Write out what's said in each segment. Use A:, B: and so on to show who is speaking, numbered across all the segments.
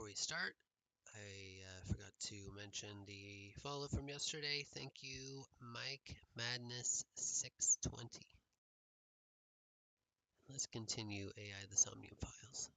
A: we start, I forgot to mention the follow from yesterday. Thank you, Mike Madness 620. Let's continue AI the Somnium Files.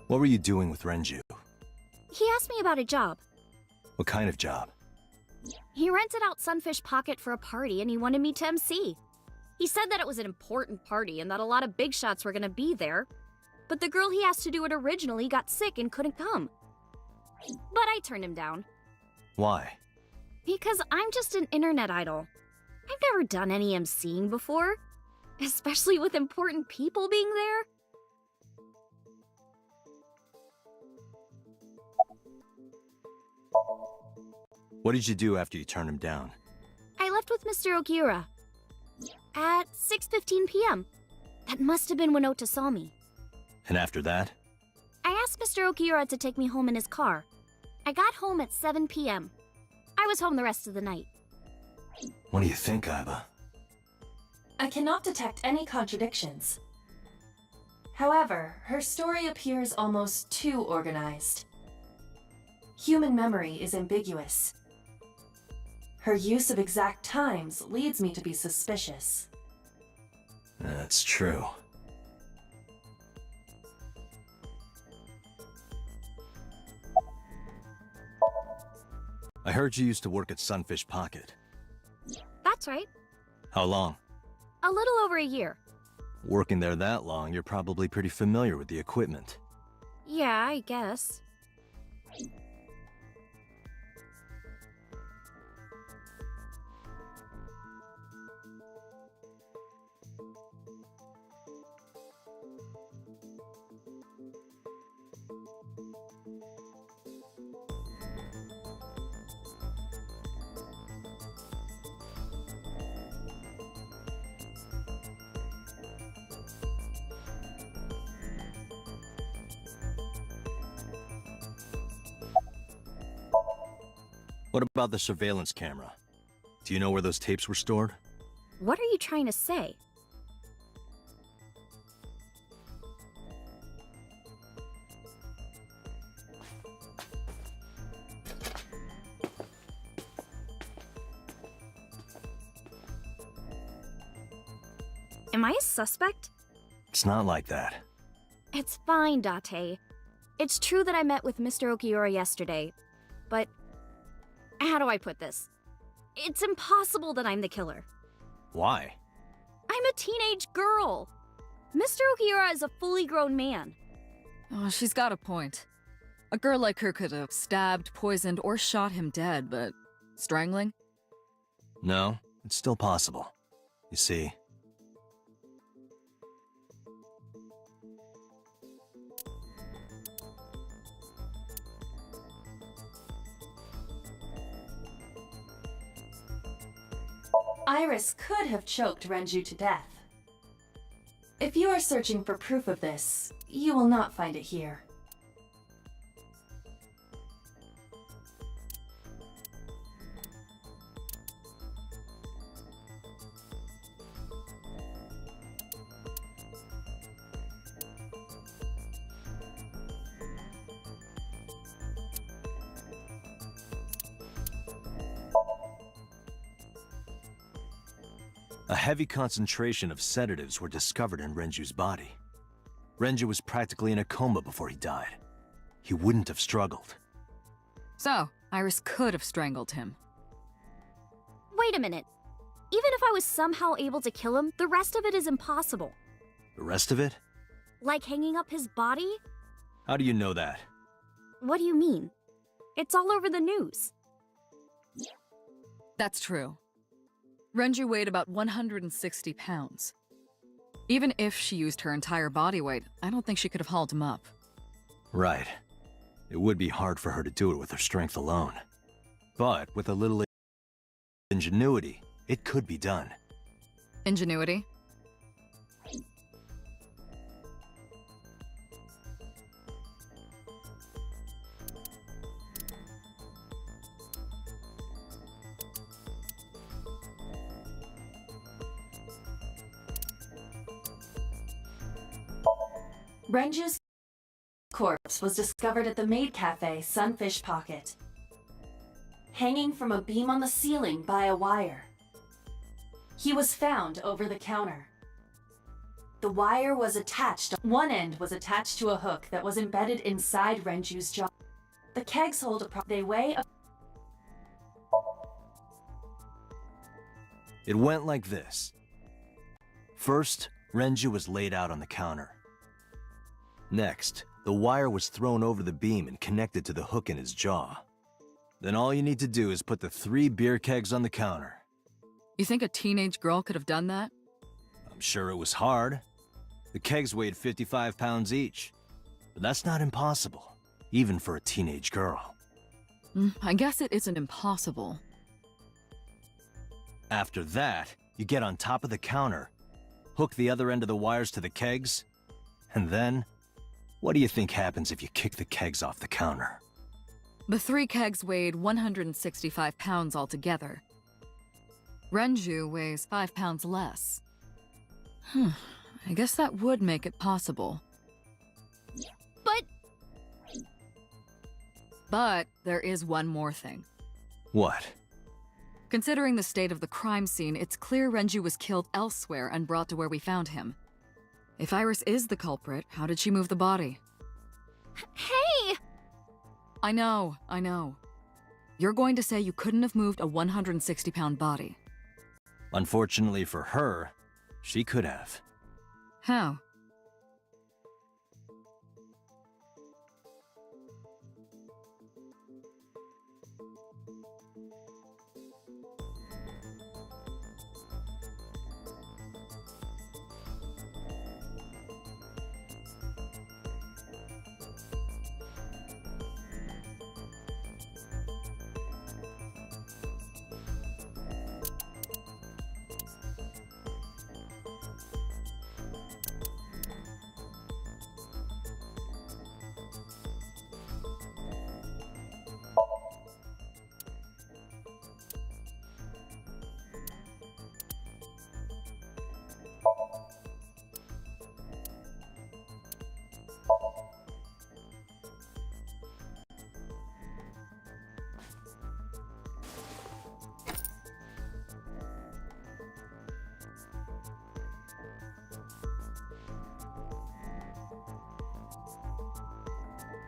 B: What were you doing with Renju?
C: He asked me about a job.
B: What kind of job?
C: He rented out Sunfish Pocket for a party and he wanted me to MC. He said that it was an important party and that a lot of big shots were gonna be there. But the girl he asked to do it originally got sick and couldn't come. But I turned him down.
B: Why?
C: Because I'm just an internet idol. I've never done any MCing before. Especially with important people being there.
B: What did you do after you turned him down?
C: I left with Mr. Okiura. At 6:15 p.m. That must have been when Ota saw me.
B: And after that?
C: I asked Mr. Okiura to take me home in his car. I got home at 7 p.m. I was home the rest of the night.
B: What do you think, Aiba?
D: I cannot detect any contradictions. However, her story appears almost too organized. Human memory is ambiguous. Her use of exact times leads me to be suspicious.
B: That's true. I heard you used to work at Sunfish Pocket.
C: That's right.
B: How long?
C: A little over a year.
B: Working there that long, you're probably pretty familiar with the equipment.
C: Yeah, I guess.
B: What about the surveillance camera? Do you know where those tapes were stored?
C: What are you trying to say? Am I a suspect?
B: It's not like that.
C: It's fine, Date. It's true that I met with Mr. Okiura yesterday, but how do I put this? It's impossible that I'm the killer.
B: Why?
C: I'm a teenage girl. Mr. Okiura is a fully grown man.
E: Oh, she's got a point. A girl like her could have stabbed, poisoned, or shot him dead, but strangling?
B: No, it's still possible. You see,
D: Iris could have choked Renju to death. If you are searching for proof of this, you will not find it here.
B: a heavy concentration of sedatives were discovered in Renju's body. Renju was practically in a coma before he died. He wouldn't have struggled.
E: So, Iris could have strangled him.
C: Wait a minute. Even if I was somehow able to kill him, the rest of it is impossible.
B: The rest of it?
C: Like hanging up his body?
B: How do you know that?
C: What do you mean? It's all over the news.
E: That's true. Renju weighed about 160 pounds. Even if she used her entire body weight, I don't think she could have hauled him up.
B: Right. It would be hard for her to do it with her strength alone. But with a little ingenuity, it could be done.
E: Ingenuity?
D: Renju's corpse was discovered at the maid cafe Sunfish Pocket, hanging from a beam on the ceiling by a wire. He was found over the counter. The wire was attached. One end was attached to a hook that was embedded inside Renju's jaw. The kegs hold they weigh a...
B: It went like this. First, Renju was laid out on the counter. Next, the wire was thrown over the beam and connected to the hook in his jaw. Then all you need to do is put the 3 beer kegs on the counter.
E: You think a teenage girl could have done that?
B: I'm sure it was hard. The kegs weighed 55 pounds each. But that's not impossible, even for a teenage girl.
E: I guess it isn't impossible.
B: After that, you get on top of the counter, hook the other end of the wires to the kegs, and then, what do you think happens if you kick the kegs off the counter?
E: The 3 kegs weighed 165 pounds altogether. Renju weighs 5 pounds less. I guess that would make it possible. But there is one more thing.
B: What?
E: Considering the state of the crime scene, it's clear Renju was killed elsewhere and brought to where we found him. If Iris is the culprit, how did she move the body?
C: Hey!
E: I know. You're going to say you couldn't have moved a 160-pound body.
B: Unfortunately for her, she could have.
E: How?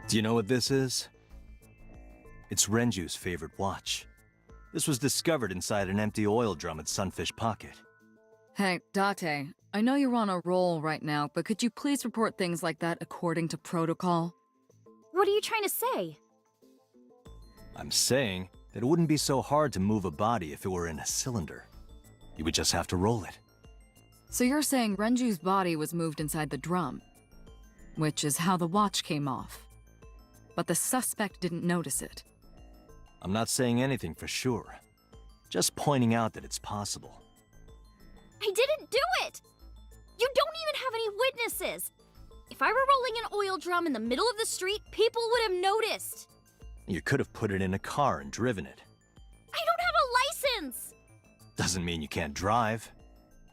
B: Do you know what this is? It's Renju's favorite watch. This was discovered inside an empty oil drum at Sunfish Pocket.
E: Hey, Date, I know you're on a roll right now, but could you please report things like that according to protocol?
C: What are you trying to say?
B: I'm saying that it wouldn't be so hard to move a body if it were in a cylinder. You would just have to roll it.
E: So you're saying Renju's body was moved inside the drum, which is how the watch came off. But the suspect didn't notice it.
B: I'm not saying anything for sure. Just pointing out that it's possible.
C: I didn't do it! You don't even have any witnesses! If I were rolling an oil drum in the middle of the street, people would have noticed!
B: You could have put it in a car and driven it.
C: I don't have a license!
B: Doesn't mean you can't drive.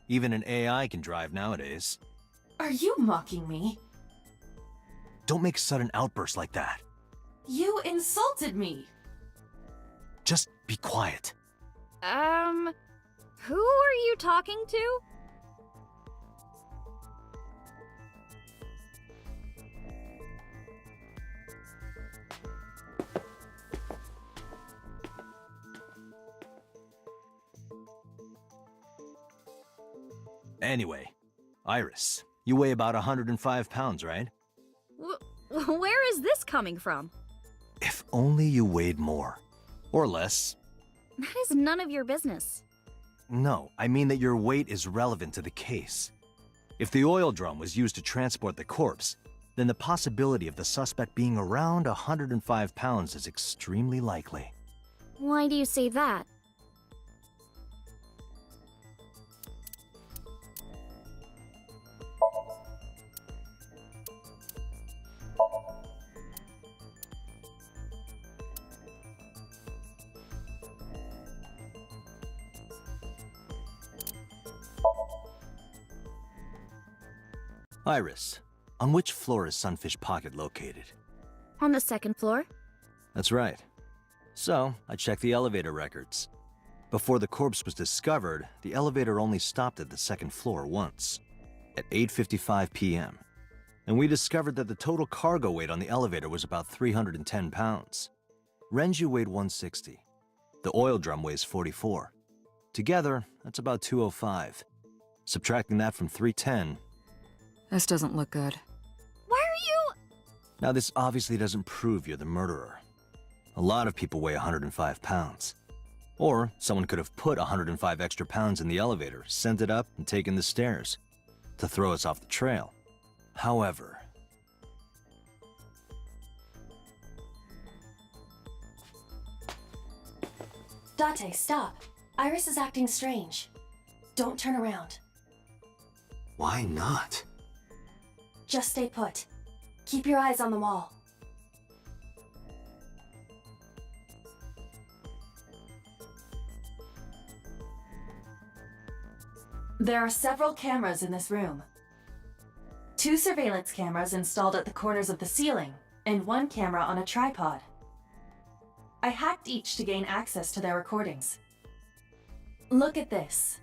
B: Even an AI can drive nowadays.
D: Are you mocking me?
B: Don't make sudden outbursts like that.
D: You insulted me!
B: Just be quiet.
C: Who are you talking to?
B: Anyway, Iris, you weigh about 105 pounds, right?
C: Where is this coming from?
B: If only you weighed more. Or less.
C: That is none of your business.
B: No, I mean that your weight is relevant to the case. If the oil drum was used to transport the corpse, then the possibility of the suspect being around 105 pounds is extremely likely.
C: Why do you say that?
B: Iris, On which floor is Sunfish Pocket located?
C: On the second floor?
B: That's right. So, I checked the elevator records. Before the corpse was discovered, the elevator only stopped at the second floor once, at 8:55 p.m. And we discovered that the total cargo weight on the elevator was about 310 pounds. Renju weighed 160. The oil drum weighs 44. Together, that's about 205. Subtracting that from 310...
E: This doesn't look good.
C: Why are you...
B: Now, this obviously doesn't prove you're the murderer. A lot of people weigh 105 pounds. Or someone could have put 105 extra pounds in the elevator, sent it up, and taken the stairs to throw us off the trail. However...
D: Date, stop. Iris is acting strange. Don't turn around.
B: Why not?
D: Just stay put. Keep your eyes on the wall. There are several cameras in this room. 2 surveillance cameras installed at the corners of the ceiling, and 1 camera on a tripod. I hacked each to gain access to their recordings. Look at this.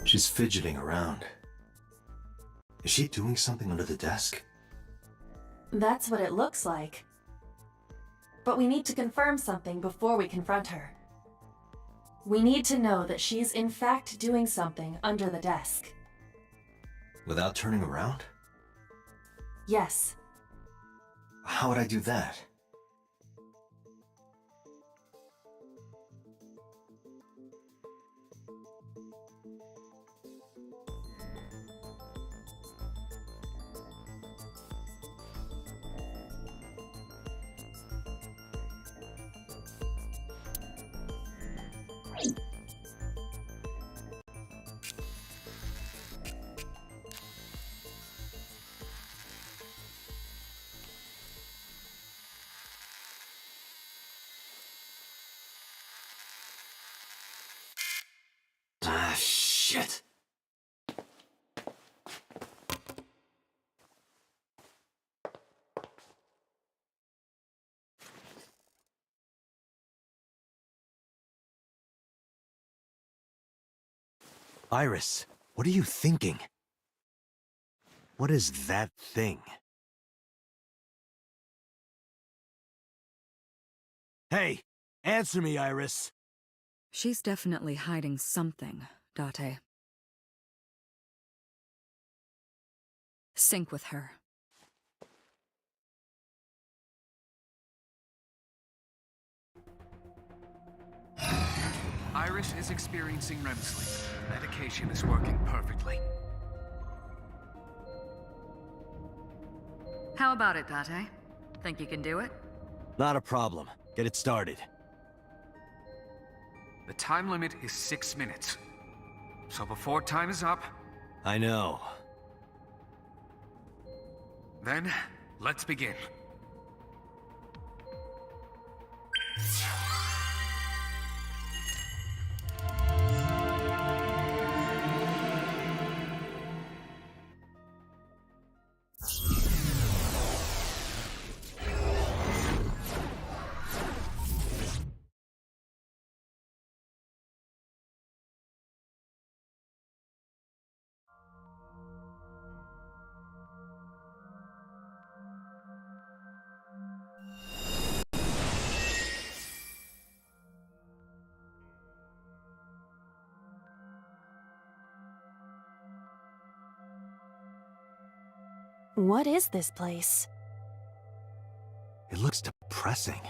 B: She's fidgeting around. Is she doing something under the desk?
D: That's what it looks like. But we need to confirm something before we confront her. We need to know that she's in fact doing something under the desk.
B: Without turning around?
D: Yes.
B: How would I do that? Ah, shit. Iris, what are you thinking? What is that thing? Hey, answer me, Iris.
E: She's definitely hiding something, Date. Sync with her.
F: Iris is experiencing REM sleep. Medication is working perfectly.
E: How about it, Date? Think you can do it?
B: Not a problem. Get it started.
F: The time limit is 6 minutes. So before time is up,
B: I know.
F: then let's begin.
D: What is this place?
B: It looks depressing.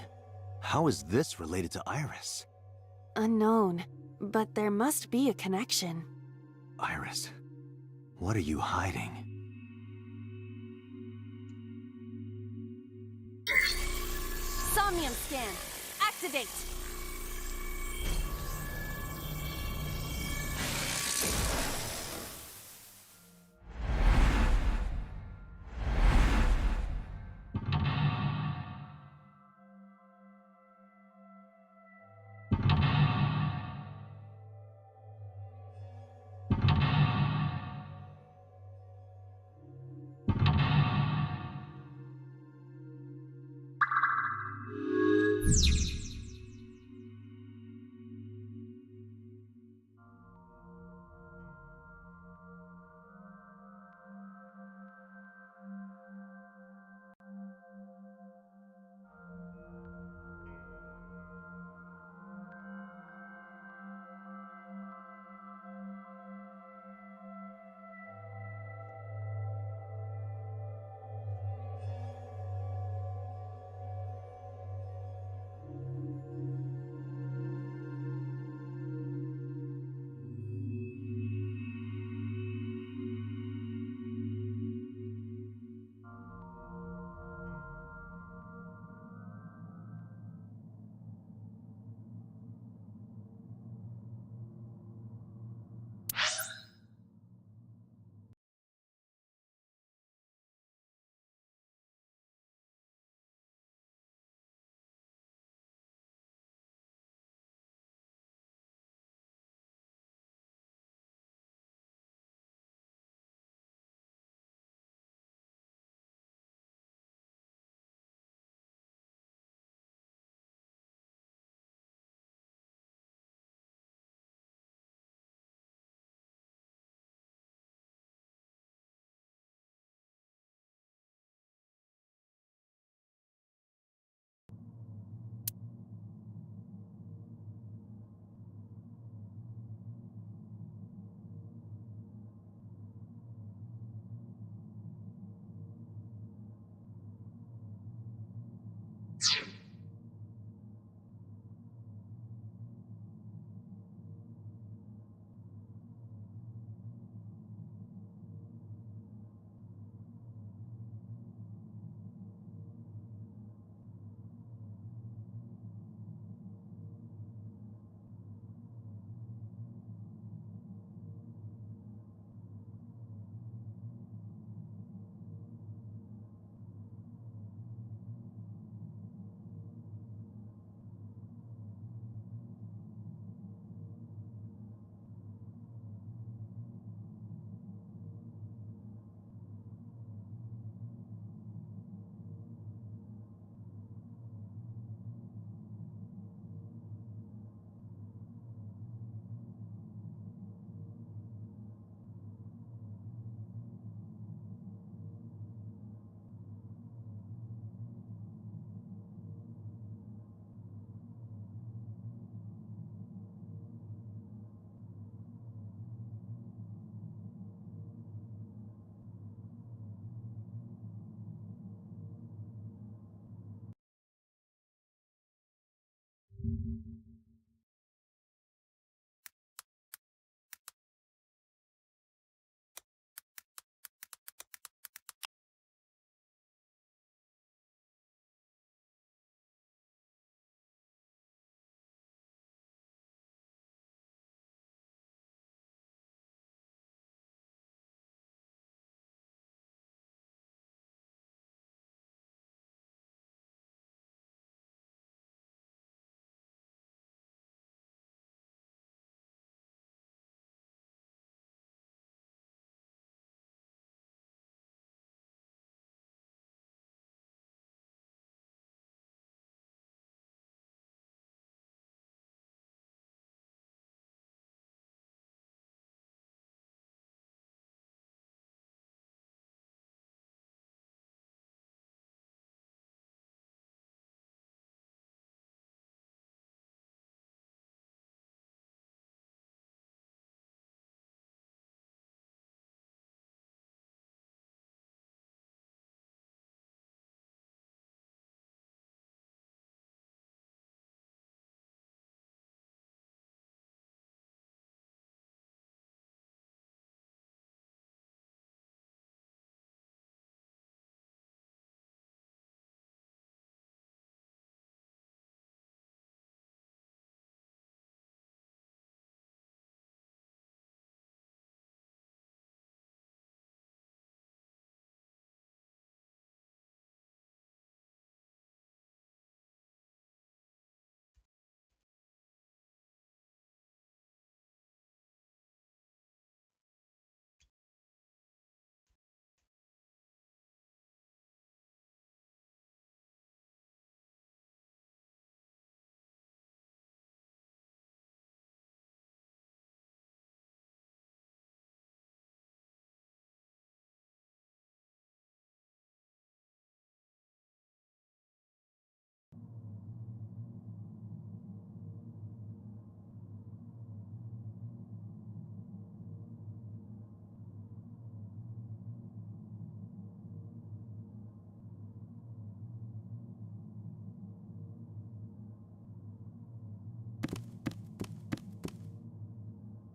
B: How is this related to Iris?
D: Unknown, but there must be a connection.
B: Iris, what are you hiding?
C: Somnium scan. Activate.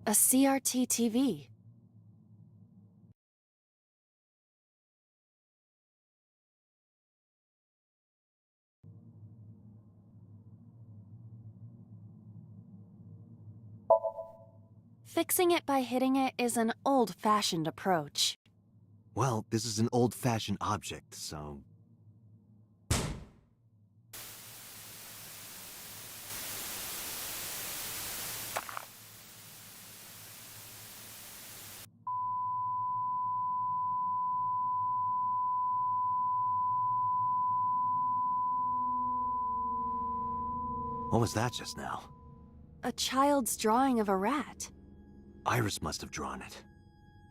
D: A CRT TV. Fixing it by hitting it is an old-fashioned approach.
B: Well, this is an old-fashioned object, so... What was that just now?
D: A child's drawing of a rat.
B: Iris must have drawn it.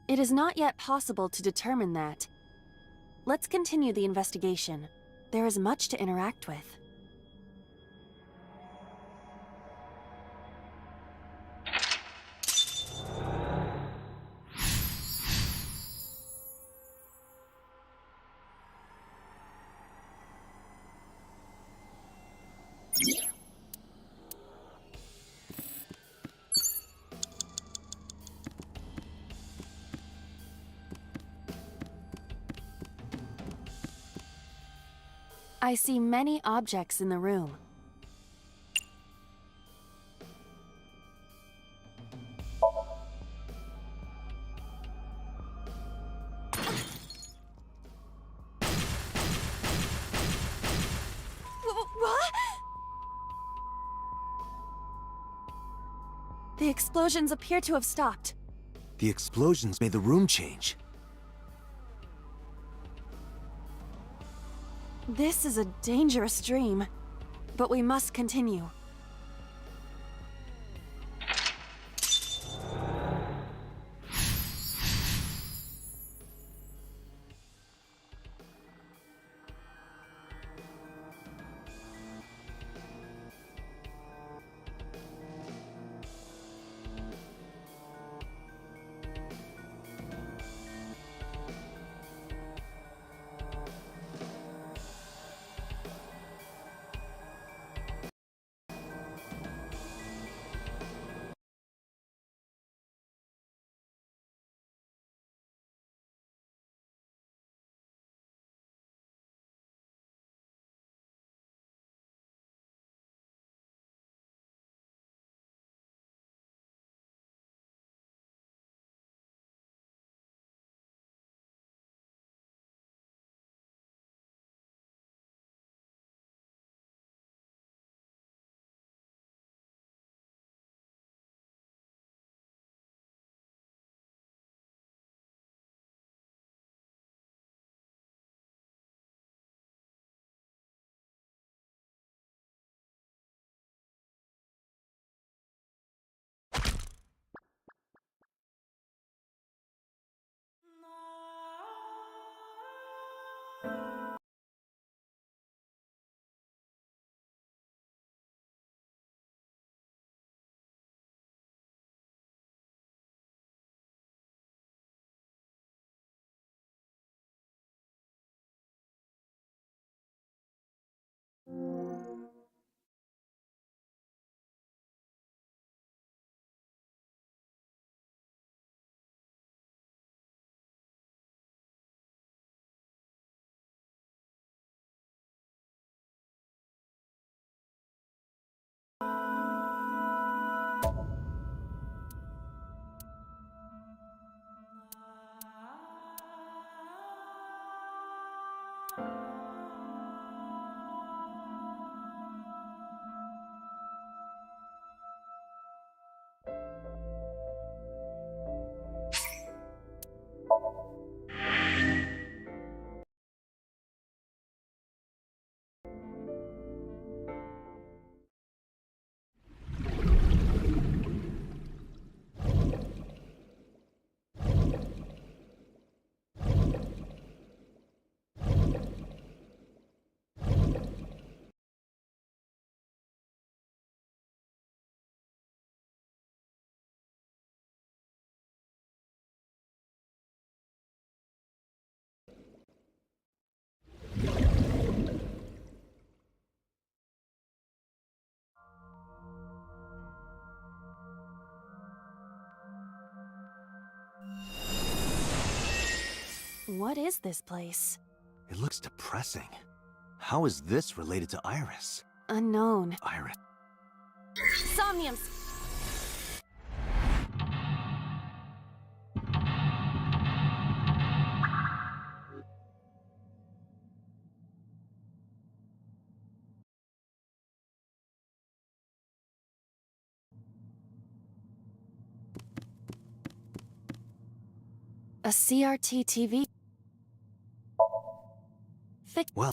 D: It is not yet possible to determine that. Let's continue the investigation. There is much to interact with. I see many objects in the room. What? The explosions appear to have stopped.
B: The explosions made the room change.
D: This is a dangerous dream, but we must continue. What is this place?
B: It looks depressing. How is this related to Iris?
D: Unknown.
B: Iris.
D: Somniums! A CRT TV.
B: Well,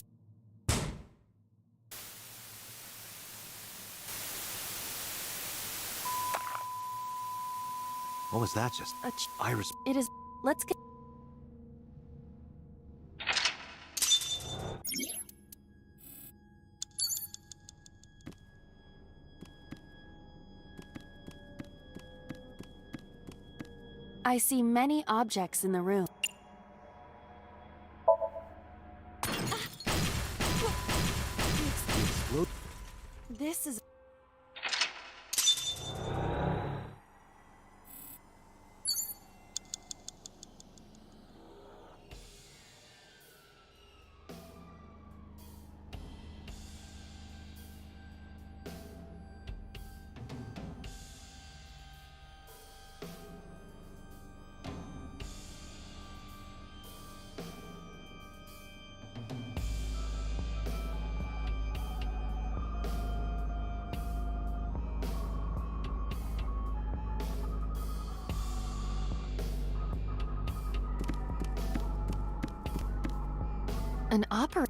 B: what was that just? Iris.
D: It is. Let's get. I see many objects in the room. This is. An opera.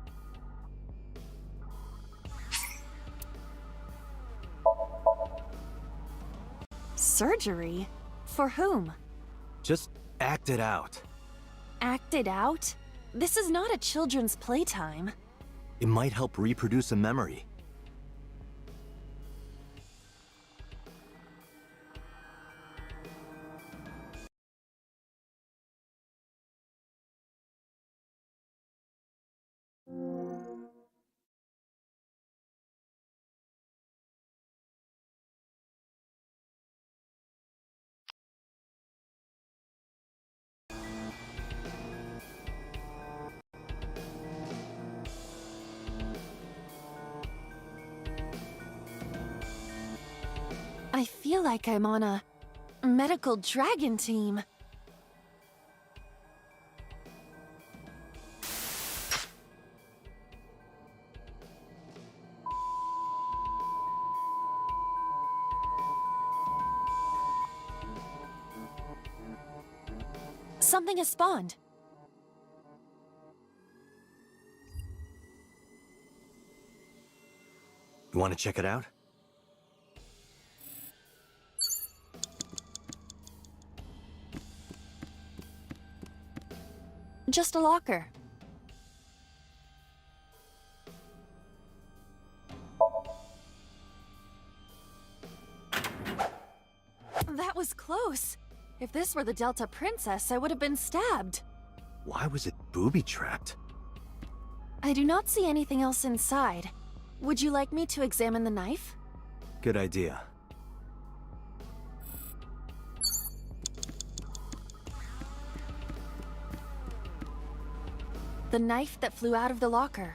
D: Surgery? For whom?
B: Just act it out.
D: Act it out? This is not a children's playtime.
B: It might help reproduce a memory.
D: I feel like I'm on a medical dragon team. Something has spawned.
B: You want to check it out?
D: Just a locker. That was close. If this were the Delta Princess, I would have been stabbed.
B: Why was it booby-trapped?
D: I do not see anything else inside. Would you like me to examine the knife?
B: Good idea.
D: The knife that flew out of the locker.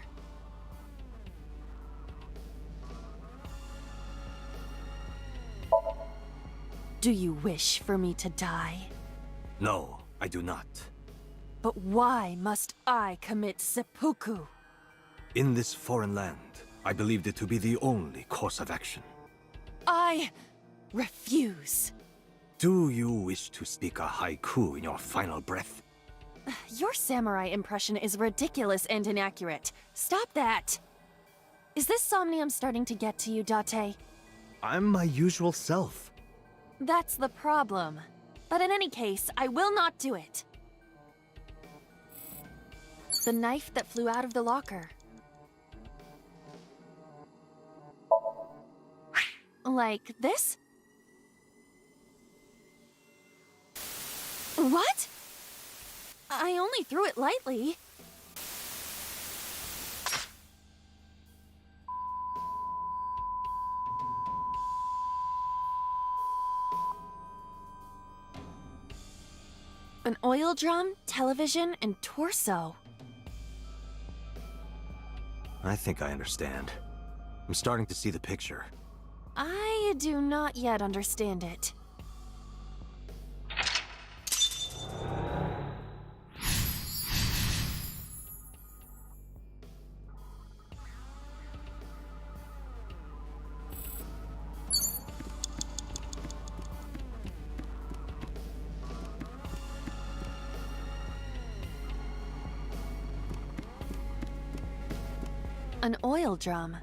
D: Do you wish for me to die?
B: No, I do not.
D: But why must I commit seppuku?
B: In this foreign land, I believed it to be the only course of action.
D: I refuse.
B: Do you wish to speak a haiku in your final breath?
D: Your samurai impression is ridiculous and inaccurate. Stop that! Is this somnium starting to get to you, Date?
B: I'm my usual self.
D: That's the problem. But in any case, I will not do it. The knife that flew out of the locker. Like this? What? I only threw it lightly. An oil drum, television, and torso.
B: I think I understand. I'm starting to see the picture.
D: I do not yet understand it. An oil drum.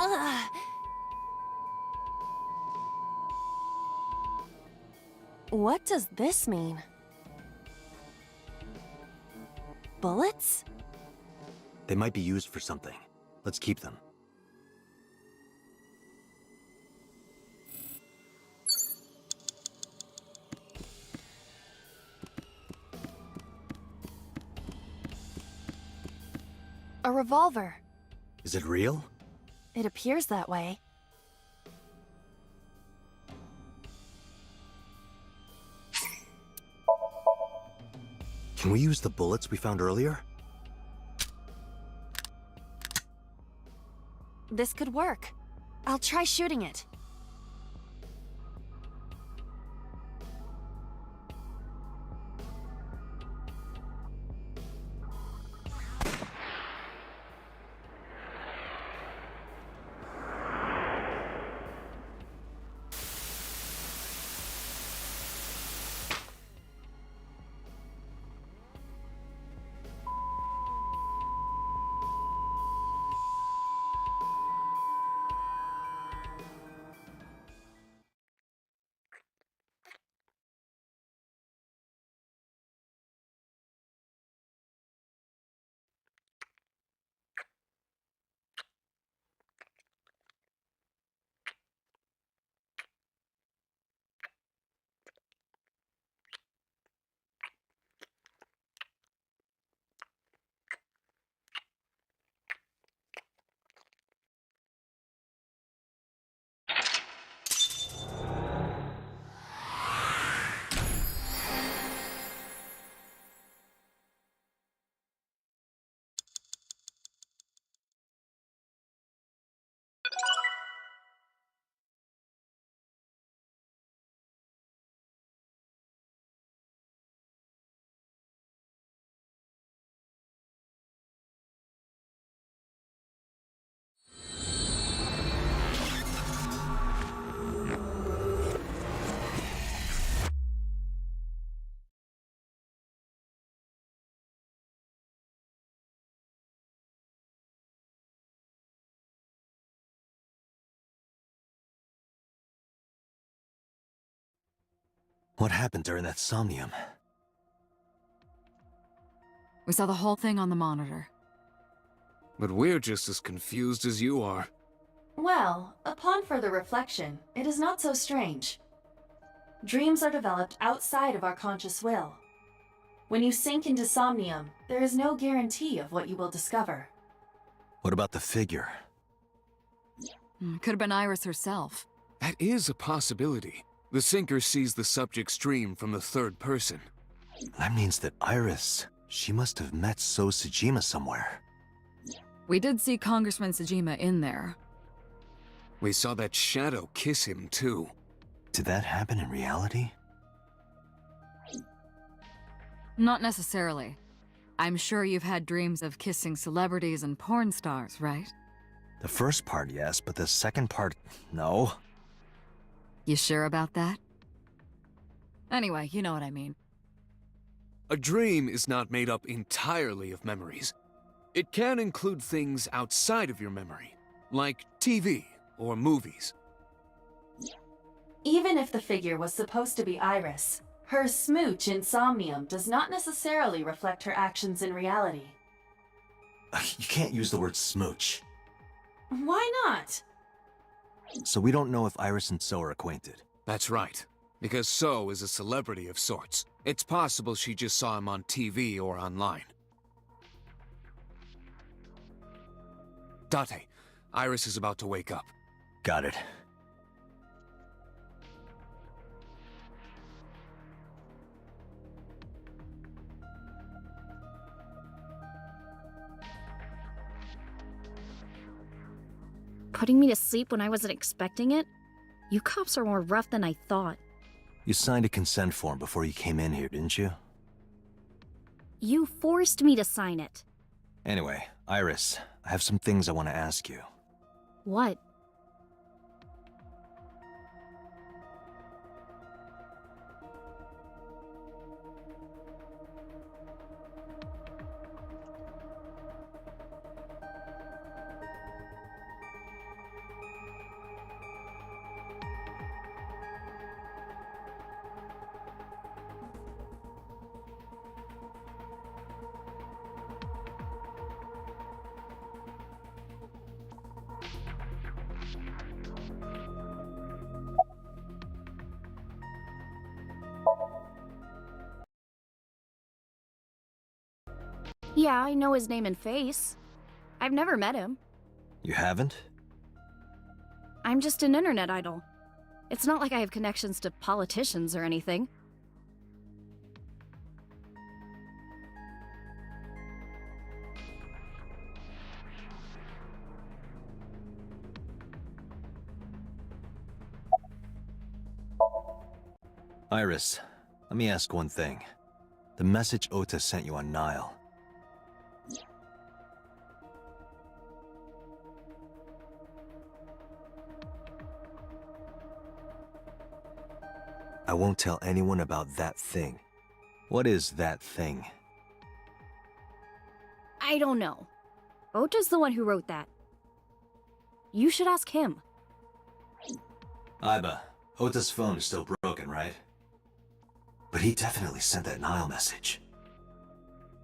D: Ugh. What does this mean? Bullets?
B: They might be used for something. Let's keep them.
D: A revolver.
B: Is it real?
D: It appears that way.
B: Can we use the bullets we found earlier?
D: This could work. I'll try shooting it.
B: What happened during that somnium?
E: We saw the whole thing on the monitor.
F: But we're just as confused as you are.
D: Well, upon further reflection, it is not so strange. Dreams are developed outside of our conscious will. When you sink into somnium, there is no guarantee of what you will discover.
B: What about the figure?
E: Could have been Iris herself.
F: That is a possibility. The sinker sees the subject's dream from the third person.
B: That means that Iris, she must have met So Sejima somewhere.
E: We did see Congressman Sejima in there.
F: We saw that shadow kiss him, too.
B: Did that happen in reality?
E: Not necessarily. I'm sure you've had dreams of kissing celebrities and porn stars, right?
B: The first part, yes, but the second part, no.
E: You sure about that? Anyway, you know what I mean.
F: A dream is not made up entirely of memories. It can include things outside of your memory, like TV or movies.
D: Even if the figure was supposed to be Iris, her smooch in somnium does not necessarily reflect her actions in reality.
B: You can't use the word smooch.
D: Why not?
B: So we don't know if Iris and So are acquainted.
F: That's right. Because So is a celebrity of sorts. It's possible she just saw him on TV or online. Date, Iris is about to wake up.
B: Got it.
C: Putting me to sleep when I wasn't expecting it? You cops are more rough than I thought.
B: You signed a consent form before you came in here, didn't you?
C: You forced me to sign it.
B: Anyway, Iris, I have some things I want to ask you.
C: What? Yeah, I know his name and face. I've never met him.
B: You haven't?
C: I'm just an internet idol. It's not like I have connections to politicians or anything.
B: Iris, let me ask one thing. The message Ota sent you on Nile. I won't tell anyone about that thing. What is that thing?
C: I don't know. Ota's the one who wrote that. You should ask him.
B: Iba, Ota's phone is still broken, right? But he definitely sent that Nile message.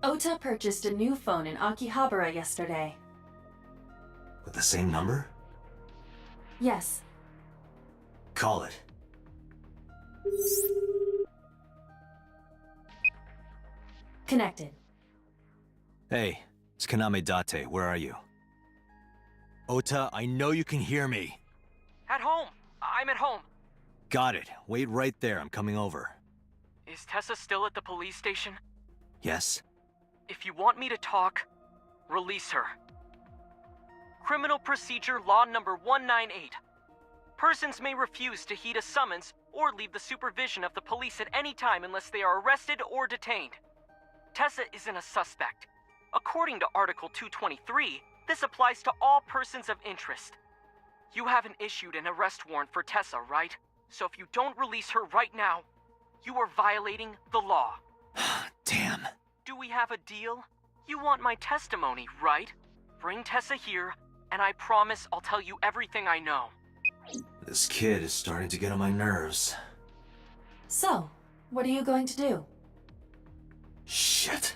D: Ota purchased a new phone in Akihabara yesterday.
B: With the same number?
D: Yes.
B: Call it.
D: Connected.
B: Hey, it's Kaname Date. Where are you? Ota, I know you can hear me.
G: At home. I'm at home.
B: Got it. Wait right there. I'm coming over.
G: Is Tessa still at the police station?
B: Yes?
G: If you want me to talk, release her. Criminal Procedure Law Number 198. Persons may refuse to heed a summons or leave the supervision of the police at any time unless they are arrested or detained. Tessa isn't a suspect. According to Article 223, this applies to all persons of interest. You haven't issued an arrest warrant for Tessa, right? So if you don't release her right now, you are violating the law.
B: Damn.
G: Do we have a deal? You want my testimony, right? Bring Tessa here, and I promise I'll tell you everything I know.
B: This kid is starting to get on my nerves.
D: So, what are you going to do?
B: Shit.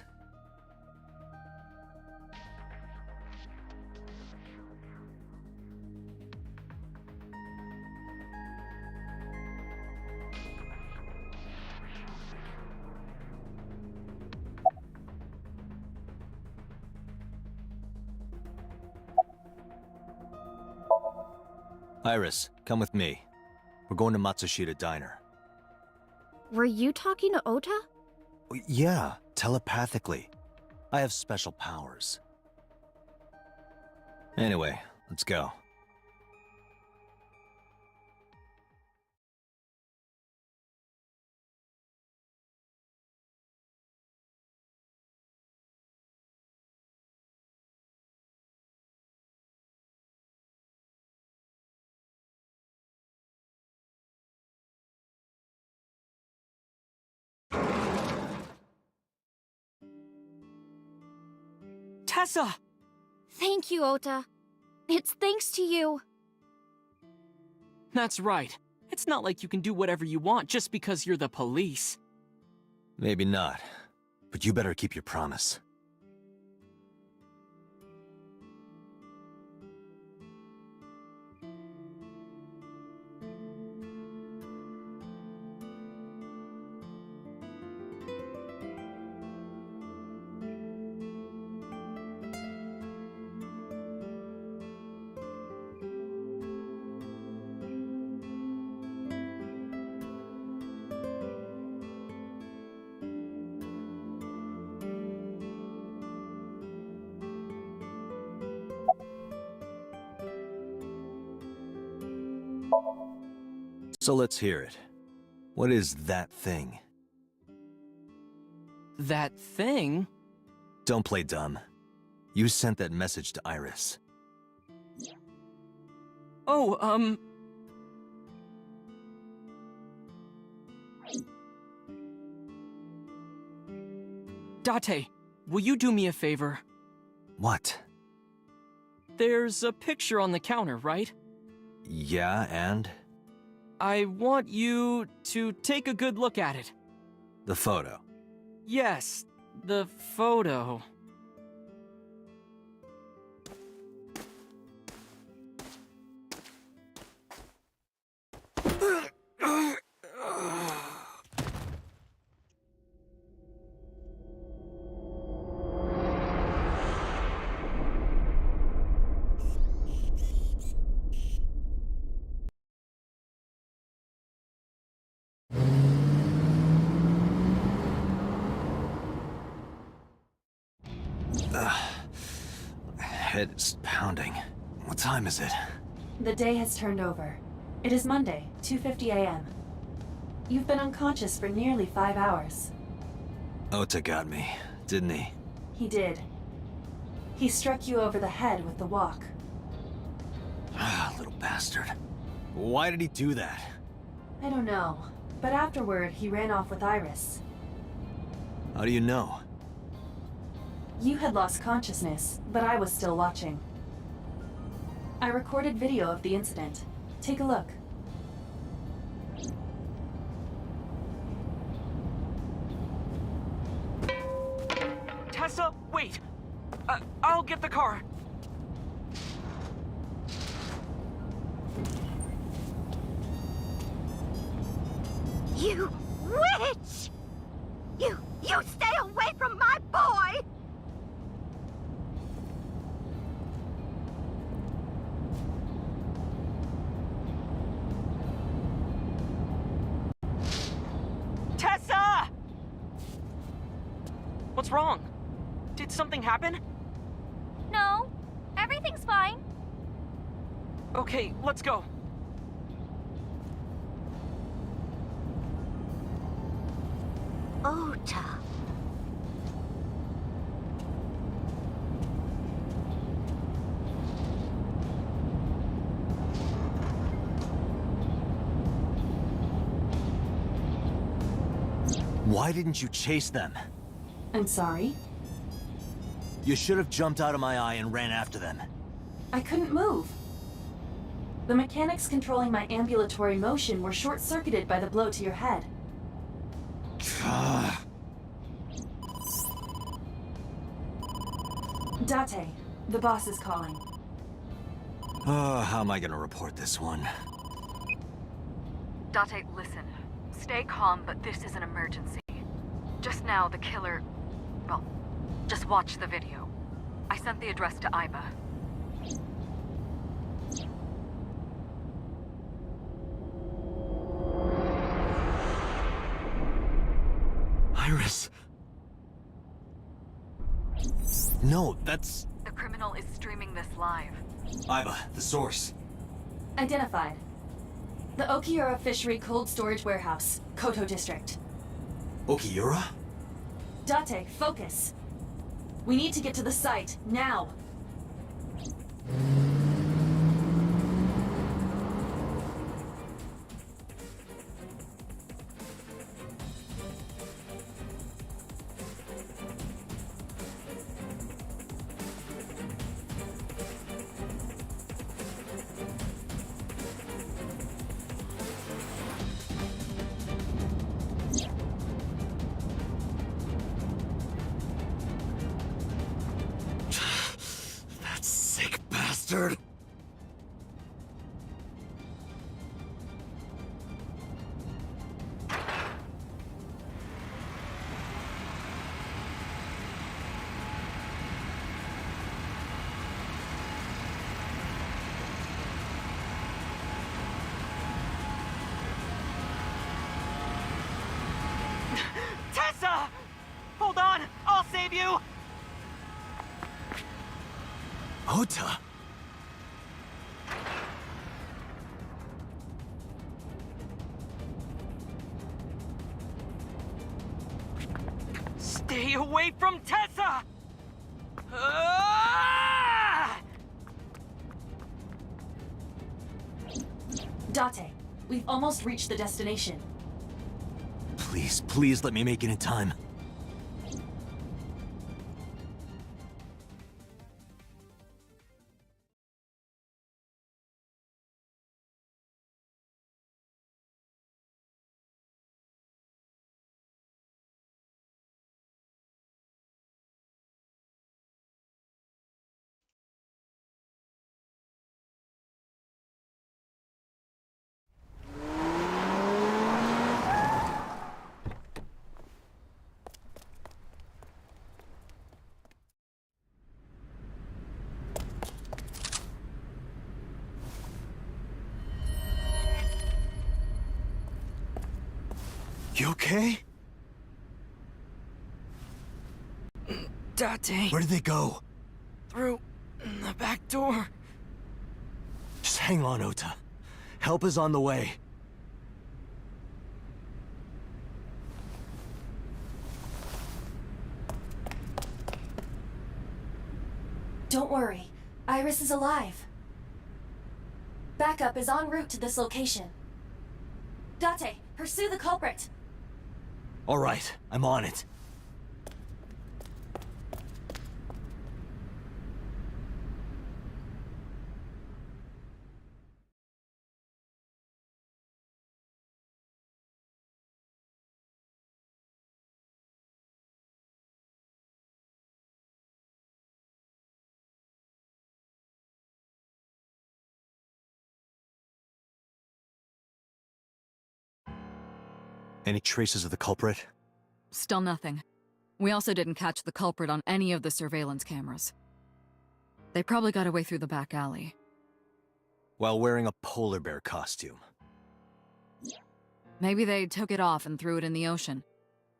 B: Iris, come with me. We're going to Matsushita Diner.
C: Were you talking to Ota?
B: Yeah, telepathically. I have special powers. Anyway, let's go.
G: Tessa!
C: Thank you, Ota. It's thanks to you.
G: That's right. It's not like you can do whatever you want just because you're the police.
B: Maybe not, but you better keep your promise. So let's hear it. What is that thing?
G: That thing?
B: Don't play dumb. You sent that message to Iris.
G: Oh, Date, will you do me a favor?
B: What?
G: There's a picture on the counter, right?
B: Yeah, and?
G: I want you to take a good look at it.
B: The photo.
G: Yes, the photo.
B: Head is pounding. What time is it?
D: The day has turned over. It is Monday, 2:50 a.m. You've been unconscious for nearly 5 hours.
B: Ota got me, didn't he?
D: He did. He struck you over the head with the walk.
B: Little bastard. Why did he do that?
D: I don't know, but afterward he ran off with Iris.
B: How do you know?
D: You had lost consciousness, but I was still watching. I recorded video of the incident. Take a look.
G: Tessa, wait! I'll get the car.
H: You witch! You stay away from my boy!
G: Tessa! What's wrong? Did something happen?
C: No, everything's fine.
G: Okay, let's go.
H: Ota.
B: Why didn't you chase them?
D: I'm sorry.
B: You should have jumped out of my eye and ran after them.
D: I couldn't move. The mechanics controlling my ambulatory motion were short-circuited by the blow to your head. Date, the boss is calling.
B: Oh, how am I gonna report this one?
E: Date, listen. Stay calm, but this is an emergency. Just now, the killer... Well, just watch the video. I sent the address to Iba.
B: Iris. No, that's...
E: The criminal is streaming this live.
B: Iba, the source.
D: Identified. The Okiura Fishery Cold Storage Warehouse, Koto District.
B: Okiura?
D: Date, focus. We need to get to the site, now.
B: That sick bastard!
G: Tessa! Hold on! I'll save you!
B: Ota?
G: Stay away from Tessa! Ah!
D: Date, we've almost reached the destination.
B: Please, please let me make it in time. You okay?
G: Date,
B: Where did they go?
G: through the back door.
B: Just hang on, Ota. Help is on the way.
D: Don't worry, Iris is alive. Backup is en route to this location. Date, pursue the culprit.
B: All right, I'm on it. Any traces of the culprit?
E: Still nothing. We also didn't catch the culprit on any of the surveillance cameras. They probably got away through the back alley.
B: While wearing a polar bear costume.
E: Maybe they took it off and threw it in the ocean.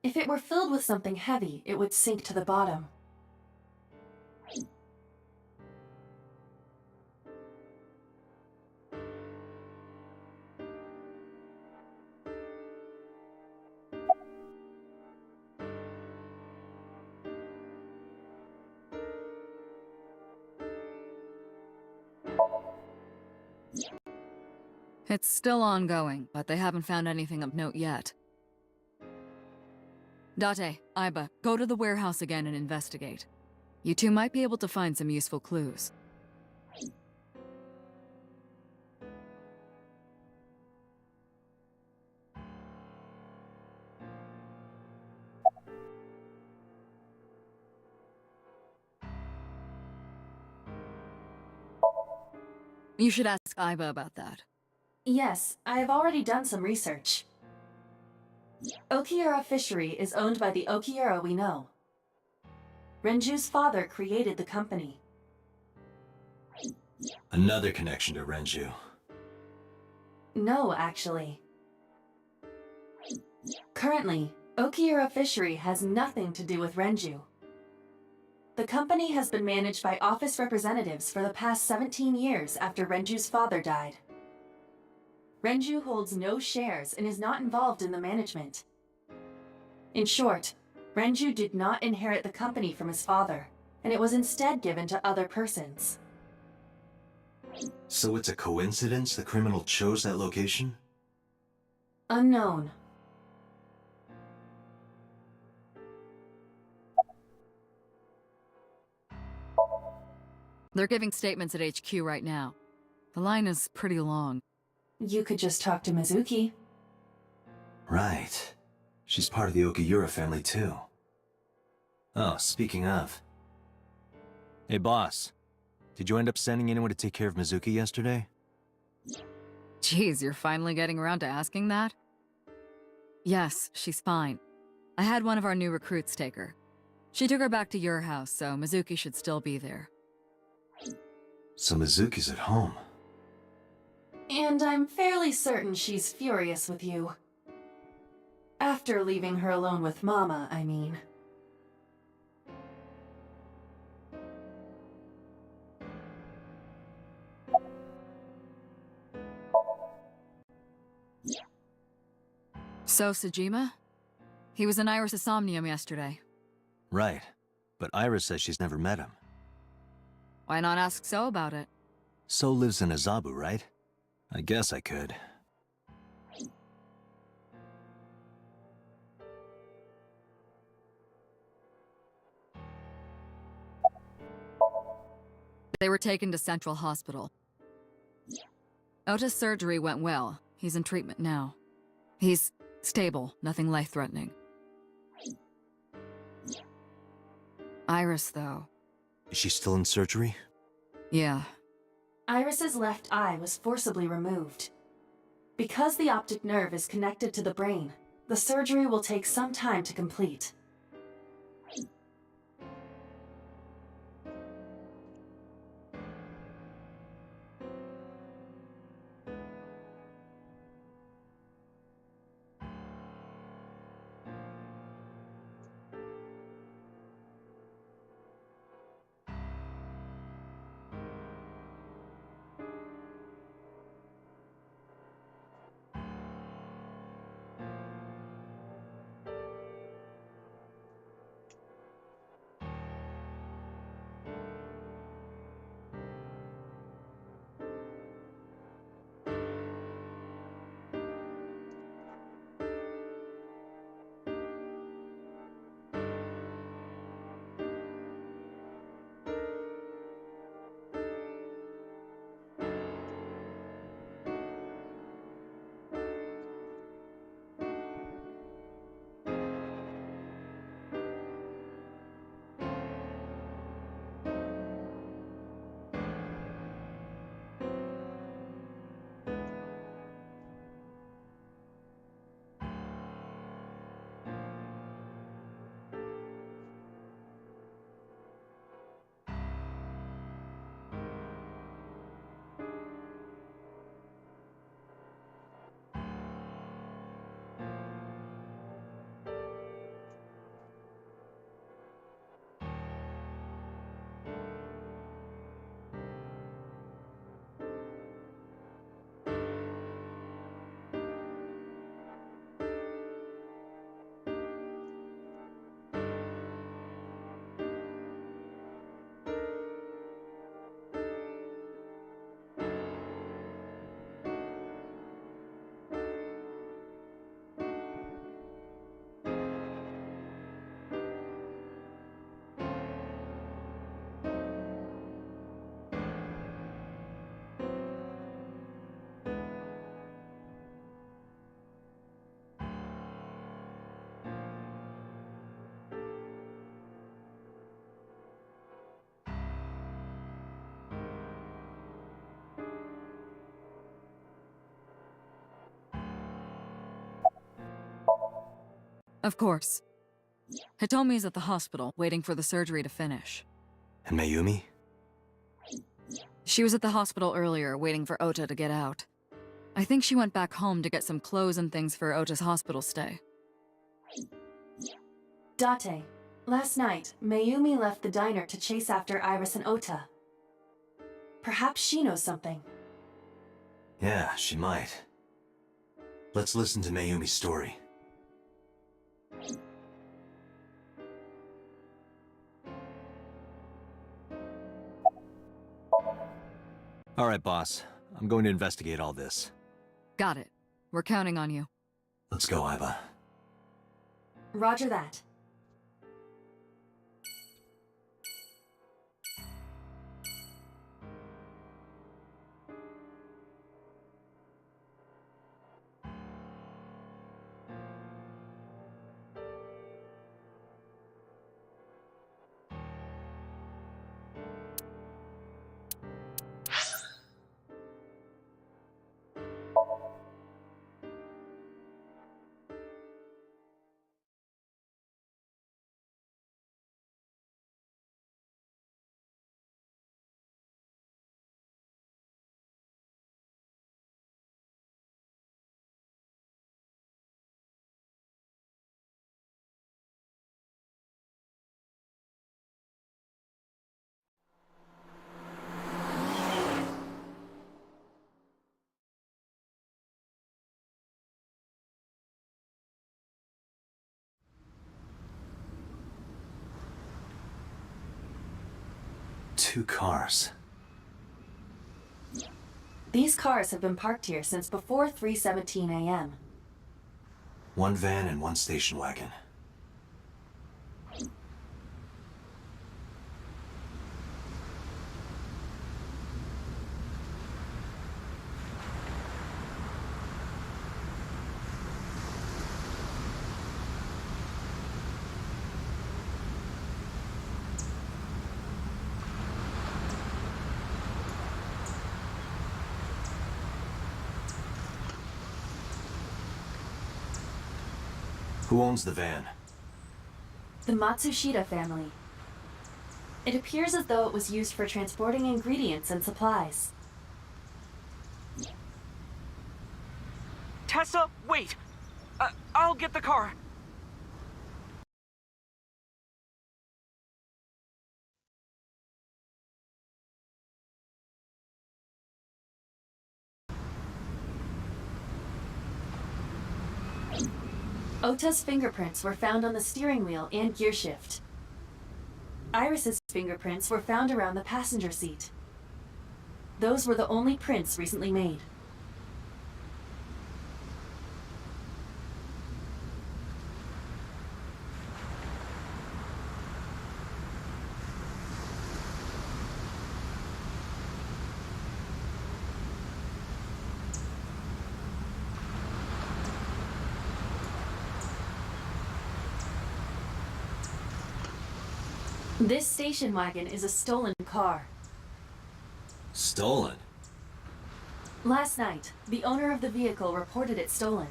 D: If it were filled with something heavy, it would sink to the bottom.
E: It's still ongoing, but they haven't found anything of note yet. Date, Aiba, go to the warehouse again and investigate. You two might be able to find some useful clues. You should ask Aiba about that.
D: Yes, I have already done some research. Okiura Fishery is owned by the Okiura we know. Renju's father created the company.
B: Another connection to Renju.
D: No, actually. Currently, Okiura Fishery has nothing to do with Renju. The company has been managed by office representatives for the past 17 years after Renju's father died. Renju holds no shares and is not involved in the management. In short, Renju did not inherit the company from his father, and it was instead given to other persons.
B: So it's a coincidence the criminal chose that location?
D: Unknown.
E: They're giving statements at HQ right now. The line is pretty long.
D: You could just talk to Mizuki.
B: Right. She's part of the Okiura family too. Oh, speaking of. Hey boss, did you end up sending anyone to take care of Mizuki yesterday?
E: Geez, you're finally getting around to asking that? Yes, she's fine. I had one of our new recruits take her. She took her back to your house, so Mizuki should still be there.
B: So Mizuki's at home.
D: And I'm fairly certain she's furious with you. After leaving her alone with Mama, I mean.
E: So, Sejima? He was in Iris' Somnium yesterday.
B: Right. But Iris says she's never met him.
E: Why not ask So about it?
B: So lives in Azabu, right? I guess I could.
E: They were taken to Central Hospital. Ota's surgery went well. He's in treatment now. He's stable, nothing life-threatening. Iris, though.
B: Is she still in surgery?
E: Yeah.
D: Iris's left eye was forcibly removed. Because the optic nerve is connected to the brain, the surgery will take some time to complete.
E: Of course. Hitomi's at the hospital, waiting for the surgery to finish.
B: And Mayumi?
E: She was at the hospital earlier, waiting for Ota to get out. I think she went back home to get some clothes and things for Ota's hospital stay.
D: Date, last night, Mayumi left the diner to chase after Iris and Ota. Perhaps she knows something.
B: Yeah, she might. Let's listen to Mayumi's story. All right, boss. I'm going to investigate all this.
E: Got it. We're counting on you.
B: Let's go, Iva.
D: Roger that.
B: 2 cars.
D: These cars have been parked here since before 3:17 a.m.
B: 1 van and 1 station wagon. Who owns the van?
D: The Matsushita family. It appears as though it was used for transporting ingredients and supplies.
G: Tessa, wait! I'll get the car.
D: Ota's fingerprints were found on the steering wheel and gearshift. Iris's fingerprints were found around the passenger seat. Those were the only prints recently made. This station wagon is a stolen car.
B: Stolen?
D: Last night, the owner of the vehicle reported it stolen.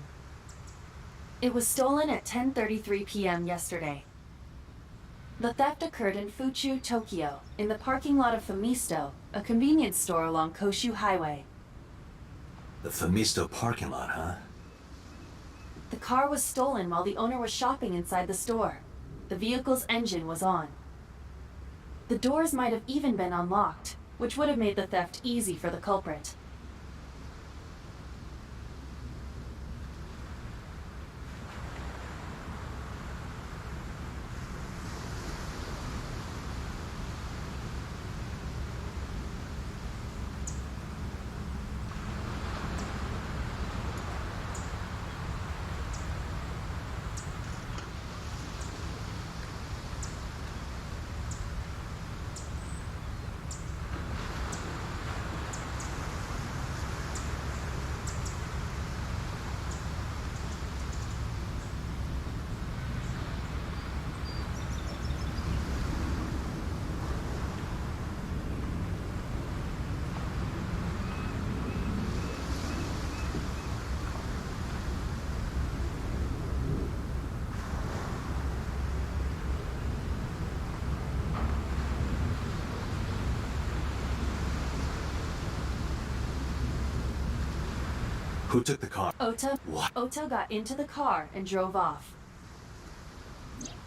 D: It was stolen at 10:33 p.m. yesterday. The theft occurred in Fuchu, Tokyo, in the parking lot of Famisto, a convenience store along Koshu Highway.
B: The Famisto parking lot, huh?
D: The car was stolen while the owner was shopping inside the store. The vehicle's engine was on. The doors might have even been unlocked, which would have made the theft easy for the culprit.
B: Who took the car?
D: Ota?
B: What?
D: Ota got into the car and drove off.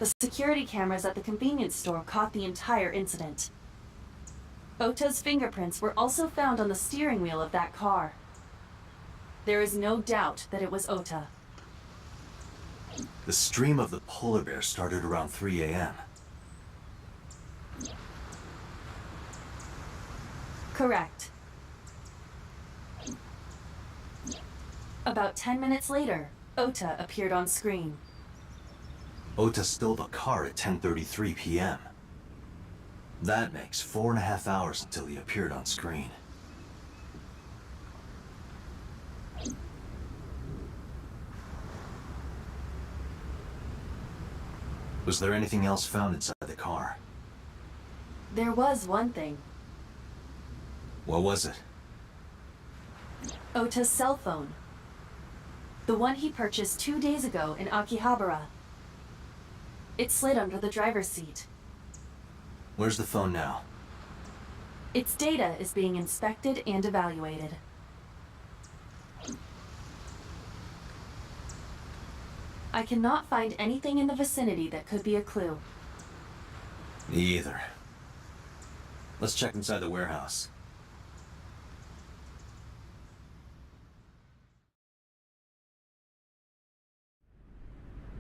D: The security cameras at the convenience store caught the entire incident. Ota's fingerprints were also found on the steering wheel of that car. There is no doubt that it was Ota.
B: The stream of the polar bear started around 3 a.m.
D: Correct. About 10 minutes later, Ota appeared on screen.
B: Ota stole the car at 10:33 p.m. That makes 4.5 hours until he appeared on screen. Was there anything else found inside the car?
D: There was one thing.
B: What was it?
D: Ota's cell phone. The one he purchased 2 days ago in Akihabara. It slid under the driver's seat.
B: Where's the phone now?
D: Its data is being inspected and evaluated. I cannot find anything in the vicinity that could be a clue.
B: Me either. Let's check inside the warehouse.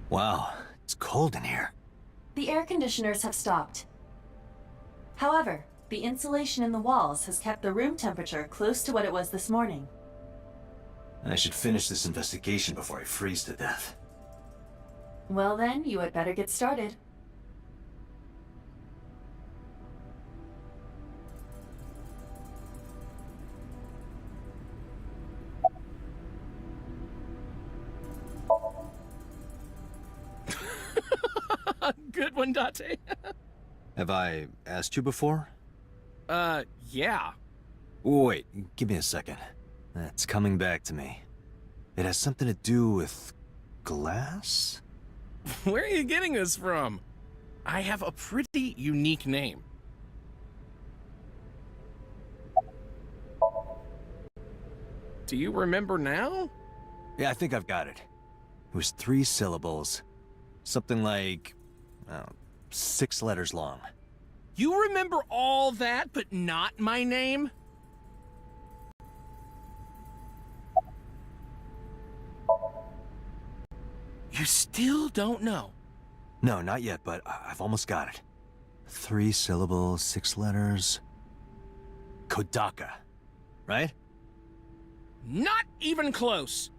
B: Wow, it's cold in here.
D: The air conditioners have stopped. However, The insulation in the walls has kept the room temperature close to what it was this morning.
B: I should finish this investigation before I freeze to death.
D: Well then, you had better get started.
I: Good one, Date.
B: Have I asked you before?
I: Yeah.
B: Wait, give me a second. It's coming back to me. It has something to do with glass?
I: Where are you getting this from? I have a pretty unique name. Do you remember now?
B: Yeah, I think I've got it. It was 3 syllables. Something like, 6 letters long.
I: You remember all that, but not my name? You still don't know?
B: No, not yet, but I've almost got it. 3 syllables, 6 letters. Kodaka, right?
I: Not even close.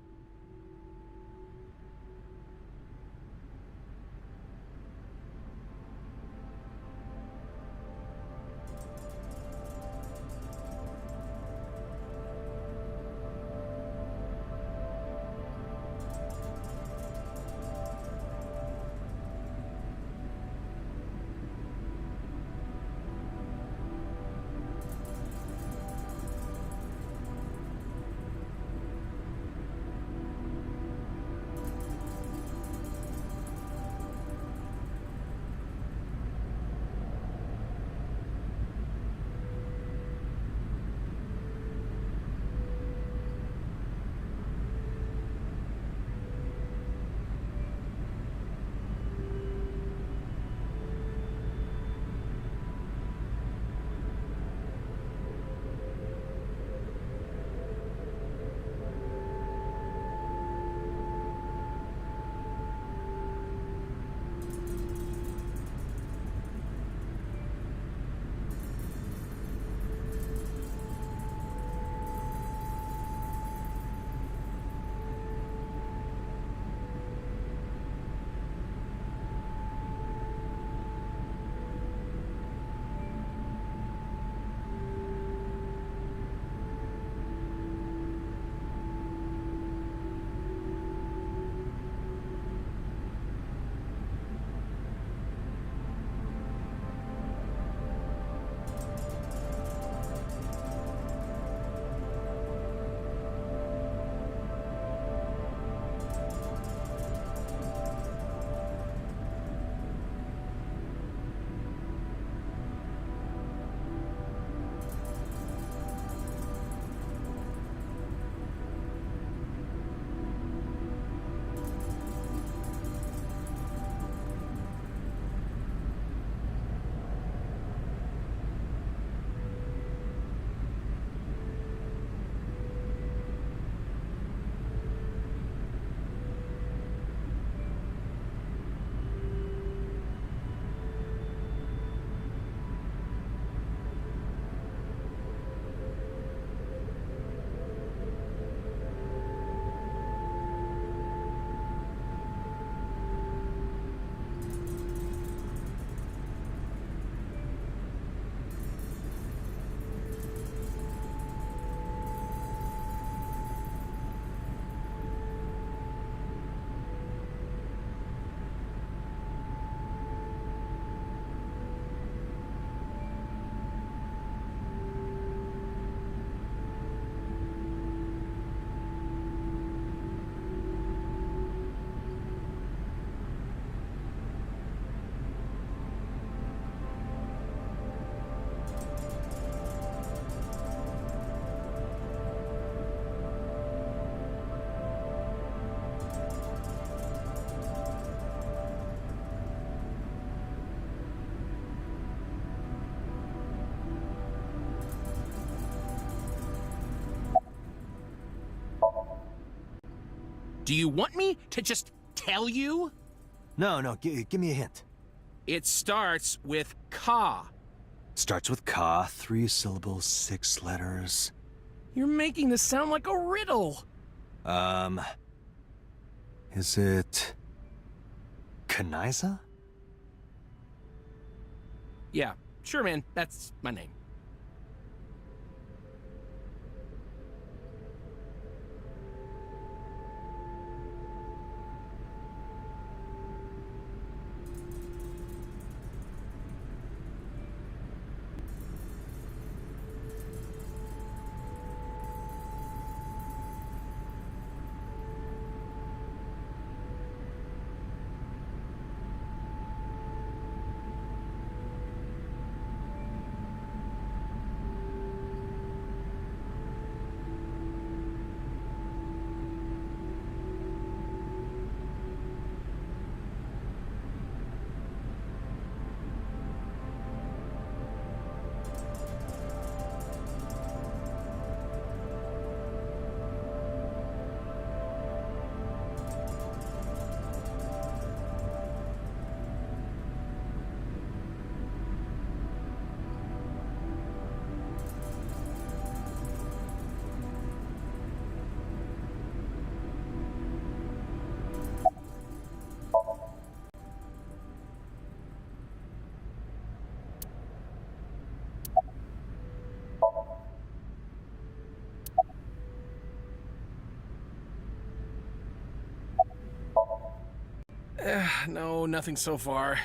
I: Do you want me to just tell you?
B: No, give me a hint.
I: It starts with Ka.
B: Starts with ka, 3 syllables, 6 letters.
I: You're making this sound like a riddle.
B: Is it... Kaniza?
I: Yeah, sure, man. That's my name. No, nothing so far.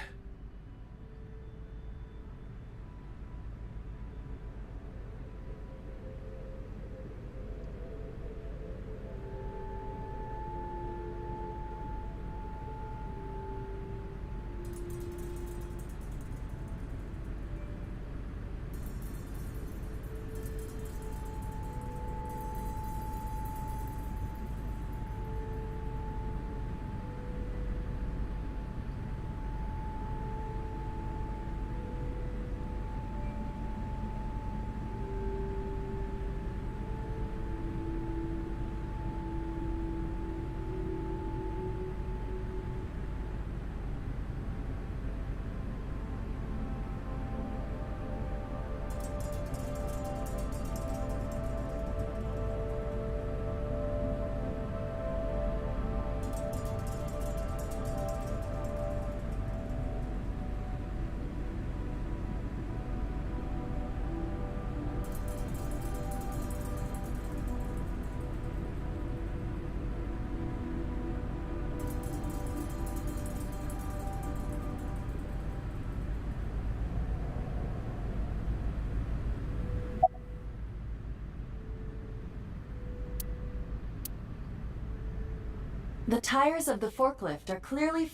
D: The tires of the forklift are clearly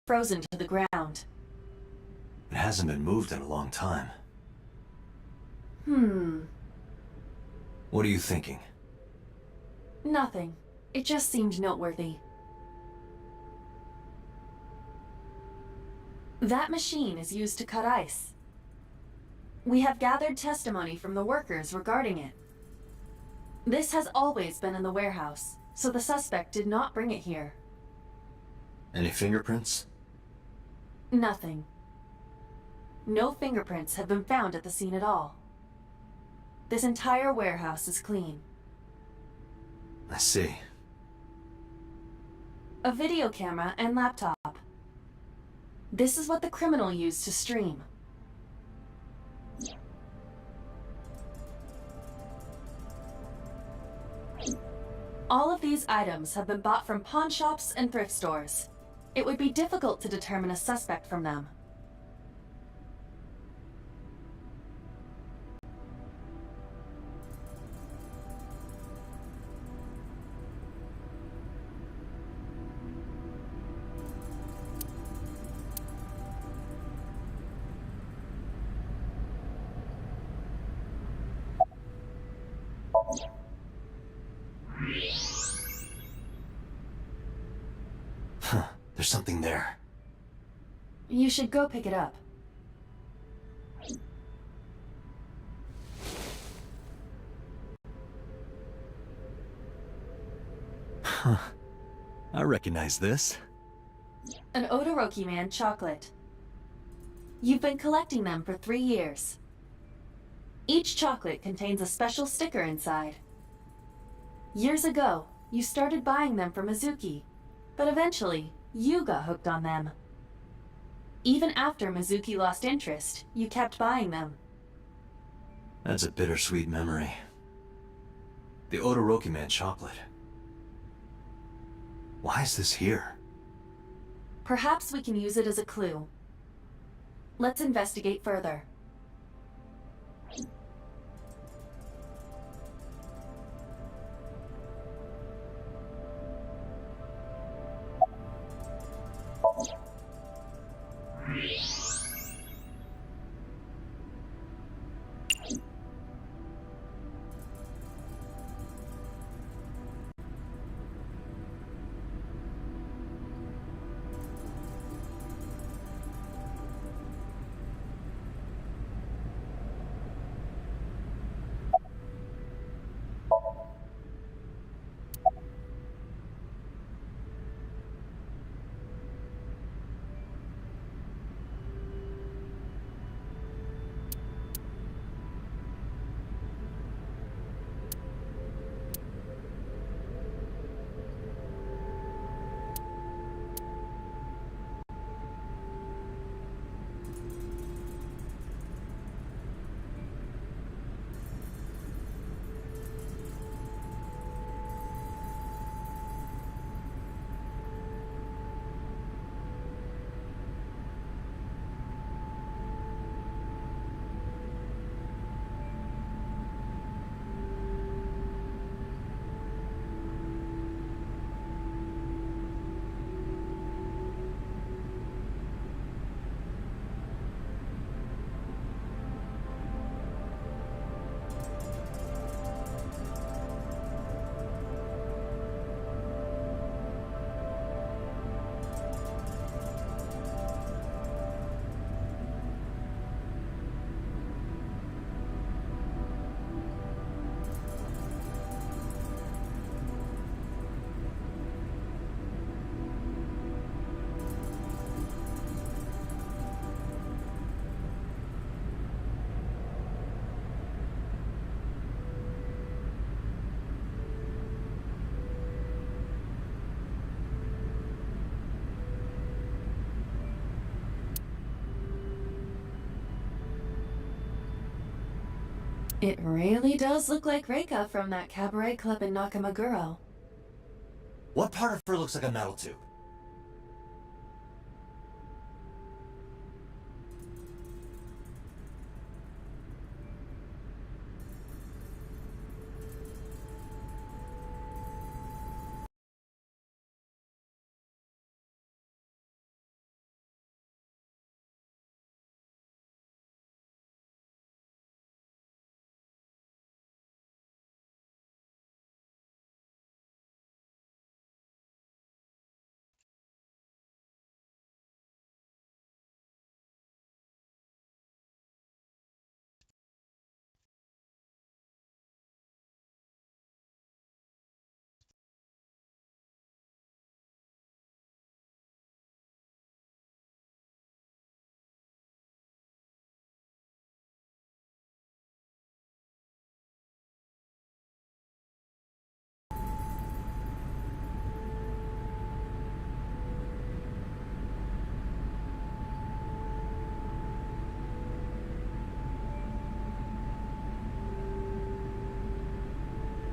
D: frozen to the ground.
B: It hasn't been moved in a long time. What are you thinking?
D: Nothing. It just seemed noteworthy. That machine is used to cut ice. We have gathered testimony from the workers regarding it. This has always been in the warehouse, so the suspect did not bring it here.
B: Any fingerprints?
D: Nothing. No fingerprints have been found at the scene at all. This entire warehouse is clean.
B: I see.
D: A video camera and laptop. This is what the criminal used to stream. All of these items have been bought from pawn shops and thrift stores. It would be difficult to determine a suspect from them.
B: There's something there.
D: You should go pick it up.
B: Huh. I recognize this.
D: An Odoroki Man chocolate. You've been collecting them for 3 years. Each chocolate contains a special sticker inside. Years ago, you started buying them for Mizuki, but eventually, you got hooked on them. Even after Mizuki lost interest, you kept buying them.
B: That's a bittersweet memory. The Odoroki Man chocolate. Why is this here?
D: Perhaps we can use it as a clue. Let's investigate further. It really does look like Reika from that cabaret club in Nakamaguro.
B: What part of her looks like a metal tube?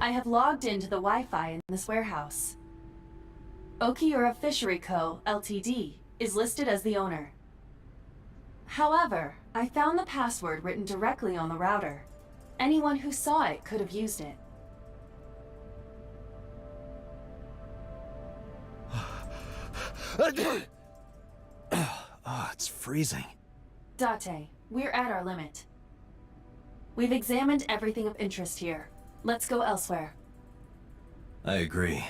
D: I have logged into the Wi-Fi in this warehouse. Okiura Fishery Co., Ltd. is listed as the owner. However, I found the password written directly on the router. Anyone who saw it could have used it.
B: Oh, it's freezing.
D: Date, we're at our limit. We've examined everything of interest here. Let's go elsewhere.
B: I agree.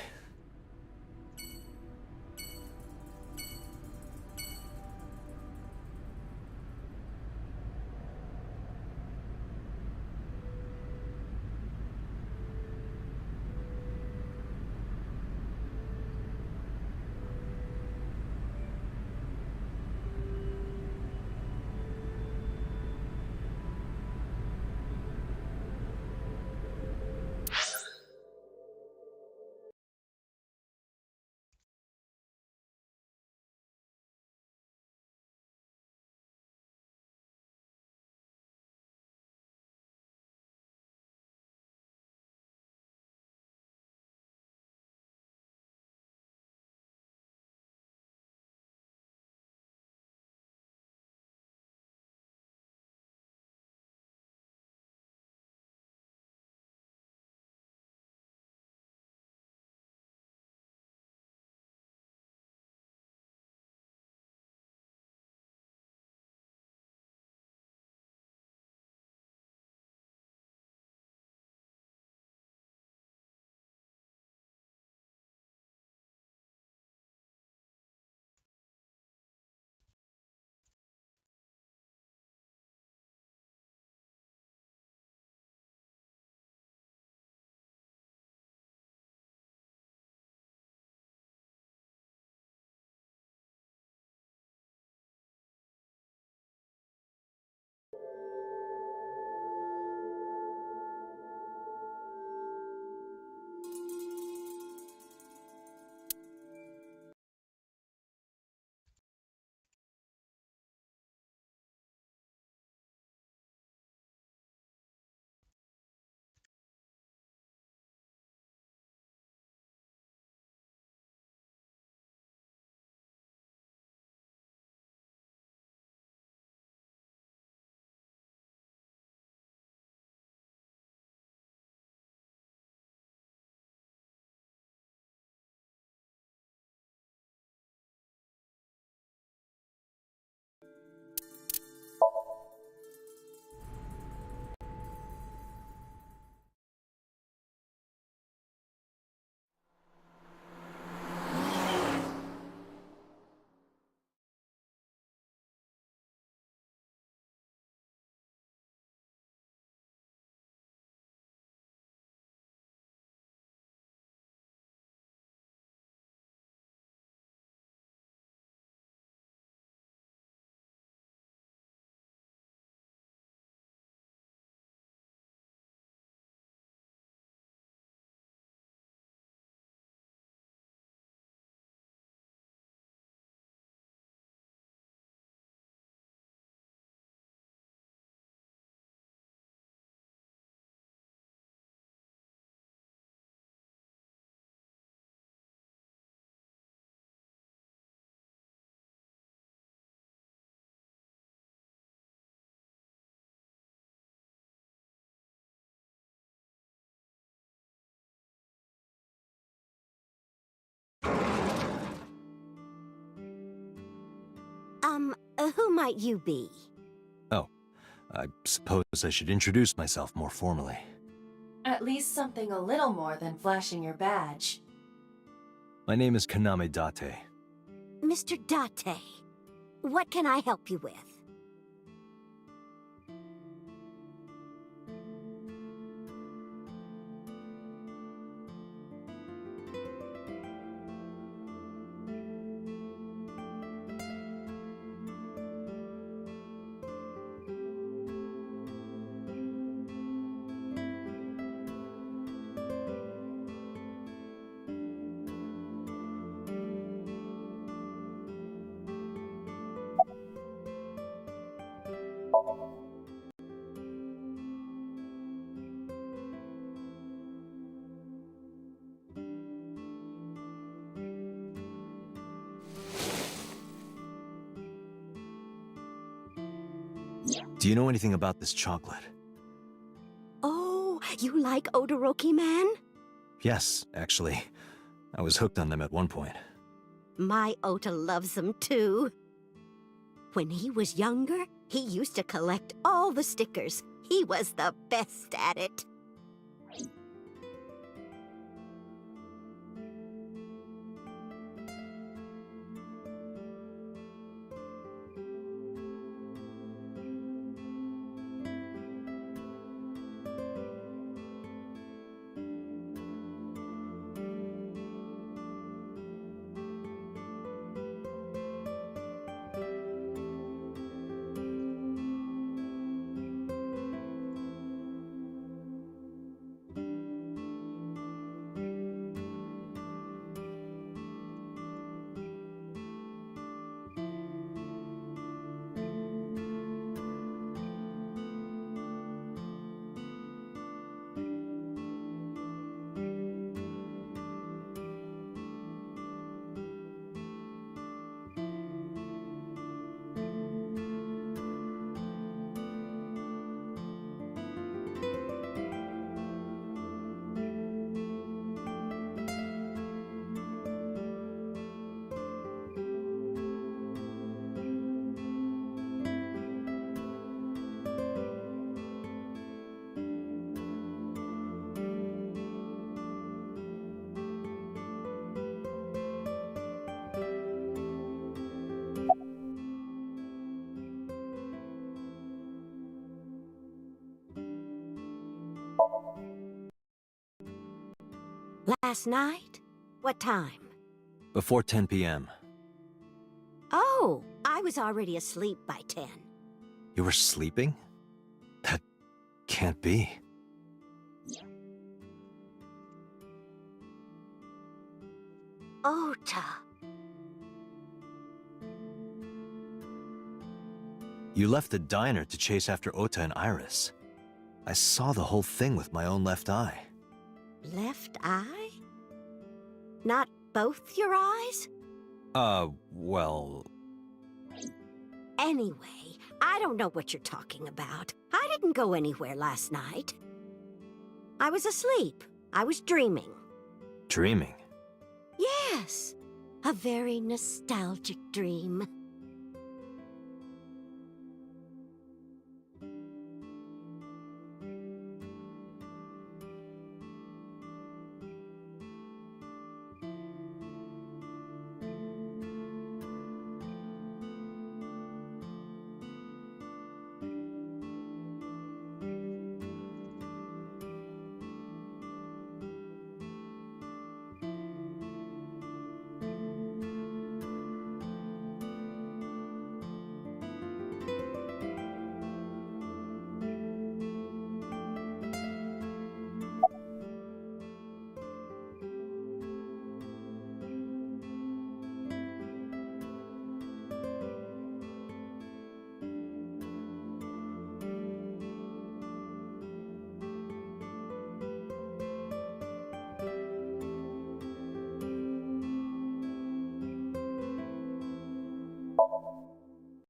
H: Who might you be?
B: Oh, I suppose I should introduce myself more formally.
D: At least something a little more than flashing your badge.
B: My name is Kaname Date.
H: Mr. Date, what can I help you with?
B: Do you know anything about this chocolate?
H: Oh, you like Odoroki Man?
B: Yes, actually. I was hooked on them at one point.
H: My Ota loves them too. When he was younger, he used to collect all the stickers. He was the best at it. Last night? What time?
B: Before 10 p.m.
H: Oh, I was already asleep by 10.
B: You were sleeping? That can't be.
H: Ota.
B: You left the diner to chase after Ota and Iris. I saw the whole thing with my own left eye.
H: Left eye? Not both your eyes?
B: Well...
H: Anyway, I don't know what you're talking about. I didn't go anywhere last night. I was asleep. I was dreaming.
B: Dreaming?
H: Yes, a very nostalgic dream.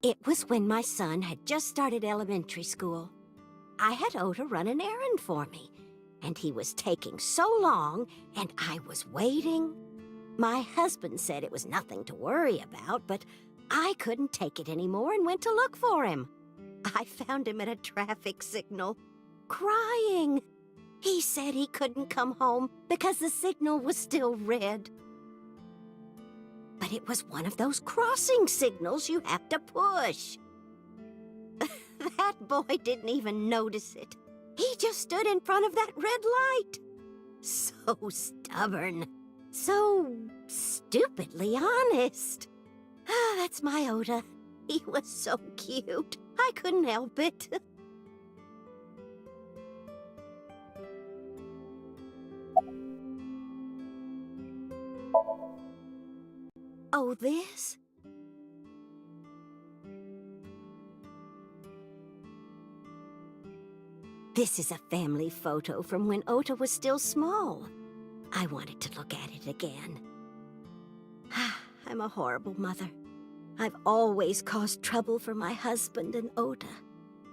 H: It was when my son had just started elementary school. I had Ota run an errand for me, and he was taking so long, and I was waiting. My husband said it was nothing to worry about, but I couldn't take it anymore and went to look for him. I found him at a traffic signal, crying. He said he couldn't come home because the signal was still red. But it was one of those crossing signals you have to push. That boy didn't even notice it. He just stood in front of that red light. So stubborn. So stupidly honest. Ah, that's my Ota. He was so cute. I couldn't help it. Oh, this? This is a family photo from when Ota was still small. I wanted to look at it again. I'm a horrible mother. I've always caused trouble for my husband and Ota.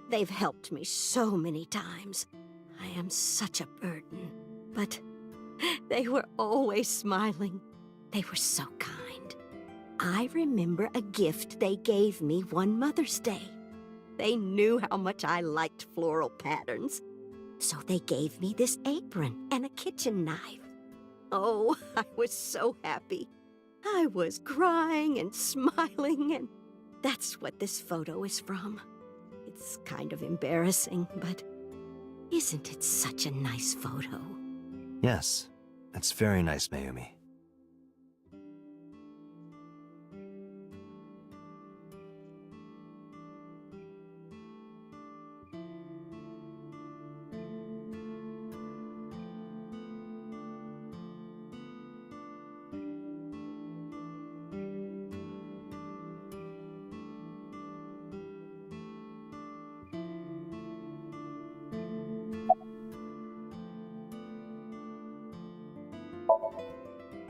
H: They've helped me so many times. I am such a burden. But they were always smiling. They were so kind. I remember a gift they gave me one Mother's Day. They knew how much I liked floral patterns. So they gave me this apron and a kitchen knife. Oh, I was so happy. I was crying and smiling, and that's what this photo is from. It's kind of embarrassing, but isn't it such a nice photo?
B: Yes, it's very nice, Mayumi.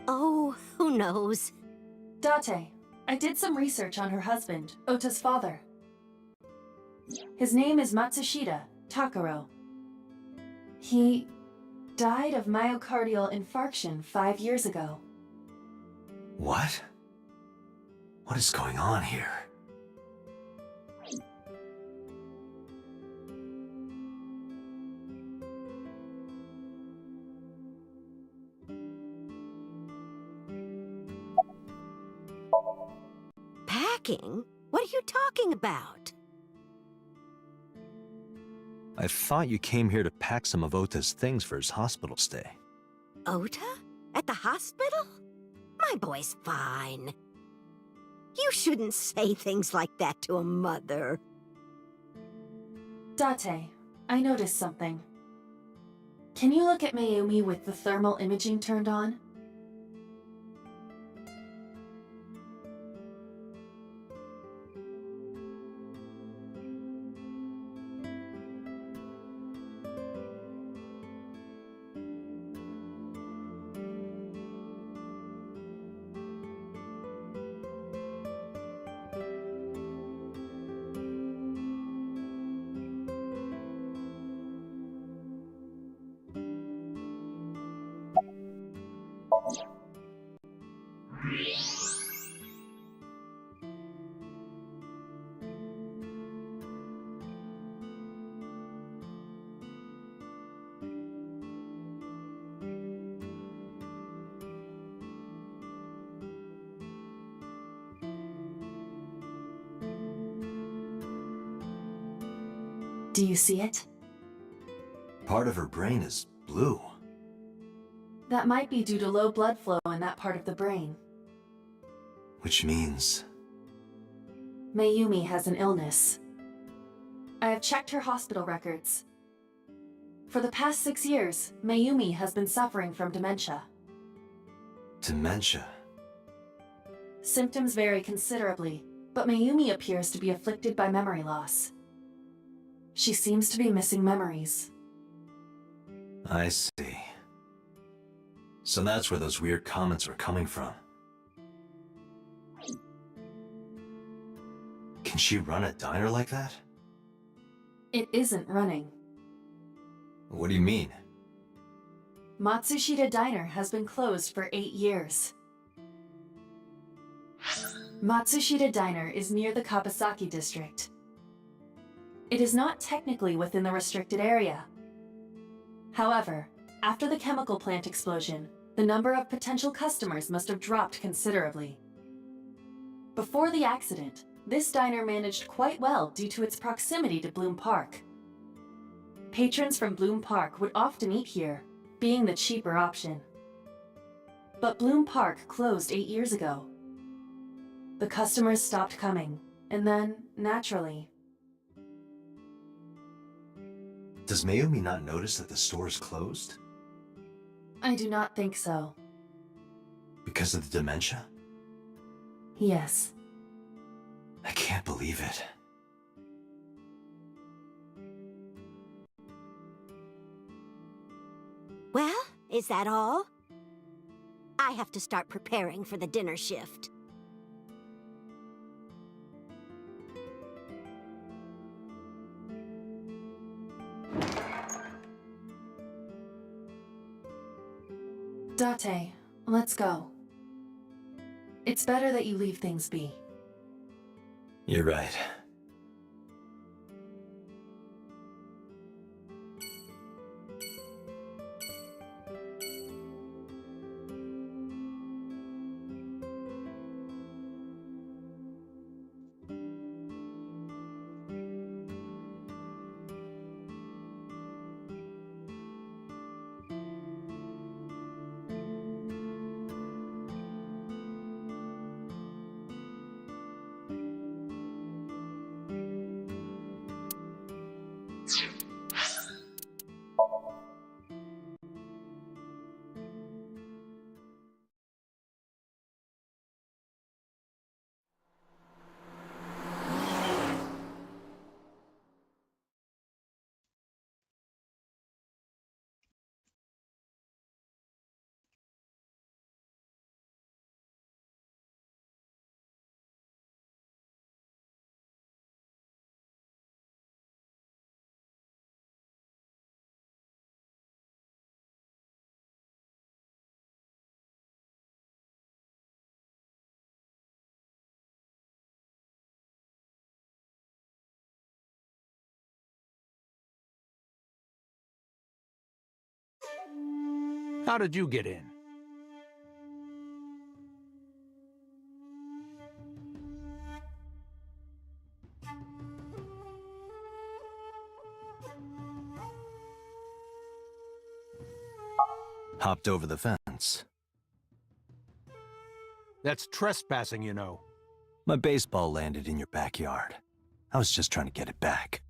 H: Oh, who knows?
D: Date, I did some research on her husband, Ota's father. His name is Matsushita Takaro. He died of myocardial infarction 5 years ago.
B: What? What is going on here?
H: Packing? What are you talking about?
B: I thought you came here to pack some of Ota's things for his hospital stay.
H: Ota? At the hospital? My boy's fine. You shouldn't say things like that to a mother.
D: Date, I noticed something. Can you look at Mayumi with the thermal imaging turned on? Do you see it?
B: Part of her brain is blue.
D: That might be due to low blood flow in that part of the brain.
B: Which means...
D: Mayumi has an illness. I have checked her hospital records. For the past 6 years, Mayumi has been suffering from dementia.
B: Dementia?
D: Symptoms vary considerably, but Mayumi appears to be afflicted by memory loss. She seems to be missing memories.
B: I see. So that's where those weird comments were coming from. Can she run a diner like that?
D: It isn't running.
B: What do you mean?
D: Matsushita Diner has been closed for 8 years. Matsushita Diner is near the Kapasaki district. It is not technically within the restricted area. However, after the chemical plant explosion, the number of potential customers must have dropped considerably. Before the accident, this diner managed quite well due to its proximity to Bloom Park. Patrons from Bloom Park would often eat here, being the cheaper option. But Bloom Park closed 8 years ago. The customers stopped coming, and then, naturally...
B: Does Mayumi not notice that the store is closed?
D: I do not think so.
B: Because of the dementia?
D: Yes.
B: I can't believe it.
H: Well, is that all? I have to start preparing for the dinner shift.
D: Date, let's go. It's better that you leave things be.
B: You're right.
J: How did you get in?
B: Hopped over the fence.
J: That's trespassing, you know.
B: My baseball landed in your backyard. I was just trying to get it back.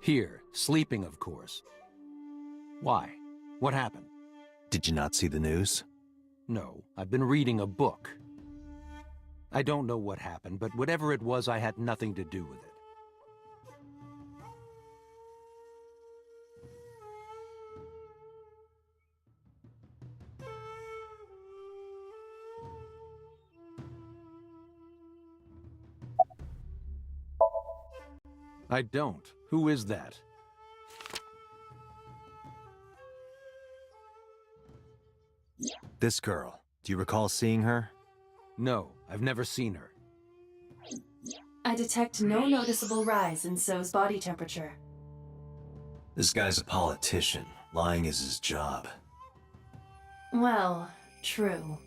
J: Here, sleeping, of course. Why? What happened?
B: Did you not see the news?
J: No, I've been reading a book. I don't know what happened, but whatever it was, I had nothing to do with it. I don't. Who is that?
B: This girl. Do you recall seeing her?
J: No, I've never seen her.
D: I detect no noticeable rise in So's body temperature.
B: This guy's a politician. Lying is his job.
D: Well, true.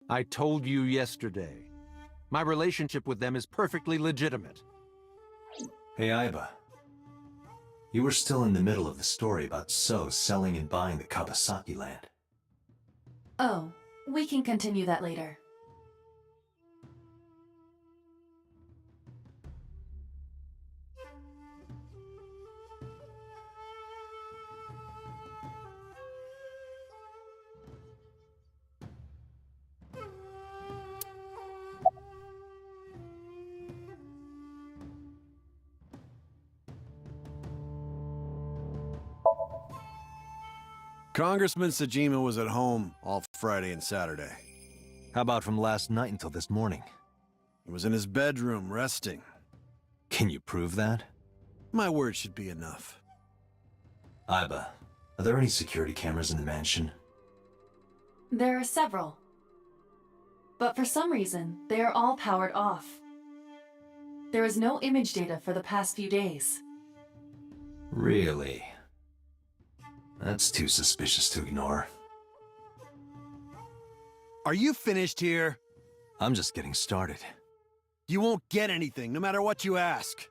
J: I told you yesterday. My relationship with them is perfectly legitimate.
B: Hey, Aiba. You were still in the middle of the story about So selling and buying the Kawasaki land.
D: Oh, we can continue that later.
K: Congressman Sajima was at home all Friday and Saturday.
B: How about from last night until this morning?
K: He was in his bedroom, resting.
B: Can you prove that?
K: My word should be enough.
B: Aiba, are there any security cameras in the mansion?
D: There are several. But for some reason, they are all powered off. There is no image data for the past few days.
B: Really? That's too suspicious to ignore.
K: Are you finished here?
B: I'm just getting started.
K: You won't get anything, no matter what you ask.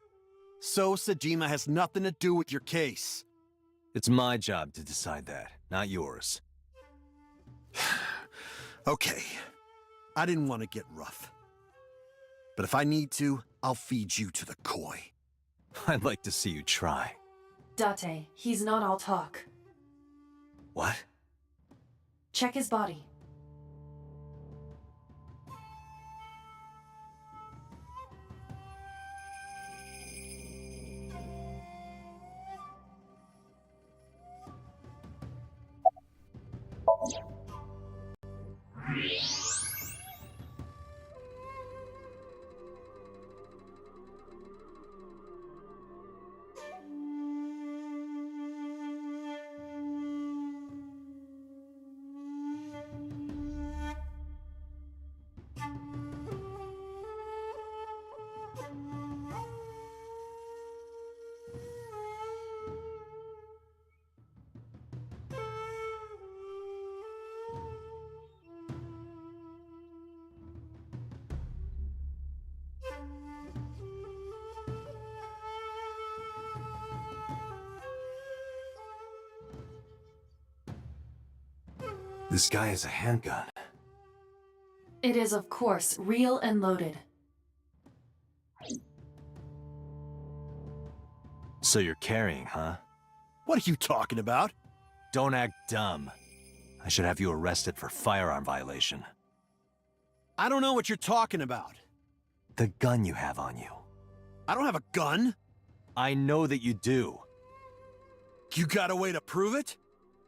K: So Sajima has nothing to do with your case.
B: It's my job to decide that, not yours.
K: Okay. I didn't want to get rough. But if I need to, I'll feed you to the koi.
B: I'd like to see you try.
D: Date, he's not all talk.
B: What?
D: Check his body.
B: This guy has a handgun.
D: It is, of course, real and loaded.
B: So you're carrying, huh?
K: What are you talking about?
B: Don't act dumb. I should have you arrested for firearm violation.
K: I don't know what you're talking about.
B: The gun you have on you.
K: I don't have a gun.
B: I know that you do.
K: You got a way to prove it?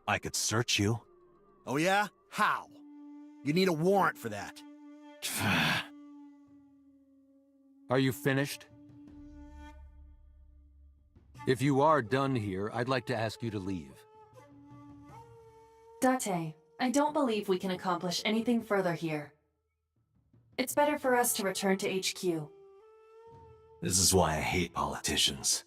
B: I could search you.
K: Oh yeah? How? You need a warrant for that.
J: Are you finished? If you are done here, I'd like to ask you to leave.
D: Date, I don't believe we can accomplish anything further here. It's better for us to return to HQ.
B: This is why I hate politicians.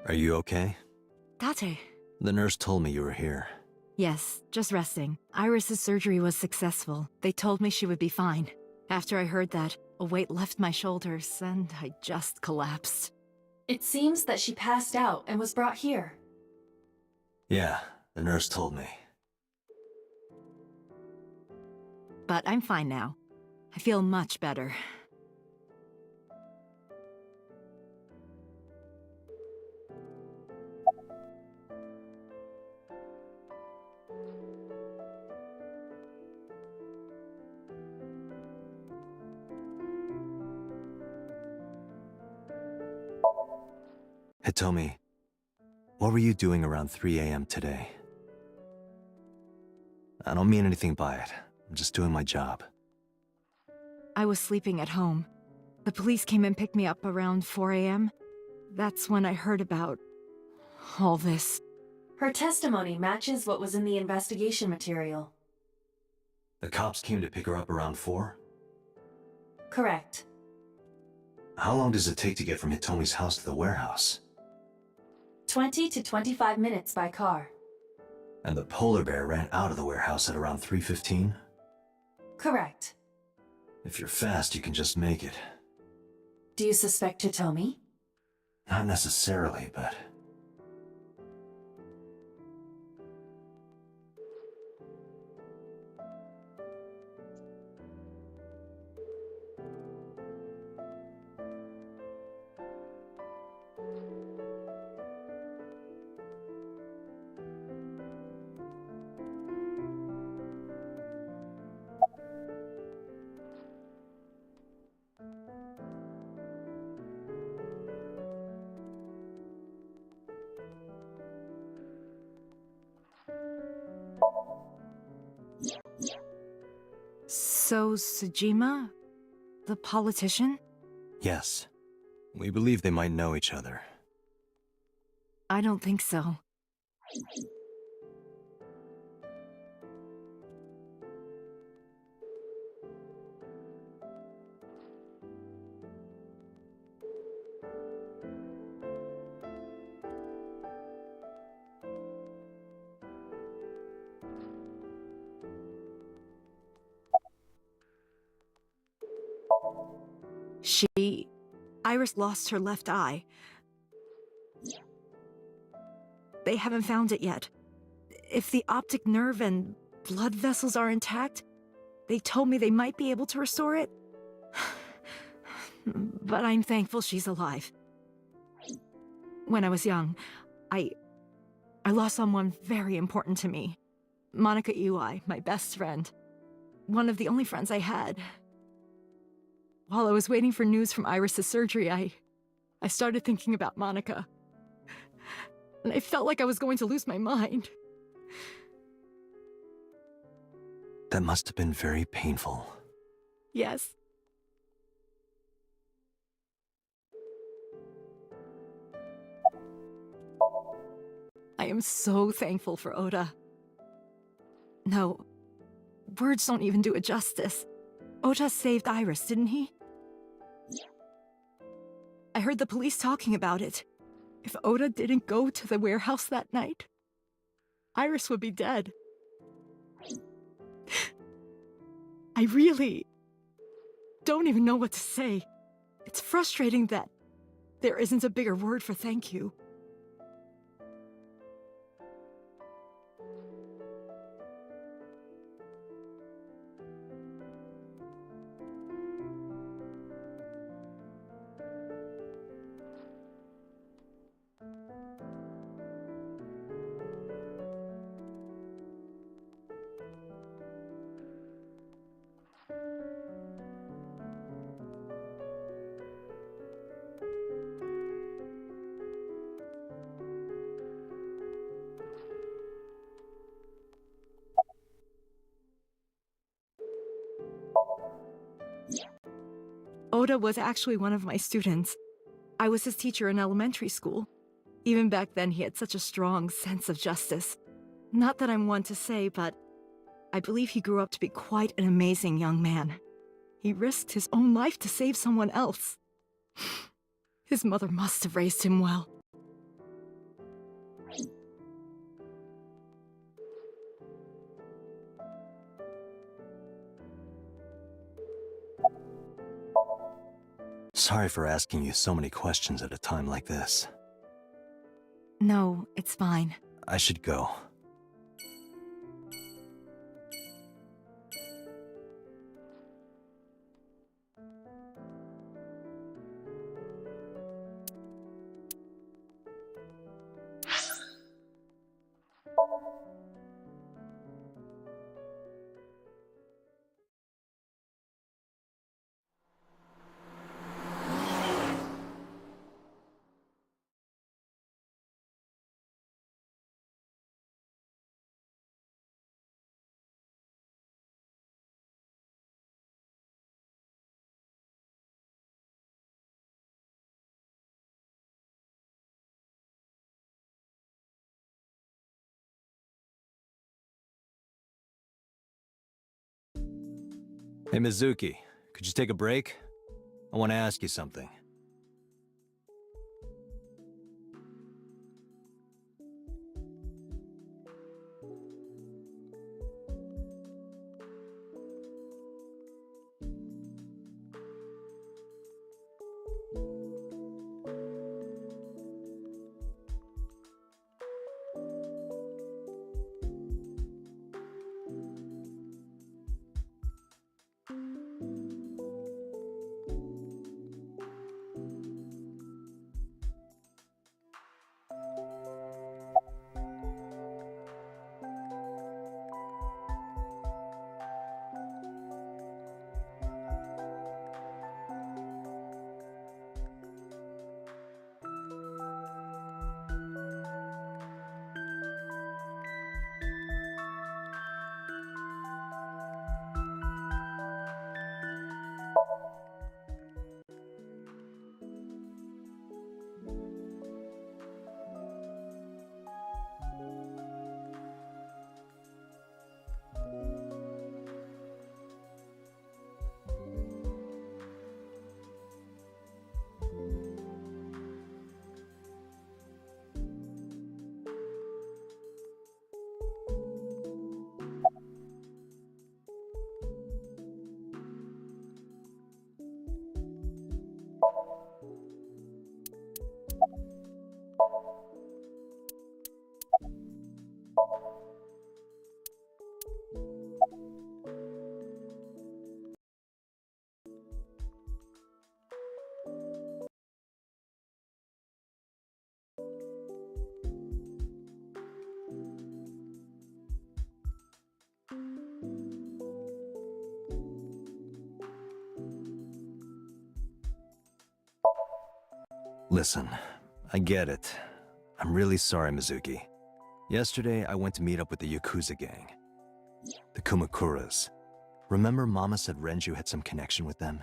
B: Are you okay?
L: Date.
B: The nurse told me you were here.
L: Yes, just resting. Iris's surgery was successful. They told me she would be fine. After I heard that, a weight left my shoulders, and I just collapsed.
D: It seems that she passed out and was brought here.
B: Yeah, the nurse told me.
L: But I'm fine now. I feel much better.
B: Hitomi, what were you doing around 3 a.m. today? I don't mean anything by it. I'm just doing my job.
L: I was sleeping at home. The police came and picked me up around 4 a.m. That's when I heard about all this.
D: Her testimony matches what was in the investigation material.
B: The cops came to pick her up around 4?
D: Correct.
B: How long does it take to get from Hitomi's house to the warehouse?
D: 20 to 25 minutes by car.
B: And the polar bear ran out of the warehouse at around 3:15?
D: Correct.
B: If you're fast, you can just make it.
D: Do you suspect Hitomi?
B: Not necessarily, but...
L: So, Sejima? The politician?
B: Yes. We believe they might know each other.
L: I don't think so. Iris lost her left eye. They haven't found it yet. If the optic nerve and blood vessels are intact, they told me they might be able to restore it. But I'm thankful she's alive. When I was young, I lost someone very important to me. Monica Iwai, my best friend. One of the only friends I had. While I was waiting for news from Iris's surgery, I started thinking about Monica. And I felt like I was going to lose my mind.
B: That must have been very painful.
L: Yes. I am so thankful for Oda. No, words don't even do it justice. Oda saved Iris, didn't he? I heard the police talking about it. If Oda didn't go to the warehouse that night, Iris would be dead. I really don't even know what to say. It's frustrating that there isn't a bigger word for thank you. Oda was actually one of my students. I was his teacher in elementary school. Even back then, he had such a strong sense of justice. Not that I'm one to say, but I believe he grew up to be quite an amazing young man. He risked his own life to save someone else. His mother must have raised him well.
B: Sorry for asking you so many questions at a time like this.
L: No, it's fine.
B: I should go. Hey, Mizuki, could you take a break? I want to ask you something. Listen, I get it. I'm really sorry, Mizuki. Yesterday, I went to meet up with the Yakuza gang. The Kumakuras. Remember Mama said Renju had some connection with them?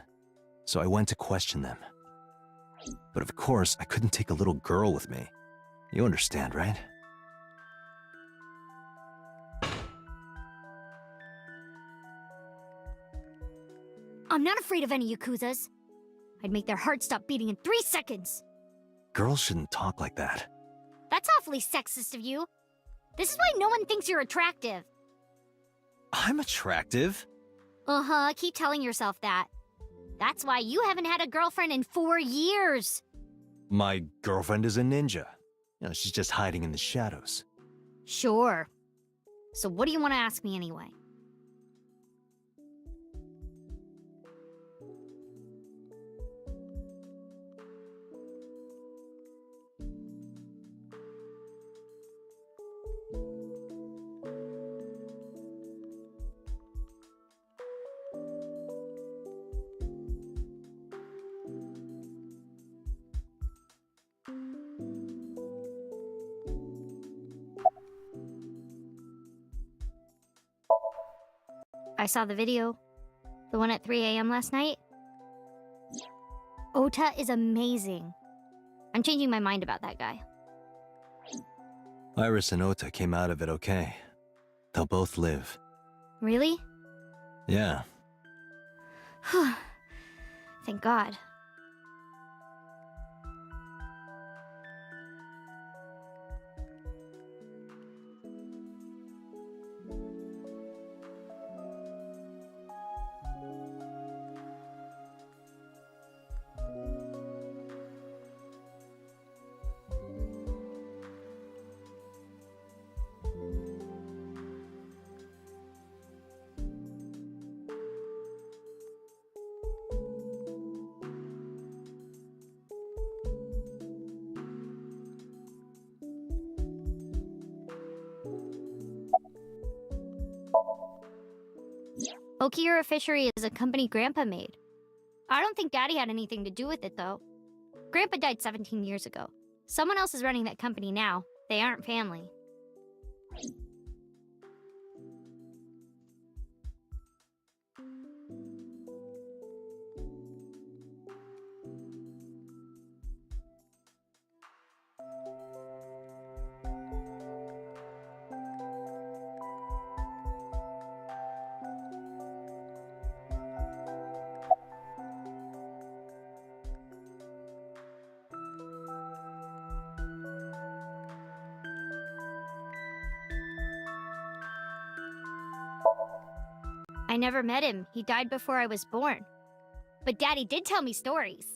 B: So I went to question them. But of course, I couldn't take a little girl with me. You understand, right?
C: I'm not afraid of any Yakuzas. I'd make their hearts stop beating in 3 seconds.
B: Girls shouldn't talk like that.
C: That's awfully sexist of you. This is why no one thinks you're attractive.
B: I'm attractive.
C: Uh-huh, keep telling yourself that. That's why you haven't had a girlfriend in 4 years.
B: My girlfriend is a ninja. You know, she's just hiding in the shadows.
C: Sure. So what do you want to ask me anyway? I saw the video. The one at 3 a.m. last night. Ota is amazing. I'm changing my mind about that guy.
B: Iris and Ota came out of it okay. They'll both live.
C: Really?
B: Yeah.
C: Thank God.
M: Okiura Fishery is a company Grandpa made. I don't think Daddy had anything to do with it, though. Grandpa died 17 years ago. Someone else is running that company now. They aren't family. I never met him. He died before I was born. But Daddy did tell me stories.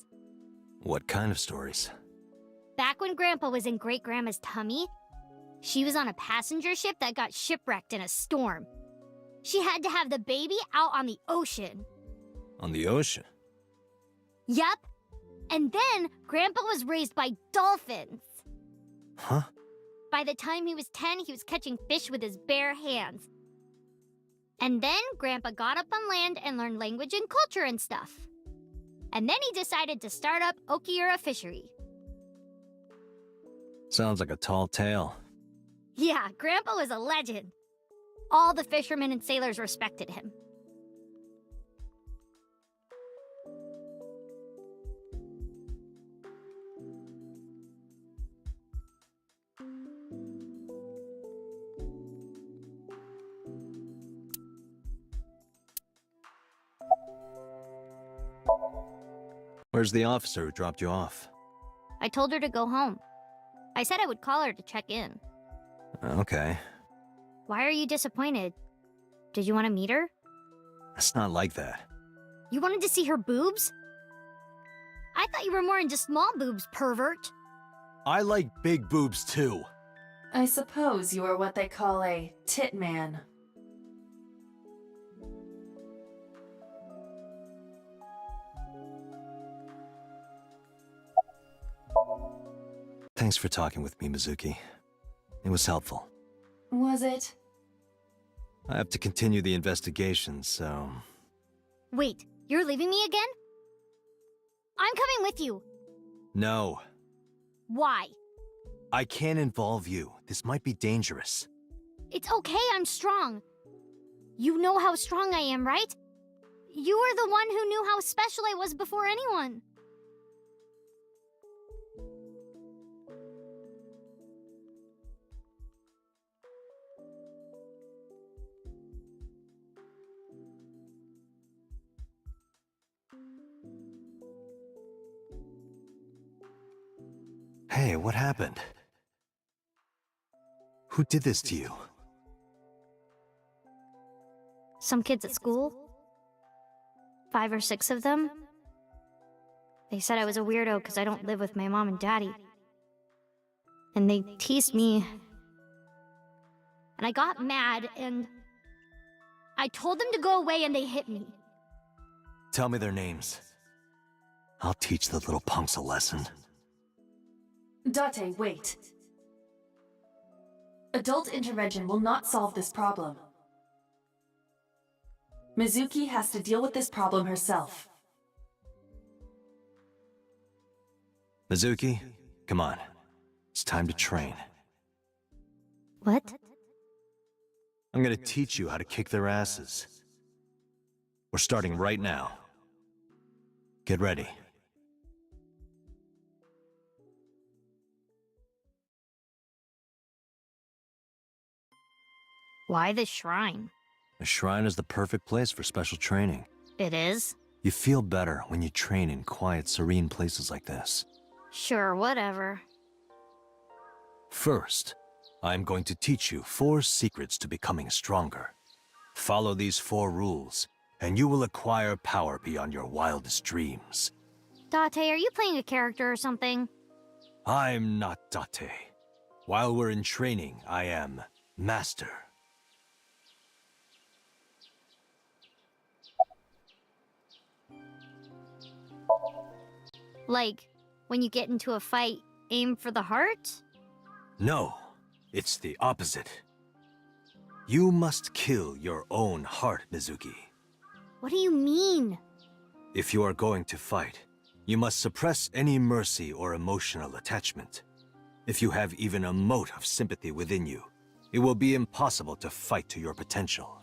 B: What kind of stories?
M: Back when Grandpa was in Great-Grandma's tummy, she was on a passenger ship that got shipwrecked in a storm. She had to have the baby out on the ocean.
B: On the ocean?
M: Yep. And then Grandpa was raised by dolphins.
B: Huh?
M: By the time he was 10, he was catching fish with his bare hands. And then Grandpa got up on land and learned language and culture and stuff. And then he decided to start up Okiura Fishery.
B: Sounds like a tall tale.
M: Yeah, Grandpa was a legend. All the fishermen and sailors respected him.
B: Where's the officer who dropped you off?
M: I told her to go home. I said I would call her to check in.
B: Okay.
M: Why are you disappointed? Did you want to meet her?
B: It's not like that.
M: You wanted to see her boobs? I thought you were more into small boobs, pervert.
K: I like big boobs too.
D: I suppose you are what they call a tit man.
B: Thanks for talking with me, Mizuki. It was helpful.
D: Was it?
B: I have to continue the investigation, so...
M: Wait, you're leaving me again? I'm coming with you.
B: No.
M: Why?
B: I can't involve you. This might be dangerous.
M: It's okay, I'm strong. You know how strong I am, right? You were the one who knew how special I was before anyone.
B: Hey, what happened? Who did this to you?
M: Some kids at school. 5 or 6 of them. They said I was a weirdo because I don't live with my mom and daddy. And they teased me. And I got mad and... I told them to go away and they hit me.
B: Tell me their names. I'll teach the little punks a lesson.
D: Date, wait. Adult intervention will not solve this problem. Mizuki has to deal with this problem herself.
B: Mizuki, come on. It's time to train.
M: What?
B: I'm gonna teach you how to kick their asses. We're starting right now. Get ready.
M: Why the shrine?
B: The shrine is the perfect place for special training.
M: It is?
B: You feel better when you train in quiet, serene places like this.
M: Sure, whatever.
B: First, I'm going to teach you 4 secrets to becoming stronger. Follow these 4 rules, and you will acquire power beyond your wildest dreams.
M: Date, are you playing a character or something?
B: I'm not Date. While we're in training, I am Master.
M: Like, when you get into a fight, aim for the heart?
B: No, it's the opposite. You must kill your own heart, Mizuki.
M: What do you mean?
B: If you are going to fight, you must suppress any mercy or emotional attachment. If you have even a mote of sympathy within you, it will be impossible to fight to your potential.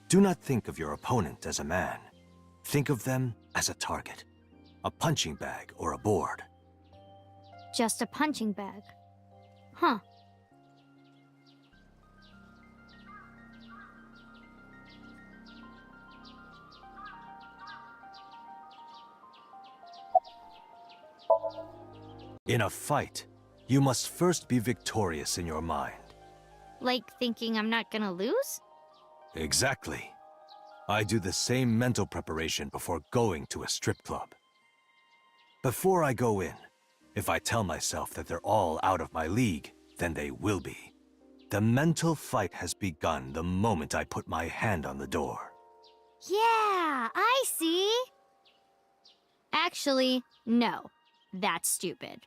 B: Do not think of your opponent as a man. Think of them as a target, a punching bag or a board.
M: Just a punching bag. Huh.
B: In a fight, you must first be victorious in your mind.
M: Like thinking I'm not gonna lose?
B: Exactly. I do the same mental preparation before going to a strip club. Before I go in, if I tell myself that they're all out of my league, then they will be. The mental fight has begun the moment I put my hand on the door.
M: Yeah, I see. Actually, no. That's stupid.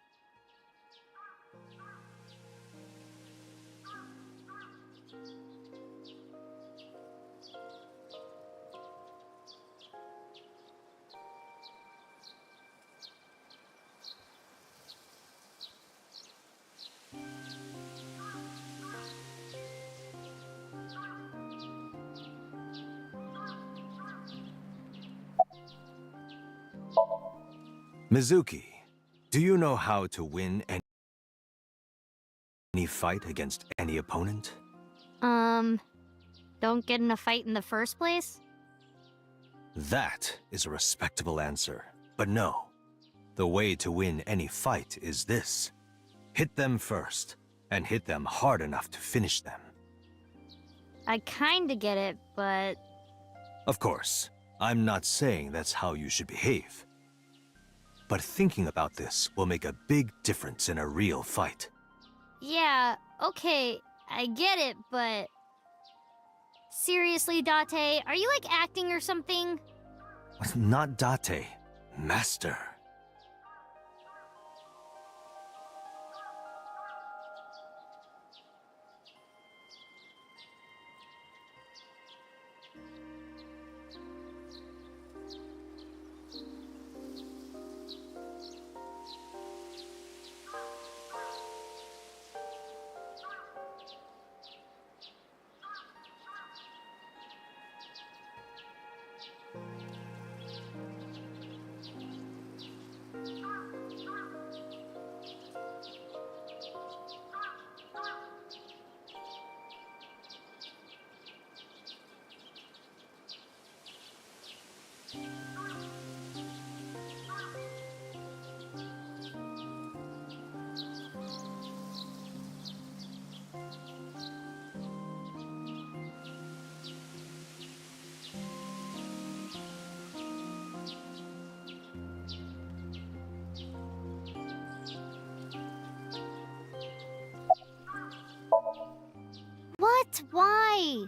B: Mizuki, do you know how to win any fight against any opponent?
M: Don't get in a fight in the first place?
B: That is a respectable answer. But no, the way to win any fight is this. Hit them first, and hit them hard enough to finish them.
M: I kinda get it, but...
B: Of course, I'm not saying that's how you should behave. But thinking about this will make a big difference in a real fight.
M: Yeah, okay, I get it, but... Seriously, Date, are you like acting or something?
B: Not Date, Master.
M: What? Why?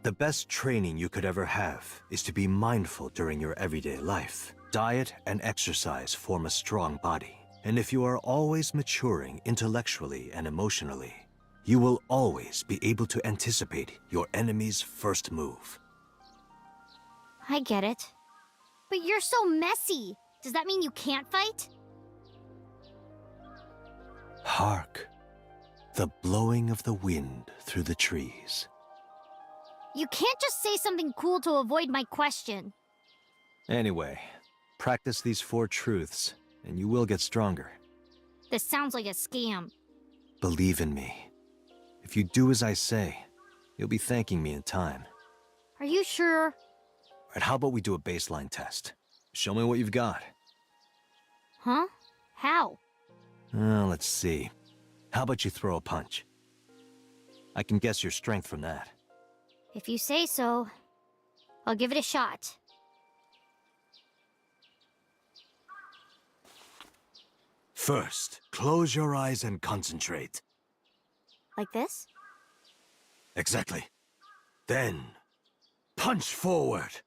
B: The best training you could ever have is to be mindful during your everyday life. Diet and exercise form a strong body. And if you are always maturing intellectually and emotionally, you will always be able to anticipate your enemy's first move.
M: I get it. But you're so messy. Does that mean you can't fight?
B: Hark, the blowing of the wind through the trees.
M: You can't just say something cool to avoid my question.
B: Anyway, practice these 4 truths, and you will get stronger.
M: This sounds like a scam.
B: Believe in me. If you do as I say, you'll be thanking me in time.
M: Are you sure?
B: All right, how about we do a baseline test? Show me what you've got.
M: Huh? How?
B: Let's see. How about you throw a punch? I can guess your strength from that.
M: If you say so, I'll give it a shot.
B: First, close your eyes and concentrate.
M: Like this?
B: Exactly. Then, punch forward.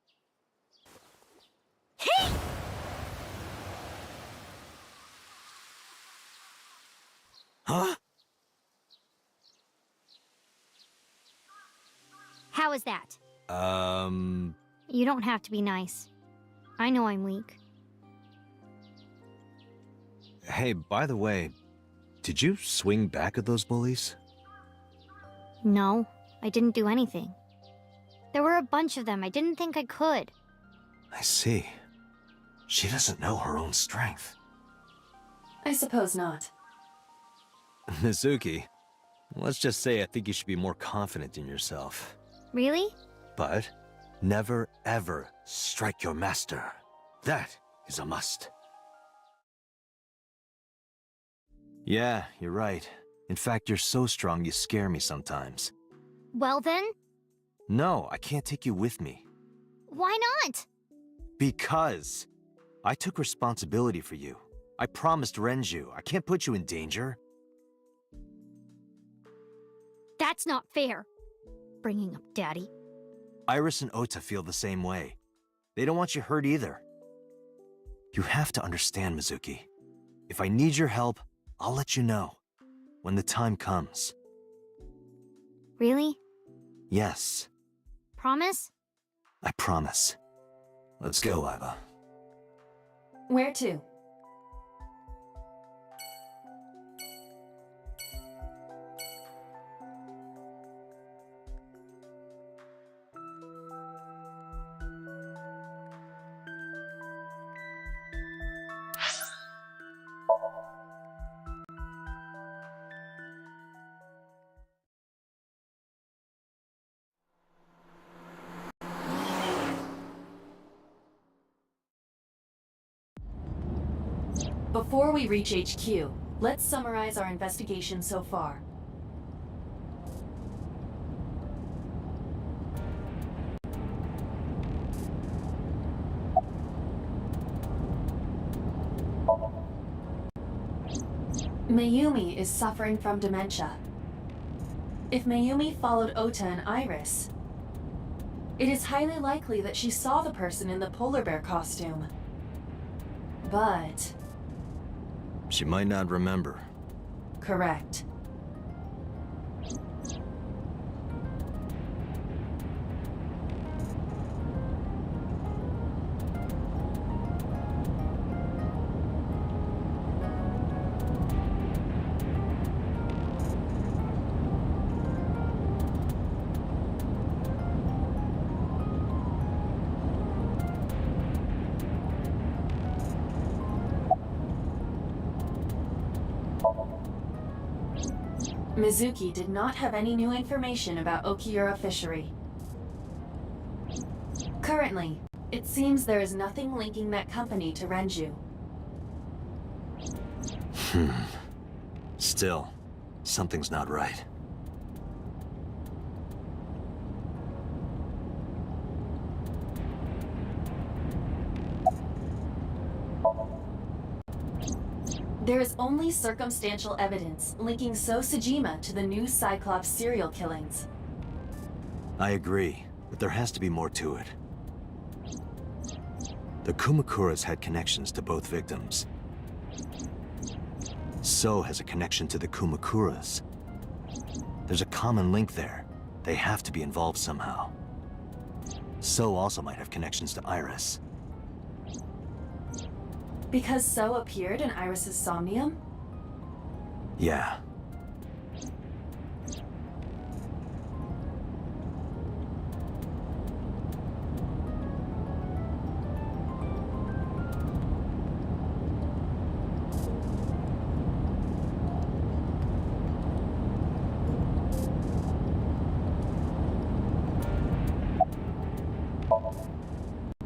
M: Hey!
B: Huh?
M: How is that? You don't have to be nice. I know I'm weak.
B: Hey, by the way, did you swing back at those bullies?
M: No, I didn't do anything. There were a bunch of them. I didn't think I could.
B: I see. She doesn't know her own strength.
D: I suppose not.
B: Mizuki, let's just say I think you should be more confident in yourself.
M: Really?
B: But never ever strike your master. That is a must. Yeah, you're right. In fact, you're so strong you scare me sometimes.
M: Well then?
B: No, I can't take you with me.
M: Why not?
B: Because I took responsibility for you. I promised Renju. I can't put you in danger.
M: That's not fair. Bringing up Daddy.
B: Iris and Ota feel the same way. They don't want you hurt either. You have to understand, Mizuki. If I need your help, I'll let you know. When the time comes.
M: Really?
B: Yes.
M: Promise?
B: I promise. Let's go, Iva.
D: Where to? Before we reach HQ, let's summarize our investigation so far. Mayumi is suffering from dementia. If Mayumi followed Ota and Iris, it is highly likely that she saw the person in the polar bear costume. But...
B: she might not remember.
D: correct. Mizuki did not have any new information about Okiura Fishery. Currently, it seems there is nothing linking that company to Renju.
B: Still, something's not right.
D: There is only circumstantial evidence linking So Sejima to the new Cyclops serial killings.
B: I agree, but there has to be more to it. The Kumakuras had connections to both victims. So has a connection to the Kumakuras. There's a common link there. They have to be involved somehow. So also might have connections to Iris.
D: Because So appeared in Iris's somnium?
B: Yeah.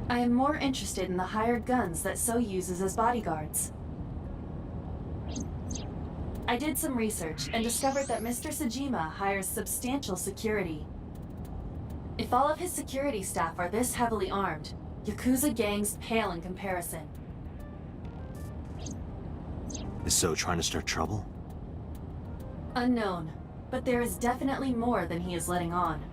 D: I am more interested in the hired guns that So uses as bodyguards. I did some research and discovered that Mr. Sejima hires substantial security. If all of his security staff are this heavily armed, Yakuza gangs pale in comparison.
B: Is So trying to start trouble?
D: Unknown, but there is definitely more than he is letting on.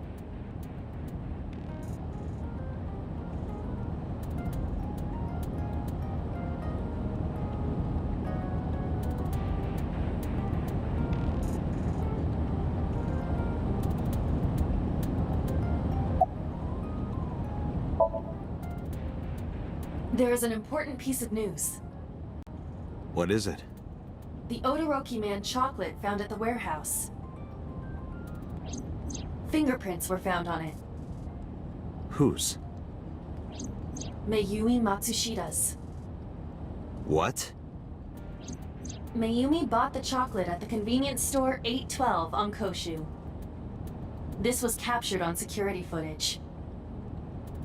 D: There is an important piece of news.
B: What is it?
D: The Todoroki Man chocolate found at the warehouse. Fingerprints were found on it.
B: Whose?
D: Mayumi Matsushida's.
B: What?
D: Mayumi bought the chocolate at the convenience store 812 on Koshu. This was captured on security footage.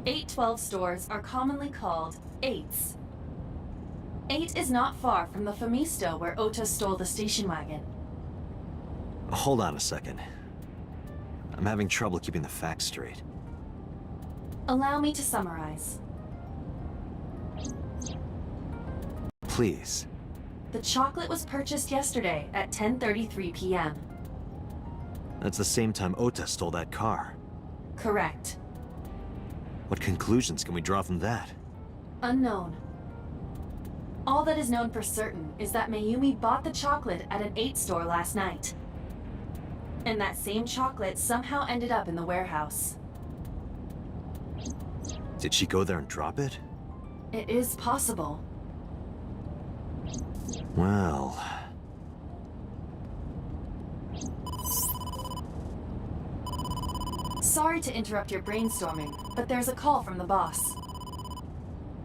D: 812 stores are commonly called 8s. 8 is not far from the Famisto where Ota stole the station wagon.
B: Hold on a second. I'm having trouble keeping the facts straight.
D: Allow me to summarize.
B: Please.
D: The chocolate was purchased yesterday at 10:33 p.m.
B: That's the same time Ota stole that car.
D: Correct.
B: What conclusions can we draw from that?
D: Unknown. All that is known for certain is that Mayumi bought the chocolate at an 8 store last night. And that same chocolate somehow ended up in the warehouse.
B: Did she go there and drop it?
D: It is possible.
B: Well...
D: Sorry to interrupt your brainstorming, but there's a call from the boss.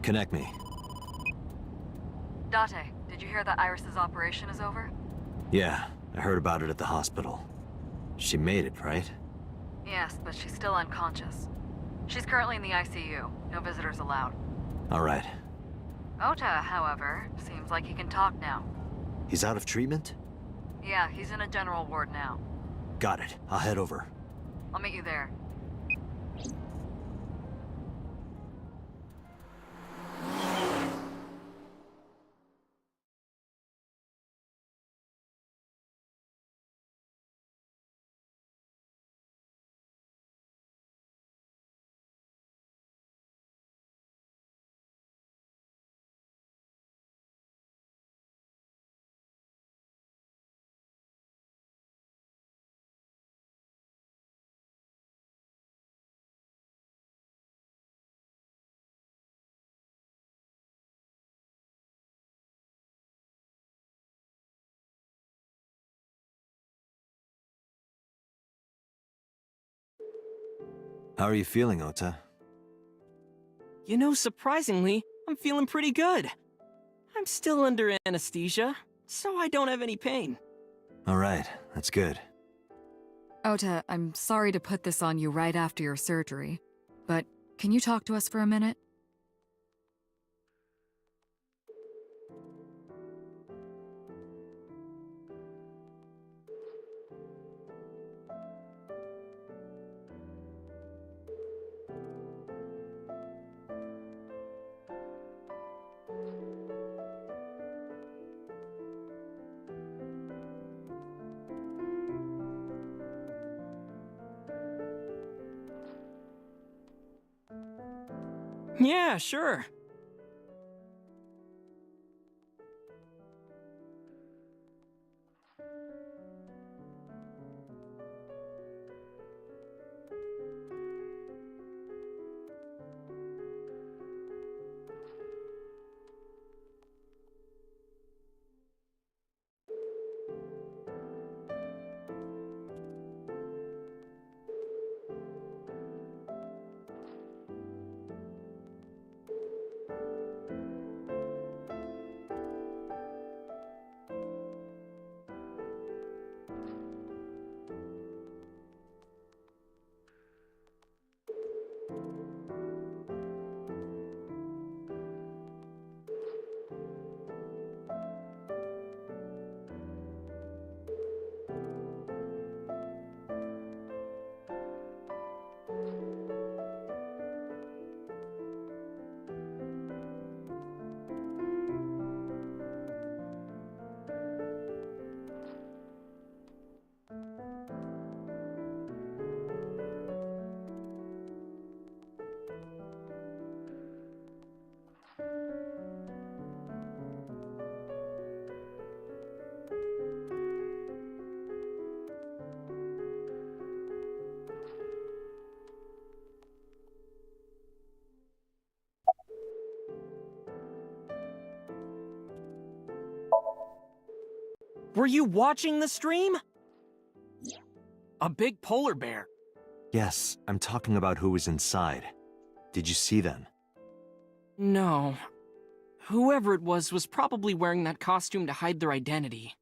B: Connect me.
E: Date, did you hear that Iris's operation is over?
B: Yeah, I heard about it at the hospital. She made it, right?
E: Yes, but she's still unconscious. She's currently in the ICU. No visitors allowed.
B: All right.
E: Ota, however, seems like he can talk now.
B: He's out of treatment?
E: Yeah, he's in a general ward now.
B: Got it. I'll head over.
E: I'll meet you there.
B: How are you feeling, Ota?
G: You know, surprisingly, I'm feeling pretty good. I'm still under anesthesia, so I don't have any pain.
B: All right, that's good.
E: Ota, I'm sorry to put this on you right after your surgery, but can you talk to us for a minute?
G: Yeah, sure. Were you watching the stream? A big polar bear.
B: Yes, I'm talking about who was inside. Did you see them?
G: No. Whoever it was probably wearing that costume to hide their identity.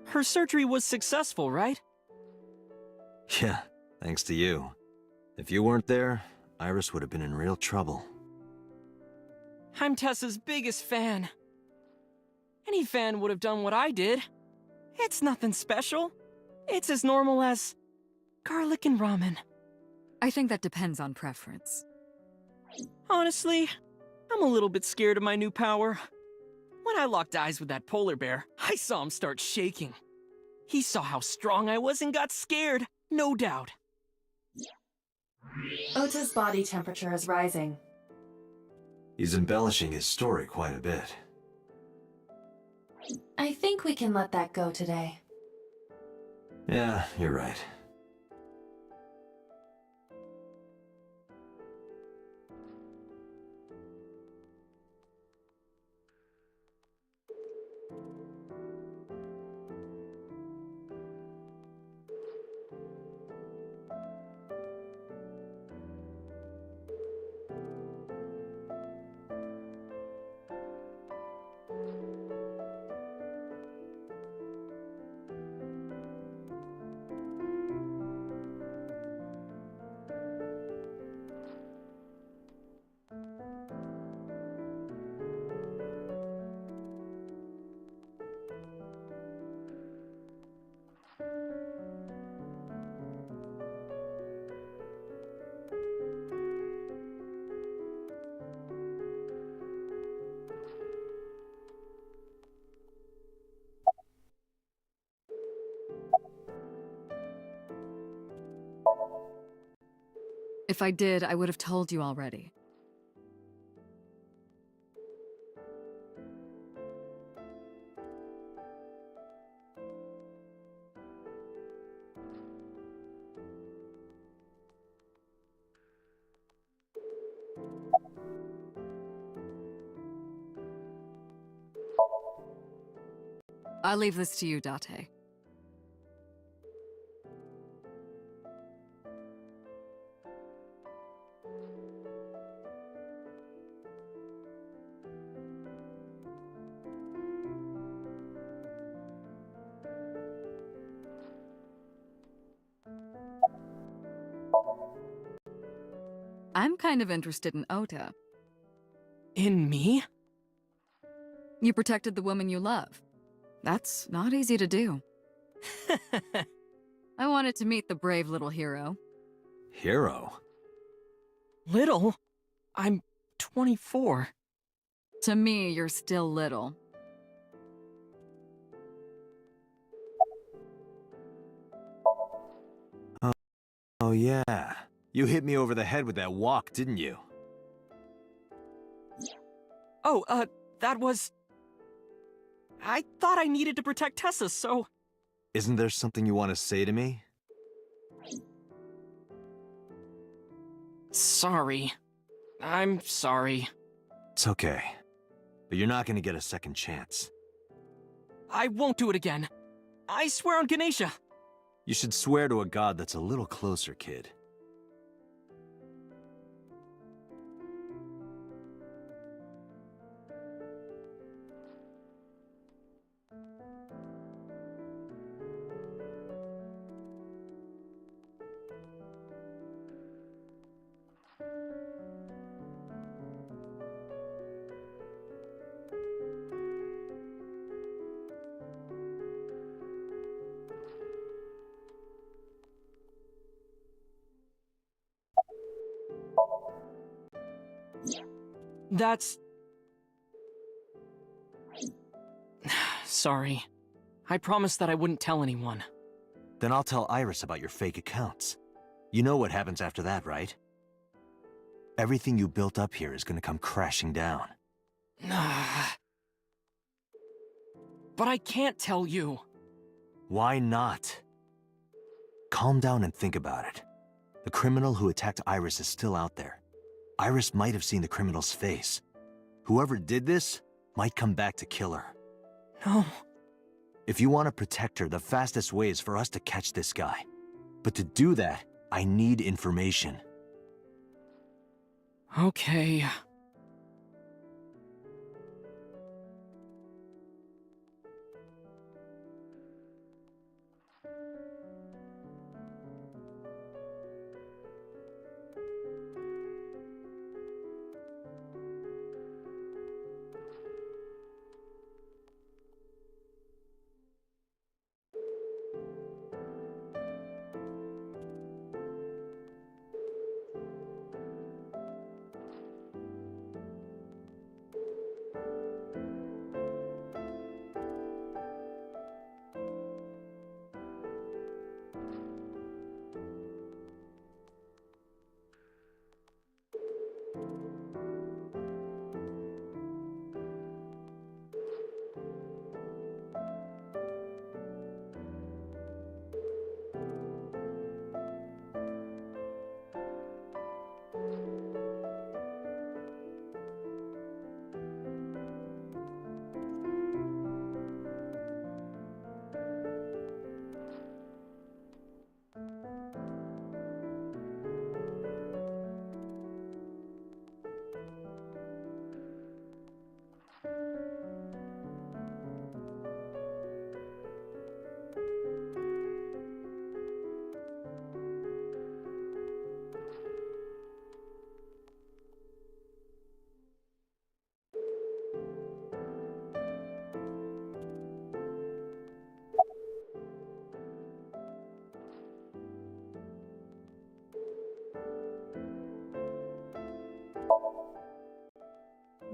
G: Her surgery was successful, right?
B: Yeah, thanks to you. If you weren't there, Iris would have been in real trouble.
G: I'm Tessa's biggest fan. Any fan would have done what I did. It's nothing special. It's as normal as garlic and ramen.
E: I think that depends on preference.
G: Honestly, I'm a little bit scared of my new power. When I locked eyes with that polar bear, I saw him start shaking. He saw how strong I was and got scared, no doubt.
D: Ota's body temperature is rising.
B: He's embellishing his story quite a bit.
D: I think we can let that go today.
B: Yeah, you're right.
E: If I did, I would have told you already. I'll leave this to you, Date. I'm kind of interested in Ota.
G: In me?
E: You protected the woman you love. That's not easy to do. I wanted to meet the brave little hero.
B: Hero?
G: Little? I'm 24.
E: To me, you're still little.
B: Oh yeah. You hit me over the head with that walk, didn't you?
G: Oh, that was... I thought I needed to protect Tessa, so...
B: Isn't there something you want to say to me?
G: Sorry. I'm sorry.
B: It's okay. But you're not gonna get a second chance.
G: I won't do it again. I swear on Ganesha.
B: You should swear to a god that's a little closer, kid.
G: That's... Sorry. I promised that I wouldn't tell anyone.
B: Then I'll tell Iris about your fake accounts. You know what happens after that, right? Everything you built up here is gonna come crashing down.
G: But I can't tell you.
B: Why not? calm down and think about it. The criminal who attacked Iris is still out there. Iris might have seen the criminal's face. Whoever did this might come back to kill her.
G: No.
B: If you want to protect her, the fastest way is for us to catch this guy. But to do that, I need information.
G: Okay.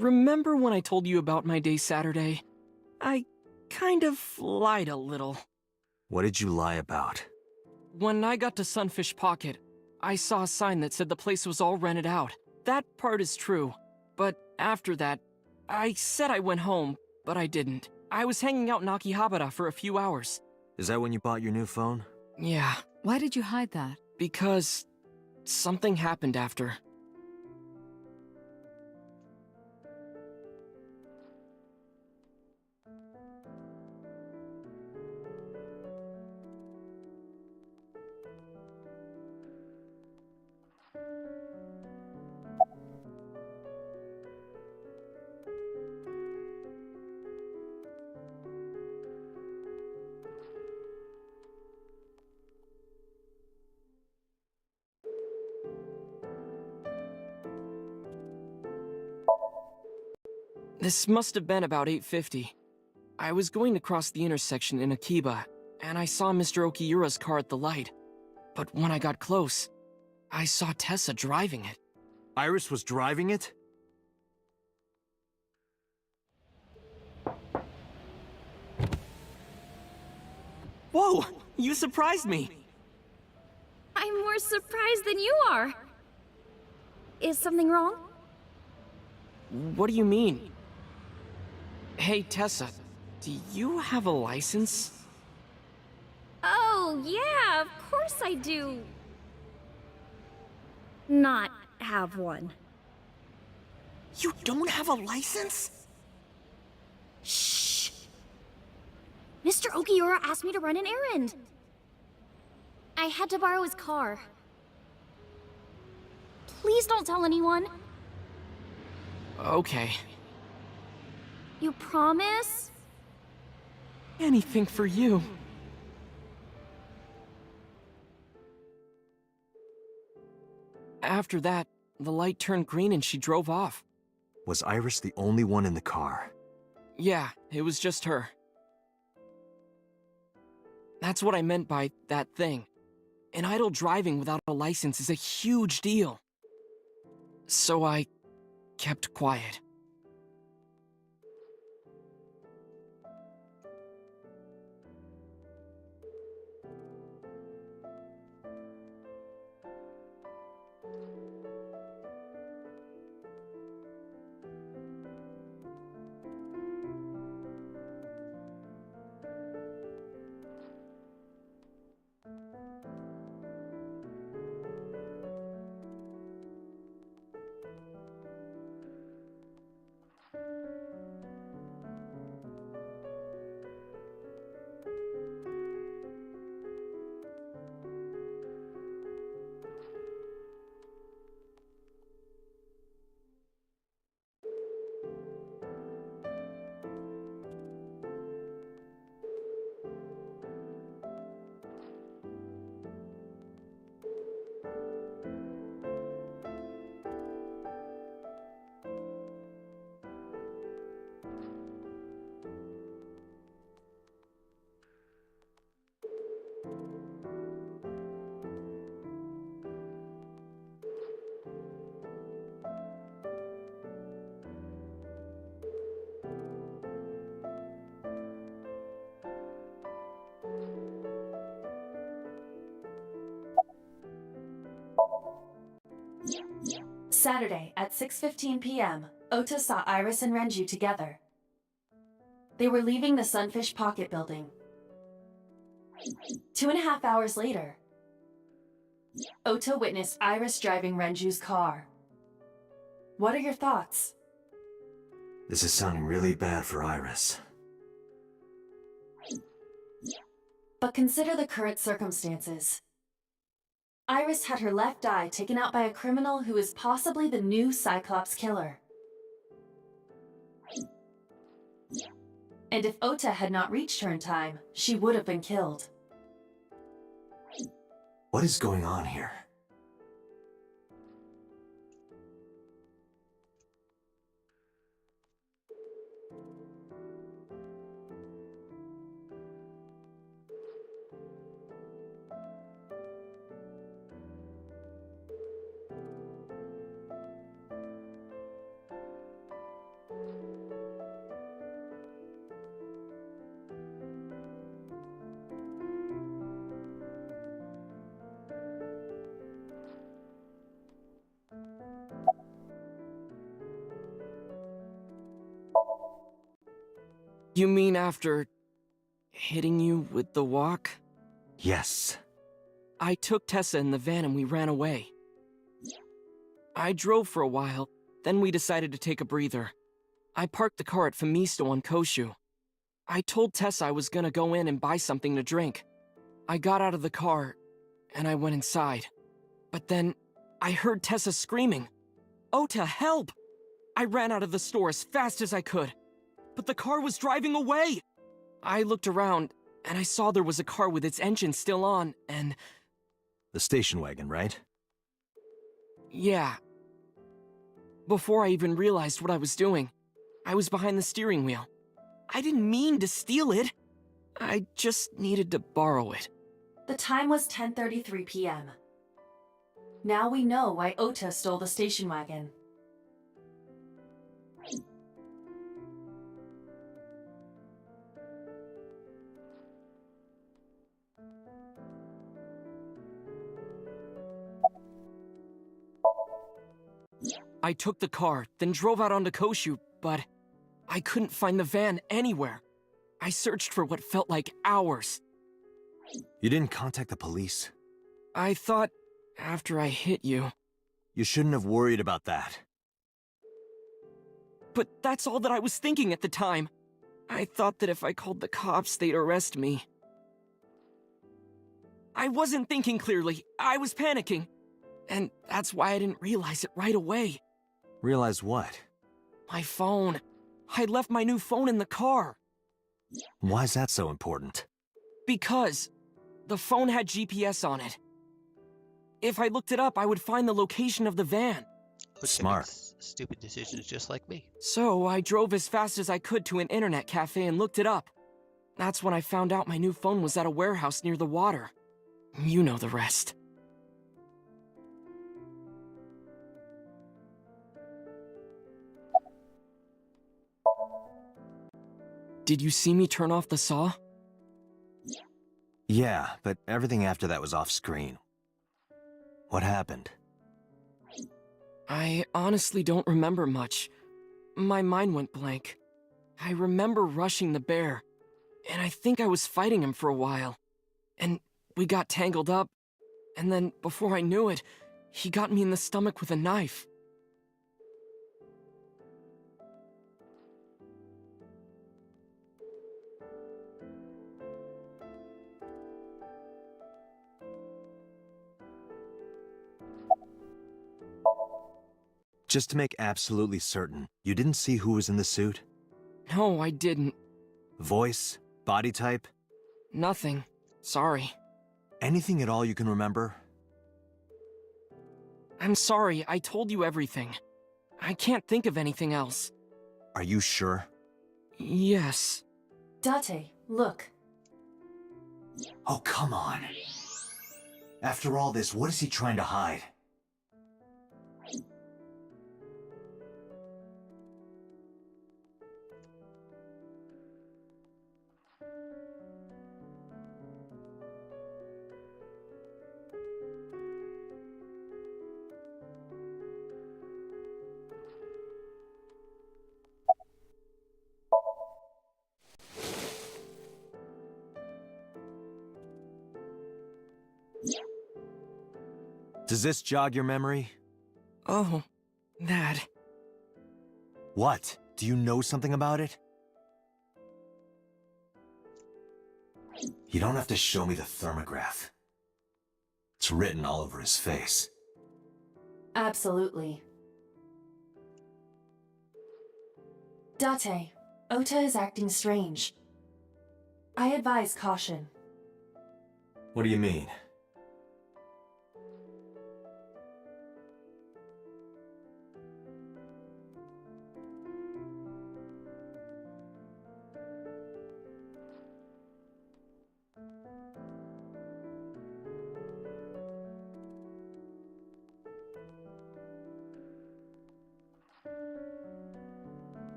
G: Remember when I told you about my day Saturday? I kind of lied a little.
B: What did you lie about?
G: When I got to Sunfish Pocket, I saw a sign that said the place was all rented out. That part is true. But after that, I said I went home, but I didn't. I was hanging out in Akihabara for a few hours.
B: Is that when you bought your new phone?
G: Yeah.
E: Why did you hide that?
G: Because something happened after. This must have been about 8:50. I was going to cross the intersection in Akiba, and I saw Mr. Okiura's car at the light. But when I got close, I saw Tessa driving it.
B: Iris was driving it?
G: Whoa! You surprised me!
C: I'm more surprised than you are. Is something wrong?
G: What do you mean? Hey, Tessa, do you have a license?
C: Oh, yeah, of course I do. Not have one.
G: You don't have a license?
C: Shh! Mr. Okiura asked me to run an errand. I had to borrow his car. Please don't tell anyone.
G: Okay.
C: You promise?
G: Anything for you. After that, the light turned green and she drove off.
B: Was Iris the only one in the car?
G: Yeah, it was just her. That's what I meant by that thing. An idle driving without a license is a huge deal. So I kept quiet.
D: Saturday at 6:15 p.m., Ota saw Iris and Renju together. They were leaving the Sunfish Pocket building. 2.5 hours later, Ota witnessed Iris driving Renju's car. What are your thoughts?
B: This is sounding really bad for Iris.
D: But consider the current circumstances. Iris had her left eye taken out by a criminal who is possibly the new Cyclops killer. And if Ota had not reached her in time, she would have been killed.
B: What is going on here?
G: You mean after hitting you with the walk?
B: Yes.
G: I took Tessa in the van and we ran away. I drove for a while, then we decided to take a breather. I parked the car at Famisto on Koshu. I told Tessa I was gonna go in and buy something to drink. I got out of the car, and I went inside. But then, I heard Tessa screaming, "Ota, help!" I ran out of the store as fast as I could, but the car was driving away! I looked around, and I saw there was a car with its engine still on, and...
B: The station wagon, right?
G: Yeah. Before I even realized what I was doing, I was behind the steering wheel. I didn't mean to steal it. I just needed to borrow it.
D: The time was 10:33 p.m. Now we know why Ota stole the station wagon.
G: I took the car, then drove out onto Koshu, but I couldn't find the van anywhere. I searched for what felt like hours.
B: You didn't contact the police?
G: I thought, after I hit you...
B: You shouldn't have worried about that.
G: But that's all that I was thinking at the time. I thought that if I called the cops, they'd arrest me. I wasn't thinking clearly. I was panicking. And that's why I didn't realize it right away.
B: Realize what?
G: My phone. I left my new phone in the car.
B: Why's that so important?
G: Because the phone had GPS on it. If I looked it up, I would find the location of the van.
B: Smart.
A: Stupid decisions just like me.
G: So I drove as fast as I could to an internet cafe and looked it up. That's when I found out my new phone was at a warehouse near the water. You know the rest. Did you see me turn off the saw?
B: Yeah, but everything after that was off screen. What happened?
G: I honestly don't remember much. My mind went blank. I remember rushing the bear, and I think I was fighting him for a while. And we got tangled up, and then before I knew it, he got me in the stomach with a knife.
B: Just to make absolutely certain, you didn't see who was in the suit?
G: No, I didn't.
B: Voice? Body type?
G: Nothing. Sorry.
B: Anything at all you can remember?
G: I'm sorry, I told you everything. I can't think of anything else.
B: Are you sure?
G: Yes.
D: Date, look.
B: Oh, come on. After all this, what is he trying to hide? Does this jog your memory?
G: Oh, that.
B: What? Do you know something about it? You don't have to show me the thermograph. It's written all over his face.
D: Absolutely. Date, Ota is acting strange. I advise caution.
B: What do you mean?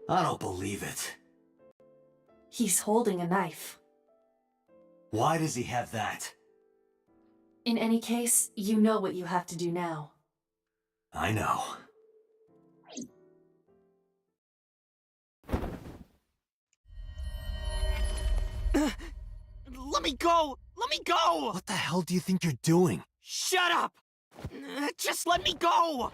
B: I don't believe it.
D: He's holding a knife.
B: Why does he have that?
D: In any case, you know what you have to do now.
B: I know.
G: Let me go! Let me go!
B: What the hell do you think you're doing?
G: Shut up! Just let me go!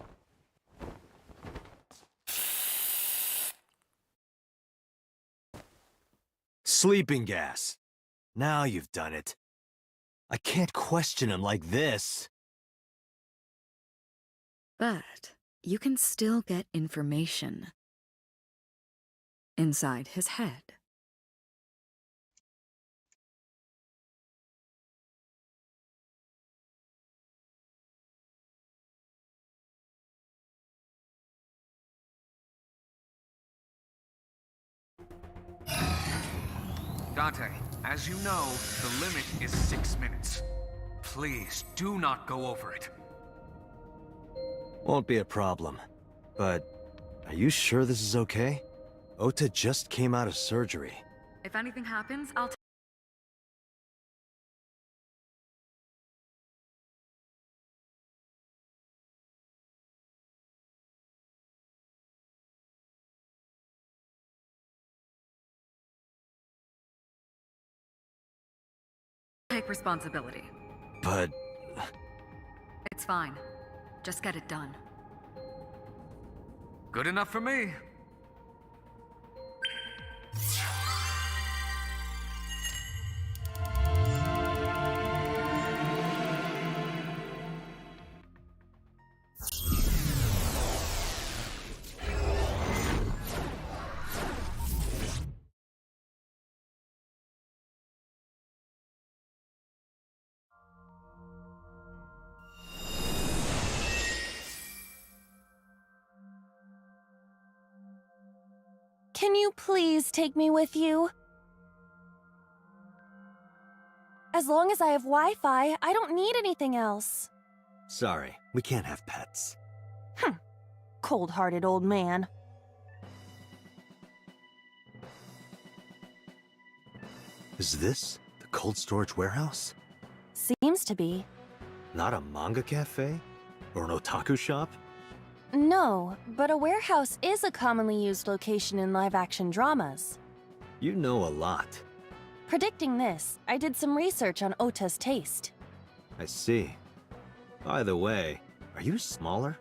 B: Sleeping gas. Now you've done it. I can't question him like this.
E: But you can still get information inside his head.
F: Dante, as you know, the limit is 6 minutes. Please, do not go over it.
B: Won't be a problem. But, are you sure this is okay? Ota just came out of surgery.
E: If anything happens, I'll take responsibility.
B: But...
E: It's fine. Just get it done.
F: Good enough for me.
D: Can you please take me with you? As long as I have Wi-Fi, I don't need anything else.
B: Sorry, we can't have pets.
D: Cold-hearted old man.
B: Is this the cold storage warehouse?
D: Seems to be.
B: Not a manga cafe? Or an otaku shop?
D: No, but a warehouse is a commonly used location in live-action dramas.
B: You know a lot.
D: Predicting this, I did some research on Ota's taste.
B: I see. By the way, are you smaller?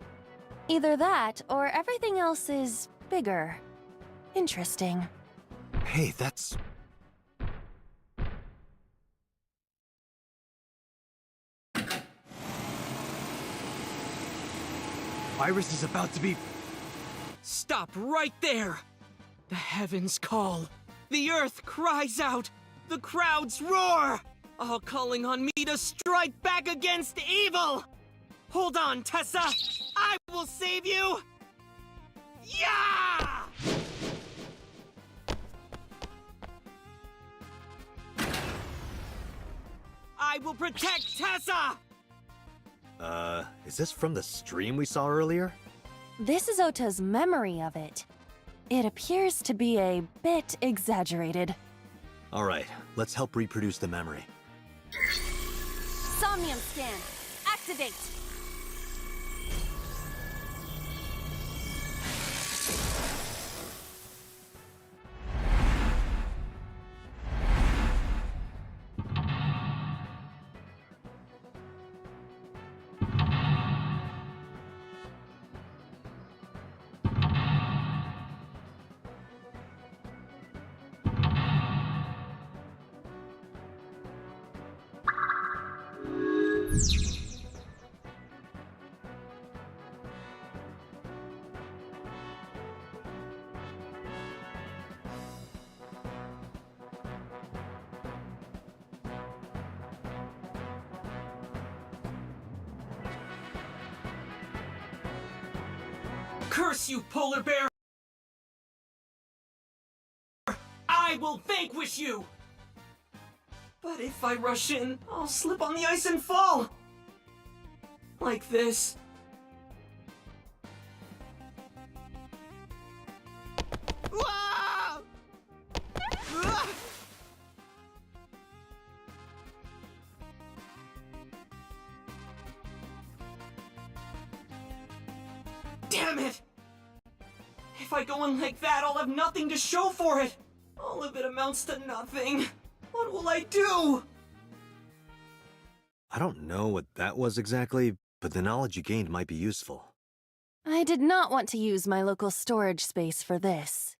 D: Either that, or everything else is bigger. Interesting.
B: Hey, that's... Iris is about to be...
G: Stop right there! The heavens call. The earth cries out. The crowds roar. All calling on me to strike back against evil. Hold on, Tessa. I will save you. Yeah! I will protect Tessa!
B: Is this from the stream we saw earlier?
D: This is Ota's memory of it. It appears to be a bit exaggerated.
B: All right, let's help reproduce the memory.
D: Somnium scan, activate!
G: Curse you, polar bear! I will vanquish you! But if I rush in, I'll slip on the ice and fall! Like this. Damn it! If I go in like that, I'll have nothing to show for it! All of it amounts to nothing. What will I do?
B: I don't know what that was exactly, but the knowledge you gained might be useful.
D: I did not want to use my local storage space for this.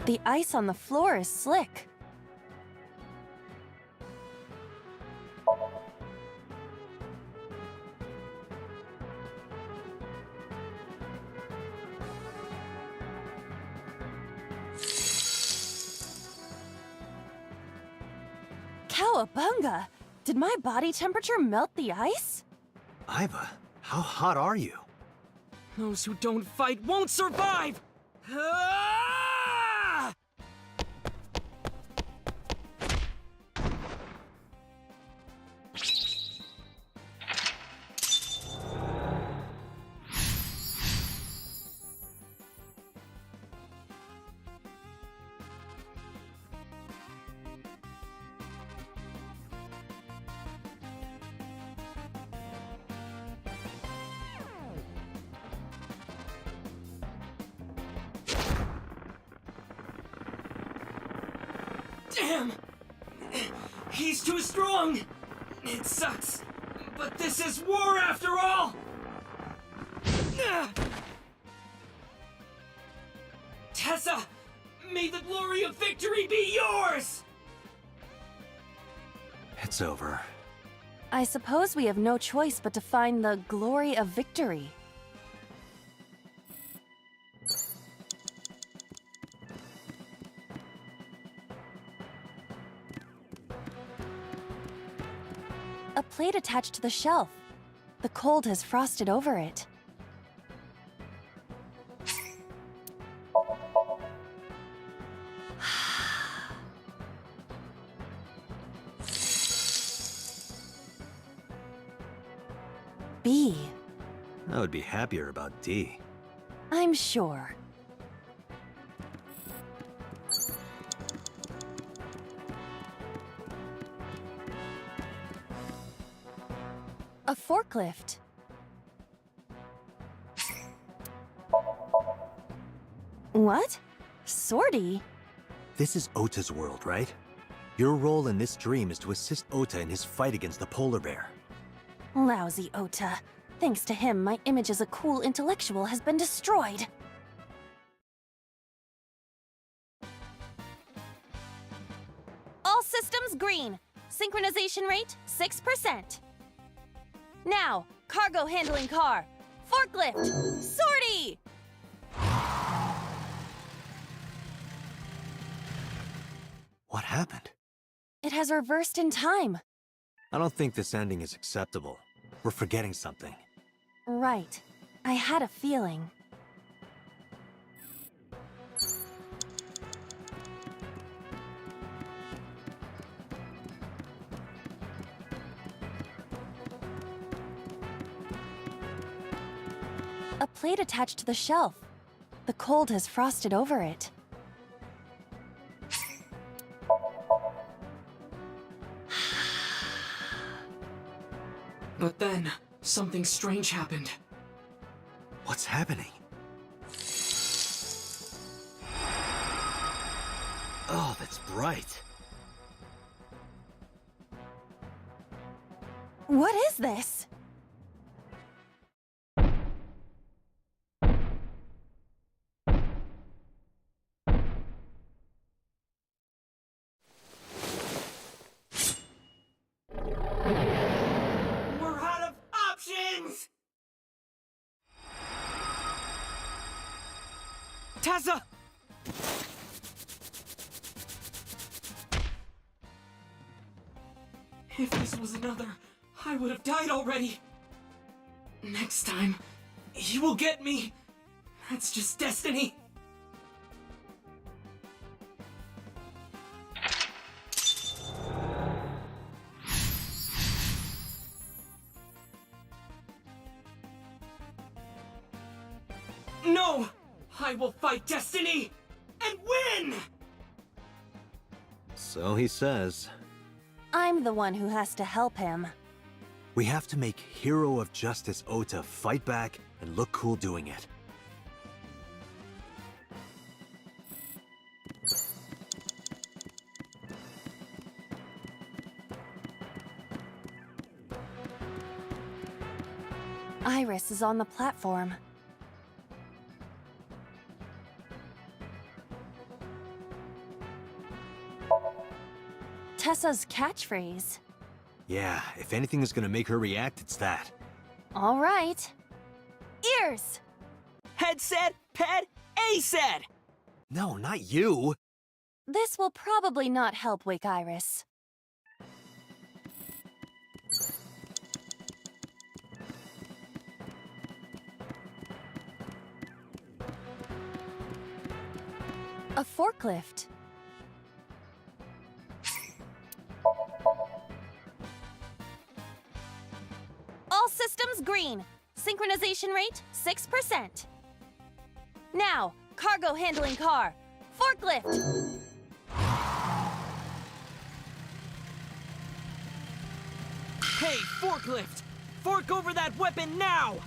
D: The ice on the floor is slick. Cowabunga! Did my body temperature melt the ice?
B: Iva, how hot are you?
G: Those who don't fight won't survive! Ah! Damn! He's too strong! It sucks, but this is war after all! Tessa! May the glory of victory be yours!
B: It's over.
D: I suppose we have no choice but to find the glory of victory. A plate attached to the shelf. The cold has frosted over it. B.
B: I would be happier about D.
D: I'm sure. A forklift. What? Sortie?
B: This is Ota's world, right? Your role in this dream is to assist Ota in his fight against the polar bear.
D: Lousy Ota. Thanks to him, my image as a cool intellectual has been destroyed. All systems green. Synchronization rate 6%. Now, cargo handling car. Forklift. Sortie!
B: What happened?
D: It has reversed in time.
B: I don't think this ending is acceptable. We're forgetting something.
D: Right. I had a feeling. A plate attached to the shelf. The cold has frosted over it.
G: But then, something strange happened.
B: What's happening? Oh, that's bright.
D: What is this?
G: We're out of options! Tessa! If this was another, I would have died already. Next time, he will get me. That's just destiny. No! I will fight destiny and win!
B: So he says.
D: I'm the one who has to help him.
B: We have to make Hero of Justice Ota fight back and look cool doing it.
D: Iris is on the platform. Tessa's catchphrase.
B: Yeah, if anything is gonna make her react, it's that.
D: All right. Ears!
G: Head said, ped, A said!
B: No, not you!
D: This will probably not help wake Iris. A forklift. All systems green. Synchronization rate 6%. Now, cargo handling car. Forklift.
G: Hey, forklift! Fork over that weapon now!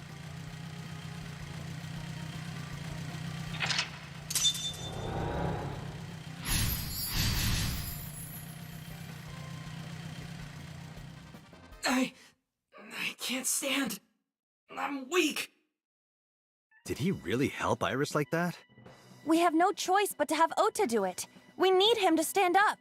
N: I can't stand. I'm weak.
B: Did he really help Iris like that?
D: We have no choice but to have Ota do it. We need him to stand up.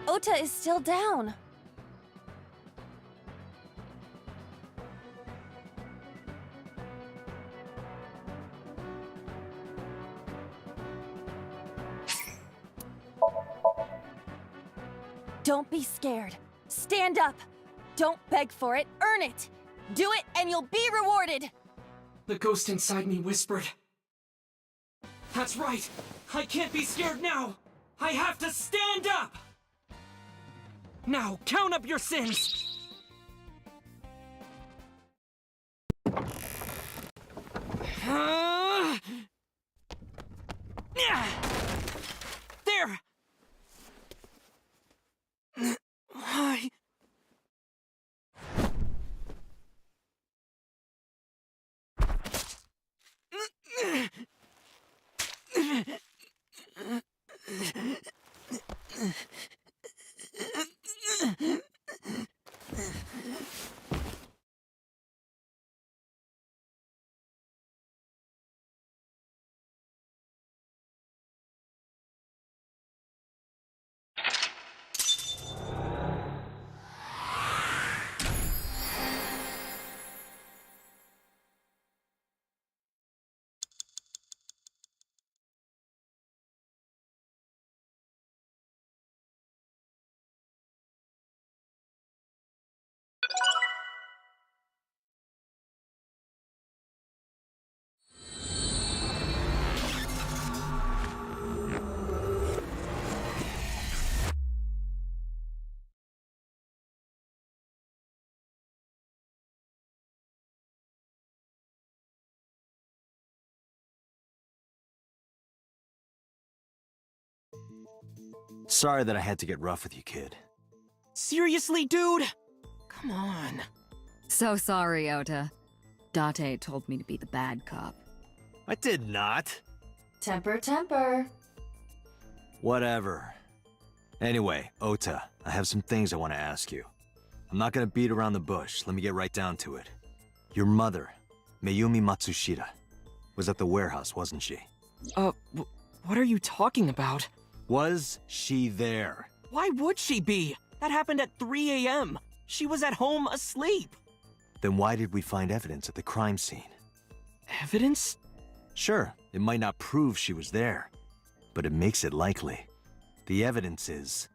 D: Ota is still down. Don't be scared. Stand up. Don't beg for it, earn it. Do it and you'll be rewarded.
N: The ghost inside me whispered. That's right. I can't be scared now. I have to stand up. Now, count up your sins. There. Why?
B: Sorry that I had to get rough with you, kid.
N: Seriously, dude? Come on.
E: So sorry, Ota. Date told me to be the bad cop.
B: I did not.
D: Temper, temper.
B: Whatever. Anyway, Ota, I have some things I want to ask you. I'm not gonna beat around the bush. Let me get right down to it. Your mother, Mayumi Matsushita, was at the warehouse, wasn't she?
N: What are you talking about?
B: Was she there?
N: Why would she be? That happened at 3 a.m. She was at home asleep.
B: Then why did we find evidence at the crime scene?
N: Evidence?
B: Sure, it might not prove she was there, but it makes it likely. The evidence is...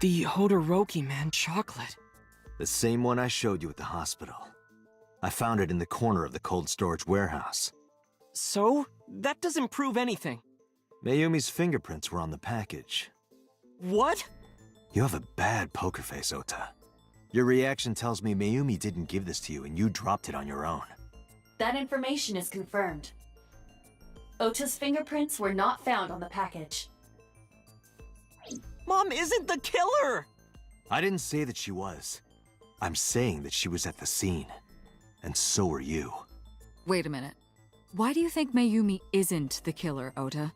N: The Hodoroki Man chocolate.
B: The same one I showed you at the hospital. I found it in the corner of the cold storage warehouse.
N: So? That doesn't prove anything.
B: Mayumi's fingerprints were on the package.
N: What?
B: You have a bad poker face, Ota. Your reaction tells me Mayumi didn't give this to you and you dropped it on your own.
D: That information is confirmed. Ota's fingerprints were not found on the package.
N: Mom isn't the killer!
B: I didn't say that she was. I'm saying that she was at the scene. And so were you.
E: Wait a minute. Why do you think Mayumi isn't the killer, Ota?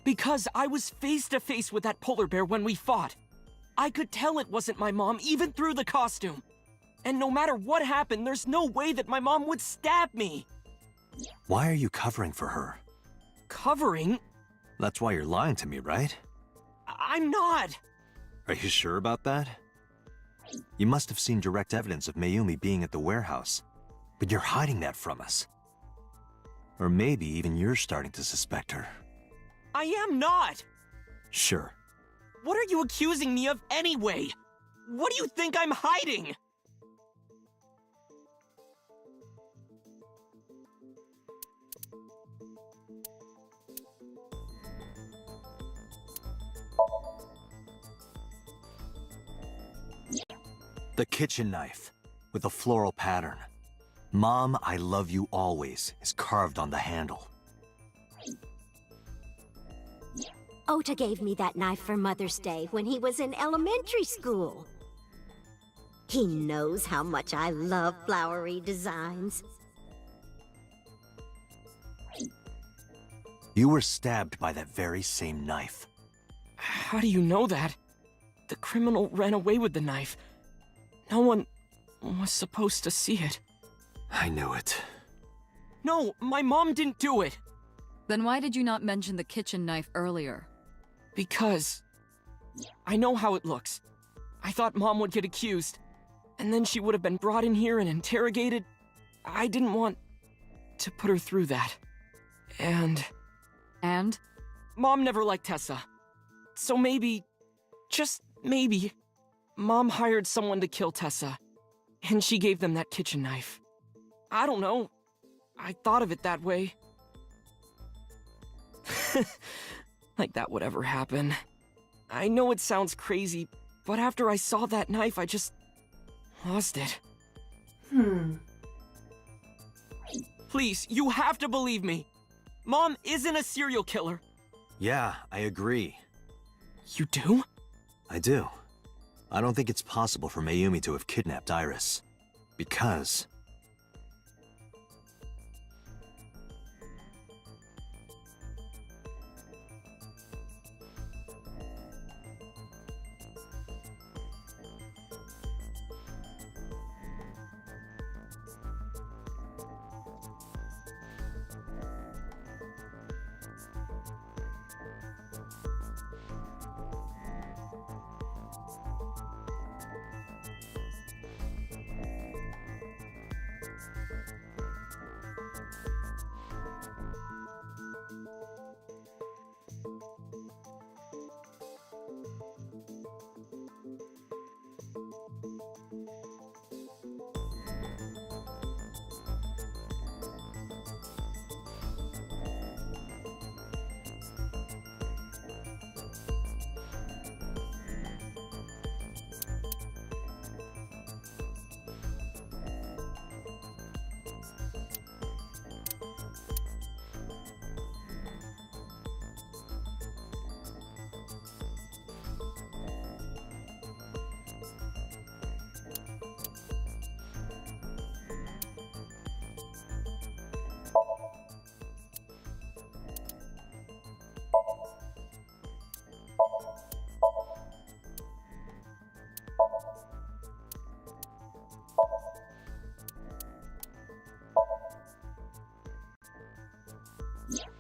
N: Because I was face to face with that polar bear when we fought. I could tell it wasn't my mom, even through the costume. And no matter what happened, there's no way that my mom would stab me.
B: Why are you covering for her?
N: Covering?
B: That's why you're lying to me, right?
N: I'm not.
B: Are you sure about that? You must have seen direct evidence of Mayumi being at the warehouse, but you're hiding that from us. Or maybe even you're starting to suspect her.
N: I am not.
B: Sure.
N: What are you accusing me of anyway? What do you think I'm hiding?
B: The kitchen knife, with a floral pattern. Mom, I love you always, is carved on the handle.
H: Ota gave me that knife for Mother's Day when he was in elementary school. He knows how much I love flowery designs.
B: You were stabbed by that very same knife.
N: How do you know that? The criminal ran away with the knife. No one was supposed to see it.
B: I knew it.
N: No, my mom didn't do it.
E: Then why did you not mention the kitchen knife earlier?
N: Because I know how it looks. I thought Mom would get accused, and then she would have been brought in here and interrogated. I didn't want to put her through that. And? Mom never liked Tessa. So maybe, just maybe, Mom hired someone to kill Tessa, and she gave them that kitchen knife. I don't know. I thought of it that way. Like that would ever happen. I know it sounds crazy, but after I saw that knife, I just lost it. Please, you have to believe me. Mom isn't a serial killer.
B: Yeah, I agree.
N: You do?
B: I do. I don't think it's possible for Mayumi to have kidnapped Iris. Because...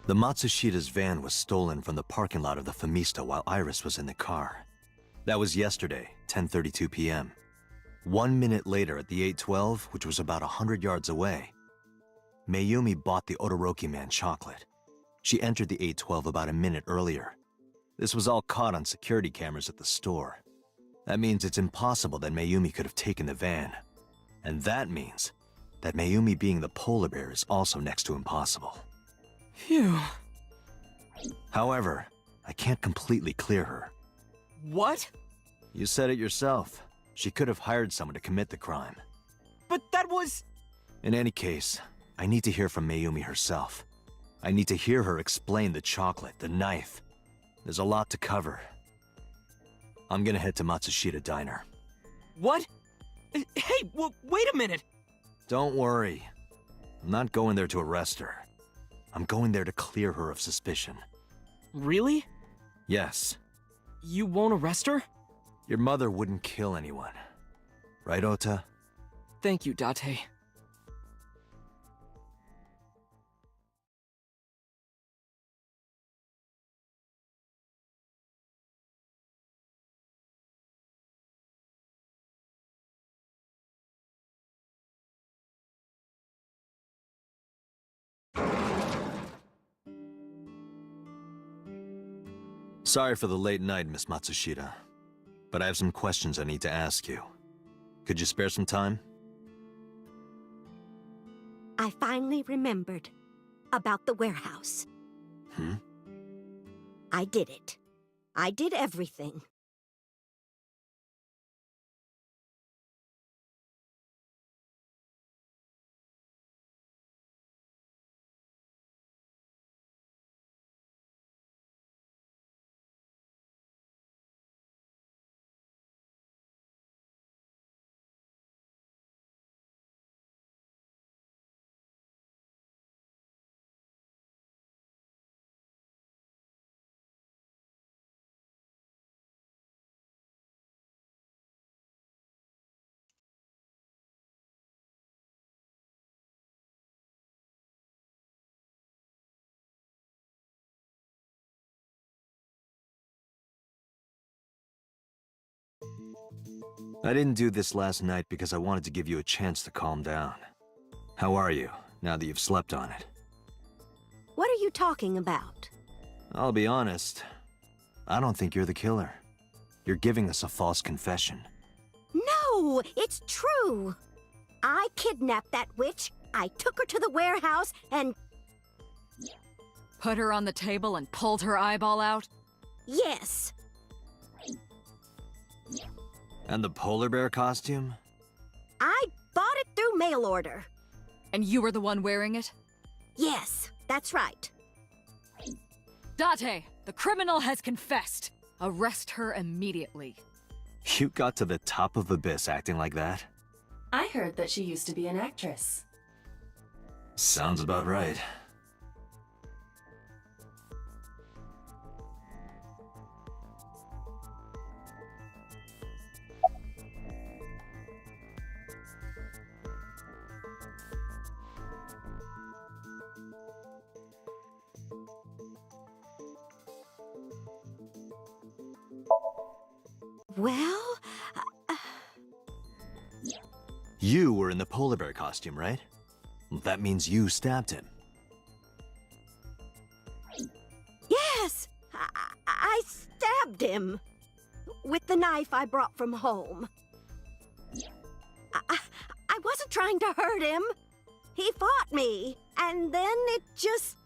B: The Matsushita's van was stolen from the parking lot of the Famista while Iris was in the car. That was yesterday, 10:32 p.m. 1 minute later at the 812, which was about 100 yards away, Mayumi bought the Odoroki Man chocolate. She entered the 812 about a minute earlier. This was all caught on security cameras at the store. That means it's impossible that Mayumi could have taken the van. And that means that Mayumi being the polar bear is also next to impossible.
N: Phew.
B: However, I can't completely clear her.
N: What?
B: You said it yourself. She could have hired someone to commit the crime.
N: But that was...
B: In any case, I need to hear from Mayumi herself. I need to hear her explain the chocolate, the knife. There's a lot to cover. I'm gonna head to Matsushita Diner.
N: What? Hey, wait a minute!
B: Don't worry. I'm not going there to arrest her. I'm going there to clear her of suspicion.
N: Really?
B: Yes.
N: You won't arrest her?
B: Your mother wouldn't kill anyone. Right, Ota?
N: Thank you, Date.
B: Sorry for the late night, Miss Matsushita. But I have some questions I need to ask you. Could you spare some time?
H: I finally remembered about the warehouse. I did it. I did everything.
B: I didn't do this last night because I wanted to give you a chance to calm down. How are you, now that you've slept on it?
H: What are you talking about?
B: I'll be honest. I don't think you're the killer. You're giving us a false confession.
H: No, it's true. I kidnapped that witch, I took her to the warehouse, and...
E: Put her on the table and pulled her eyeball out?
H: Yes.
B: And the polar bear costume?
H: I bought it through mail order.
E: And you were the one wearing it?
H: Yes, that's right.
E: Date, the criminal has confessed. Arrest her immediately.
B: You got to the top of Abyss acting like that?
D: I heard that she used to be an actress.
B: Sounds about right.
H: Well...
B: You were in the polar bear costume, right? That means you stabbed him.
H: Yes! I stabbed him! With the knife I brought from home. I wasn't trying to hurt him. He fought me, and then it just...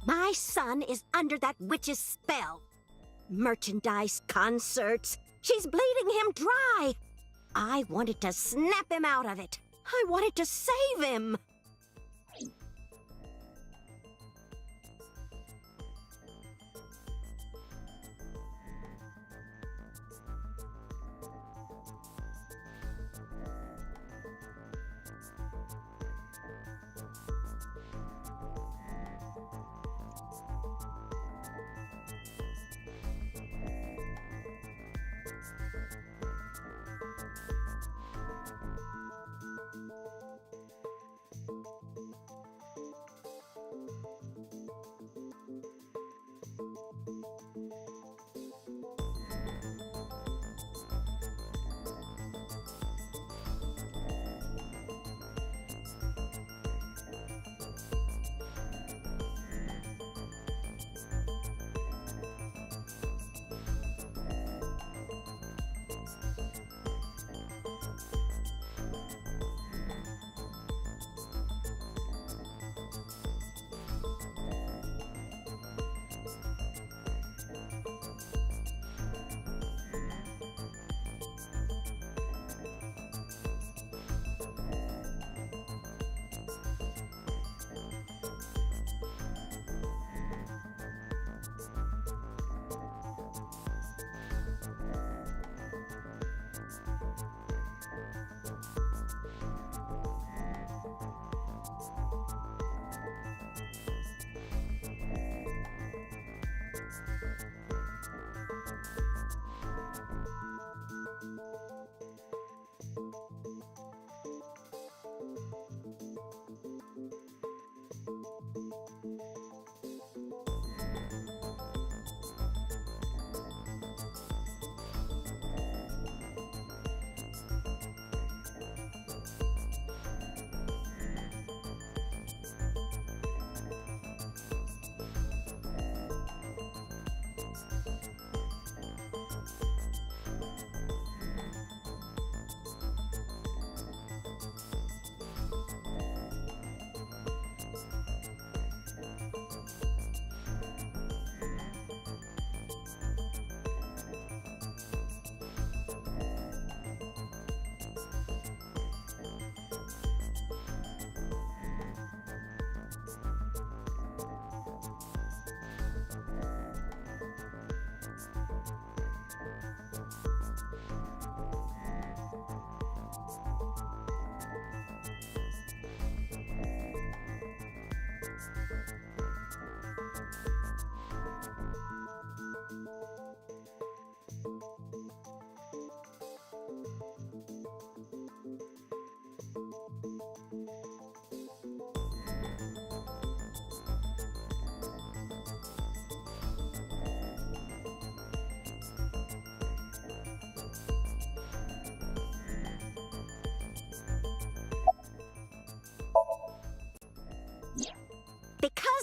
H: My son is under that witch's spell. Merchandise, concerts. She's bleeding him dry. I wanted to snap him out of it. I wanted to save him.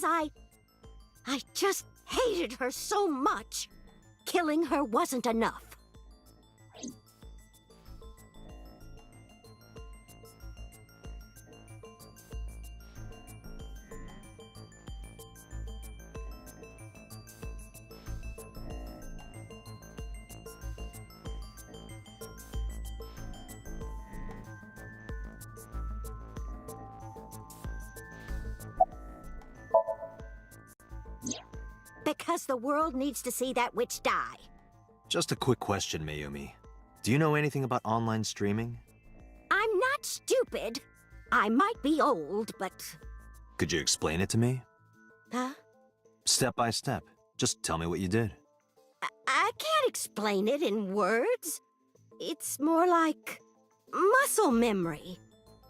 H: because I just hated her so much. Killing her wasn't enough. Because the world needs to see that witch die.
B: Just a quick question, Mayumi. Do you know anything about online streaming?
H: I'm not stupid. I might be old, but...
B: Could you explain it to me?
H: Huh?
B: Step by step. Just tell me what you did.
H: I can't explain it in words. It's more like muscle memory.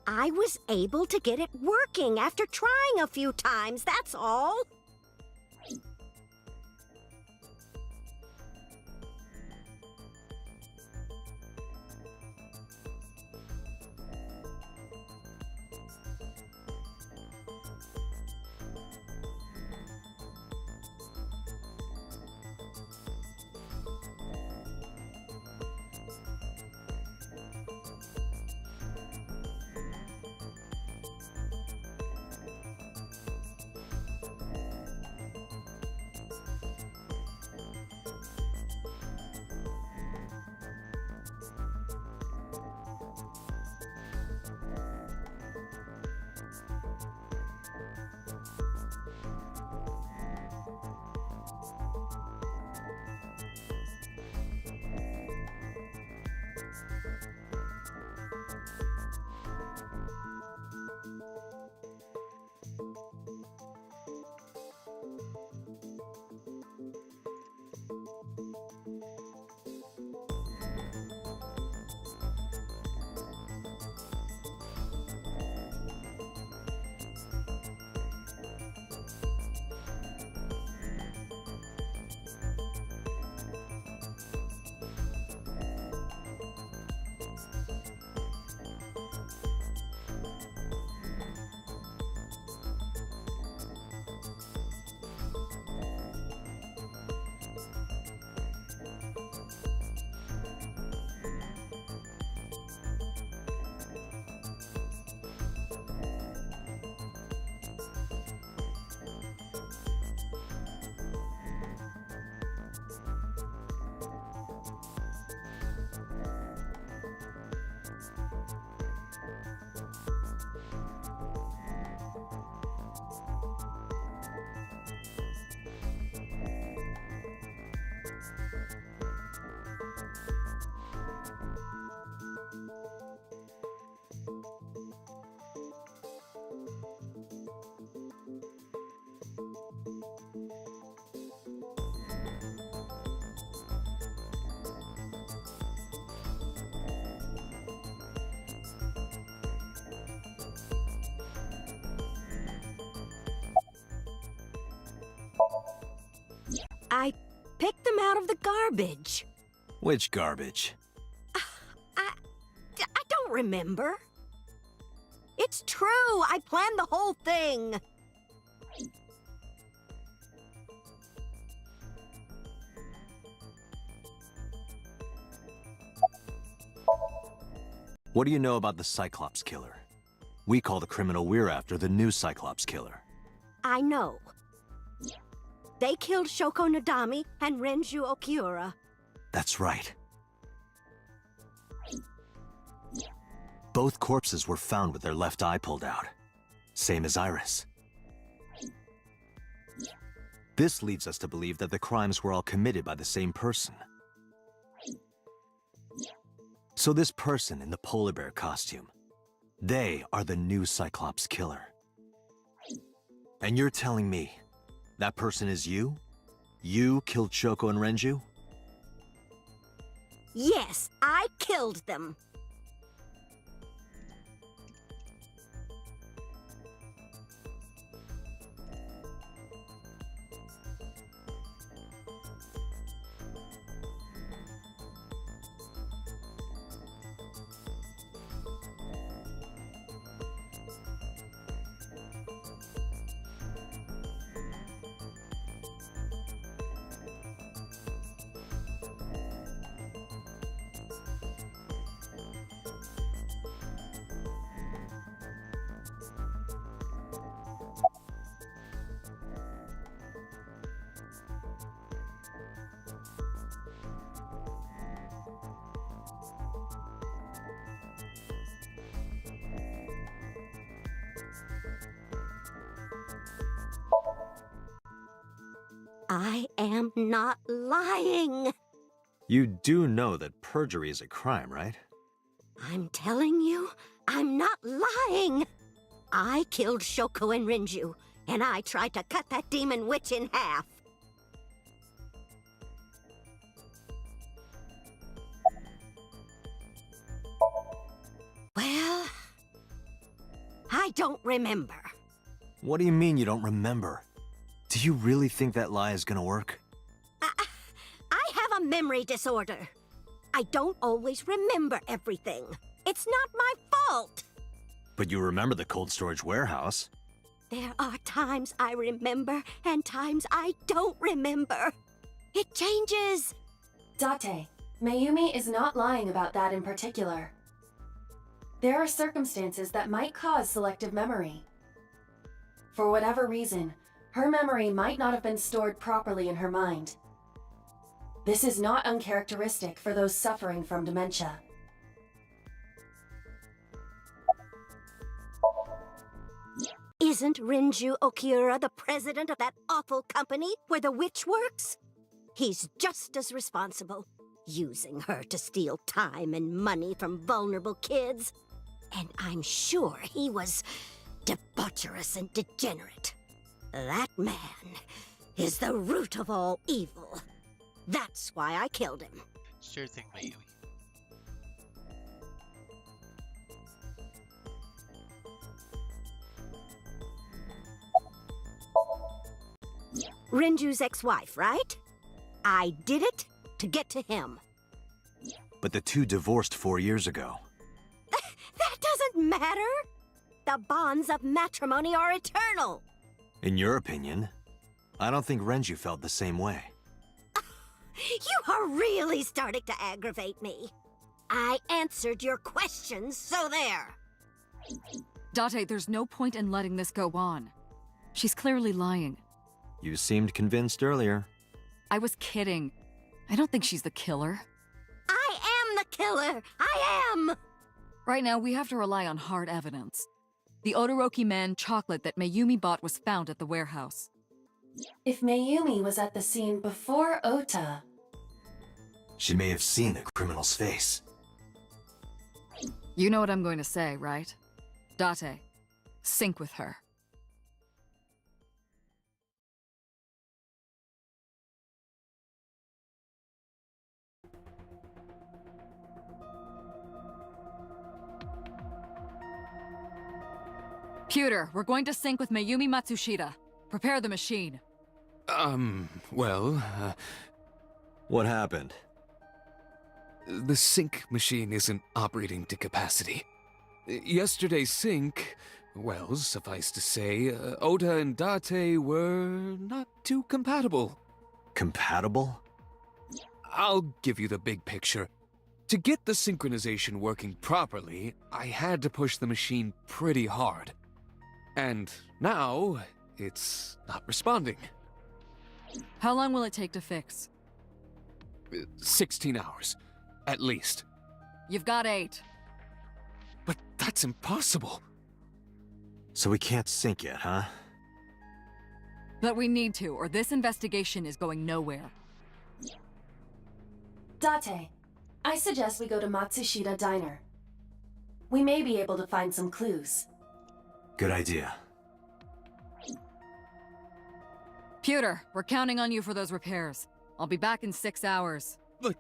H: I was able to get it working after trying a few times, that's all. I picked them out of the garbage.
B: Which garbage?
H: I don't remember. It's true. I planned the whole thing.
B: What do you know about the Cyclops Killer? We call the criminal we're after the new Cyclops Killer.
H: I know. They killed Shoko Nadami and Renju Okiura.
B: That's right. Both corpses were found with their left eye pulled out. Same as Iris. This leads us to believe that the crimes were all committed by the same person. So this person in the polar bear costume, they are the new Cyclops Killer. And you're telling me that person is you? You killed Shoko and Renju?
H: Yes, I killed them. I am not lying.
B: You do know that perjury is a crime, right?
H: I'm telling you, I'm not lying. I killed Shoko and Rinju, and I tried to cut that demon witch in half. Well, I don't remember.
B: What do you mean you don't remember? Do you really think that lie is gonna work?
H: I have a memory disorder. I don't always remember everything. It's not my fault.
B: But you remember the cold storage warehouse.
H: There are times I remember and times I don't remember. It changes.
D: Date, Mayumi is not lying about that in particular. There are circumstances that might cause selective memory. For whatever reason, her memory might not have been stored properly in her mind. This is not uncharacteristic for those suffering from dementia.
H: Isn't Rinju Okiura the president of that awful company where the witch works? He's just as responsible, using her to steal time and money from vulnerable kids. And I'm sure he was debaucherous and degenerate. That man is the root of all evil. That's why I killed him.
A: Sure thing, Mayumi.
H: Rinju's ex-wife, right? I did it to get to him.
B: But the two divorced 4 years ago.
H: That doesn't matter. The bonds of matrimony are eternal.
B: In your opinion, I don't think Renju felt the same way.
H: You are really starting to aggravate me. I answered your questions, so there.
E: Date, there's no point in letting this go on. She's clearly lying.
B: You seemed convinced earlier.
E: I was kidding. I don't think she's the killer.
H: I am the killer! I am!
E: Right now, we have to rely on hard evidence. The Odoroki Man chocolate that Mayumi bought was found at the warehouse.
D: If Mayumi was at the scene before Ota...
B: She may have seen the criminal's face.
E: You know what I'm going to say, right? Date, sync with her. Pewter, we're going to sync with Mayumi Matsushita. Prepare the machine.
B: What happened?
F: The sync machine isn't operating to capacity. Yesterday's sync, well, suffice to say, Ota and Date were not too compatible.
B: Compatible?
F: I'll give you the big picture. To get the synchronization working properly, I had to push the machine pretty hard. And now, it's not responding.
E: How long will it take to fix?
F: 16 hours, at least.
E: You've got 8.
F: But that's impossible.
B: So we can't sync yet, huh?
E: But we need to, or this investigation is going nowhere.
D: Date, I suggest we go to Matsushita Diner. We may be able to find some clues.
B: Good idea.
E: Pewter, we're counting on you for those repairs. I'll be back in 6 hours.
F: But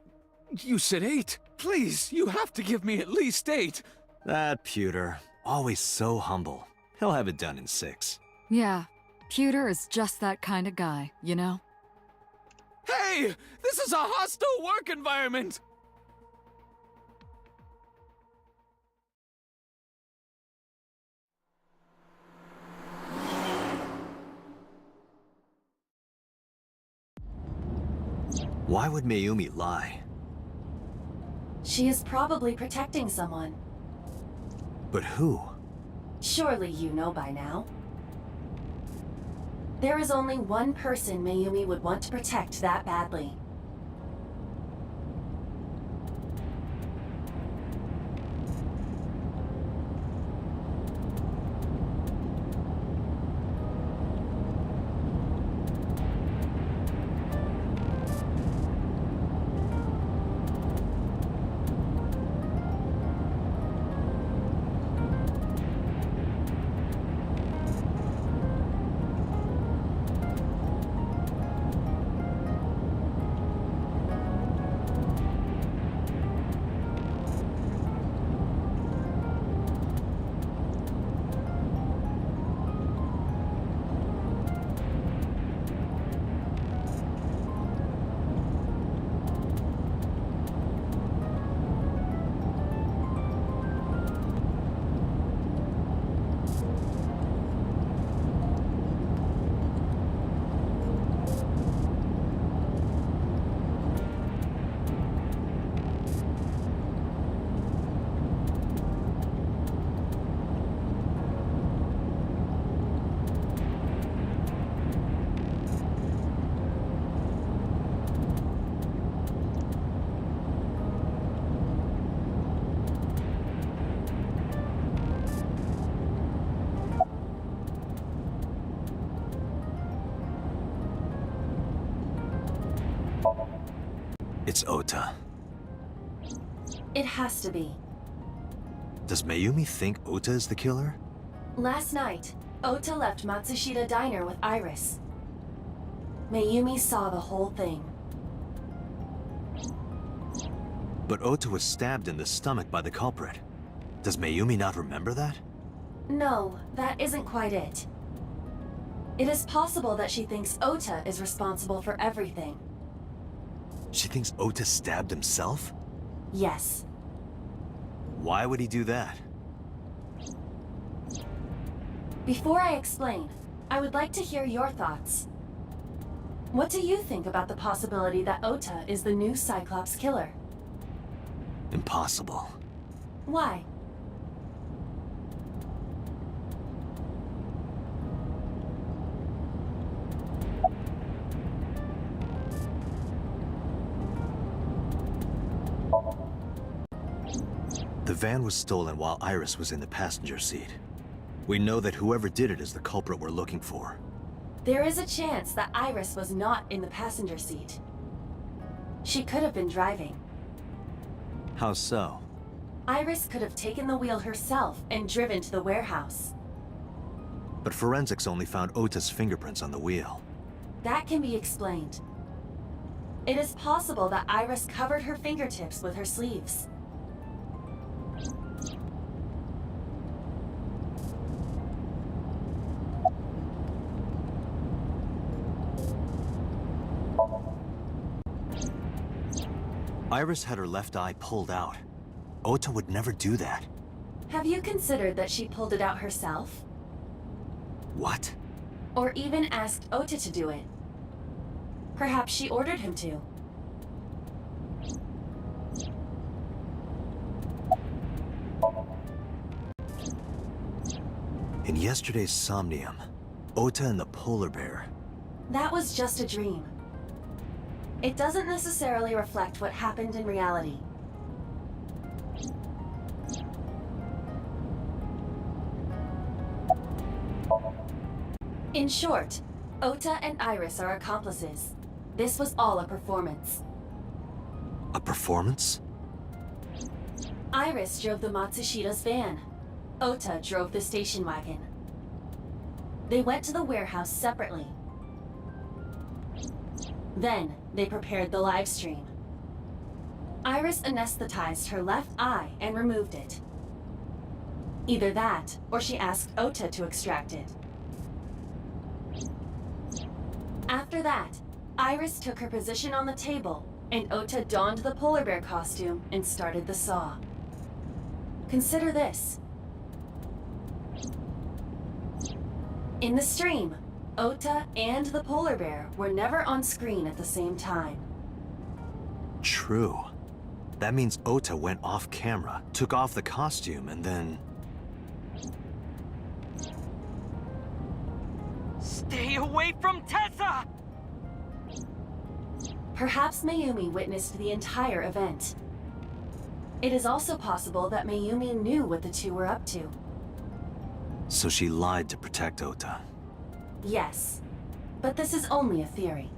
F: you said 8. Please, you have to give me at least 8.
B: That Pewter, always so humble. He'll have it done in 6.
E: Yeah, Pewter is just that kind of guy, you know?
F: Hey! This is a hostile work environment!
B: Why would Mayumi lie?
D: She is probably protecting someone.
B: But who?
D: Surely you know by now. There is only one person Mayumi would want to protect that badly.
B: It's Ota.
D: It has to be.
B: Does Mayumi think Ota is the killer?
D: Last night, Ota left Matsushita Diner with Iris. Mayumi saw the whole thing.
B: But Ota was stabbed in the stomach by the culprit. Does Mayumi not remember that?
D: No, that isn't quite it. It is possible that she thinks Ota is responsible for everything.
B: She thinks Ota stabbed himself?
D: Yes.
B: Why would he do that?
D: Before I explain, I would like to hear your thoughts. What do you think about the possibility that Ota is the new Cyclops killer?
B: Impossible.
D: Why?
B: The van was stolen while Iris was in the passenger seat. We know that whoever did it is the culprit we're looking for.
D: There is a chance that Iris was not in the passenger seat. She could have been driving.
B: How so?
D: Iris could have taken the wheel herself and driven to the warehouse.
B: But forensics only found Ota's fingerprints on the wheel.
D: That can be explained. It is possible that Iris covered her fingertips with her sleeves.
B: Iris had her left eye pulled out. Ota would never do that.
D: Have you considered that she pulled it out herself?
B: What?
D: Or even asked Ota to do it? Perhaps she ordered him to.
B: In yesterday's Somnium, Ota and the polar bear.
D: That was just a dream. It doesn't necessarily reflect what happened in reality. In short, Ota and Iris are accomplices. This was all a performance.
B: A performance?
D: Iris drove the Matsushita's van. Ota drove the station wagon. They went to the warehouse separately. Then, they prepared the live stream. Iris anesthetized her left eye and removed it. Either that, or she asked Ota to extract it. After that, Iris took her position on the table, and Ota donned the polar bear costume and started the saw. Consider this. In the stream, Ota and the polar bear were never on screen at the same time.
B: True. That means Ota went off camera, took off the costume, and then...
G: Stay away from Tessa!
D: Perhaps Mayumi witnessed the entire event. It is also possible that Mayumi knew what the two were up to.
B: So she lied to protect Ota.
D: Yes, but this is only a theory.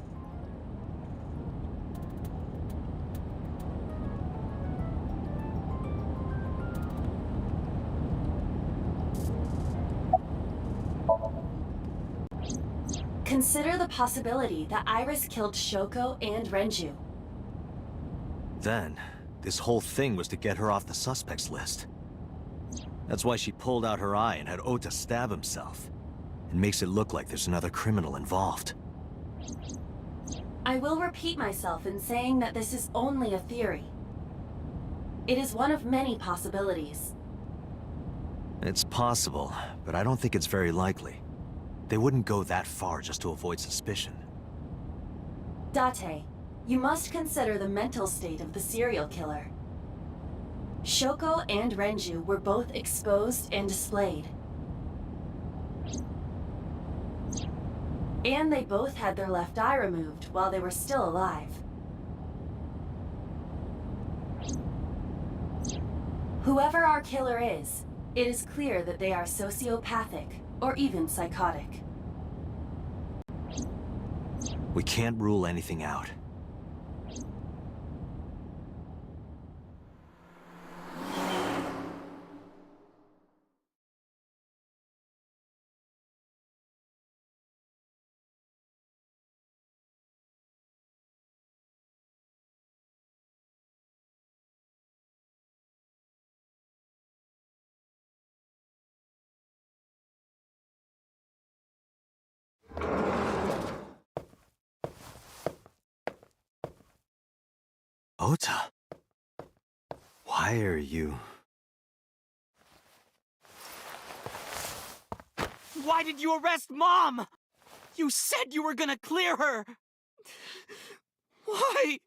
D: Consider the possibility that Iris killed Shoko and Renju.
B: Then, this whole thing was to get her off the suspects list. That's why she pulled out her eye and had Ota stab himself. It makes it look like there's another criminal involved.
D: I will repeat myself in saying that this is only a theory. It is one of many possibilities.
B: It's possible, but I don't think it's very likely. They wouldn't go that far just to avoid suspicion.
D: Date, you must consider the mental state of the serial killer. Shoko and Renju were both exposed and displayed. And they both had their left eye removed while they were still alive. Whoever our killer is, it is clear that they are sociopathic or even psychotic.
B: We can't rule anything out. Ota, why are you...
N: Why did you arrest Mom? You said you were gonna clear her! Why?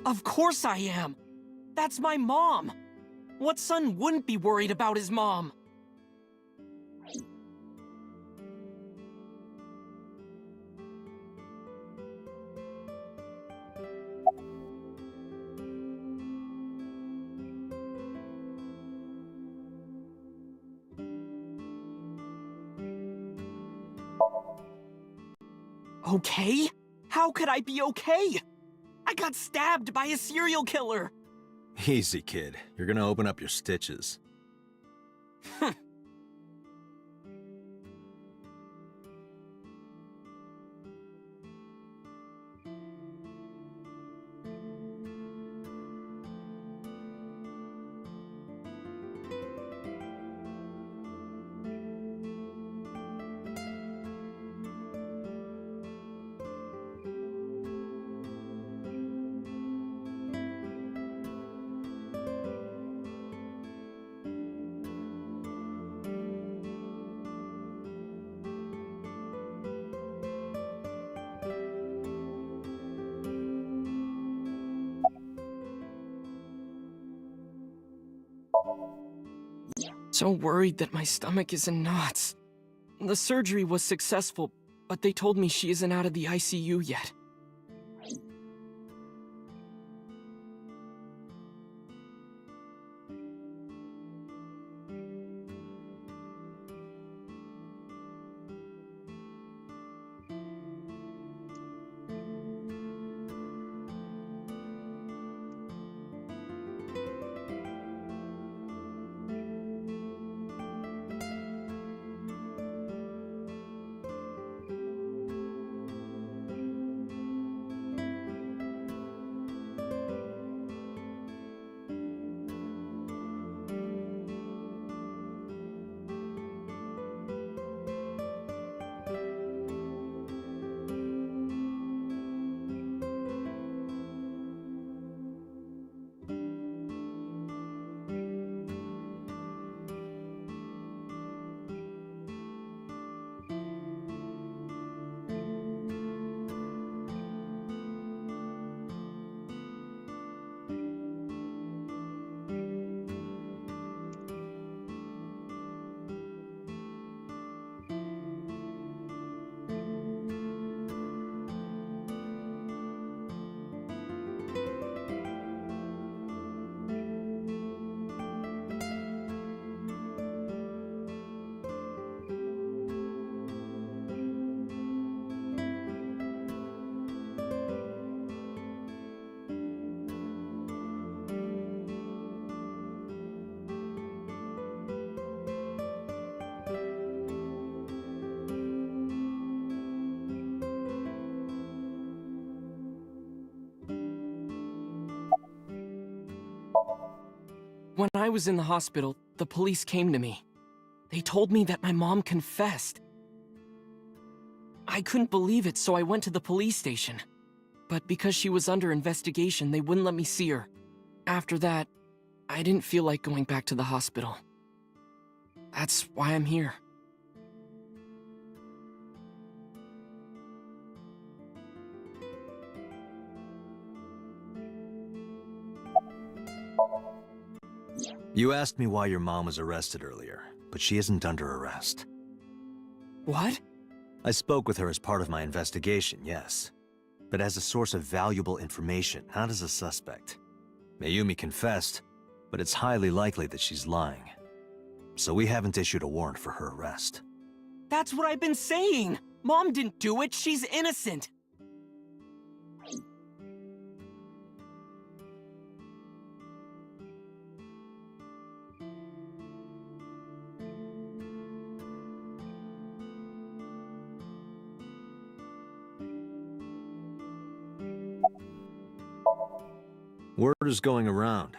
N: Of course I am! That's my mom! What son wouldn't be worried about his mom? Okay? How could I be okay? I got stabbed by a serial killer!
B: Easy, kid. You're gonna open up your stitches.
N: so worried that my stomach is in knots. The surgery was successful, but they told me she isn't out of the ICU yet. When I was in the hospital, the police came to me. They told me that my mom confessed. I couldn't believe it, so I went to the police station. But because she was under investigation, they wouldn't let me see her. After that, I didn't feel like going back to the hospital. That's why I'm here.
B: You asked me why your mom was arrested earlier, but she isn't under arrest.
N: What?
B: I spoke with her as part of my investigation, yes. But as a source of valuable information, not as a suspect. Mayumi confessed, but it's highly likely that she's lying. So we haven't issued a warrant for her arrest.
N: That's what I've been saying! Mom didn't do it, she's innocent!
B: Word is going around.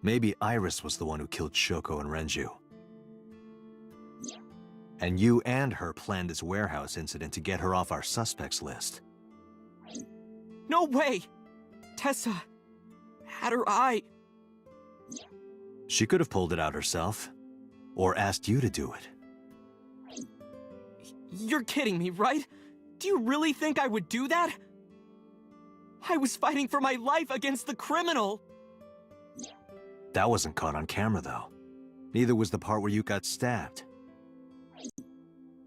B: Maybe Iris was the one who killed Shoko and Renju. And you and her planned this warehouse incident to get her off our suspects list.
N: No way! Tessa had her eye.
B: She could have pulled it out herself. Or asked you to do it.
N: You're kidding me, right? Do you really think I would do that? I was fighting for my life against the criminal!
B: That wasn't caught on camera, though. Neither was the part where you got stabbed.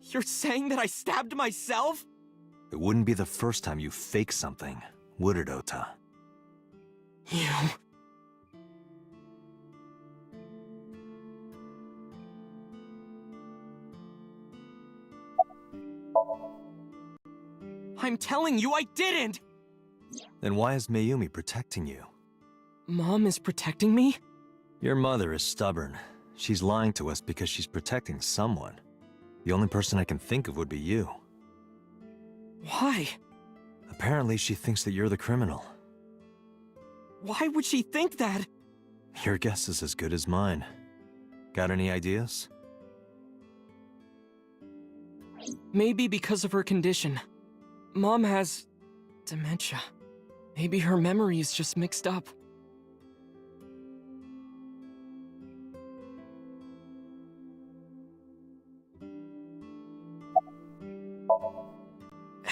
N: You're saying that I stabbed myself?
B: It wouldn't be the first time you faked something, would it, Ota?
N: You... I'm telling you, I didn't!
B: Then why is Mayumi protecting you?
N: Mom is protecting me?
B: Your mother is stubborn. She's lying to us because she's protecting someone. The only person I can think of would be you.
N: Why?
B: Apparently she thinks that you're the criminal.
N: Why would she think that?
B: Your guess is as good as mine. Got any ideas?
N: Maybe because of her condition. Mom has... dementia. Maybe her memory is just mixed up.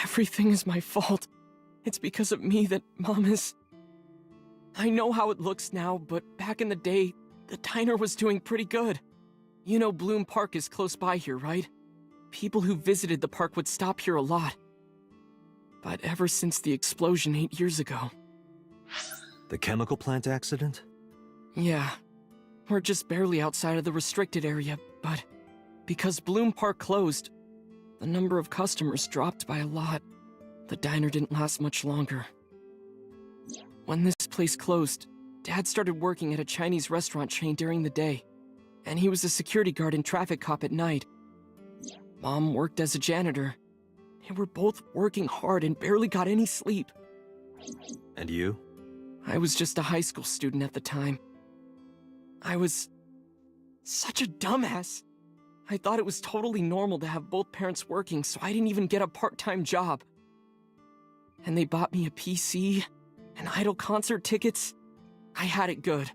N: Everything is my fault. It's because of me that Mom is... I know how it looks now, but back in the day, the diner was doing pretty good.
G: You know Bloom Park is close by here, right? People who visited the park would stop here a lot. But ever since the explosion 8 years ago...
B: The chemical plant accident?
G: Yeah. We're just barely outside of the restricted area, but because Bloom Park closed, the number of customers dropped by a lot. The diner didn't last much longer. When this place closed, Dad started working at a Chinese restaurant chain during the day, and he was a security guard and traffic cop at night. Mom worked as a janitor. They were both working hard and barely got any sleep.
B: And you?
G: I was just a high school student at the time. I was such a dumbass. I thought it was totally normal to have both parents working, so I didn't even get a part-time job. And they bought me a PC and Idol concert tickets. I had it good,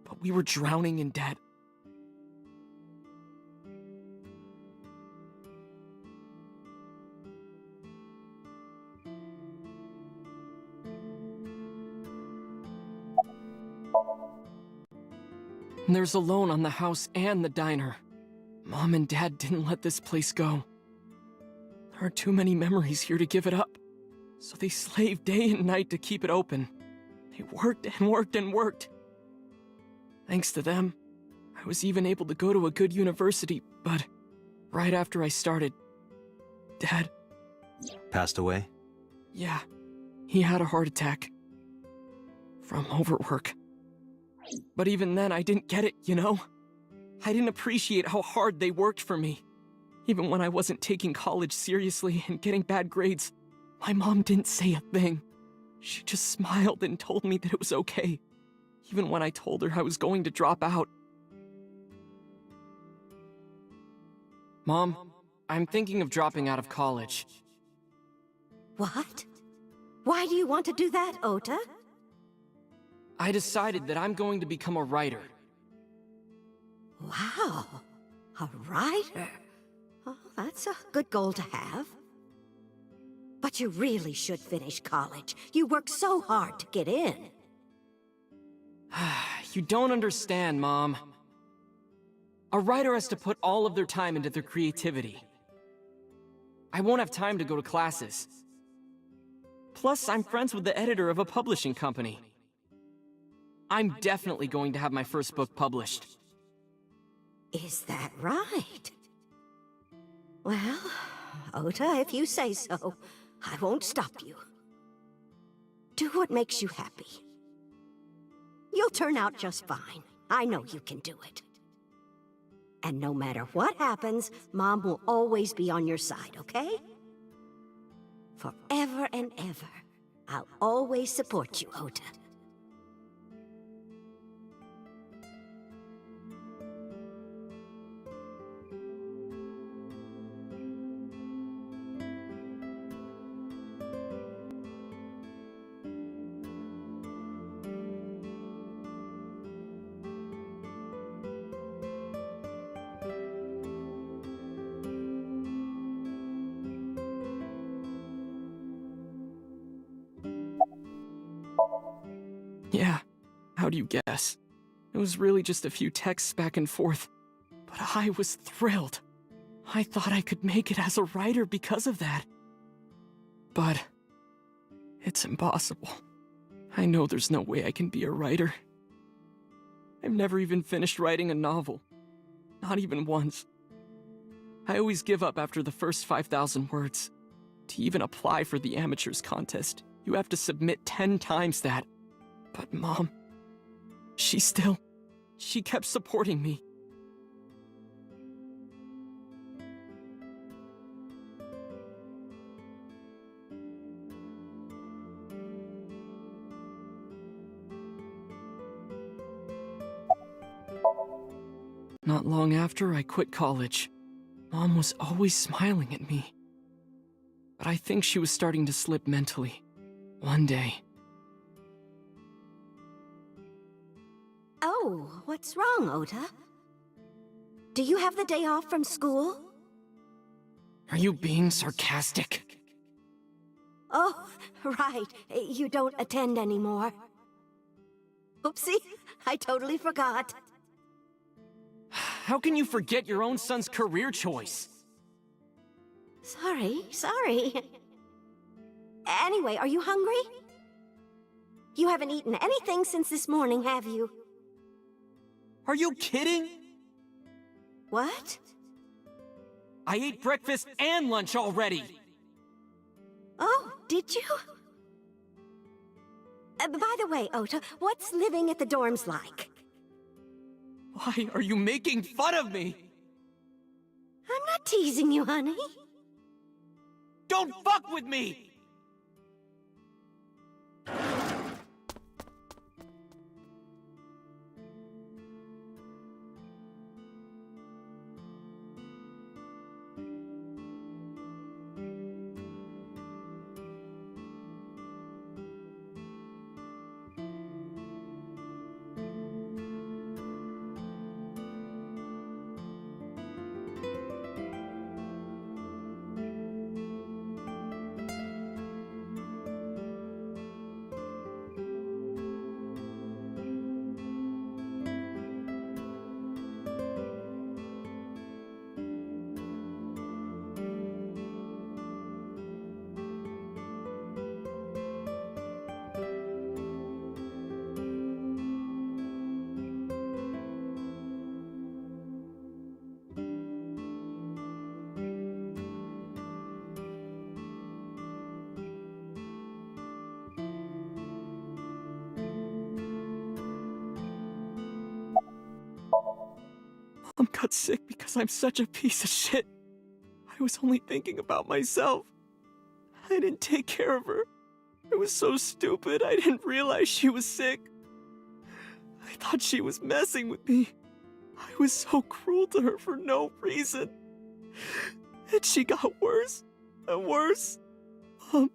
G: but we were drowning in debt. There's a loan on the house and the diner. Mom and Dad didn't let this place go. There are too many memories here to give it up, so they slaved day and night to keep it open. They worked and worked and worked. Thanks to them, I was even able to go to a good university, but right after I started, Dad...
B: Passed away?
G: Yeah, he had a heart attack. From overwork. But even then, I didn't get it, you know? I didn't appreciate how hard they worked for me. Even when I wasn't taking college seriously and getting bad grades, my mom didn't say a thing. She just smiled and told me that it was okay, even when I told her I was going to drop out. Mom, I'm thinking of dropping out of college.
H: What? Why do you want to do that, Ota?
G: I decided that I'm going to become a writer.
H: Wow, a writer? Oh, that's a good goal to have. But you really should finish college. You worked so hard to get in.
G: You don't understand, Mom. A writer has to put all of their time into their creativity. I won't have time to go to classes. Plus, I'm friends with the editor of a publishing company. I'm definitely going to have my first book published.
H: Is that right? Well, Ota, if you say so, I won't stop you. Do what makes you happy. You'll turn out just fine. I know you can do it. And no matter what happens, Mom will always be on your side, okay? Forever and ever, I'll always support you, Ota.
G: Yeah, how do you guess? It was really just a few texts back and forth, but I was thrilled. I thought I could make it as a writer because of that. But it's impossible. I know there's no way I can be a writer. I've never even finished writing a novel. Not even once. I always give up after the first 5,000 words. To even apply for the amateurs contest, you have to submit 10 times that. But Mom, she kept supporting me. Not long after I quit college, Mom was always smiling at me. But I think she was starting to slip mentally. One day.
H: Oh, what's wrong, Ota? Do you have the day off from school?
G: Are you being sarcastic?
H: Oh, right. You don't attend anymore. Oopsie, I totally forgot.
N: how can you forget your own son's career choice?
H: Sorry. Anyway, are you hungry? You haven't eaten anything since this morning, have you?
N: Are you kidding?
H: What?
N: I ate breakfast and lunch already!
H: Oh, did you? By the way, Ota, what's living at the dorms like?
N: Why are you making fun of me?
H: I'm not teasing you, honey.
N: Don't fuck with me! Mom got sick because I'm such a piece of shit. I was only thinking about myself. I didn't take care of her. I was so stupid, I didn't realize she was sick. I thought she was messing with me. I was so cruel to her for no reason. And she got worse and worse. Mom.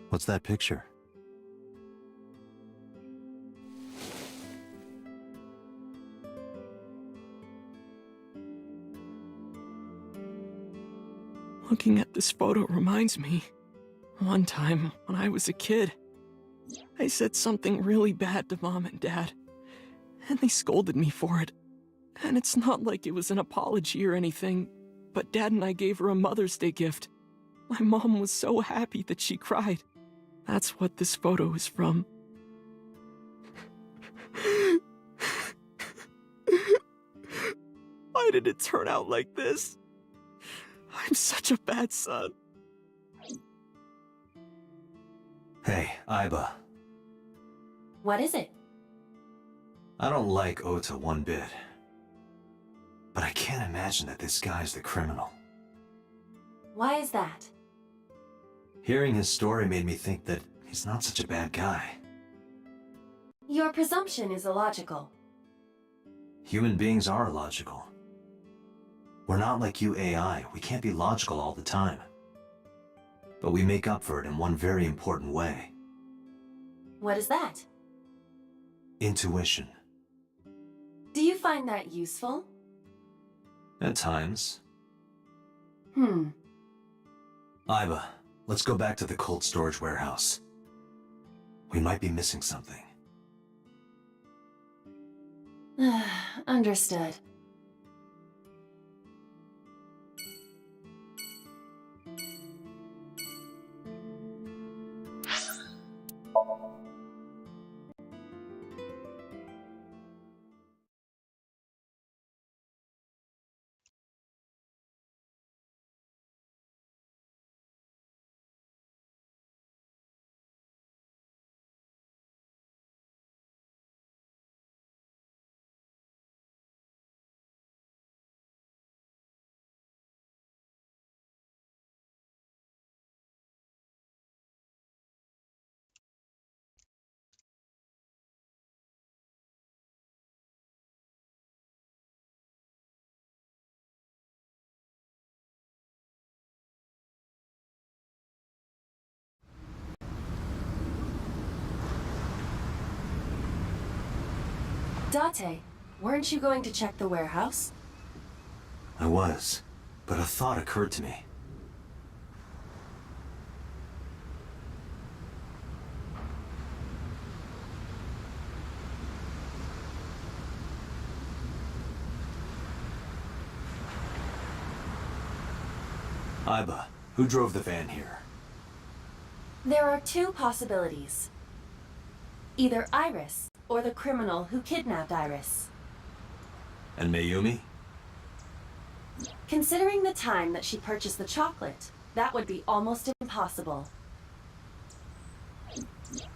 B: What's that picture?
N: Looking at this photo reminds me, one time when I was a kid, I said something really bad to Mom and Dad, and they scolded me for it. And it's not like it was an apology or anything, but Dad and I gave her a Mother's Day gift. My mom was so happy that she cried. That's what this photo is from. Why did it turn out like this? I'm such a bad son.
B: Hey, Aiba.
D: What is it?
B: I don't like Ota one bit. But I can't imagine that this guy's the criminal.
D: Why is that?
B: Hearing his story made me think that he's not such a bad guy.
D: Your presumption is illogical.
B: Human beings are illogical. We're not like you AI. We can't be logical all the time. But we make up for it in one very important way.
D: What is that?
B: Intuition.
D: Do you find that useful?
B: At times.
D: Aiba,
B: let's go back to the cold storage warehouse. We might be missing something.
D: Understood. Date, weren't you going to check the warehouse?
B: I was, but a thought occurred to me. Iba, who drove the van here?
D: There are two possibilities. Either Iris, or the criminal who kidnapped Iris.
B: And Mayumi?
D: Considering the time that she purchased the chocolate, that would be almost impossible.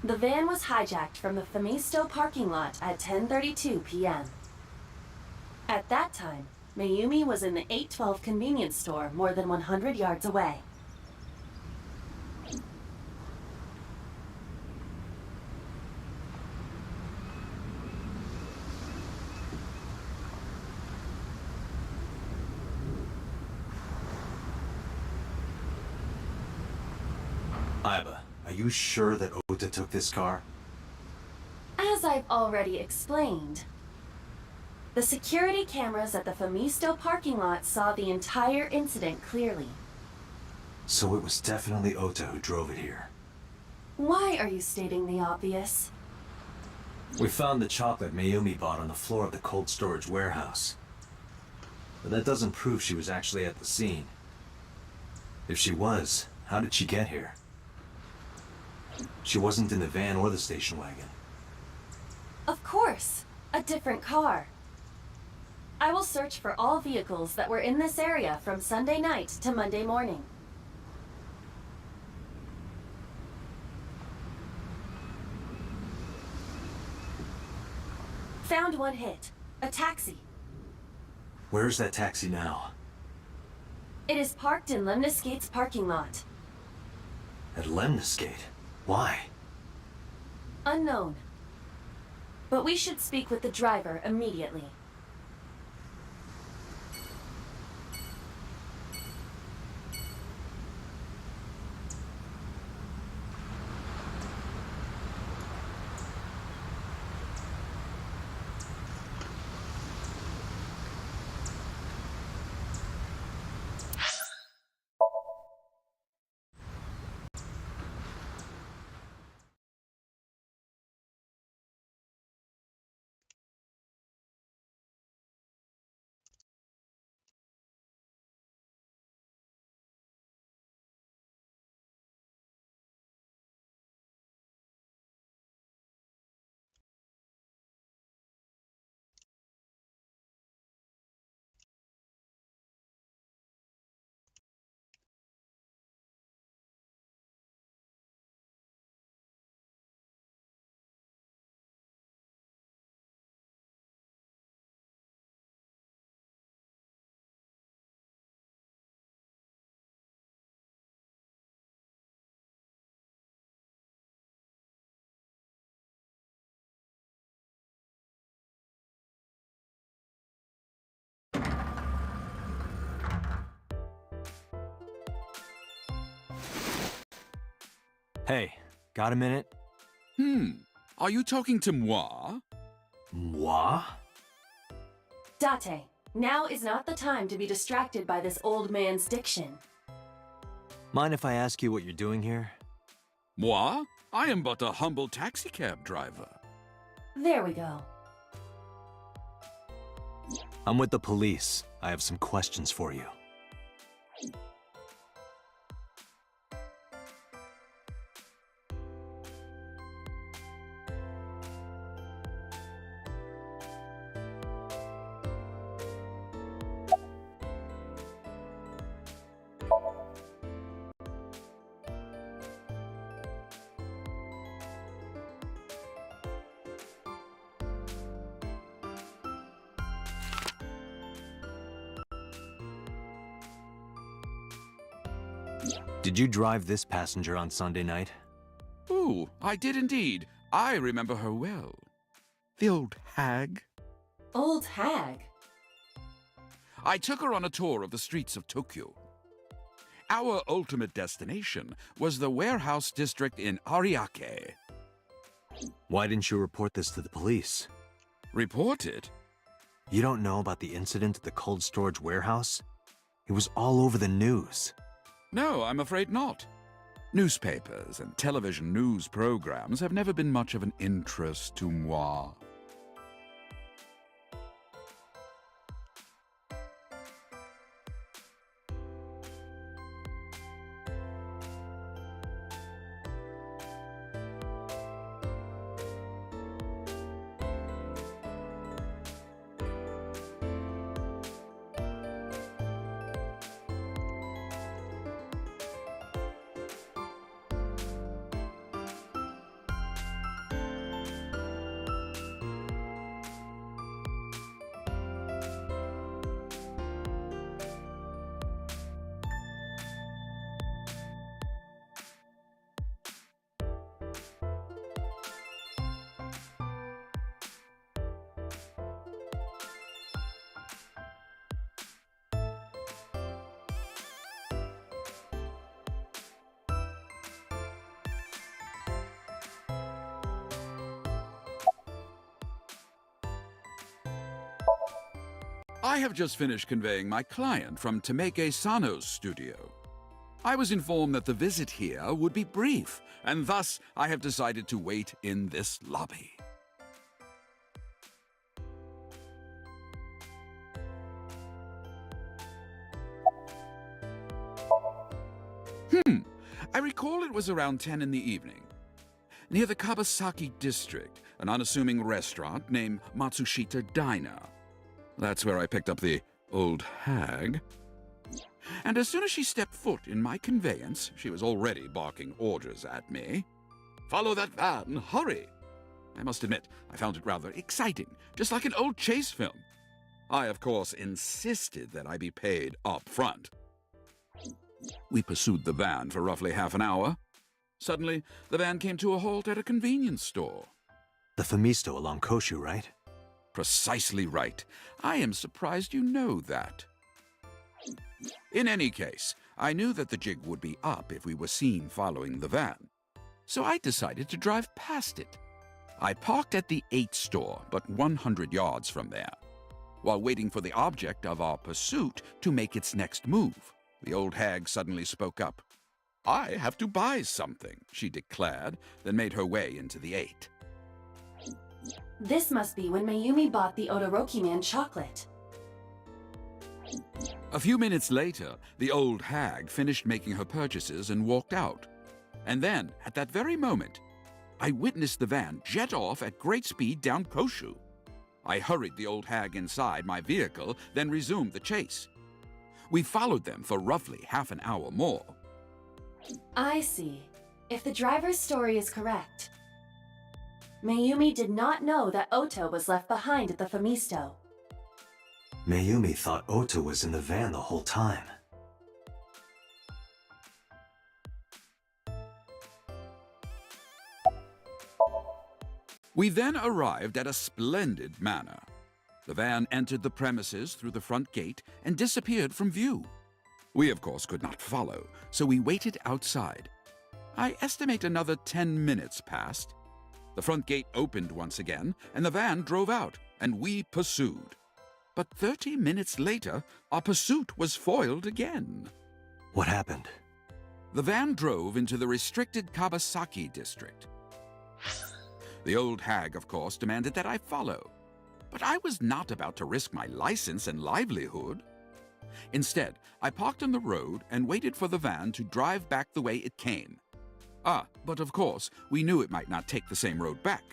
D: The van was hijacked from the Famisto parking lot at 10:32 p.m. At that time, Mayumi was in the 812 convenience store more than 100 yards away.
B: Iba, are you sure that Ota took this car?
D: As I've already explained, the security cameras at the Famisto parking lot saw the entire incident clearly.
B: So it was definitely Ota who drove it here.
D: Why are you stating the obvious?
B: We found the chocolate Mayumi bought on the floor of the cold storage warehouse. But that doesn't prove she was actually at the scene. If she was, how did she get here? She wasn't in the van or the station wagon.
D: Of course, a different car. I will search for all vehicles that were in this area from Sunday night to Monday morning. Found one hit. A taxi.
B: Where's that taxi now?
D: It is parked in Lemniscate's parking lot.
B: At Lemniscate? Why?
D: Unknown. But we should speak with the driver immediately.
B: Hey, got a minute?
O: Are you talking to moi?
B: Moi?
D: Date, now is not the time to be distracted by this old man's diction.
B: Mind if I ask you what you're doing here?
O: Moi? I am but a humble taxicab driver.
D: There we go.
B: I'm with the police. I have some questions for you. Did you drive this passenger on Sunday night?
O: Ooh, I did indeed. I remember her well. The old hag.
D: Old hag?
O: I took her on a tour of the streets of Tokyo. Our ultimate destination was the warehouse district in Ariake.
B: Why didn't you report this to the police?
O: Report it?
B: You don't know about the incident at the cold storage warehouse? It was all over the news.
O: No, I'm afraid not. Newspapers and television news programs have never been much of an interest to moi. I have just finished conveying my client from Tameke Sano's studio. I was informed that the visit here would be brief, and thus I have decided to wait in this lobby. I recall it was around 10 in the evening. Near the Kabasaki district, an unassuming restaurant named Matsushita Diner. That's where I picked up the old hag. And as soon as she stepped foot in my conveyance, she was already barking orders at me. Follow that van, hurry! I must admit, I found it rather exciting, just like an old chase film. I, of course, insisted that I be paid up front. We pursued the van for roughly half an hour. Suddenly, the van came to a halt at a convenience store.
B: The Famisto along Koshu, right?
O: Precisely right. I am surprised you know that. In any case, I knew that the jig would be up if we were seen following the van. So I decided to drive past it. I parked at the 8 store, but 100 yards from there, while waiting for the object of our pursuit to make its next move. The old hag suddenly spoke up. I have to buy something, she declared, then made her way into the 8.
D: This must be when Mayumi bought the Odoroki Man chocolate.
O: A few minutes later, the old hag finished making her purchases and walked out. And then, at that very moment, I witnessed the van jet off at great speed down Koshu. I hurried the old hag inside my vehicle, then resumed the chase. We followed them for roughly half an hour more.
D: I see. If the driver's story is correct, Mayumi did not know that Ota was left behind at the Famisto.
B: Mayumi thought Ota was in the van the whole time.
O: We then arrived at a splendid manor. The van entered the premises through the front gate and disappeared from view. We, of course, could not follow, so we waited outside. I estimate another 10 minutes passed. The front gate opened once again, and the van drove out, and we pursued. But 30 minutes later, our pursuit was foiled again.
B: What happened?
O: The van drove into the restricted Kabasaki district. The old hag, of course, demanded that I follow. But I was not about to risk my license and livelihood. Instead, I parked on the road and waited for the van to drive back the way it came. But of course, we knew it might not take the same road back.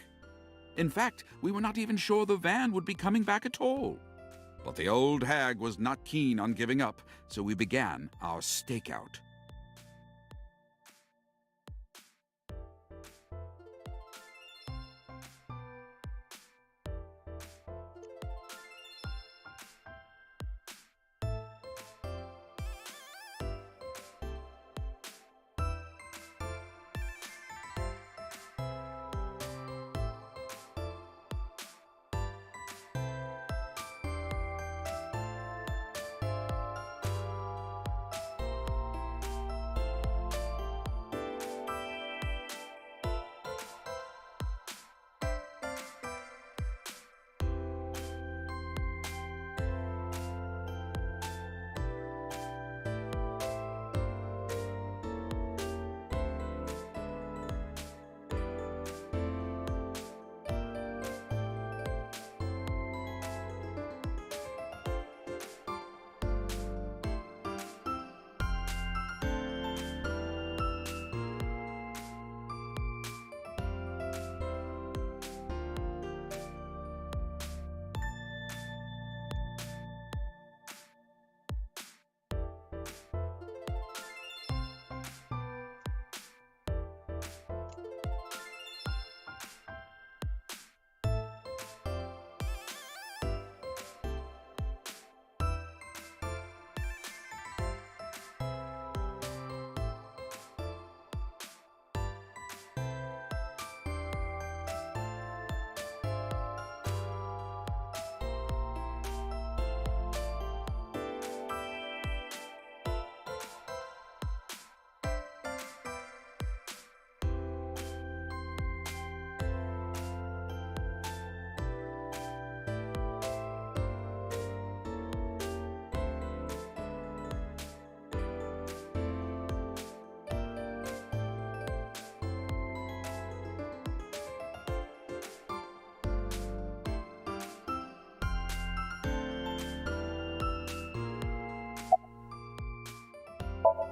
O: In fact, we were not even sure the van would be coming back at all. But the old hag was not keen on giving up, so we began our stakeout.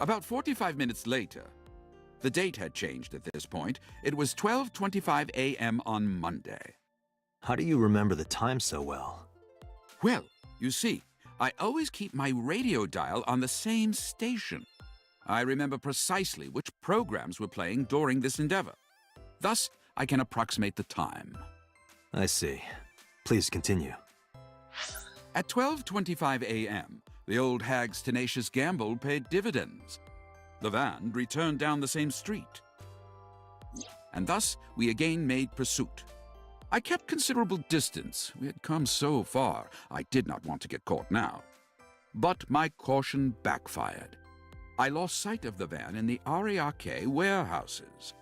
O: About 45 minutes later, the date had changed at this point. It was 12:25 a.m. on Monday.
B: How do you remember the time so well?
O: Well, you see, I always keep my radio dial on the same station. I remember precisely which programs were playing during this endeavor. Thus, I can approximate the time.
B: I see. Please continue.
O: At 12:25 a.m., the old hag's tenacious gamble paid dividends. The van returned down the same street. And thus, we again made pursuit. I kept considerable distance. We had come so far, I did not want to get caught now. But my caution backfired. I lost sight of the van in the Ariake warehouses.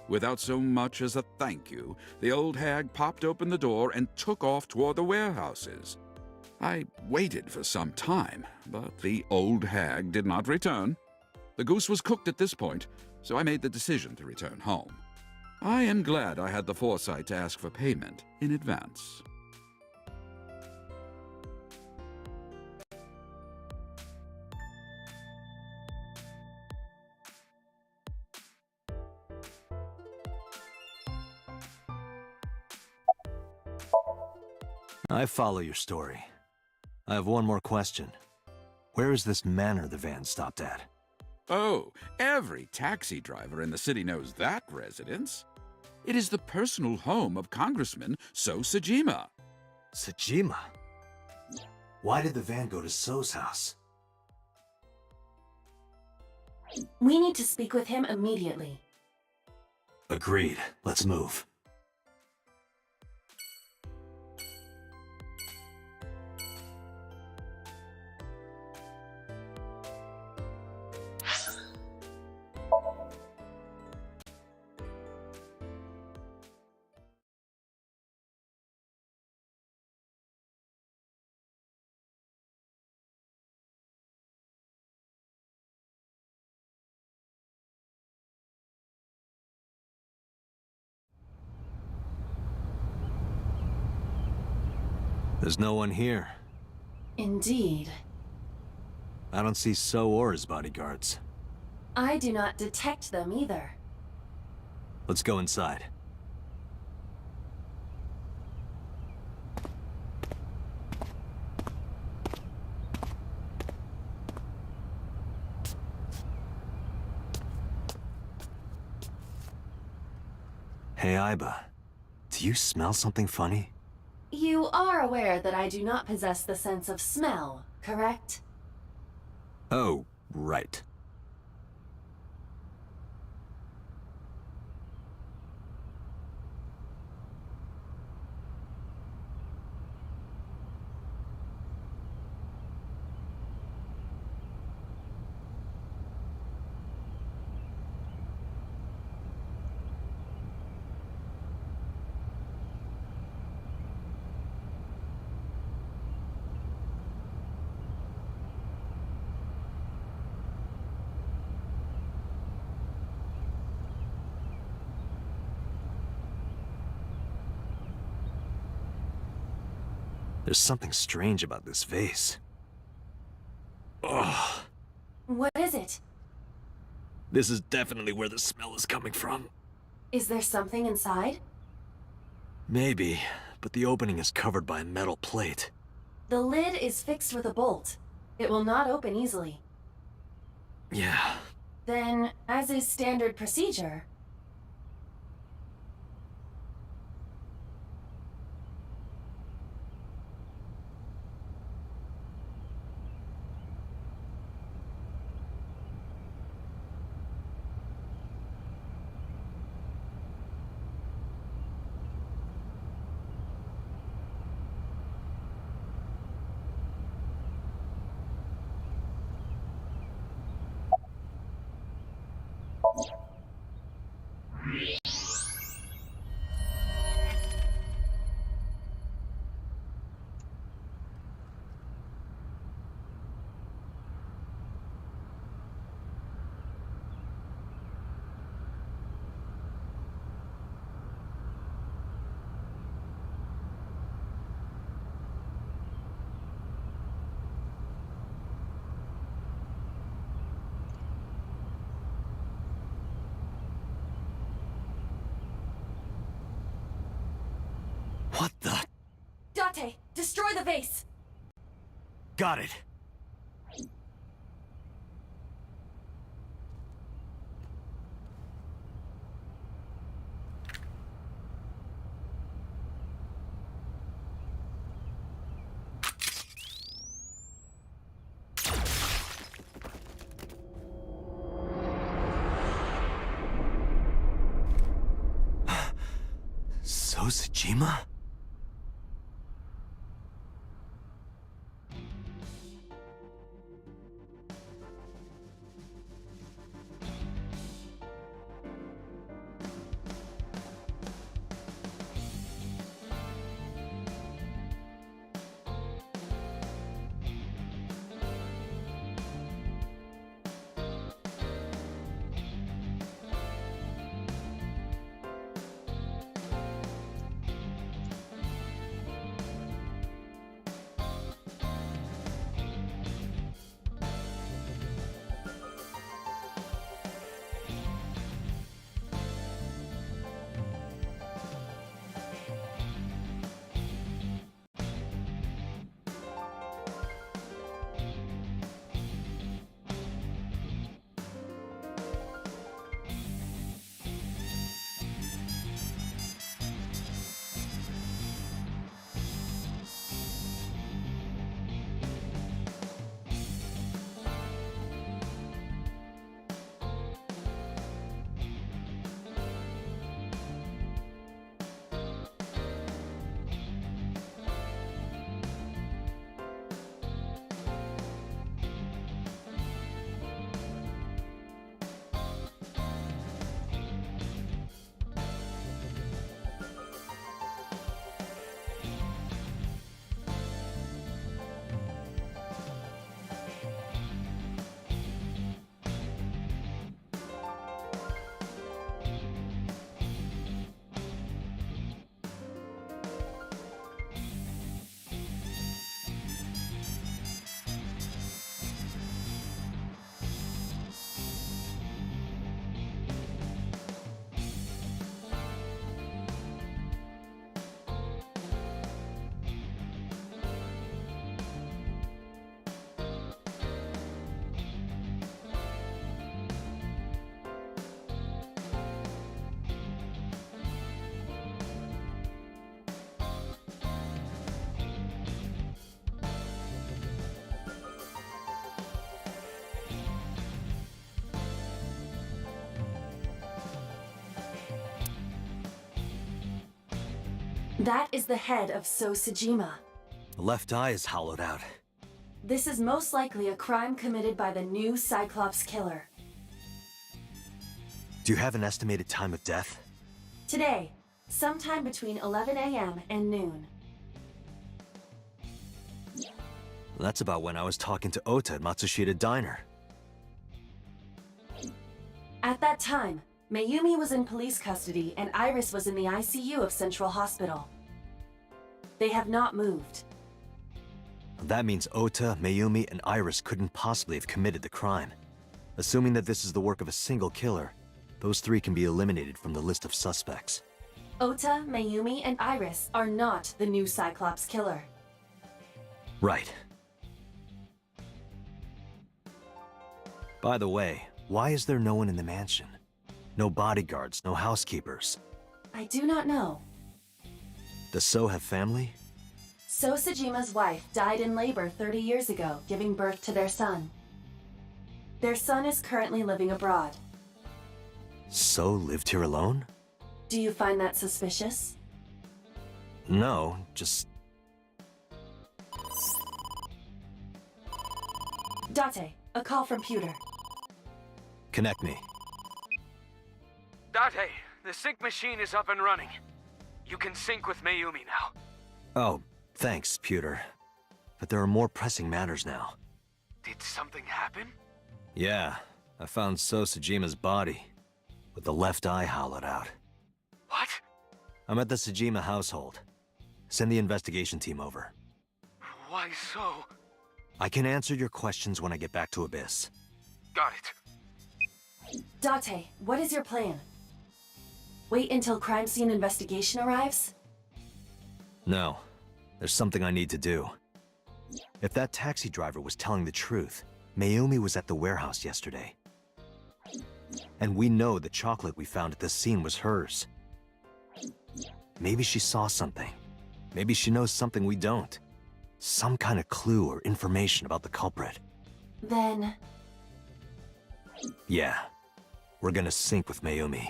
O: Without so much as a thank you, the old hag popped open the door and took off toward the warehouses. I waited for some time, but the old hag did not return. The goose was cooked at this point, so I made the decision to return home. I am glad I had the foresight to ask for payment in advance.
B: I follow your story. I have one more question. Where is this manor the van stopped at?
O: Oh, every taxi driver in the city knows that residence. It is the personal home of Congressman So Sajima.
B: Sajima? Why did the van go to So's house?
D: We need to speak with him immediately.
B: Agreed. Let's move. There's no one here.
D: Indeed.
B: I don't see So or his bodyguards.
D: I do not detect them either.
B: Let's go inside. Hey, Aiba. Do you smell something funny?
D: You are aware that I do not possess the sense of smell, correct?
B: Oh, right. There's something strange about this vase. Ugh.
D: What is it?
B: This is definitely where the smell is coming from.
D: Is there something inside?
B: Maybe, but the opening is covered by a metal plate.
D: The lid is fixed with a bolt. It will not open easily.
B: Yeah.
D: Then, as is standard procedure...
K: What the?
D: Date, destroy the vase!
K: Got it. Sojima?
D: That is the head of Sojima.
B: The left eye is hollowed out.
D: This is most likely a crime committed by the new Cyclops killer.
B: Do you have an estimated time of death?
D: Today, sometime between 11 a.m. and noon.
B: That's about when I was talking to Ota at Matsushita Diner.
D: At that time, Mayumi was in police custody and Iris was in the ICU of Central Hospital. They have not moved.
B: That means Ota, Mayumi, and Iris couldn't possibly have committed the crime. Assuming that this is the work of a single killer, those three can be eliminated from the list of suspects.
D: Ota, Mayumi, and Iris are not the new Cyclops killer.
B: Right. By the way, why is there no one in the mansion? No bodyguards, no housekeepers.
D: I do not know.
B: Does So have family?
D: Sojima's wife died in labor 30 years ago, giving birth to their son. Their son is currently living abroad.
B: So lived here alone?
D: Do you find that suspicious?
B: No, just...
D: Date, a call from Pewter.
B: Connect me.
F: Date, the sync machine is up and running. You can sync with Mayumi now.
B: Oh, thanks, Pewter. But there are more pressing matters now.
F: Did something happen?
B: Yeah, I found Sojima's body, with the left eye hollowed out.
F: What?
B: I'm at the Sojima household. Send the investigation team over.
F: Why so?
B: I can answer your questions when I get back to Abyss.
F: Got it.
D: Date, what is your plan? Wait until crime scene investigation arrives?
B: No. There's something I need to do. If that taxi driver was telling the truth, Mayumi was at the warehouse yesterday. And we know the chocolate we found at the scene was hers. Maybe she saw something. Maybe she knows something we don't. Some kind of clue or information about the culprit.
D: Then...
B: Yeah. We're gonna sync with Mayumi.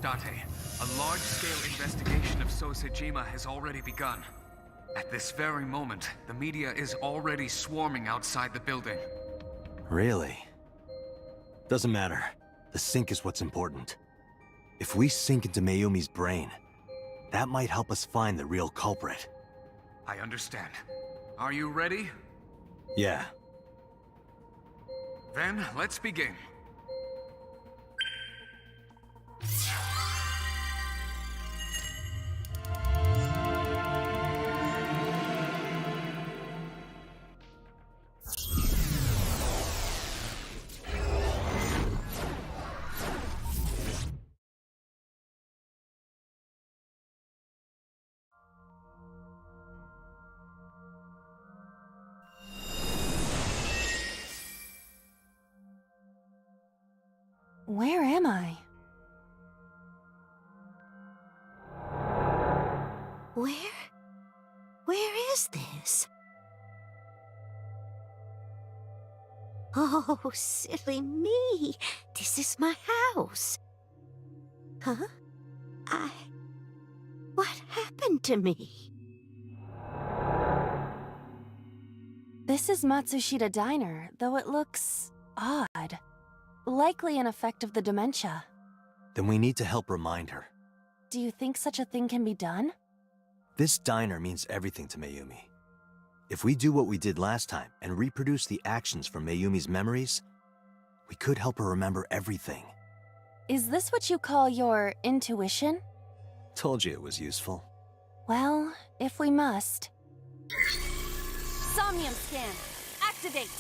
F: Date, a large-scale investigation of Sosejima has already begun. At this very moment, the media is already swarming outside the building.
B: Really? Doesn't matter. The sync is what's important. If we sink into Mayumi's brain, that might help us find the real culprit.
F: I understand. Are you ready?
B: Yeah.
F: Then, let's begin.
D: Where am I?
H: Where is this? Oh, silly me. This is my house. Huh? What happened to me?
D: This is Matsushita Diner, though it looks odd. Likely an effect of the dementia.
B: Then we need to help remind her.
D: Do you think such a thing can be done?
B: This diner means everything to Mayumi. If we do what we did last time and reproduce the actions from Mayumi's memories, we could help her remember everything.
D: Is this what you call your intuition?
B: Told you it was useful.
D: Well, if we must. Somnium scan, activate!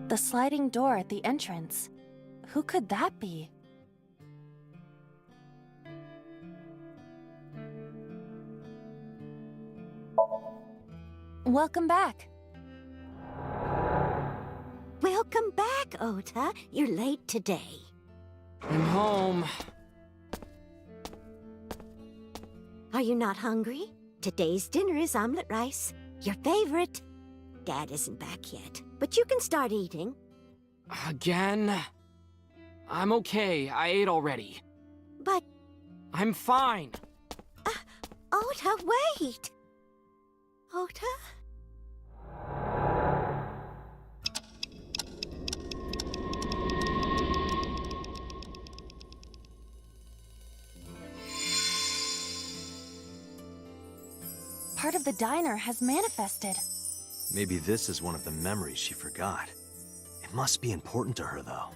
D: The sliding door at the entrance. Who could that be? Welcome back.
H: Welcome back, Ota. You're late today.
N: I'm home.
H: Are you not hungry? Today's dinner is omelet rice. Your favorite. Dad isn't back yet, but you can start eating.
N: Again? I'm okay. I ate already.
H: But...
N: I'm fine.
H: Ota, wait! Ota?
D: Part of the diner has manifested.
B: Maybe this is one of the memories she forgot. It must be important to her, though.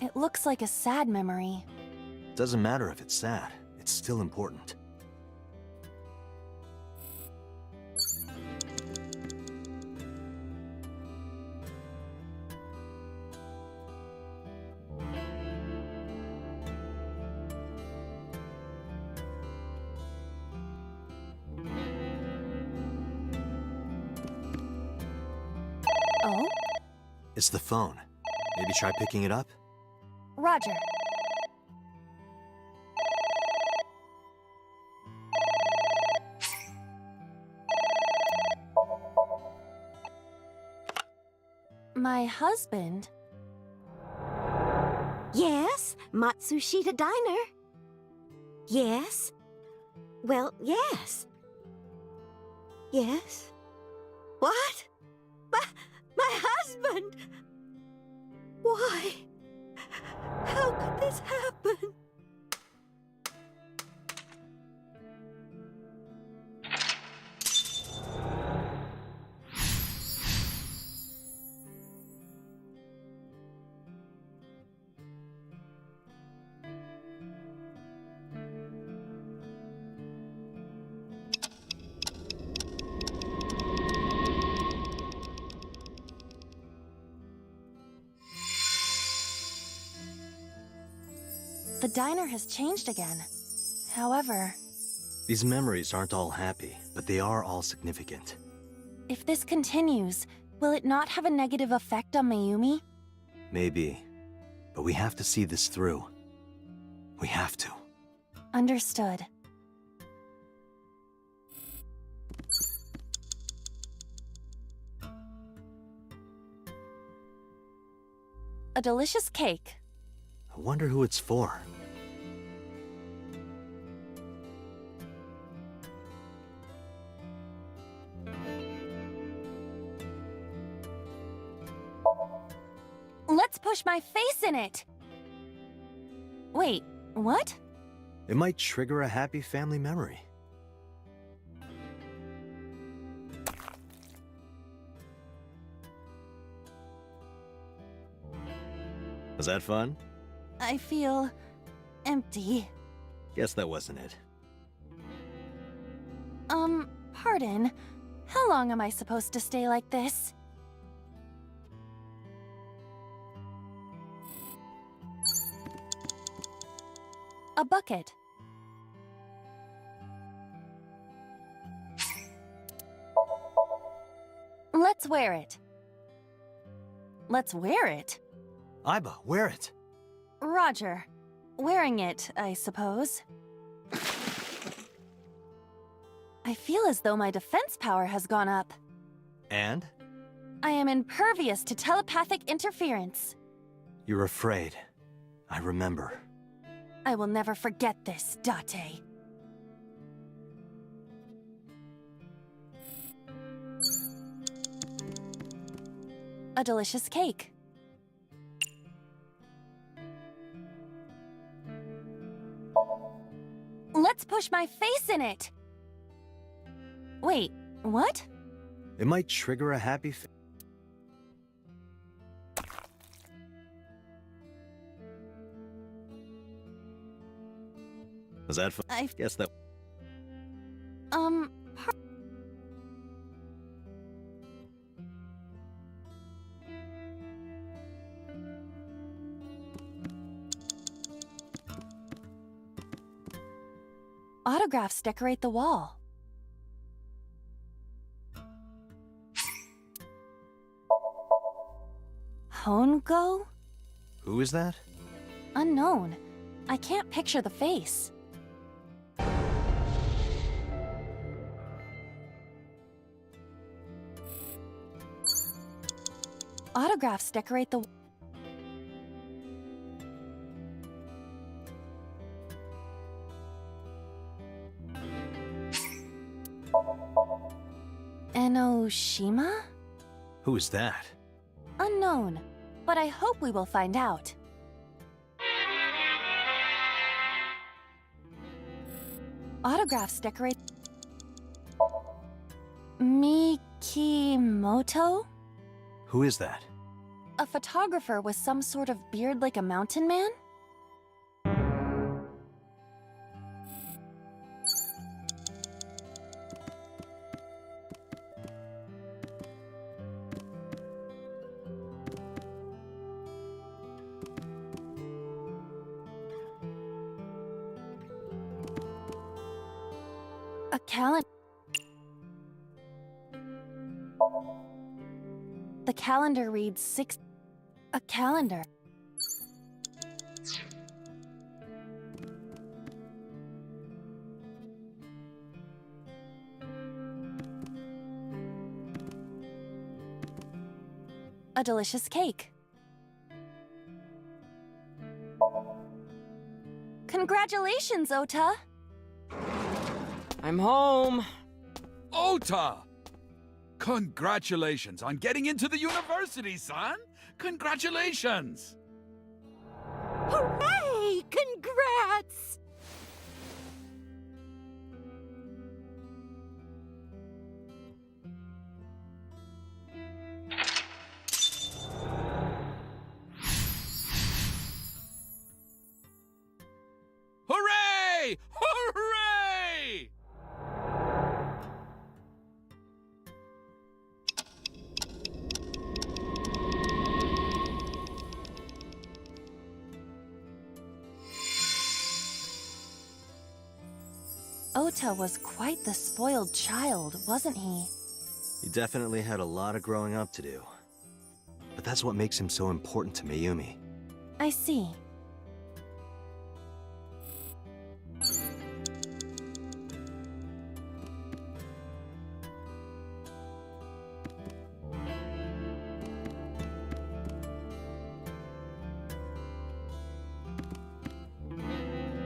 D: It looks like a sad memory.
B: Doesn't matter if it's sad. It's still important.
D: Oh?
B: It's the phone. Maybe try picking it up?
D: Roger. My husband?
H: Yes, Matsushita Diner. Yes. Well, yes. Yes. What? My husband! Why? How could this happen?
D: The diner has changed again. However,
B: These memories aren't all happy, but they are all significant.
D: if this continues, will it not have a negative effect on Mayumi?
B: Maybe. But we have to see this through. We have to.
D: Understood. A delicious cake.
B: I wonder who it's for.
D: Let's push my face in it! Wait, what?
B: It might trigger a happy family memory. Was that fun?
D: I feel empty.
B: Guess that wasn't it.
D: Pardon. How long am I supposed to stay like this? A bucket. Let's wear it. Let's wear it?
B: Aiba, wear it.
D: Roger. Wearing it, I suppose. I feel as though my defense power has gone up.
B: And?
D: I am impervious to telepathic interference.
B: You're afraid. I remember.
D: I will never forget this, Date. A delicious cake. Let's push my face in it! Wait, what?
B: It might trigger a happy Was that fun?
D: I
B: guess that...
D: Autographs decorate the wall. Hongo?
B: Who is that?
D: Unknown. I can't picture the face. Autographs decorate the... Enoshima?
B: Who is that?
D: Unknown, but I hope we will find out. Autographs decorate... Mikimoto?
B: Who is that?
D: A photographer with some sort of beard like a mountain man? A calendar. The calendar reads A calendar. A delicious cake. Congratulations, Ota!
G: I'm home.
O: Ota! Congratulations on getting into the university, son! Congratulations!
H: Hooray! Congrats!
O: Hooray! Hooray!
D: Ota was quite the spoiled child, wasn't he?
B: He definitely had a lot of growing up to do. But that's what makes him so important to Mayumi.
D: I see.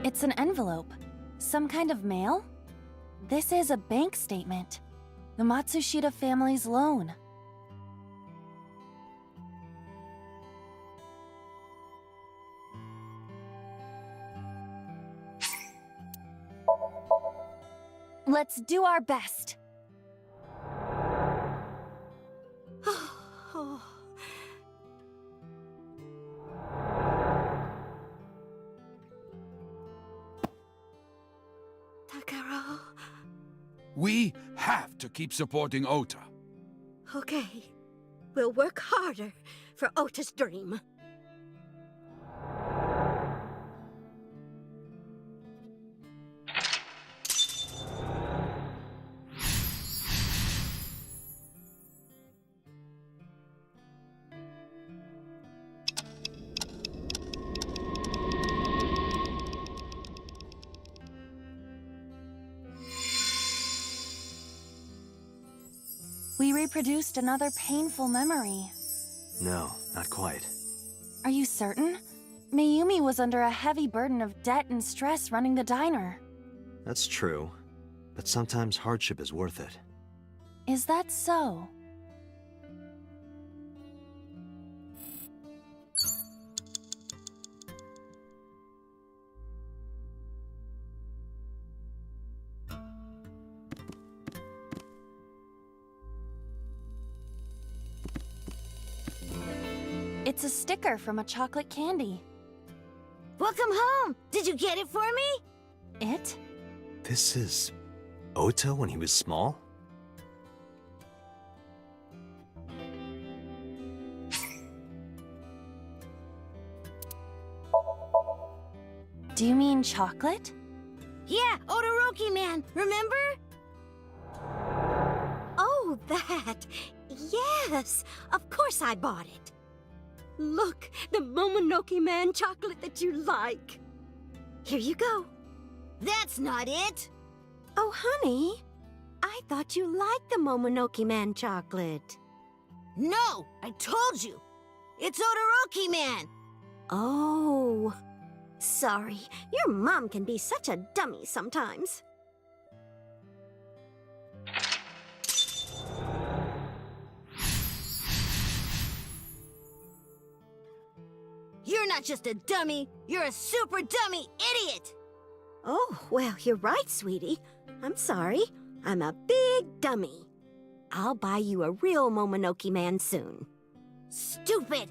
D: It's an envelope. Some kind of mail? This is a bank statement. The Matsushita family's loan. Let's do our best.
H: Takaro.
O: We have to keep supporting Ota.
H: Okay. We'll work harder for Ota's dream.
D: We reproduced another painful memory.
B: No, not quite.
D: Are you certain? Mayumi was under a heavy burden of debt and stress running the diner.
B: That's true. But sometimes hardship is worth it.
D: Is that so? It's a sticker from a chocolate candy.
H: Welcome home! Did you get it for me?
D: It?
B: This is Ota when he was small?
D: Do you mean chocolate?
H: Yeah, Todoroki man, remember? Oh, that. Yes, of course I bought it. Look, the Momonoke Man chocolate that you like. Here you go. That's not it. Oh, honey, I thought you liked the Momonoke Man chocolate. No, I told you. It's Todoroki Man. Oh, sorry. Your mom can be such a dummy sometimes. You're not just a dummy, you're a super dummy idiot! Oh, well, you're right, sweetie. I'm sorry. I'm a big dummy. I'll buy you a real Momonoke Man soon. Stupid!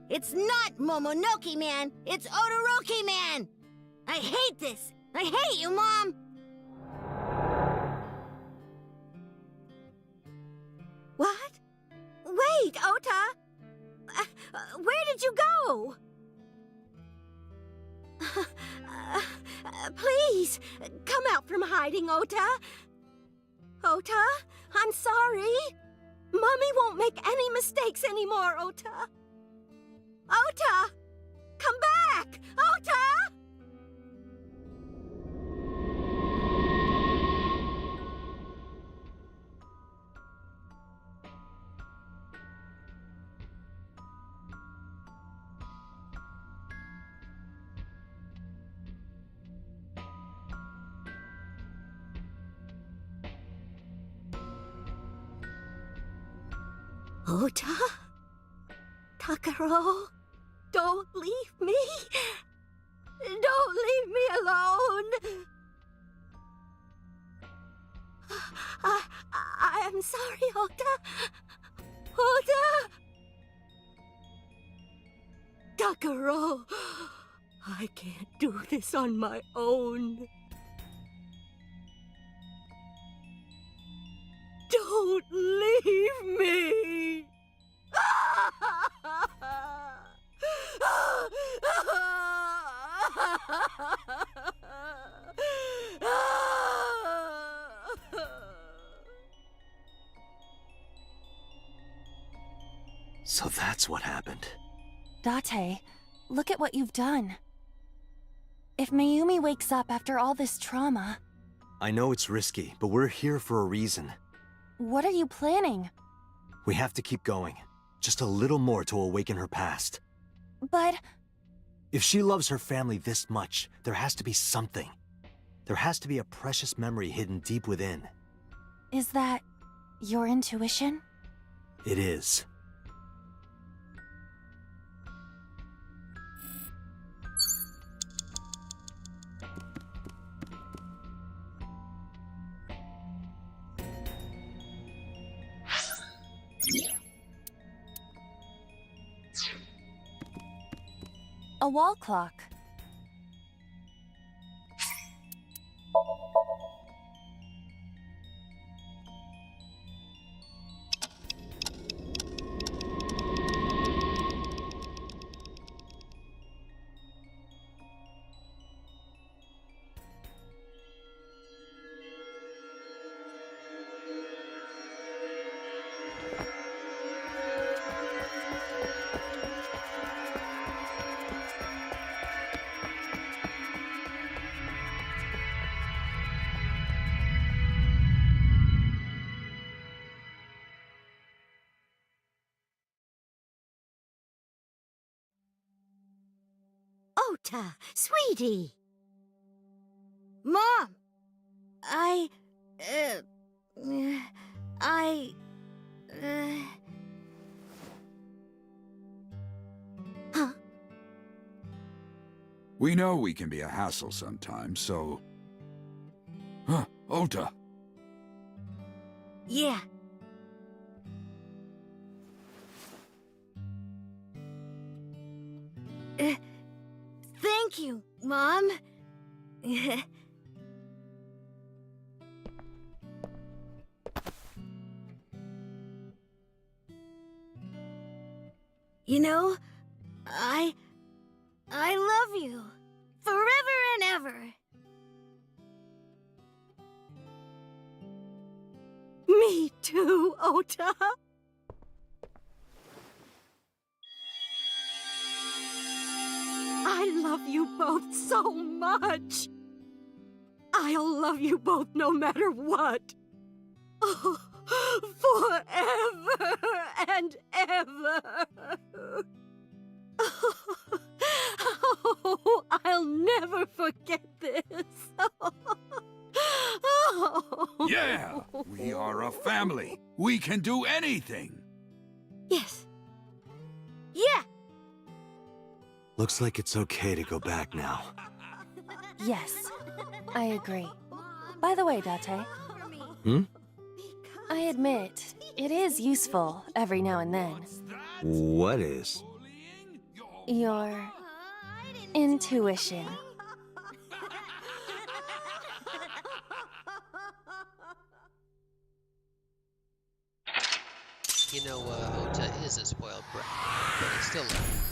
H: It's not Momonoke Man, it's Todoroki Man! I hate this! I hate you, Mom! What? Wait, Ota! Where did you go? Please, come out from hiding, Ota. Ota, I'm sorry. Mommy won't make any mistakes anymore, Ota. Ota! Come back! Ota! Ota? Takaro? Don't leave me! Don't leave me alone! I am sorry, Ota. Ota! Takaro! I can't do this on my own. Don't leave me!
B: So that's what happened.
D: Date, look at what you've done. If Mayumi wakes up after all this trauma,
B: I know it's risky, but we're here for a reason.
D: what are you planning?
B: We have to keep going. Just a little more to awaken her past.
D: But
B: If she loves her family this much, there has to be something. There has to be a precious memory hidden deep within.
D: is that your intuition?
B: It is.
D: A wall clock.
H: Ota, sweetie! Mom! I... Huh?
O: We know we can be a hassle sometimes, so... Huh, Ota.
H: Yeah. Thank you, Mom. You know, I love you. Forever and ever. Me too, Ota. I love you both so much. I'll love you both no matter what. Oh, forever and ever. Oh, I'll never forget this.
O: Yeah! We are a family. We can do anything.
H: Yes. Yeah.
B: Looks like it's okay to go back now.
D: Yes, I agree. By the way, Date, I admit, it is useful every now and then.
B: What is?
D: Your intuition.
A: You know, Ota is a spoiled brat, but I still love her.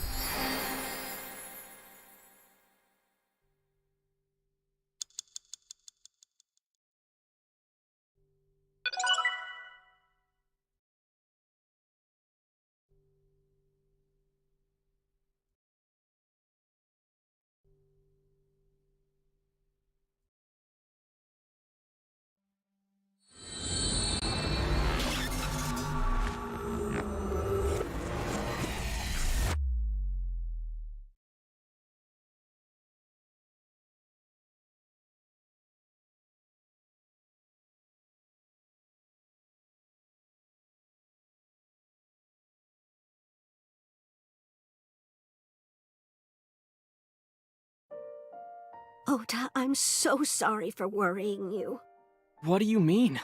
H: Ota, I'm so sorry for worrying you.
N: What do you mean?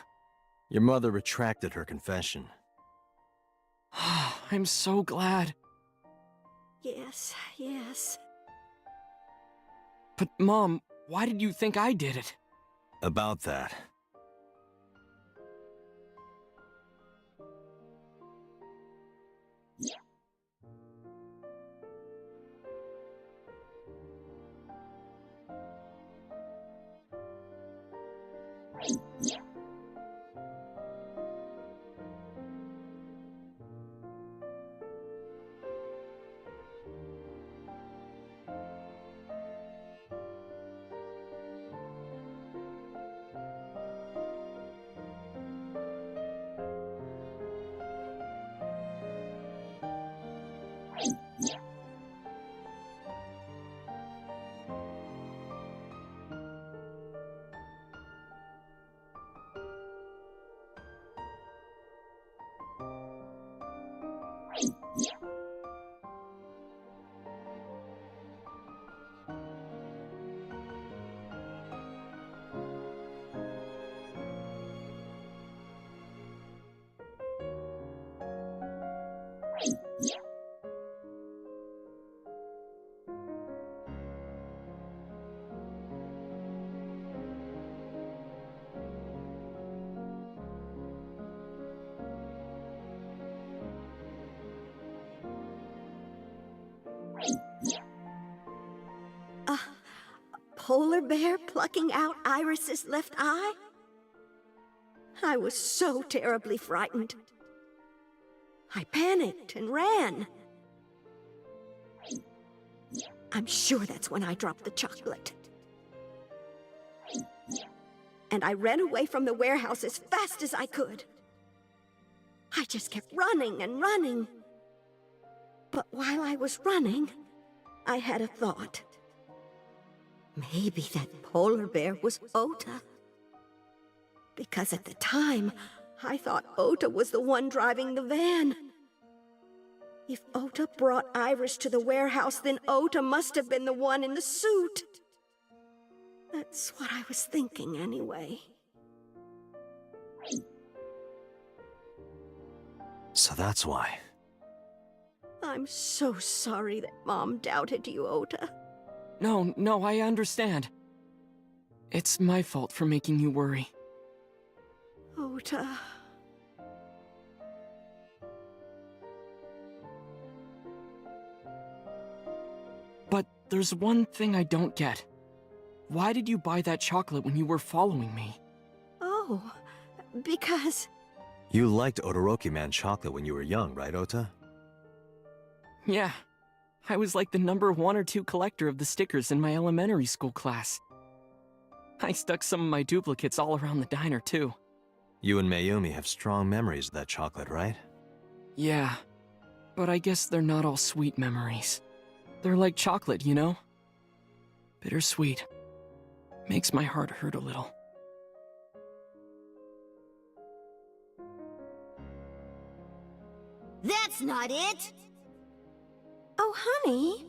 B: Your mother retracted her confession.
N: I'm so glad.
H: Yes, yes.
N: But Mom, why did you think I did it?
B: About that.
H: A polar bear plucking out Iris's left eye? I was so terribly frightened. I panicked and ran. I'm sure that's when I dropped the chocolate. And I ran away from the warehouse as fast as I could. I just kept running and running. But while I was running, I had a thought. Maybe that polar bear was Ota. Because at the time, I thought Ota was the one driving the van. If Ota brought Iris to the warehouse, then Ota must have been the one in the suit. That's what I was thinking anyway.
B: So that's why.
H: I'm so sorry that Mom doubted you, Ota.
N: No, I understand. It's my fault for making you worry.
H: Ota.
N: But there's one thing I don't get. Why did you buy that chocolate when you were following me?
H: Oh, because...
B: You liked Todoroki Man chocolate when you were young, right, Ota?
N: Yeah. I was like the number 1 or 2 collector of the stickers in my elementary school class. I stuck some of my duplicates all around the diner, too.
B: You and Mayumi have strong memories of that chocolate, right?
N: Yeah. But I guess they're not all sweet memories. They're like chocolate, you know? Bittersweet. Makes my heart hurt a little.
H: That's not it! Oh, honey.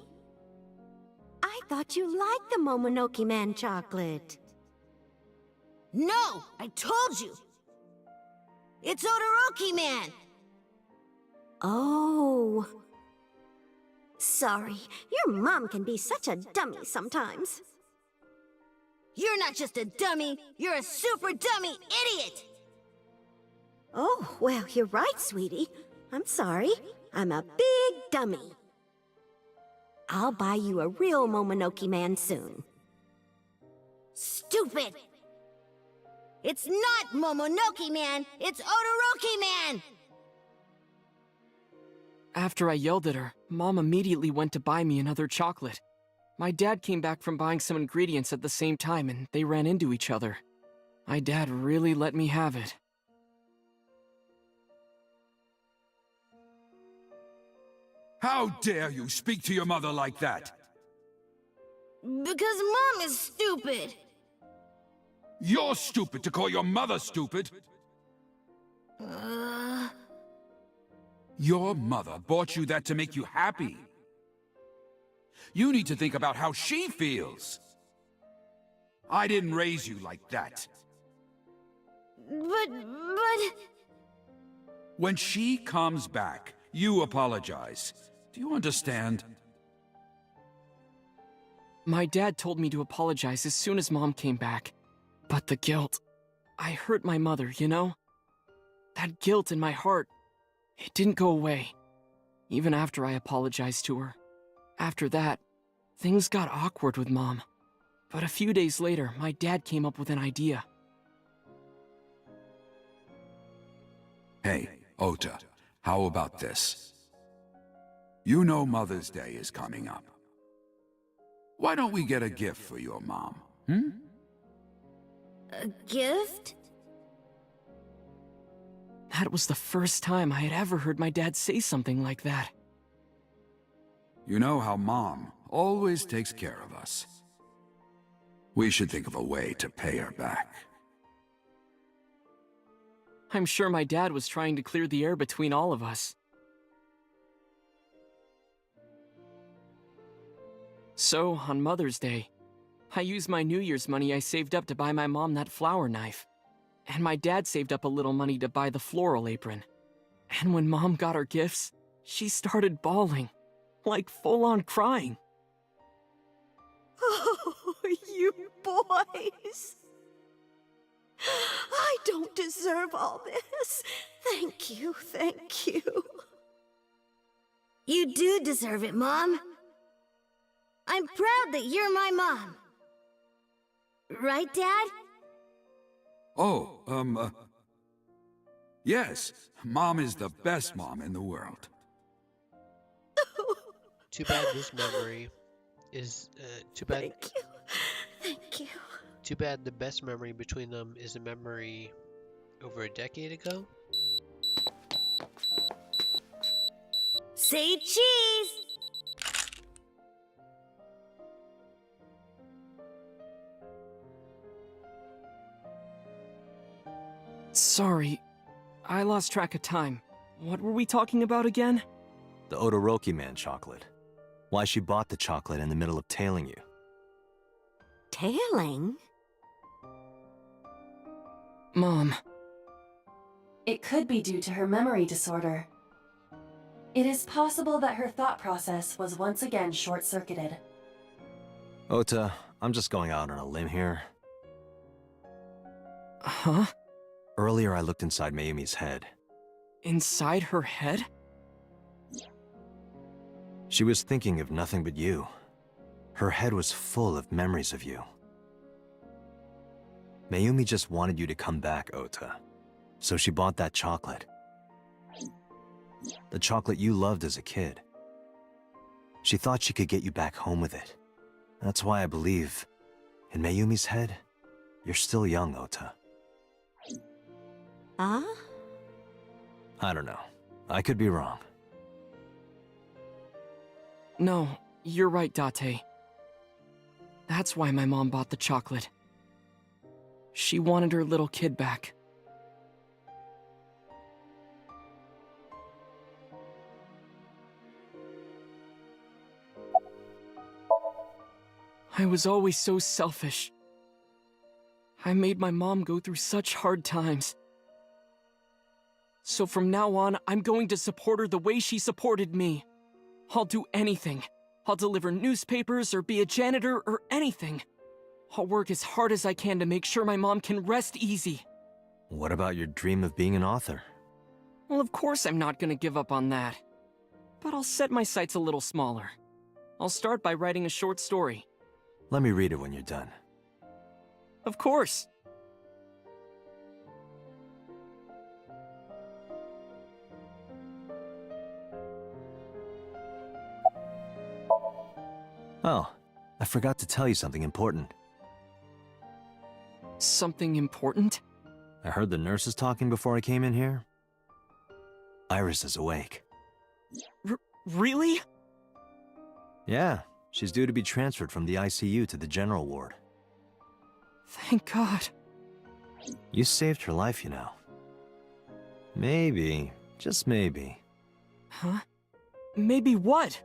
H: I thought you liked the Momonoke Man chocolate.
P: No! I told you! It's Todoroki Man!
H: Oh. Sorry, your mom can be such a dummy sometimes.
P: You're not just a dummy, you're a super dummy idiot!
H: Oh, well, you're right, sweetie. I'm sorry. I'm a big dummy. I'll buy you a real Momonoke Man soon.
P: Stupid! It's not Momonoke Man, it's Todoroki Man!
N: After I yelled at her, Mom immediately went to buy me another chocolate. My dad came back from buying some ingredients at the same time and they ran into each other. My dad really let me have it.
O: How dare you speak to your mother like that?
P: Because Mom is stupid!
O: You're stupid to call your mother stupid. Your mother bought you that to make you happy. You need to think about how she feels. I didn't raise you like that.
P: But...
O: When she comes back, you apologize. Do you understand?
N: My dad told me to apologize as soon as Mom came back. But the guilt... I hurt my mother, you know? That guilt in my heart, it didn't go away. Even after I apologized to her. After that, things got awkward with Mom. But a few days later, my dad came up with an idea.
O: Hey, Ota, how about this? You know Mother's Day is coming up. Why don't we get a gift for your mom,
P: A gift?
N: That was the first time I had ever heard my dad say something like that.
O: You know how Mom always takes care of us. We should think of a way to pay her back.
N: I'm sure my dad was trying to clear the air between all of us. So, on Mother's Day, I used my New Year's money I saved up to buy my mom that flower knife. And my dad saved up a little money to buy the floral apron. And when Mom got her gifts, she started bawling. Like full-on crying.
H: Oh, you boys. I don't deserve all this. Thank you, thank you.
P: You do deserve it, Mom. I'm proud that you're my mom. Right, Dad?
O: Oh, yes, Mom is the best mom in the world.
A: Too bad this memory is, too bad...
H: Thank you. Thank you.
A: Too bad the best memory between them is a memory over a decade ago.
P: Say cheese!
N: Sorry, I lost track of time. What were we talking about again?
B: The Todoroki Man chocolate. Why she bought the chocolate in the middle of tailing you.
H: Tailing?
N: Mom.
D: It could be due to her memory disorder. It is possible that her thought process was once again short-circuited.
B: Ota, I'm just going out on a limb here.
N: Huh?
B: Earlier I looked inside Mayumi's head.
N: Inside her head?
B: She was thinking of nothing but you. Her head was full of memories of you. Mayumi just wanted you to come back, Ota. So she bought that chocolate. The chocolate you loved as a kid. She thought she could get you back home with it. That's why I believe, in Mayumi's head, you're still young, Ota.
H: Huh?
B: I don't know. I could be wrong.
N: No, you're right, Date. That's why my mom bought the chocolate. She wanted her little kid back. I was always so selfish. I made my mom go through such hard times. So from now on, I'm going to support her the way she supported me. I'll do anything. I'll deliver newspapers or be a janitor or anything. I'll work as hard as I can to make sure my mom can rest easy.
B: What about your dream of being an author?
N: Well, of course I'm not gonna give up on that. But I'll set my sights a little smaller. I'll start by writing a short story.
B: Let me read it when you're done.
N: Of course.
B: Oh, I forgot to tell you something important.
N: Something important?
B: I heard the nurses talking before I came in here. Iris is awake.
N: Really?
B: Yeah, she's due to be transferred from the ICU to the general ward.
N: Thank God.
B: You saved her life, you know. Maybe, just maybe.
N: Huh? Maybe what?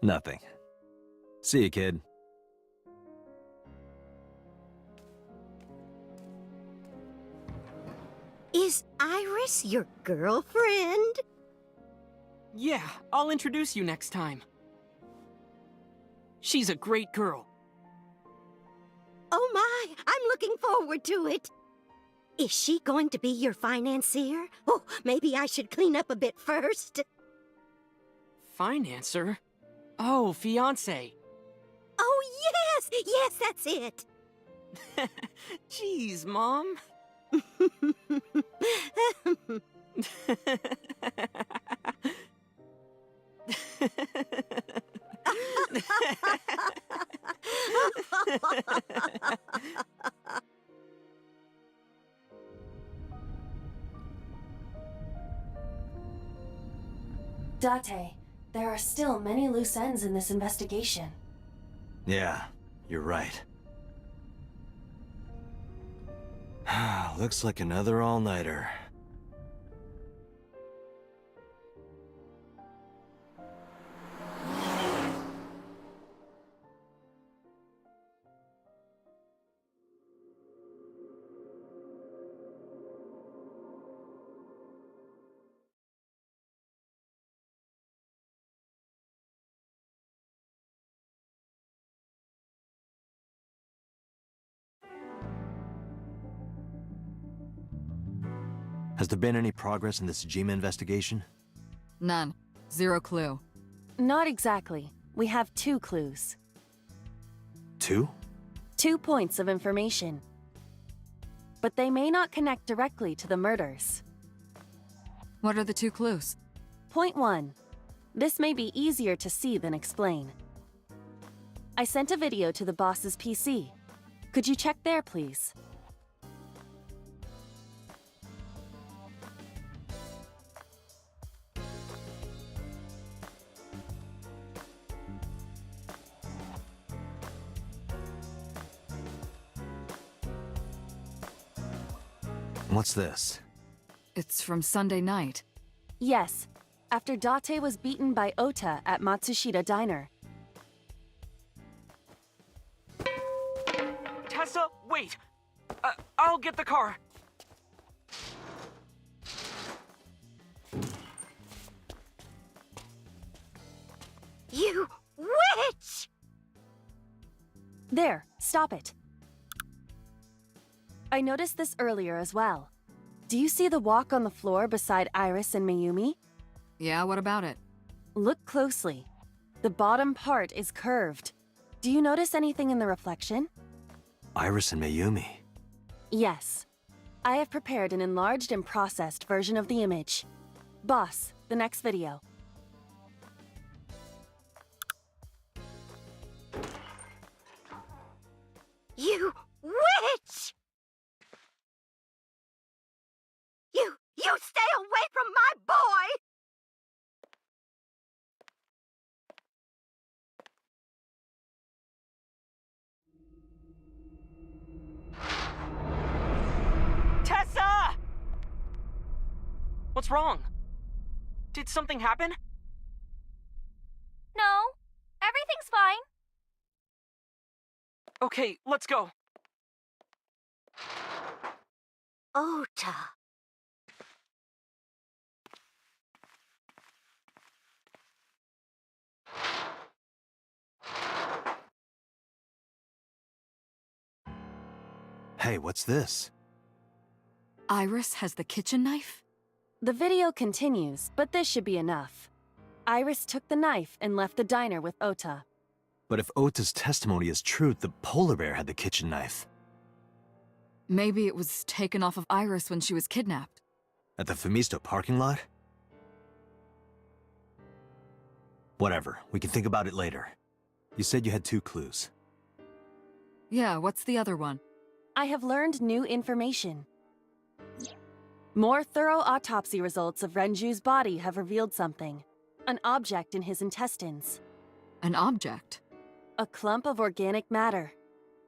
B: Nothing. See you, kid.
H: Iris, your girlfriend?
G: Yeah, I'll introduce you next time. She's a great girl.
H: Oh my, I'm looking forward to it. Is she going to be your financier? Oh, maybe I should clean up a bit first.
G: Financer? Oh, fiancé.
H: Oh, yes! Yes, that's it!
G: Jeez, Mom.
D: Date, there are still many loose ends in this investigation.
B: Yeah, you're right. Looks like another all-nighter. Has there been any progress in this Jima investigation?
E: None. Zero clue.
D: Not exactly. We have 2 clues.
B: 2?
D: 2 points of information. But they may not connect directly to the murders.
E: What are the 2 clues?
D: Point 1. This may be easier to see than explain. I sent a video to the boss's PC. Could you check there, please?
B: What's this?
E: It's from Sunday night.
D: Yes, after Date was beaten by Ota at Matsushita Diner.
G: Tessa, wait! I'll get the car.
H: You witch!
D: There, stop it. I noticed this earlier as well. Do you see the walk on the floor beside Iris and Mayumi?
E: Yeah, what about it?
D: Look closely. The bottom part is curved. Do you notice anything in the reflection?
B: Iris and Mayumi.
D: Yes. I have prepared an enlarged and processed version of the image. Boss, the next video.
H: You witch! You stay away from my boy!
G: Tessa! What's wrong? Did something happen?
C: No, everything's fine.
G: Okay, let's go.
H: Ota.
B: Hey, what's this?
E: Iris has the kitchen knife?
D: The video continues, but this should be enough. Iris took the knife and left the diner with Ota.
B: But if Ota's testimony is true, the polar bear had the kitchen knife.
E: Maybe it was taken off of Iris when she was kidnapped.
B: At the Femisto parking lot? Whatever, we can think about it later. You said you had 2 clues.
E: Yeah, what's the other one?
D: I have learned new information. More thorough autopsy results of Renju's body have revealed something. An object in his intestines.
E: An object?
D: A clump of organic matter.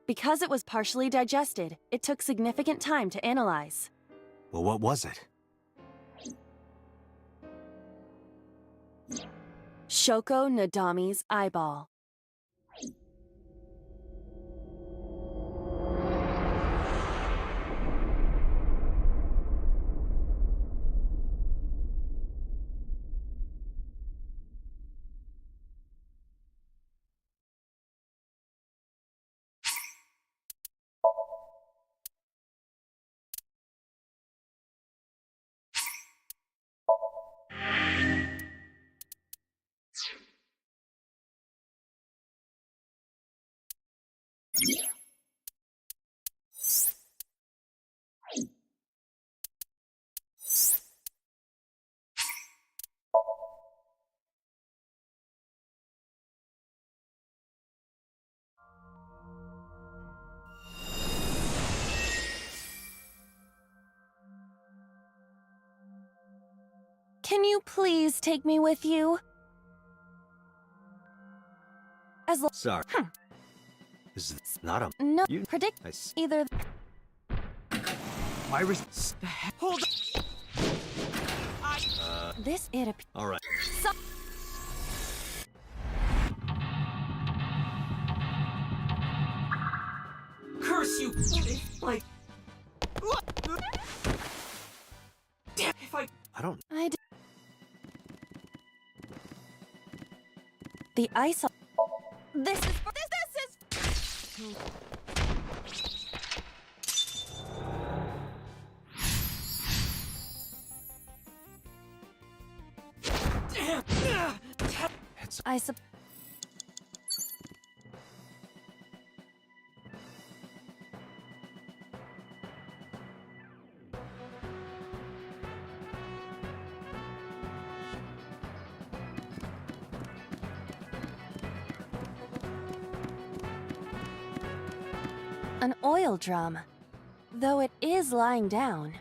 D: Because it was partially digested, it took significant time to analyze.
B: Well, what was it?
D: Shoko Nadami's eyeball. Can you please take me with you?
B: Sorry. This is not a...
D: No,
B: You...
D: predict
B: I s-
D: either.
B: Iris...
D: Hold on. This it appears.
B: All right.
N: Curse you! Like... Damn, if I...
B: I don't...
D: The ice... This is... This is...
N: Damn!
D: I sup... An oil drum, though it is lying down.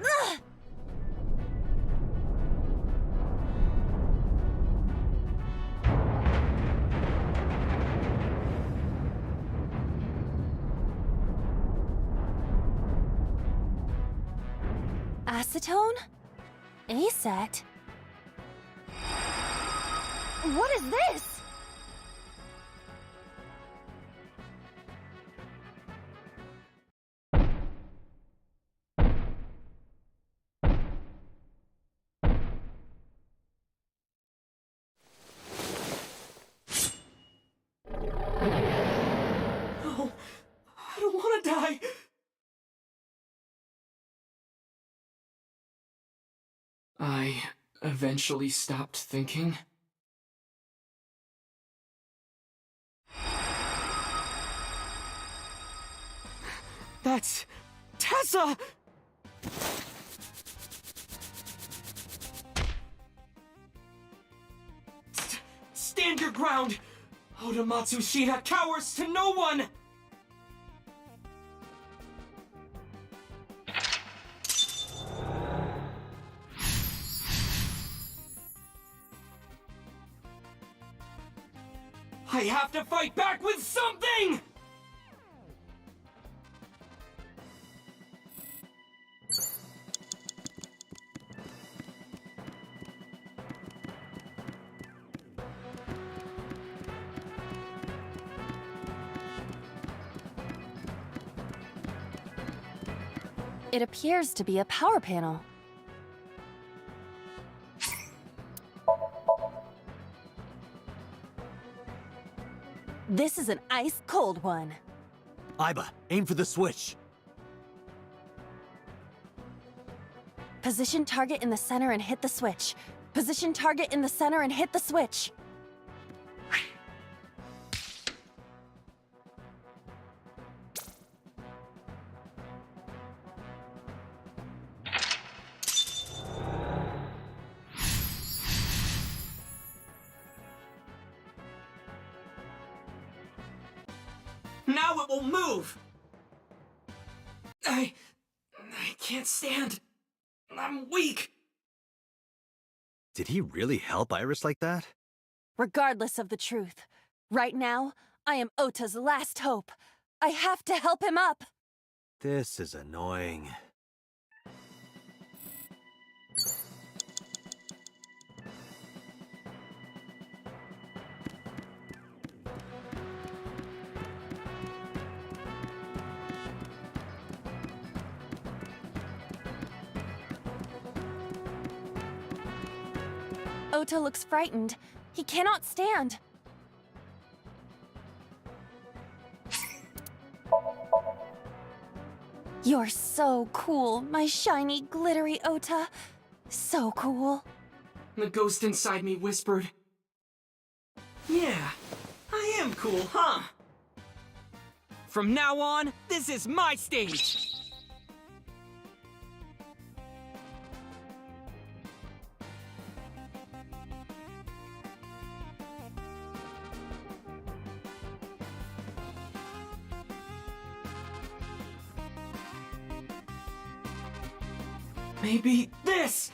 D: Ugh! Acetone? Acet? What is this?
N: No, I don't want to die. I eventually stopped thinking. That's Tessa! Stand your ground! Oda Matsushita cowers to no one! I have to fight back with something!
D: It appears to be a power panel. This is an ice-cold one.
K: Aiba, aim for the switch.
D: Position target in the center and hit the switch. Position target in the center and hit the switch.
N: Now it will move! I can't stand. I'm weak.
B: Did he really help Iris like that?
D: Regardless of the truth, right now, I am Ota's last hope. I have to help him up.
B: This is annoying.
D: Ota looks frightened. He cannot stand. You're so cool, my shiny, glittery Ota. So cool.
N: The ghost inside me whispered. Yeah, I am cool, huh? From now on, this is my stage! Maybe this!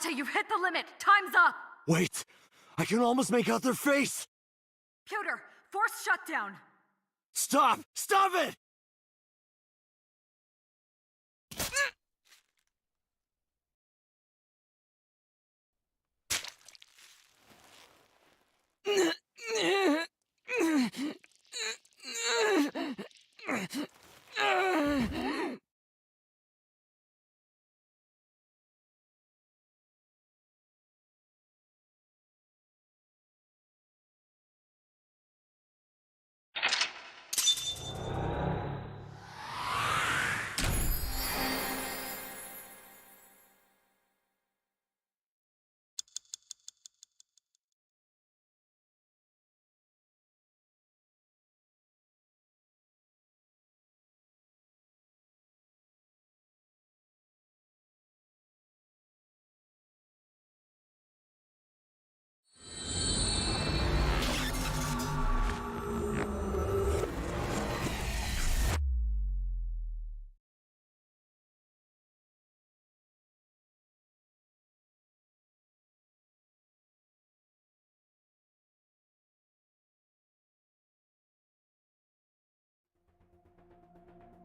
E: Date, you've hit the limit! Time's up!
B: Wait! I can almost make out their face!
E: Pewter, force shutdown!
B: Stop! Stop it!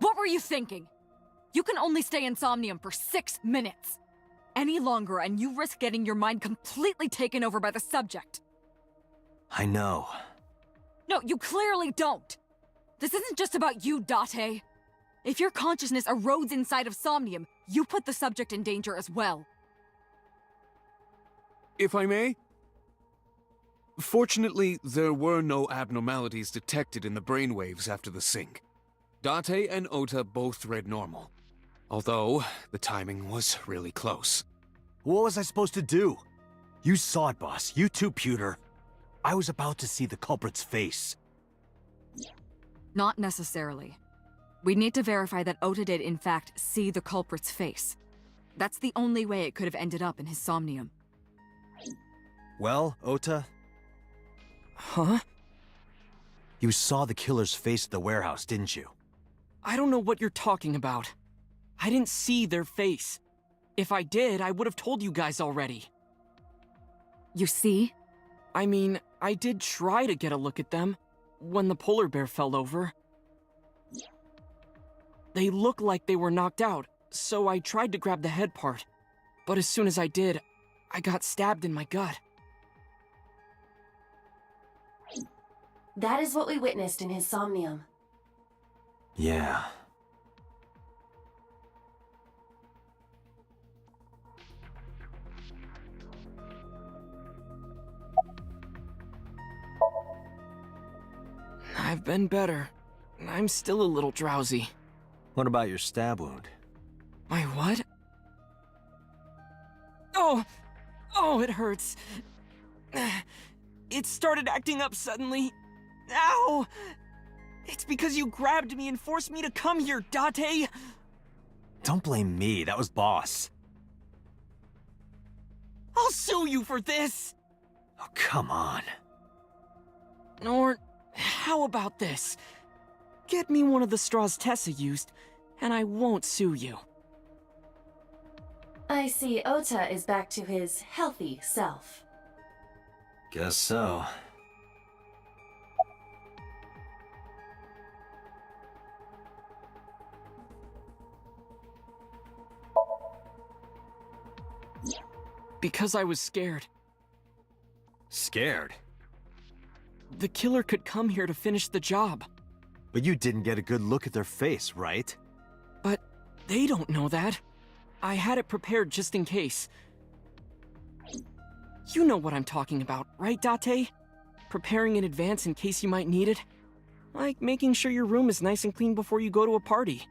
E: What were you thinking? You can only stay in Somnium for 6 minutes. Any longer and you risk getting your mind completely taken over by the subject.
B: I know.
E: No, you clearly don't. This isn't just about you, Date. If your consciousness erodes inside of Somnium, you put the subject in danger as well.
F: If I may? Fortunately, there were no abnormalities detected in the brainwaves after the sync. Date and Ota both read normal, although the timing was really close.
B: What was I supposed to do? You saw it, boss. You too, Pewter. I was about to see the culprit's face.
E: Not necessarily. We need to verify that Ota did in fact see the culprit's face. That's the only way it could have ended up in his Somnium.
B: Well, Ota?
N: Huh?
B: You saw the killer's face at the warehouse, didn't you?
N: I don't know what you're talking about. I didn't see their face. If I did, I would have told you guys already.
E: You see?
N: I mean, I did try to get a look at them when the polar bear fell over. They looked like they were knocked out, so I tried to grab the head part. But as soon as I did, I got stabbed in my gut.
D: That is what we witnessed in his Somnium.
B: Yeah.
N: I've been better. I'm still a little drowsy.
B: What about your stab wound?
N: My what? Oh! Oh, it hurts. It started acting up suddenly. Ow! It's because you grabbed me and forced me to come here, Date!
B: Don't blame me, that was Boss.
N: I'll sue you for this!
B: Oh, come on.
N: Or, how about this? Get me one of the straws Tessa used, and I won't sue you.
D: I see Ota is back to his healthy self.
B: Guess so.
N: Because I was scared.
B: Scared?
N: The killer could come here to finish the job.
B: But you didn't get a good look at their face, right?
N: But they don't know that.
G: I had it prepared just in case. You know what I'm talking about, right, Date? Preparing in advance in case you might need it. Like making sure your room is nice and clean before you go to a party.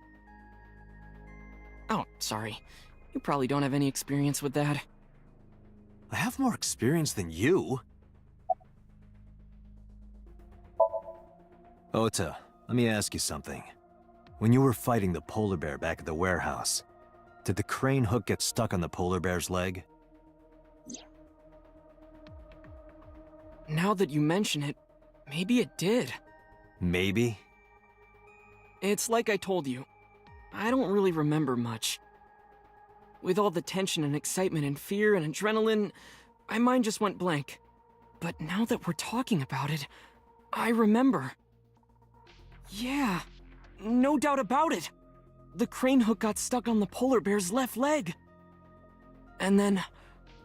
G: Oh, sorry. You probably don't have any experience with that.
B: I have more experience than you. Ota, let me ask you something. When you were fighting the polar bear back at the warehouse, did the crane hook get stuck on the polar bear's leg?
G: Now that you mention it, maybe it did.
B: Maybe?
G: It's like I told you. I don't really remember much. With all the tension and excitement and fear and adrenaline, my mind just went blank. But now that we're talking about it, I remember. Yeah, no doubt about it. The crane hook got stuck on the polar bear's left leg. And then,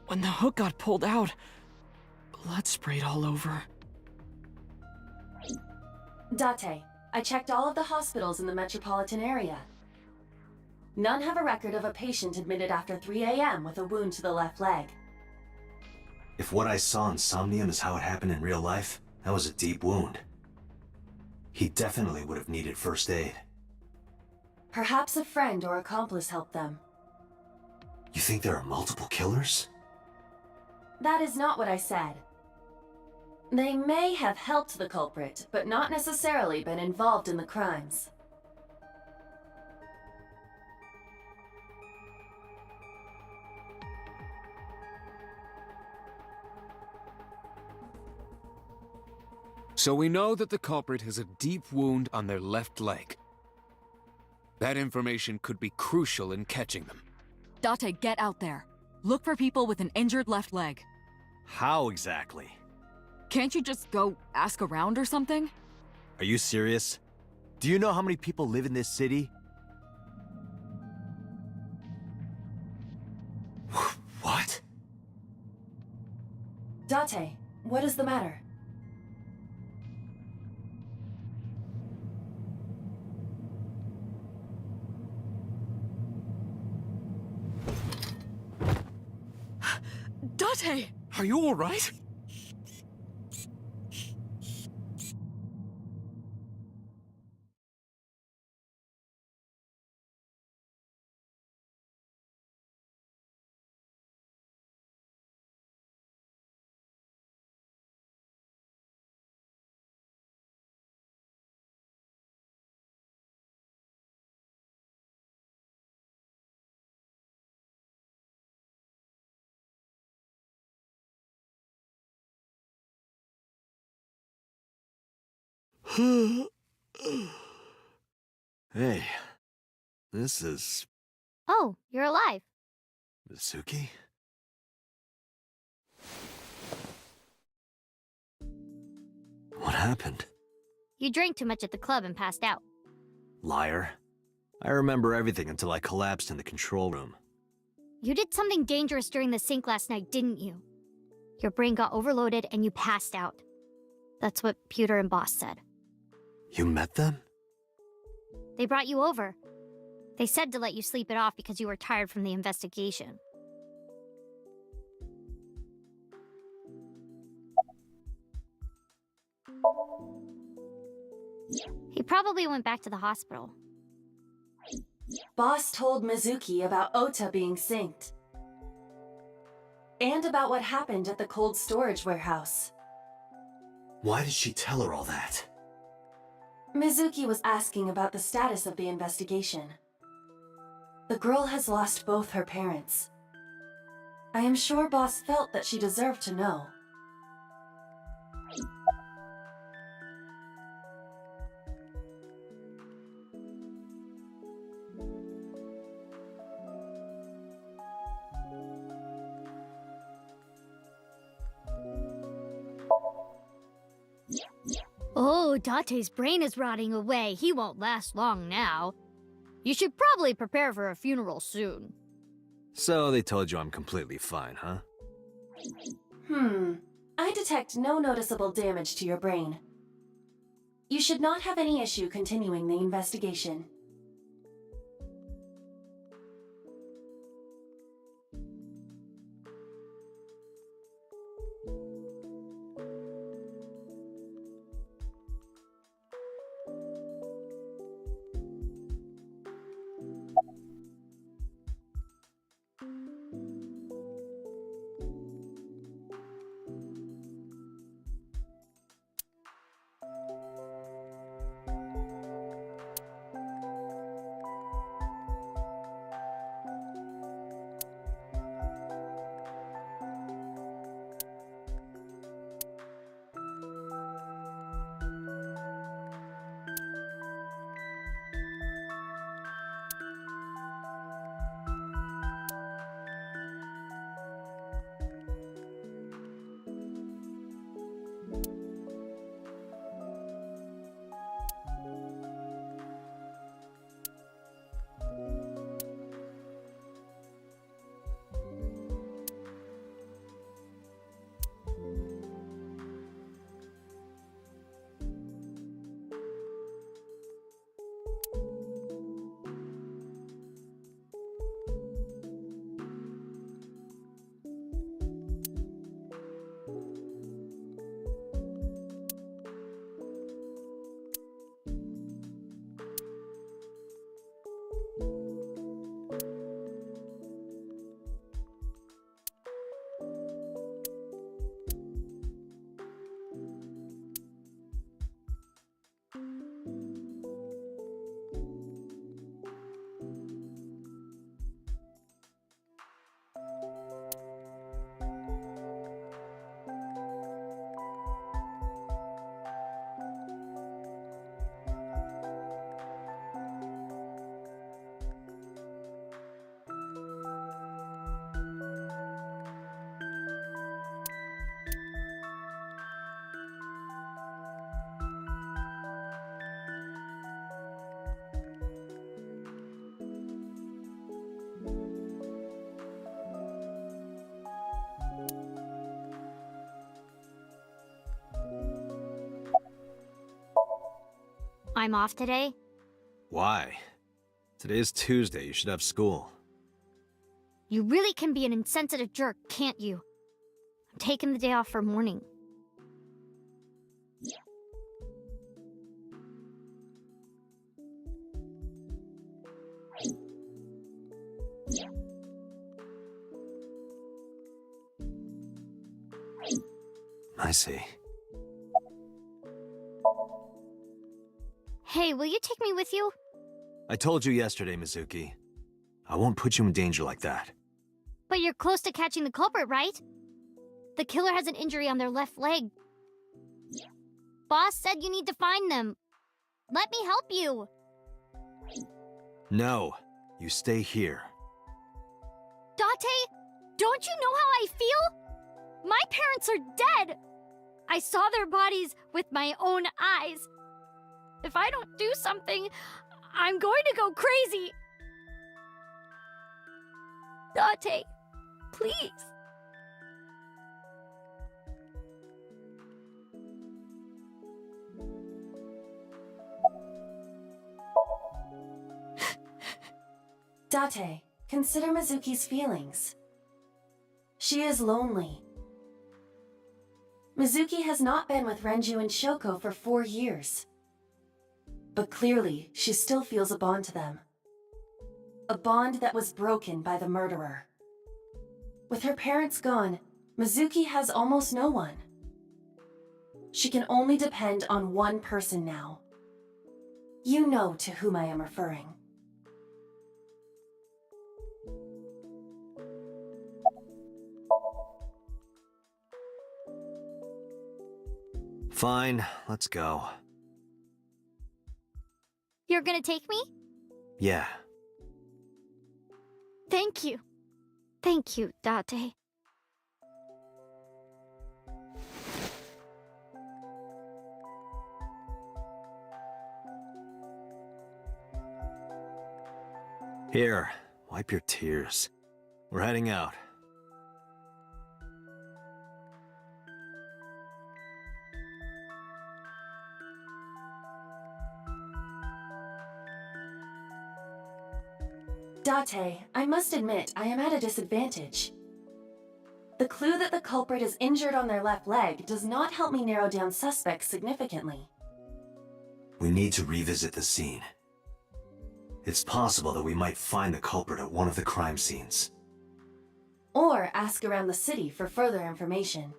G: when the hook got pulled out, blood sprayed all over.
D: Date, I checked all of the hospitals in the metropolitan area. None have a record of a patient admitted after 3 a.m. with a wound to the left leg.
B: If what I saw in Somnium is how it happened in real life, that was a deep wound. He definitely would have needed first aid.
D: Perhaps a friend or accomplice helped them.
B: You think there are multiple killers?
D: That is not what I said. They may have helped the culprit, but not necessarily been involved in the crimes.
F: So we know that the culprit has a deep wound on their left leg. That information could be crucial in catching them.
E: Date, get out there. Look for people with an injured left leg.
B: How exactly?
E: Can't you just go ask around or something?
B: Are you serious? Do you know how many people live in this city? What?
D: Date, what is the matter?
E: Date!
F: Are you all right?
B: Hey, this is...
M: Oh, you're alive.
B: Mizuki? What happened?
M: You drank too much at the club and passed out.
B: Liar. I remember everything until I collapsed in the control room.
M: You did something dangerous during the sink last night, didn't you? Your brain got overloaded and you passed out. That's what Pewter and Boss said.
B: You met them?
M: They brought you over. They said to let you sleep it off because you were tired from the investigation. He probably went back to the hospital.
D: Boss told Mizuki about Ota being synced. And about what happened at the cold storage warehouse.
B: Why did she tell her all that?
D: Mizuki was asking about the status of the investigation. The girl has lost both her parents. I am sure Boss felt that she deserved to know.
M: Oh, Date's brain is rotting away. He won't last long now. You should probably prepare for a funeral soon.
B: So they told you I'm completely fine, huh?
D: I detect no noticeable damage to your brain. You should not have any issue continuing the investigation.
M: I'm off today?
B: Why? Today is Tuesday. You should have school.
M: You really can be an insensitive jerk, can't you? I'm taking the day off for mourning.
B: I see.
M: Hey, will you take me with you?
B: I told you yesterday, Mizuki. I won't put you in danger like that.
M: But you're close to catching the culprit, right? The killer has an injury on their left leg. Boss said you need to find them. Let me help you.
B: No, you stay here.
M: Date, don't you know how I feel? My parents are dead. I saw their bodies with my own eyes. If I don't do something, I'm going to go crazy. Date, please.
D: Date, consider Mizuki's feelings. She is lonely. Mizuki has not been with Renju and Shoko for 4 years. But clearly, she still feels a bond to them. A bond that was broken by the murderer. With her parents gone, Mizuki has almost no one. She can only depend on one person now. You know to whom I am referring.
B: Fine, let's go.
M: You're gonna take me?
B: Yeah.
M: Thank you. Thank you, Date.
B: Here, wipe your tears. We're heading out.
D: Date, I must admit I am at a disadvantage. The clue that the culprit is injured on their left leg does not help me narrow down suspects significantly.
B: We need to revisit the scene. It's possible that we might find the culprit at one of the crime scenes.
D: Or ask around the city for further information.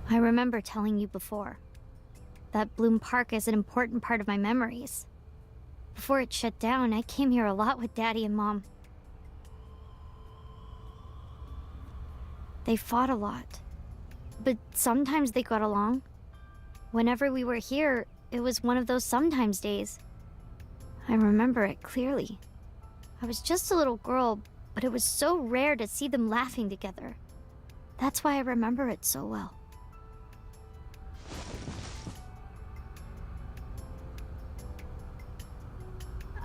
M: I remember telling you before that Bloom Park is an important part of my memories. Before it shut down, I came here a lot with Daddy and Mom. They fought a lot, but sometimes they got along. Whenever we were here, it was one of those sometimes days. I remember it clearly. I was just a little girl, but it was so rare to see them laughing together. That's why I remember it so well.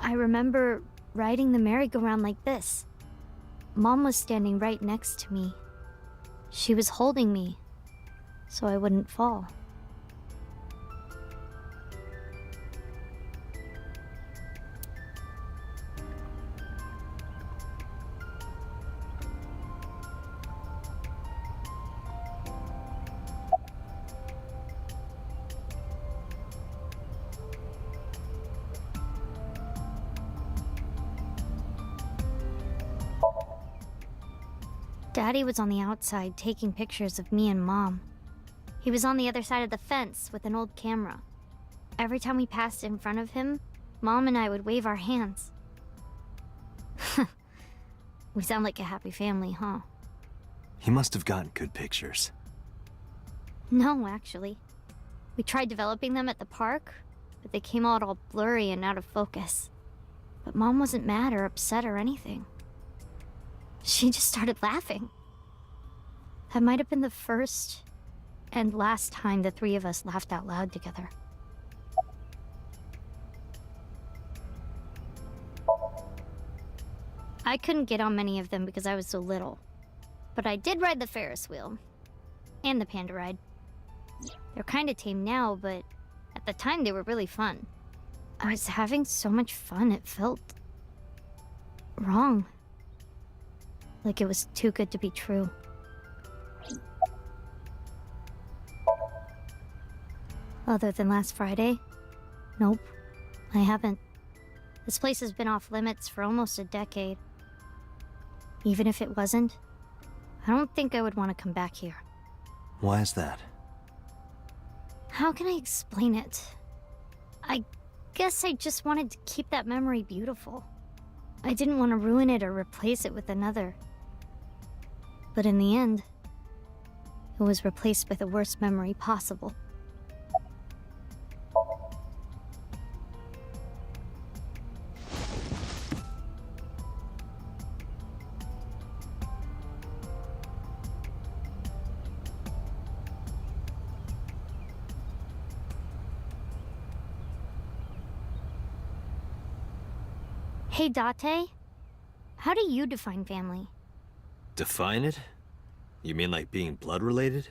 M: I remember riding the merry-go-round like this. Mom was standing right next to me. She was holding me, so I wouldn't fall. Daddy was on the outside taking pictures of me and Mom. He was on the other side of the fence with an old camera. Every time we passed in front of him, Mom and I would wave our hands. We sound like a happy family, huh?
B: He must have gotten good pictures.
M: No, actually. We tried developing them at the park, but they came out all blurry and out of focus. But Mom wasn't mad or upset or anything. She just started laughing. That might have been the first and last time the three of us laughed out loud together. I couldn't get on many of them because I was so little. But I did ride the Ferris wheel. And the panda ride. They're kinda tame now, but at the time they were really fun. I was having so much fun, it felt wrong. Like it was too good to be true. Other than last Friday? Nope, I haven't. This place has been off limits for almost a decade. Even if it wasn't, I don't think I would want to come back here.
B: Why is that?
M: How can I explain it? I guess I just wanted to keep that memory beautiful. I didn't want to ruin it or replace it with another. But in the end, it was replaced by the worst memory possible. Hey, Date. How do you define family?
B: Define it? You mean like being blood related?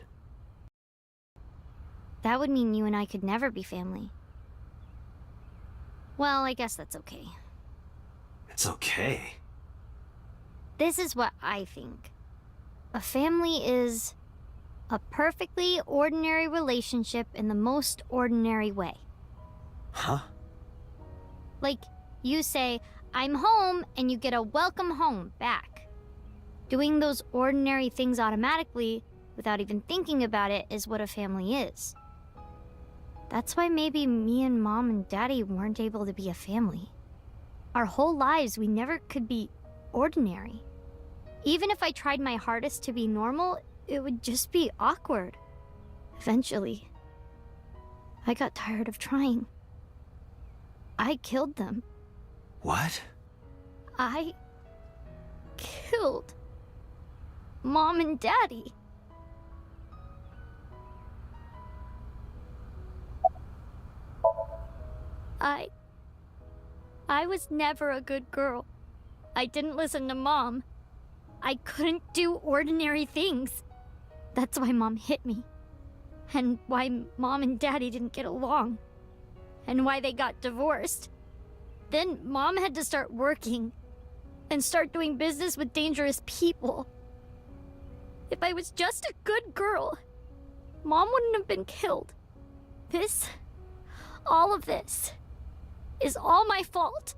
M: That would mean you and I could never be family. Well, I guess that's okay.
B: It's okay.
M: This is what I think. A family is a perfectly ordinary relationship in the most ordinary way.
B: Huh?
M: Like, you say, I'm home, and you get a welcome home back. Doing those ordinary things automatically, without even thinking about it, is what a family is. That's why maybe me and Mom and Daddy weren't able to be a family. Our whole lives, we never could be ordinary. Even if I tried my hardest to be normal, it would just be awkward. Eventually, I got tired of trying. I killed them.
B: What?
M: I killed Mom and Daddy. I was never a good girl. I didn't listen to Mom. I couldn't do ordinary things. That's why Mom hit me. And why Mom and Daddy didn't get along. And why they got divorced. Then Mom had to start working and start doing business with dangerous people. If I was just a good girl, Mom wouldn't have been killed. All of this, is all my fault.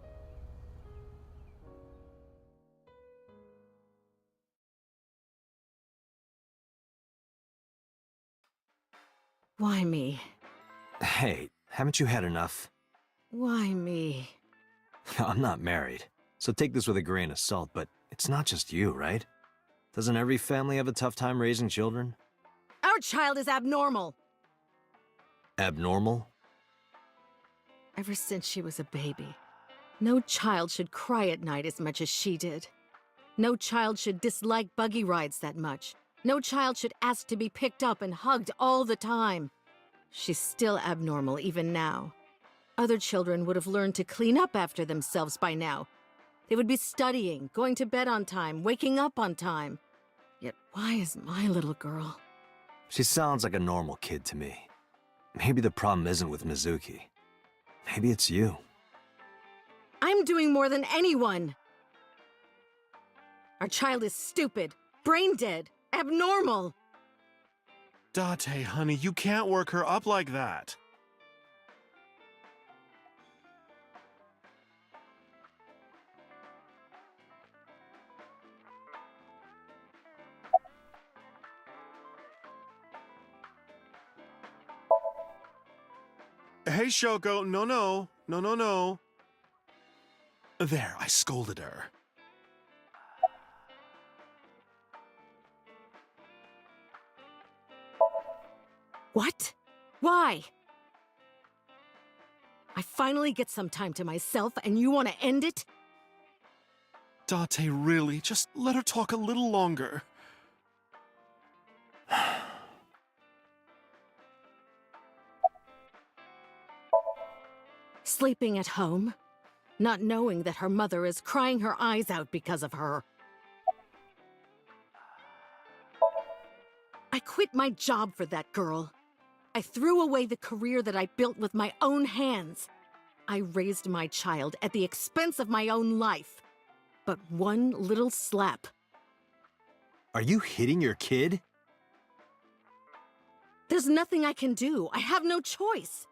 L: Why me?
B: Hey, haven't you had enough?
L: Why me?
B: I'm not married, so take this with a grain of salt, but it's not just you, right? Doesn't every family have a tough time raising children?
L: Our child is abnormal.
B: Abnormal?
L: Ever since she was a baby, no child should cry at night as much as she did. No child should dislike buggy rides that much. No child should ask to be picked up and hugged all the time. She's still abnormal even now. Other children would have learned to clean up after themselves by now. They would be studying, going to bed on time, waking up on time. Yet why is my little girl?
B: She sounds like a normal kid to me. Maybe the problem isn't with Mizuki. Maybe it's you.
L: I'm doing more than anyone! Our child is stupid, brain dead, abnormal!
I: Date, honey, you can't work her up like that. Hey, Shoko, no. There, I scolded her.
L: What? Why? I finally get some time to myself and you want to end it?
I: Date, really, just let her talk a little longer.
Q: Sleeping at home, not knowing that her mother is crying her eyes out because of her. I quit my job for that girl. I threw away the career that I built with my own hands. I raised my child at the expense of my own life. But one little slap.
B: Are you hitting your kid?
Q: There's nothing I can do. I have no choice.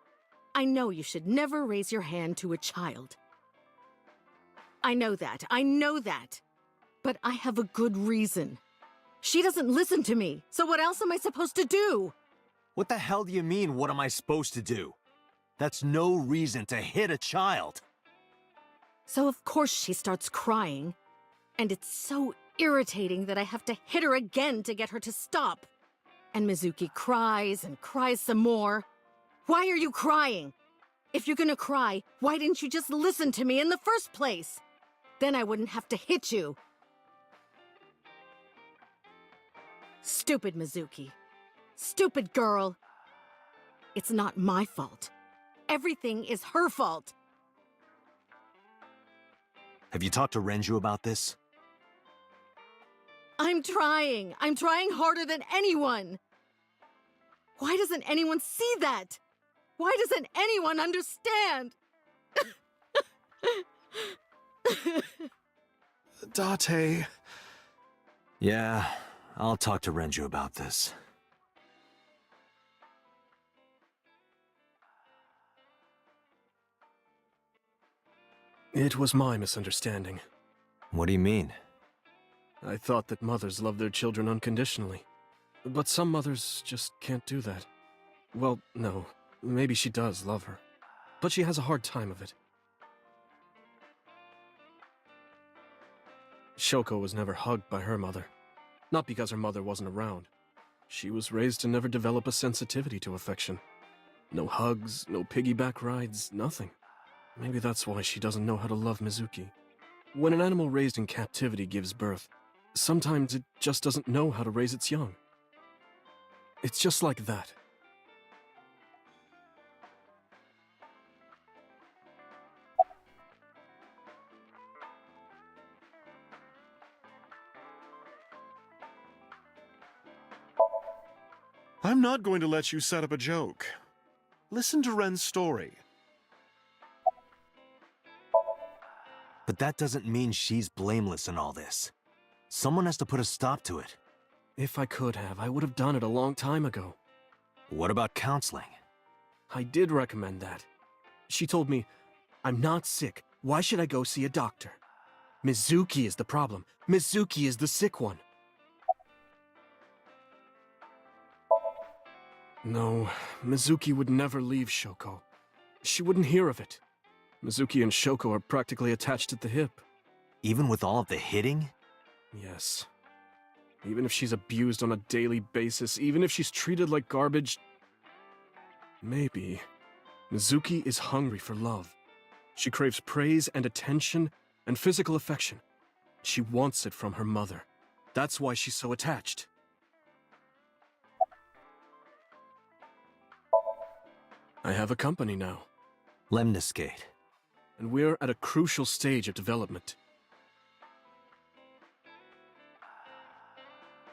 Q: I know you should never raise your hand to a child. I know that. But I have a good reason. She doesn't listen to me, so what else am I supposed to do?
B: What the hell do you mean, what am I supposed to do? That's no reason to hit a child.
Q: So of course she starts crying. And it's so irritating that I have to hit her again to get her to stop. And Mizuki cries and cries some more. Why are you crying? If you're gonna cry, why didn't you just listen to me in the first place? Then I wouldn't have to hit you. Stupid Mizuki. Stupid girl. It's not my fault. Everything is her fault.
B: Have you talked to Renju about this?
Q: I'm trying. I'm trying harder than anyone. Why doesn't anyone see that? Why doesn't anyone understand?
R: Date.
B: Yeah, I'll talk to Renju about this.
R: It was my misunderstanding.
B: What do you mean?
R: I thought that mothers love their children unconditionally. But some mothers just can't do that. Well, no. Maybe she does love her. But she has a hard time of it. Shoko was never hugged by her mother. Not because her mother wasn't around. She was raised to never develop a sensitivity to affection. No hugs, no piggyback rides, nothing. Maybe that's why she doesn't know how to love Mizuki. When an animal raised in captivity gives birth, sometimes it just doesn't know how to raise its young. It's just like that.
S: I'm not going to let you set up a joke. Listen to Ren's story.
B: But that doesn't mean she's blameless in all this. Someone has to put a stop to it.
R: If I could have, I would have done it a long time ago.
B: What about counseling?
R: I did recommend that. She told me, I'm not sick. Why should I go see a doctor? Mizuki is the problem. Mizuki is the sick one. No, Mizuki would never leave Shoko. She wouldn't hear of it. Mizuki and Shoko are practically attached at the hip.
B: Even with all of the hitting?
R: Yes. Even if she's abused on a daily basis, even if she's treated like garbage... Maybe. Mizuki is hungry for love. She craves praise and attention and physical affection. She wants it from her mother. That's why she's so attached. I have a company now.
B: Lemniscate.
R: And we're at a crucial stage of development.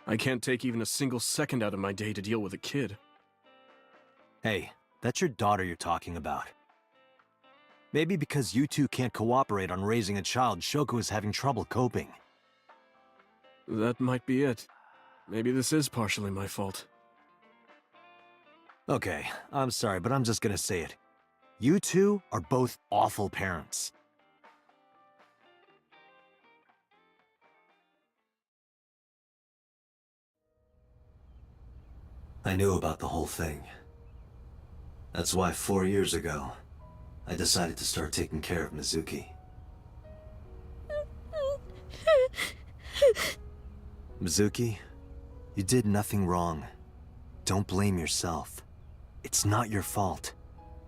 R: I can't take even a single second out of my day to deal with a kid.
B: Hey, that's your daughter you're talking about. Maybe because you two can't cooperate on raising a child, Shoko is having trouble coping.
R: That might be it. Maybe this is partially my fault.
B: Okay, I'm sorry, but I'm just gonna say it. You two are both awful parents. I knew about the whole thing. That's why 4 years ago, I decided to start taking care of Mizuki. Mizuki, you did nothing wrong. Don't blame yourself. It's not your fault.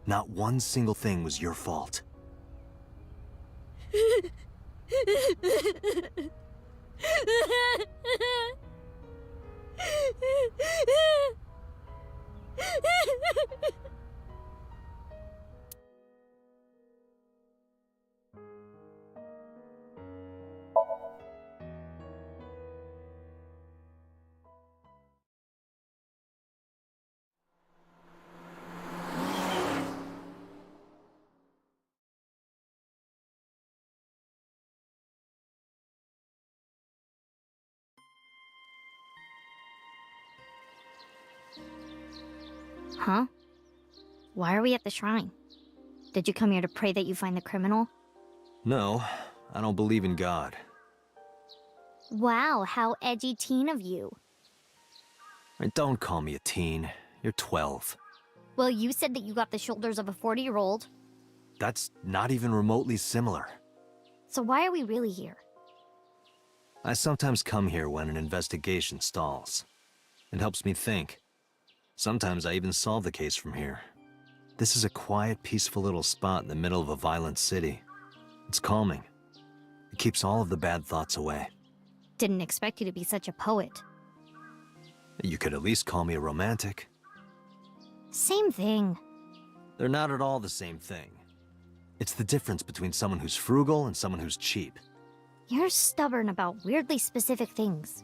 B: Not one single thing was your fault.
M: Huh? Why are we at the shrine? Did you come here to pray that you find the criminal?
B: No, I don't believe in God.
M: Wow, how edgy teen of you.
B: And don't call me a teen. You're 12.
M: Well, you said that you got the shoulders of a 40-year-old.
B: That's not even remotely similar.
M: So why are we really here?
B: I sometimes come here when an investigation stalls. It helps me think. Sometimes I even solve the case from here. This is a quiet, peaceful little spot in the middle of a violent city. It's calming. It keeps all of the bad thoughts away.
M: Didn't expect you to be such a poet.
B: You could at least call me a romantic.
M: Same thing.
B: They're not at all the same thing. It's the difference between someone who's frugal and someone who's cheap.
M: You're stubborn about weirdly specific things.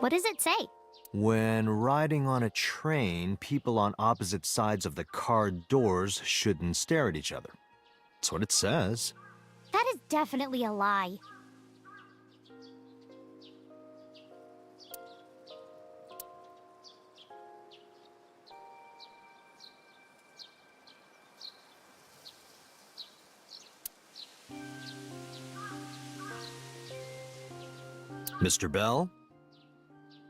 M: What does it say?
B: When riding on a train, people on opposite sides of the car doors shouldn't stare at each other. That's what it says.
M: That is definitely a lie.
B: Mr. Bell?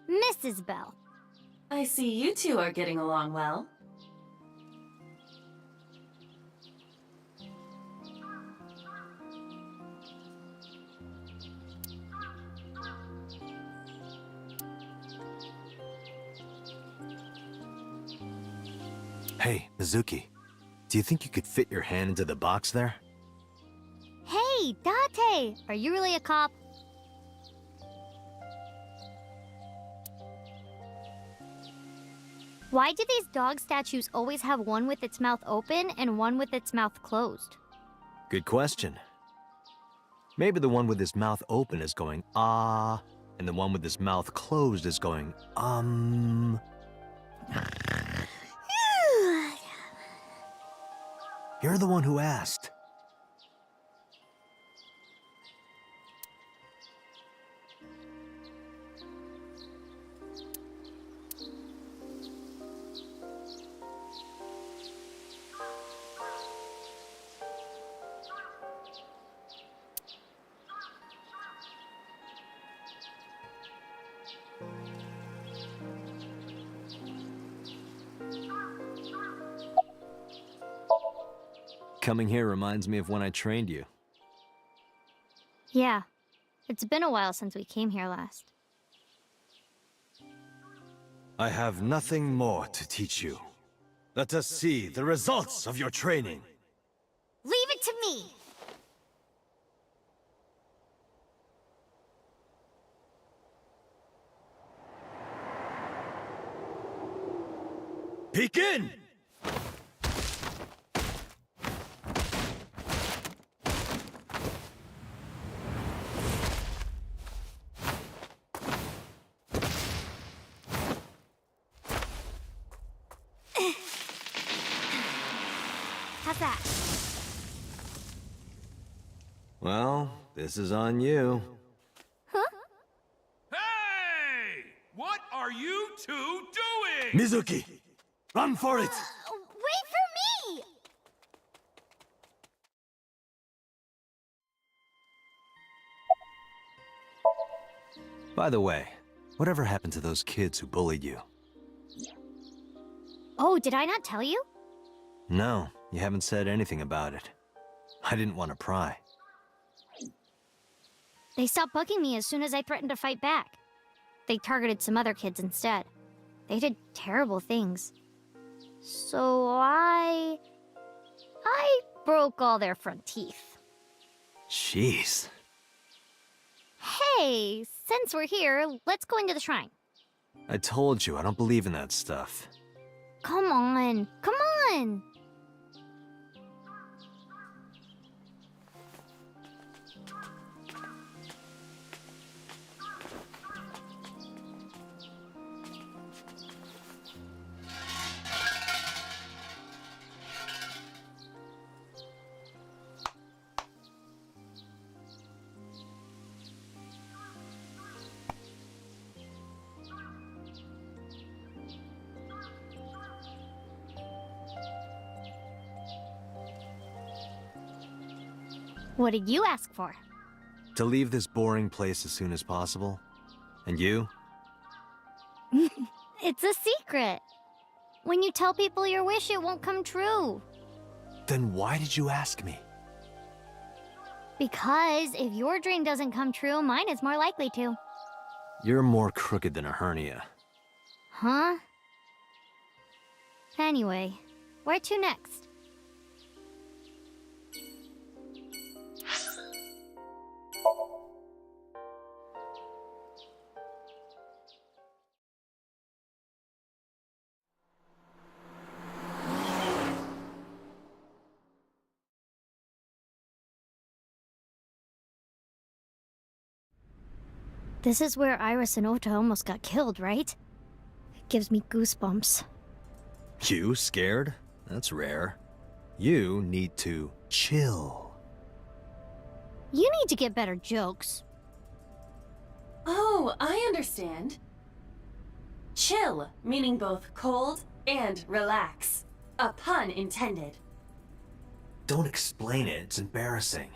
M: Mrs. Bell.
D: I see you two are getting along well.
B: Hey, Mizuki. Do you think you could fit your hand into the box there?
M: Hey, Date! Are you really a cop? Why do these dog statues always have one with its mouth open and one with its mouth closed?
B: Good question. Maybe the one with his mouth open is going, ah, and the one with his mouth closed is going, You're the one who asked. Coming here reminds me of when I trained you.
M: Yeah. It's been a while since we came here last.
B: I have nothing more to teach you. Let us see the results of your training.
M: Leave it to me!
B: Begin!
M: How's that?
B: Well, this is on you.
M: Huh?
T: Hey! What are you two doing?
B: Mizuki, run for it!
M: Wait for me!
B: By the way, whatever happened to those kids who bullied you?
M: Oh, did I not tell you?
B: No, you haven't said anything about it. I didn't want to pry.
M: They stopped bugging me as soon as I threatened to fight back. They targeted some other kids instead. They did terrible things. So I broke all their front teeth.
B: Jeez.
M: Hey, since we're here, let's go into the shrine.
B: I told you, I don't believe in that stuff.
M: Come on, come on! What did you ask for?
B: To leave this boring place as soon as possible. And you?
M: It's a secret. When you tell people your wish, it won't come true.
B: Then why did you ask me?
M: Because if your dream doesn't come true, mine is more likely to.
B: You're more crooked than a hernia.
M: Huh? Anyway, where to next? This is where Iris and Ota almost got killed, right? It gives me goosebumps.
B: You scared? That's rare. You need to chill.
M: You need to get better jokes.
D: Oh, I understand. Chill, meaning both cold and relax. A pun intended.
B: Don't explain it, it's embarrassing.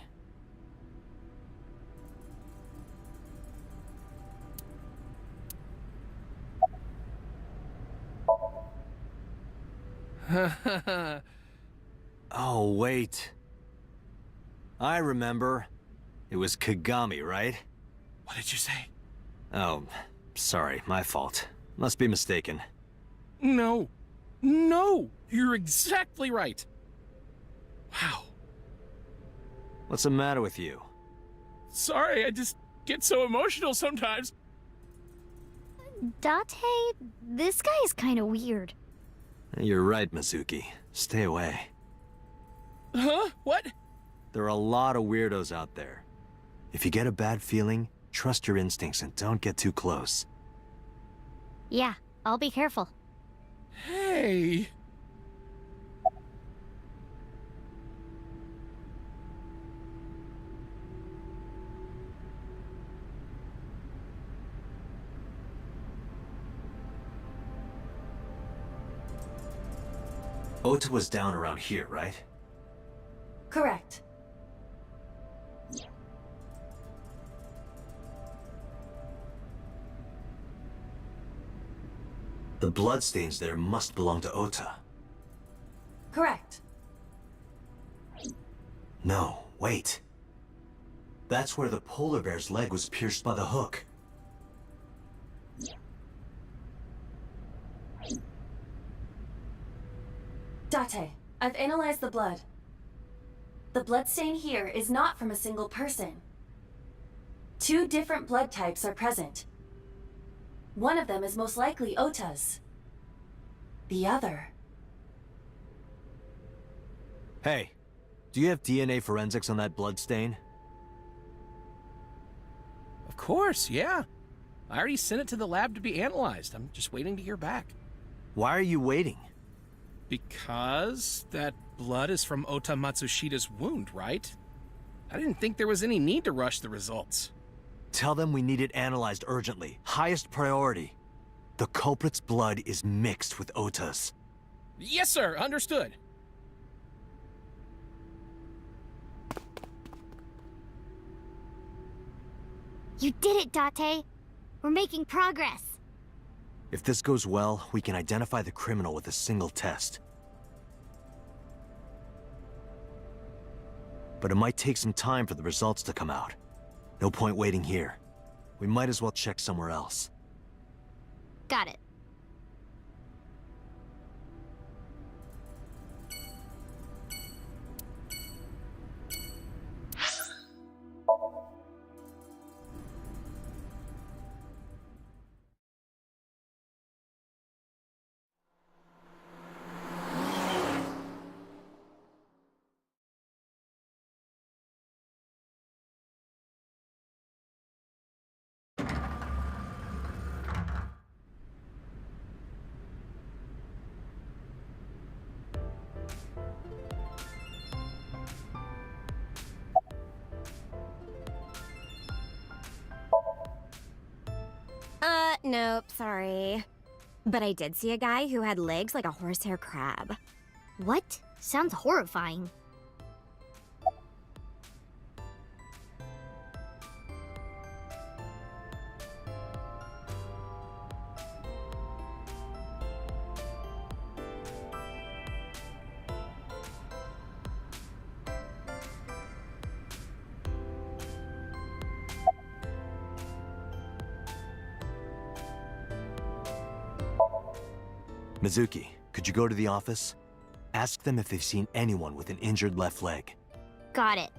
B: Oh, wait. I remember. It was Kagami, right?
I: What did you say?
B: Oh, sorry, my fault. Must be mistaken.
I: No. No! You're exactly right. Wow.
B: What's the matter with you?
I: Sorry, I just get so emotional sometimes.
M: Date, this guy is kind of weird.
B: You're right, Mizuki. Stay away.
I: Huh? What?
B: There are a lot of weirdos out there. If you get a bad feeling, trust your instincts and don't get too close.
M: Yeah, I'll be careful.
I: Hey!
B: Ota was down around here, right?
D: Correct.
B: The bloodstains there must belong to Ota.
D: Correct.
B: No, wait. That's where the polar bear's leg was pierced by the hook.
D: Date, I've analyzed the blood. The bloodstain here is not from a single person. 2 different blood types are present. One of them is most likely Ota's. The other...
B: Hey, do you have DNA forensics on that bloodstain?
I: Of course, yeah. I already sent it to the lab to be analyzed. I'm just waiting to hear back.
B: Why are you waiting?
I: Because that blood is from Ota Matsushita's wound, right? I didn't think there was any need to rush the results.
B: Tell them we need it analyzed urgently. Highest priority. The culprit's blood is mixed with Ota's.
I: Yes, sir. Understood.
M: You did it, Date. We're making progress.
B: If this goes well, we can identify the criminal with a single test. But it might take some time for the results to come out. No point waiting here. We might as well check somewhere else.
M: Got it.
U: Nope, sorry. But I did see a guy who had legs like a horsehair crab.
M: What? Sounds horrifying.
B: Mizuki, could you go to the office? Ask them if they've seen anyone with an injured left leg.
M: Got it.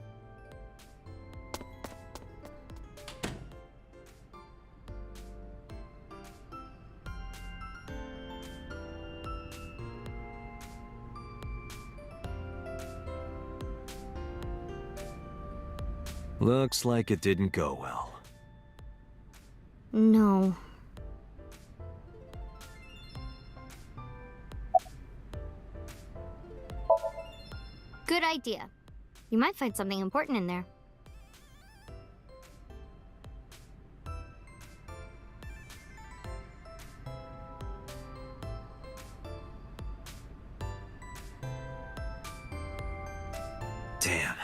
B: Looks like it didn't go well.
M: No. Good idea. You might find something important in there.
B: Damn,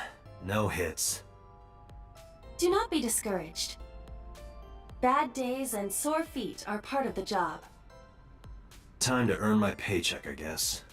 B: no hits.
D: Do not be discouraged. Bad days and sore feet are part of the job.
B: Time to earn my paycheck, I guess.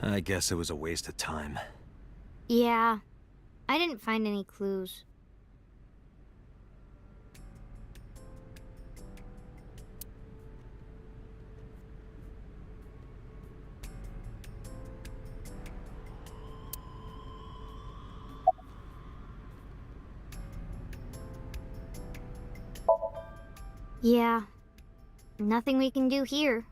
B: I guess it was a waste of time.
M: Yeah. I didn't find any clues. Yeah. Nothing we can do here.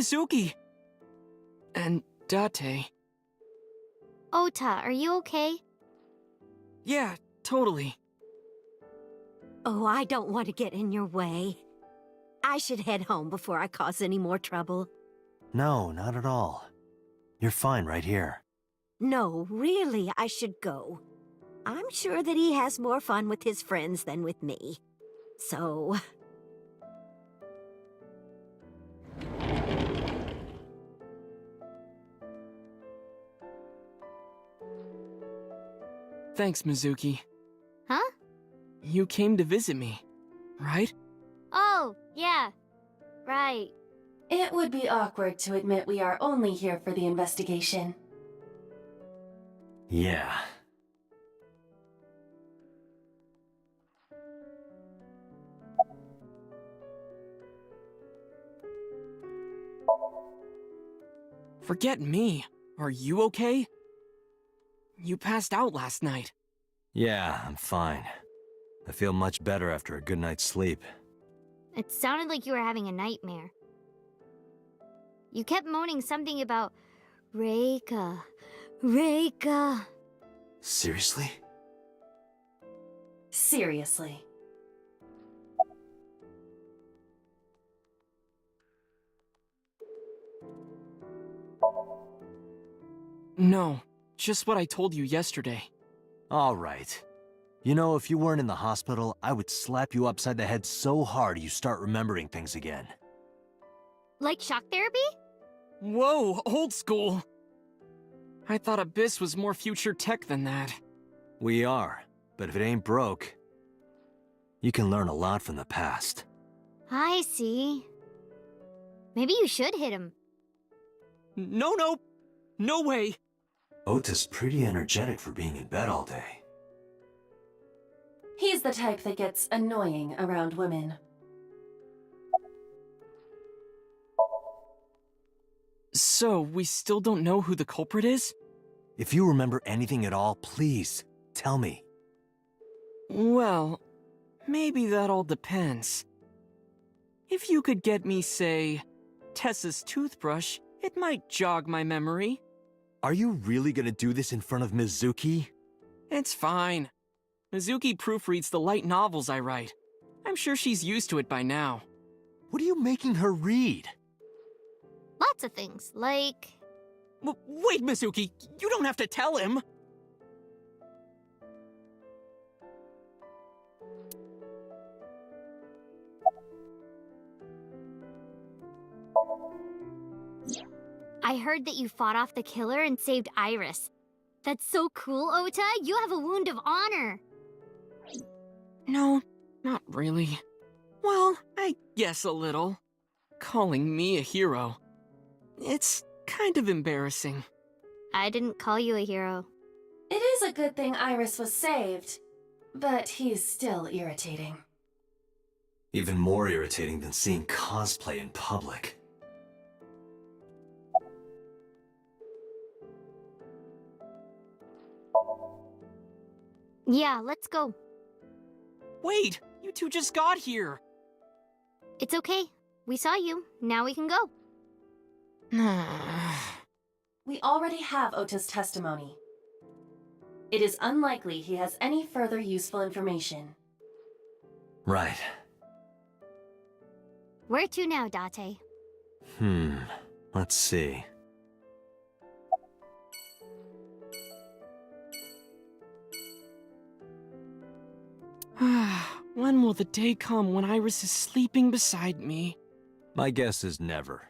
N: Mizuki! And Date.
M: Ota, are you okay?
N: Yeah, totally.
H: Oh, I don't want to get in your way. I should head home before I cause any more trouble.
B: No, not at all. You're fine right here.
H: No, really, I should go. I'm sure that he has more fun with his friends than with me. So...
N: Thanks, Mizuki.
M: Huh?
N: You came to visit me, right?
M: Oh, yeah. Right.
D: It would be awkward to admit we are only here for the investigation.
B: Yeah.
N: Forget me. Are you okay? You passed out last night.
B: Yeah, I'm fine. I feel much better after a good night's sleep.
M: It sounded like you were having a nightmare. You kept moaning something about Reika. Reika.
B: Seriously?
D: Seriously.
N: No, just what I told you yesterday.
B: All right. You know, if you weren't in the hospital, I would slap you upside the head so hard you start remembering things again.
M: Like shock therapy?
N: Whoa, old school! I thought Abyss was more future tech than that.
B: We are, but if it ain't broke, you can learn a lot from the past.
M: I see. Maybe you should hit him.
N: No, no! No way!
B: Ota's pretty energetic for being in bed all day.
D: He's the type that gets annoying around women.
N: So, we still don't know who the culprit is?
B: If you remember anything at all, please, tell me.
N: Well, maybe that all depends. If you could get me, say, Tessa's toothbrush, it might jog my memory.
B: Are you really gonna do this in front of Mizuki?
N: It's fine. Mizuki proofreads the light novels I write. I'm sure she's used to it by now.
B: What are you making her read?
M: Lots of things, like...
N: Wait, Mizuki! You don't have to tell him!
M: I heard that you fought off the killer and saved Iris. That's so cool, Ota! You have a wound of honor!
N: No, not really. Well, I guess a little. Calling me a hero. It's kind of embarrassing.
M: I didn't call you a hero.
D: It is a good thing Iris was saved, but he's still irritating.
B: Even more irritating than seeing cosplay in public.
M: Yeah, let's go.
N: Wait! You two just got here!
M: It's okay. We saw you. Now we can go.
D: We already have Ota's testimony. It is unlikely he has any further useful information.
B: Right.
M: Where to now, Date?
B: Let's see.
N: When will the day come when Iris is sleeping beside me?
B: My guess is never.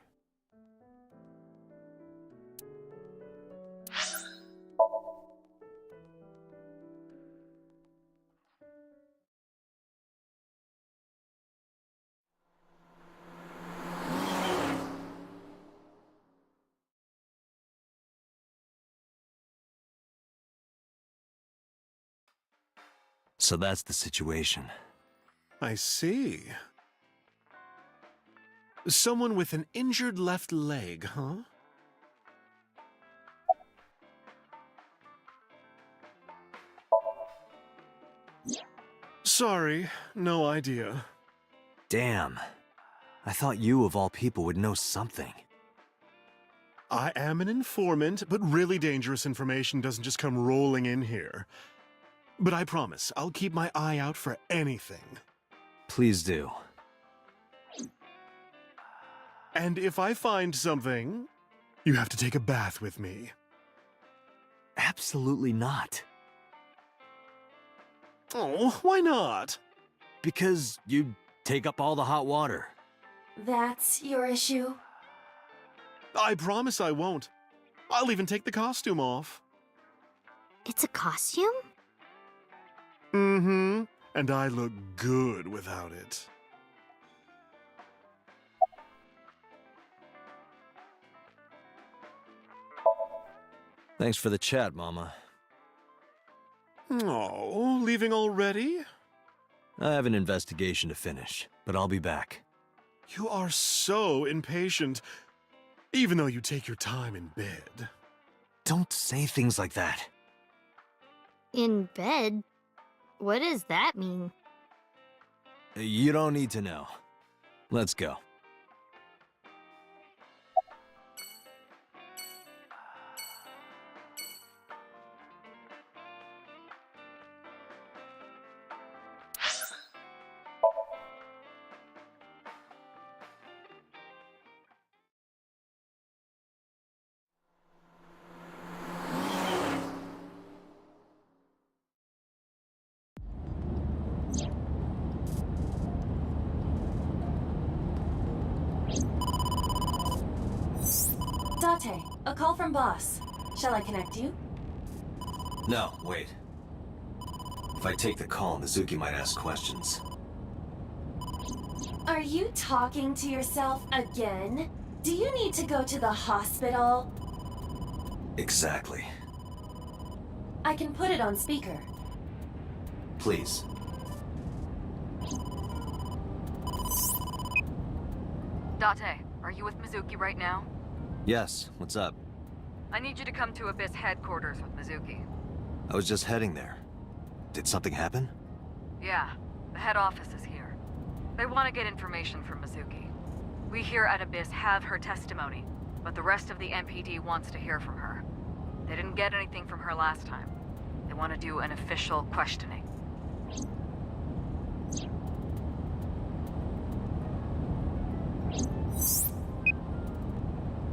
B: So that's the situation.
S: I see. Someone with an injured left leg, huh? Sorry, no idea.
B: Damn. I thought you, of all people, would know something.
S: I am an informant, but really dangerous information doesn't just come rolling in here. But I promise, I'll keep my eye out for anything.
B: Please do.
S: And if I find something, you have to take a bath with me.
B: Absolutely not.
S: Oh, why not?
B: Because you take up all the hot water.
D: That's your issue?
S: I promise I won't. I'll even take the costume off.
M: It's a costume?
S: Mm-hmm. And I look good without it.
B: Thanks for the chat, Mama.
S: Oh, leaving already?
B: I have an investigation to finish, but I'll be back.
S: You are so impatient, even though you take your time in bed.
B: Don't say things like that.
M: In bed? What does that mean?
B: You don't need to know. Let's go.
D: Date, a call from boss. Shall I connect you?
B: No, wait. If I take the call, Mizuki might ask questions.
D: Are you talking to yourself again? Do you need to go to the hospital?
B: Exactly.
D: I can put it on speaker.
B: Please.
E: Date, are you with Mizuki right now?
B: Yes, what's up?
E: I need you to come to Abyss headquarters with Mizuki.
B: I was just heading there. Did something happen?
E: Yeah, the head office is here. They want to get information from Mizuki. We here at Abyss have her testimony, but the rest of the MPD wants to hear from her. They didn't get anything from her last time. They want to do an official questioning.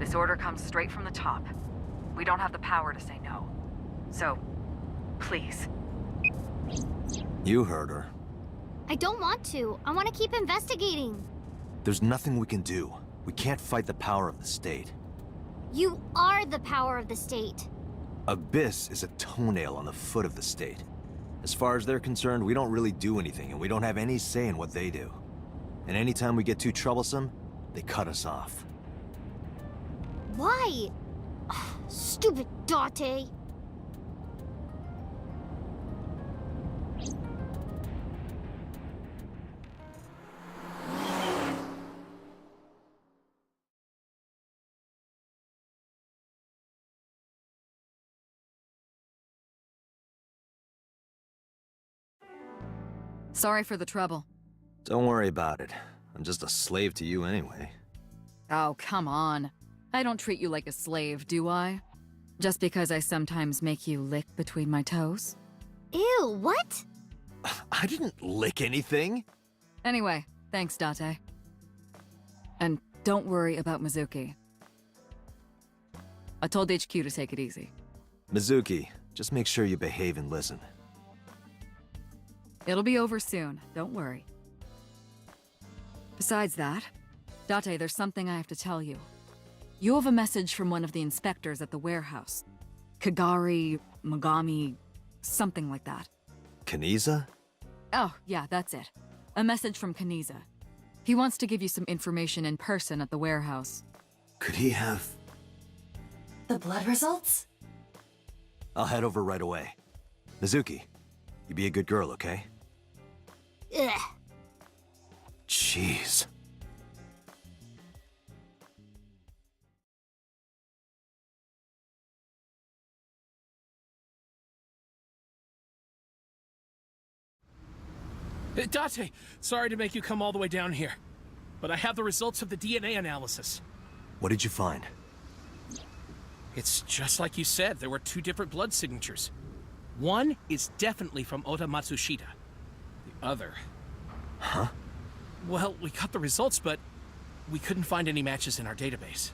E: This order comes straight from the top. We don't have the power to say no. So, please.
B: You heard her.
M: I don't want to. I want to keep investigating.
B: There's nothing we can do. We can't fight the power of the state.
M: You are the power of the state.
B: Abyss is a toenail on the foot of the state. As far as they're concerned, we don't really do anything, and we don't have any say in what they do. And anytime we get too troublesome, they cut us off.
M: Why? Stupid Date.
E: Sorry for the trouble.
B: Don't worry about it. I'm just a slave to you anyway.
E: Oh, come on. I don't treat you like a slave, do I? Just because I sometimes make you lick between my toes?
M: Ew, what?
B: I didn't lick anything.
E: Anyway, thanks, Date. And don't worry about Mizuki. I told HQ to take it easy.
B: Mizuki, just make sure you behave and listen.
E: It'll be over soon, don't worry. Besides that, Date, there's something I have to tell you. You have a message from one of the inspectors at the warehouse. Kagari, Mogami, something like that.
B: Kaniza?
E: Oh, yeah, that's it. A message from Kaniza. He wants to give you some information in person at the warehouse.
B: Could he have...
D: The blood results?
B: I'll head over right away. Mizuki, you be a good girl, okay?
M: Ugh.
B: Jeez.
I: Date, sorry to make you come all the way down here, but I have the results of the DNA analysis.
B: What did you find?
I: It's just like you said, there were two different blood signatures. One is definitely from Ota Matsushita. The other...
B: Huh?
I: Well, we got the results, but we couldn't find any matches in our database.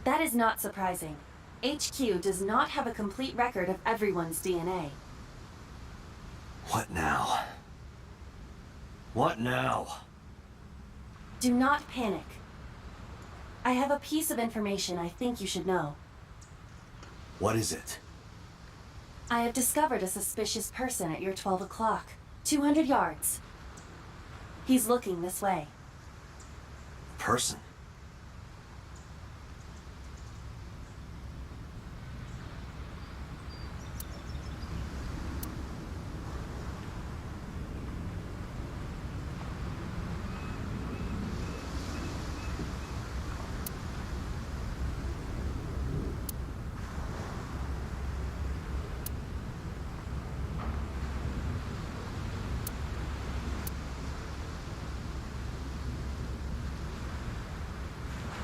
D: That is not surprising. HQ does not have a complete record of everyone's DNA.
B: What now? What now?
D: Do not panic. I have a piece of information I think you should know.
B: What is it?
D: I have discovered a suspicious person at your 12 o'clock. 200 yards. He's looking this way.
B: Person?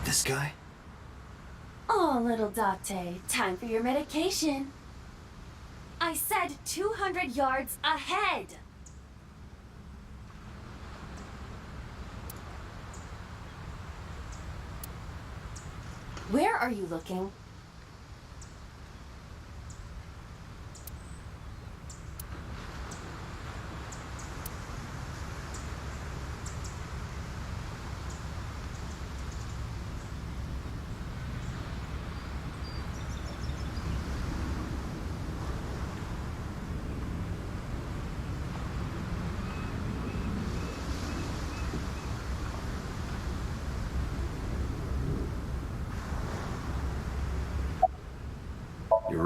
B: This guy?
D: Oh, little Date, time for your medication. I said 200 yards ahead. Where are you looking?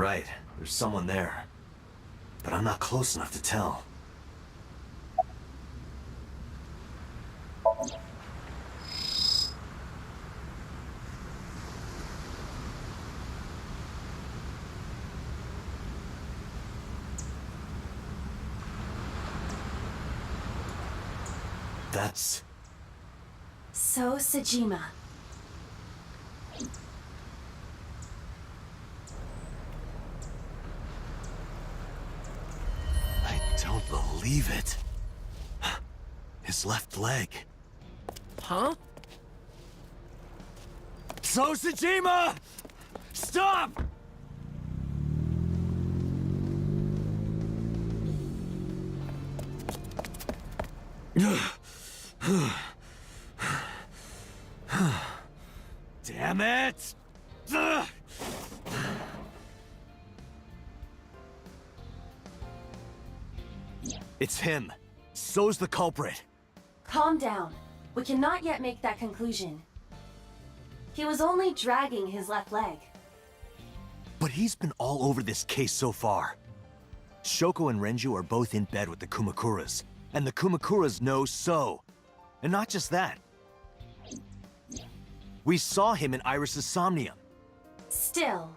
B: right, there's someone there. But I'm not close enough to tell. That's...
D: So Sejima.
B: I don't believe it. His left leg.
R: Huh?
B: So Sejima! Stop! Damn it! It's him. So's the culprit.
D: Calm down. We cannot yet make that conclusion. He was only dragging his left leg.
B: But he's been all over this case so far. Shoko and Renju are both in bed with the Kumakuras, and the Kumakuras know So. And not just that. We saw him in Iris's Somnium.
D: Still.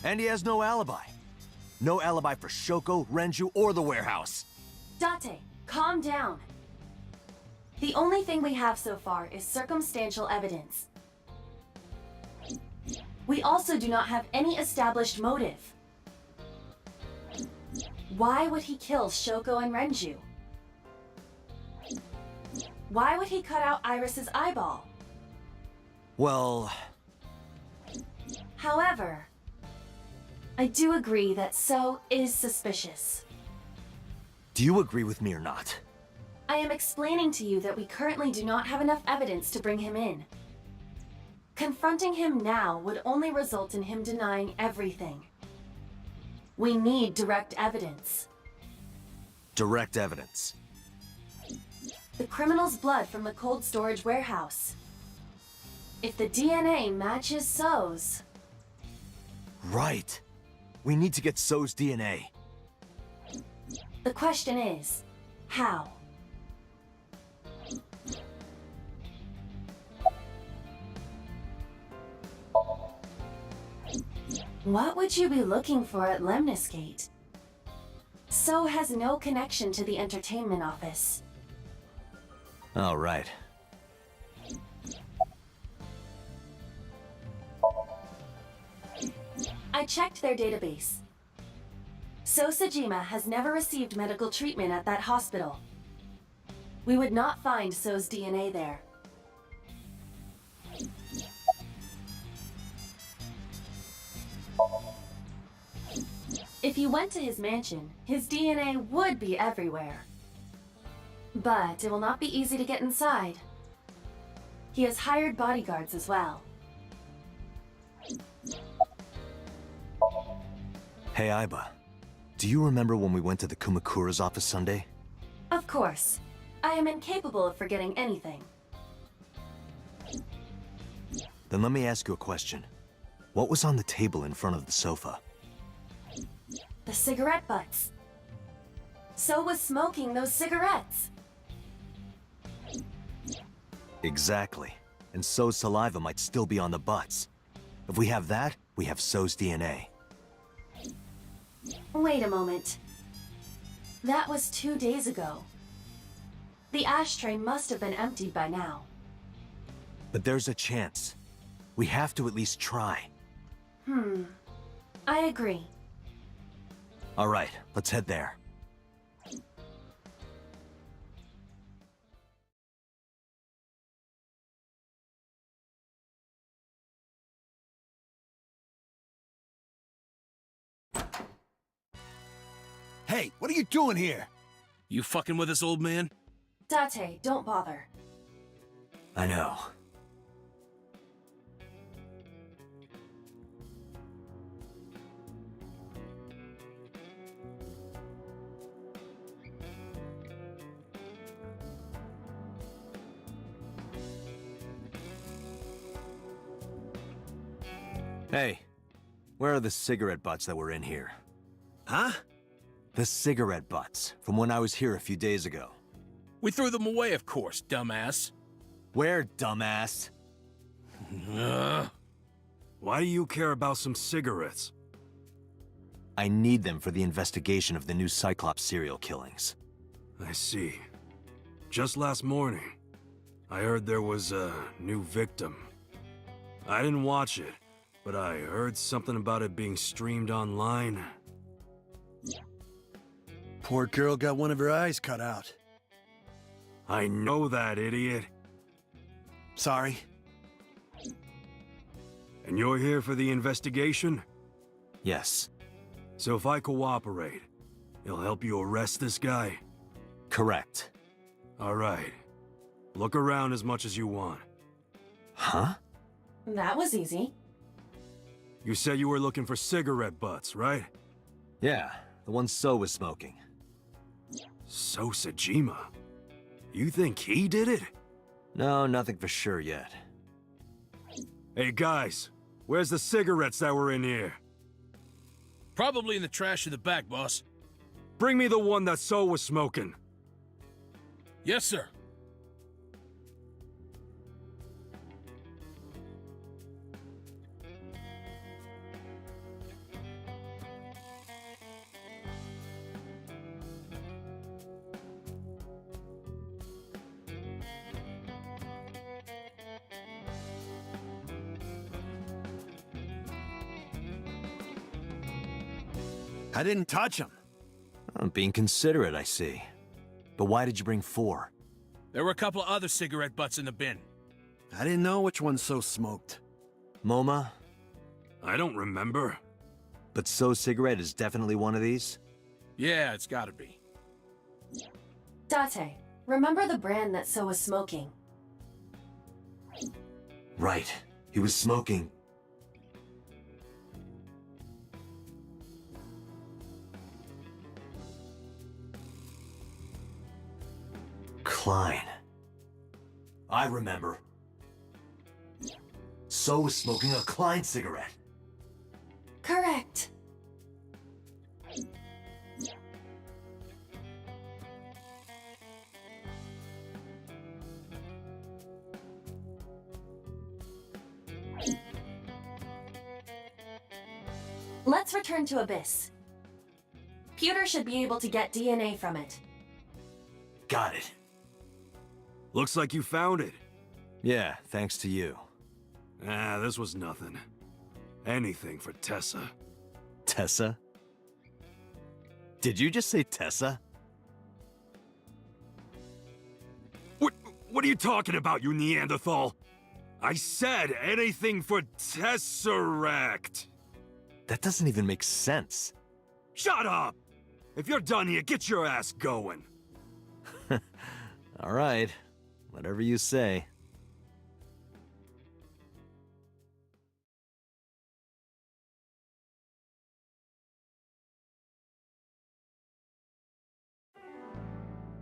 B: And he has no alibi. No alibi for Shoko, Renju, or the warehouse.
D: Date, calm down. The only thing we have so far is circumstantial evidence. We also do not have any established motive. Why would he kill Shoko and Renju? Why would he cut out Iris's eyeball?
B: Well...
D: However, I do agree that So is suspicious.
B: Do you agree with me or not?
D: I am explaining to you that we currently do not have enough evidence to bring him in. Confronting him now would only result in him denying everything. We need direct evidence.
B: Direct evidence.
D: The criminal's blood from the cold storage warehouse. If the DNA matches So's...
B: Right. We need to get So's DNA.
D: The question is, how? What would you be looking for at Lemniscate? So has no connection to the entertainment office.
B: All right.
D: I checked their database. So Sejima has never received medical treatment at that hospital. We would not find So's DNA there. If you went to his mansion, his DNA would be everywhere. But it will not be easy to get inside. He has hired bodyguards as well.
B: Hey, Aiba. Do you remember when we went to the Kumakura's office Sunday?
D: Of course. I am incapable of forgetting anything.
B: Then let me ask you a question. What was on the table in front of the sofa?
D: The cigarette butts. So was smoking those cigarettes.
B: Exactly. And So's saliva might still be on the butts. If we have that, we have So's DNA.
D: Wait a moment. That was 2 days ago. The ashtray must have been emptied by now.
B: But there's a chance. We have to at least try.
D: I agree.
B: All right, let's head there.
J: Hey, what are you doing here?
I: You fucking with us, old man?
D: Date, don't bother.
B: I know. Hey, where are the cigarette butts that were in here?
J: Huh?
B: The cigarette butts, from when I was here a few days ago.
I: We threw them away, of course, dumbass.
B: Where, dumbass?
R: Why do you care about some cigarettes?
B: I need them for the investigation of the new Cyclops serial killings.
R: I see. Just last morning, I heard there was a new victim. I didn't watch it, but I heard something about it being streamed online.
K: Poor girl got one of her eyes cut out.
R: I know that, idiot.
K: Sorry.
R: And you're here for the investigation?
B: Yes.
R: So if I cooperate, you'll help you arrest this guy?
B: Correct.
R: All right. Look around as much as you want.
B: Huh?
D: That was easy.
R: You said you were looking for cigarette butts, right?
B: Yeah, the one So was smoking.
R: So Sejima? You think he did it?
B: No, nothing for sure yet.
R: Hey guys, where's the cigarettes that were in here?
I: Probably in the trash in the back, boss.
R: Bring me the one that So was smoking.
I: Yes, sir.
K: I didn't touch him.
B: I'm being considerate, I see. But why did you bring 4?
I: There were a couple of other cigarette butts in the bin.
K: I didn't know which one So smoked.
B: MoMA?
R: I don't remember.
B: But So's cigarette is definitely one of these?
I: Yeah, it's gotta be.
D: Date, remember the brand that So was smoking?
B: Right. He was smoking. Klein. I remember. So was smoking a Klein cigarette.
D: Correct. Let's return to Abyss. Pewter should be able to get DNA from it.
B: Got it.
R: Looks like you found it.
B: Yeah, thanks to you.
R: Ah, this was nothing. Anything for Tessa.
B: Tessa? Did you just say Tessa?
R: What are you talking about, you Neanderthal? I said anything for Tesseract.
B: That doesn't even make sense.
R: Shut up! If you're done here, get your ass going.
B: All right. Whatever you say.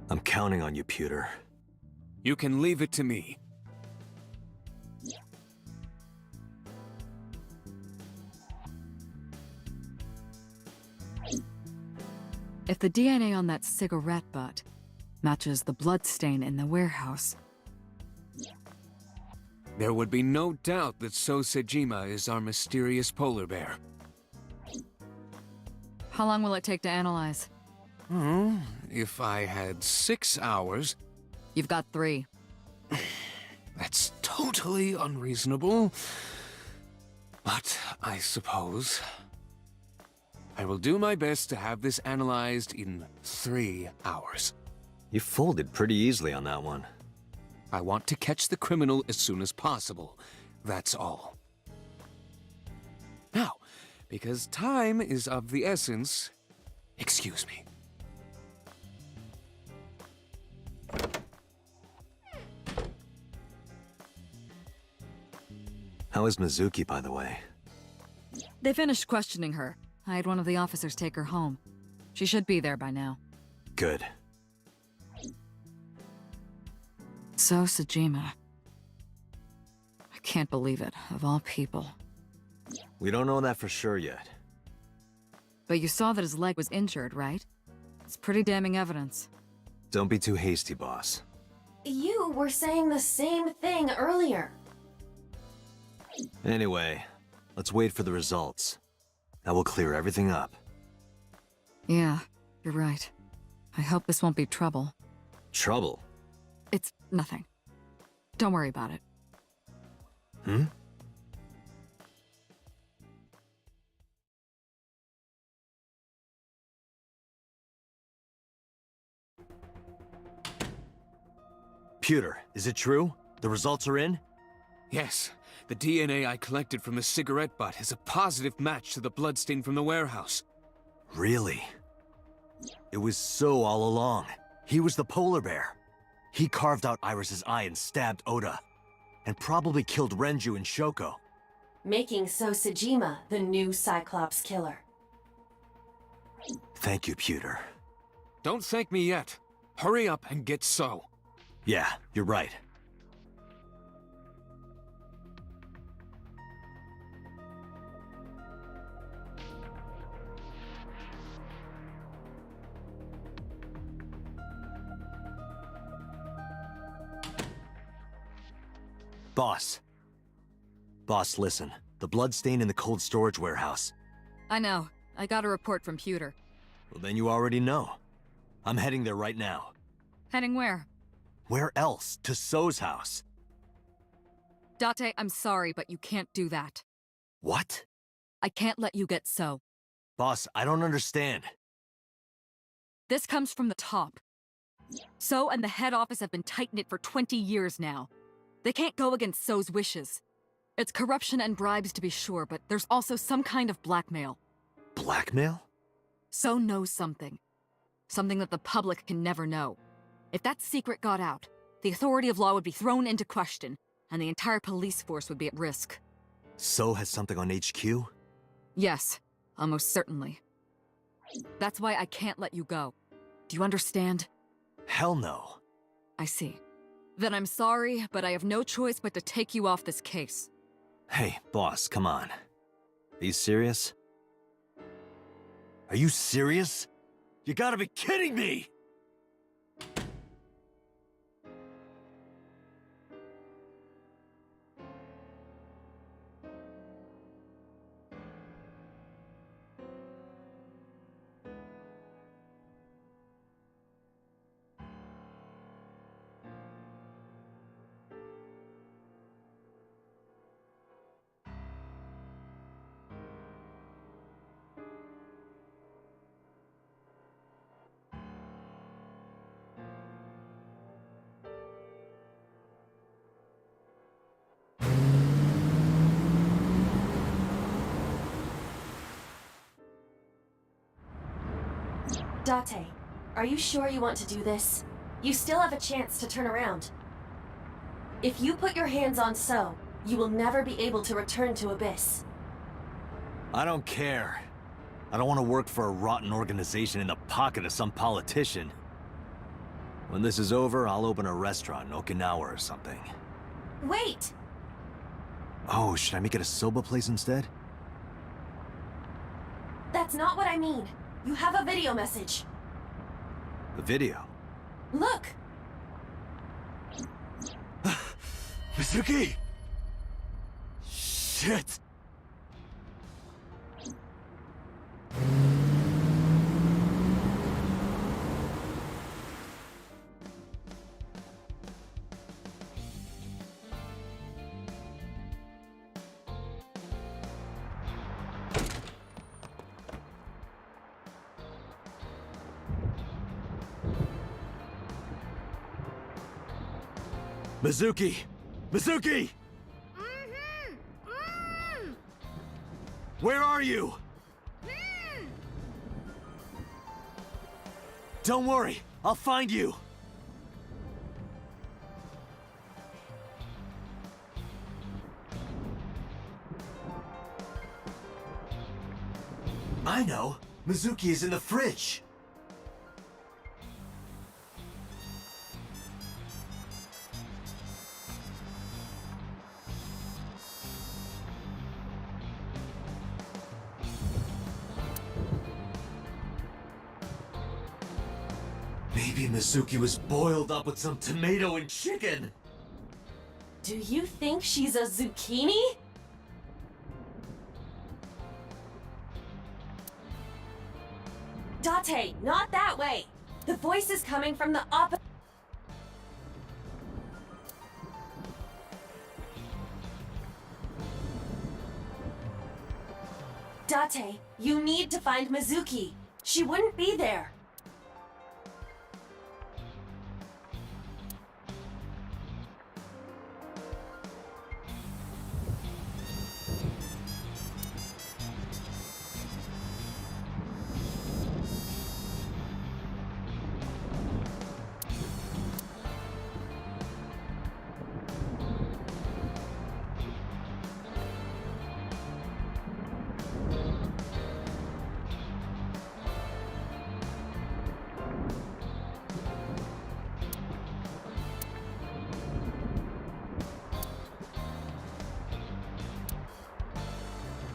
B: I'm counting on you, Pewter.
F: You can leave it to me.
E: If the DNA on that cigarette butt matches the bloodstain in the warehouse,
F: There would be no doubt that So Sejima is our mysterious polar bear.
E: how long will it take to analyze?
F: If I had 6 hours...
E: You've got 3.
F: That's totally unreasonable. But I suppose... I will do my best to have this analyzed in 3 hours.
B: You folded pretty easily on that one.
F: I want to catch the criminal as soon as possible. That's all. Now, because time is of the essence, excuse me.
B: How is Mizuki, by the way?
E: They finished questioning her. I had one of the officers take her home. She should be there by now.
B: Good.
E: So Sejima. I can't believe it, of all people.
B: We don't know that for sure yet.
E: But you saw that his leg was injured, right? It's pretty damning evidence.
B: Don't be too hasty, boss.
D: You were saying the same thing earlier.
B: Anyway, let's wait for the results. That will clear everything up.
E: Yeah, you're right. I hope this won't be trouble.
B: Trouble?
E: It's nothing. Don't worry about it.
B: Hmm? Pewter, is it true? The results are in?
F: Yes. The DNA I collected from his cigarette butt is a positive match to the bloodstain from the warehouse.
B: Really? It was So all along. He was the polar bear. He carved out Iris's eye and stabbed Oda. And probably killed Renju and Shoko.
D: Making So Sejima the new Cyclops killer.
B: Thank you, Pewter.
F: Don't thank me yet. Hurry up and get So.
B: Yeah, you're right. Boss. Boss, listen. The bloodstain in the cold storage warehouse.
E: I know. I got a report from Pewter.
B: Well, then you already know. I'm heading there right now.
E: Heading where?
B: Where else? To So's house.
E: Date, I'm sorry, but you can't do that.
B: What?
E: I can't let you get So.
B: Boss, I don't understand.
E: This comes from the top. So and the head office have been tight-knit for 20 years now. They can't go against So's wishes. It's corruption and bribes to be sure, but there's also some kind of blackmail.
B: Blackmail?
E: So knows something. Something that the public can never know. If that secret got out, the authority of law would be thrown into question, and the entire police force would be at risk.
B: So has something on HQ?
E: Yes, almost certainly. That's why I can't let you go. Do you understand?
B: Hell no.
E: I see. Then I'm sorry, but I have no choice but to take you off this case.
B: Hey, boss, come on. Are you serious? Are you serious? You gotta be kidding me!
D: Date, are you sure you want to do this? You still have a chance to turn around. If you put your hands on So, you will never be able to return to Abyss.
B: I don't care. I don't want to work for a rotten organization in the pocket of some politician. When this is over, I'll open a restaurant in Okinawa or something.
D: Wait!
B: Oh, should I make it a soba place instead?
D: That's not what I mean. You have a video message.
B: The video?
D: Look!
B: Mizuki! Shit! Mizuki! Mizuki! Where are you? Don't worry, I'll find you. I know. Mizuki is in the fridge. Maybe Mizuki was boiled up with some tomato and chicken.
D: Do you think she's a zucchini? Date, not that way! The voice is coming from the opposite. Date, you need to find Mizuki. She wouldn't be there.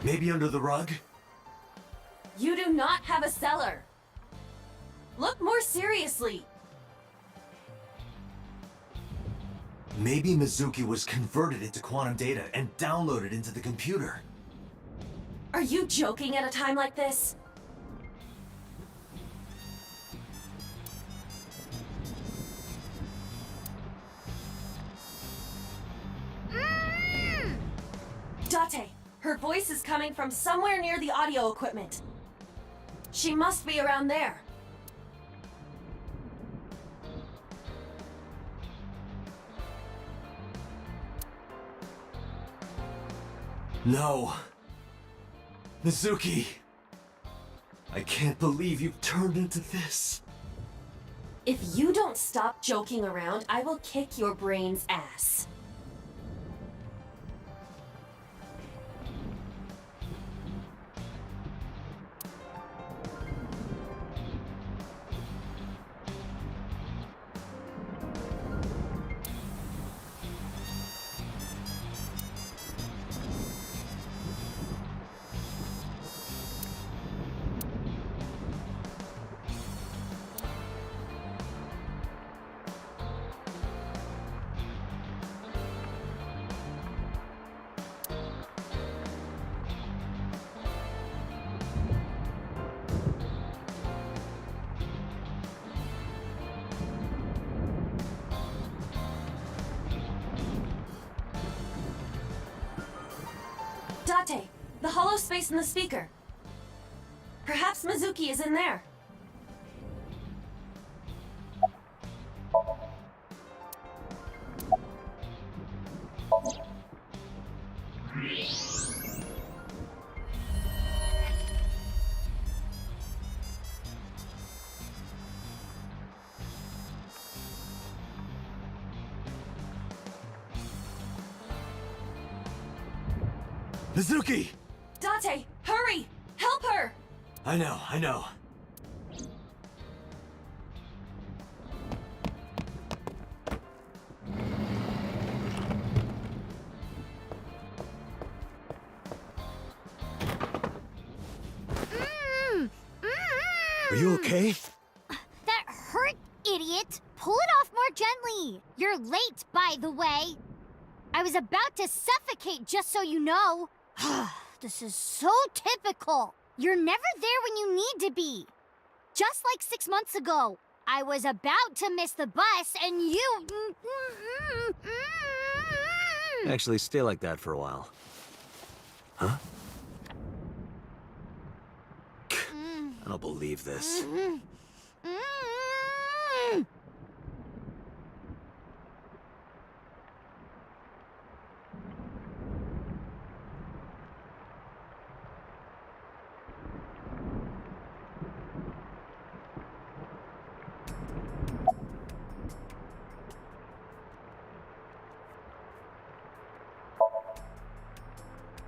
B: Maybe under the rug?
D: You do not have a cellar. Look more seriously.
B: Maybe Mizuki was converted into quantum data and downloaded into the computer.
D: Are you joking at a time like this? Date, her voice is coming from somewhere near the audio equipment. She must be around there.
B: No. Mizuki. I can't believe you've turned into this.
D: If you don't stop joking around, I will kick your brain's ass. Date, the hollow space in the speaker. Perhaps Mizuki is in there.
B: Mizuki!
D: Date, hurry! Help her!
B: I know. Are you okay?
M: That hurt, idiot! Pull it off more gently! You're late, by the way! I was about to suffocate, just so you know! This is so typical! You're never there when you need to be! Just like 6 months ago, I was about to miss the bus and you...
B: Actually, stay like that for a while. Huh? I don't believe this.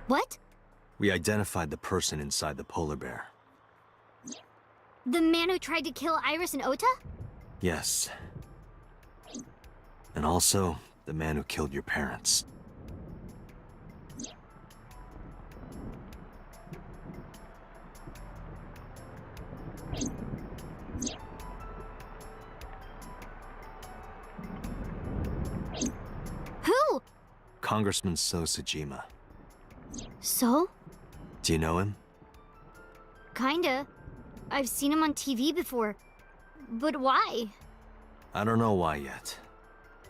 M: What?
B: We identified the person inside the polar bear.
M: The man who tried to kill Iris and Ota?
B: Yes. And also, the man who killed your parents. Congressman So Sajima.
M: So?
B: Do you know him?
M: Kinda. I've seen him on TV before. But why?
B: I don't know why yet,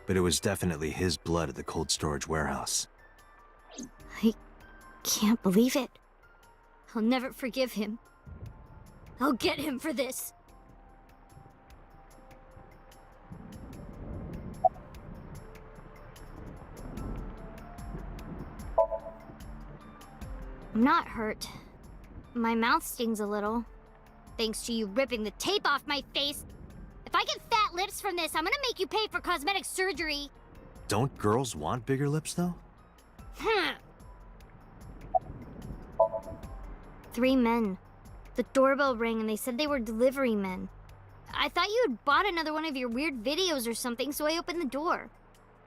B: but it was definitely his blood at the cold storage warehouse.
M: I can't believe it. I'll never forgive him. I'll get him for this. I'm not hurt. My mouth stings a little. Thanks to you ripping the tape off my face. If I get fat lips from this, I'm gonna make you pay for cosmetic surgery.
B: Don't girls want bigger lips, though?
M: 3 men. The doorbell rang and they said they were delivery men. I thought you had bought another one of your weird videos or something, so I opened the door.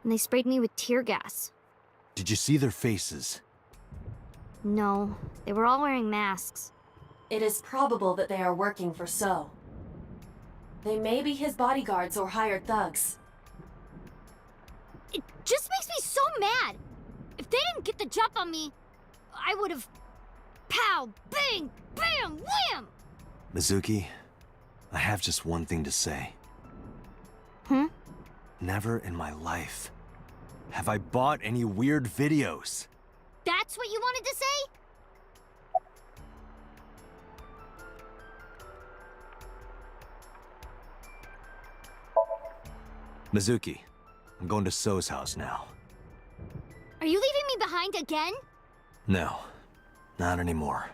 M: And they sprayed me with tear gas.
B: Did you see their faces?
M: No, they were all wearing masks.
D: It is probable that they are working for So. They may be his bodyguards or hired thugs.
M: It just makes me so mad. If they didn't get the jump on me, I would have... Pow! Bang! Bam! Wham!
B: Mizuki, I have just one thing to say. Never in my life have I bought any weird videos.
M: That's what you wanted to say?
B: Mizuki, I'm going to So's house now.
M: Are you leaving me behind again?
B: No, not anymore.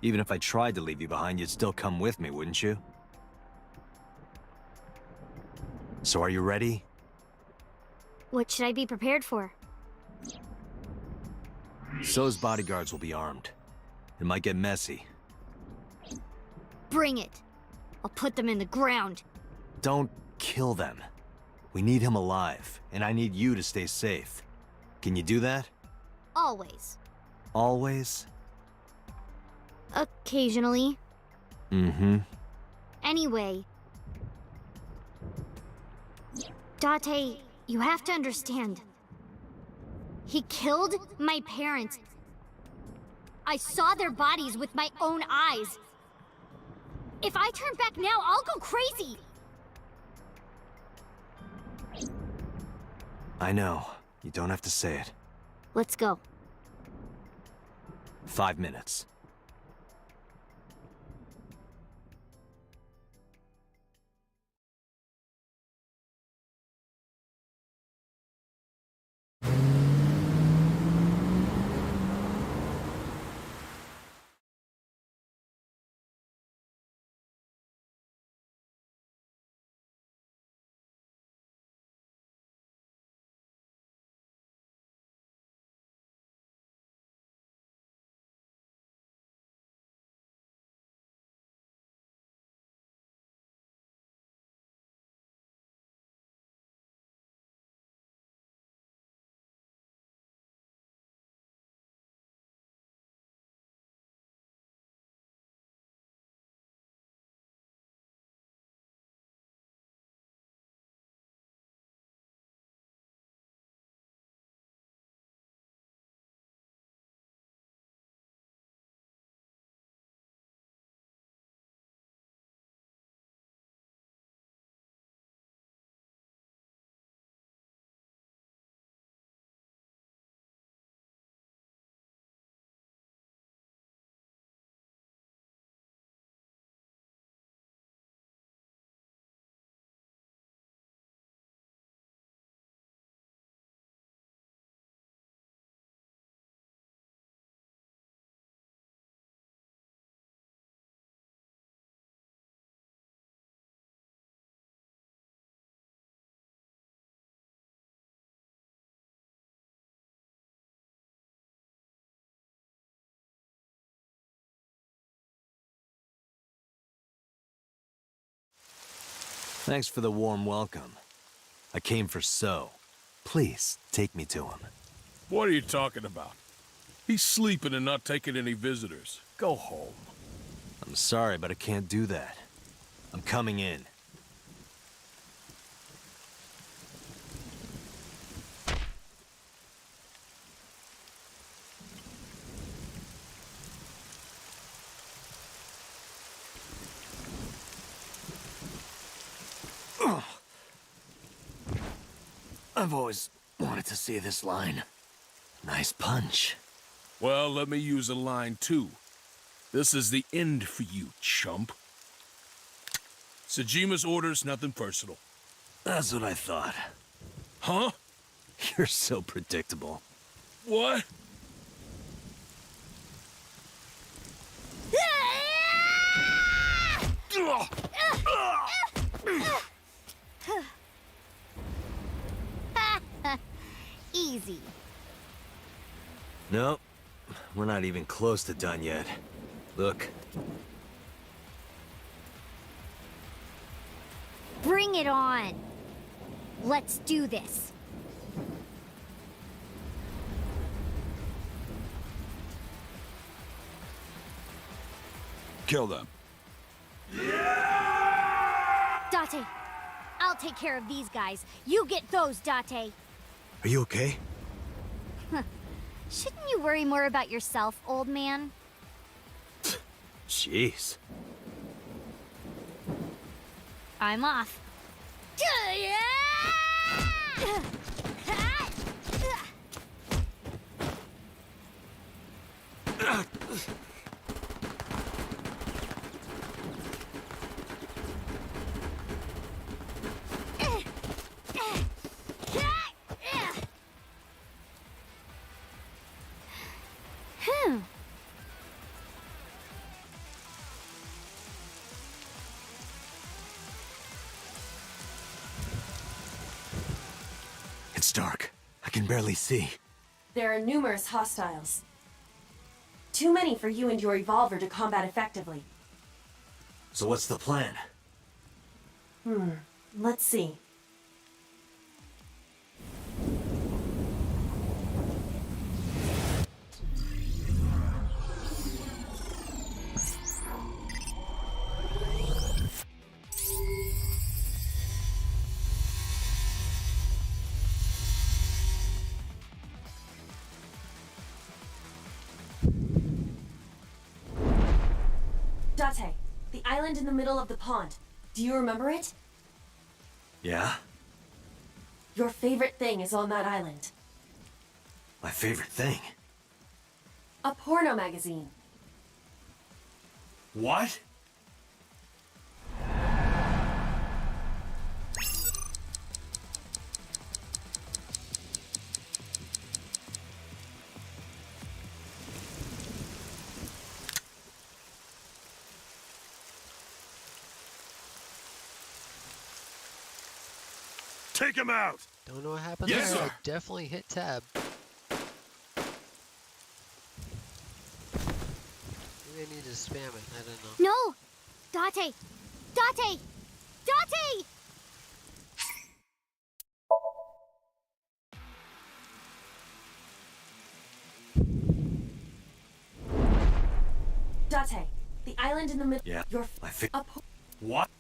B: Even if I tried to leave you behind, you'd still come with me, wouldn't you? So are you ready?
M: What should I be prepared for?
B: So's bodyguards will be armed. It might get messy.
M: Bring it. I'll put them in the ground.
B: Don't kill them. We need him alive, and I need you to stay safe. Can you do that?
M: Always.
B: Always?
M: Occasionally.
B: Mm-hmm.
M: Anyway. Date, you have to understand. He killed my parents. I saw their bodies with my own eyes. If I turn back now, I'll go crazy.
B: I know. You don't have to say it.
M: Let's go.
B: 5 minutes. Thanks for the warm welcome. I came for So. Please, take me to him.
T: What are you talking about? He's sleeping and not taking any visitors. Go home.
B: I'm sorry, but I can't do that. I'm coming in. I've always wanted to see this line. Nice punch.
T: Well, let me use a line too. This is the end for you, chump. Sejima's orders, nothing personal.
B: That's what I thought.
T: Huh?
B: You're so predictable.
T: What?
M: Easy.
B: Nope. We're not even close to done yet. Look.
M: Bring it on. Let's do this.
J: Kill them.
M: Date, I'll take care of these guys. You get those, Date.
B: Are you okay?
M: Shouldn't you worry more about yourself, old man?
B: Jeez.
M: I'm off.
B: It's dark. I can barely see.
D: There are numerous hostiles. Too many for you and your evolver to combat effectively.
B: So what's the plan?
D: Let's see. Date, the island in the middle of the pond. Do you remember it?
B: Yeah?
D: Your favorite thing is on that island.
B: My favorite thing.
D: A porno magazine.
B: What?
S: Take him out!
A: Don't know what happened
S: Yes,
A: there.
S: sir.
A: I definitely hit tab. Maybe I need to spam it. I don't know.
M: No! Date! Date! Date!
D: Date, the island in the middle.
B: Yeah.
D: Your
B: My fa-
D: a po-
B: What?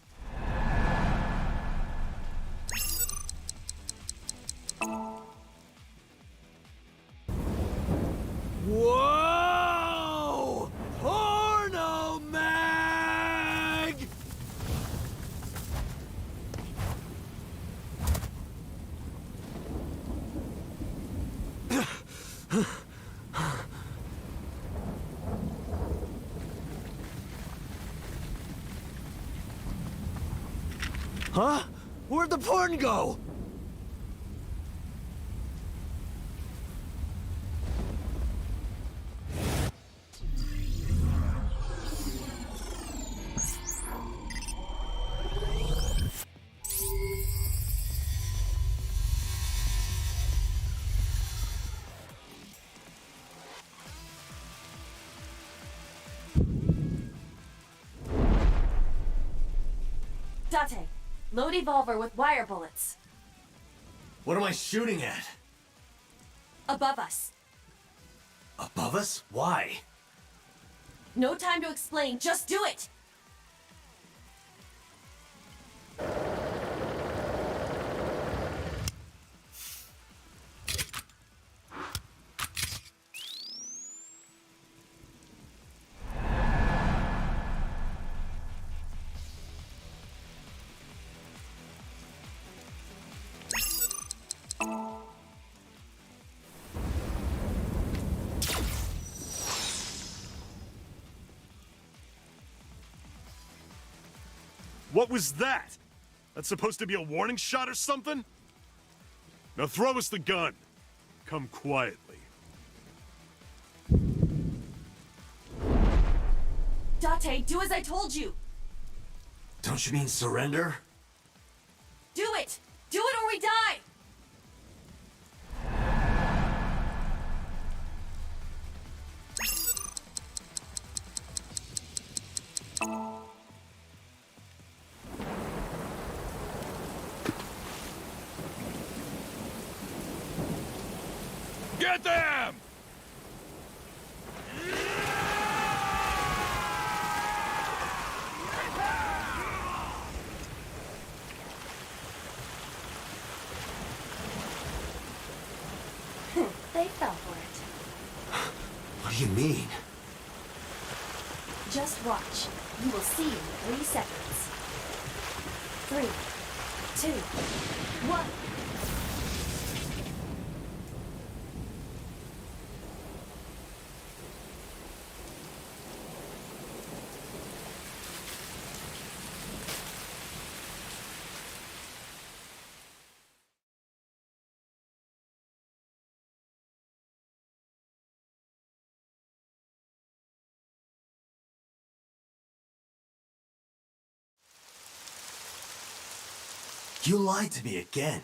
B: Whoa! Porno mag! Huh? Where'd the porn go?
D: Date, load evolver with wire bullets.
B: What am I shooting at?
D: Above us.
B: Above us? Why?
D: No time to explain, just do it!
S: What was that? That's supposed to be a warning shot or something? Now throw us the gun. Come quietly.
D: Date, do as I told you!
B: Don't you mean surrender?
D: Do it! Do it or we die!
T: Get them!
D: They fell for it.
B: What do you mean?
D: Just watch. You will see in 3 seconds. 3, 2, 1.
B: You lied to me again.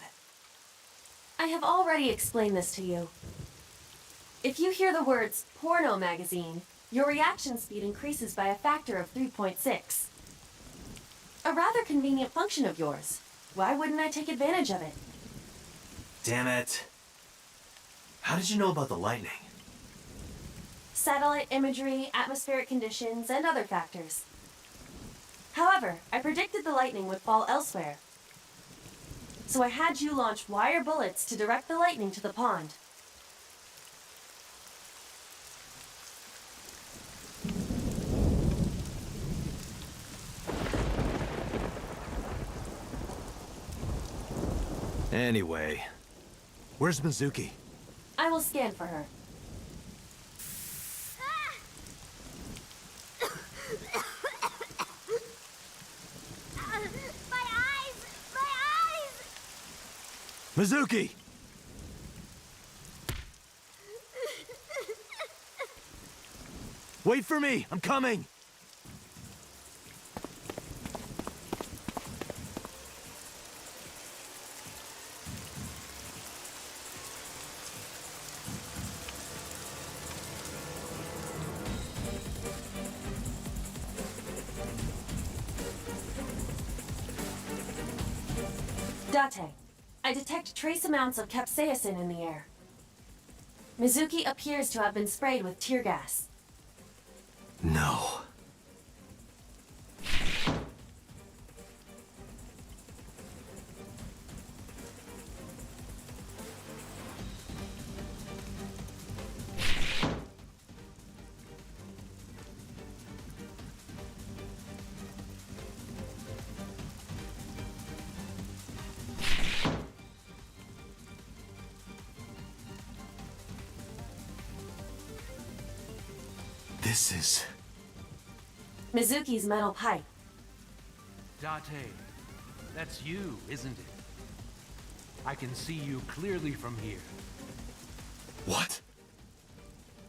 D: I have already explained this to you. If you hear the words porno magazine, your reaction speed increases by a factor of 3.6. A rather convenient function of yours. Why wouldn't I take advantage of it?
B: Damn it. How did you know about the lightning?
D: Satellite imagery, atmospheric conditions, and other factors. However, I predicted the lightning would fall elsewhere. So I had you launch wire bullets to direct the lightning to the pond.
B: Anyway, where's Mizuki?
D: I will scan for her.
B: Mizuki! Wait for me! I'm coming!
D: Date, I detect trace amounts of capsaicin in the air. Mizuki appears to have been sprayed with tear gas.
B: No. This is...
D: Mizuki's metal pipe.
O: Date, that's you, isn't it? I can see you clearly from here.
B: What?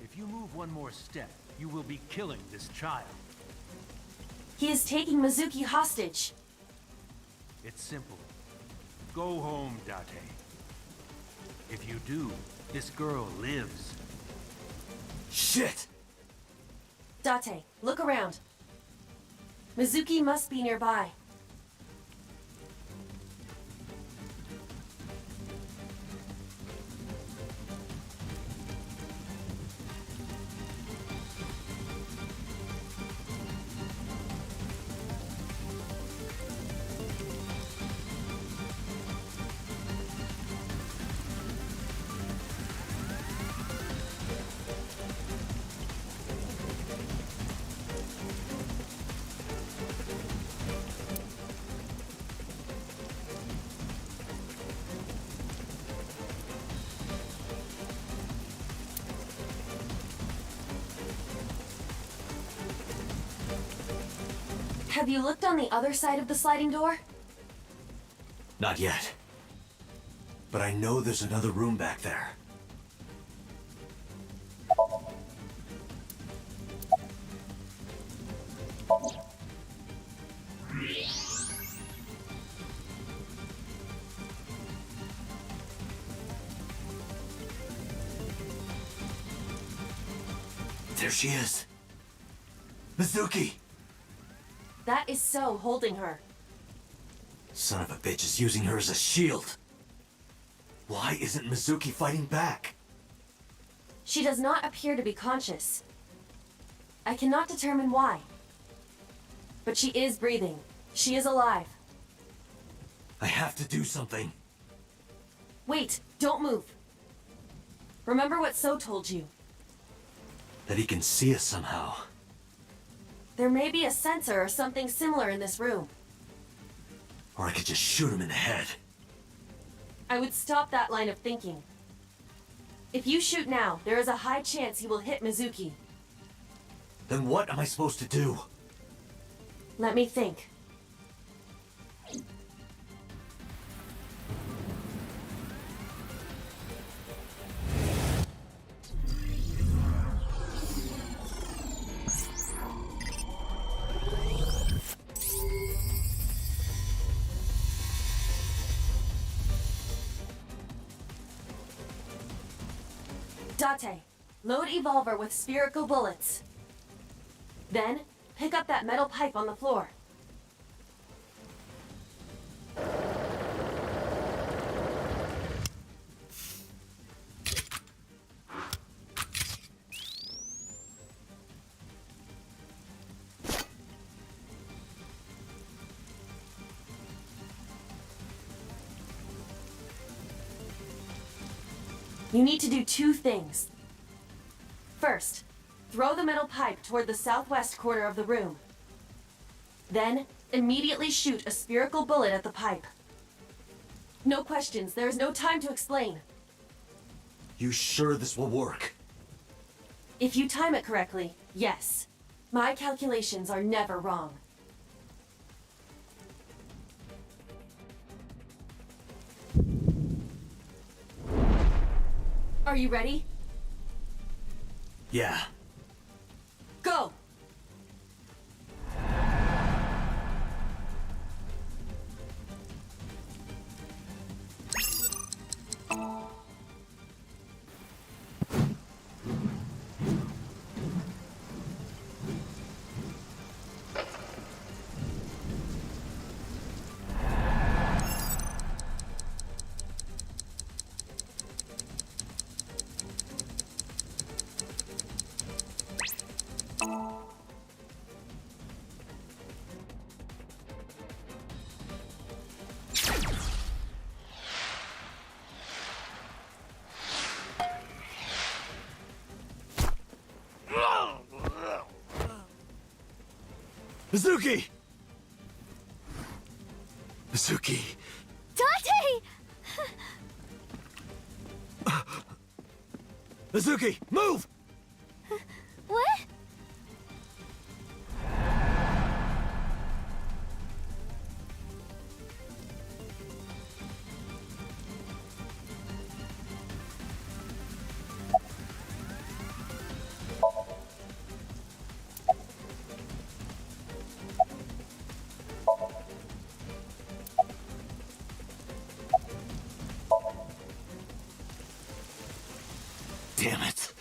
O: If you move one more step, you will be killing this child.
D: He is taking Mizuki hostage.
O: It's simple. Go home, Date. If you do, this girl lives.
B: Shit!
D: Date, look around. Mizuki must be nearby. Have you looked on the other side of the sliding door?
B: Not yet. But I know there's another room back there. There she is. Mizuki!
D: That is So holding her.
B: Son of a bitch is using her as a shield. Why isn't Mizuki fighting back?
D: She does not appear to be conscious. I cannot determine why. But she is breathing. She is alive.
B: I have to do something.
D: Wait, don't move. Remember what So told you.
B: That he can see us somehow.
D: There may be a sensor or something similar in this room.
B: Or I could just shoot him in the head.
D: I would stop that line of thinking. If you shoot now, there is a high chance he will hit Mizuki.
B: Then what am I supposed to do?
D: Let me think. Date, load Evolver with spherical bullets. Then, pick up that metal pipe on the floor. You need to do two things. First, throw the metal pipe toward the southwest corner of the room. Then, immediately shoot a spherical bullet at the pipe. No questions, there is no time to explain.
B: You sure this will work?
D: If you time it correctly, yes. My calculations are never wrong. Are you ready?
B: Yeah.
D: Go!
B: Mizuki! Mizuki!
C: Dante!
B: Mizuki, move!
C: What?
B: Damn it.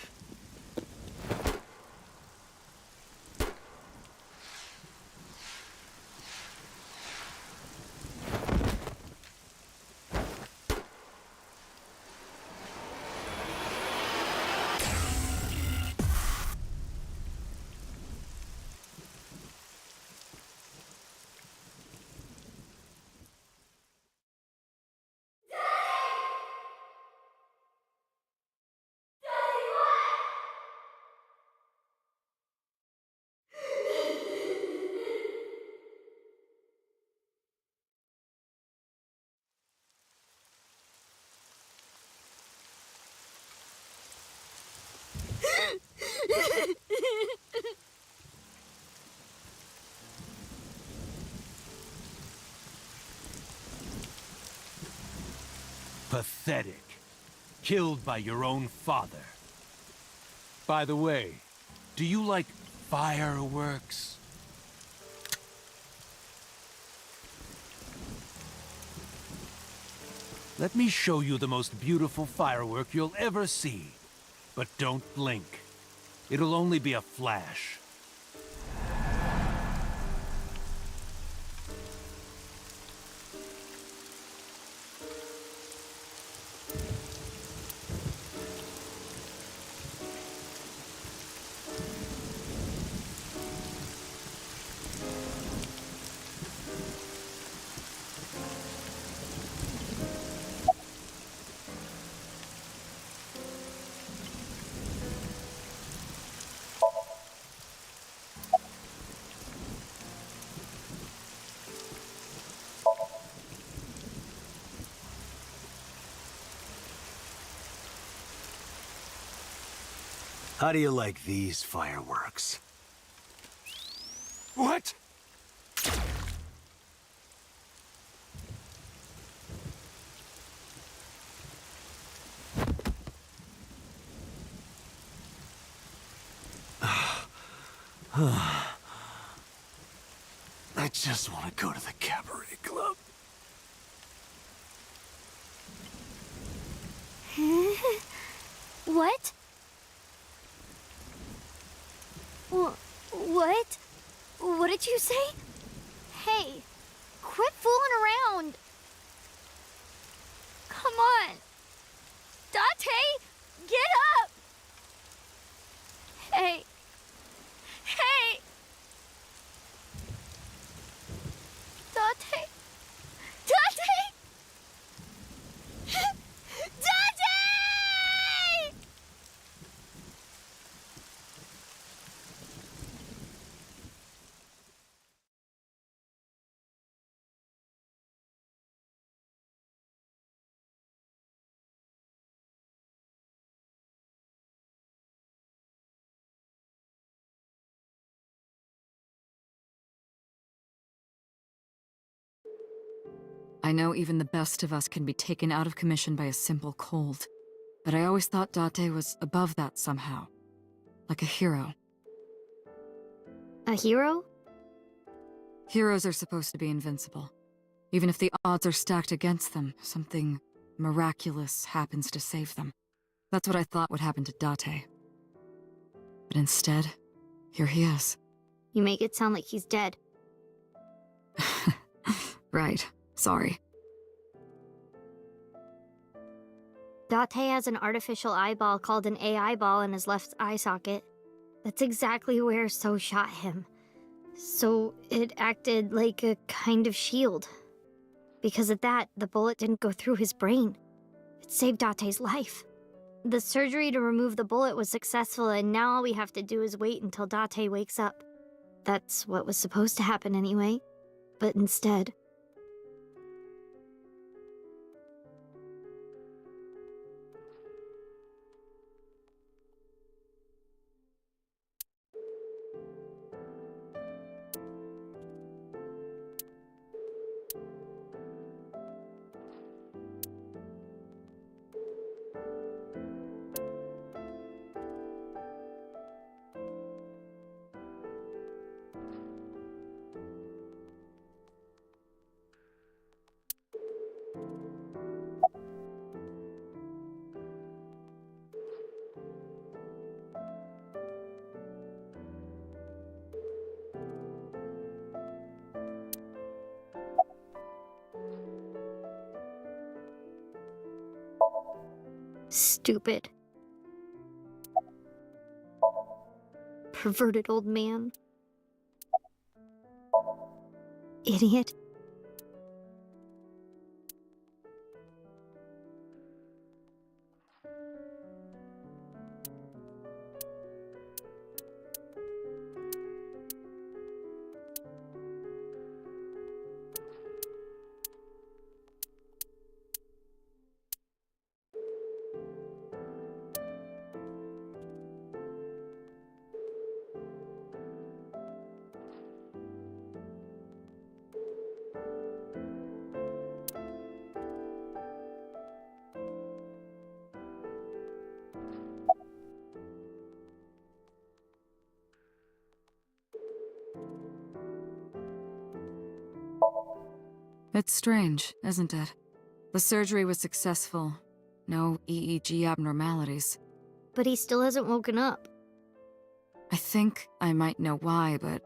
O: pathetic. Killed by your own father. By the way, do you like fireworks? Let me show you the most beautiful firework you'll ever see. But don't blink. It'll only be a flash.
B: How do you like these fireworks?
S: What?
B: I just want to go to the cabaret club.
M: What? What? What did you say? Hey, quit fooling around. Come on. Date, get up. Hey. Hey. Date. Date. Date!
E: I know even the best of us can be taken out of commission by a simple cold. But I always thought Date was above that somehow. Like a hero.
M: A hero?
E: Heroes are supposed to be invincible. Even if the odds are stacked against them, something miraculous happens to save them. That's what I thought would happen to Date. But instead, here he is.
M: You make it sound like he's dead.
E: Right. Sorry.
M: Date has an artificial eyeball called an AI ball in his left eye socket. That's exactly where So shot him. So it acted like a kind of shield. Because of that, the bullet didn't go through his brain. It saved Date's life. The surgery to remove the bullet was successful, and now all we have to do is wait until Date wakes up. That's what was supposed to happen anyway. But instead... Stupid. Perverted old man. Idiot.
E: It's strange, isn't it? The surgery was successful. No EEG abnormalities.
M: But he still hasn't woken up.
E: I think I might know why, but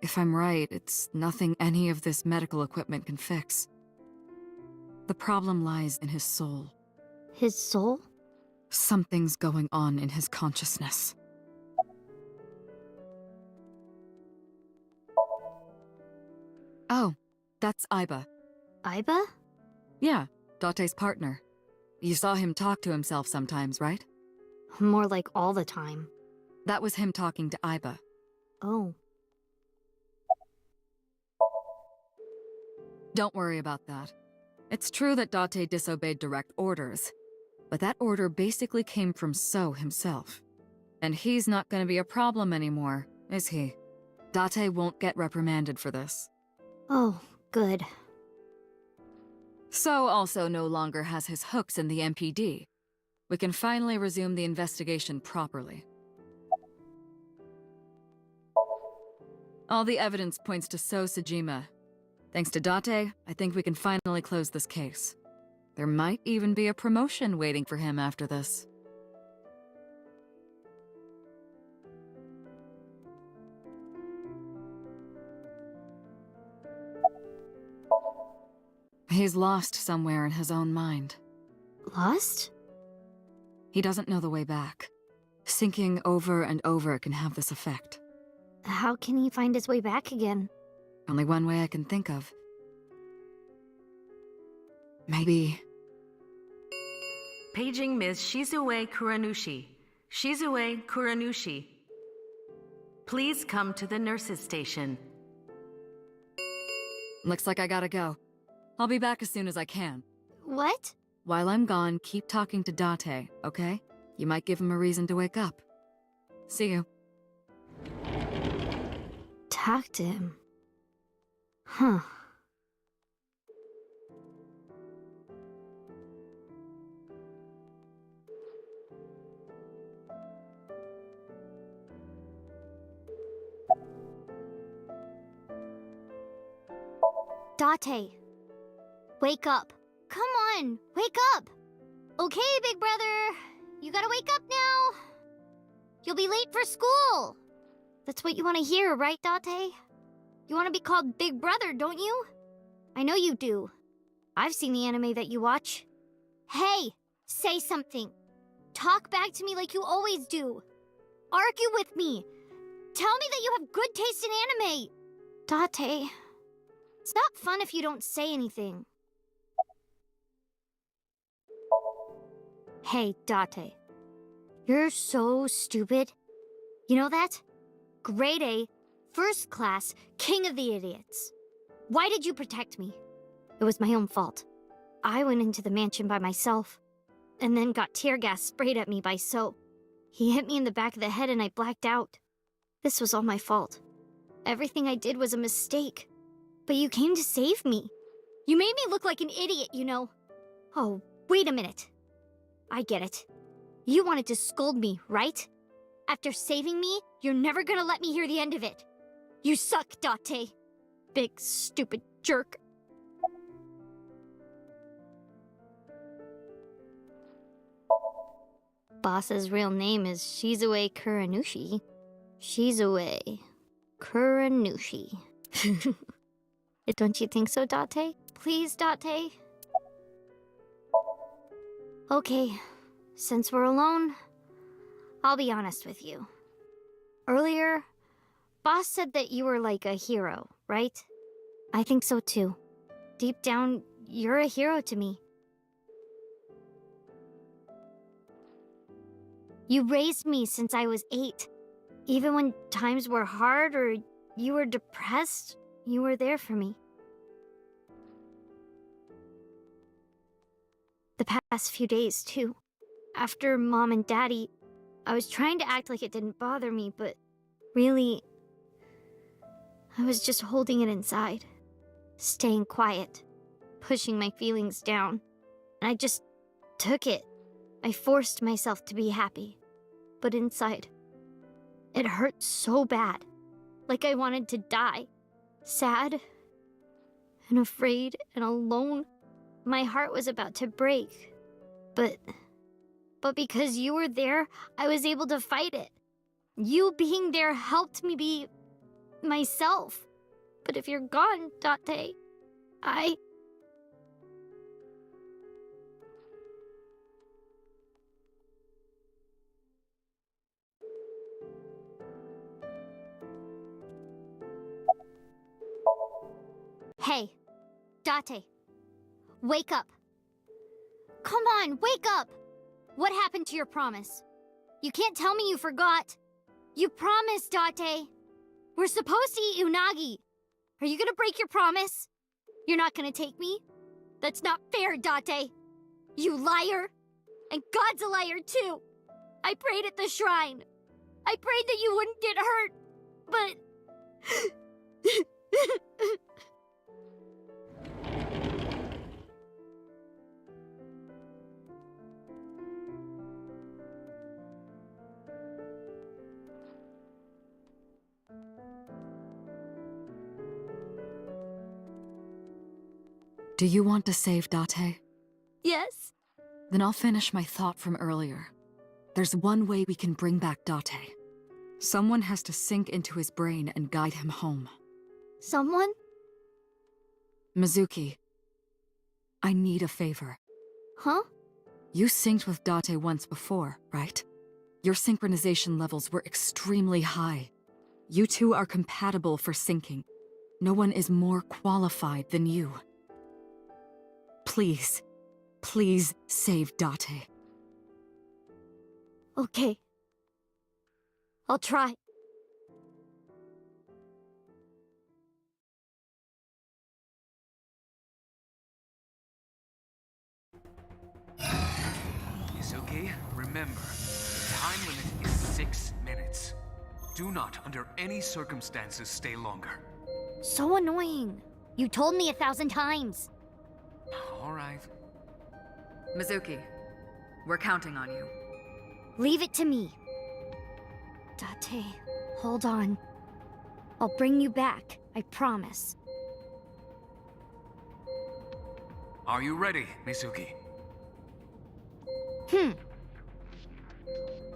E: if I'm right, it's nothing any of this medical equipment can fix. The problem lies in his soul.
M: His soul?
E: Something's going on in his consciousness. Oh, that's Aiba.
M: Aiba?
E: Yeah, Date's partner. You saw him talk to himself sometimes, right?
M: More like all the time.
E: That was him talking to Aiba.
M: Oh.
E: Don't worry about that. It's true that Date disobeyed direct orders, but that order basically came from So himself. And he's not gonna be a problem anymore, is he? Date won't get reprimanded for this.
M: Oh, good.
E: So also no longer has his hooks in the MPD. We can finally resume the investigation properly. All the evidence points to So Sejima. Thanks to Date, I think we can finally close this case. There might even be a promotion waiting for him after this. He's lost somewhere in his own mind.
M: Lost?
E: He doesn't know the way back. Sinking over and over can have this effect.
M: How can he find his way back again?
E: Only one way I can think of. Maybe...
P: Paging Ms. Shizue Kuranushi. Shizue Kuranushi. Please come to the nurse's station.
E: Looks like I gotta go. I'll be back as soon as I can.
M: What?
E: While I'm gone, keep talking to Date, okay? You might give him a reason to wake up. See you.
M: Talk to him. Huh. Date. Wake up. Come on, wake up! Okay, big brother. You gotta wake up now. You'll be late for school. That's what you want to hear, right, Date? You want to be called Big Brother, don't you? I know you do. I've seen the anime that you watch. Hey, say something. Talk back to me like you always do. Argue with me. Tell me that you have good taste in anime. Date, it's not fun if you don't say anything. Hey, Date. You're so stupid. You know that? Grade A, first class, king of the idiots. Why did you protect me? It was my own fault. I went into the mansion by myself, and then got tear gas sprayed at me by So. He hit me in the back of the head and I blacked out. This was all my fault. Everything I did was a mistake. But you came to save me. You made me look like an idiot, you know. Oh, wait a minute. I get it. You wanted to scold me, right? After saving me, you're never gonna let me hear the end of it. You suck, Date. Big, stupid jerk. Boss's real name is Shizue Kuranushi. Shizue Kuranushi. Don't you think so, Date? Please, Date? Okay, since we're alone, I'll be honest with you. Earlier, Boss said that you were like a hero, right? I think so too. Deep down, you're a hero to me. You raised me since I was 8. Even when times were hard or you were depressed, you were there for me. The past few days, too. After Mom and Daddy, I was trying to act like it didn't bother me, but really, I was just holding it inside. Staying quiet. Pushing my feelings down. And I just took it. I forced myself to be happy. But inside, it hurt so bad. Like I wanted to die. Sad and afraid and alone. My heart was about to break. But because you were there, I was able to fight it. You being there helped me be myself. But if you're gone, Date, Hey, Date, wake up. Come on, wake up! What happened to your promise? You can't tell me you forgot. You promised, Date. We're supposed to eat unagi. Are you gonna break your promise? You're not gonna take me? That's not fair, Date. You liar. And God's a liar, too. I prayed at the shrine. I prayed that you wouldn't get hurt, but...
E: Do you want to save Date?
M: Yes?
E: Then I'll finish my thought from earlier. There's one way we can bring back Date. Someone has to sink into his brain and guide him home.
M: Someone?
E: Mizuki, I need a favor.
M: Huh?
E: You synced with Date once before, right? Your synchronization levels were extremely high. You two are compatible for syncing. No one is more qualified than you. Please, please save Date.
M: Okay. I'll try.
F: Mizuki, remember, the time limit is 6 minutes. Do not, under any circumstances, stay longer.
M: So annoying. You told me 1,000 times.
F: All right.
E: Mizuki, we're counting on you.
M: Leave it to me. Date, hold on. I'll bring you back, I promise.
F: Are you ready, Mizuki?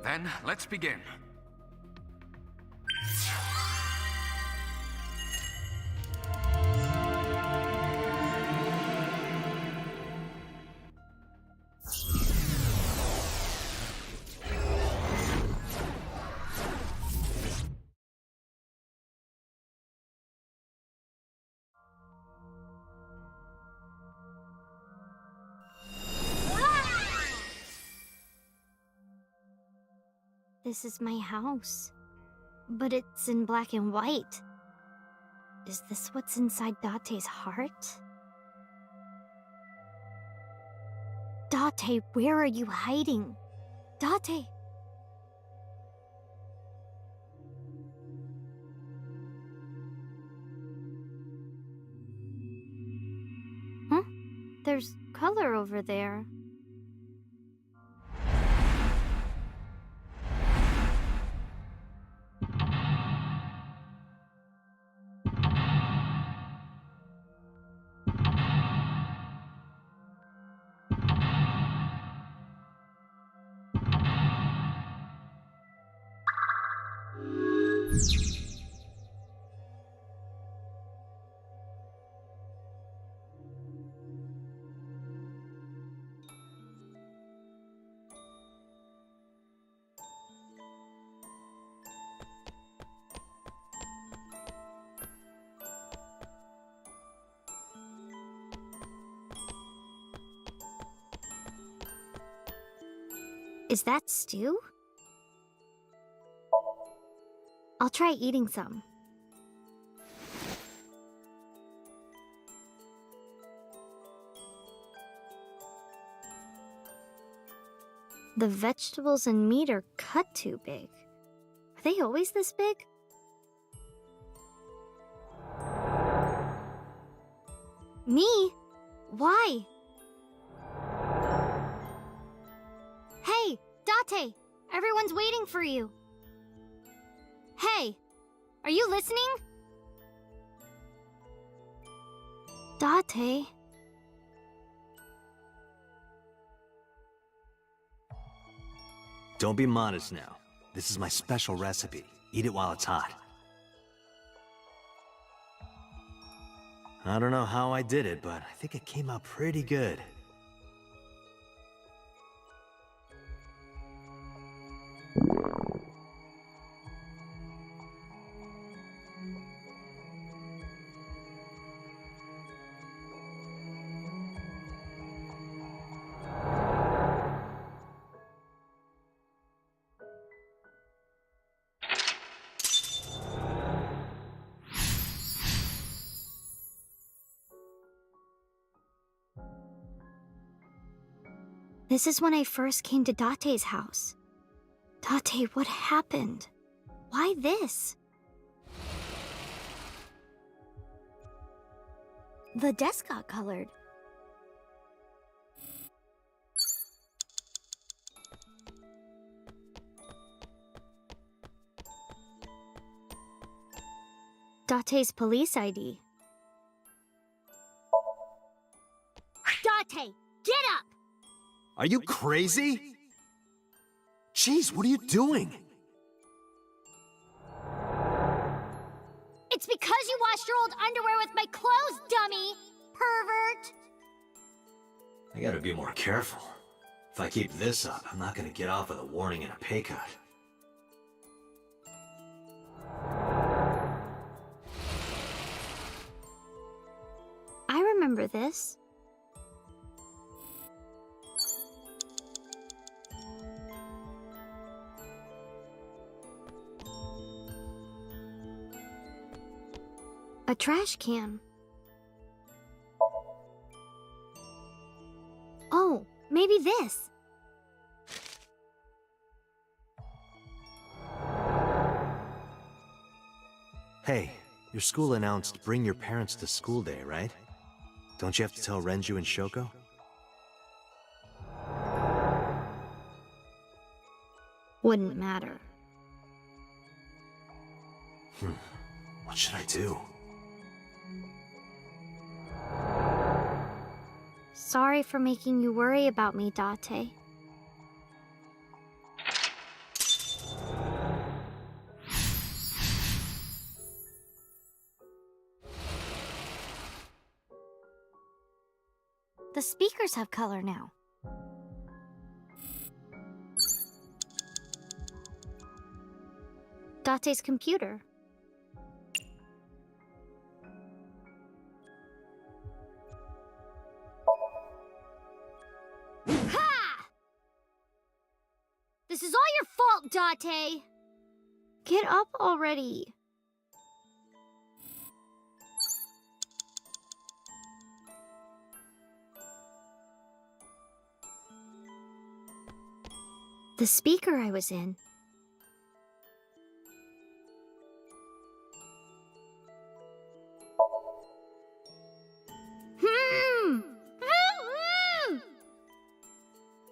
F: Then, let's begin.
M: This is my house. But it's in black and white. Is this what's inside Date's heart? Date, where are you hiding? Date! Huh? There's color over there. Is that stew? I'll try eating some. The vegetables and meat are cut too big. Are they always this big? Me? Why? Hey, Date! Everyone's waiting for you. Hey, are you listening? Date.
B: Don't be modest now. This is my special recipe. Eat it while it's hot. I don't know how I did it, but I think it came out pretty good.
M: This is when I first came to Date's house. Date, what happened? Why this? The desk got colored. Date's police ID. Date, get up!
B: Are you crazy? Jeez, what are you doing?
M: It's because you washed your old underwear with my clothes, dummy! Pervert!
B: I gotta be more careful. If I keep this up, I'm not gonna get off with a warning and a pay cut.
M: I remember this. A trash can. Oh, maybe this.
B: Hey, your school announced bring your parents to school day, right? Don't you have to tell Renju and Shoko?
M: Wouldn't matter.
B: What should I do?
M: Sorry for making you worry about me, Date. The speakers have color now. Date's computer. Ha! This is all your fault, Date! Get up already. The speaker I was in.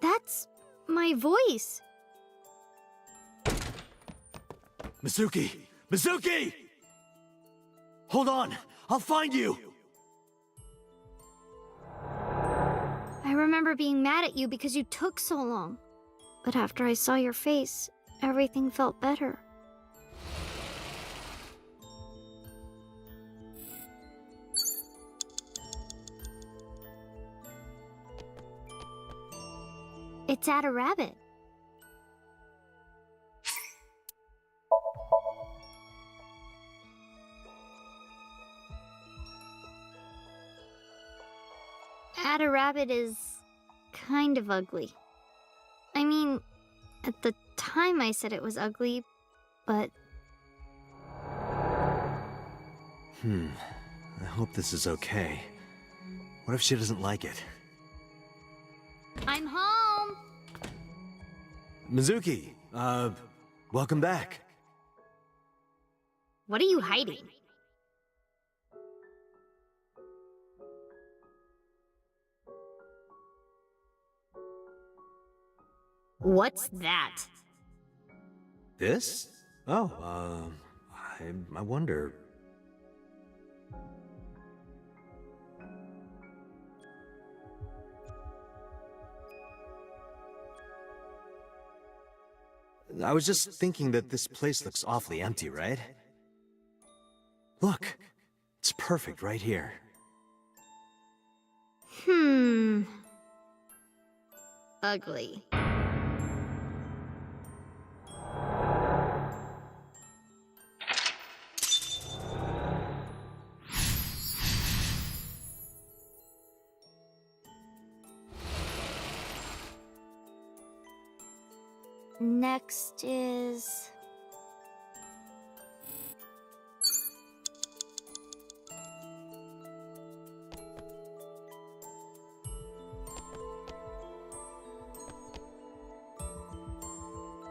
M: That's my voice.
B: Mizuki! Mizuki! Hold on! I'll find you!
M: I remember being mad at you because you took so long. But after I saw your face, everything felt better. It's at a rabbit. At a rabbit is kind of ugly. I mean, at the time I said it was ugly, but...
B: I hope this is okay. What if she doesn't like it?
M: I'm home!
B: Mizuki, welcome back.
M: What are you hiding? What's that?
B: This? Oh, I wonder... I was just thinking that this place looks awfully empty, right? Look, it's perfect right here.
M: Ugly. Next is...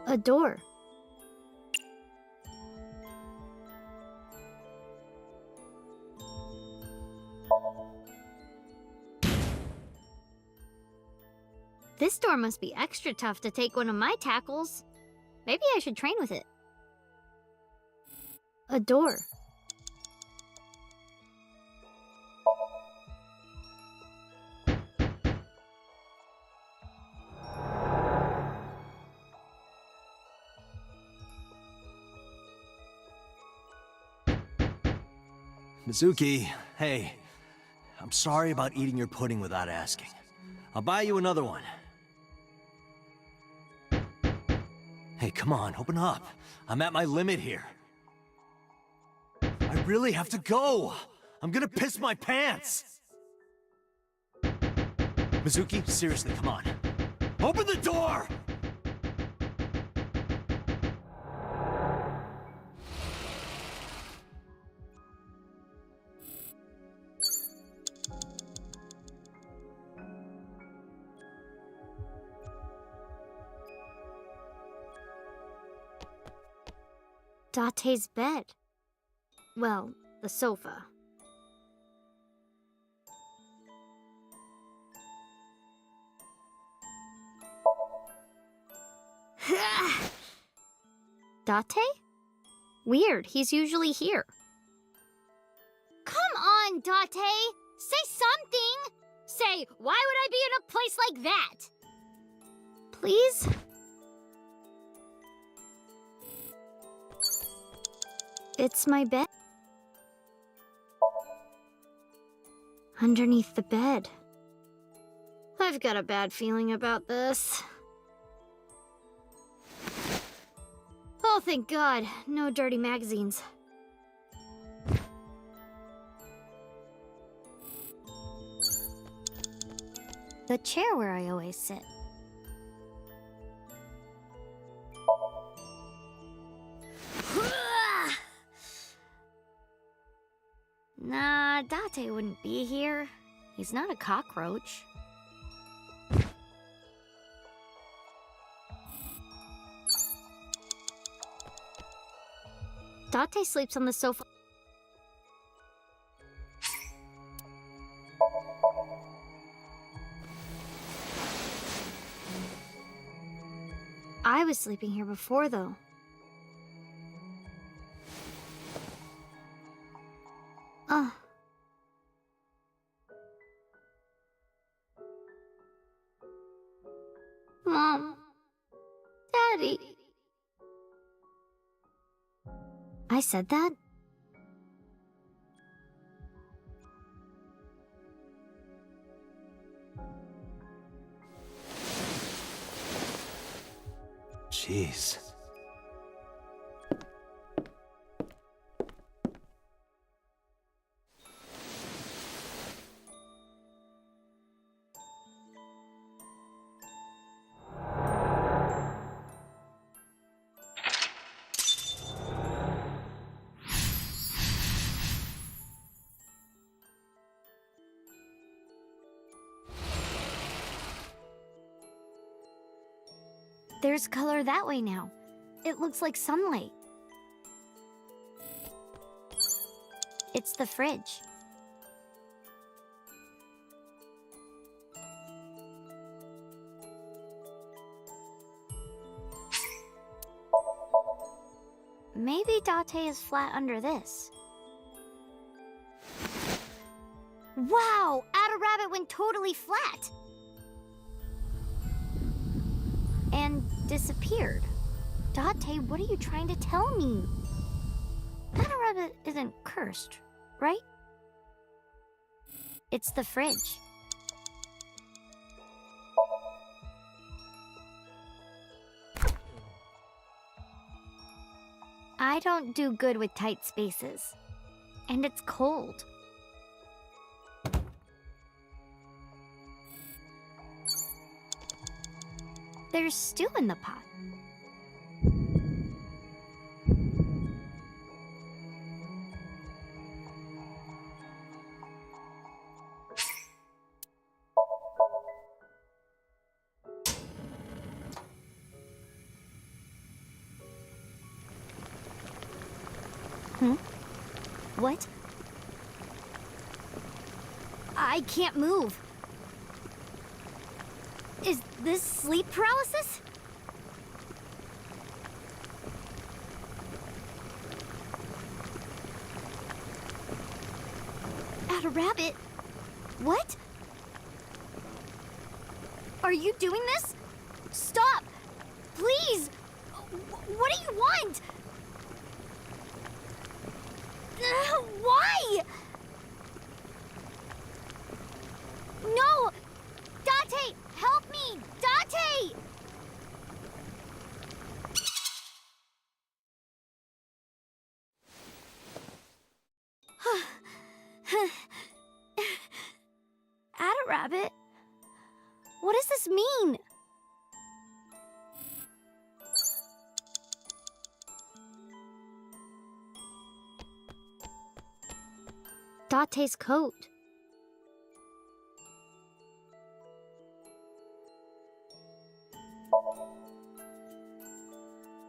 M: a door. This door must be extra tough to take one of my tackles. Maybe I should train with it. A door.
B: Mizuki, hey. I'm sorry about eating your pudding without asking. I'll buy you another one. Hey, come on, open up. I'm at my limit here. I really have to go. I'm gonna piss my pants. Mizuki, seriously, come on. Open the door!
M: Date's bed. Well, the sofa. Date? Weird, he's usually here. Come on, Date! Say something! Say, why would I be in a place like that? Please? It's my bed. Underneath the bed. I've got a bad feeling about this. Oh, thank God. No dirty magazines. The chair where I always sit. Nah, Date wouldn't be here. He's not a cockroach. Date sleeps on the sofa. I was sleeping here before, though. Mom. Daddy. I said that?
B: Jeez.
M: There's color that way now. It looks like sunlight. It's the fridge. Maybe Date is flat under this. Wow! Outer Rabbit went totally flat! And disappeared. Date, what are you trying to tell me? That rabbit isn't cursed, right? It's the fridge. I don't do good with tight spaces. And it's cold. There's stew in the pot. What? I can't move. Is this sleep paralysis? At a rabbit? What? Are you doing this? Stop! Please! What do you want? Why? No! Date! Help me! Date! At a rabbit? What does this mean? Date's coat.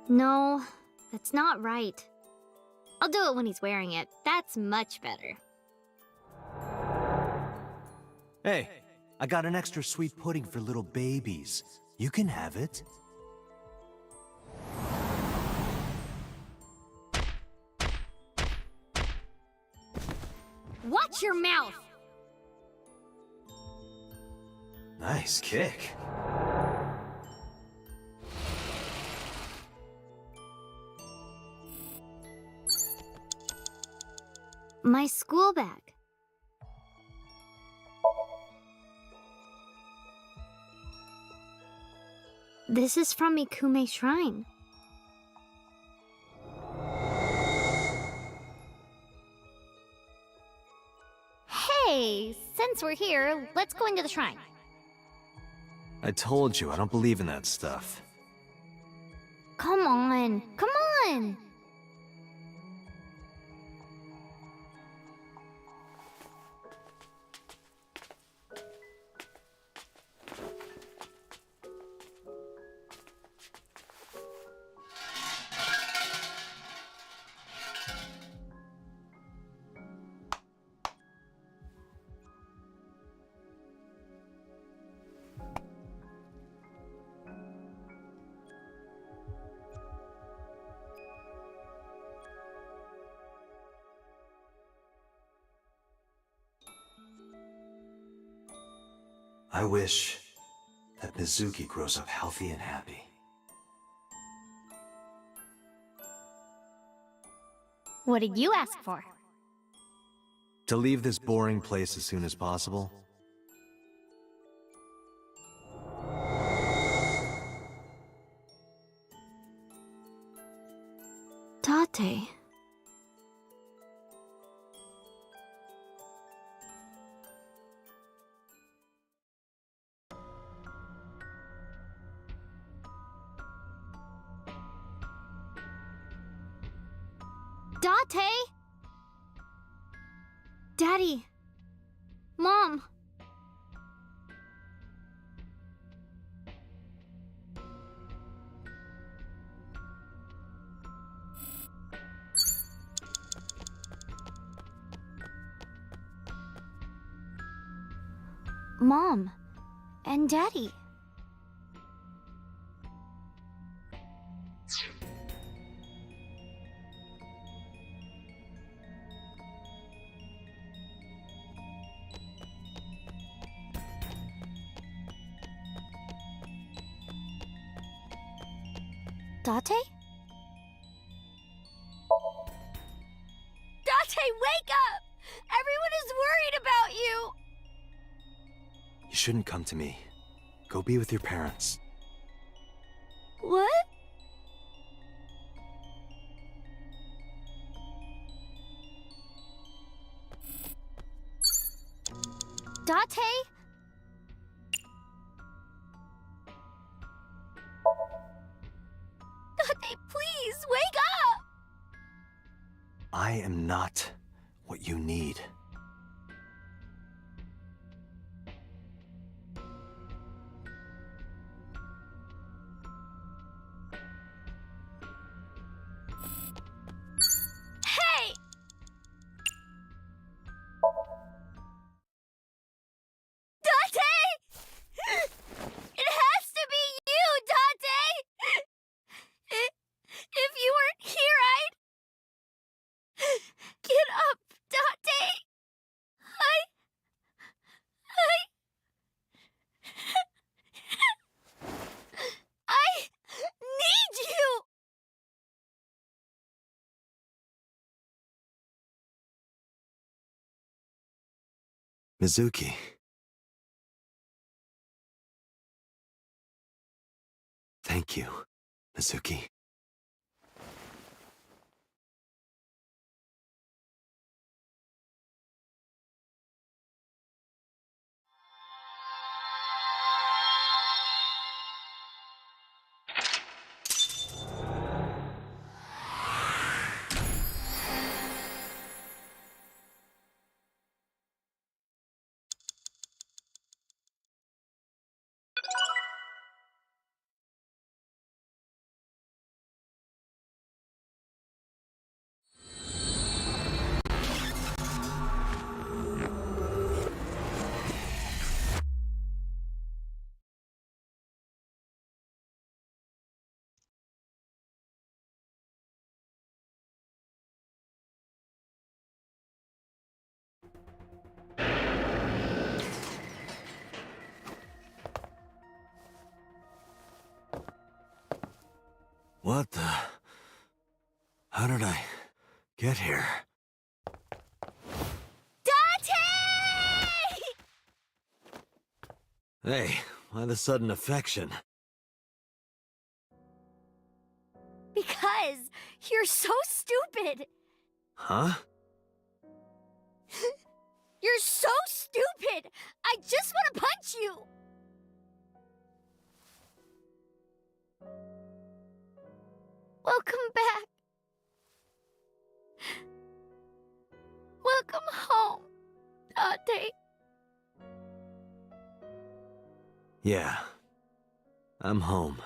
M: No, that's not right. I'll do it when he's wearing it. That's much better.
B: Hey, I got an extra sweet pudding for little babies. You can have it.
C: Watch your mouth!
B: Nice kick.
M: My school bag. This is from Ikume Shrine. Hey, since we're here, let's go into the shrine.
B: I told you, I don't believe in that stuff.
M: Come on, come on!
B: I wish that Mizuki grows up healthy and happy.
M: What did you ask for?
B: To leave this boring place as soon as possible.
M: Date. Date? Daddy. Mom. Mom. And Daddy. Date? wake up! Everyone is worried about you!
B: You shouldn't come to me. Go be with your parents.
M: What? Date? Date, please, wake up!
B: I am not what you need.
M: Hey! Date! It has to be you, Date! If you weren't here, I'd... Get up, Date! I need you!
B: Mizuki. Thank you, Mizuki. What the... How did I get here? Hey, why the sudden affection?
M: Because you're so stupid!
B: Huh?
M: You're so stupid! I just want to punch you! Welcome back. Welcome home, Date.
B: Yeah. I'm home.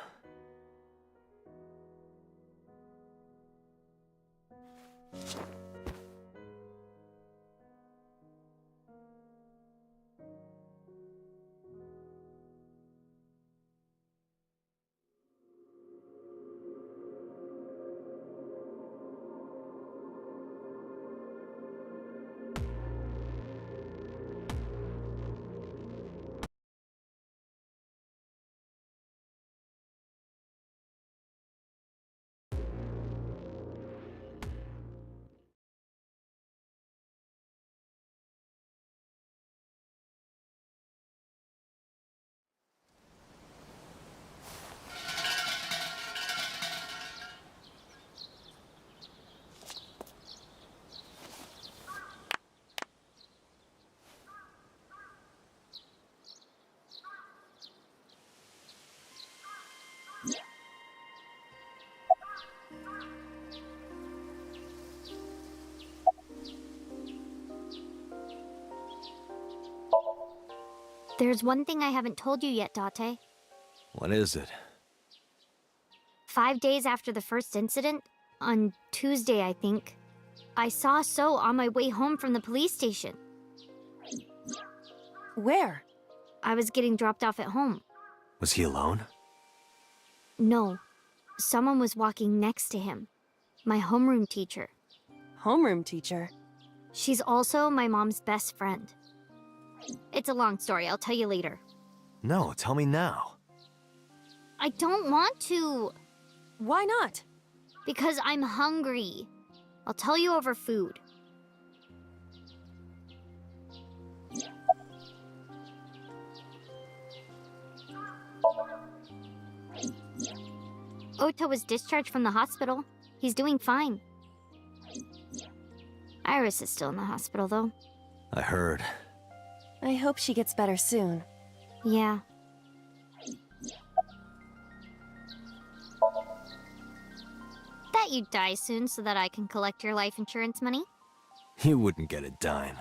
M: There's one thing I haven't told you yet, Date.
B: What is it?
M: 5 days after the first incident, on Tuesday, I think, I saw So on my way home from the police station.
D: Where?
M: I was getting dropped off at home.
B: Was he alone?
M: No. Someone was walking next to him. My homeroom teacher.
D: Homeroom teacher?
M: She's also my mom's best friend. It's a long story, I'll tell you later.
B: No, tell me now.
M: I don't want to.
D: Why not?
M: Because I'm hungry. I'll tell you over food. Ota was discharged from the hospital. He's doing fine. Iris is still in the hospital, though.
B: I heard.
D: I hope she gets better soon.
M: Yeah. Bet you die soon so that I can collect your life insurance money.
B: You wouldn't get a dime.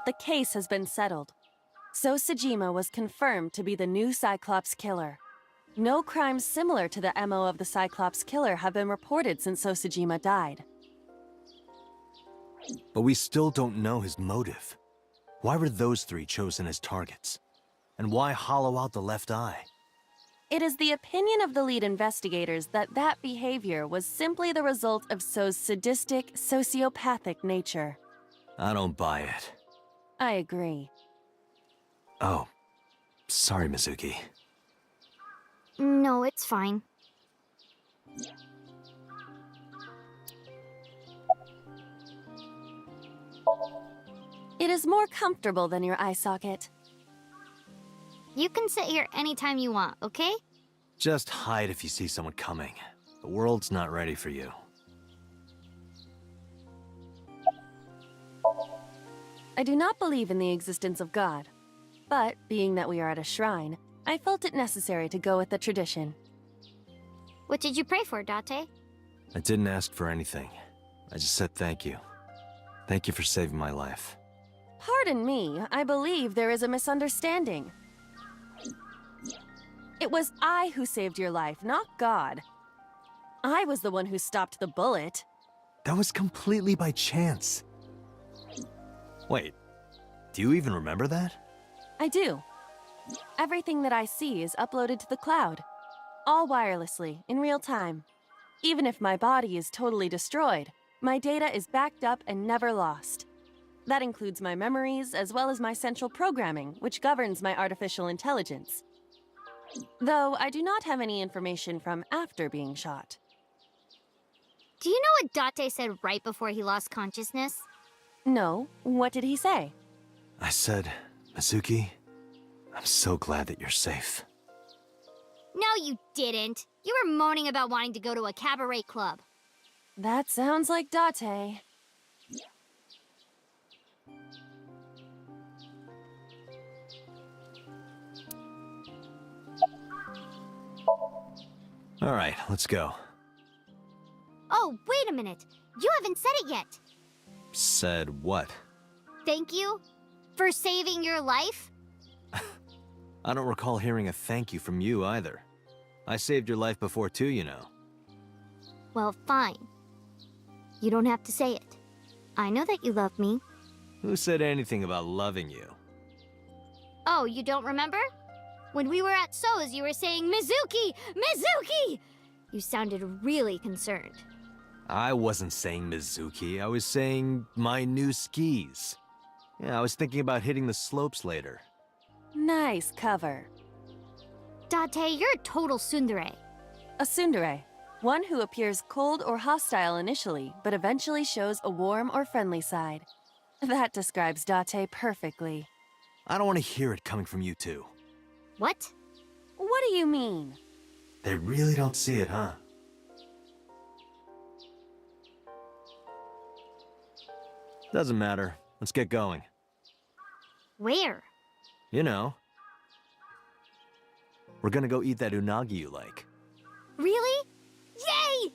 D: The case has been settled. So Sejima was confirmed to be the new Cyclops killer. No crimes similar to the MO of the Cyclops killer have been reported since Sosejima died.
B: But we still don't know his motive. Why were those three chosen as targets? And why hollow out the left eye?
D: It is the opinion of the lead investigators that that behavior was simply the result of So's sadistic, sociopathic nature.
B: I don't buy it.
D: I agree.
B: Oh, sorry, Mizuki.
M: No, it's fine.
D: It is more comfortable than your eye socket.
M: You can sit here anytime you want, okay?
B: Just hide if you see someone coming. The world's not ready for you.
D: I do not believe in the existence of God. But, being that we are at a shrine, I felt it necessary to go with the tradition.
M: What did you pray for, Date?
B: I didn't ask for anything. I just said thank you. Thank you for saving my life.
D: Pardon me, I believe there is a misunderstanding. It was I who saved your life, not God. I was the one who stopped the bullet.
B: That was completely by chance. Wait, do you even remember that?
D: I do. Everything that I see is uploaded to the cloud. All wirelessly, in real time. Even if my body is totally destroyed, my data is backed up and never lost. That includes my memories, as well as my central programming, which governs my artificial intelligence. Though I do not have any information from after being shot.
M: Do you know what Date said right before he lost consciousness?
D: No, what did he say?
B: I said, Mizuki, I'm so glad that you're safe.
M: No, you didn't. You were moaning about wanting to go to a cabaret club.
D: That sounds like Date.
B: All right, let's go.
M: Oh, wait a minute. You haven't said it yet.
B: Said what?
M: Thank you for saving your life.
B: I don't recall hearing a thank you from you either. I saved your life before too, you know.
M: Well, fine. You don't have to say it. I know that you love me.
B: Who said anything about loving you?
M: Oh, you don't remember? When we were at So's, you were saying, Mizuki! Mizuki! You sounded really concerned.
B: I wasn't saying Mizuki, I was saying my new skis. Yeah, I was thinking about hitting the slopes later.
D: Nice cover.
M: Date, you're a total tsundere.
D: A tsundere. One who appears cold or hostile initially, but eventually shows a warm or friendly side. That describes Date perfectly.
B: I don't want to hear it coming from you two.
M: What?
D: What do you mean?
B: They really don't see it, huh? Doesn't matter. Let's get going.
M: Where?
B: You know. We're gonna go eat that unagi you like.
M: Really? Yay!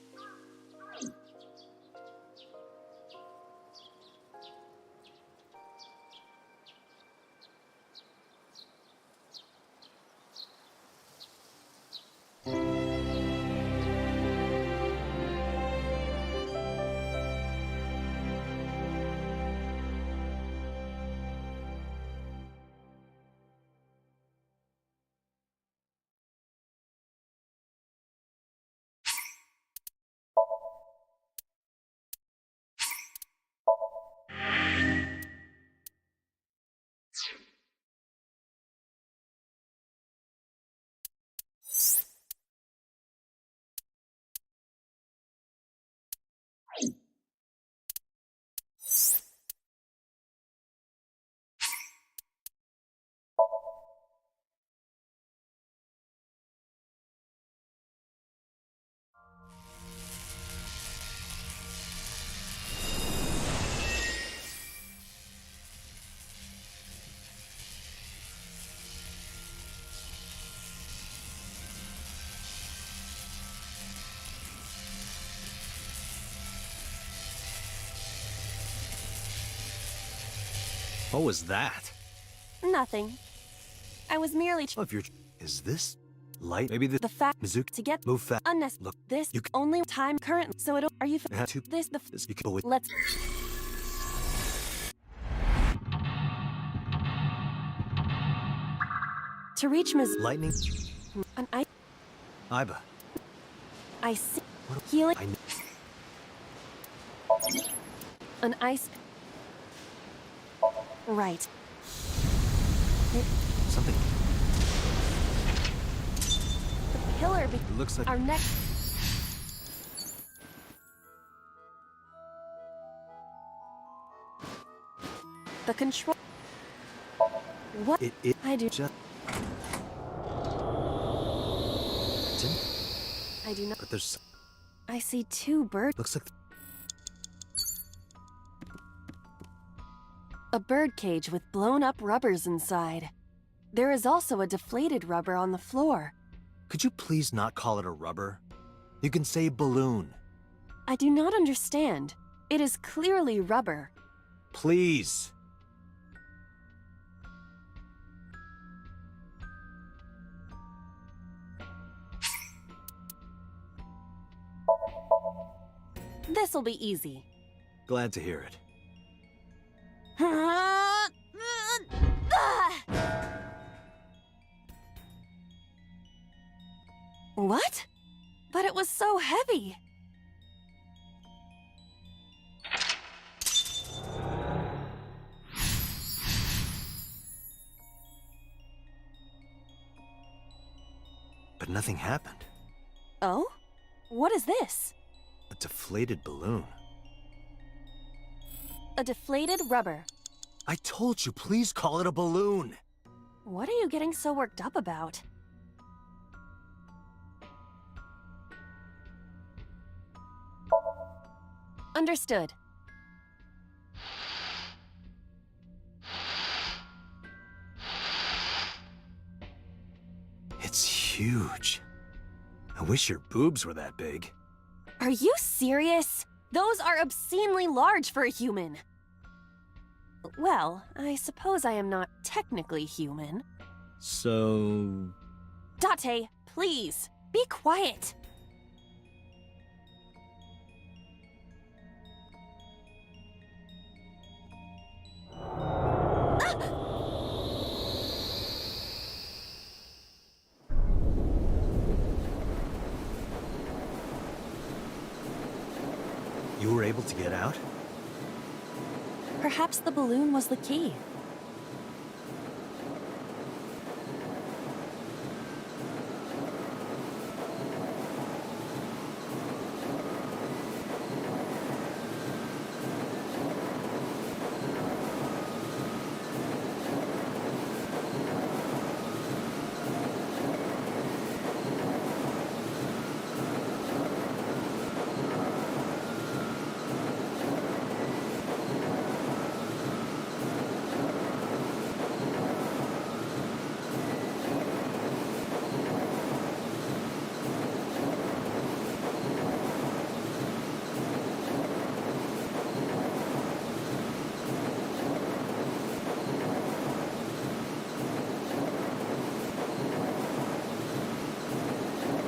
B: What was that?
D: Nothing. I was merely
B: Oh, if you're... Is this light? Maybe
D: the fact
B: Mizuki
D: to get
B: move fast.
D: unnecessary.
B: Look,
D: This
B: you can
D: only time current. So it'll. Are you
B: have to
D: this the
B: this you can go with.
D: let's to reach Ms.
B: Lightning.
D: An
B: Iba.
D: I see healing.
B: I know.
D: An ice. Right.
B: Something.
D: The pillar.
B: It looks like
D: our next. The control. What?
B: I
D: do.
B: Just.
D: I do not.
B: But there's.
D: I see two birds.
B: Looks like.
D: A bird cage with blown up rubbers inside. There is also a deflated rubber on the floor.
B: Could you please not call it a rubber? You can say balloon.
D: I do not understand. It is clearly rubber.
B: Please.
D: This'll be easy.
B: Glad to hear it.
D: What? But it was so heavy.
B: But nothing happened.
D: Oh? What is this?
B: A deflated balloon.
D: A deflated rubber.
B: I told you, please call it a balloon.
D: What are you getting so worked up about? Understood.
B: It's huge. I wish your boobs were that big.
D: Are you serious? Those are obscenely large for a human. Well, I suppose I am not technically human.
B: So...
D: Date, please, be quiet.
B: You were able to get out?
D: Perhaps the balloon was the key.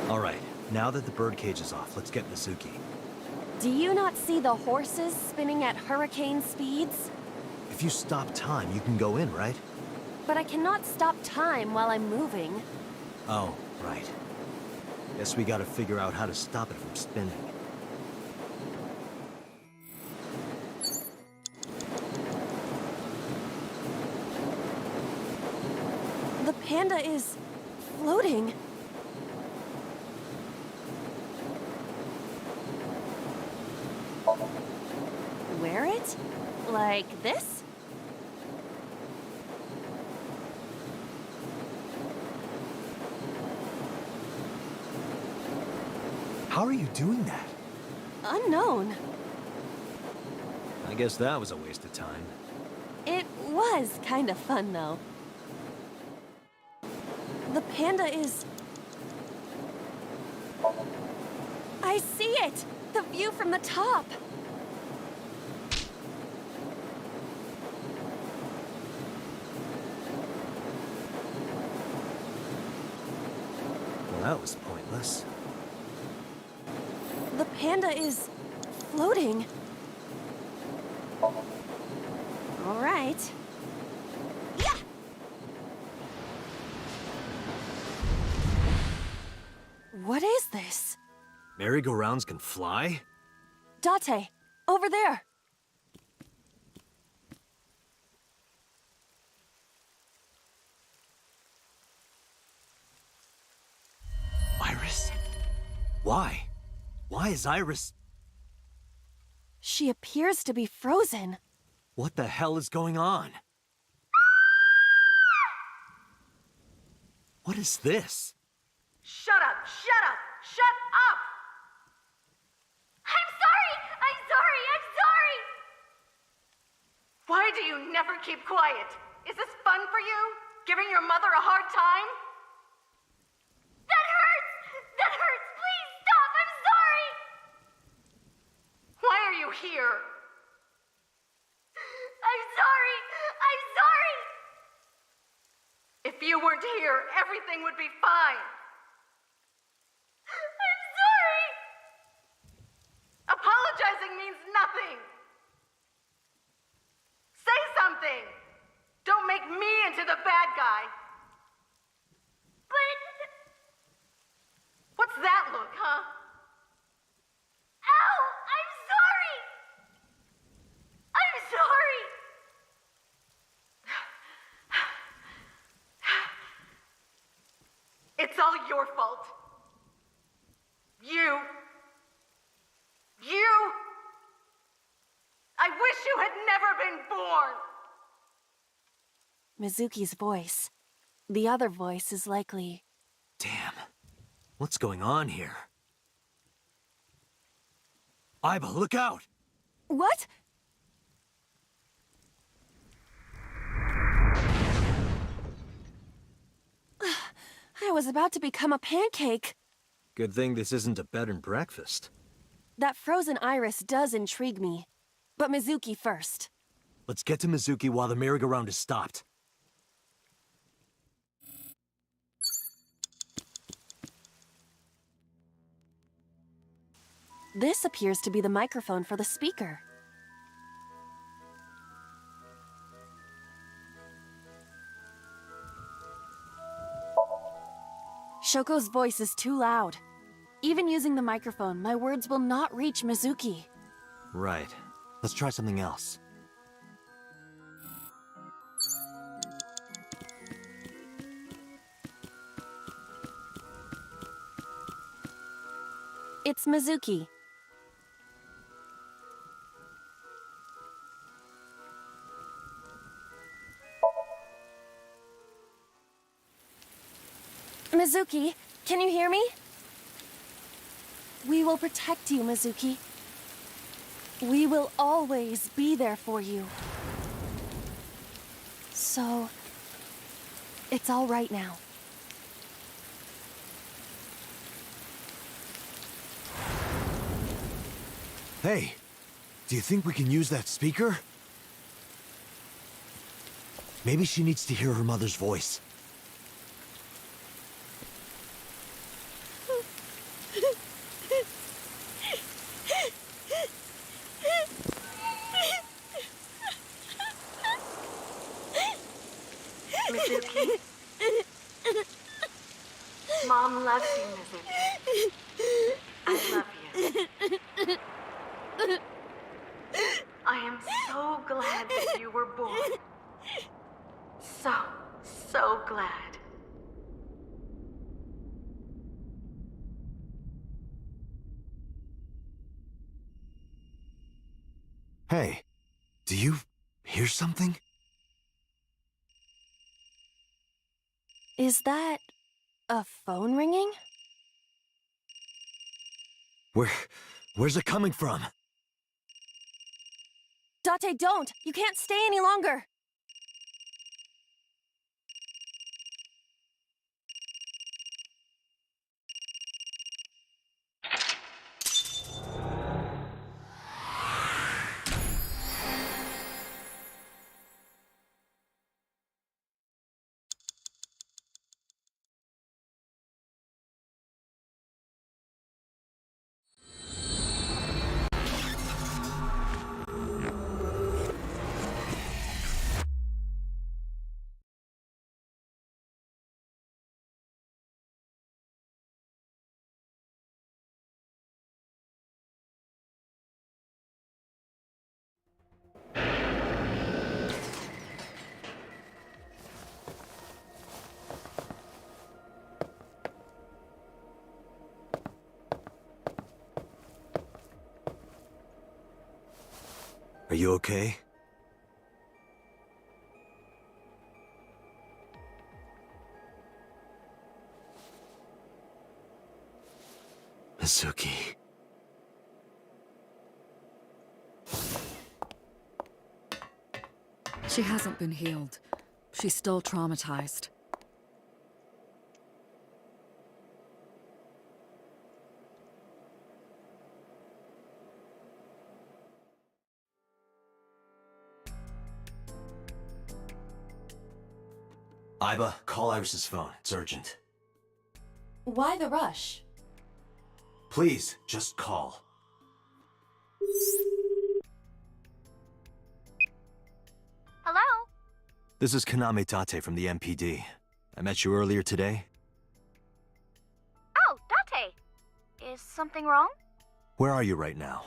B: Alright, now that the birdcage is off, let's get Mizuki.
D: Do you not see the horses spinning at hurricane speeds?
B: If you stop time, you can go in, right?
D: But I cannot stop time while I'm moving.
B: Oh, right. Guess we gotta figure out how to stop it from spinning.
D: The panda is floating. Wear it? Like this?
B: How are you doing that?
D: Unknown.
B: I guess that was a waste of time.
D: It was kind of fun, though. The panda is... I see it! The view from the top!
B: Well, that was pointless.
D: The panda is floating.
U: All right.
D: What is this?
B: Merry-go-rounds can fly?
D: Date, over there.
B: Iris? Why? Why is Iris...
D: She appears to be frozen.
B: What the hell is going on? What is this?
P: Shut up! Shut up! Shut up!
U: I'm sorry! I'm sorry! I'm sorry!
P: Why do you never keep quiet? Is this fun for you? Giving your mother a hard time?
U: That hurts! That hurts! Please stop! I'm sorry!
P: Why are you here?
U: I'm sorry! I'm sorry!
P: If you weren't here, everything would be fine.
U: I'm sorry!
P: Apologizing means nothing. Say something. Don't make me into the bad guy.
U: But...
P: What's that look, huh?
U: Ow! I'm sorry! I'm sorry!
P: It's all your fault. You. I wish you had never been born.
D: Mizuki's voice. The other voice is likely...
B: Damn. What's going on here? Aiba, look out!
D: What? I was about to become a pancake.
B: Good thing this isn't a bed and breakfast.
D: That frozen iris does intrigue me. But Mizuki first.
B: Let's get to Mizuki while the merry-go-round is stopped.
D: This appears to be the microphone for the speaker. Shoko's voice is too loud. Even using the microphone, my words will not reach Mizuki.
B: Right. Let's try something else.
D: It's Mizuki. Mizuki, can you hear me? We will protect you, Mizuki. We will always be there for you. So, it's all right now.
B: Hey, do you think we can use that speaker? Maybe she needs to hear her mother's voice.
P: Mizuki. Mom loves you, Mizuki. I love you. I am so glad that you were born. So glad.
B: Hey, do you hear something?
D: Is that a phone ringing?
B: Where's it coming from?
D: Date, don't! You can't stay any longer!
B: Are you okay? Mizuki.
E: She hasn't been healed. She's still traumatized.
B: Iba, call Iris's phone. It's urgent.
D: Why the rush?
B: Please, just call.
U: Hello?
B: This is Kaname Tate from the MPD. I met you earlier today.
U: Oh, Date. Is something wrong?
B: Where are you right now?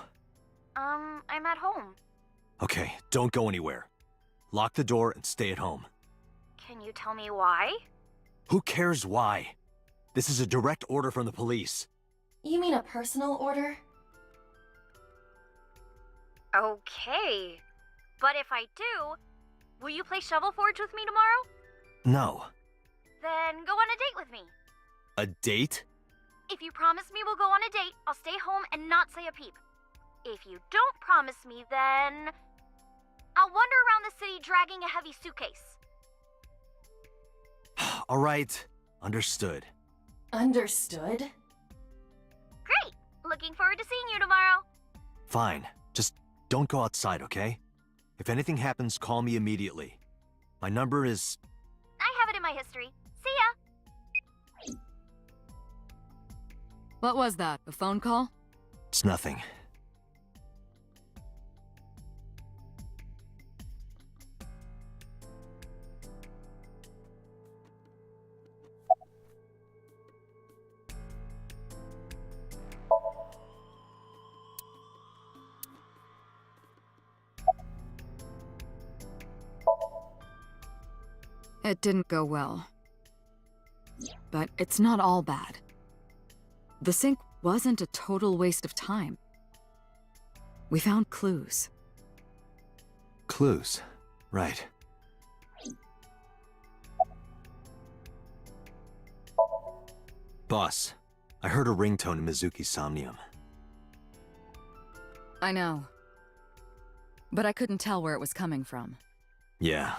U: I'm at home.
B: Okay, don't go anywhere. Lock the door and stay at home.
U: Can you tell me why?
B: Who cares why? This is a direct order from the police.
D: You mean a personal order?
U: Okay. But if I do, will you play Shovel Forge with me tomorrow?
B: No.
U: Then go on a date with me.
B: A date?
U: If you promise me we'll go on a date, I'll stay home and not say a peep. If you don't promise me, then I'll wander around the city dragging a heavy suitcase.
B: All right. Understood.
D: Understood?
U: Great! Looking forward to seeing you tomorrow.
B: Fine. Just don't go outside, okay? If anything happens, call me immediately. My number is...
U: I have it in my history. See ya!
E: What was that? A phone call?
B: It's nothing.
E: It didn't go well. But it's not all bad. The sink wasn't a total waste of time. We found clues.
B: Clues. Right. Boss, I heard a ringtone in Mizuki's somnium.
E: I know. But I couldn't tell where it was coming from.
B: Yeah.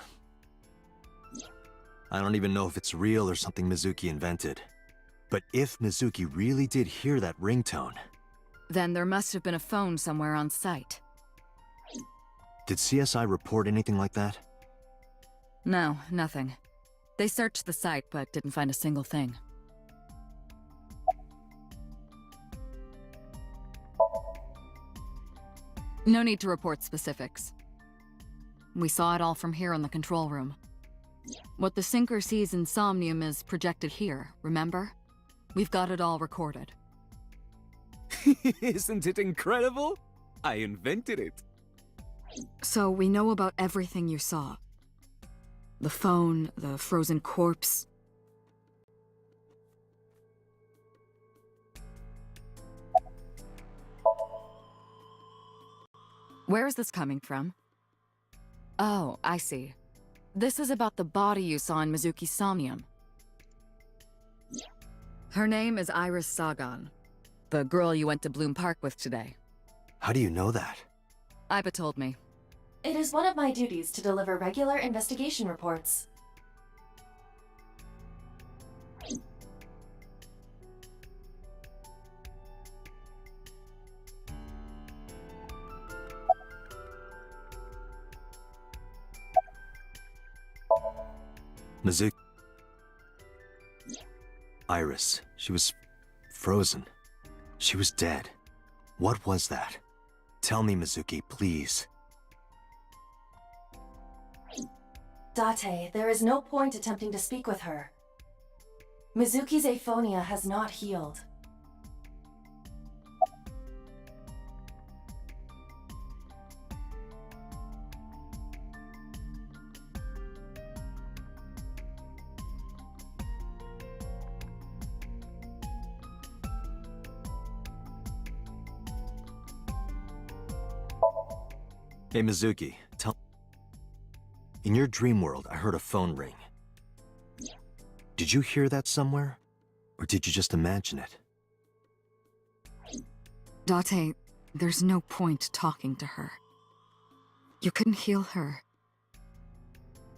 B: I don't even know if it's real or something Mizuki invented. But if Mizuki really did hear that ringtone...
E: Then there must have been a phone somewhere on site.
B: Did CSI report anything like that?
E: No, nothing. They searched the site, but didn't find a single thing. No need to report specifics. We saw it all from here in the control room. What the sinker sees in Somnium is projected here, remember? We've got it all recorded.
F: Isn't it incredible? I invented it.
E: So we know about everything you saw. The phone, the frozen corpse. Where is this coming from? Oh, I see. This is about the body you saw in Mizuki's Somnium. Her name is Iris Sagan, the girl you went to Bloom Park with today.
B: How do you know that?
E: Iba told me.
D: It is one of my duties to deliver regular investigation reports.
B: Mizuki... Iris. She was... frozen. She was dead. What was that? Tell me, Mizuki, please.
D: Date, there is no point attempting to speak with her. Mizuki's aphonia has not healed.
B: Hey, Mizuki, tell... In your dream world, I heard a phone ring. Did you hear that somewhere? Or did you just imagine it?
E: Date, there's no point talking to her. You couldn't heal her.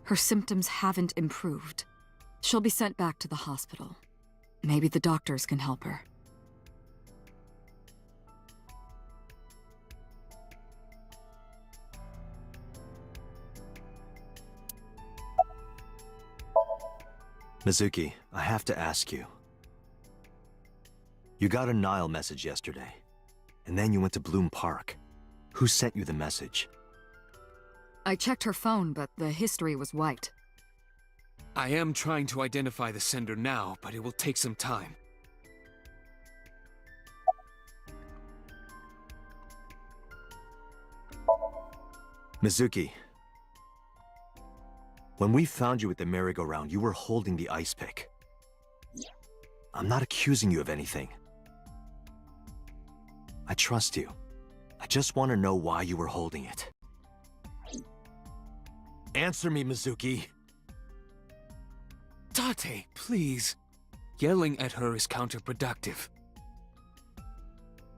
E: Her symptoms haven't improved. She'll be sent back to the hospital. Maybe the doctors can help her.
B: Mizuki, I have to ask you. You got a Nile message yesterday, and then you went to Bloom Park. Who sent you the message?
E: I checked her phone, but the history was wiped.
F: I am trying to identify the sender now, but it will take some time.
B: Mizuki, when we found you at the merry-go-round, you were holding the ice pick. I'm not accusing you of anything. I trust you. I just want to know why you were holding it. Answer me, Mizuki.
F: Date, please. Yelling at her is counterproductive.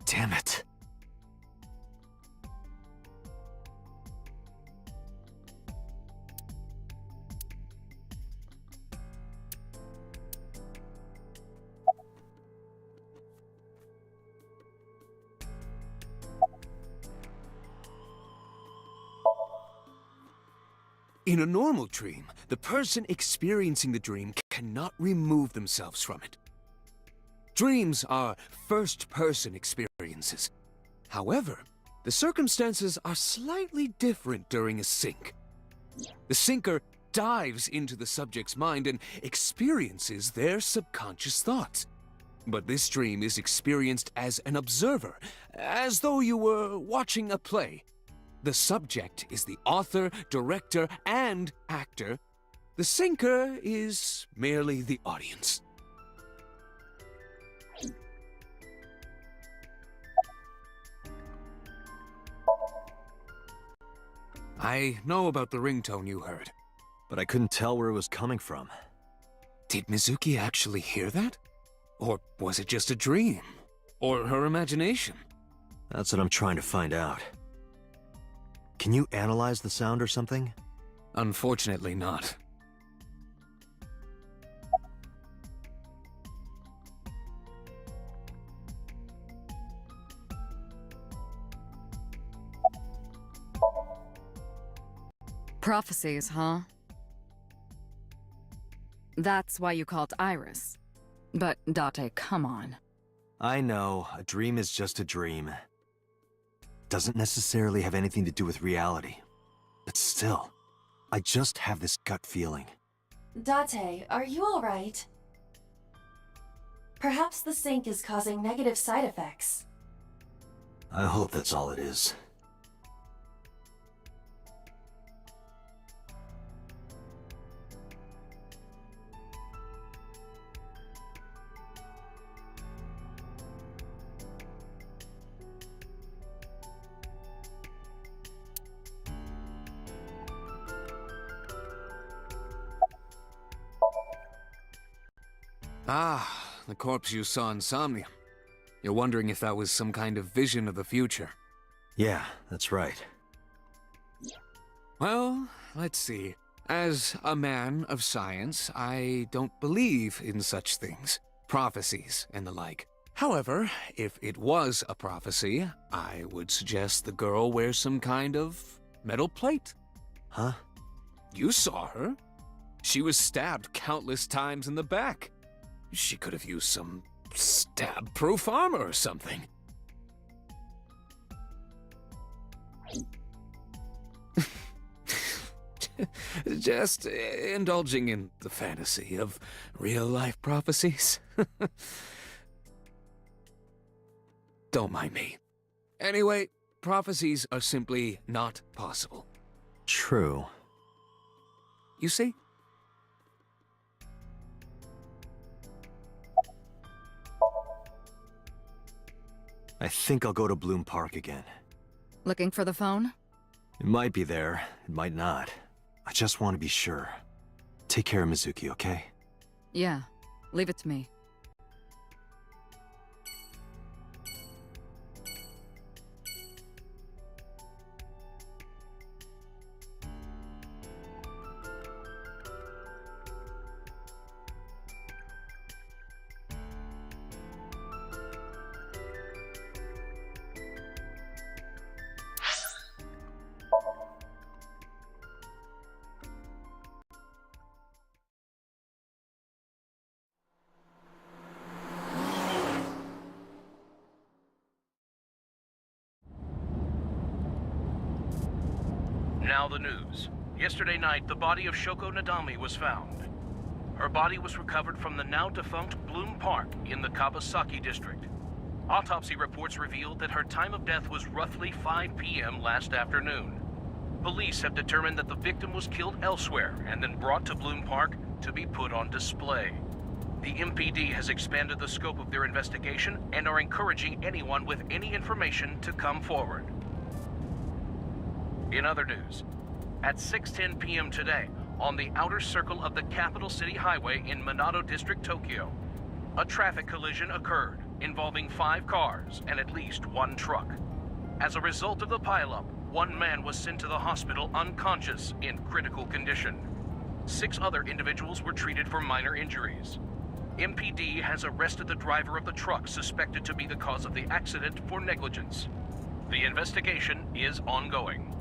B: Damn it.
F: In a normal dream, the person experiencing the dream cannot remove themselves from it. Dreams are first-person experiences. However, the circumstances are slightly different during a sync. The syncer dives into the subject's mind and experiences their subconscious thoughts. But this dream is experienced as an observer, as though you were watching a play. The subject is the author, director, and actor. The syncer is merely the audience. I know about the ringtone you heard.
B: But I couldn't tell where it was coming from.
F: Did Mizuki actually hear that? Or was it just a dream? Or her imagination?
B: That's what I'm trying to find out. Can you analyze the sound or something?
F: Unfortunately not.
E: Prophecies, huh? That's why you called Iris. But, Date, come on.
B: I know, a dream is just a dream. Doesn't necessarily have anything to do with reality. But still, I just have this gut feeling.
D: Date, are you alright? Perhaps the sync is causing negative side effects.
B: I hope that's all it is.
F: Ah, the corpse you saw in Somnium. You're wondering if that was some kind of vision of the future.
B: Yeah, that's right.
F: Well, let's see. As a man of science, I don't believe in such things. Prophecies and the like. However, if it was a prophecy, I would suggest the girl wears some kind of metal plate.
B: Huh?
F: You saw her. She was stabbed countless times in the back. She could have used some stab-proof armor or something. Just indulging in the fantasy of real-life prophecies. Don't mind me. Anyway, prophecies are simply not possible.
B: True.
F: You see?
B: I think I'll go to Bloom Park again.
E: Looking for the phone?
B: It might be there, it might not. I just want to be sure. Take care of Mizuki, okay?
E: Yeah, leave it to me.
G: Now the news. Yesterday night, the body of Shoko Nadami was found. Her body was recovered from the now-defunct Bloom Park in the Kawasaki district. Autopsy reports revealed that her time of death was roughly 5 p.m. last afternoon. Police have determined that the victim was killed elsewhere and then brought to Bloom Park to be put on display. The MPD has expanded the scope of their investigation and are encouraging anyone with any information to come forward. In other news, at 6:10 p.m. today, on the outer circle of the Capital City Highway in Minato District, Tokyo, a traffic collision occurred involving 5 cars and at least 1 truck. As a result of the pileup, 1 man was sent to the hospital unconscious in critical condition. 6 other individuals were treated for minor injuries. MPD has arrested the driver of the truck suspected to be the cause of the accident for negligence. The investigation is ongoing.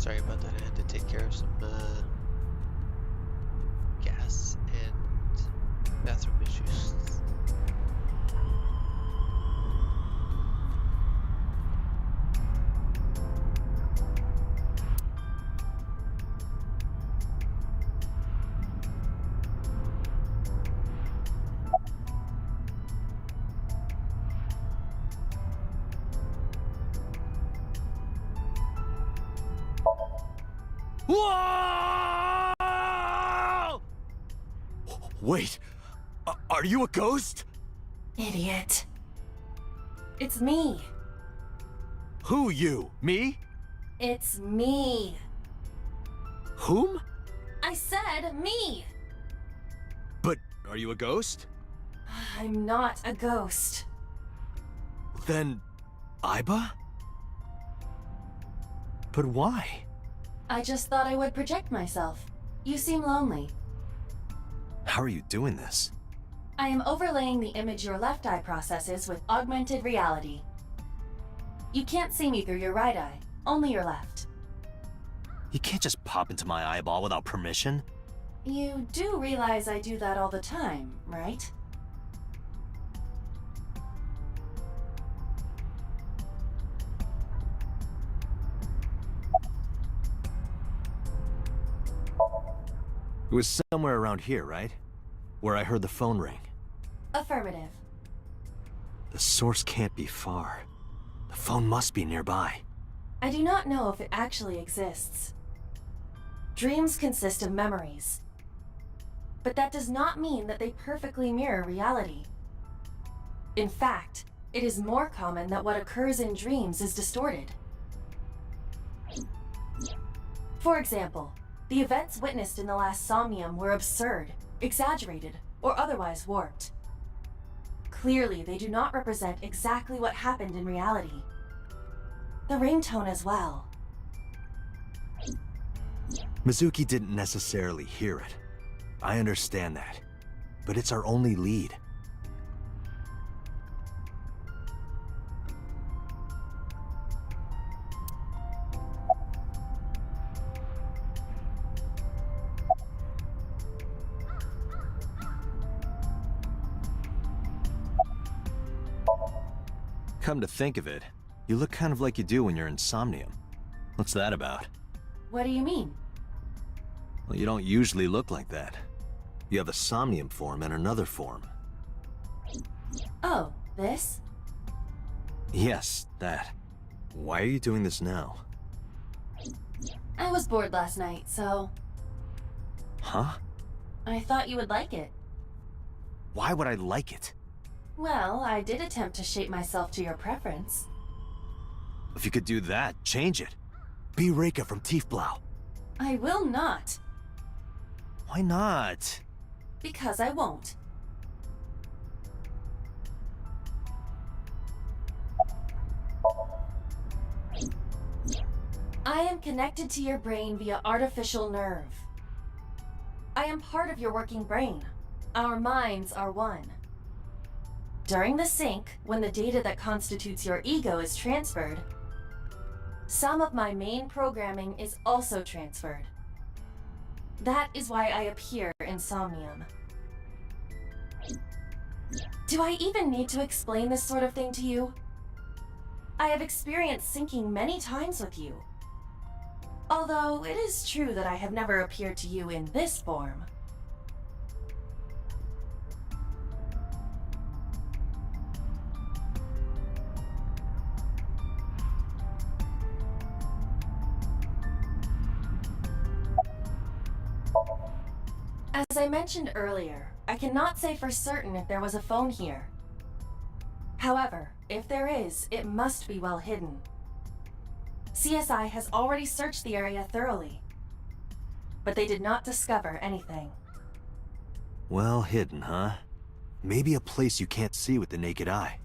A: Sorry about that. I had to take care of some gas and bathroom issues.
K: Whoa! Wait, are you a ghost?
D: Idiot. It's me.
K: Who you? Me?
D: It's me.
K: Whom?
D: I said me.
K: But are you a ghost?
D: I'm not a ghost.
K: Then, Iba? But why?
D: I just thought I would project myself. You seem lonely.
B: How are you doing this?
D: I am overlaying the image your left eye processes with augmented reality. You can't see me through your right eye, only your left.
B: You can't just pop into my eyeball without permission.
D: You do realize I do that all the time, right?
B: It was somewhere around here, right? Where I heard the phone ring.
D: Affirmative.
B: The source can't be far. The phone must be nearby.
D: I do not know if it actually exists. Dreams consist of memories. But that does not mean that they perfectly mirror reality. In fact, it is more common that what occurs in dreams is distorted. For example, the events witnessed in the last Somnium were absurd, exaggerated, or otherwise warped. Clearly, they do not represent exactly what happened in reality. The ringtone as well.
B: Mizuki didn't necessarily hear it. I understand that. But it's our only lead. Come to think of it, you look kind of like you do when you're in Somnium. What's that about?
D: What do you mean?
B: Well, you don't usually look like that. You have a Somnium form and another form.
D: Oh, this?
B: Yes, that. Why are you doing this now?
D: I was bored last night, so...
B: Huh?
D: I thought you would like it.
B: Why would I like it?
D: Well, I did attempt to shape myself to your preference.
B: If you could do that, change it. Be Reika from Tiefblau.
D: I will not.
B: Why not?
D: Because I won't. I am connected to your brain via artificial nerve. I am part of your working brain. Our minds are one. During the sync, when the data that constitutes your ego is transferred, some of my main programming is also transferred. That is why I appear in Somnium. Do I even need to explain this sort of thing to you? I have experienced syncing many times with you. Although it is true that I have never appeared to you in this form. As I mentioned earlier, I cannot say for certain if there was a phone here. However, if there is, it must be well hidden. CSI has already searched the area thoroughly, but they did not discover anything.
B: Well hidden, huh? Maybe a place you can't see with the naked eye.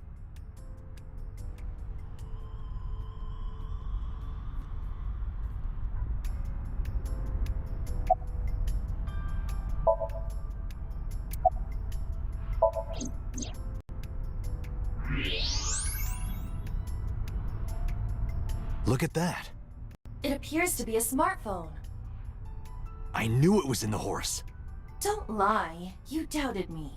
B: Look at that.
D: It appears to be a smartphone.
B: I knew it was in the horse.
D: Don't lie. You doubted me.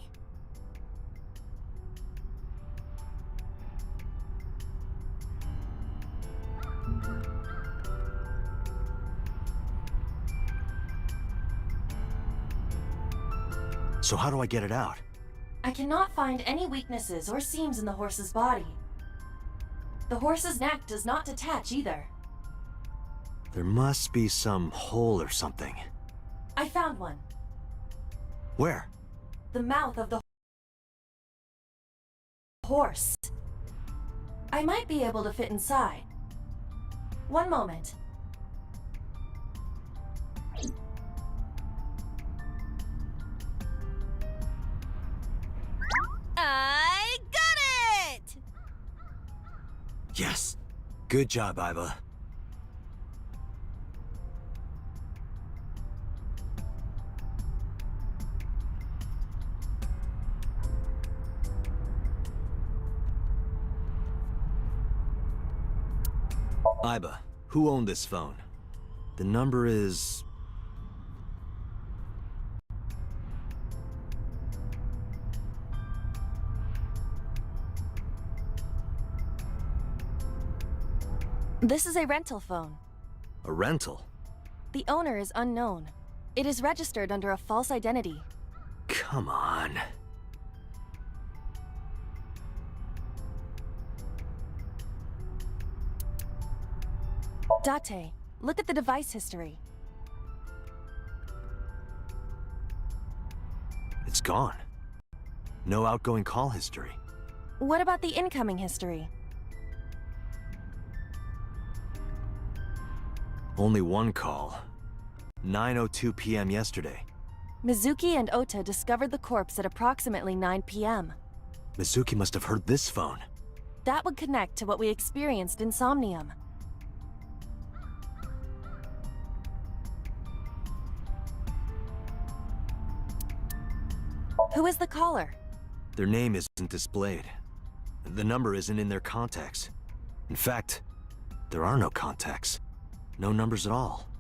B: So how do I get it out?
D: I cannot find any weaknesses or seams in the horse's body. The horse's neck does not detach either.
B: There must be some hole or something.
D: I found one.
B: Where?
D: The mouth of the horse. I might be able to fit inside. One moment.
L: I got it!
B: Yes. Good job, Iva. Iba, who owned this phone? The number is...
D: This is a rental phone.
B: a rental.
D: The owner is unknown. It is registered under a false identity.
B: Come on.
D: Date, look at the device history.
B: It's gone. No outgoing call history.
D: What about the incoming history?
B: Only one call. 9:02 p.m. yesterday.
D: Mizuki and Ota discovered the corpse at approximately 9 p.m.
B: Mizuki must have heard this phone.
D: That would connect to what we experienced in Somnium. Who is the caller?
B: Their name isn't displayed. The number isn't in their contacts. In fact, there are no contacts. No numbers at all.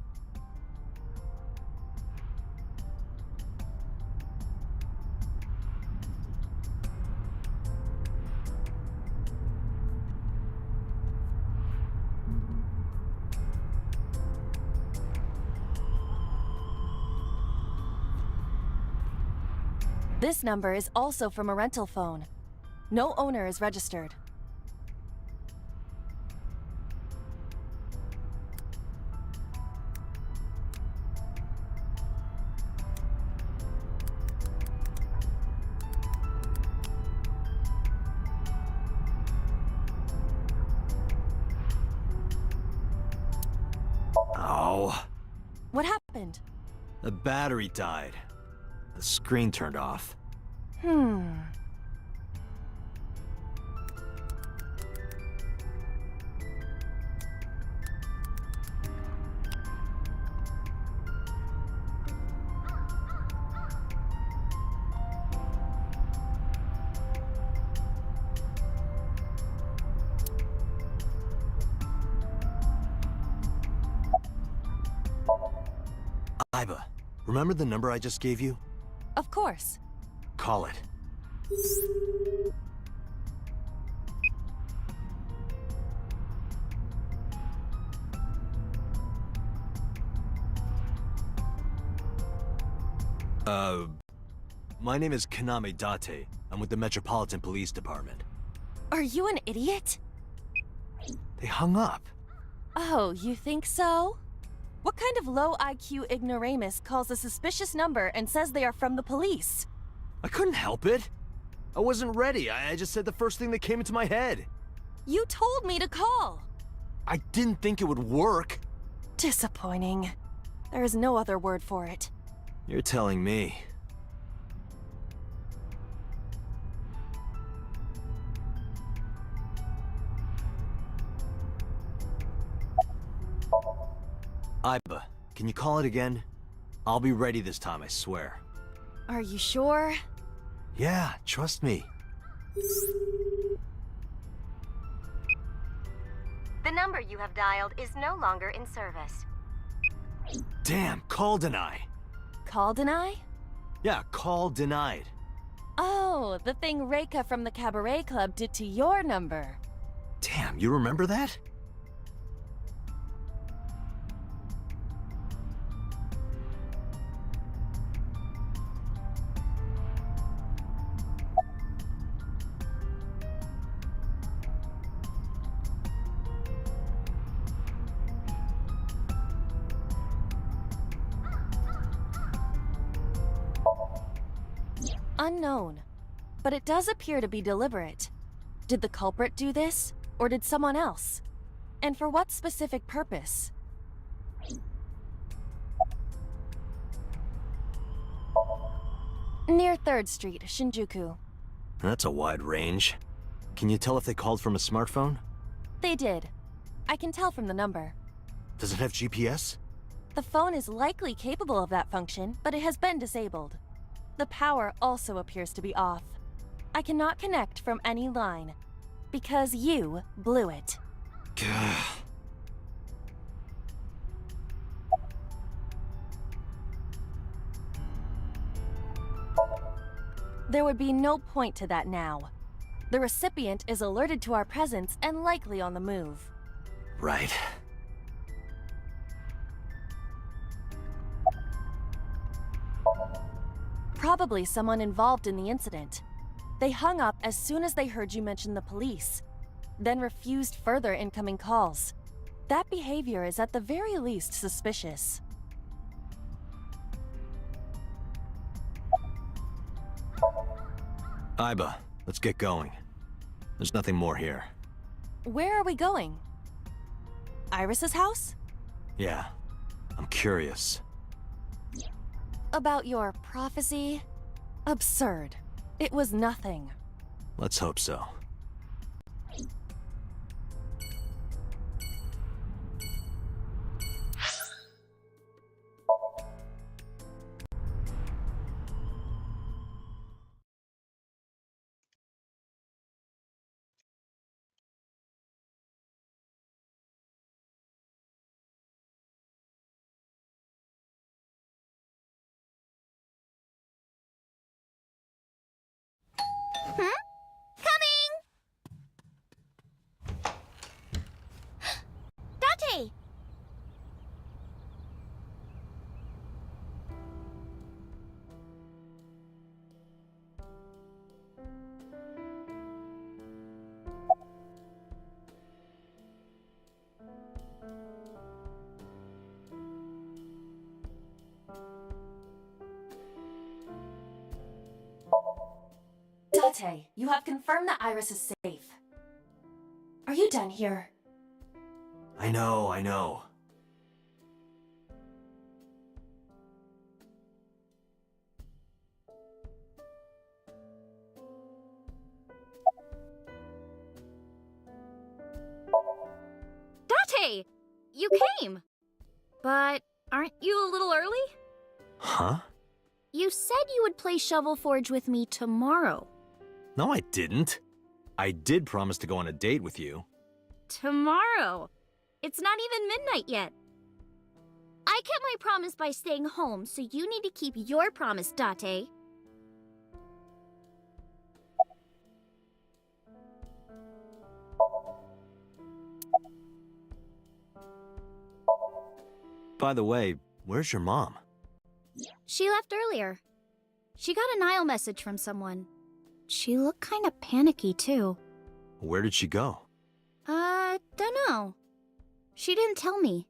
D: This number is also from a rental phone. No owner is registered.
B: Oh.
D: What happened?
B: The battery died. The screen turned off. Iba, remember the number I just gave you?
D: Of course.
B: Call it. My name is Kaname Date. I'm with the Metropolitan Police Department.
D: Are you an idiot?
B: They hung up.
D: Oh, you think so? What kind of low IQ ignoramus calls a suspicious number and says they are from the police?
B: I couldn't help it. I wasn't ready. I just said the first thing that came into my head.
D: You told me to call.
B: I didn't think it would work.
D: Disappointing. There is no other word for it.
B: You're telling me. Iba, can you call it again? I'll be ready this time, I swear.
D: Are you sure?
B: Yeah, trust me.
U: This
P: The number you have dialed is no longer in service.
B: Damn, call deny.
D: Call deny?
B: Yeah, call denied.
D: Oh, the thing Reika from the Cabaret Club did to your number.
B: Damn, you remember that?
D: Unknown. But it does appear to be deliberate. Did the culprit do this, or did someone else? And for what specific purpose? Near 3rd Street, Shinjuku.
B: That's a wide range. Can you tell if they called from a smartphone?
D: They did. I can tell from the number.
B: Does it have GPS?
D: The phone is likely capable of that function, but it has been disabled. The power also appears to be off. I cannot connect from any line, because you blew it. There would be no point to that now. The recipient is alerted to our presence and likely on the move.
B: Right.
D: Probably someone involved in the incident. They hung up as soon as they heard you mention the police, then refused further incoming calls. That behavior is at the very least suspicious.
B: Iba, let's get going. There's nothing more here.
D: Where are we going? Iris's house?
B: Yeah, I'm curious.
D: About your prophecy? Absurd. It was nothing.
B: Let's hope so.
U: Coming! Date!
D: Date, you have confirmed that Iris is safe. Are you done here?
B: I know.
C: Date! You came! But aren't you a little early?
B: Huh?
C: You said you would play Shovel Forge with me tomorrow.
B: No, I didn't. I did promise to go on a date with you.
C: Tomorrow? It's not even midnight yet. I kept my promise by staying home, so you need to keep your promise, Date.
B: By the way, where's your mom?
C: She left earlier. She got a Nile message from someone. She looked kinda panicky, too.
B: Where did she go?
C: Dunno. She didn't tell me.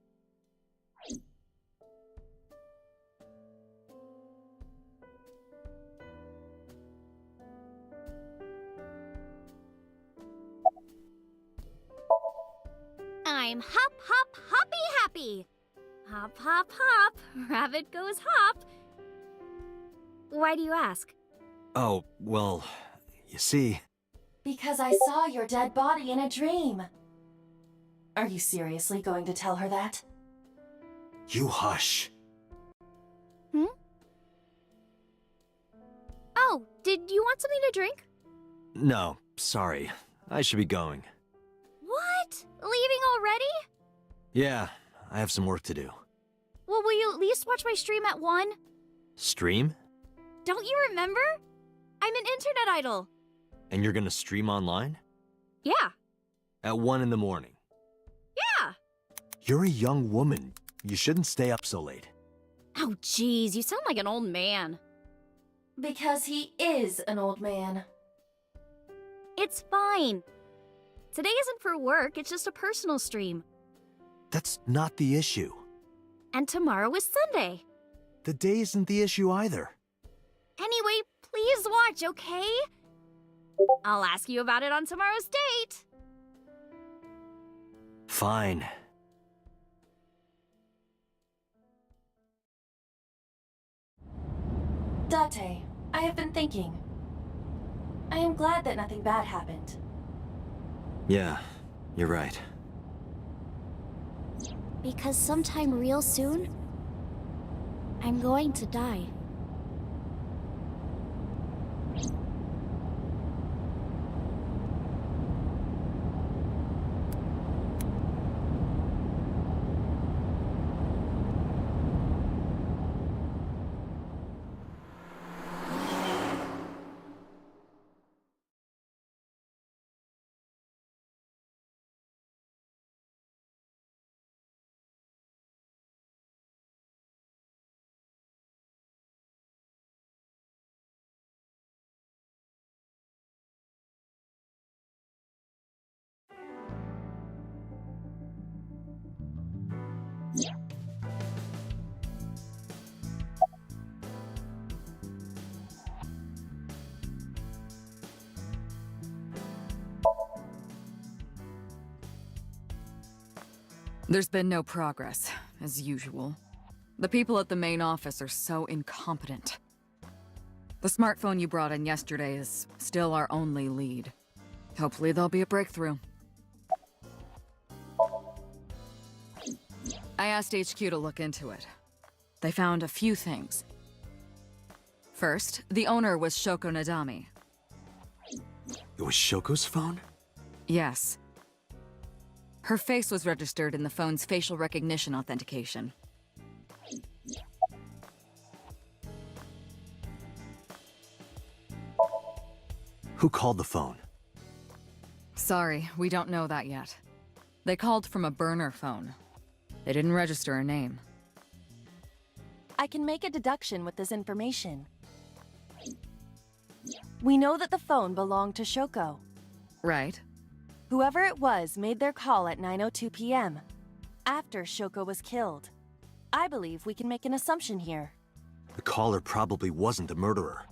C: I'm hop, hop, hoppy happy. Hop, hop, hop. Rabbit goes hop. Why do you ask?
B: Oh, well, you see...
D: Because I saw your dead body in a dream. Are you seriously going to tell her that?
B: You hush.
C: Oh, did you want something to drink?
B: No, sorry. I should be going.
C: What? What? Leaving already?
B: Yeah, I have some work to do.
C: Well, will you at least watch my stream at 1?
B: Stream?
C: Don't you remember? I'm an internet idol.
B: And you're gonna stream online?
C: Yeah.
B: At 1 in the morning?
C: Yeah.
B: You're a young woman. You shouldn't stay up so late.
C: Oh, jeez, you sound like an old man.
D: Because he is an old man.
C: It's fine. Today isn't for work, it's just a personal stream.
B: That's not the issue.
C: And tomorrow is Sunday.
B: The day isn't the issue either.
C: Anyway, please watch, okay? I'll ask you about it on tomorrow's date.
B: Fine.
D: Date, I have been thinking. I am glad that nothing bad happened.
B: Yeah, you're right.
M: Because sometime real soon, I'm going to die.
E: There's been no progress, as usual. The people at the main office are so incompetent. The smartphone you brought in yesterday is still our only lead. Hopefully there'll be a breakthrough. I asked HQ to look into it. They found a few things. First, the owner was Shoko Nadami.
B: It was Shoko's phone?
E: Yes. Her face was registered in the phone's facial recognition authentication.
B: Who called the phone?
E: Sorry, we don't know that yet. They called from a burner phone. They didn't register a name.
D: I can make a deduction with this information. We know that the phone belonged to Shoko.
E: Right.
D: Whoever it was made their call at 9:02 p.m. after Shoko was killed. I believe we can make an assumption here.
B: The caller probably wasn't the murderer.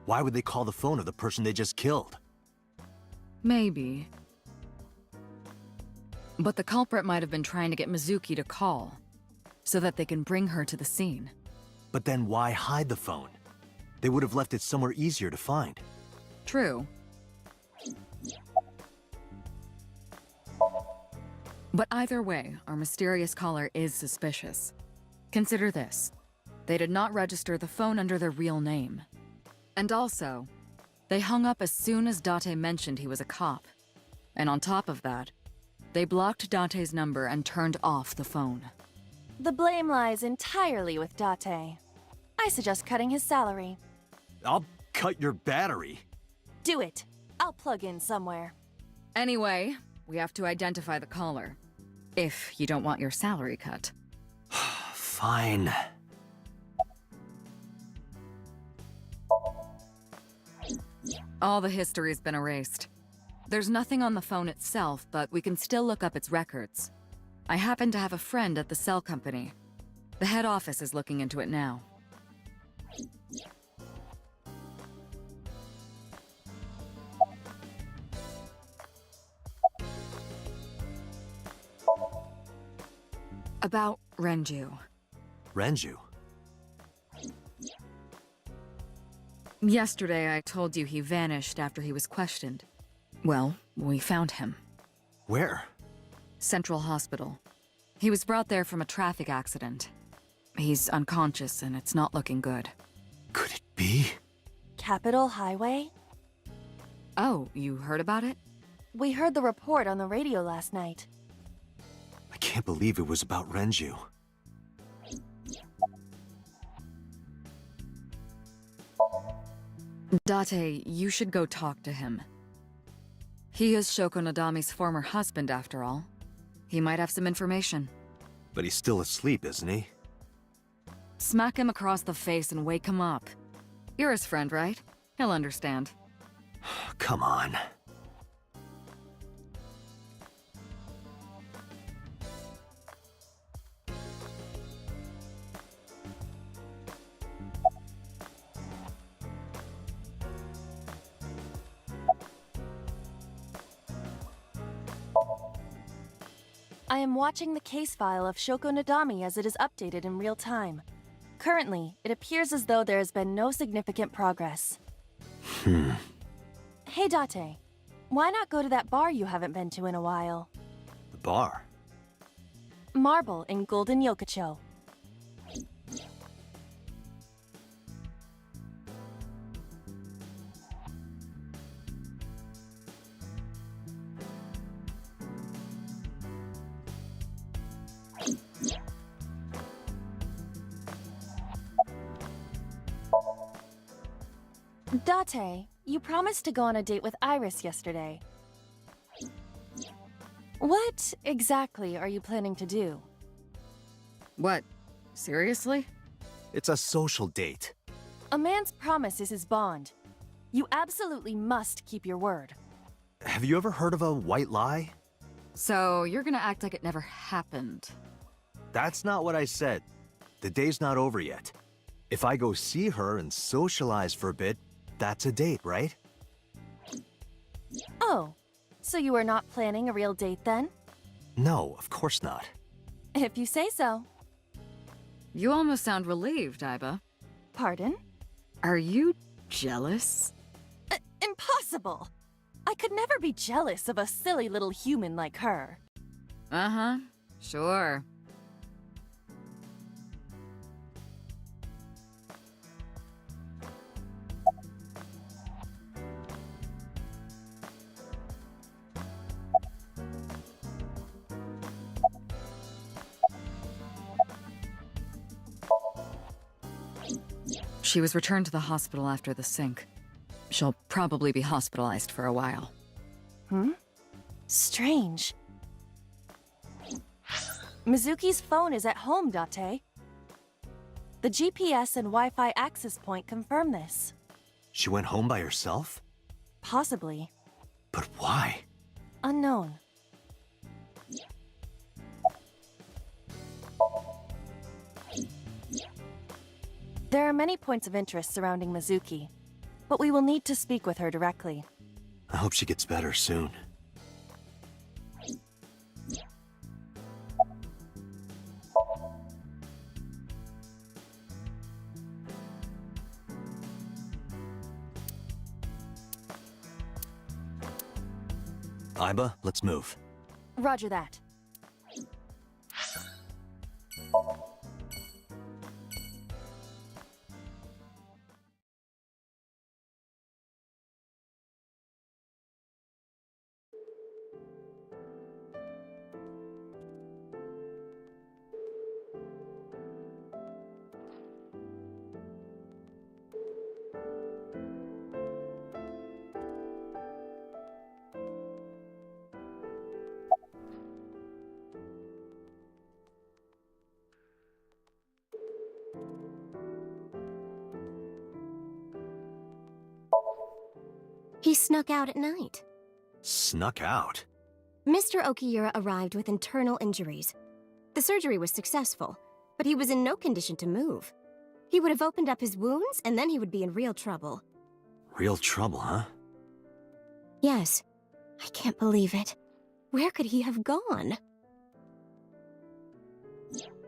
B: Why would they call the phone of the person they just killed?
E: Maybe. But the culprit might have been trying to get Mizuki to call, so that they can bring her to the scene.
B: But then why hide the phone? They would have left it somewhere easier to find.
E: True. But either way, our mysterious caller is suspicious. Consider this. They did not register the phone under their real name. And also, they hung up as soon as Date mentioned he was a cop. And on top of that, they blocked Date's number and turned off the phone.
D: The blame lies entirely with Date. I suggest cutting his salary.
B: I'll cut your battery.
D: Do it. I'll plug in somewhere.
E: Anyway, we have to identify the caller. If you don't want your salary cut.
B: Fine.
E: All the history's been erased. There's nothing on the phone itself, but we can still look up its records. I happen to have a friend at the cell company. The head office is looking into it now. About Renju.
B: Renju?
E: Yesterday I told you he vanished after he was questioned. Well, we found him.
B: Where?
E: Central Hospital. He was brought there from a traffic accident. He's unconscious and it's not looking good.
B: Could it be?
D: Capitol Highway?
E: Oh, you heard about it?
D: We heard the report on the radio last night.
B: I can't believe it was about Renju.
E: Date, you should go talk to him. He is Shoko Nadami's former husband, after all. He might have some information.
B: But he's still asleep, isn't he?
E: Smack him across the face and wake him up. You're his friend, right? He'll understand.
B: Come on.
D: I am watching the case file of Shoko Nadami as it is updated in real time. Currently, it appears as though there has been no significant progress. Hey Date, why not go to that bar you haven't been to in a while?
B: The bar?
D: Marble in Golden Yokocho. Date, you promised to go on a date with Iris yesterday. What exactly are you planning to do?
E: What? Seriously?
B: It's a social date.
D: A man's promise is his bond. You absolutely must keep your word.
B: Have you ever heard of a white lie?
E: So, you're gonna act like it never happened.
B: That's not what I said. The day's not over yet. If I go see her and socialize for a bit, that's a date, right?
D: Oh, so you are not planning a real date then?
B: No, of course not.
D: If you say so.
E: You almost sound relieved, Aiba.
D: Pardon?
E: Are you jealous?
D: Impossible! I could never be jealous of a silly little human like her.
E: Uh-huh, sure. She was returned to the hospital after the sink. She'll probably be hospitalized for a while.
D: Strange. Mizuki's phone is at home, Date. The GPS and Wi-Fi access point confirm this.
B: She went home by herself?
D: Possibly.
B: But why?
D: Unknown. There are many points of interest surrounding Mizuki, but we will need to speak with her directly.
B: I hope she gets better soon. Aiba, let's move.
D: Roger that.
Q: He snuck out at night.
B: Snuck out?
Q: Mr. Okiyura arrived with internal injuries. The surgery was successful, but he was in no condition to move. He would have opened up his wounds, and then he would be in real trouble.
B: Real trouble, huh?
Q: Yes. I can't believe it. Where could he have gone?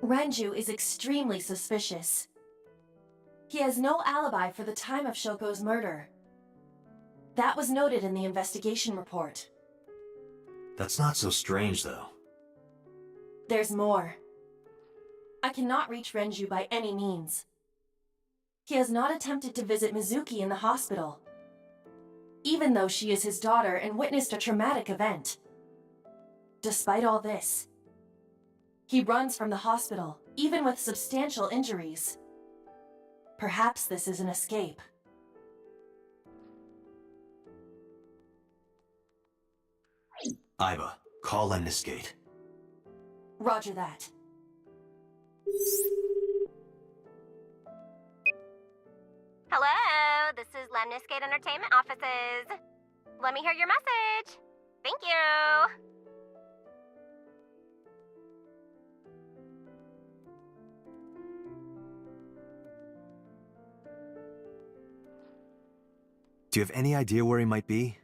D: Renju is extremely suspicious. He has no alibi for the time of Shoko's murder. That was noted in the investigation report.
B: That's not so strange, though.
D: There's more. I cannot reach Renju by any means. He has not attempted to visit Mizuki in the hospital. even though she is his daughter and witnessed a traumatic event. Despite all this, he runs from the hospital, even with substantial injuries. Perhaps this is an escape.
B: Iva, call Lemniscate.
D: Roger that.
U: Hello, this is Lemniscate Entertainment Offices. Let me hear your message. Thank you.
B: Do you have any idea where he might be?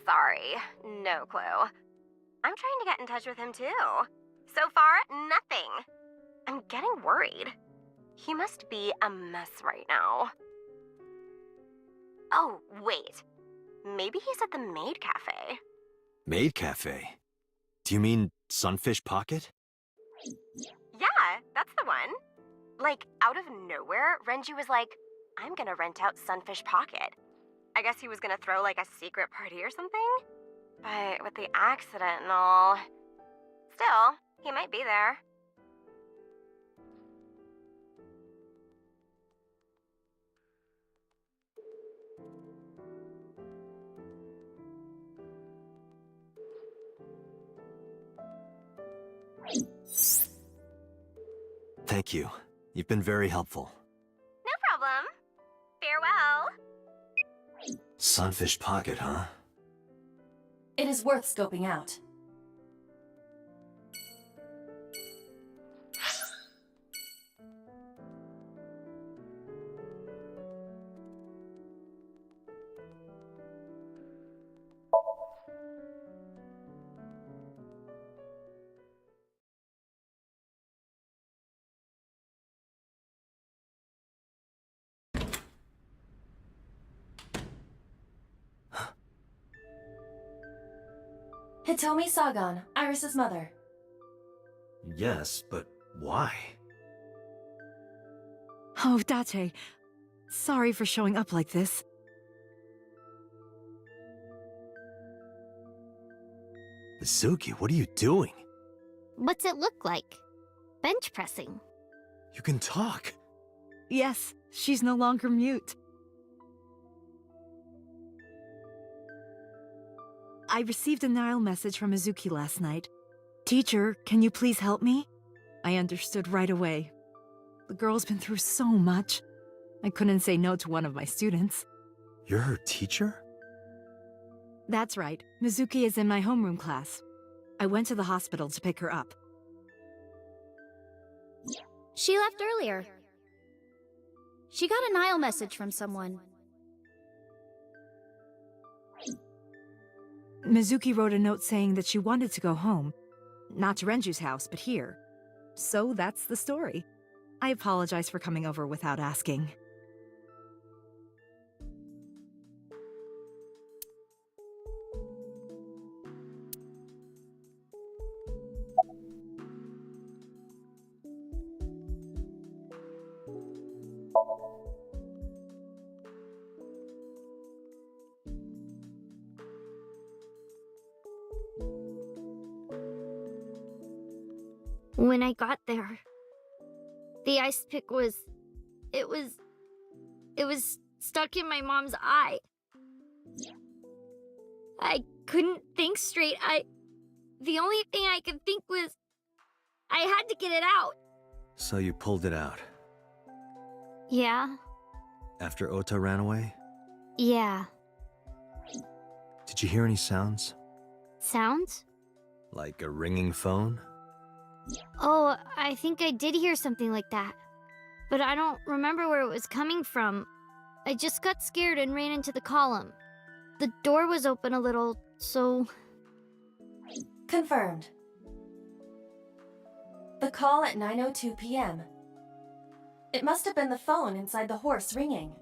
U: Sorry, no clue. I'm trying to get in touch with him too. So far, nothing. I'm getting worried. He must be a mess right now. Oh, wait. Maybe he's at the Maid Cafe.
B: Maid Cafe? Do you mean Sunfish Pocket?
U: Yeah, that's the one. Like, out of nowhere, Renju was like, I'm gonna rent out Sunfish Pocket. I guess he was gonna throw like a secret party or something? But with the accident and all... Still, he might be there.
B: Thank you. You've been very helpful.
U: No problem. Farewell.
B: Sunfish Pocket, huh?
D: It is worth scoping out. Hitomi Sagan, Iris's mother.
B: Yes, but why?
H: Oh, Date. Sorry for showing up like this.
B: Mizuki, what are you doing?
M: What's it look like? Bench pressing.
B: You can talk.
H: Yes, she's no longer mute. I received a Nile message from Mizuki last night. Teacher, can you please help me? I understood right away. The girl's been through so much. I couldn't say no to one of my students.
B: You're her teacher?
H: That's right. Mizuki is in my homeroom class. I went to the hospital to pick her up.
C: She left earlier. She got a Nile message from someone.
H: Mizuki wrote a note saying that she wanted to go home. Not to Renju's house, but here. So that's the story. I apologize for coming over without asking.
M: When I got there, the ice pick was... It was stuck in my mom's eye. I couldn't think straight. The only thing I could think was... I had to get it out.
B: So you pulled it out?
M: Yeah.
B: After Ota ran away?
M: Yeah.
B: Did you hear any sounds?
M: Sounds?
B: Like a ringing phone?
M: Oh, I think I did hear something like that. But I don't remember where it was coming from. I just got scared and ran into the column. The door was open a little, so...
D: Confirmed. The call at 9:02 p.m. It must have been the phone inside the horse ringing.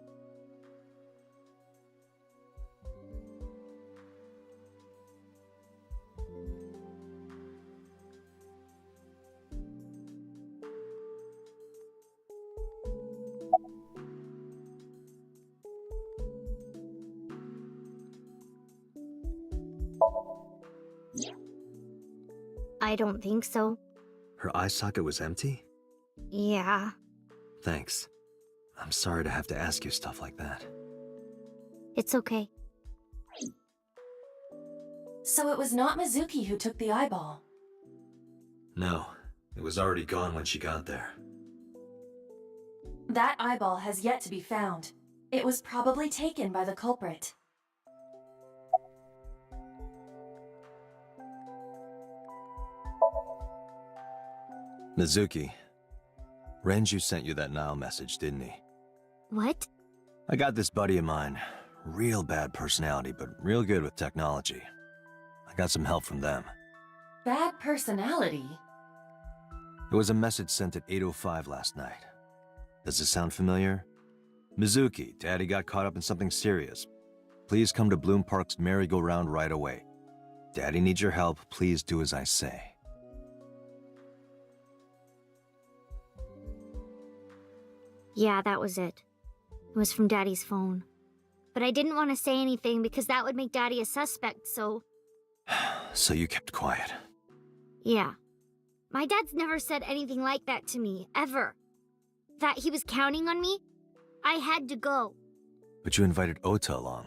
M: I don't think so.
B: Her eye socket was empty?
M: Yeah.
B: Thanks. I'm sorry to have to ask you stuff like that.
M: It's okay.
D: So it was not Mizuki who took the eyeball.
B: No, it was already gone when she got there.
D: That eyeball has yet to be found. It was probably taken by the culprit.
B: Mizuki, Renju sent you that Nile message, didn't he?
M: What?
B: I got this buddy of mine. Real bad personality, but real good with technology. I got some help from them.
D: Bad personality?
B: It was a message sent at 8:05 last night. Does it sound familiar? Mizuki, Daddy got caught up in something serious. Please come to Bloom Park's merry-go-round right away. Daddy needs your help. Please do as I say.
M: Yeah, that was it. It was from Daddy's phone. But I didn't want to say anything because that would make Daddy a suspect, so...
B: So you kept quiet.
M: Yeah. My dad's never said anything like that to me, ever. That he was counting on me? I had to go.
B: But you invited Ota along.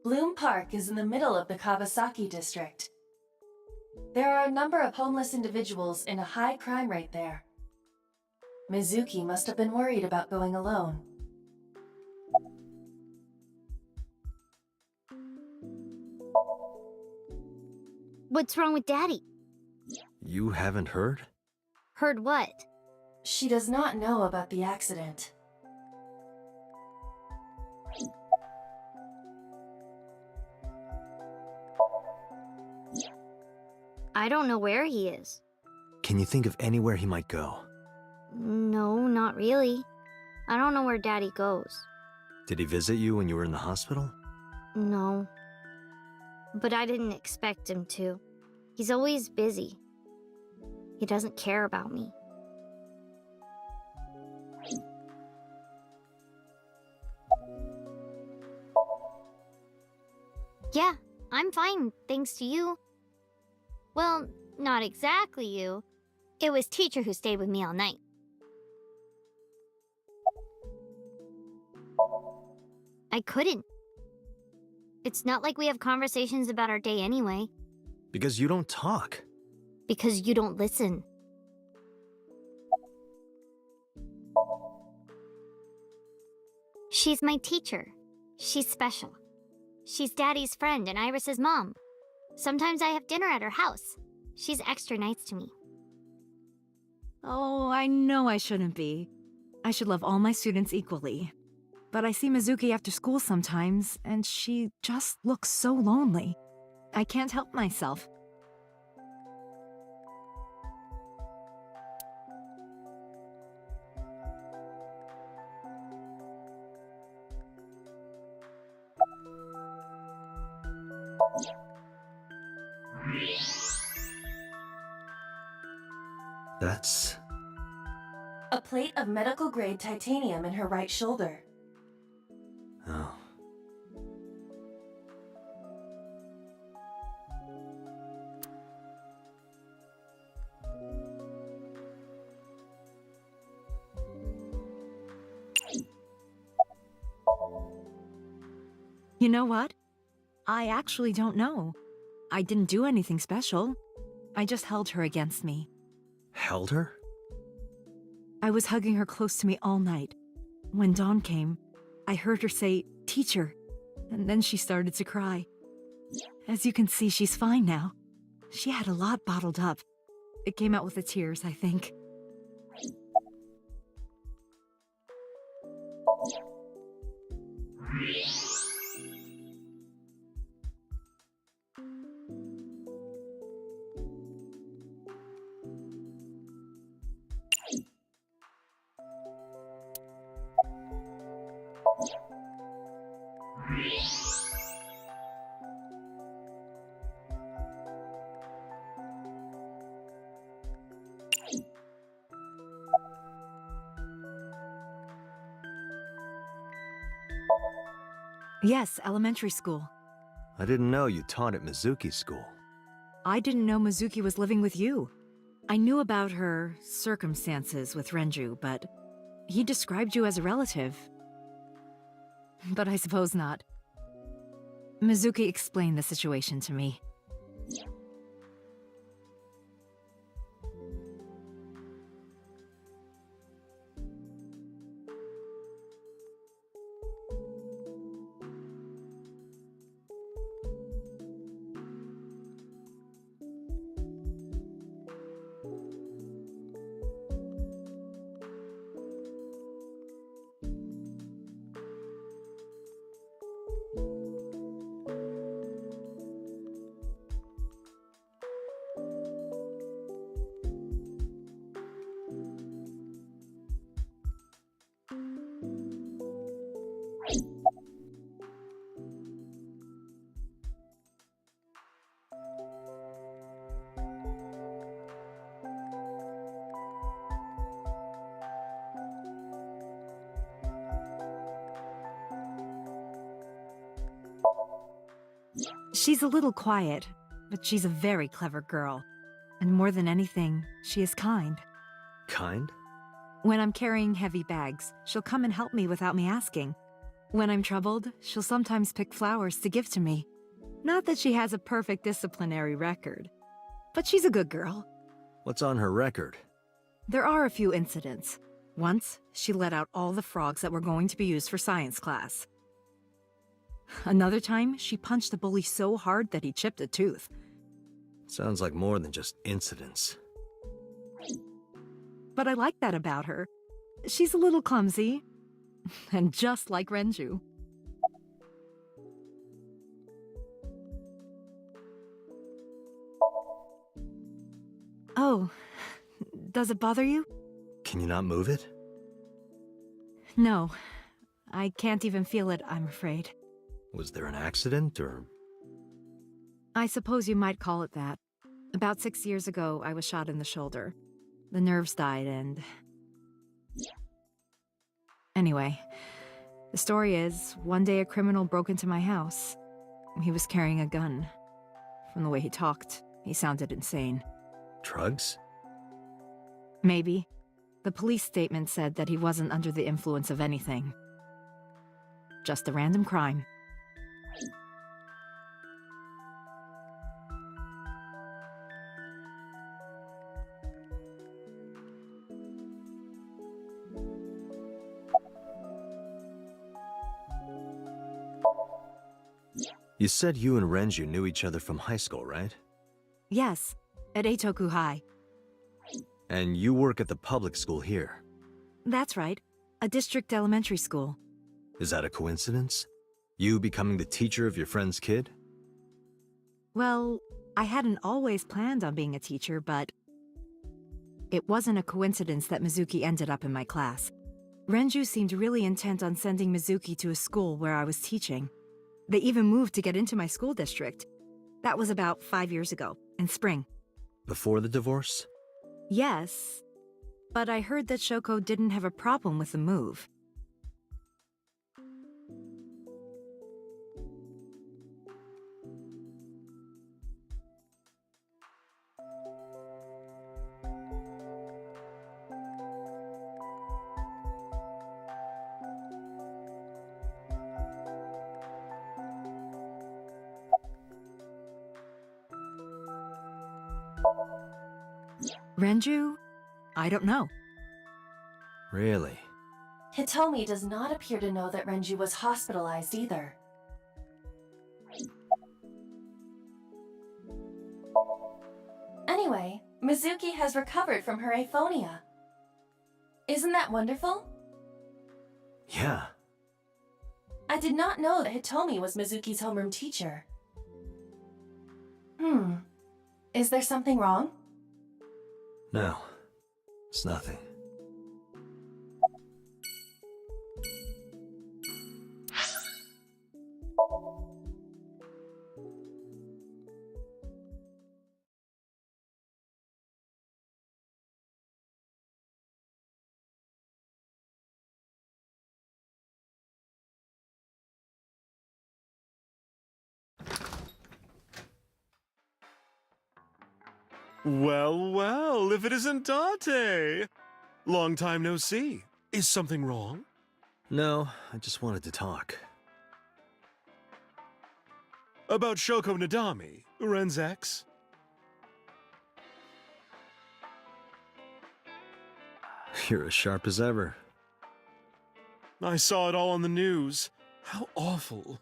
D: Bloom Park is in the middle of the Kawasaki district. There are a number of homeless individuals in a high crime rate there. Mizuki must have been worried about going alone.
M: What's wrong with Daddy?
B: You haven't heard?
M: Heard what?
D: She does not know about the accident.
M: I don't know where he is.
B: Can you think of anywhere he might go?
M: No, not really. I don't know where Daddy goes.
B: Did he visit you when you were in the hospital?
M: No. But I didn't expect him to. He's always busy. He doesn't care about me. Yeah, I'm fine, thanks to you. Well, not exactly you. It was Teacher who stayed with me all night. I couldn't. It's not like we have conversations about our day anyway.
B: Because you don't talk.
M: Because you don't listen. She's my teacher. She's special. She's Daddy's friend and Iris's mom. Sometimes I have dinner at her house. She's extra nice to me.
H: Oh, I know I shouldn't be. I should love all my students equally. But I see Mizuki after school sometimes, and she just looks so lonely. I can't help myself.
B: That's...
D: A plate of medical-grade titanium in her right shoulder.
B: Oh.
H: You know what? I actually don't know. I didn't do anything special. I just held her against me.
B: Held her?
H: I was hugging her close to me all night. When dawn came, I heard her say, "Teacher," and then she started to cry. As you can see, she's fine now. She had a lot bottled up. It came out with the tears, I think. Yes, elementary school.
B: I didn't know you taught at Mizuki's school.
H: I didn't know Mizuki was living with you. I knew about her circumstances with Renju, but he described you as a relative. But I suppose not. Mizuki explained the situation to me. She's a little quiet, but she's a very clever girl. And more than anything, she is kind.
B: Kind?
H: When I'm carrying heavy bags, she'll come and help me without me asking. When I'm troubled, she'll sometimes pick flowers to give to me. Not that she has a perfect disciplinary record, but she's a good girl.
B: What's on her record?
H: There are a few incidents. Once, she let out all the frogs that were going to be used for science class. Another time, she punched a bully so hard that he chipped a tooth.
B: Sounds like more than just incidents.
H: But I like that about her. She's a little clumsy, and just like Renju. Oh, does it bother you?
B: Can you not move it?
H: No, I can't even feel it, I'm afraid.
B: Was there an accident, or...?
H: I suppose you might call it that. About 6 years ago, I was shot in the shoulder. The nerves died and... Anyway, the story is, one day a criminal broke into my house. He was carrying a gun. From the way he talked, he sounded insane.
B: Drugs?
H: Maybe. The police statement said that he wasn't under the influence of anything. Just a random crime.
B: You said you and Renju knew each other from high school, right?
H: Yes, at Eitoku High.
B: And you work at the public school here.
H: That's right, a district elementary school.
B: Is that a coincidence? You becoming the teacher of your friend's kid?
H: Well, I hadn't always planned on being a teacher, but... It wasn't a coincidence that Mizuki ended up in my class. Renju seemed really intent on sending Mizuki to a school where I was teaching. They even moved to get into my school district. That was about 5 years ago, in spring.
B: Before the divorce?
H: Yes, but I heard that Shoko didn't have a problem with the move. Renju? I don't know.
B: Really?
D: Hitomi does not appear to know that Renju was hospitalized either. Anyway, Mizuki has recovered from her aphonia. Isn't that wonderful?
B: Yeah.
D: I did not know that Hitomi was Mizuki's homeroom teacher. Is there something wrong?
B: No. It's nothing.
S: Well, well, if it isn't Date! Long time no see. Is something wrong?
B: No, I just wanted to talk.
S: About Shoko Nadami, Ren's ex?
B: You're as sharp as ever.
S: I saw it all on the news. How awful.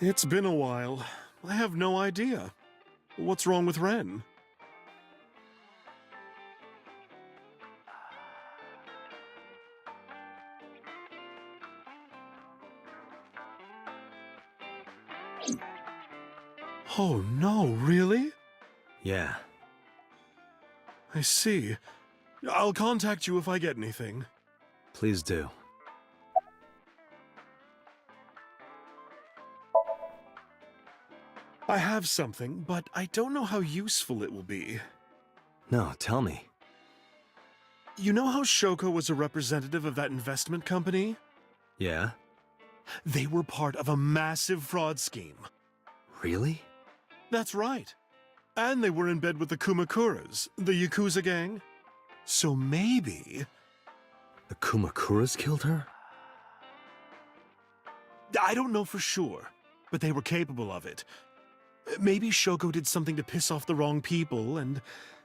S: It's been a while. I have no idea. What's wrong with Ren? Oh no, really?
B: Yeah.
S: I see. I'll contact you if I get anything.
B: Please do.
S: I have something, but I don't know how useful it will be.
B: No, tell me.
S: You know how Shoko was a representative of that investment company?
B: Yeah?
S: They were part of a massive fraud scheme.
B: Really?
S: That's right. And they were in bed with the Kumakuras, the Yakuza gang. So maybe...
B: The Kumakuras killed her?
S: I don't know for sure, but they were capable of it. Maybe Shoko did something to piss off the wrong people, and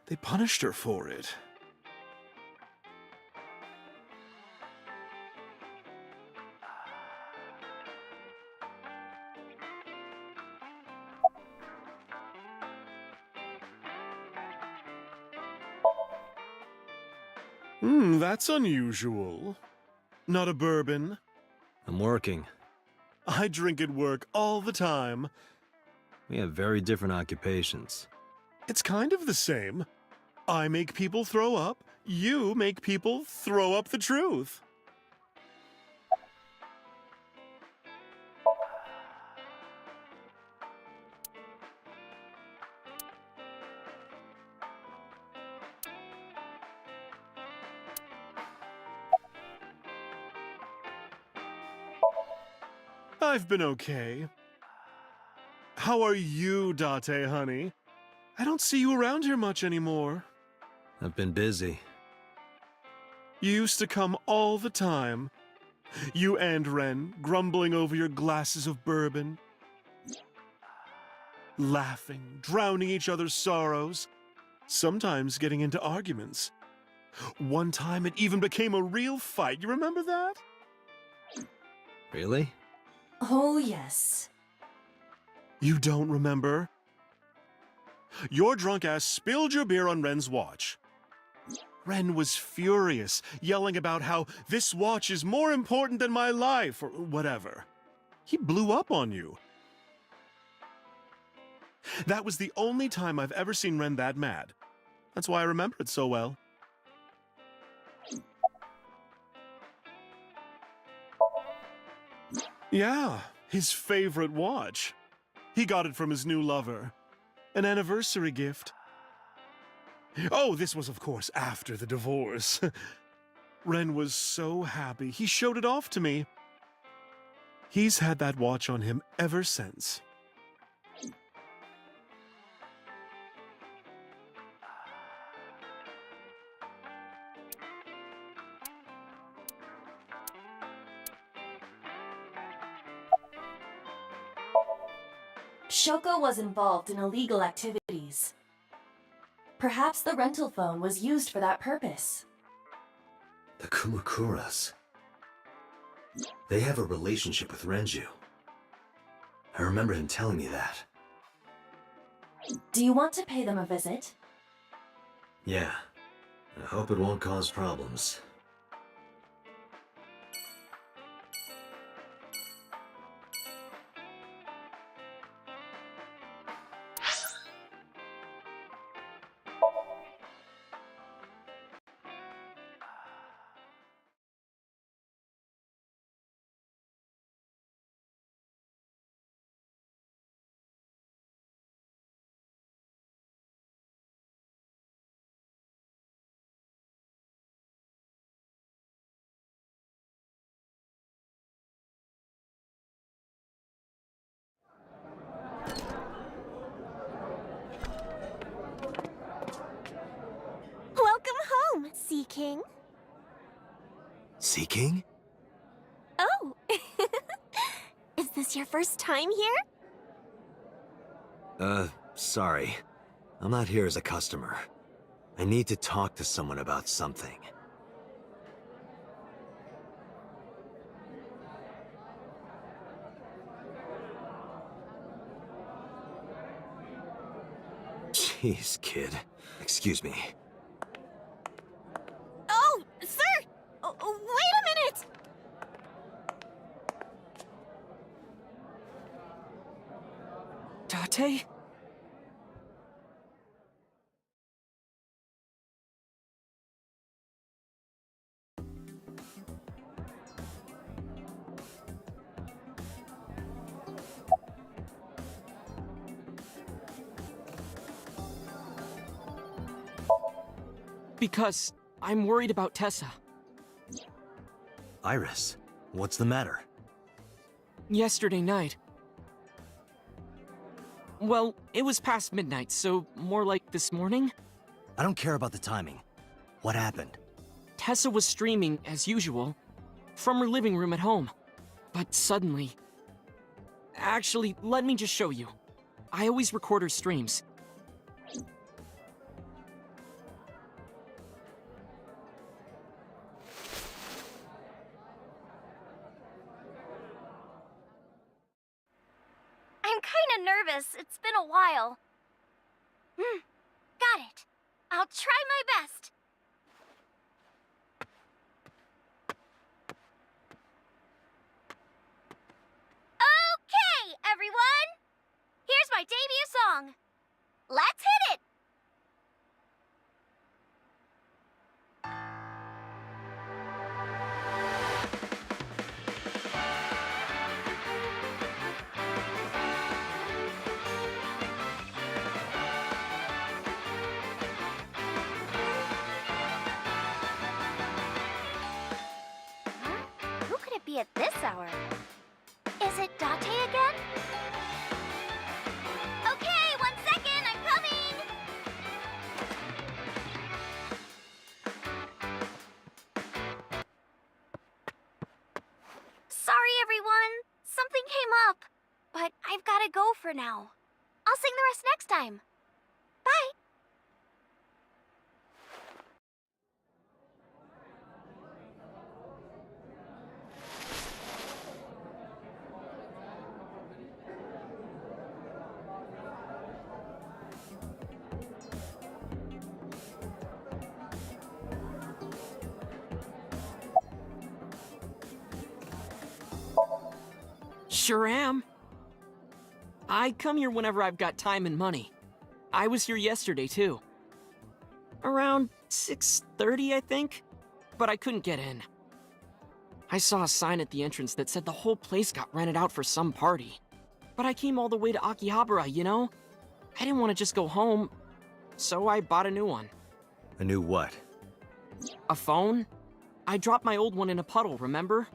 S: they punished her for it. That's unusual. Not a bourbon?
B: I'm working.
S: I drink at work all the time.
B: We have very different occupations.
S: It's kind of the same. I make people throw up, you make people throw up the truth. I've been okay. How are you, Date, honey? I don't see you around here much anymore.
B: I've been busy.
S: You used to come all the time. You and Ren, grumbling over your glasses of bourbon. Laughing, drowning each other's sorrows. Sometimes getting into arguments. One time it even became a real fight. You remember that?
B: Really?
D: Oh, yes.
S: You don't remember? Your drunk ass spilled your beer on Ren's watch. Ren was furious, yelling about how this watch is more important than my life, or whatever. He blew up on you. That was the only time I've ever seen Ren that mad. That's why I remember it so well. Yeah, his favorite watch. He got it from his new lover. An anniversary gift. Oh, this was, of course, after the divorce. Ren was so happy. He showed it off to me. He's had that watch on him ever since.
D: Shoko was involved in illegal activities. Perhaps the rental phone was used for that purpose.
B: The Kumakuras. They have a relationship with Renju. I remember him telling me that.
D: Do you want to pay them a visit?
B: Yeah. I hope it won't cause problems.
Q: King.
B: Sea King?
Q: Oh! Is this your first time here?
B: Sorry. I'm not here as a customer. I need to talk to someone about something. Jeez, kid. Excuse me.
Q: Oh, sir! Wait a minute!
N: Date? Because I'm worried about Tessa.
B: Iris, what's the matter?
N: Yesterday night. Well, it was past midnight, so more like this morning?
B: I don't care about the timing. What happened?
N: Tessa was streaming, as usual, from her living room at home. But suddenly... Actually, let me just show you. I always record her streams.
C: I'm kinda nervous. It's been a while. Got it. I'll try my best. Okay, everyone! Here's my debut song. Let's hit it! Who could it be at this hour? Is it Date again? Okay, 1 second, I'm coming! Sorry, everyone. Something came up. But I've gotta go for now. I'll sing the rest next time. Bye!
N: Sure am. I come here whenever I've got time and money. I was here yesterday, too. Around 6:30, I think? But I couldn't get in. I saw a sign at the entrance that said the whole place got rented out for some party. But I came all the way to Akihabara, you know? I didn't want to just go home, so I bought a new one.
B: A new what?
N: A phone? I dropped my old one in a puddle, remember?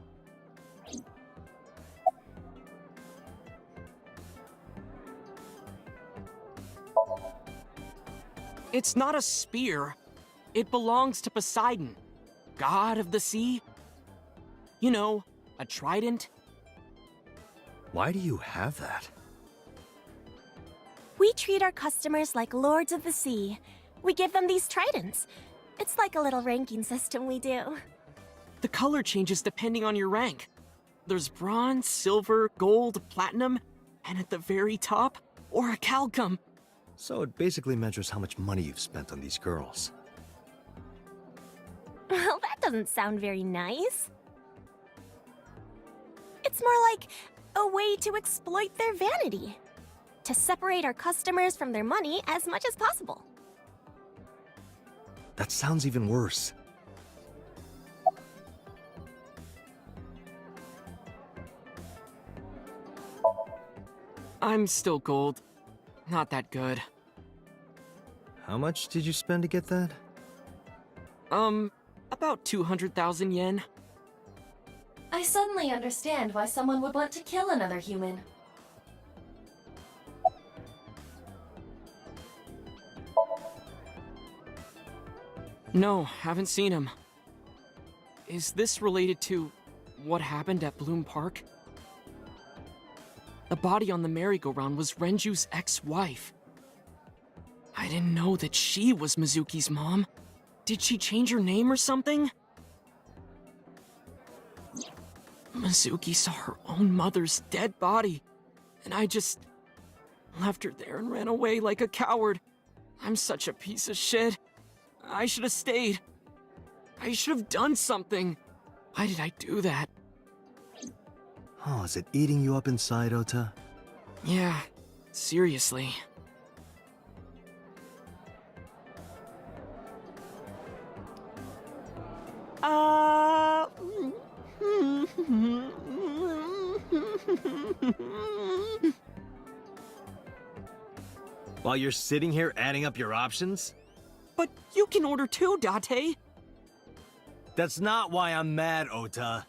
N: It's not a spear. It belongs to Poseidon, god of the sea. You know, a trident.
B: Why do you have that?
Q: We treat our customers like lords of the sea. We give them these tridents. It's like a little ranking system we do.
N: The color changes depending on your rank. There's bronze, silver, gold, platinum, and at the very top, orichalcum.
B: So it basically measures how much money you've spent on these girls.
Q: Well, that doesn't sound very nice. It's more like a way to exploit their vanity. To separate our customers from their money as much as possible.
B: That sounds even worse.
N: I'm still gold. Not that good.
B: How much did you spend to get that?
N: About 200,000 yen.
D: I suddenly understand why someone would want to kill another human.
N: No, haven't seen him. Is this related to what happened at Bloom Park? The body on the merry-go-round was Renju's ex-wife. I didn't know that she was Mizuki's mom. Did she change her name or something? Mizuki saw her own mother's dead body, and I just left her there and ran away like a coward. I'm such a piece of shit. I should have stayed. I should have done something. Why did I do that?
B: Oh, is it eating you up inside, Ota?
N: Yeah, seriously.
B: While you're sitting here adding up your options?
N: But you can order too, Date.
B: That's not why I'm mad, Ota.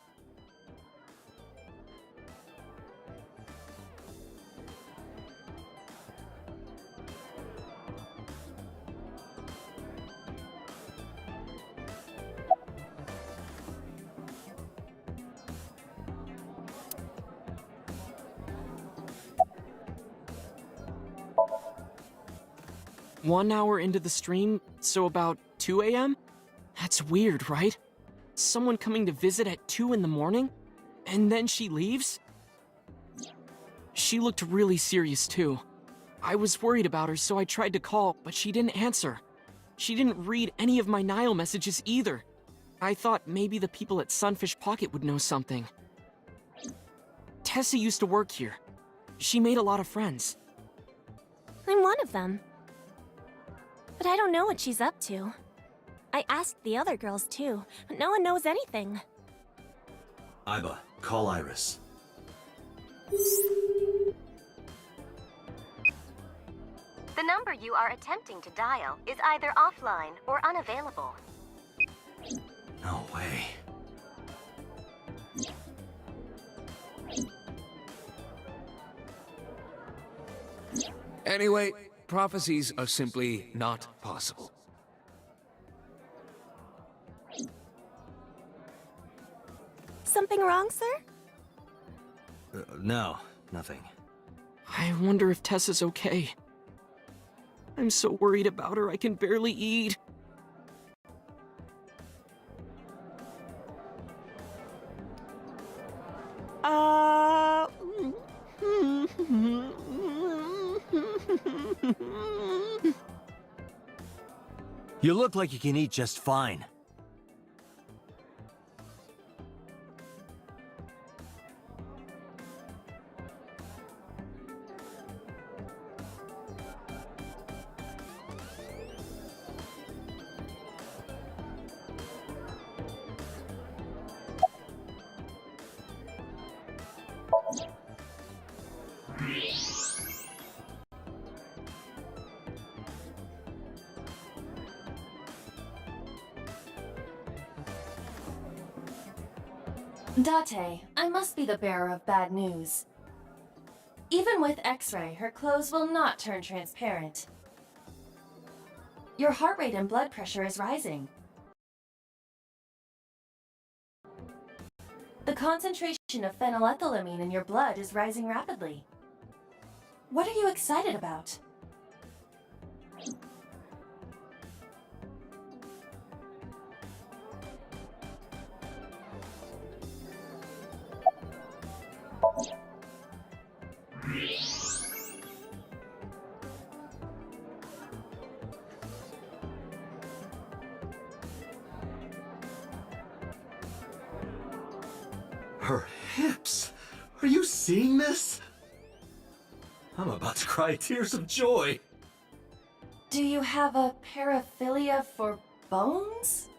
N: One hour into the stream, so about 2 a.m.? That's weird, right? Someone coming to visit at 2 in the morning? And then she leaves? She looked really serious too. I was worried about her, so I tried to call, but she didn't answer. She didn't read any of my Nile messages either. I thought maybe the people at Sunfish Pocket would know something. Tessa used to work here. She made a lot of friends.
I: I'm one of them. But I don't know what she's up to. I asked the other girls too, but no one knows anything.
B: Iba, call Iris.
U: The number you are attempting to dial is either offline or unavailable.
B: No way.
F: Anyway, prophecies are simply not possible.
I: Something wrong, sir?
B: No, nothing.
N: I wonder if Tessa's okay. I'm so worried about her I can barely eat.
B: You look like you can eat just fine.
D: Date, I must be the bearer of bad news. Even with X-ray, her clothes will not turn transparent. Your heart rate and blood pressure is rising. The concentration of phenylethylamine in your blood is rising rapidly. What are you excited about?
K: Her hips! Are you seeing this? I'm about to cry tears of joy.
D: Do you have a paraphilia for bones?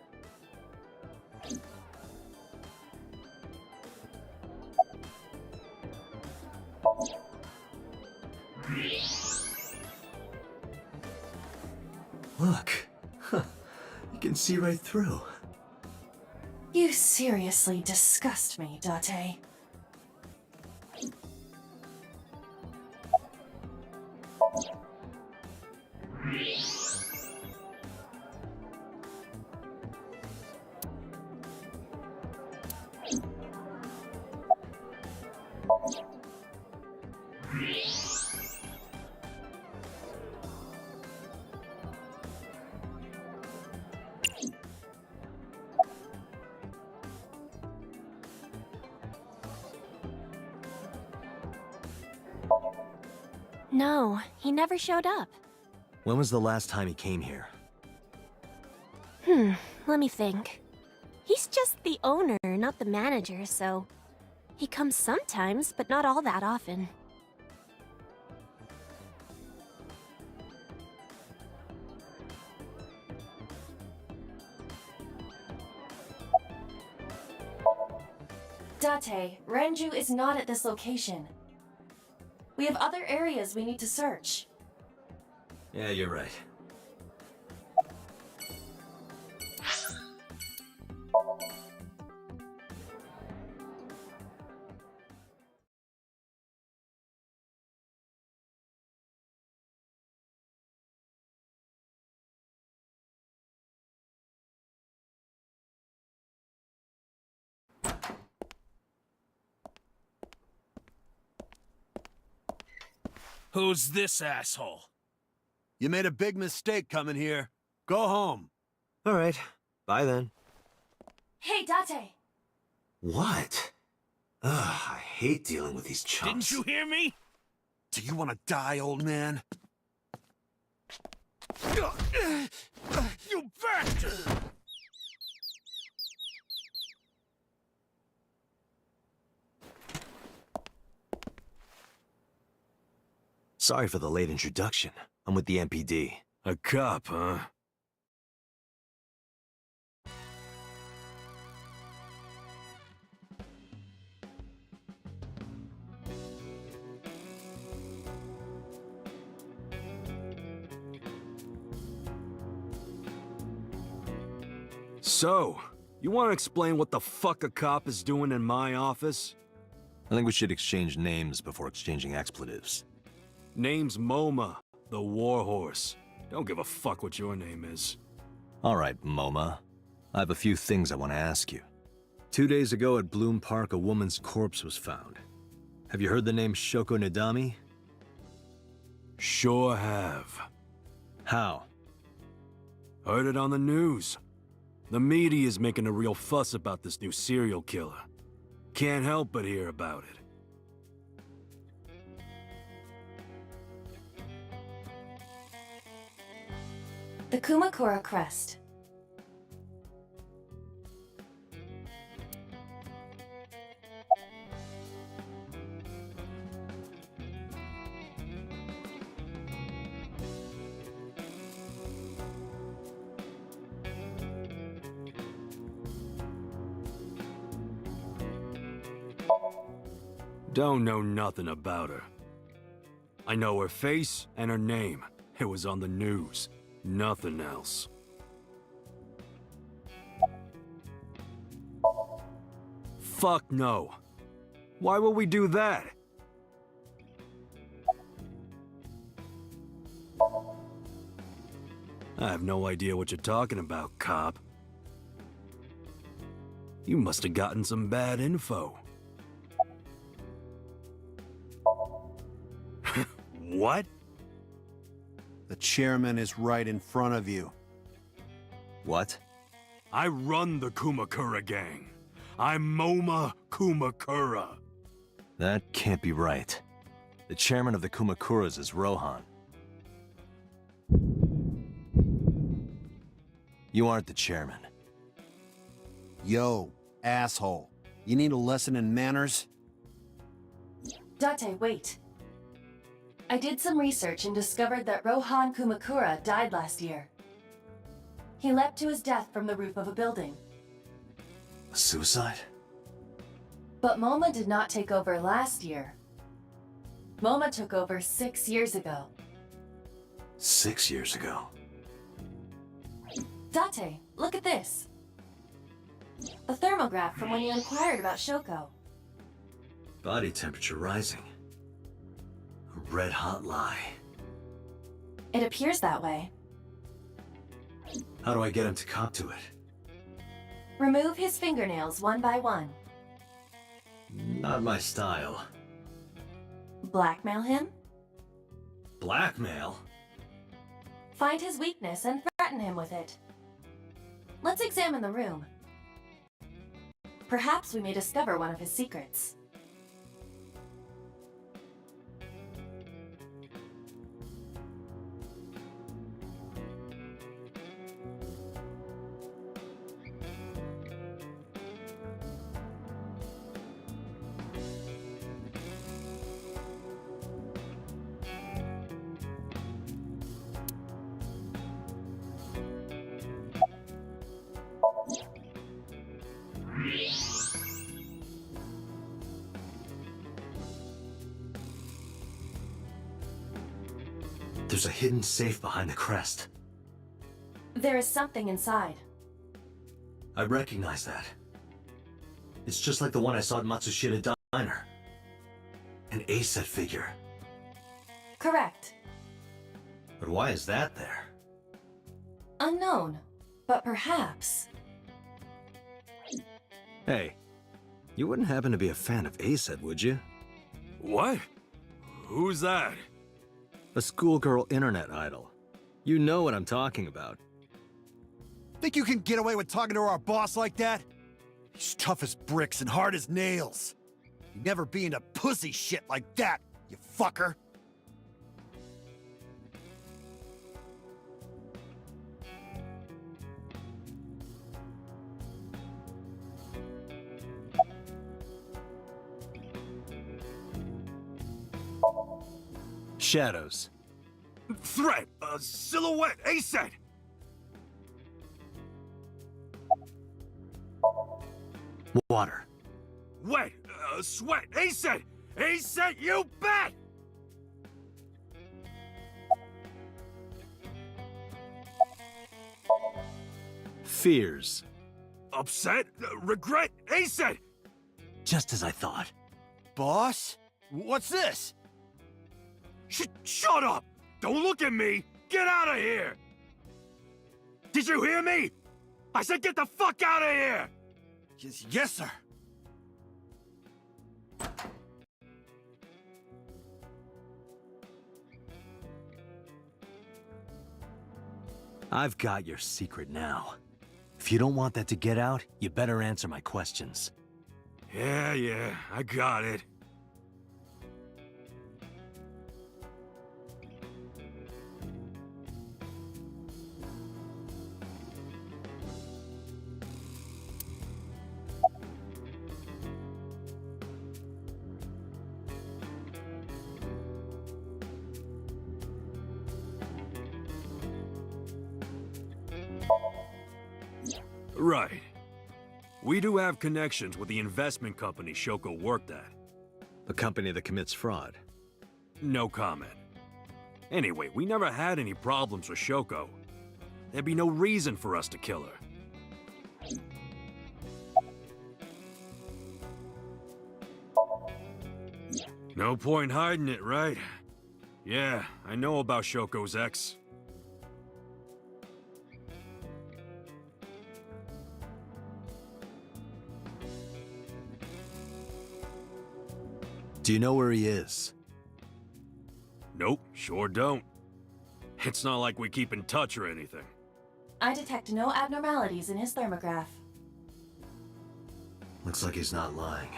K: Look. Huh. You can see right through.
D: You seriously disgust me, Date.
I: No, he never showed up.
B: When was the last time he came here?
I: Let me think. He's just the owner, not the manager, so... He comes sometimes, but not all that often.
D: Date, Renju is not at this location. We have other areas we need to search.
B: Yeah, you're right.
O: Who's this asshole?
K: You made a big mistake coming here. Go home.
B: All right. Bye then.
D: Hey, Date!
B: What? Ugh, I hate dealing with these chumps.
O: Didn't you hear me?
K: Do you want to die, old man?
O: You bastard!
B: Sorry for the late introduction. I'm with the MPD.
F: A cop, huh? So, you want to explain what the fuck a cop is doing in my office?
B: I think we should exchange names before exchanging expletives.
F: Name's MoMA, the Warhorse. Don't give a fuck what your name is.
B: All right, MoMA. I have a few things I want to ask you. 2 days ago at Bloom Park, a woman's corpse was found. Have you heard the name Shoko Nidami?
F: Sure have.
B: How?
F: Heard it on the news. The media's making a real fuss about this new serial killer. Can't help but hear about it.
D: The Kumakura Crest.
F: Don't know nothing about her. I know her face and her name. It was on the news. Nothing else. Fuck no. Why would we do that? I have no idea what you're talking about, cop. You must have gotten some bad info. What?
K: The chairman is right in front of you.
B: What?
F: I run the Kumakura gang. I'm MoMA Kumakura.
B: That can't be right. The chairman of the Kumakuras is Rohan. You aren't the chairman.
K: Yo, asshole. You need a lesson in manners?
D: Date, wait. I did some research and discovered that Rohan Kumakura died last year. He leapt to his death from the roof of a building.
B: A suicide?
D: But MoMA did not take over last year. MoMA took over 6 years ago.
B: 6 years ago?
D: Date, look at this. A thermograph from when you inquired about Shoko.
B: Body temperature rising. A red-hot lie.
D: It appears that way.
B: How do I get him to cop to it?
D: Remove his fingernails one by one.
B: Not my style.
D: Blackmail him?
B: Blackmail?
D: Find his weakness and threaten him with it. Let's examine the room. Perhaps we may discover one of his secrets.
B: there's a hidden safe behind the crest.
D: There is something inside.
B: I recognize that. It's just like the one I saw at Matsushita Diner. An A-set figure.
D: Correct.
B: But why is that there?
D: Unknown, but perhaps.
B: Hey, you wouldn't happen to be a fan of A-set, would you?
T: What? Who's that?
B: A schoolgirl internet idol. You know what I'm talking about.
K: Think you can get away with talking to our boss like that? He's tough as bricks and hard as nails. You never be into pussy shit like that, you fucker.
B: Shadows.
T: Threat! Silhouette! A-set!
B: Water.
T: Wet! Sweat! A-set! A-set, you bet!
B: Fears.
T: Upset? Regret? A-set!
B: Just as I thought.
K: Boss? What's this?
T: Shut up! Don't look at me! Get out of here! Did you hear me? I said get the fuck out of here!
K: Yes, sir.
B: I've got your secret now. If you don't want that to get out, you better answer my questions.
T: Yeah, I got it. Right. We do have connections with the investment company Shoko worked at.
B: A company that commits fraud.
T: No comment. Anyway, we never had any problems with Shoko. There'd be no reason for us to kill her. No point hiding it, right? Yeah, I know about Shoko's ex.
B: Do you know where he is?
T: Nope, sure don't. It's not like we keep in touch or anything.
D: I detect no abnormalities in his thermograph.
B: Looks like he's not lying.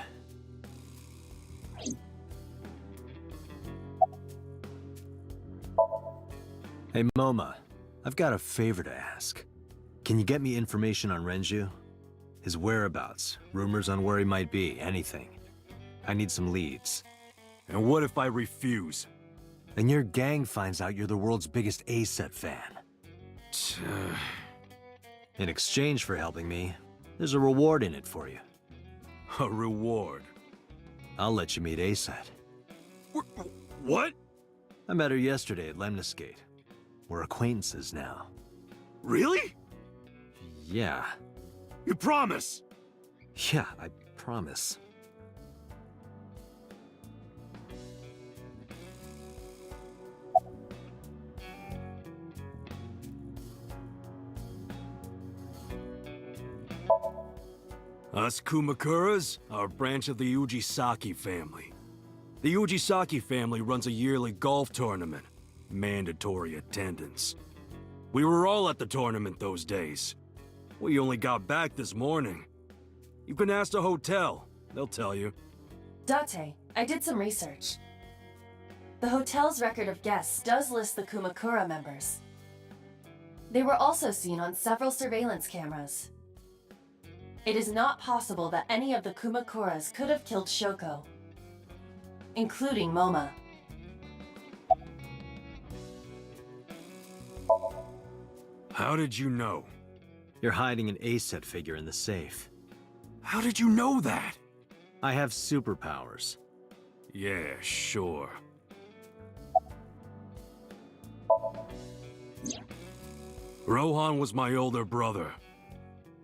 B: Hey, Moma. I've got a favor to ask. Can you get me information on Renju? His whereabouts, rumors on where he might be, anything. I need some leads.
T: And what if I refuse?
B: And your gang finds out you're the world's biggest A-set fan. In exchange for helping me, there's a reward in it for you.
T: A reward?
B: I'll let you meet A-set.
T: What?
B: I met her yesterday at Lemniscate. We're acquaintances now.
T: Really?
B: Yeah.
T: You promise?
B: Yeah, I promise.
T: Us Kumakuras are a branch of the Ujisaki family. The Ujisaki family runs a yearly golf tournament. Mandatory attendance. We were all at the tournament those days. We only got back this morning. You can ask the hotel. They'll tell you.
D: Date, I did some research. The hotel's record of guests does list the Kumakura members. They were also seen on several surveillance cameras. It is not possible that any of the Kumakuras could have killed Shoko, including Moma.
T: How did you know?
B: You're hiding an A-set figure in the safe.
T: How did you know that?
B: I have superpowers.
T: Yeah, sure. Rohan was my older brother.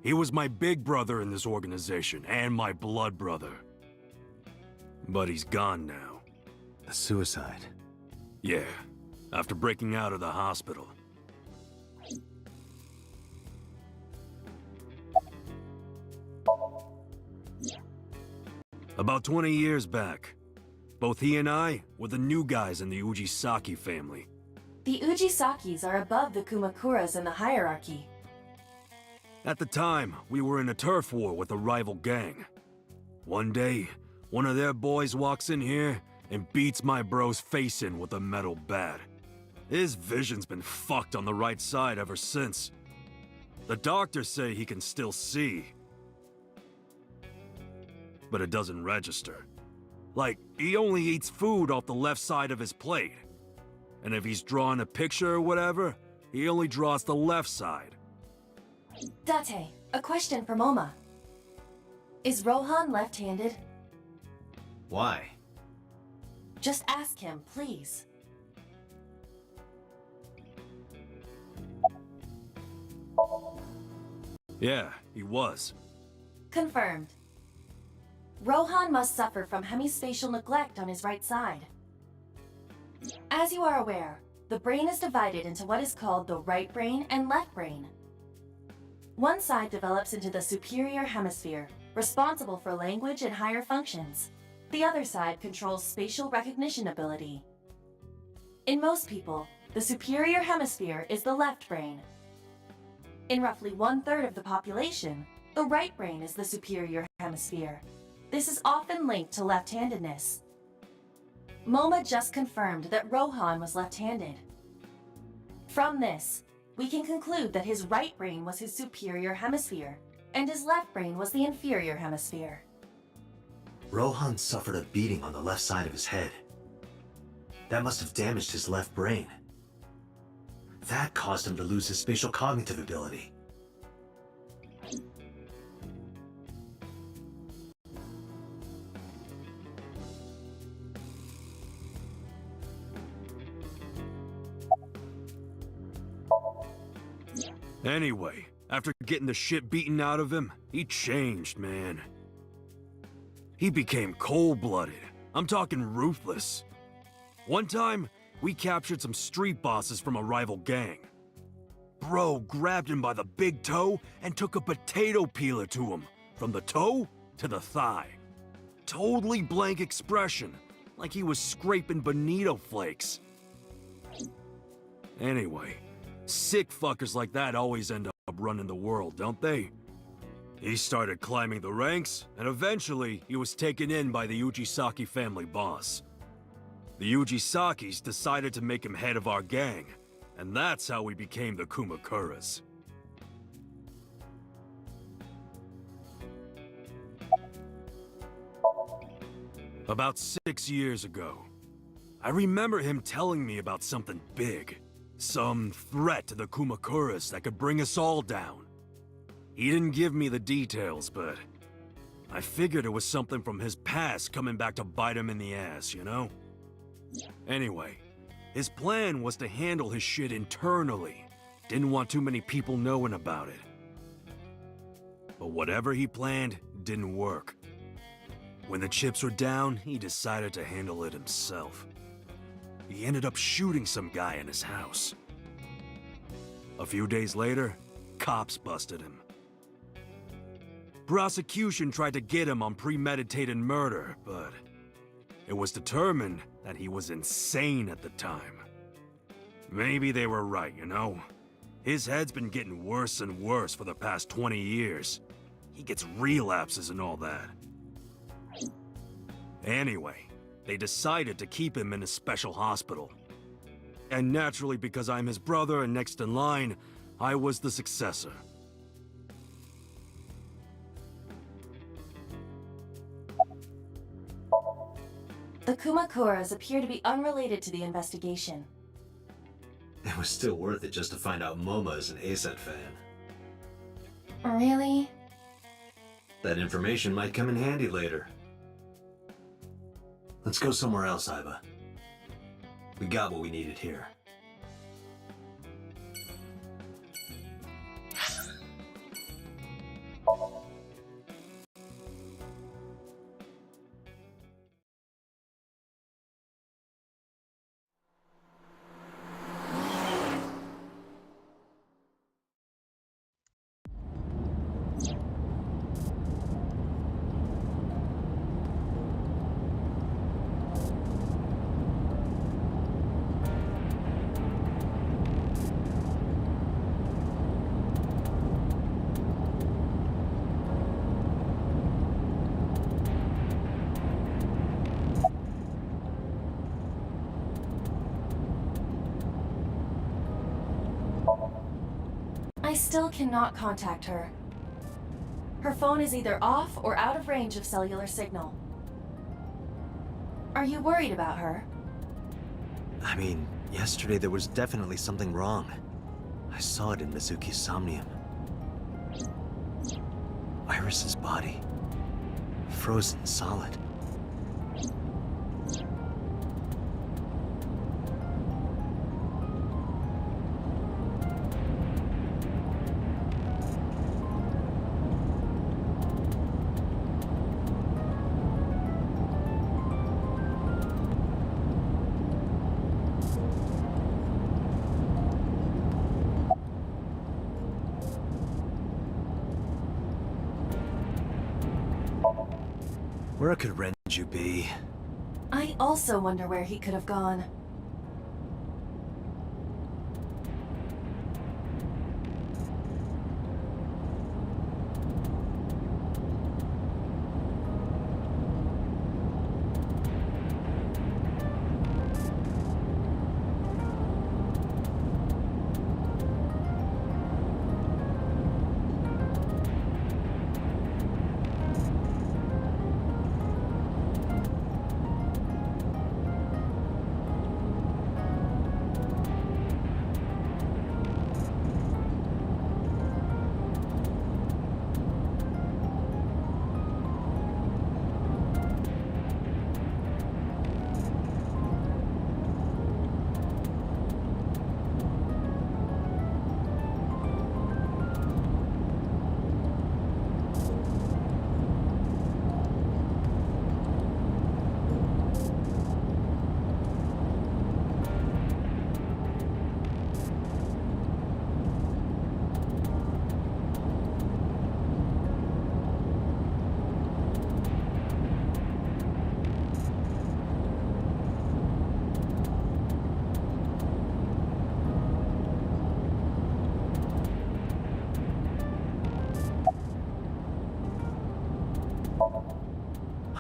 T: He was my big brother in this organization, and my blood brother. But he's gone now.
B: A suicide?
T: Yeah, after breaking out of the hospital. About 20 years back, both he and I were the new guys in the Ujisaki family.
D: The Ujisakis are above the Kumakuras in the hierarchy.
T: At the time, we were in a turf war with a rival gang. One day, one of their boys walks in here and beats my bro's face in with a metal bat. His vision's been fucked on the right side ever since. The doctors say he can still see, but it doesn't register. Like, he only eats food off the left side of his plate. And if he's drawing a picture or whatever, he only draws the left side.
D: Date, a question for Moma. Is Rohan left-handed?
B: Why?
D: Just ask him, please.
T: Yeah, he was.
D: Confirmed. Rohan must suffer from hemispatial neglect on his right side. As you are aware, the brain is divided into what is called the right brain and left brain. One side develops into the superior hemisphere, responsible for language and higher functions. The other side controls spatial recognition ability. In most people, the superior hemisphere is the left brain. In roughly 1/3 of the population, the right brain is the superior hemisphere. This is often linked to left-handedness. Moma just confirmed that Rohan was left-handed. From this, we can conclude that his right brain was his superior hemisphere, and his left brain was the inferior hemisphere.
B: Rohan suffered a beating on the left side of his head. That must have damaged his left brain. That caused him to lose his spatial cognitive ability.
T: Anyway, after getting the shit beaten out of him, he changed, man. He became cold-blooded. I'm talking ruthless. One time, we captured some street bosses from a rival gang. Bro grabbed him by the big toe and took a potato peeler to him, from the toe to the thigh. Totally blank expression, like he was scraping bonito flakes. Anyway, sick fuckers like that always end up running the world, don't they? He started climbing the ranks, and eventually he was taken in by the Ujisaki family boss. The Ujisakis decided to make him head of our gang, and that's how we became the Kumakuras. About 6 years ago, I remember him telling me about something big. Some threat to the Kumakuras that could bring us all down. He didn't give me the details, but I figured it was something from his past coming back to bite him in the ass, you know? Anyway, his plan was to handle his shit internally. Didn't want too many people knowing about it. But whatever he planned didn't work. When the chips were down, he decided to handle it himself. He ended up shooting some guy in his house. A few days later, cops busted him. Prosecution tried to get him on premeditated murder, but it was determined that he was insane at the time. Maybe they were right, you know? His head's been getting worse and worse for the past 20 years. He gets relapses and all that. Anyway, they decided to keep him in a special hospital. And naturally, because I'm his brother and next in line, I was the successor.
D: The Kumakuras appear to be unrelated to the investigation.
B: It was still worth it just to find out Moma is an ASET fan.
D: Really?
B: That information might come in handy later. Let's go somewhere else, Iba. We got what we needed here.
D: still cannot contact her. Her phone is either off or out of range of cellular signal. Are you worried about her?
B: I mean, yesterday there was definitely something wrong. I saw it in Mizuki's somnium. Iris's body. Frozen solid. Where could Renju be?
D: I also wonder where he could have gone.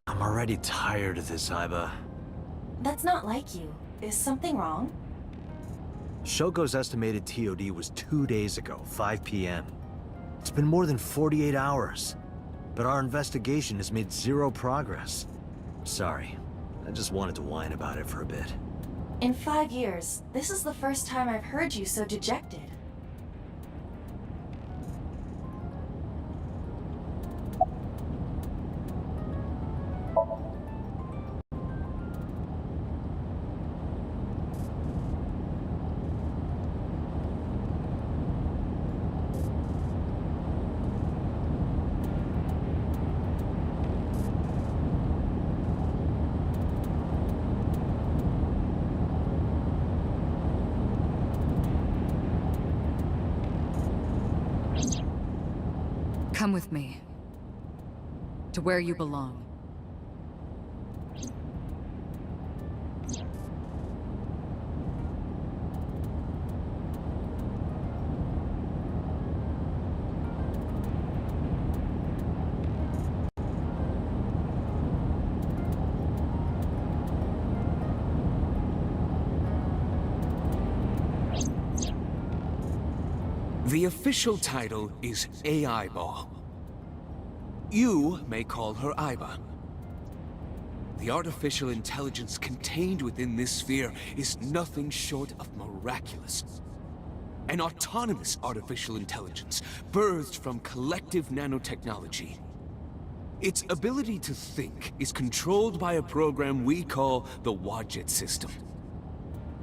B: I'm already tired of this, Aiba.
D: That's not like you. Is something wrong?
B: Shogo's estimated TOD was 2 days ago, 5 p.m. It's been more than 48 hours. But our investigation has made zero progress. Sorry, I just wanted to whine about it for a bit.
D: In 5 years, this is the first time I've heard you so dejected.
E: Come with me. To where you belong.
F: The official title is AI Ball. You may call her Aiba. The artificial intelligence contained within this sphere is nothing short of miraculous. An autonomous artificial intelligence birthed from collective nanotechnology. Its ability to think is controlled by a program we call the Wadjet system.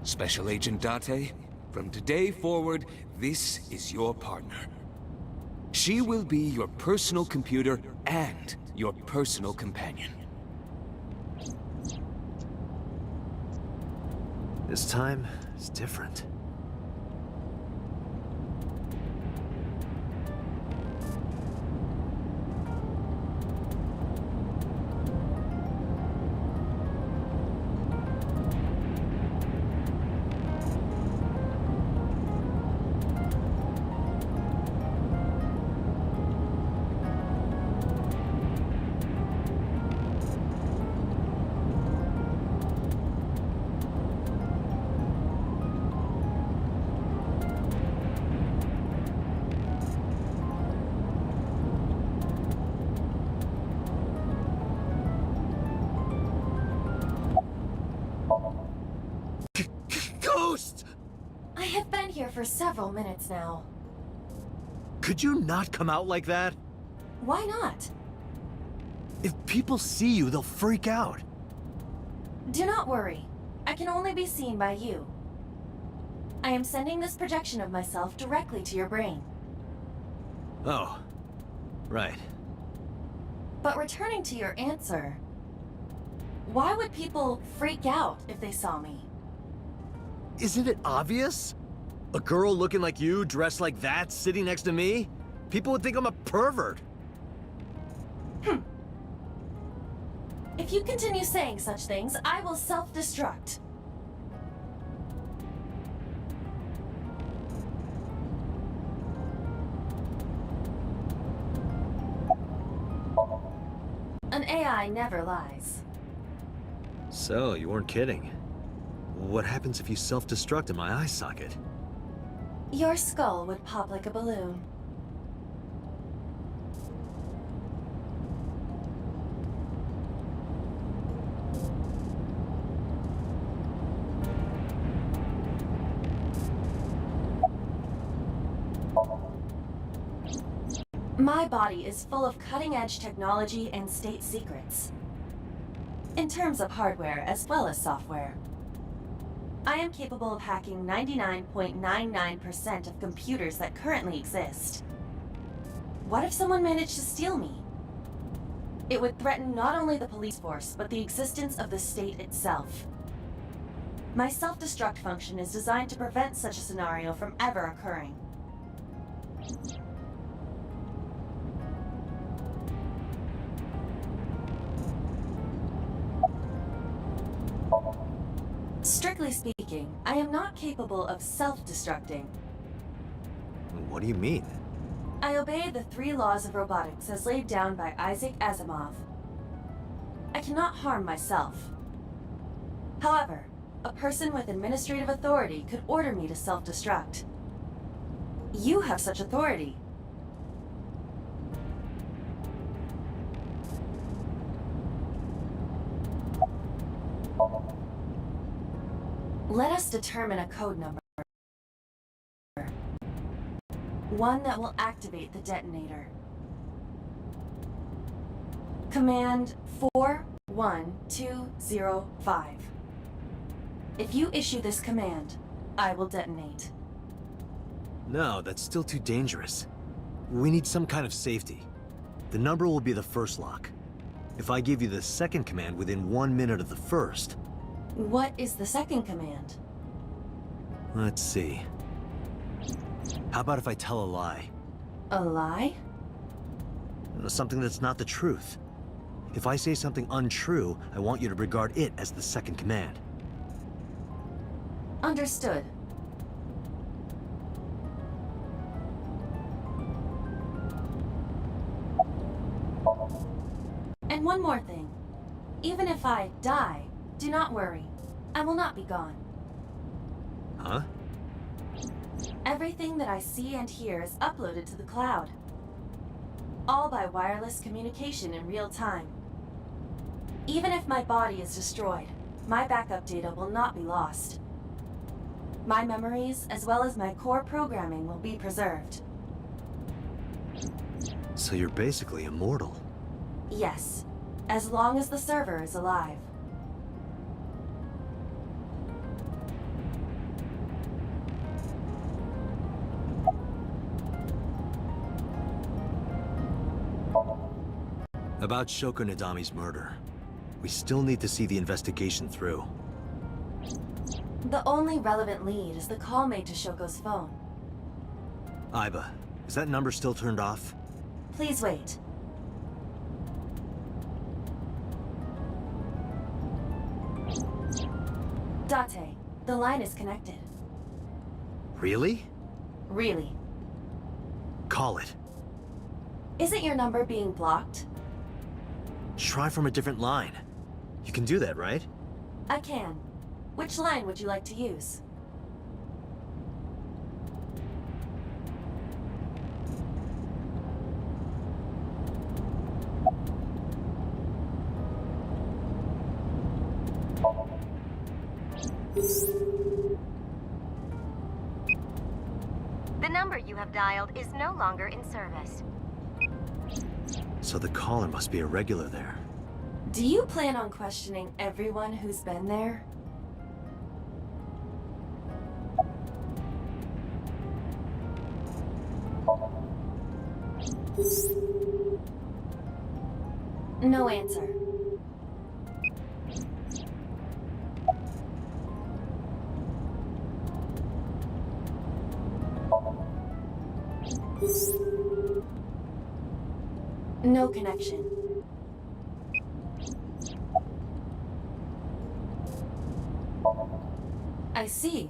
F: Special Agent Date, from today forward, this is your partner. She will be your personal computer and your personal companion.
B: This time is different.
D: for several minutes now.
B: Could you not come out like that?
D: Why not?
B: If people see you, they'll freak out.
D: Do not worry. I can only be seen by you. I am sending this projection of myself directly to your brain.
B: Oh, right.
D: But returning to your answer, why would people freak out if they saw me?
B: Isn't it obvious? A girl looking like you, dressed like that, sitting next to me? People would think I'm a pervert.
D: If you continue saying such things, I will self-destruct. An AI never lies.
B: So, you weren't kidding. What happens if you self-destruct in my eye socket?
D: Your skull would pop like a balloon. My body is full of cutting-edge technology and state secrets. In terms of hardware as well as software. I am capable of hacking 99.99% of computers that currently exist. What if someone managed to steal me? It would threaten not only the police force, but the existence of the state itself. My self-destruct function is designed to prevent such a scenario from ever occurring. Strictly speaking, I am not capable of self-destructing.
B: What do you mean?
D: I obey the 3 laws of robotics as laid down by Isaac Asimov. I cannot harm myself. However, a person with administrative authority could order me to self-destruct. You have such authority. Let us determine a code number. One that will activate the detonator. Command 41205. If you issue this command, I will detonate.
B: No, that's still too dangerous. We need some kind of safety. The number will be the first lock. If I give you the second command within 1 minute of the first...
D: What is the second command?
B: Let's see. How about if I tell a lie?
D: A lie?
B: Something that's not the truth. If I say something untrue, I want you to regard it as the second command.
D: Understood. And one more thing. Even if I die, do not worry. I will not be gone.
B: Huh?
D: Everything that I see and hear is uploaded to the cloud. All by wireless communication in real time. Even if my body is destroyed, my backup data will not be lost. My memories, as well as my core programming, will be preserved.
B: So you're basically immortal.
D: Yes, as long as the server is alive.
B: About Shoko Nadami's murder. We still need to see the investigation through.
D: The only relevant lead is the call made to Shoko's phone.
B: Aiba, is that number still turned off?
D: Please wait. Date, the line is connected.
B: Really?
D: Really.
B: Call it.
D: Isn't your number being blocked?
B: Try from a different line. You can do that, right?
D: I can. Which line would you like to use?
U: have dialed is no longer in service.
B: So the caller must be a regular there.
D: Do you plan on questioning everyone who's been there? No answer. No connection. I see.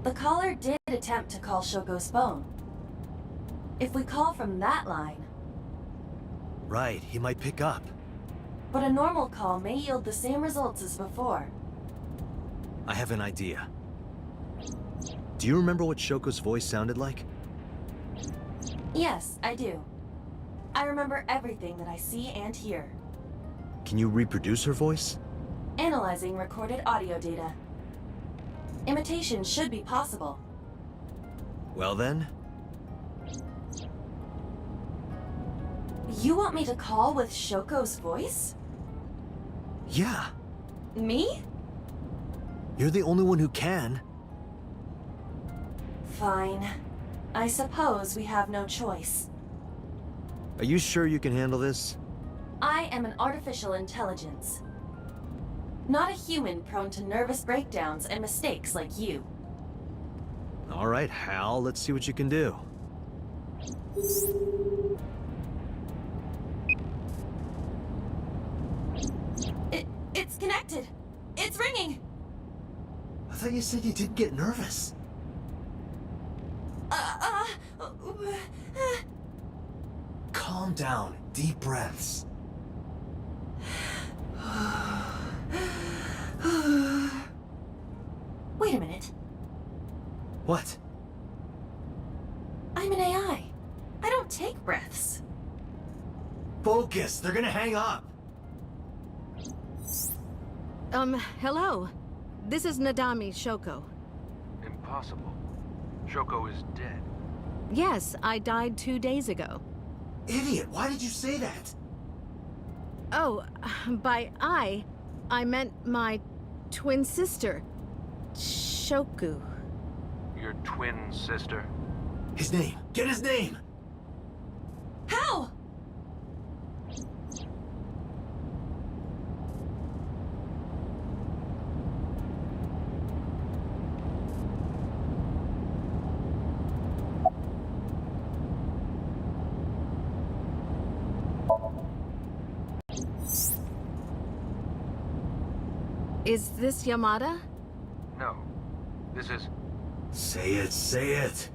D: The caller did attempt to call Shoko's phone. If we call from that line...
B: Right, he might pick up.
D: But a normal call may yield the same results as before.
B: I have an idea. Do you remember what Shoko's voice sounded like?
D: Yes, I do. I remember everything that I see and hear.
B: Can you reproduce her voice?
D: Analyzing recorded audio data. Imitation should be possible.
B: Well then...
D: You want me to call with Shoko's voice?
B: Yeah.
D: Me?
B: You're the only one who can.
D: Fine. I suppose we have no choice.
B: Are you sure you can handle this?
D: I am an artificial intelligence. Not a human prone to nervous breakdowns and mistakes like you.
B: All right, Hal, let's see what you can do.
D: It's connected. It's ringing.
B: I thought you said you didn't get nervous. Calm down. Deep breaths.
D: Wait a minute.
B: What?
D: I'm an AI. I don't take breaths.
B: Focus. They're gonna hang up.
R: Hello. This is Nadami Shoko.
V: Impossible. Shoko is dead.
R: Yes, I died 2 days ago.
B: Idiot, why did you say that?
R: Oh, by I meant my twin sister, Shoku.
V: Your twin sister?
B: His name. Get his name!
D: How?
R: Is this Yamada?
V: No. This is...
B: Say it, say it.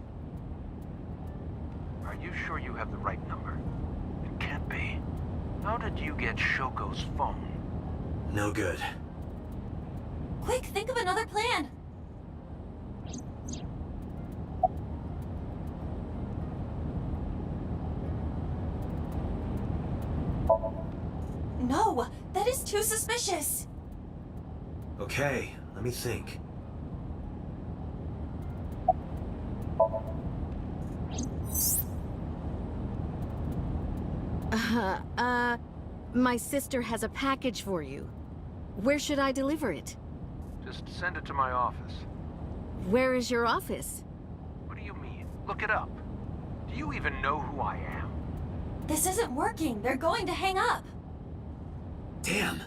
V: Are you sure you have the right number? It can't be. How did you get Shoko's phone?
B: No good.
D: Quick, think of another plan. No, that is too suspicious.
B: Okay, let me think.
R: My sister has a package for you. Where should I deliver it?
V: Just send it to my office.
R: Where is your office?
V: What do you mean? Look it up. Do you even know who I am?
D: This isn't working. They're going to hang up.
B: Damn.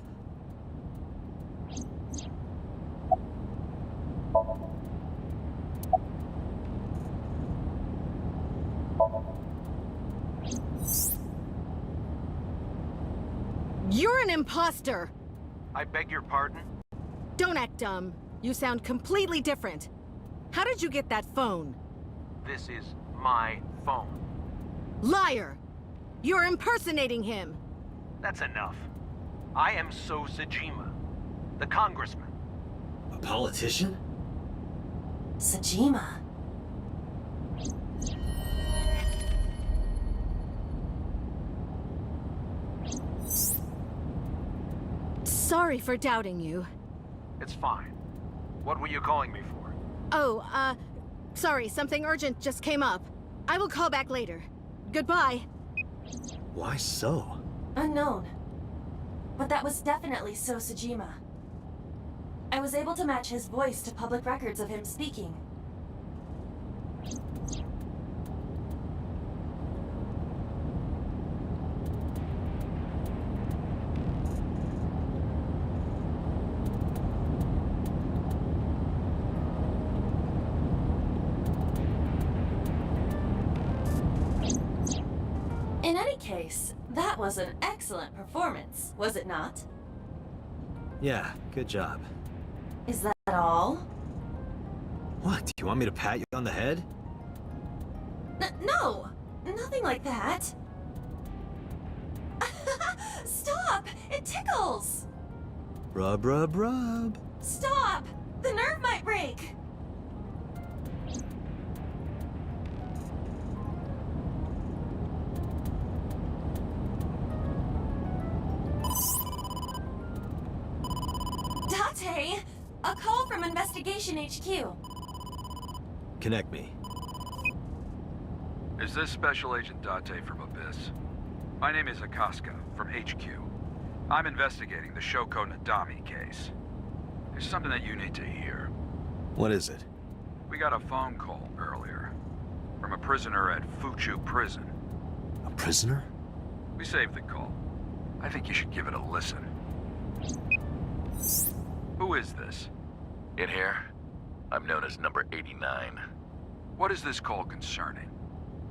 R: You're an imposter!
V: I beg your pardon?
R: Don't act dumb. You sound completely different. How did you get that phone?
V: This is my phone.
R: Liar! You're impersonating him!
V: That's enough. I am So Sajima, the congressman.
B: A politician?
D: Sajima.
R: Sorry for doubting you.
V: It's fine. What were you calling me for?
R: Oh, Sorry, something urgent just came up. I will call back later. Goodbye.
B: Why so?
D: Unknown. But that was definitely So Sejima. I was able to match his voice to public records of him speaking. In any case, that was an excellent performance, was it not?
B: Yeah, good job.
D: Is that all?
B: What, do you want me to pat you on the head?
D: No! Nothing like that. Stop! It tickles!
B: Rub, rub, rub.
D: Stop! The nerve might break! Date! A call from Investigation HQ.
B: Connect me.
V: Is this Special Agent Date from Abyss? My name is Akaska, from HQ. I'm investigating the Shoko Nadami case. There's something that you need to hear.
B: What is it?
V: We got a phone call earlier from a prisoner at Fuchu Prison.
B: A prisoner?
V: We saved the call. I think you should give it a listen. Who is this?
G: In here, I'm known as number 89.
V: What is this call concerning?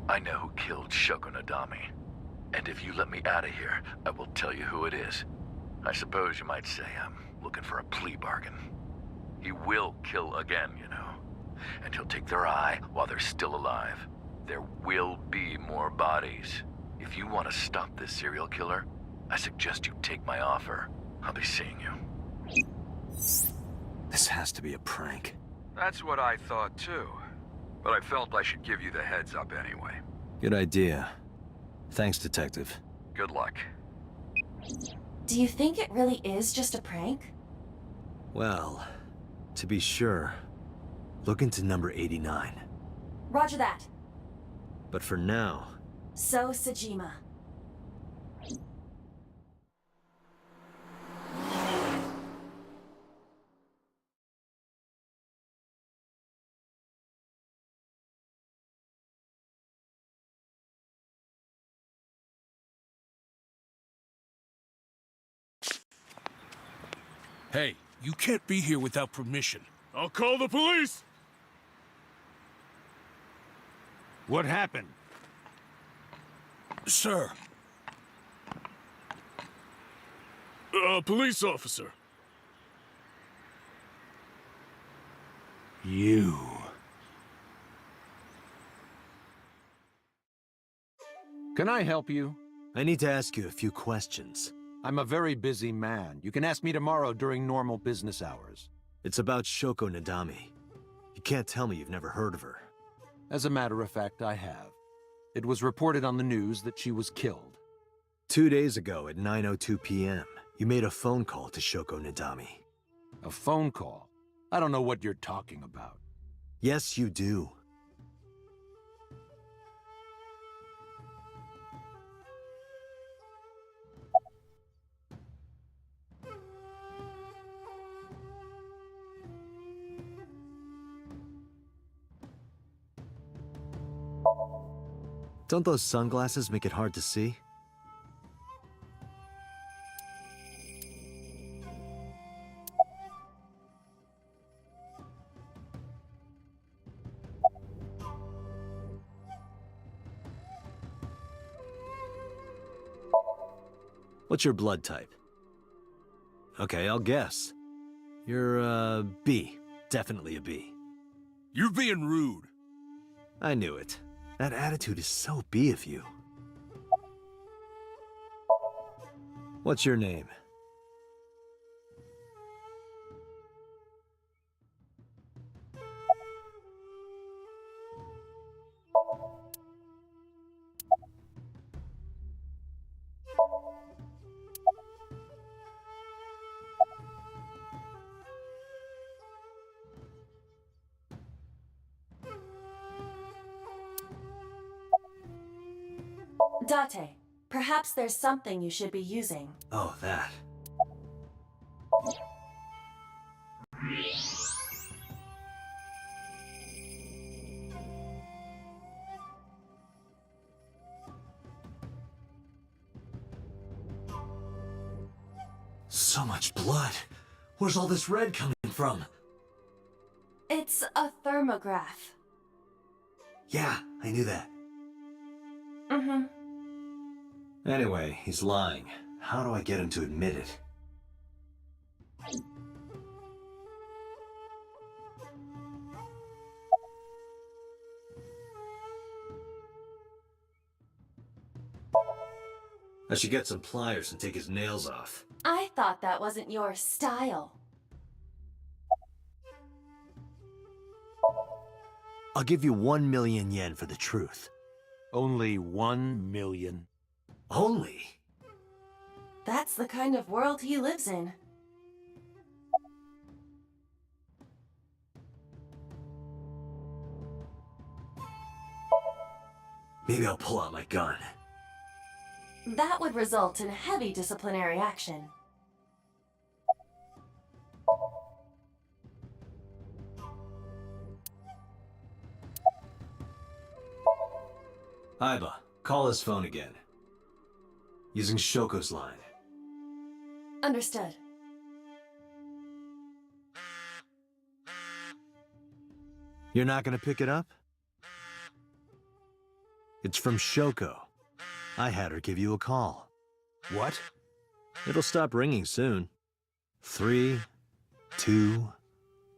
G: I know who killed Shoko Nadami. And if you let me out of here, I will tell you who it is. I suppose you might say I'm looking for a plea bargain. He will kill again, you know. And he'll take their eye while they're still alive. There will be more bodies. If you want to stop this serial killer, I suggest you take my offer. I'll be seeing you.
B: This has to be a prank.
V: That's what I thought too. But I felt I should give you the heads up anyway.
B: Good idea. Thanks, Detective.
V: Good luck.
D: Do you think it really is just a prank?
B: Well, to be sure, look into number 89.
D: Roger that.
B: But for now...
D: So Sejima.
O: Hey, you can't be here without permission.
S: I'll call the police!
O: What happened?
S: Sir. A police officer.
O: You.
J: Can I help you?
B: I need to ask you a few questions.
J: I'm a very busy man. You can ask me tomorrow during normal business hours.
B: It's about Shoko Nadami. You can't tell me you've never heard of her.
J: As a matter of fact, I have. It was reported on the news that she was killed.
B: 2 days ago at 9:02 p.m., you made a phone call to Shoko Nadami.
J: A phone call? I don't know what you're talking about.
B: Yes, you do. Don't those sunglasses make it hard to see? What's your blood type? Okay, I'll guess. You're a B. Definitely a B.
O: You're being rude.
B: I knew it. That attitude is so B of you. What's your name?
D: Date, perhaps there's something you should be using.
B: Oh, that. So much blood. Where's all this red coming from?
D: It's a thermograph.
B: Yeah, I knew that.
D: Mm-hmm.
B: Anyway, he's lying. How do I get him to admit it? I should get some pliers and take his nails off.
D: I thought that wasn't your style.
B: I'll give you 1 million yen for the truth.
O: Only 1 million.
B: Only?
D: That's the kind of world he lives in.
B: Maybe I'll pull out my gun.
D: That would result in heavy disciplinary action.
B: Aiba, call his phone again. Using Shoko's line.
D: Understood.
B: You're not gonna pick it up? It's from Shoko. I had her give you a call.
O: What?
B: It'll stop ringing soon. 3, 2,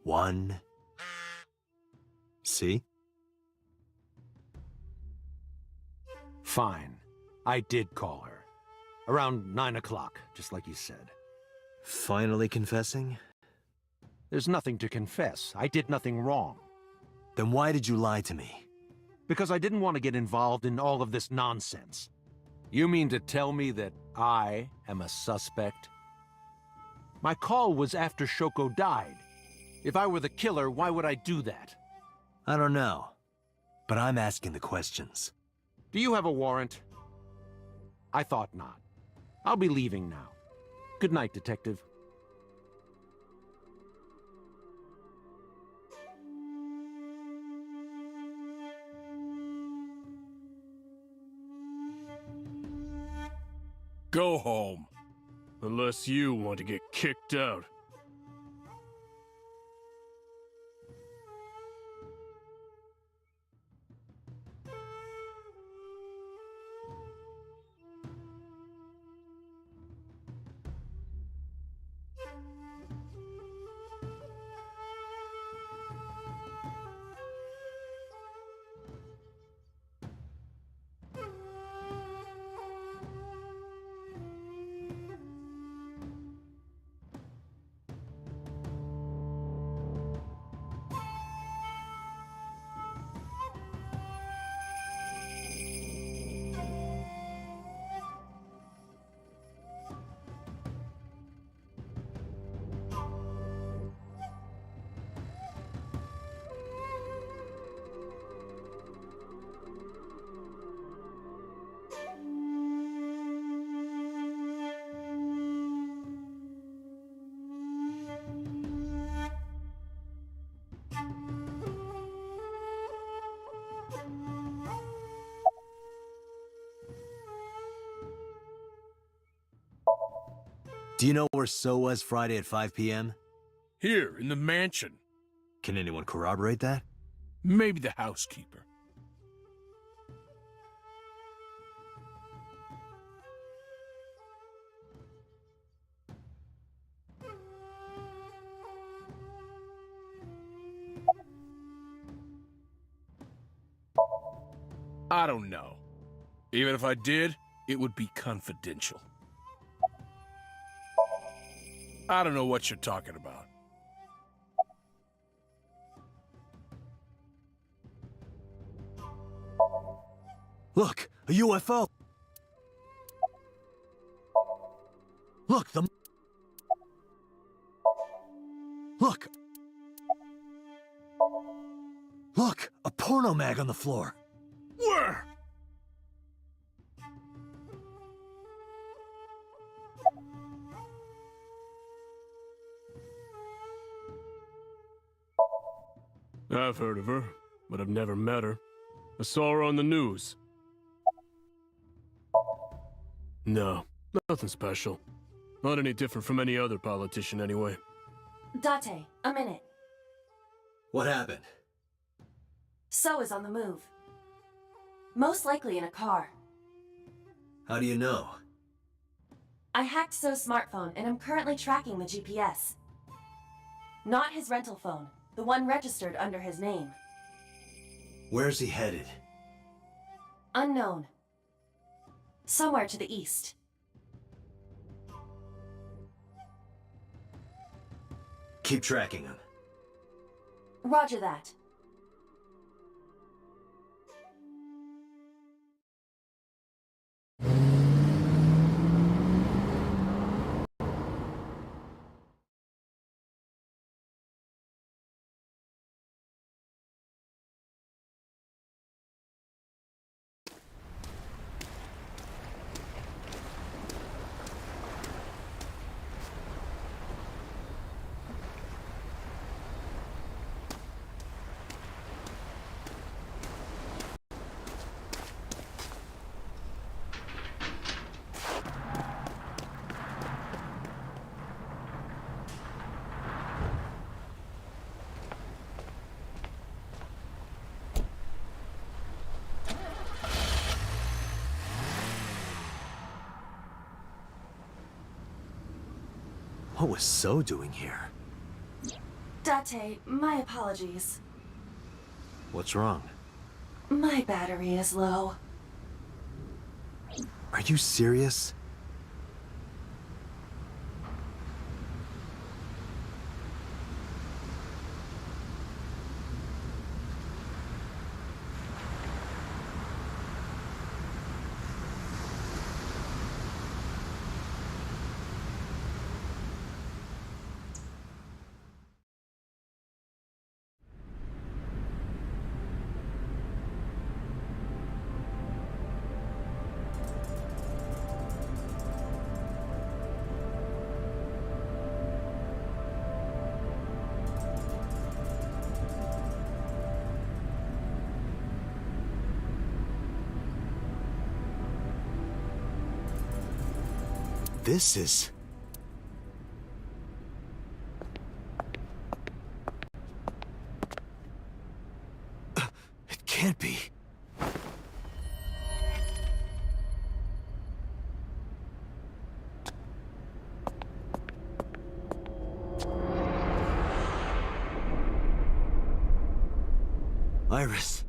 B: 1. See?
O: Fine. I did call her. Around 9 o'clock, just like you said.
B: Finally confessing?
O: There's nothing to confess. I did nothing wrong.
B: Then why did you lie to me?
O: Because I didn't want to get involved in all of this nonsense. You mean to tell me that I am a suspect? My call was after Shoko died. If I were the killer, why would I do that?
B: I don't know. But I'm asking the questions.
O: Do you have a warrant? I thought not. I'll be leaving now. Good night, Detective.
A: Go home. Unless you want to get kicked out.
B: Do you know where So was Friday at 5 p.m.?
A: Here, in the mansion.
B: Can anyone corroborate that?
A: Maybe the housekeeper. I don't know. Even if I did, it would be confidential. I don't know what you're talking about.
B: Look, a UFO! Look, Look! Look, a porno mag on the floor!
A: Where?
T: I've heard of her, but I've never met her. I saw her on the news. No, nothing special. Not any different from any other politician, anyway.
D: Date, a minute.
B: What happened?
D: So is on the move. Most likely in a car.
B: How do you know?
D: I hacked So's smartphone and I'm currently tracking the GPS. Not his rental phone, the one registered under his name.
B: Where's he headed?
D: Unknown. Somewhere to the east.
B: Keep tracking him.
D: Roger that.
B: What was So doing here?
D: Date, my apologies.
B: What's wrong?
D: My battery is low.
B: Are you serious? This is... It can't be. Iris.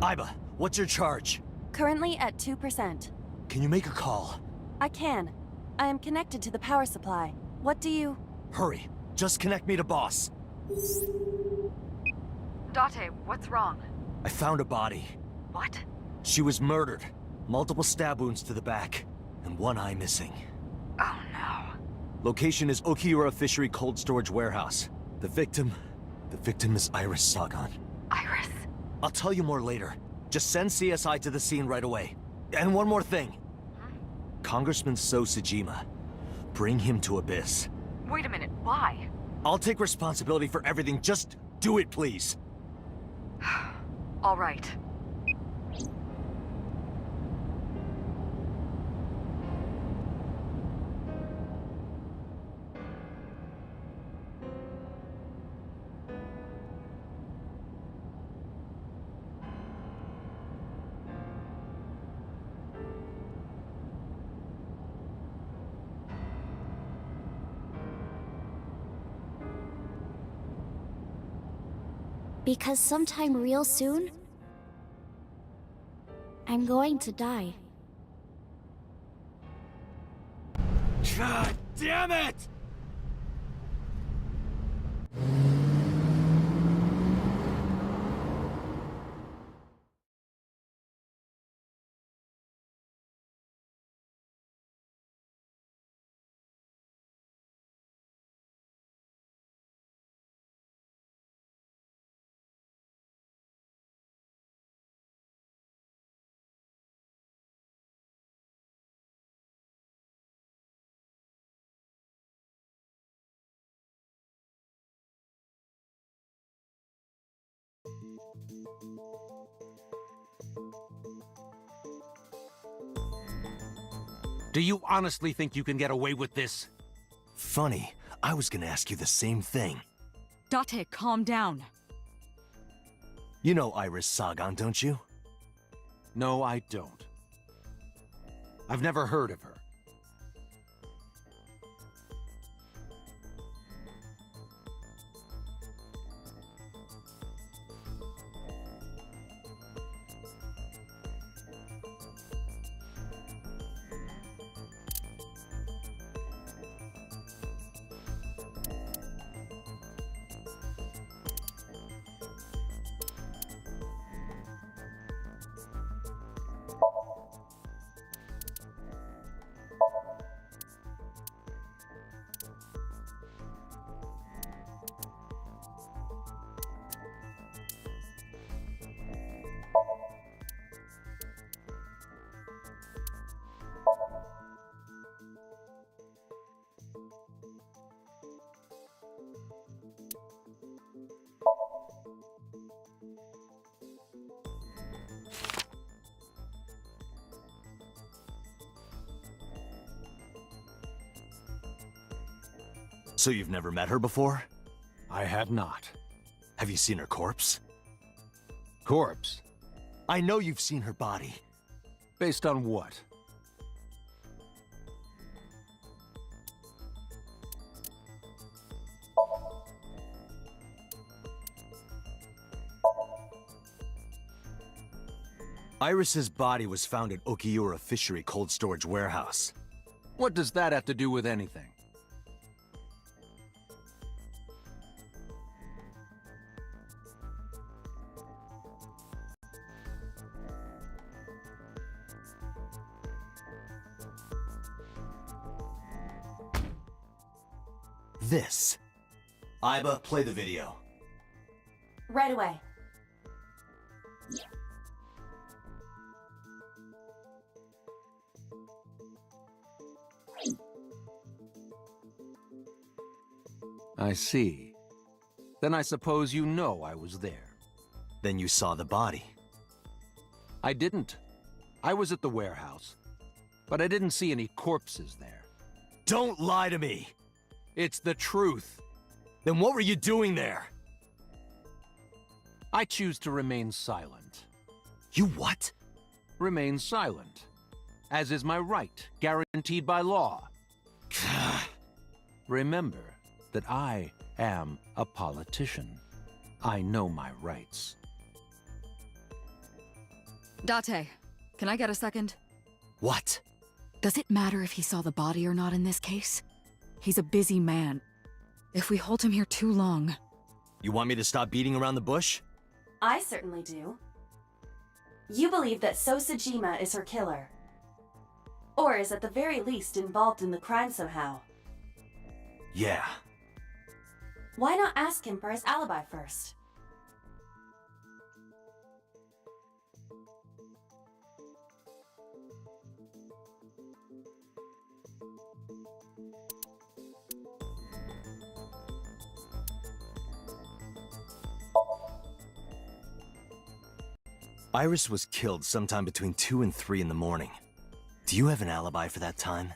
B: Iba, what's your charge?
D: Currently at 2%.
B: Can you make a call?
D: I can. I am connected to the power supply. What do you...
B: Hurry. Just connect me to boss.
E: Date, what's wrong?
B: I found a body.
E: What?
B: She was murdered. Multiple stab wounds to the back. And one eye missing.
E: Oh no.
B: Location is Okiura Fishery Cold Storage Warehouse. The victim is Iris Sagan.
E: Iris?
B: I'll tell you more later. Just send CSI to the scene right away. And one more thing. Congressman So Sejima. Bring him to Abyss.
E: Wait a minute, why?
B: I'll take responsibility for everything. Just do it, please.
E: All right.
C: Because sometime real soon, I'm going to die.
T: God damn it!
O: Do you honestly think you can get away with this?
B: Funny, I was gonna ask you the same thing.
E: Date, calm down.
B: You know Iris Sagan, don't you?
O: No, I don't. I've never heard of her.
B: So you've never met her before?
O: I have not.
B: Have you seen her corpse?
O: Corpse?
B: I know you've seen her body.
O: Based on what?
B: Iris's body was found at Okiura Fishery Cold Storage Warehouse.
O: What does that have to do with anything?
B: This. Iba, play the video.
D: Right away.
O: I see. Then I suppose you know I was there.
B: Then you saw the body.
O: I didn't. I was at the warehouse. But I didn't see any corpses there.
B: Don't lie to me!
O: It's the truth.
B: Then what were you doing there?
O: I choose to remain silent.
B: You what?
O: Remain silent. As is my right, guaranteed by law. Remember that I am a politician. I know my rights.
E: Date, can I get a second?
B: What?
E: Does it matter if he saw the body or not in this case? He's a busy man. If we hold him here too long...
B: You want me to stop beating around the bush?
D: I certainly do. You believe that Sosajima is her killer. Or is at the very least involved in the crime somehow.
B: Yeah.
D: Why not ask him for his alibi first?
B: Iris was killed sometime between 2 and 3 in the morning. Do you have an alibi for that time?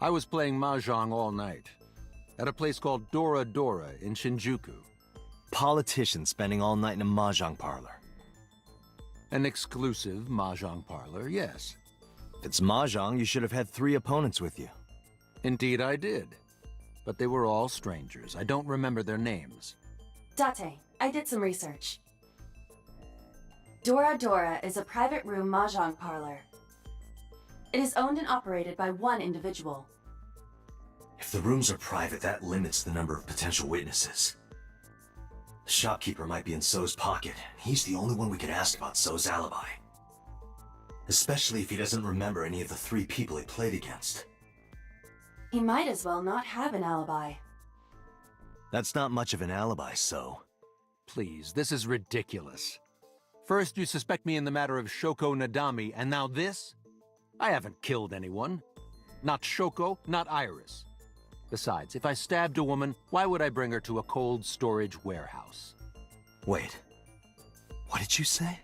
O: I was playing Mahjong all night. At a place called Dora Dora in Shinjuku.
B: Politician spending all night in a Mahjong parlor.
O: An exclusive Mahjong parlor, yes.
B: If it's Mahjong, you should have had 3 opponents with you.
O: Indeed I did. But they were all strangers. I don't remember their names.
D: Date, I did some research. Dora Dora is a private room Mahjong parlor. It is owned and operated by one individual.
B: If the rooms are private, that limits the number of potential witnesses. The shopkeeper might be in So's pocket. He's the only one we could ask about So's alibi. Especially if he doesn't remember any of the 3 people he played against.
D: He might as well not have an alibi.
B: That's not much of an alibi, So.
O: Please, this is ridiculous. First you suspect me in the matter of Shoko Nadami, and now this? I haven't killed anyone. Not Shoko, not Iris. Besides, if I stabbed a woman, why would I bring her to a cold storage warehouse?
B: Wait. What did you say?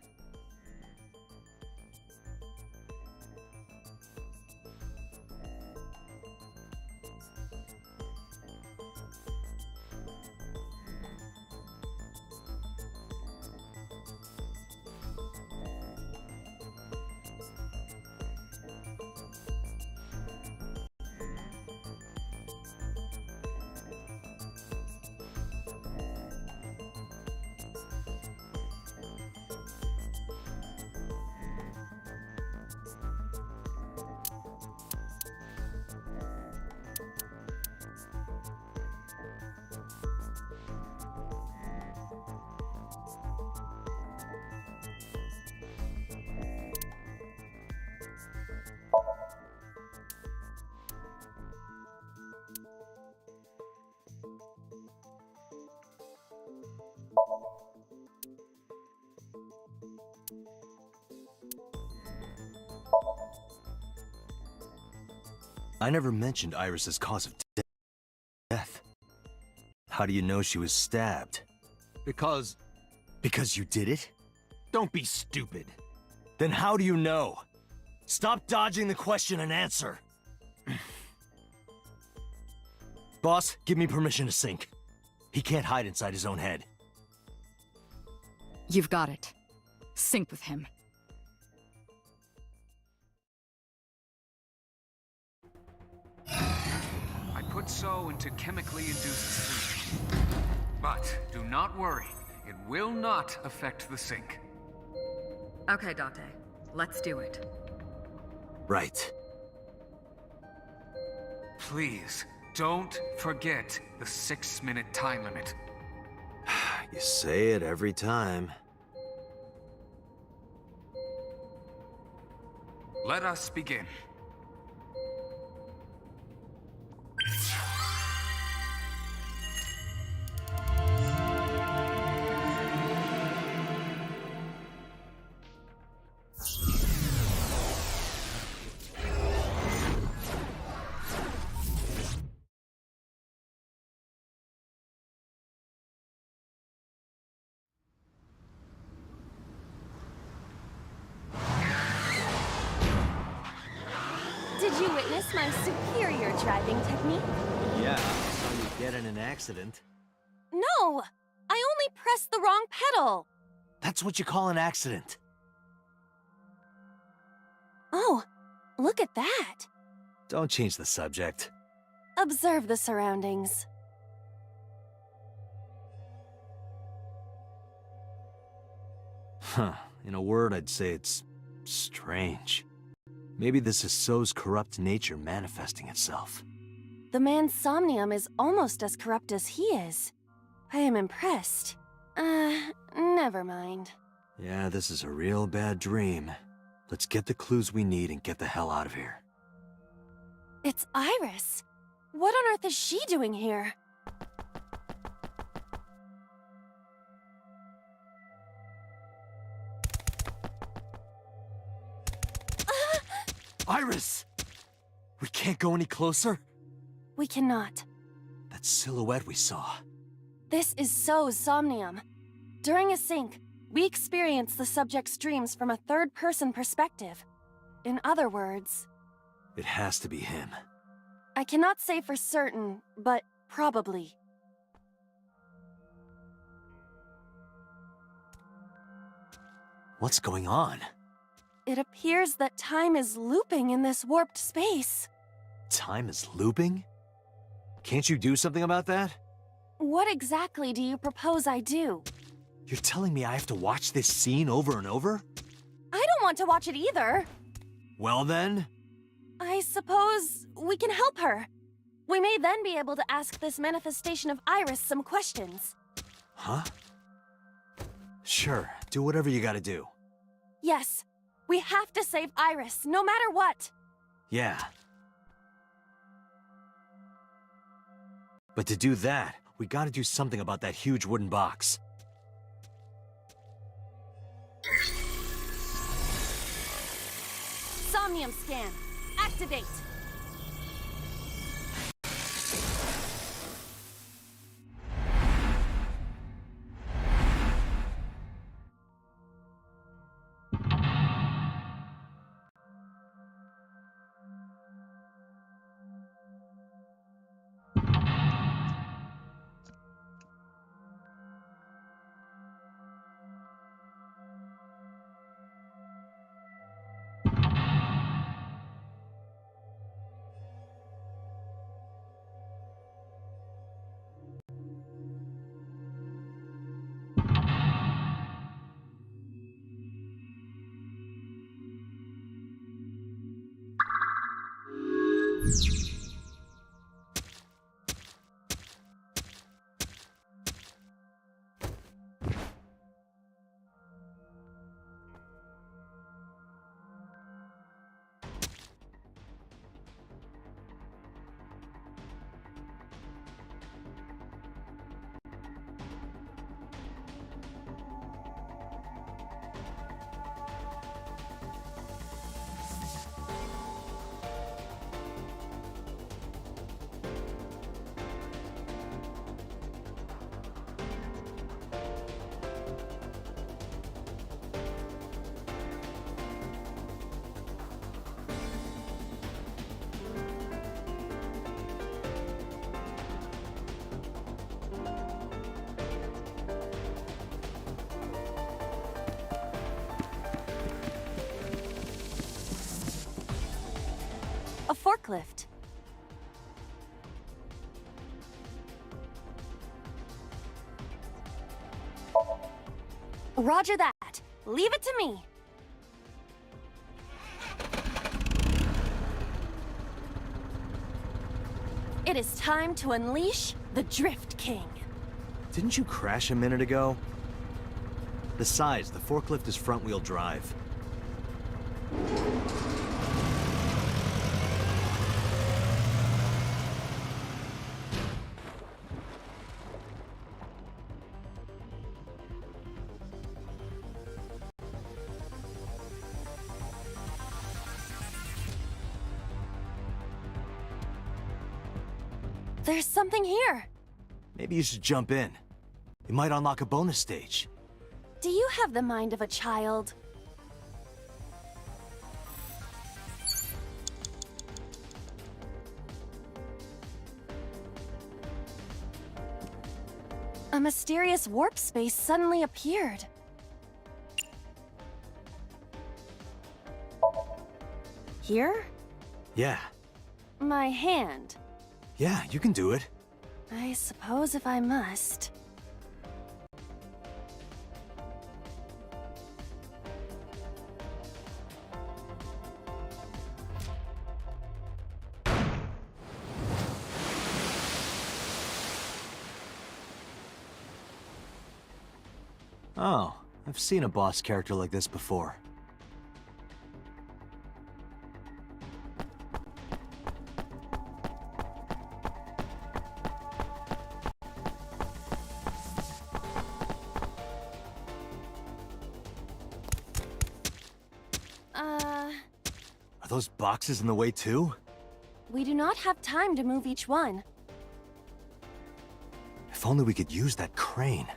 B: I never mentioned Iris's cause of death. How do you know she was stabbed?
O: Because
B: you did it?
O: don't be stupid.
B: Then how do you know? Stop dodging the question and answer. Boss, give me permission to sync. He can't hide inside his own head.
E: You've got it. Sync with him.
F: I put So into chemically induced sleep. But do not worry, it will not affect the sync.
E: Okay, Date. Let's do it.
B: Right.
F: Please, don't forget the 6-minute time limit.
B: You say it every time.
F: Let us begin.
I: Did you witness my superior driving technique?
B: Yeah, so you get in an accident.
I: No! I only pressed the wrong pedal!
B: That's what you call an accident.
I: Oh, look at that!
B: Don't change the subject.
I: Observe the surroundings.
B: Huh. In a word, I'd say it's strange. Maybe this is So's corrupt nature manifesting itself.
I: The man's somnium is almost as corrupt as he is. I am impressed. Never mind.
B: Yeah, this is a real bad dream. Let's get the clues we need and get the hell out of here.
I: It's Iris. What on earth is she doing here?
B: Iris! We can't go any closer?
I: We cannot.
B: That silhouette we saw.
I: This is So's somnium. During a sync, we experience the subject's dreams from a third-person perspective. In other words...
B: It has to be him.
I: I cannot say for certain, but probably.
B: What's going on?
I: It appears that time is looping in this warped space.
B: Time is looping? Can't you do something about that?
I: What exactly do you propose I do?
B: You're telling me I have to watch this scene over and over?
I: I don't want to watch it either.
B: Well then...
I: I suppose we can help her. We may then be able to ask this manifestation of Iris some questions.
B: Huh? Sure, do whatever you gotta do.
I: Yes, we have to save Iris, no matter what.
B: Yeah. But to do that, we gotta do something about that huge wooden box.
I: Somnium scan. Activate. forklift. Roger that. Leave it to me. It is time to unleash the Drift King.
B: Didn't you crash a minute ago? Besides, the forklift is front-wheel drive.
I: There's something here.
B: Maybe you should jump in. You might unlock a bonus stage.
I: Do you have the mind of a child? A mysterious warp space suddenly appeared. Here?
B: Yeah.
I: My hand.
B: Yeah, you can do it.
I: I suppose if I must.
B: Oh, I've seen a boss character like this before. Are those boxes in the way too?
I: We do not have time to move each one.
B: If only we could use that crane.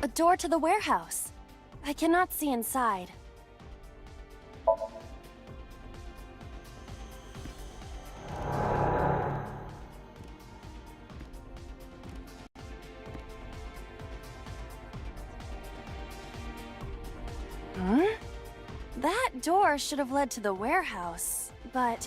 I: A door to the warehouse. I cannot see inside. Huh? That door should have led to the warehouse, but...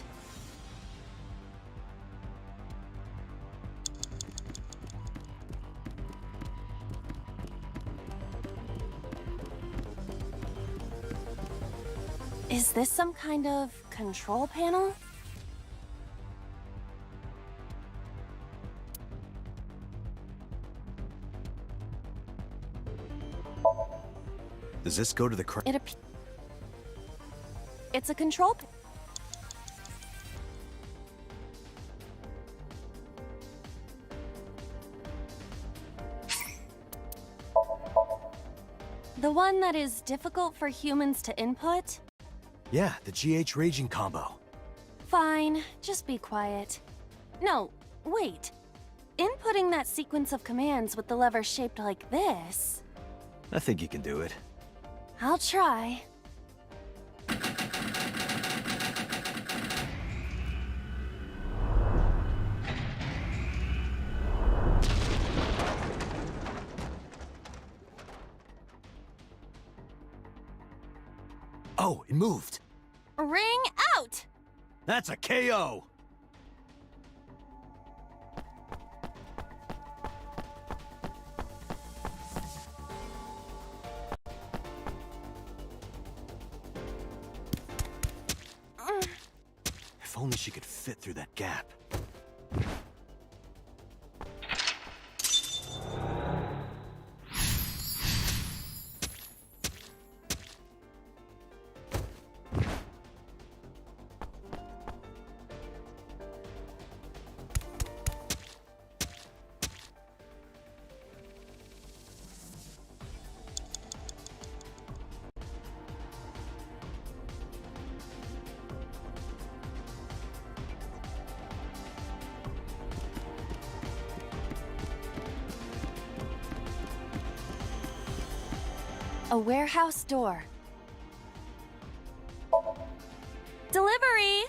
I: Is this some kind of control panel?
B: Does this go to the crane?
I: It's a control The one that is difficult for humans to input?
B: Yeah, the GH raging combo.
I: Fine, just be quiet. No, wait. Inputting that sequence of commands with the lever shaped like this...
B: I think you can do it.
I: I'll try.
B: Oh, it moved.
I: Ring out!
B: That's a KO! If only she could fit through that gap.
I: A warehouse door. Delivery!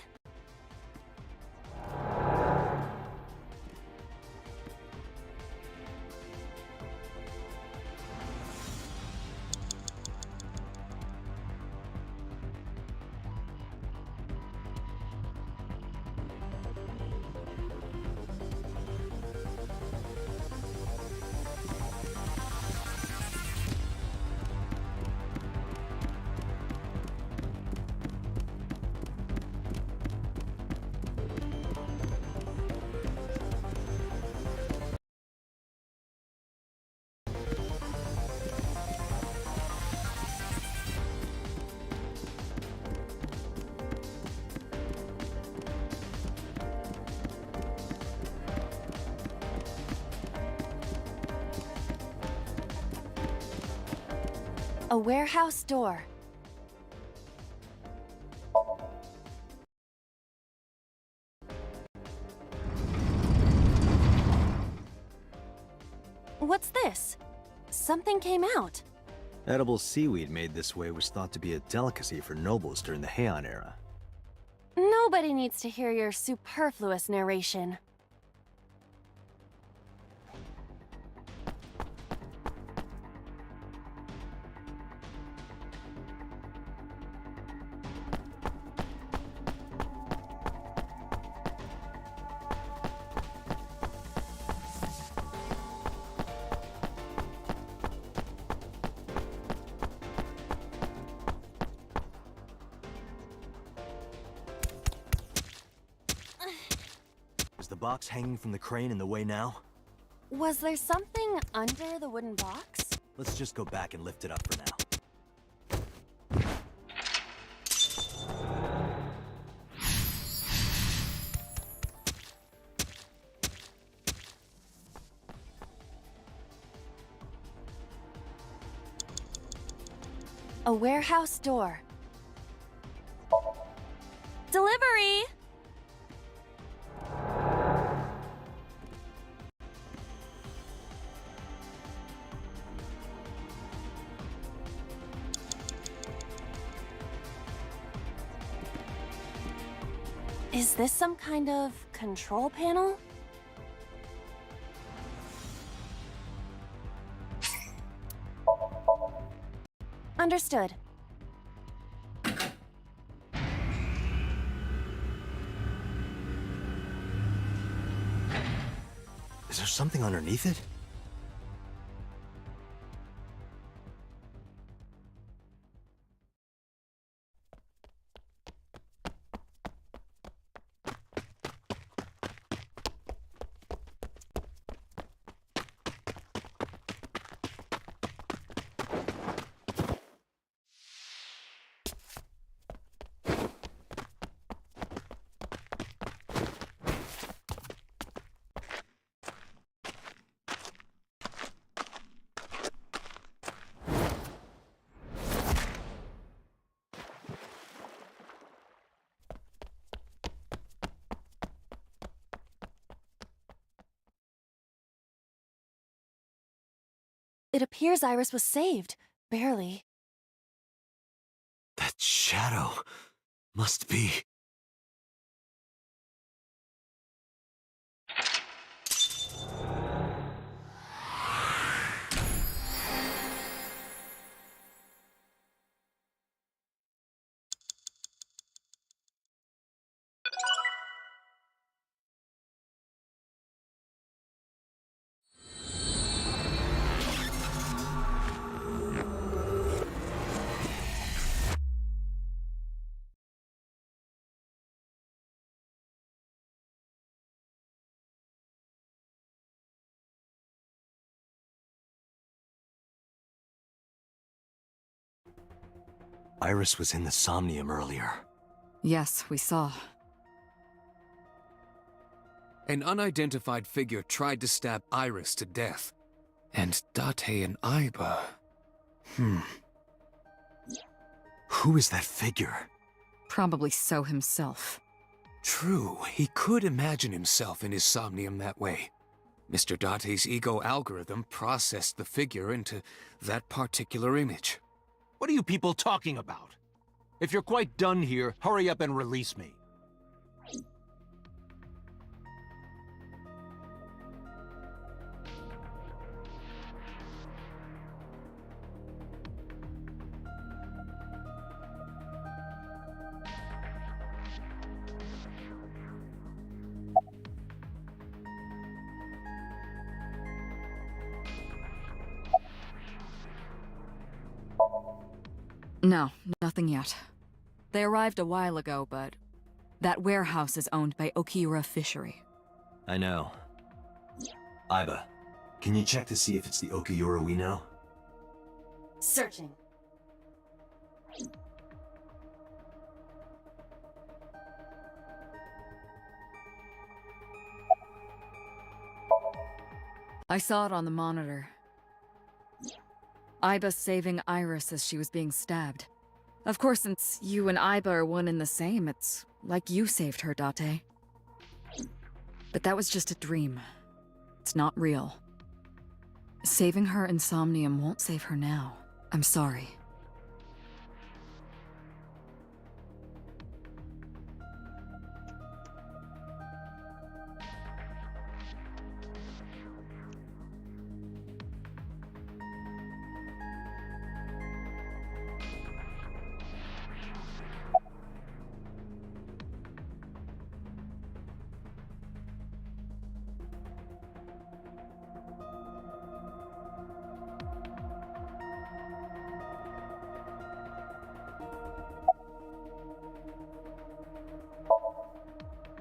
I: A warehouse door. What's this? Something came out.
B: Edible seaweed made this way was thought to be a delicacy for nobles during the Heian era.
I: Nobody needs to hear your superfluous narration.
B: Is the box hanging from the crane in the way now?
I: Was there something under the wooden box?
B: Let's just go back and lift it up for now.
I: A warehouse door. Delivery! Is this some kind of control panel? Understood.
B: Is there something underneath it?
I: It appears Iris was saved. Barely.
B: That shadow must be... Iris was in the Somnium earlier.
E: Yes, we saw.
F: An unidentified figure tried to stab Iris to death. And Date and Aiba...
B: Who is that figure?
E: Probably So himself.
F: True, he could imagine himself in his Somnium that way. Mr. Date's ego algorithm processed the figure into that particular image.
O: What are you people talking about? If you're quite done here, hurry up and release me.
E: No, nothing yet. They arrived a while ago, but that warehouse is owned by Okiura Fishery.
B: I know. Iba, can you check to see if it's the Okiura we know?
D: Searching.
E: I saw it on the monitor. Iba saving Iris as she was being stabbed. Of course, since you and Iba are one and the same, it's like you saved her, Date. But that was just a dream. It's not real. Saving her in Somnium won't save her now. I'm sorry.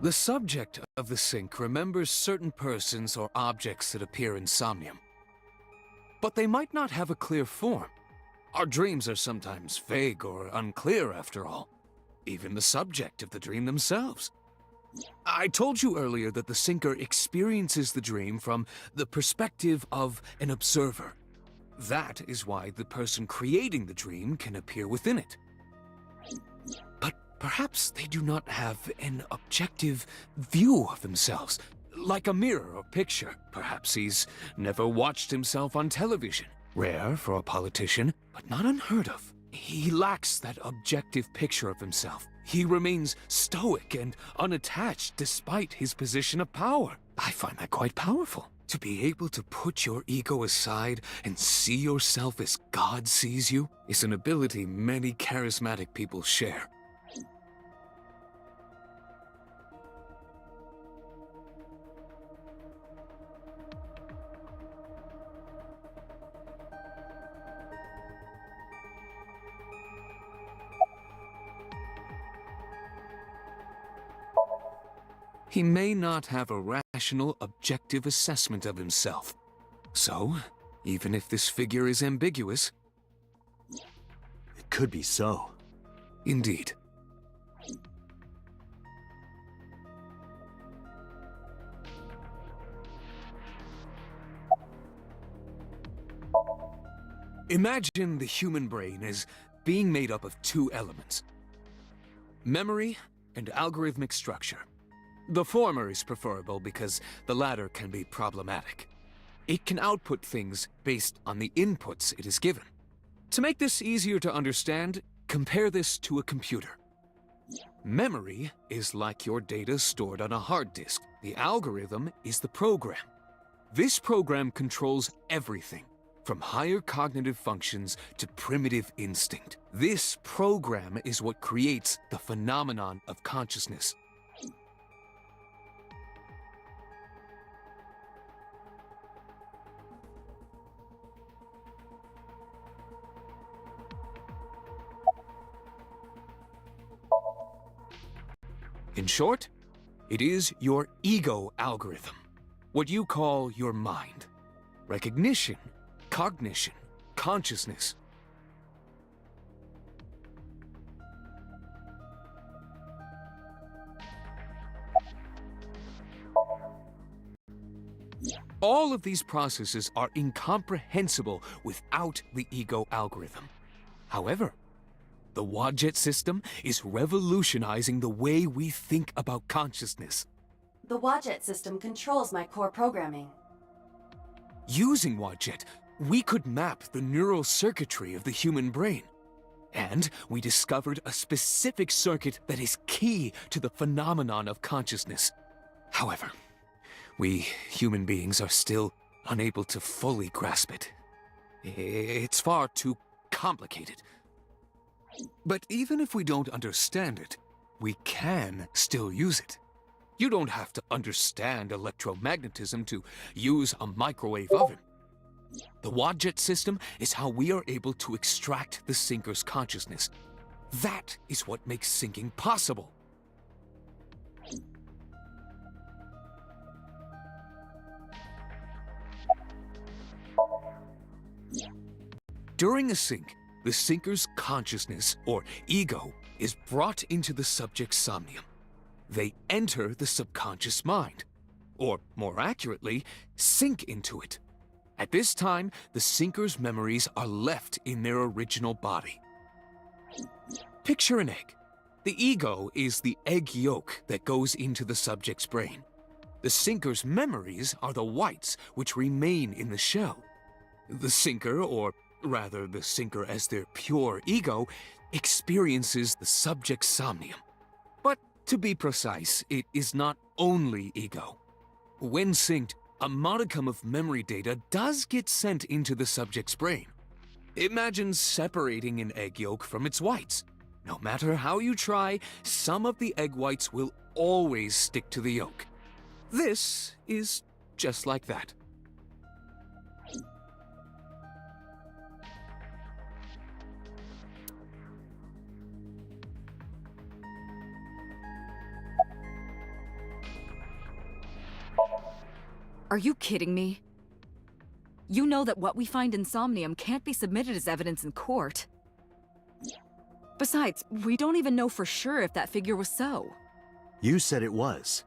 F: The subject of the sink remembers certain persons or objects that appear in Somnium. But they might not have a clear form. Our dreams are sometimes vague or unclear, after all. Even the subject of the dream themselves. I told you earlier that the sinker experiences the dream from the perspective of an observer. That is why the person creating the dream can appear within it. But perhaps they do not have an objective view of themselves, like a mirror or picture. Perhaps he's never watched himself on television. Rare for a politician, but not unheard of. He lacks that objective picture of himself. He remains stoic and unattached despite his position of power. I find that quite powerful. To be able to put your ego aside and see yourself as God sees you is an ability many charismatic people share. He may not have a rational, objective assessment of himself. So, even if this figure is ambiguous...
B: It could be so.
F: Indeed. Imagine the human brain as being made up of two elements: memory and algorithmic structure. The former is preferable because the latter can be problematic. It can output things based on the inputs it is given. To make this easier to understand, compare this to a computer. Memory is like your data stored on a hard disk. The algorithm is the program. This program controls everything, from higher cognitive functions to primitive instinct. This program is what creates the phenomenon of consciousness. In short, it is your ego algorithm, what you call your mind. Recognition, cognition, consciousness. All of these processes are incomprehensible without the ego algorithm. However, the Wadjet system is revolutionizing the way we think about consciousness.
D: The Wadjet system controls my core programming.
F: Using Wadjet, we could map the neural circuitry of the human brain. And we discovered a specific circuit that is key to the phenomenon of consciousness. However, we human beings are still unable to fully grasp it. It's far too complicated. But even if we don't understand it, we can still use it. You don't have to understand electromagnetism to use a microwave oven. The Wadjet system is how we are able to extract the sinker's consciousness. That is what makes sinking possible. During a sink, the sinker's consciousness, or ego, is brought into the subject's somnium. They enter the subconscious mind, or more accurately, sink into it. At this time, the sinker's memories are left in their original body. Picture an egg. The ego is the egg yolk that goes into the subject's brain. The sinker's memories are the whites which remain in the shell. The sinker, or rather the sinker as their pure ego, experiences the subject's somnium. But to be precise, it is not only ego. When synced, a modicum of memory data does get sent into the subject's brain. Imagine separating an egg yolk from its whites. No matter how you try, some of the egg whites will always stick to the yolk. This is just like that.
E: Are you kidding me? You know that what we find in Somnium can't be submitted as evidence in court. Besides, we don't even know for sure if that figure was so.
B: You said it was.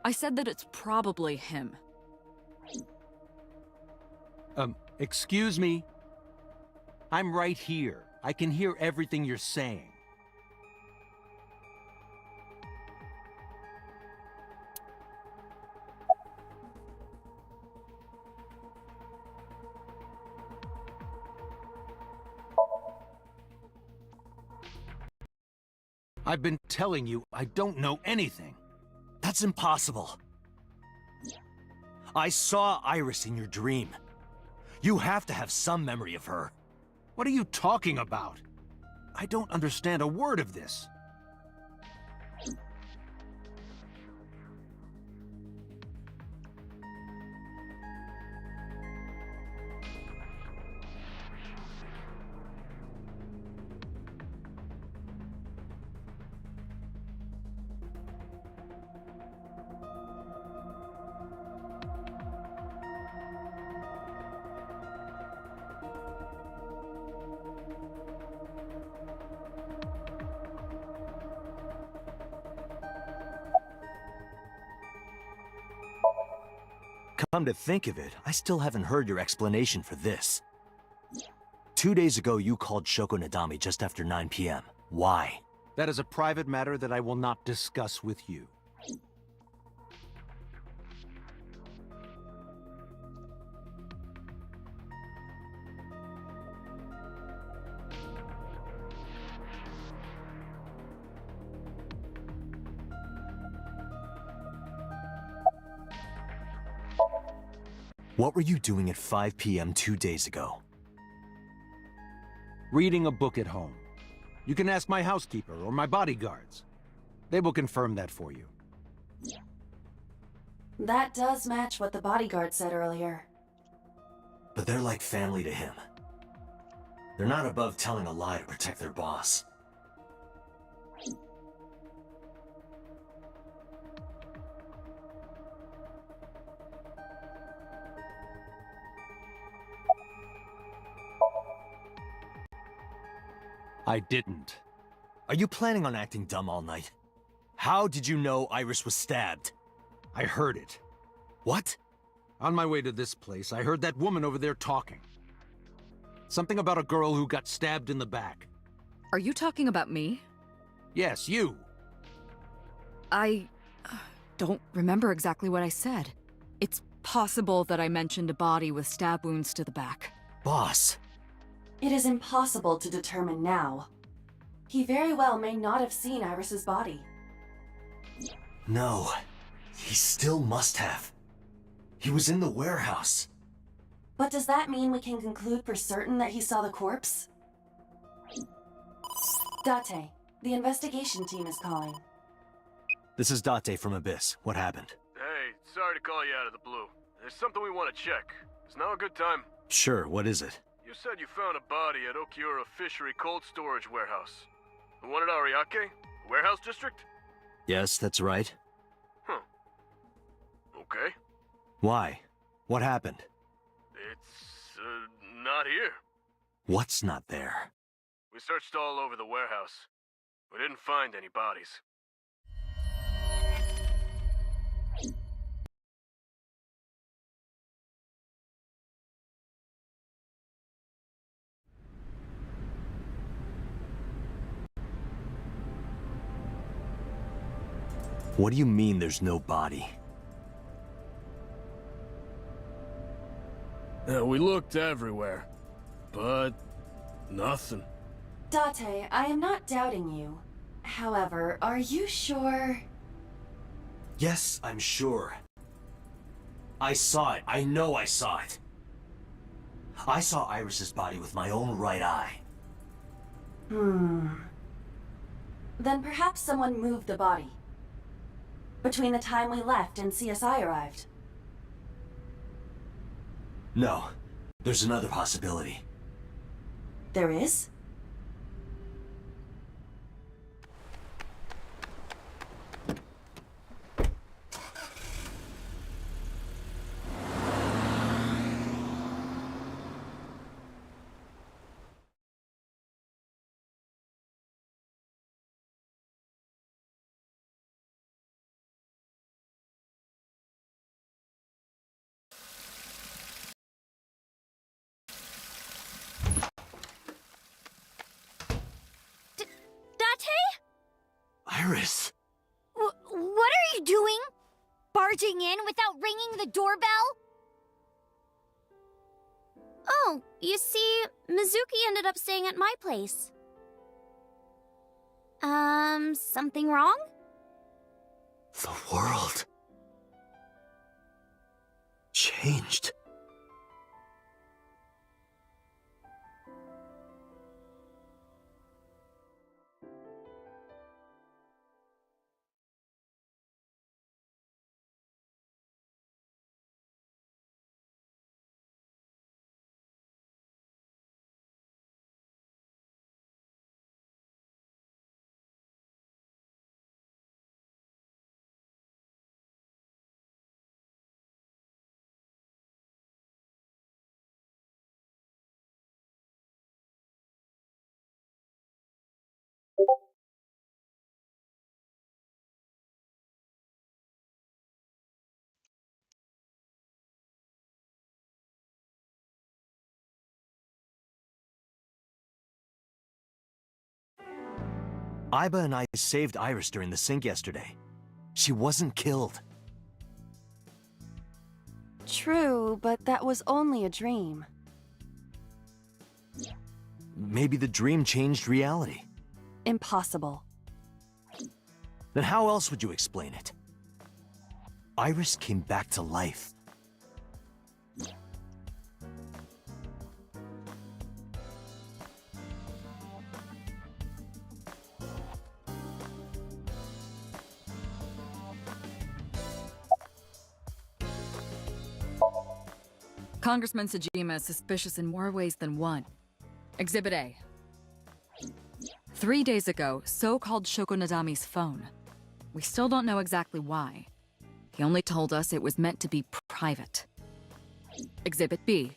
E: I said that it's probably him.
O: Excuse me? I'm right here. I can hear everything you're saying. I've been telling you, I don't know anything.
B: That's impossible. I saw Iris in your dream. You have to have some memory of her.
O: What are you talking about? I don't understand a word of this.
B: Come to think of it, I still haven't heard your explanation for this. 2 days ago, you called Shoko Nadami just after 9 p.m. Why?
O: That is a private matter that I will not discuss with you.
B: What were you doing at 5 p.m. 2 days ago?
O: Reading a book at home. You can ask my housekeeper or my bodyguards. They will confirm that for you.
D: That does match what the bodyguard said earlier.
B: But they're like family to him. They're not above telling a lie to protect their boss.
O: I didn't.
B: Are you planning on acting dumb all night? How did you know Iris was stabbed?
O: I heard it.
B: What?
O: On my way to this place, I heard that woman over there talking. Something about a girl who got stabbed in the back.
E: Are you talking about me?
O: Yes, you.
E: I don't remember exactly what I said. It's possible that I mentioned a body with stab wounds to the back.
B: Boss.
D: It is impossible to determine now, He very well may not have seen Iris's body.
B: No, he still must have. He was in the warehouse.
D: But does that mean we can conclude for certain that he saw the corpse? Date, the investigation team is calling.
B: This is Date from Abyss. What happened?
L: Hey, sorry to call you out of the blue. There's something we want to check. Is now a good time?
B: Sure, what is it?
L: You said you found a body at Okiura Fishery Cold Storage Warehouse. The one at Ariake? The warehouse district?
B: Yes, that's right.
L: Huh. Okay.
B: Why? What happened?
L: It's, not here.
B: What's not there?
L: We searched all over the warehouse. We didn't find any bodies.
B: What do you mean there's no body?
A: We looked everywhere, but nothing.
D: Date, I am not doubting you. However, are you sure?
B: Yes, I'm sure. I saw it. I know I saw it. I saw Iris's body with my own right eye.
D: Then perhaps someone moved the body. Between the time we left and CSI arrived.
B: No, there's another possibility.
D: There is?
B: Iris!
C: What are you doing? Barging in without ringing the doorbell? Oh, you see, Mizuki ended up staying at my place. Something wrong?
B: The world changed. Iba and I saved Iris during the sink yesterday. She wasn't killed.
D: True, but that was only a dream.
B: Maybe the dream changed reality.
D: Impossible.
B: Then how else would you explain it? Iris came back to life.
E: Congressman Sajima is suspicious in more ways than one. Exhibit A. 3 days ago, So called Shoko Nadami's phone. We still don't know exactly why. He only told us it was meant to be private. Exhibit B.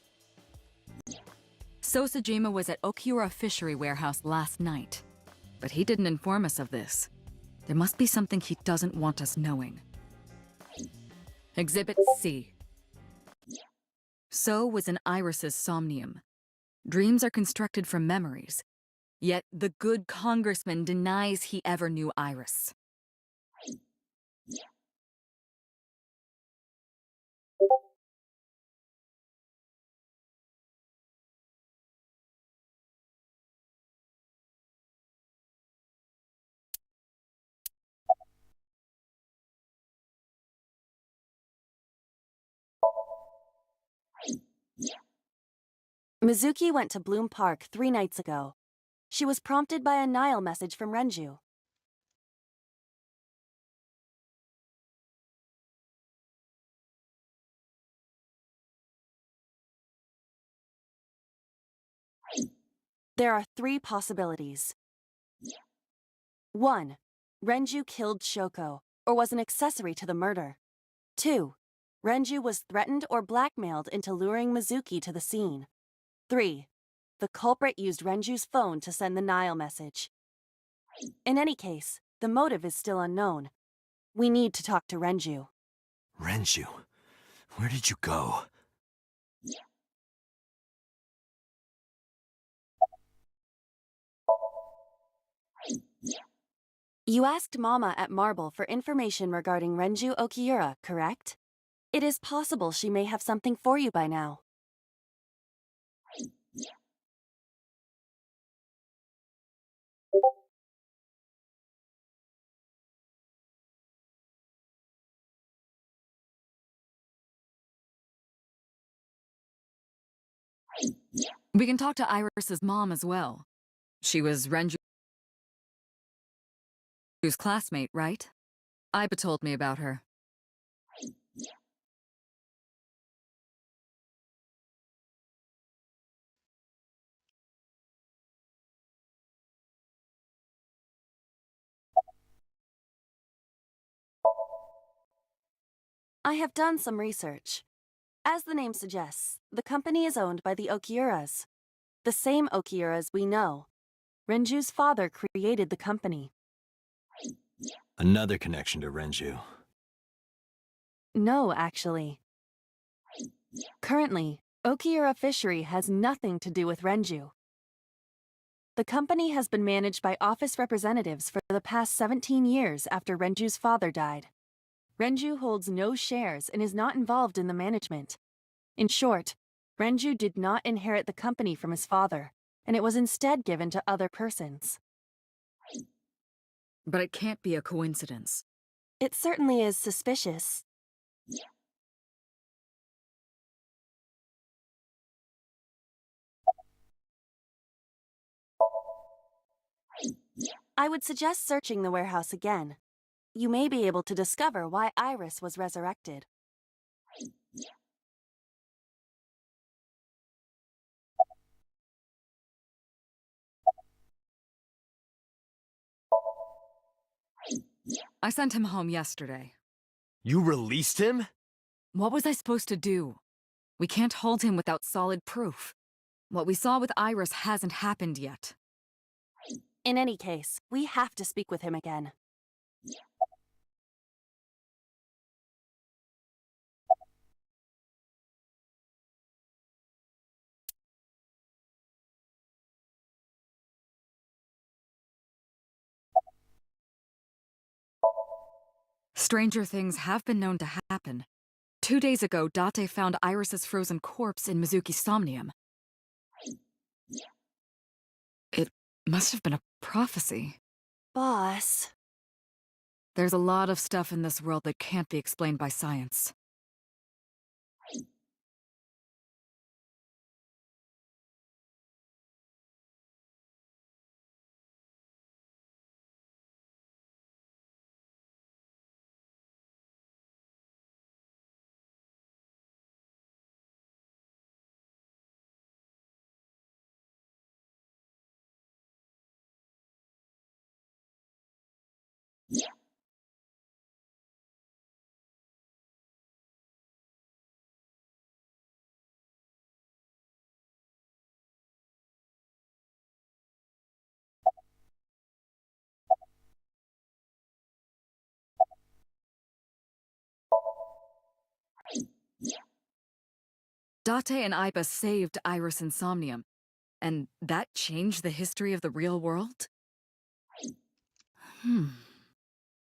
E: So Sajima was at Okiura Fishery Warehouse last night, but he didn't inform us of this. There must be something he doesn't want us knowing. Exhibit C. So was in Iris's somnium. Dreams are constructed from memories, yet the good congressman denies he ever knew Iris.
I: Mizuki went to Bloom Park 3 nights ago. She was prompted by a Nile message from Renju. There are 3 possibilities. 1. Renju killed Shoko, or was an accessory to the murder. 2. Renju was threatened or blackmailed into luring Mizuki to the scene. 3. The culprit used Renju's phone to send the Nile message. In any case, the motive is still unknown. We need to talk to Renju.
B: Renju, where did you go?
I: You asked Mama at Marble for information regarding Renju Okiura, correct? It is possible she may have something for you by now.
E: We can talk to Iris's mom as well. She was Renju's classmate, right? Iba told me about her.
I: I have done some research. As the name suggests, the company is owned by the Okiuras. The same Okiuras we know. Renju's father created the company.
B: Another connection to Renju.
I: No, actually. Currently, Okiura Fishery has nothing to do with Renju. The company has been managed by office representatives for the past 17 years after Renju's father died. Renju holds no shares and is not involved in the management. In short, Renju did not inherit the company from his father, and it was instead given to other persons.
E: But it can't be a coincidence.
I: It certainly is suspicious. I would suggest searching the warehouse again. You may be able to discover why Iris was resurrected.
E: I sent him home yesterday.
B: You released him?
E: What was I supposed to do? We can't hold him without solid proof. What we saw with Iris hasn't happened yet.
I: In any case, we have to speak with him again.
E: Stranger things have been known to happen. 2 days ago, Date found Iris's frozen corpse in Mizuki's somnium. It must have been a prophecy.
I: Boss.
E: There's a lot of stuff in this world that can't be explained by science. Date and Iba saved Iris Insomnium, and that changed the history of the real world?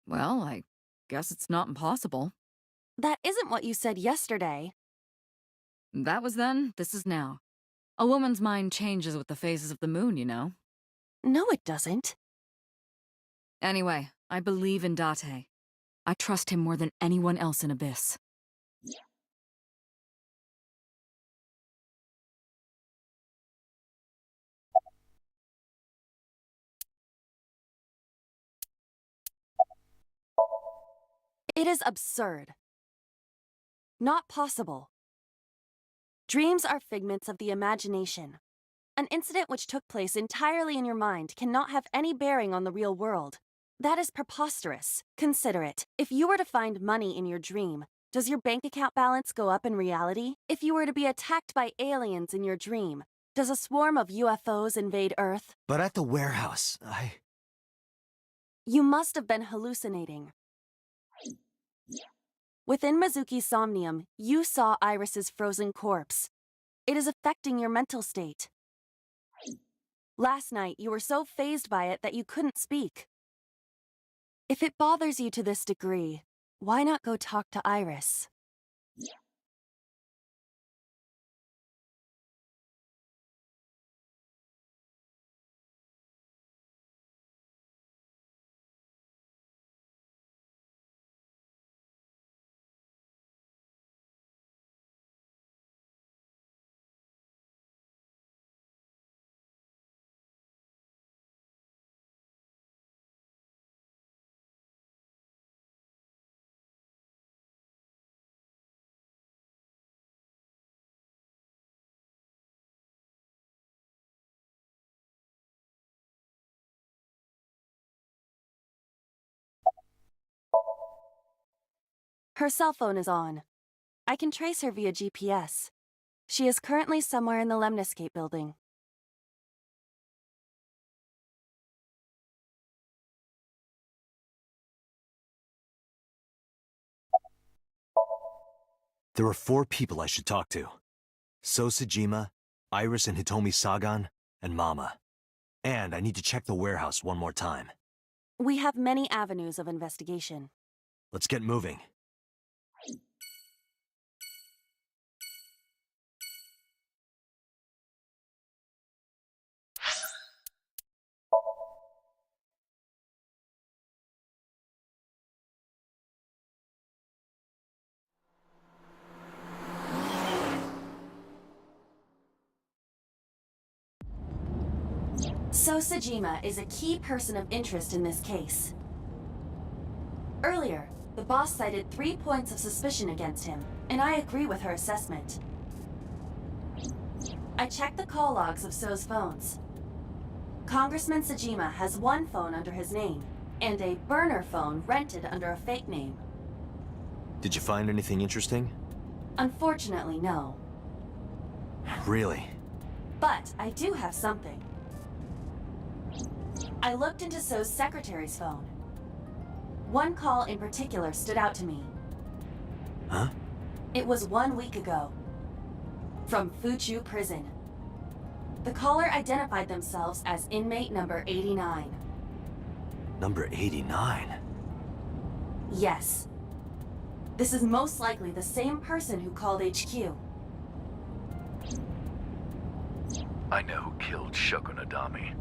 E: Well, I guess it's not impossible.
I: That isn't what you said yesterday.
E: That was then, this is now. A woman's mind changes with the phases of the moon, you know.
I: No, it doesn't.
E: Anyway, I believe in Date. I trust him more than anyone else in Abyss.
I: It is absurd. Not possible. Dreams are figments of the imagination. An incident which took place entirely in your mind cannot have any bearing on the real world. That is preposterous. Consider it. If you were to find money in your dream, does your bank account balance go up in reality? If you were to be attacked by aliens in your dream, does a swarm of UFOs invade Earth?
B: But at the warehouse,
I: You must have been hallucinating. Within Mizuki's somnium, you saw Iris's frozen corpse. It is affecting your mental state. Last night, you were so fazed by it that you couldn't speak. If it bothers you to this degree, why not go talk to Iris? Her cell phone is on. I can trace her via GPS. She is currently somewhere in the Lemniscate building.
B: There are 4 people I should talk to. So Sejima, Iris and Hitomi Sagan, and Mama. And I need to check the warehouse one more time.
I: We have many avenues of investigation.
B: Let's get moving.
I: So Sejima is a key person of interest in this case. Earlier, the boss cited 3 points of suspicion against him, and I agree with her assessment. I checked the call logs of So's phones. Congressman Sejima has 1 phone under his name, and a burner phone rented under a fake name.
B: Did you find anything interesting?
I: Unfortunately, no.
B: Really?
I: But I do have something. I looked into So's secretary's phone. 1 call in particular stood out to me.
B: Huh?
I: It was 1 week ago. From Fuchu Prison. The caller identified themselves as inmate number 89.
B: Number 89?
I: Yes. This is most likely the same person who called HQ.
G: I know who killed Shoko Nadami.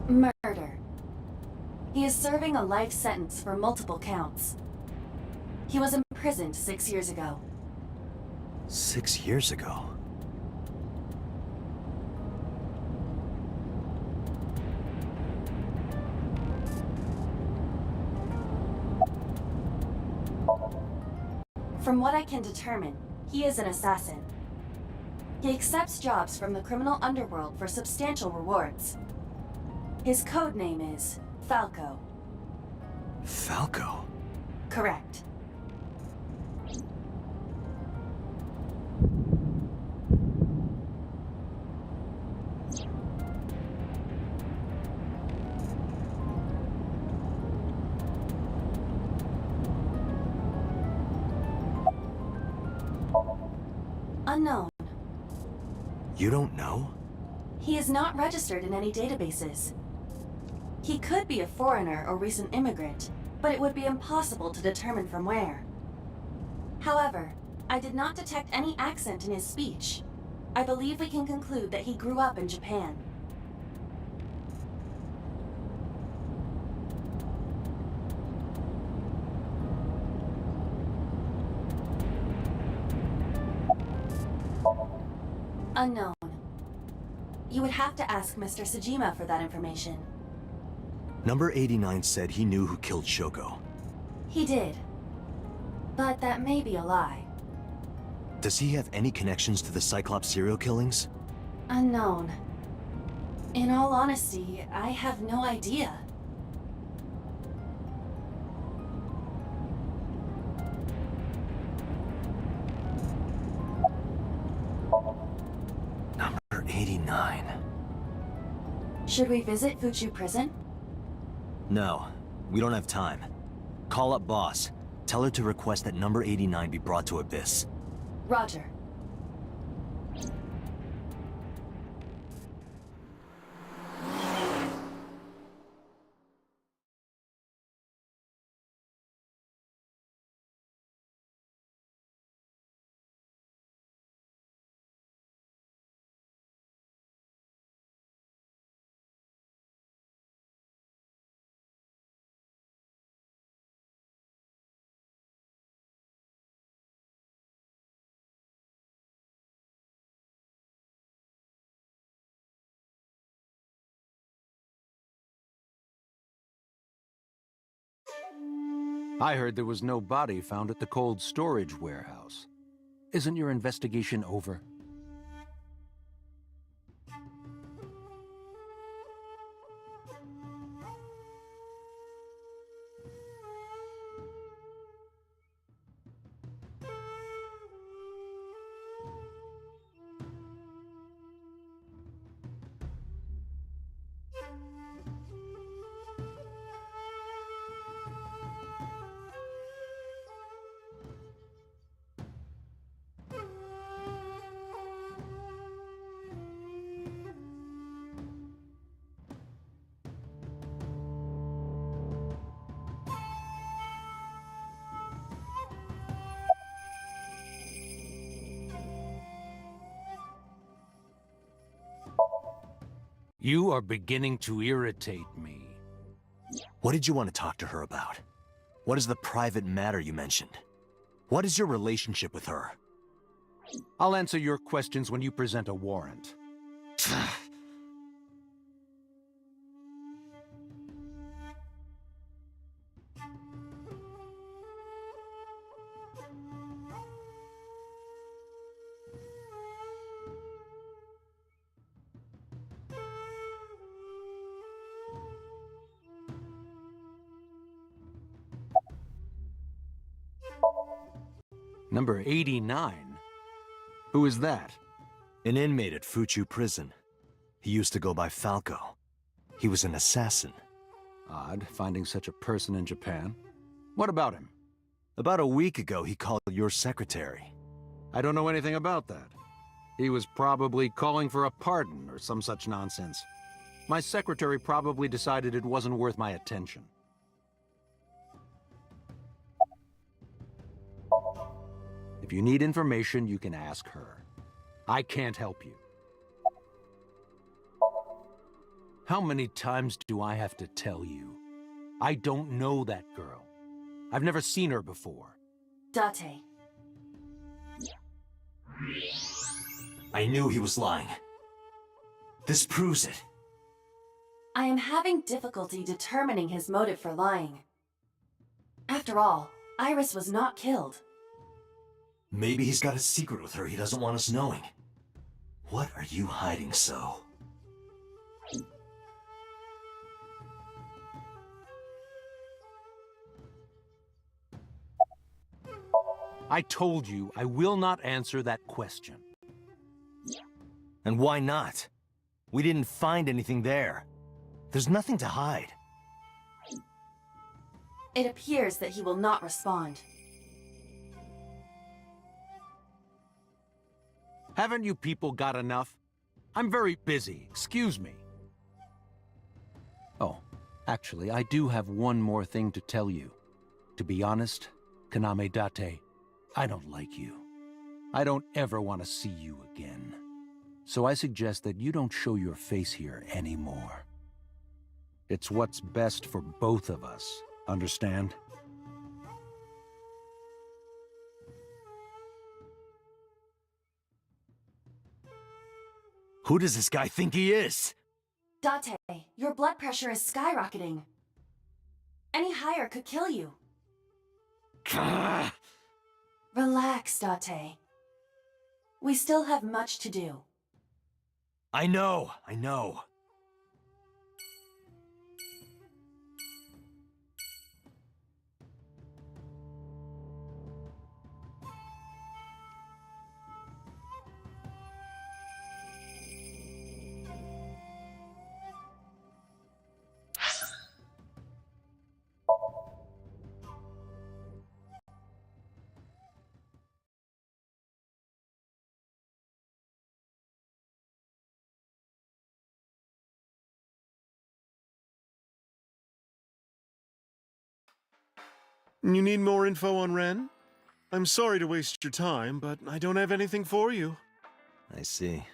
I: Murder. He is serving a life sentence for multiple counts. He was imprisoned 6 years ago.
B: 6 years ago?
I: From what I can determine, he is an assassin. He accepts jobs from the criminal underworld for substantial rewards. His code name is Falco.
B: Falco?
I: Correct. Unknown.
B: You don't know?
I: He is not registered in any databases. He could be a foreigner or recent immigrant, but it would be impossible to determine from where. However, I did not detect any accent in his speech. I believe we can conclude that he grew up in Japan.
D: Unknown. You would have to ask Mr. Sajima for that information.
B: Number 89 said he knew who killed Shoko.
D: He did. But that may be a lie.
B: Does he have any connections to the Cyclops serial killings?
D: Unknown. In all honesty, I have no idea.
B: Number 89.
D: Should we visit Fuchu Prison?
B: No, we don't have time. Call up Boss. Tell her to request that number 89 be brought to Abyss.
D: Roger.
O: I heard there was no body found at the cold storage warehouse. Isn't your investigation over? You are beginning to irritate me.
B: What did you want to talk to her about? What is the private matter you mentioned? What is your relationship with her?
O: I'll answer your questions when you present a warrant. Number 89? Who is that?
B: An inmate at Fuchu Prison. He used to go by Falco. He was an assassin.
O: Odd, finding such a person in Japan. What about him?
B: About a week ago, he called your secretary.
O: I don't know anything about that. He was probably calling for a pardon or some such nonsense. My secretary probably decided it wasn't worth my attention. If you need information, you can ask her. I can't help you. How many times do I have to tell you? I don't know that girl. I've never seen her before.
D: Date.
B: I knew he was lying. This proves it.
D: I am having difficulty determining his motive for lying. After all, Iris was not killed.
B: Maybe he's got a secret with her he doesn't want us knowing. What are you hiding so?
O: I told you I will not answer that question.
B: And why not? We didn't find anything there. There's nothing to hide.
D: It appears that he will not respond.
O: Haven't you people got enough? I'm very busy, excuse me. Oh, actually, I do have one more thing to tell you. To be honest, Kaname Date, I don't like you. I don't ever want to see you again. So I suggest that you don't show your face here anymore. It's what's best for both of us, understand?
B: Who does this guy think he is?
D: Date, your blood pressure is skyrocketing. Any higher could kill you. Relax, Date. We still have much to do.
B: I know.
S: You need more info on Ren? I'm sorry to waste your time, but I don't have anything for you.
B: I see.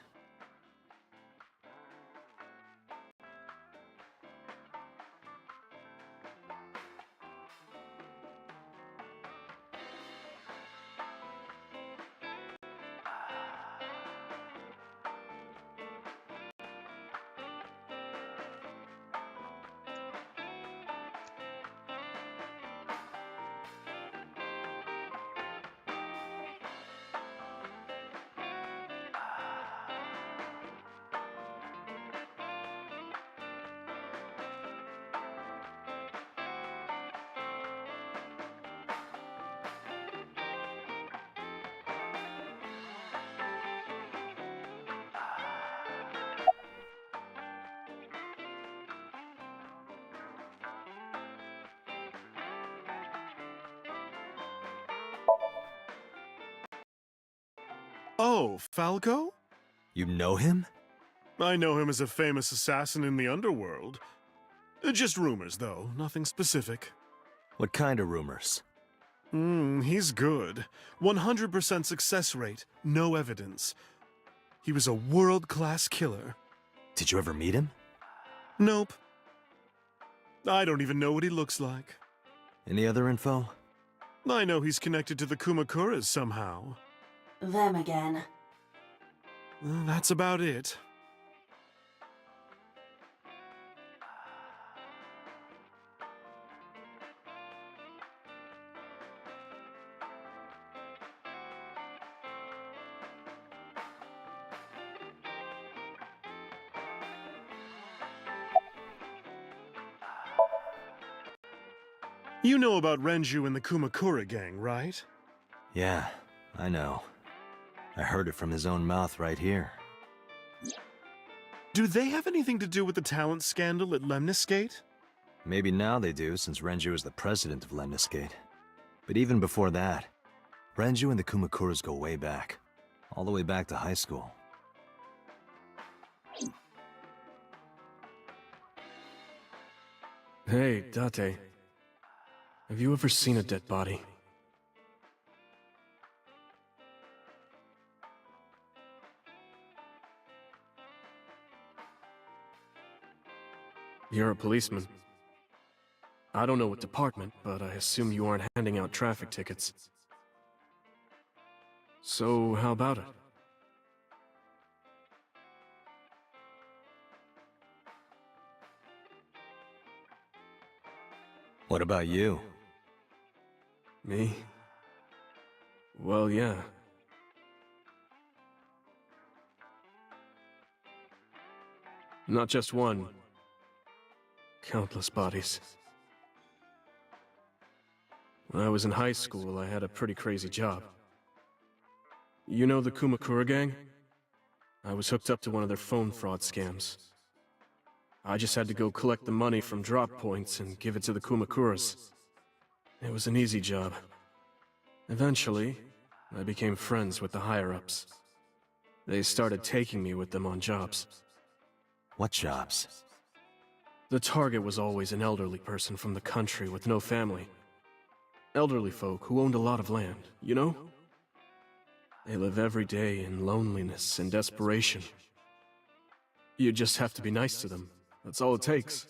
S: Oh, Falco?
B: You know him?
S: I know him as a famous assassin in the underworld. Just rumors, though, nothing specific.
B: What kind of rumors?
S: He's good. 100% success rate, no evidence. He was a world-class killer.
B: Did you ever meet him?
S: Nope. I don't even know what he looks like.
B: Any other info?
S: I know he's connected to the Kumakuras somehow.
D: Them again.
S: That's about it. You know about Renju and the Kumakura gang, right?
B: Yeah, I know. I heard it from his own mouth right here.
S: Do they have anything to do with the talent scandal at Lemniscate?
B: Maybe now they do, since Renju is the president of Lemniscate. But even before that, Renju and the Kumakuras go way back. All the way back to high school.
A: Hey, Date. Have you ever seen a dead body? You're a policeman. I don't know what department, but I assume you aren't handing out traffic tickets. So, how about it?
B: What about you?
A: Me? Well, yeah. Not just one. Countless bodies. When I was in high school, I had a pretty crazy job. You know the Kumakura gang? I was hooked up to one of their phone fraud scams. I just had to go collect the money from drop points and give it to the Kumakuras. It was an easy job. Eventually, I became friends with the higher-ups. They started taking me with them on jobs.
B: What jobs?
A: The target was always an elderly person from the country with no family. Elderly folk who owned a lot of land, you know? They live every day in loneliness and desperation. You just have to be nice to them. That's all it takes.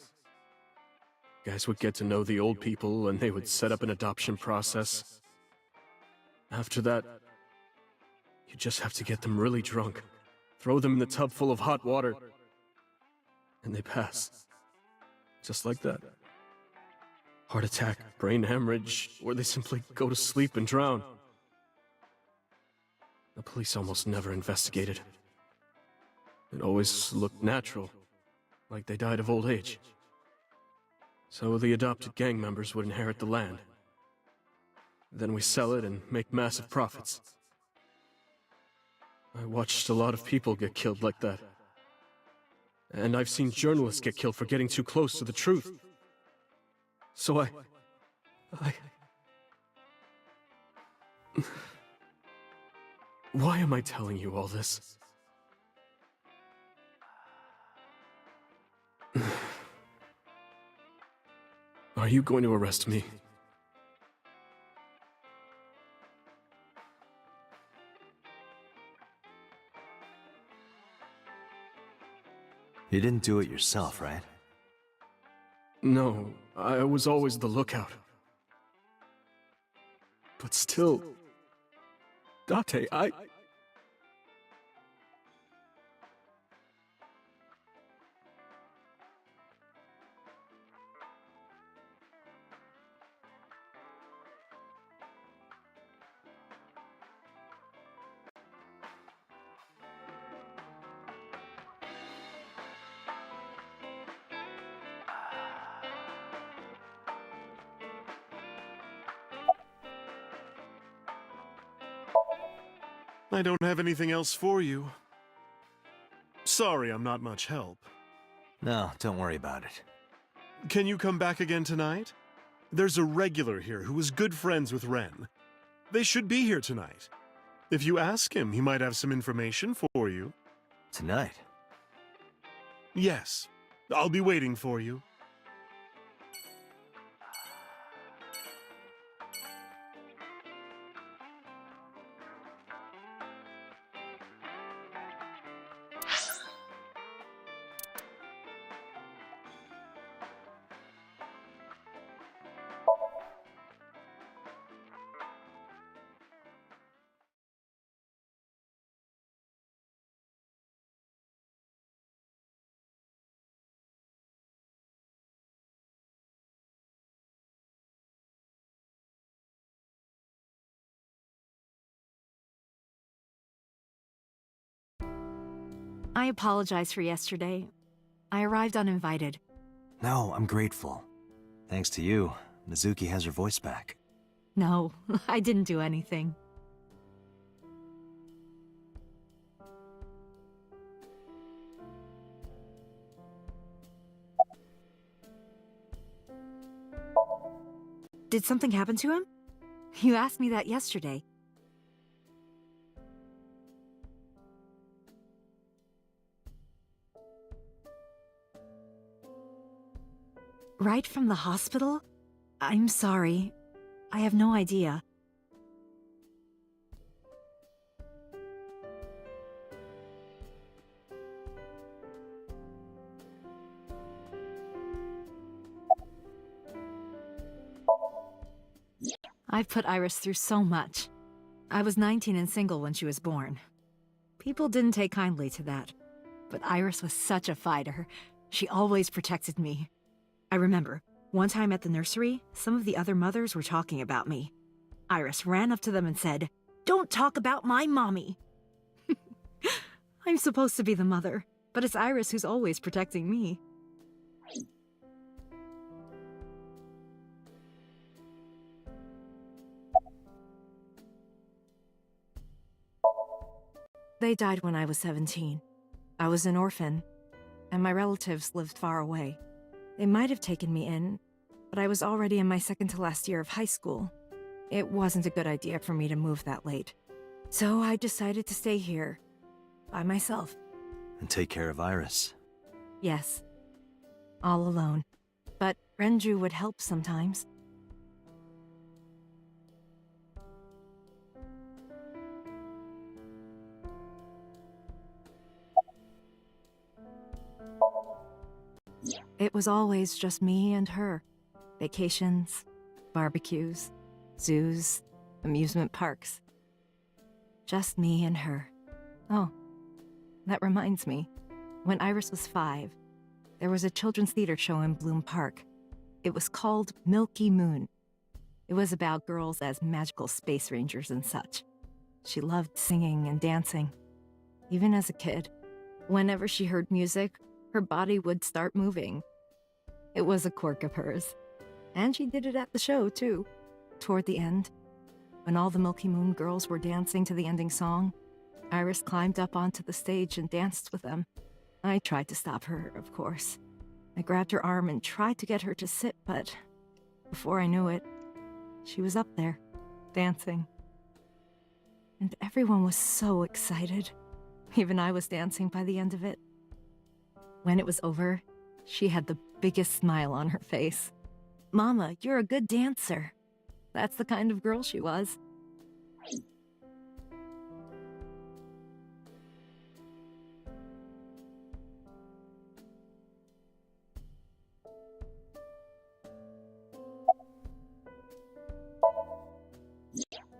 A: Guys would get to know the old people and they would set up an adoption process. After that, you just have to get them really drunk, throw them in the tub full of hot water, and they pass. Just like that. Heart attack, brain hemorrhage, or they simply go to sleep and drown. The police almost never investigated. It always looked natural, like they died of old age. So the adopted gang members would inherit the land. Then we sell it and make massive profits. I watched a lot of people get killed like that. And I've seen journalists get killed for getting too close to the truth. So I... Why am I telling you all this? Are you going to arrest me?
B: You didn't do it yourself, right?
A: No, I was always the lookout. But still... Date,
S: I don't have anything else for you. Sorry, I'm not much help.
B: No, don't worry about it.
S: Can you come back again tonight? There's a regular here who was good friends with Ren. They should be here tonight. If you ask him, he might have some information for you.
B: Tonight?
S: Yes. I'll be waiting for you.
H: I apologize for yesterday. I arrived uninvited.
B: No, I'm grateful. Thanks to you, Mizuki has her voice back.
H: No, I didn't do anything. Did something happen to him? You asked me that yesterday. Right from the hospital? I'm sorry. I have no idea. I've put Iris through so much. I was 19 and single when she was born. People didn't take kindly to that. But Iris was such a fighter. She always protected me. I remember, one time at the nursery, some of the other mothers were talking about me. Iris ran up to them and said, "Don't talk about my mommy!" I'm supposed to be the mother, but it's Iris who's always protecting me. They died when I was 17. I was an orphan, and my relatives lived far away. They might have taken me in, but I was already in my second to last year of high school. It wasn't a good idea for me to move that late. So I decided to stay here, by myself.
B: And take care of Iris.
H: Yes, all alone. But Renju would help sometimes. It was always just me and her. Vacations, barbecues, zoos, amusement parks. Just me and her. Oh, That reminds me, when Iris was 5, there was a children's theater show in Bloom Park. It was called Milky Moon. It was about girls as magical space rangers and such. She loved singing and dancing. Even as a kid, whenever she heard music, her body would start moving. It was a quirk of hers. And she did it at the show, too. Toward the end, when all the Milky Moon girls were dancing to the ending song, Iris climbed up onto the stage and danced with them. I tried to stop her, of course. I grabbed her arm and tried to get her to sit, but before I knew it, she was up there, dancing. And everyone was so excited. Even I was dancing by the end of it. When it was over, she had the biggest smile on her face. "Mama, you're a good dancer." That's the kind of girl she was.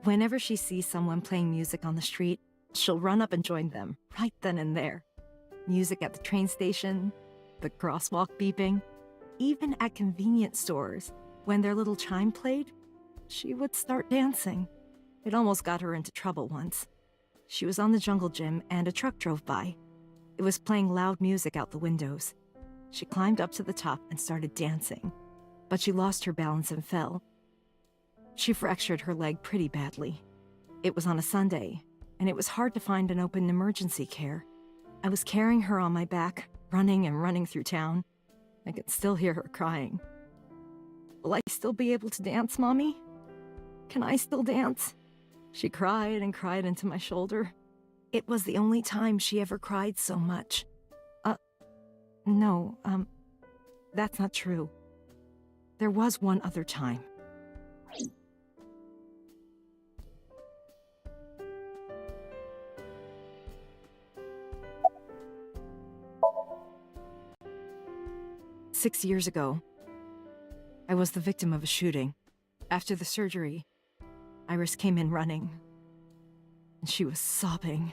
H: Whenever she sees someone playing music on the street, she'll run up and join them, right then and there. Music at the train station, the crosswalk beeping, even at convenience stores, when their little chime played, she would start dancing. It almost got her into trouble once. She was on the jungle gym and a truck drove by. It was playing loud music out the windows. She climbed up to the top and started dancing, but she lost her balance and fell. She fractured her leg pretty badly. It was on a Sunday, and it was hard to find an open emergency care. I was carrying her on my back, running and running through town. I could still hear her crying. "Will I still be able to dance, Mommy? Can I still dance?" She cried and cried into my shoulder. It was the only time she ever cried so much. No, that's not true. There was one other time. Six years ago, I was the victim of a shooting. After the surgery, Iris came in running, and she was sobbing.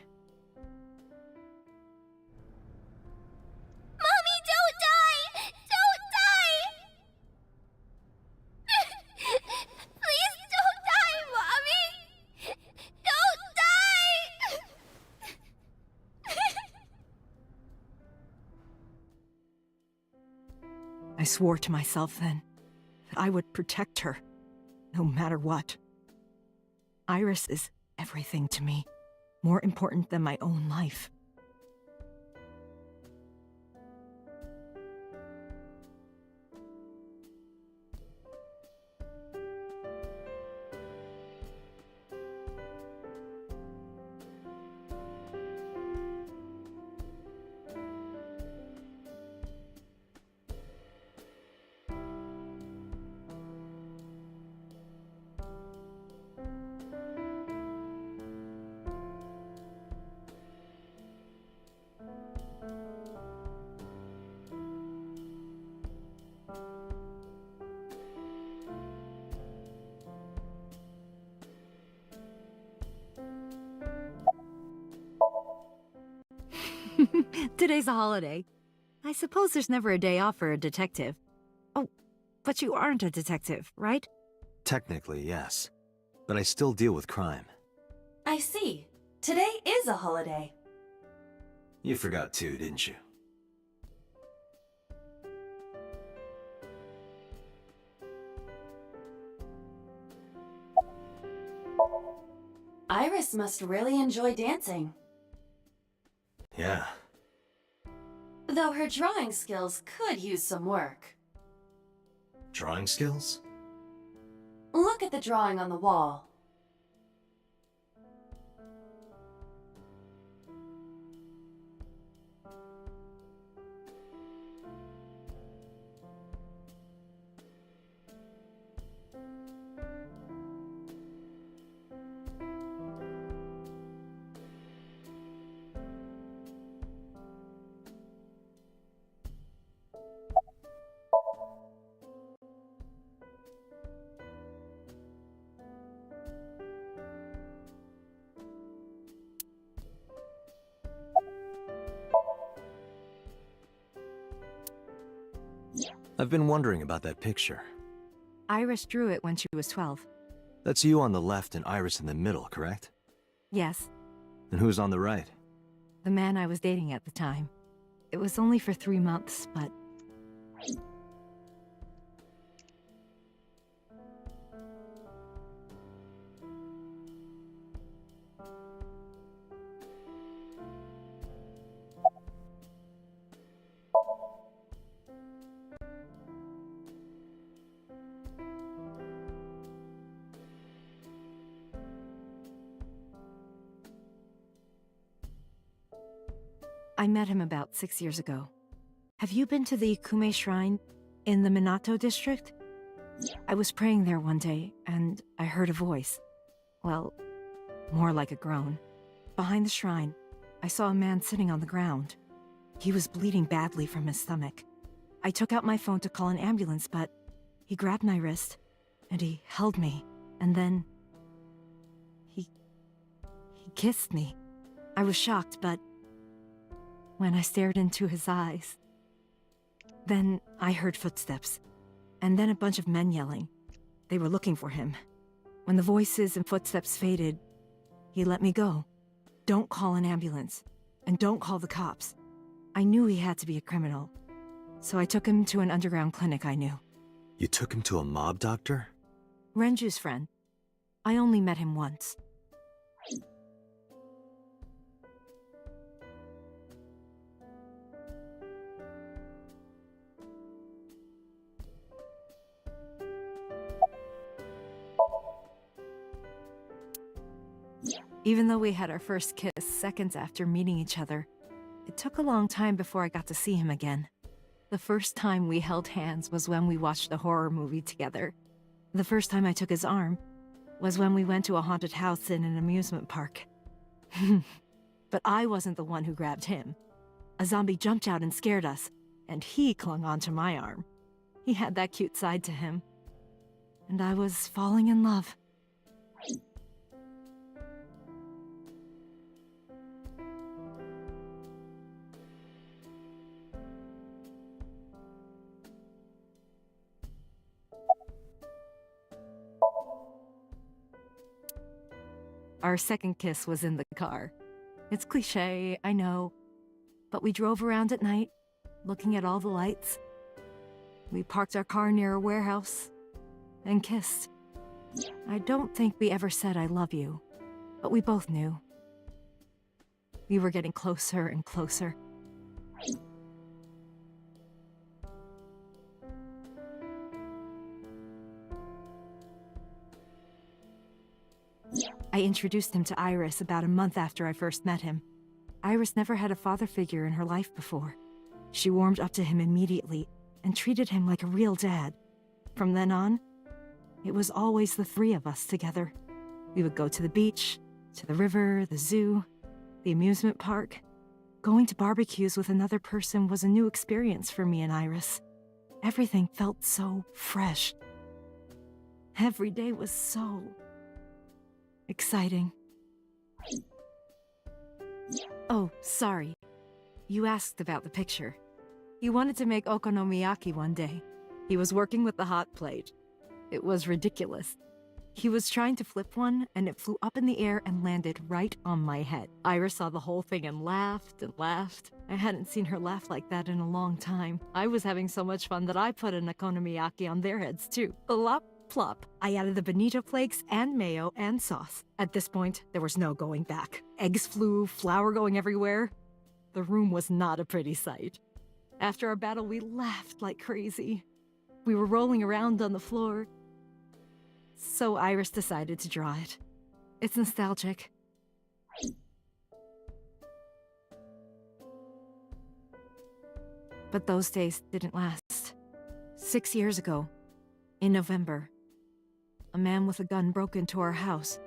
M: Mommy, don't die! Don't die! Please don't die, Mommy! Don't die!
H: I swore to myself then that I would protect her, no matter what. Iris is everything to me, more important than my own life. Today's a holiday. I suppose there's never a day off for a detective. Oh, but you aren't a detective, right?
B: Technically, yes. But I still deal with crime.
D: I see. Today is a holiday.
B: You forgot too, didn't you?
D: Iris must really enjoy dancing.
B: Yeah.
D: Though her drawing skills could use some work.
B: Drawing skills?
D: Look at the drawing on the wall.
B: I've been wondering about that picture.
H: Iris drew it when she was 12.
B: That's you on the left and Iris in the middle, correct?
H: Yes,
B: And who's on the right?
H: the man I was dating at the time. It was only for 3 months, but... I met him about 6 years ago. Have you been to the Ikume Shrine in the Minato district? I was praying there one day, and I heard a voice. Well, more like a groan. Behind the shrine, I saw a man sitting on the ground. He was bleeding badly from his stomach. I took out my phone to call an ambulance, but he grabbed my wrist, and he held me, and then... He kissed me. I was shocked, but... when I stared into his eyes... Then I heard footsteps, and then a bunch of men yelling. They were looking for him. When the voices and footsteps faded, he let me go. Don't call an ambulance, and don't call the cops. I knew he had to be a criminal, so I took him to an underground clinic I knew.
B: You took him to a mob doctor?
H: Renju's friend. I only met him once. Even though we had our first kiss seconds after meeting each other, it took a long time before I got to see him again. The first time we held hands was when we watched a horror movie together. The first time I took his arm was when we went to a haunted house in an amusement park. But I wasn't the one who grabbed him. A zombie jumped out and scared us, and he clung onto my arm. He had that cute side to him. And I was falling in love. Our second kiss was in the car. It's cliché, I know, but we drove around at night, looking at all the lights. We parked our car near a warehouse and kissed. I don't think we ever said I love you, but we both knew. We were getting closer and closer. I introduced him to Iris about a month after I first met him. Iris never had a father figure in her life before. She warmed up to him immediately and treated him like a real dad. From then on, it was always the three of us together. We would go to the beach, to the river, the zoo, the amusement park. Going to barbecues with another person was a new experience for me and Iris. Everything felt so fresh. Every day was so exciting. Oh, sorry. You asked about the picture. He wanted to make okonomiyaki one day. He was working with the hot plate. It was ridiculous. He was trying to flip one, and it flew up in the air and landed right on my head. Iris saw the whole thing and laughed and laughed. I hadn't seen her laugh like that in a long time. I was having so much fun that I put an okonomiyaki on their heads too. Plop, plop. I added the bonito flakes and mayo and sauce. At this point, there was no going back. Eggs flew, flour going everywhere. The room was not a pretty sight. After our battle, we laughed like crazy. We were rolling around on the floor. So Iris decided to draw it. It's nostalgic. But those days didn't last. 6 years ago, in November, a man with a gun broke into our house.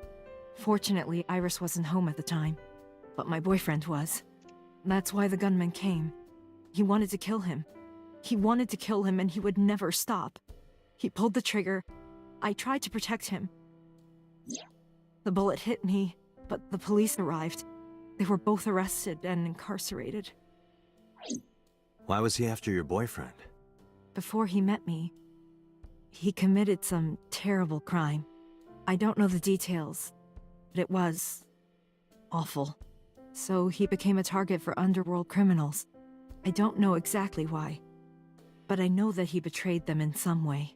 H: Fortunately, Iris wasn't home at the time, but my boyfriend was. That's why the gunman came. He wanted to kill him. He wanted to kill him, and he would never stop. He pulled the trigger. I tried to protect him. The bullet hit me, but the police arrived. They were both arrested and incarcerated.
B: Why was he after your boyfriend?
H: before he met me, he committed some terrible crime. I don't know the details, but it was awful. So he became a target for underworld criminals. I don't know exactly why, but I know that he betrayed them in some way.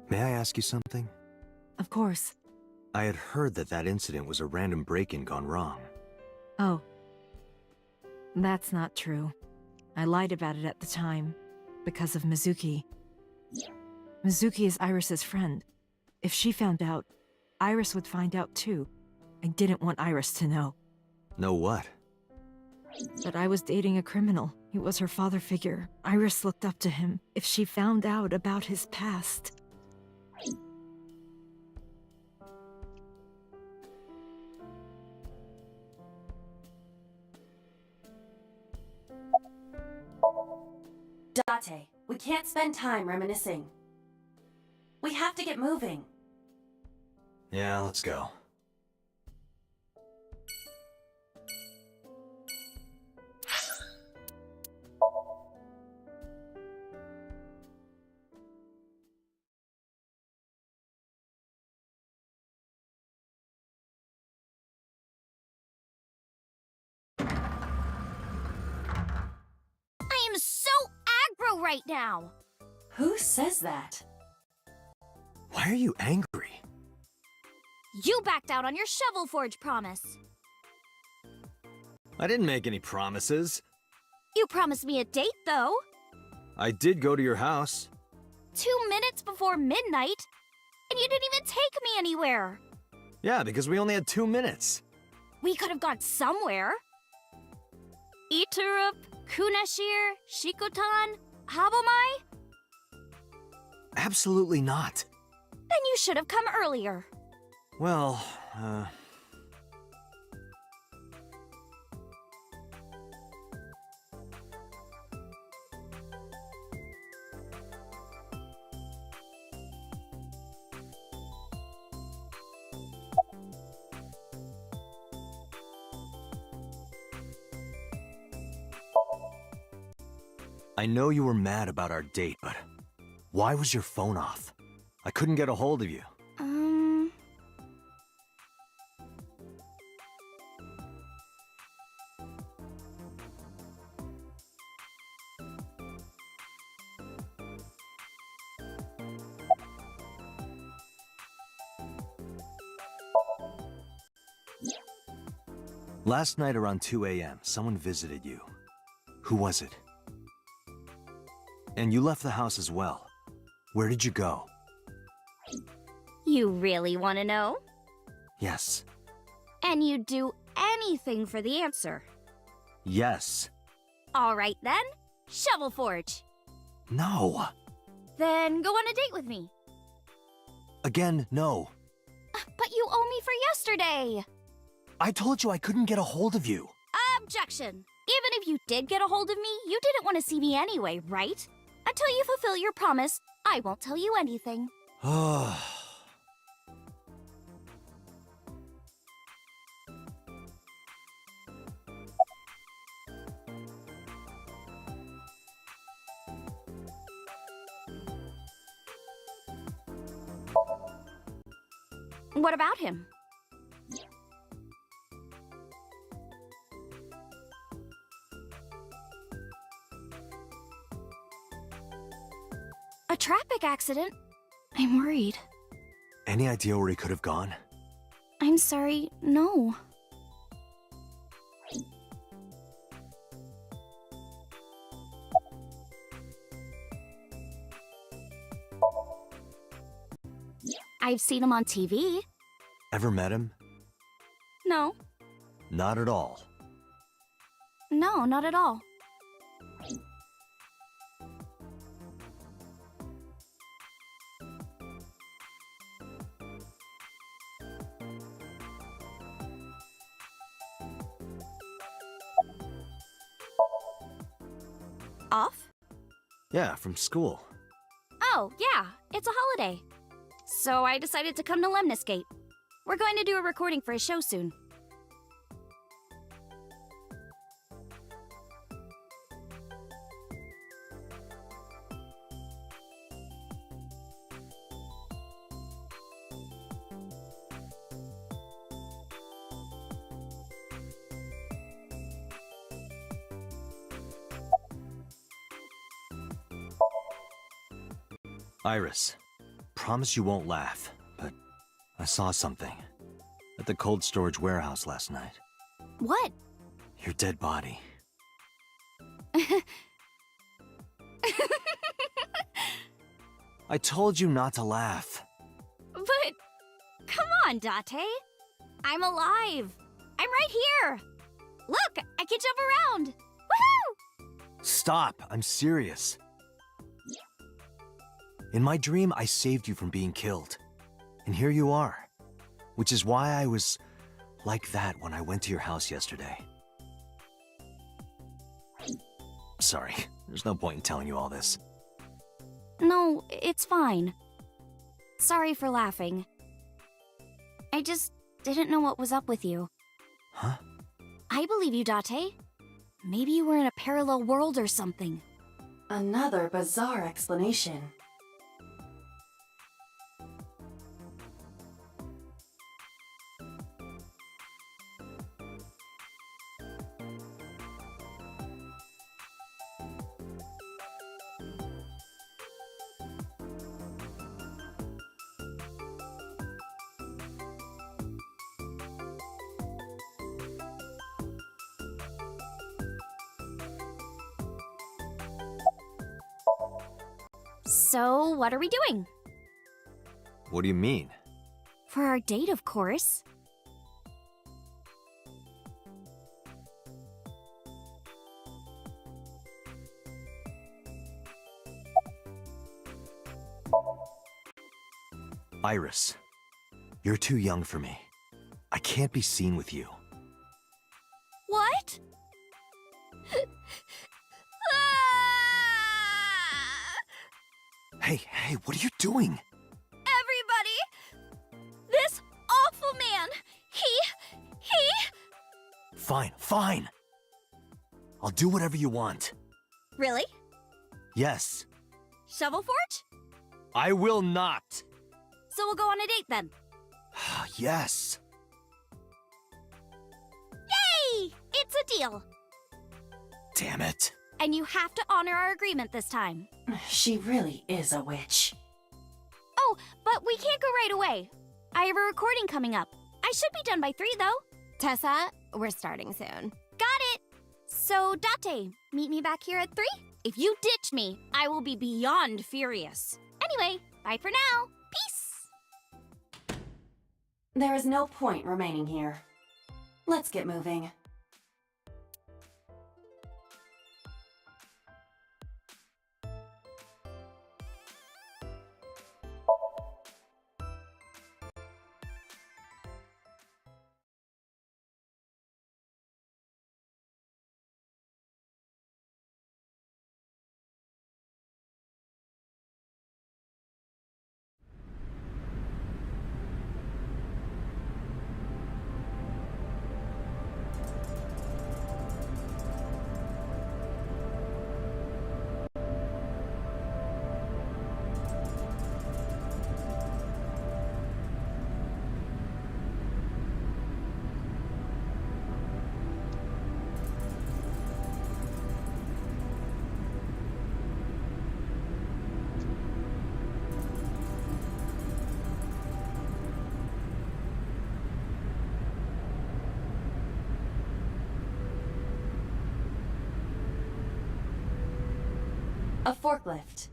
B: May I ask you something?
H: Of course.
B: I had heard that that incident was a random break-in gone wrong.
H: Oh. That's not true. I lied about it at the time, because of Mizuki. Mizuki is Iris's friend. If she found out, Iris would find out too. I didn't want Iris to know.
B: Know what?
H: That I was dating a criminal. He was her father figure. Iris looked up to him. If she found out about his past...
D: Date, we can't spend time reminiscing. We have to get moving.
B: Yeah, let's go.
C: I am so aggro right now!
D: Who says that?
B: Why are you angry?
C: You backed out on your Shovel Forge promise.
B: I didn't make any promises.
C: You promised me a date, though.
B: I did go to your house.
C: 2 minutes before midnight, and you didn't even take me anywhere.
B: Yeah, because we only had 2 minutes.
C: We could have gone somewhere. Iturup, Kunashir, Shikotan, Habomai?
B: Absolutely not.
C: Then you should have come earlier.
B: Well, I know you were mad about our date, but why was your phone off? I couldn't get a hold of you. Last night around 2 a.m., someone visited you. Who was it? And you left the house as well. Where did you go?
C: You really want to know?
B: Yes.
C: And you'd do anything for the answer.
B: Yes.
C: All right then, Shovel Forge.
B: No.
C: Then go on a date with me.
B: Again, no.
C: But you owe me for yesterday.
B: I told you I couldn't get a hold of you.
C: Objection. Even if you did get a hold of me, you didn't want to see me anyway, right? Until you fulfill your promise, I won't tell you anything. What about him? A traffic accident? I'm worried.
B: Any idea where he could have gone?
C: I'm sorry, no. I've seen him on TV.
B: Ever met him?
C: No.
B: Not at all.
C: No, not at all. Off?
B: Yeah, from school.
C: Oh, yeah, it's a holiday. So I decided to come to Lemnisgate. We're going to do a recording for a show soon.
B: Iris, promise you won't laugh, but I saw something at the cold storage warehouse last night.
C: What?
B: Your dead body. I told you not to laugh.
C: But, come on, Date. I'm alive. I'm right here. Look, I can jump around. Woohoo!
B: Stop, I'm serious. In my dream, I saved you from being killed. And here you are. Which is why I was like that when I went to your house yesterday. Sorry, there's no point in telling you all this.
C: No, it's fine. Sorry for laughing. I just didn't know what was up with you.
B: Huh?
C: I believe you, Date. Maybe you were in a parallel world or something.
D: Another bizarre explanation.
C: So, what are we doing?
B: What do you mean?
C: For our date, of course.
B: Iris, you're too young for me. I can't be seen with you.
C: What?
B: Hey, what are you doing?
C: Everybody! This awful man! He...
B: Fine. I'll do whatever you want.
C: Really?
B: Yes.
C: Shovel Forge?
B: I will not.
C: So we'll go on a date then.
B: Yes.
C: Yay! It's a deal.
B: Damn it.
C: And you have to honor our agreement this time.
D: She really is a witch.
C: Oh, but we can't go right away. I have a recording coming up. I should be done by 3, though.
U: Tessa, we're starting soon.
C: Got it! So, Date, meet me back here at 3? If you ditch me, I will be beyond furious. Anyway, bye for now. Peace!
D: There is no point remaining here. Let's get moving. A forklift.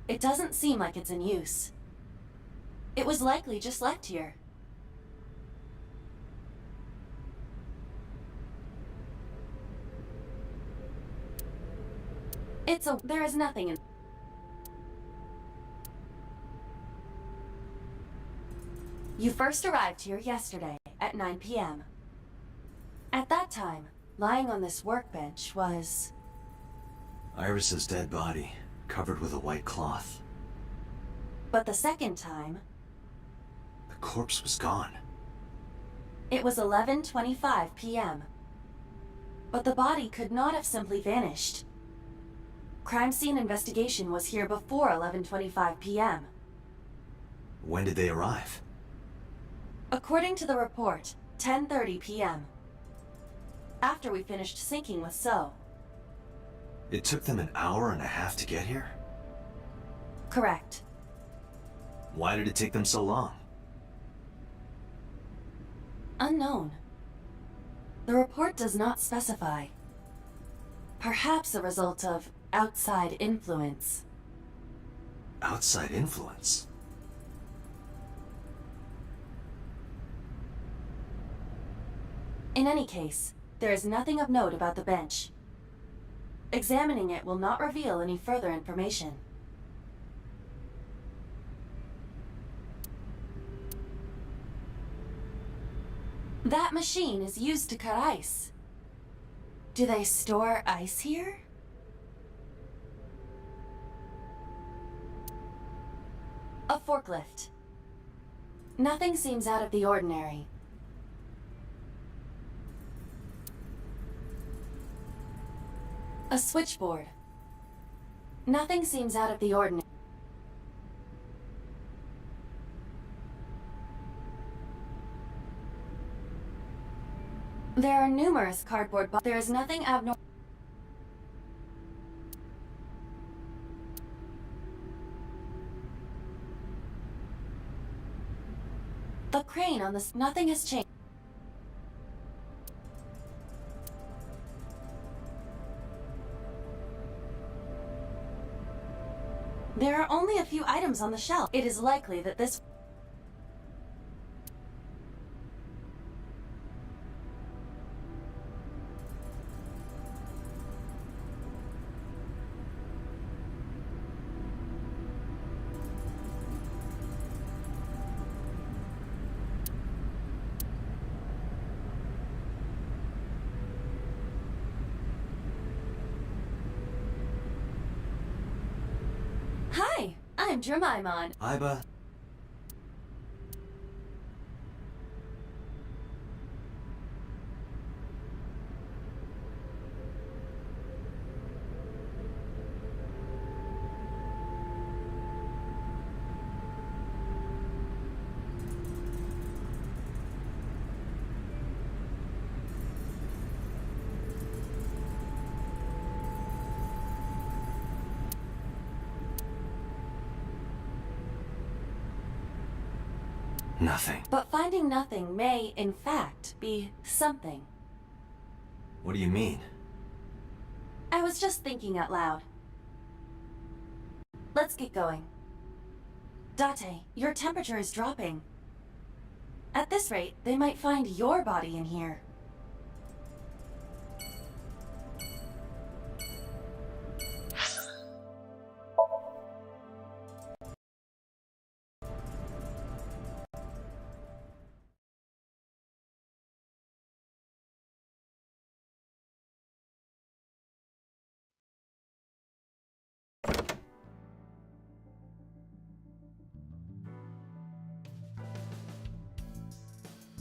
D: It doesn't seem like it's in use. It was likely just left here. There is nothing in... You first arrived here yesterday at 9 p.m. At that time, lying on this workbench was...
B: Iris's dead body, covered with a white cloth.
D: But the second time...
B: The corpse was gone.
D: It was 11:25 p.m. But the body could not have simply vanished. Crime scene investigation was here before 11:25 p.m.
B: When did they arrive?
D: According to the report, 10:30 p.m. After we finished sinking with So.
B: It took them an hour and a half to get here?
D: Correct.
B: Why did it take them so long?
D: Unknown. The report does not specify. Perhaps a result of outside influence.
B: Outside influence?
D: In any case, there is nothing of note about the bench. Examining it will not reveal any further information. That machine is used to cut ice. Do they store ice here? A forklift. Nothing seems out of the ordinary. A switchboard. Nothing seems out of the ordinary. There are numerous cardboard boxes. There is nothing abnormal. The crane on this. Nothing has changed. There are only a few items on the shelf. It is likely that this... Hi, I'm Jemimon.
B: Iba. Nothing.
D: But finding nothing may, in fact, be something.
B: What do you mean?
D: I was just thinking out loud. Let's get going. Date, your temperature is dropping. At this rate, they might find your body in here.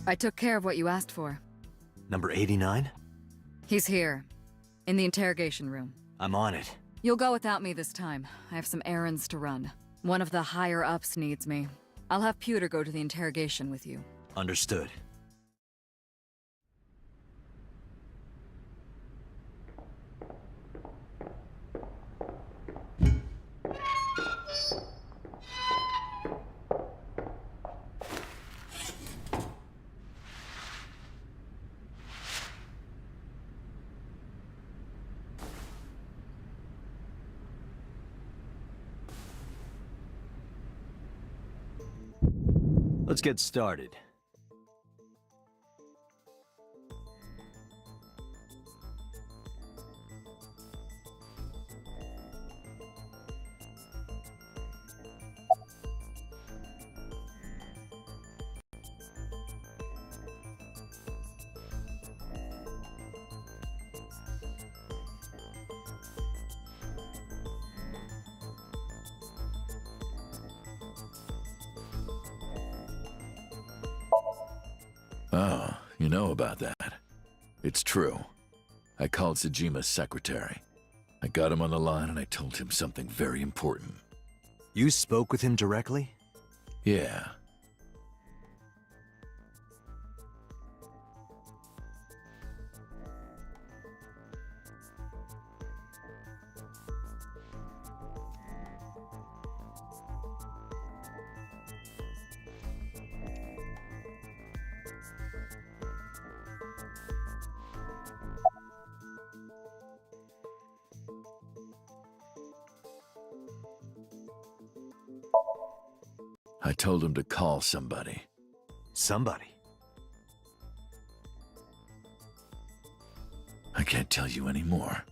E: I took care of what you asked for.
B: Number 89?
E: He's here, in the interrogation room.
B: I'm on it.
E: You'll go without me this time. I have some errands to run. One of the higher-ups needs me. I'll have Pewter go to the interrogation with you.
B: Understood. Let's get started.
G: Oh, you know about that. It's true. I called Tsujima's secretary. I got him on the line and I told him something very important.
B: You spoke with him directly?
G: Yeah. I told him to call somebody.
B: Somebody?
G: I can't tell you anymore.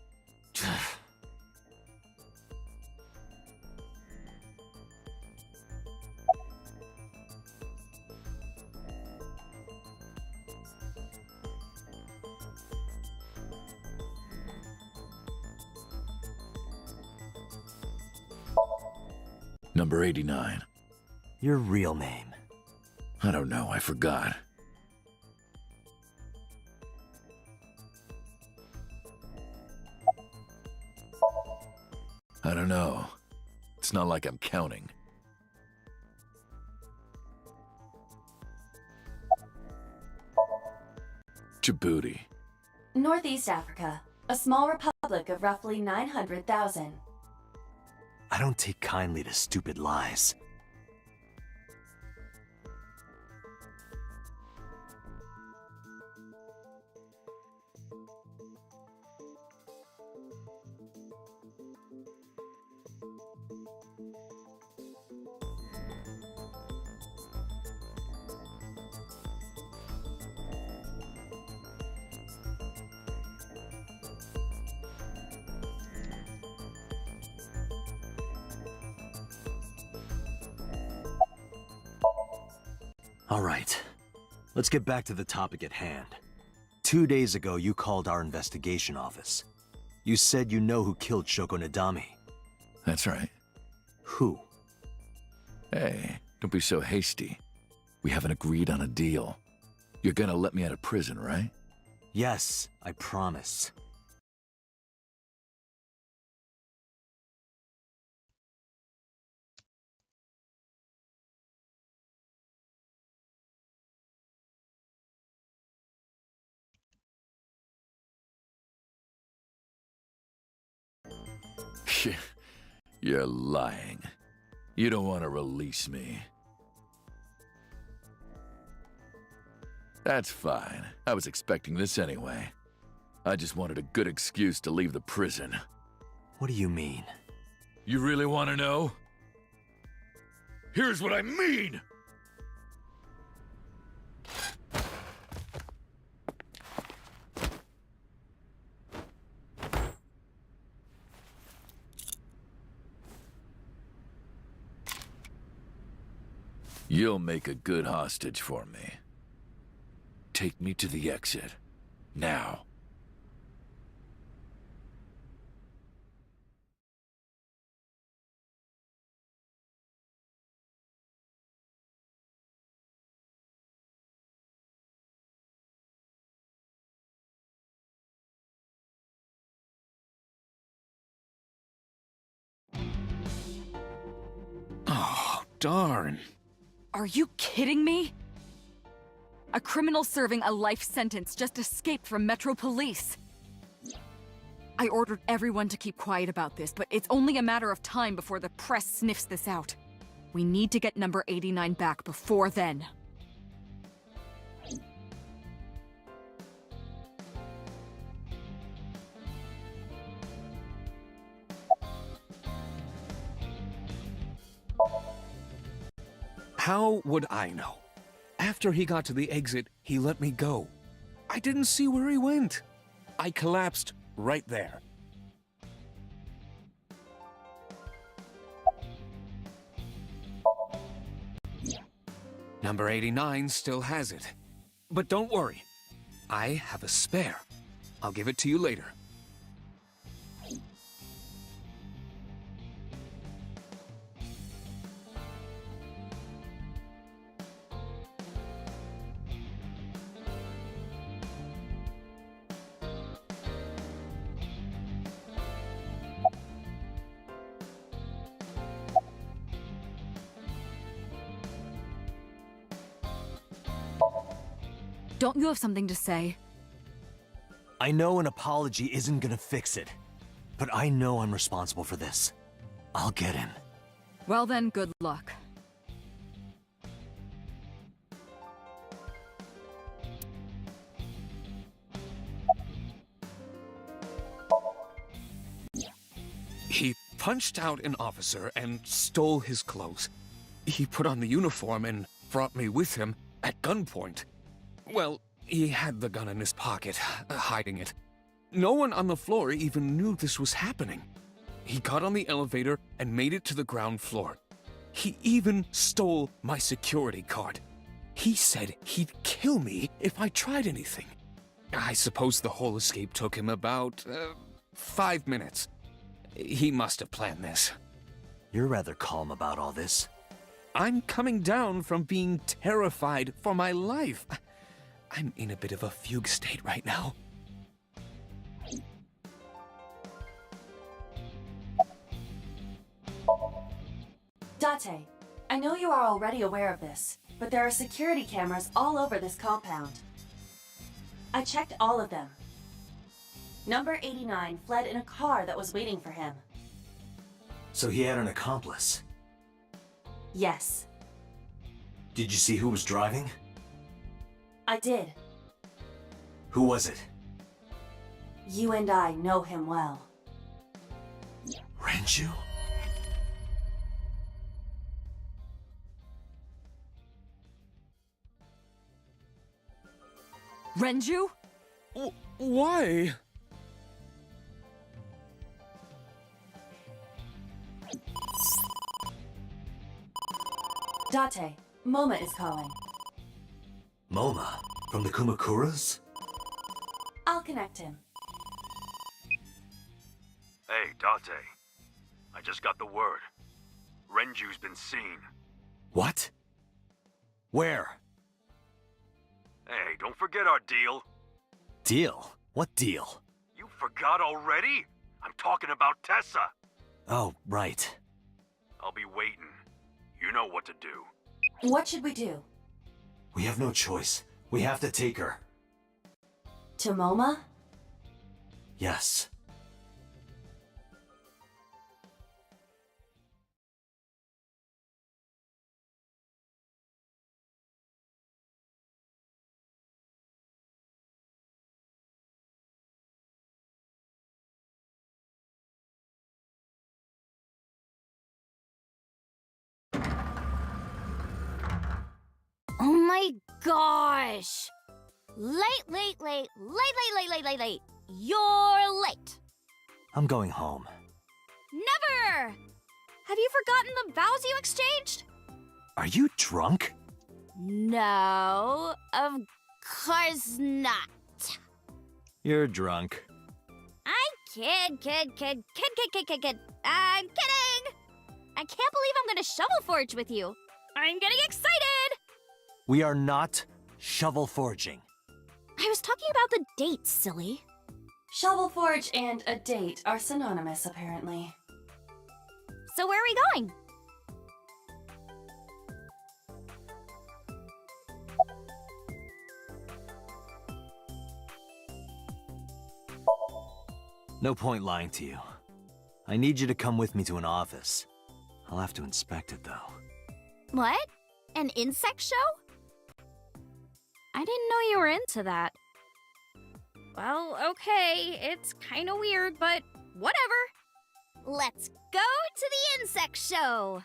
G: Number 89.
B: Your real name?
G: I don't know, I forgot. I don't know. It's not like I'm counting. Djibouti.
D: Northeast Africa, a small republic of roughly 900,000.
B: I don't take kindly to stupid lies. All right, let's get back to the topic at hand. 2 days ago, you called our investigation office. You said you know who killed Shoko Nadami.
G: That's right.
B: Who?
G: Hey, don't be so hasty. We haven't agreed on a deal. You're gonna let me out of prison, right?
B: Yes, I promise.
G: You're lying. You don't want to release me. That's fine. I was expecting this anyway. I just wanted a good excuse to leave the prison.
B: What do you mean?
G: You really want to know? Here's what I mean! You'll make a good hostage for me. Take me to the exit. Now.
F: Oh, darn.
E: Are you kidding me? A criminal serving a life sentence just escaped from Metro Police. I ordered everyone to keep quiet about this, but it's only a matter of time before the press sniffs this out. We need to get number 89 back before then.
F: How would I know? After he got to the exit, he let me go. I didn't see where he went. I collapsed right there. Number 89 still has it. But don't worry. I have a spare. I'll give it to you later.
E: Don't you have something to say?
B: I know an apology isn't gonna fix it, but I know I'm responsible for this. I'll get him.
E: Well then, good luck.
F: He punched out an officer and stole his clothes. He put on the uniform and brought me with him at gunpoint. Well, he had the gun in his pocket, hiding it. No one on the floor even knew this was happening. He got on the elevator and made it to the ground floor. He even stole my security card. He said he'd kill me if I tried anything. I suppose the whole escape took him about 5 minutes. He must have planned this.
B: You're rather calm about all this.
F: I'm coming down from being terrified for my life. I'm in a bit of a fugue state right now.
D: Date, I know you are already aware of this, but there are security cameras all over this compound. I checked all of them. Number 89 fled in a car that was waiting for him.
B: So he had an accomplice.
D: Yes,
B: Did you see who was driving?
D: I did.
B: Who was it?
D: You and I know him well.
B: Renju?
E: Renju?
F: Why?
D: Date, Moma is calling.
B: Moma? From the Kumakuras?
D: I'll connect him.
T: Hey, Date. I just got the word. Renju's been seen.
B: What? Where?
T: Hey, don't forget our deal.
B: Deal? What deal?
T: You forgot already? I'm talking about Tessa.
B: Oh, right.
T: I'll be waiting. You know what to do.
D: What should we do?
B: We have no choice. We have to take her.
D: To Moma?
B: Yes.
C: Oh my gosh! Late. You're late.
B: I'm going home.
C: Never! Have you forgotten the vows you exchanged?
B: Are you drunk?
C: No, of course not.
B: You're drunk.
C: I'm kid. I'm kidding! I can't believe I'm gonna shovel forge with you. I'm getting excited!
B: We are not shovel forging.
C: I was talking about the date, silly.
D: Shovel Forge and a date are synonymous, apparently.
C: So where are we going?
B: No point lying to you. I need you to come with me to an office. I'll have to inspect it, though.
C: What? An insect show? I didn't know you were into that. Well, okay, it's kinda weird, but whatever. Let's go to the insect show!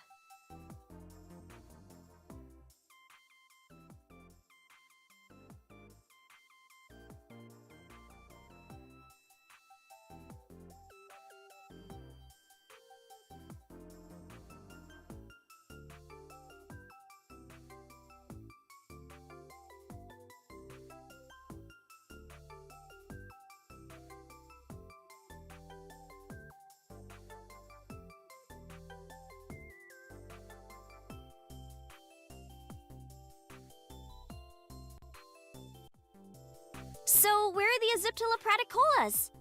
C: So, where are the Aziptula praticolas?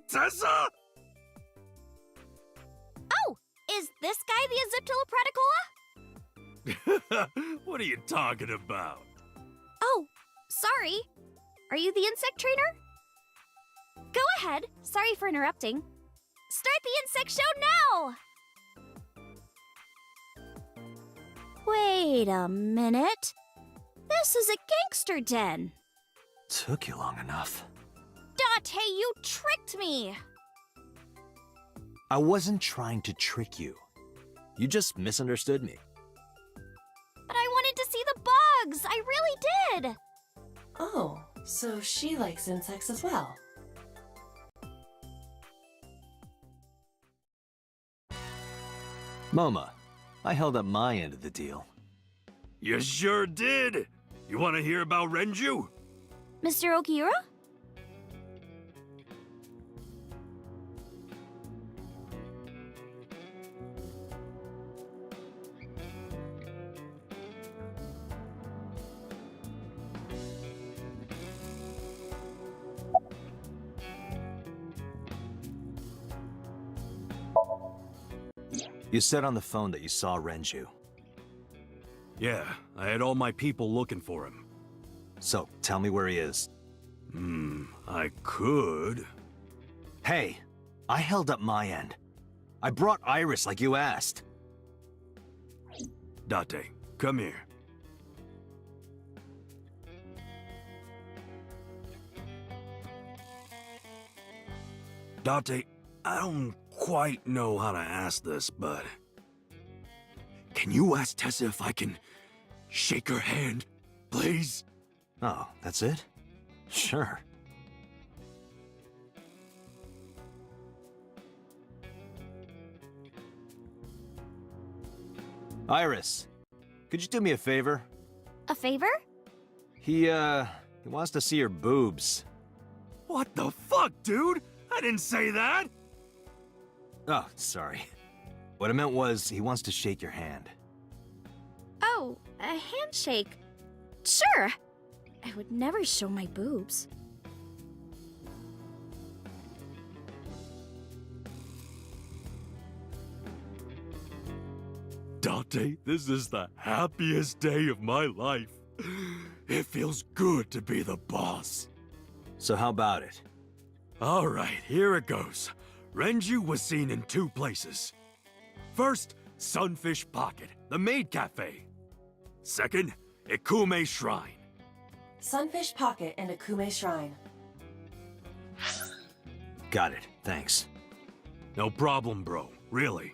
T: Tessa!
C: Oh! Is this guy the Aziptula praticola?
T: What are you talking about?
C: Oh, Sorry. Are you the insect trainer? Go ahead. Sorry for interrupting. Start the insect show now! Wait a minute. This is a gangster den.
B: Took you long enough.
C: Date, you tricked me!
B: I wasn't trying to trick you. You just misunderstood me.
C: But I wanted to see the bugs! I really did!
D: Oh, so she likes insects as well.
B: Moma, I held up my end of the deal.
T: You sure did! You want to hear about Renju?
C: Mr. Okiura?
B: You said on the phone that you saw Renju.
T: Yeah, I had all my people looking for him.
B: So, tell me where he is.
T: I could.
B: Hey, I held up my end. I brought Iris like you asked.
T: Date, come here. Date, I don't quite know how to ask this, but... Can you ask Tessa if I can shake her hand, please?
B: Oh, that's it? Sure. Iris, could you do me a favor?
C: A favor?
B: He wants to see your boobs.
T: What the fuck, dude? I didn't say that!
B: Oh, sorry. What I meant was, he wants to shake your hand.
C: Oh, a handshake. Sure! I would never show my boobs.
T: Date, this is the happiest day of my life. It feels good to be the boss.
B: So how about it?
T: All right, here it goes. Renju was seen in 2 places. First, Sunfish Pocket, the maid cafe. Second, Ikume Shrine.
D: Sunfish Pocket and Akume Shrine.
B: Got it, thanks.
T: No problem, bro. Really.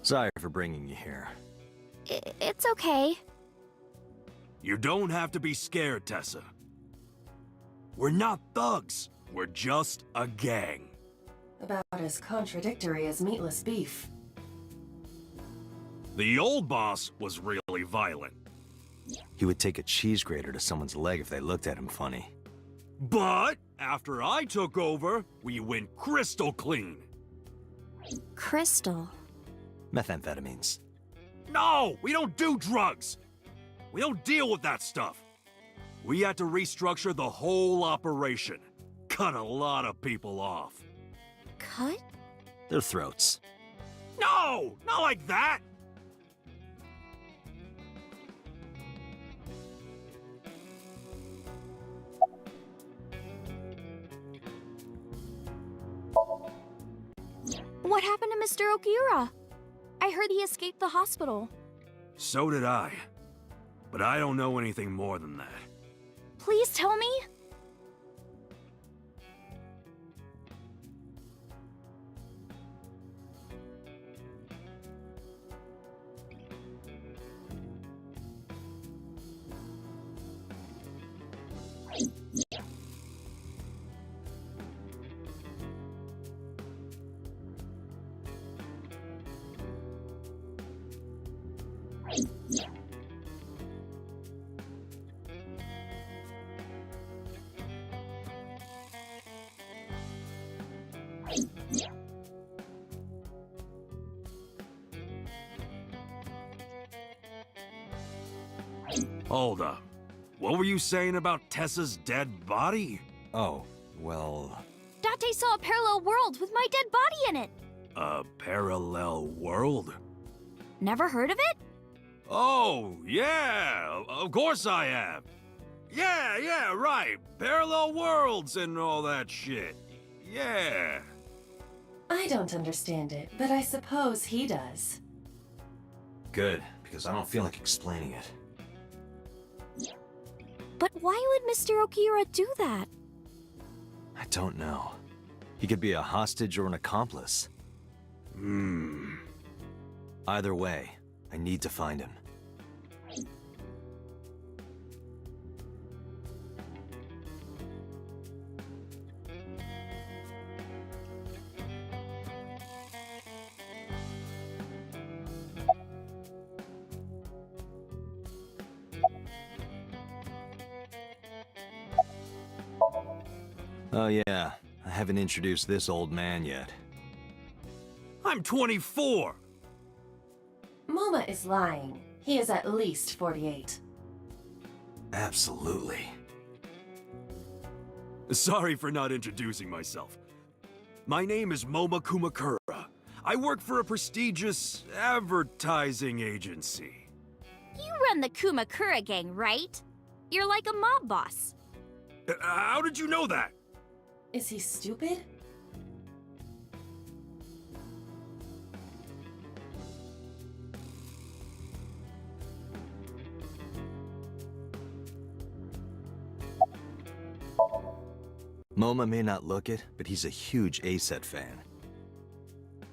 B: Sorry for bringing you here.
C: It's okay.
T: You don't have to be scared, Tessa. We're not thugs. We're just a gang.
D: About as contradictory as meatless beef.
T: The old boss was really violent.
B: He would take a cheese grater to someone's leg if they looked at him funny.
T: But after I took over, we went crystal clean.
C: Crystal.
B: Methamphetamines.
T: No, we don't do drugs. We don't deal with that stuff. We had to restructure the whole operation. Cut a lot of people off.
C: Cut?
B: Their throats.
T: No, not like that.
C: What happened to Mr. Okiura? I heard he escaped the hospital.
T: So did I. But I don't know anything more than that.
C: Please tell me?
T: Hold up. What were you saying about Tessa's dead body?
B: Oh, well...
C: Date saw a parallel world with my dead body in it.
T: A parallel world?
C: Never heard of it?
T: Oh, yeah, of course I have. Yeah, right. Parallel worlds and all that shit. Yeah.
D: I don't understand it, but I suppose he does.
B: Good, because I don't feel like explaining it.
C: But why would Mr. Okiura do that?
B: I don't know. He could be a hostage or an accomplice. Either way, I need to find him. Oh yeah, I haven't introduced this old man yet.
T: I'm 24!
D: Moma is lying. He is at least 48.
B: Absolutely.
T: Sorry for not introducing myself. My name is Moma Kumakura. I work for a prestigious advertising agency.
C: You run the Kumakura gang, right? You're like a mob boss.
T: How did you know that?
D: Is he stupid?
B: Moma may not look it, but he's a huge ASET fan.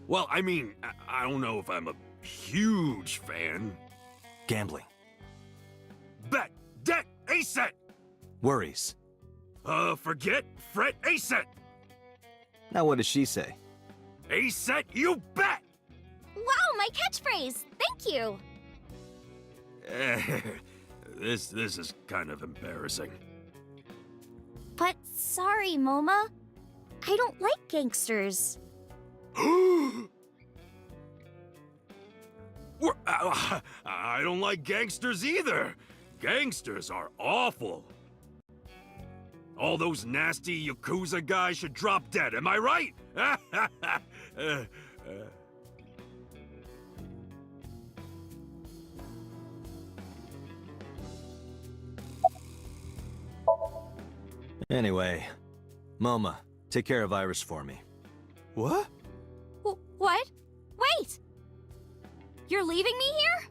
T: Well, I mean, I don't know if I'm a huge fan.
B: Gambling.
T: Bet! Debt! ASET!
B: Worries.
T: Forget, fret, ASET!
B: Now what does she say?
T: ASET, you bet!
C: Wow, my catchphrase! Thank you!
T: This is kind of embarrassing.
C: But sorry, Moma. I don't like gangsters.
T: I don't like gangsters either. Gangsters are awful. All those nasty Yakuza guys should drop dead, am I right?
B: Anyway, Moma, take care of Iris for me.
T: What?
C: What? Wait! You're leaving me here?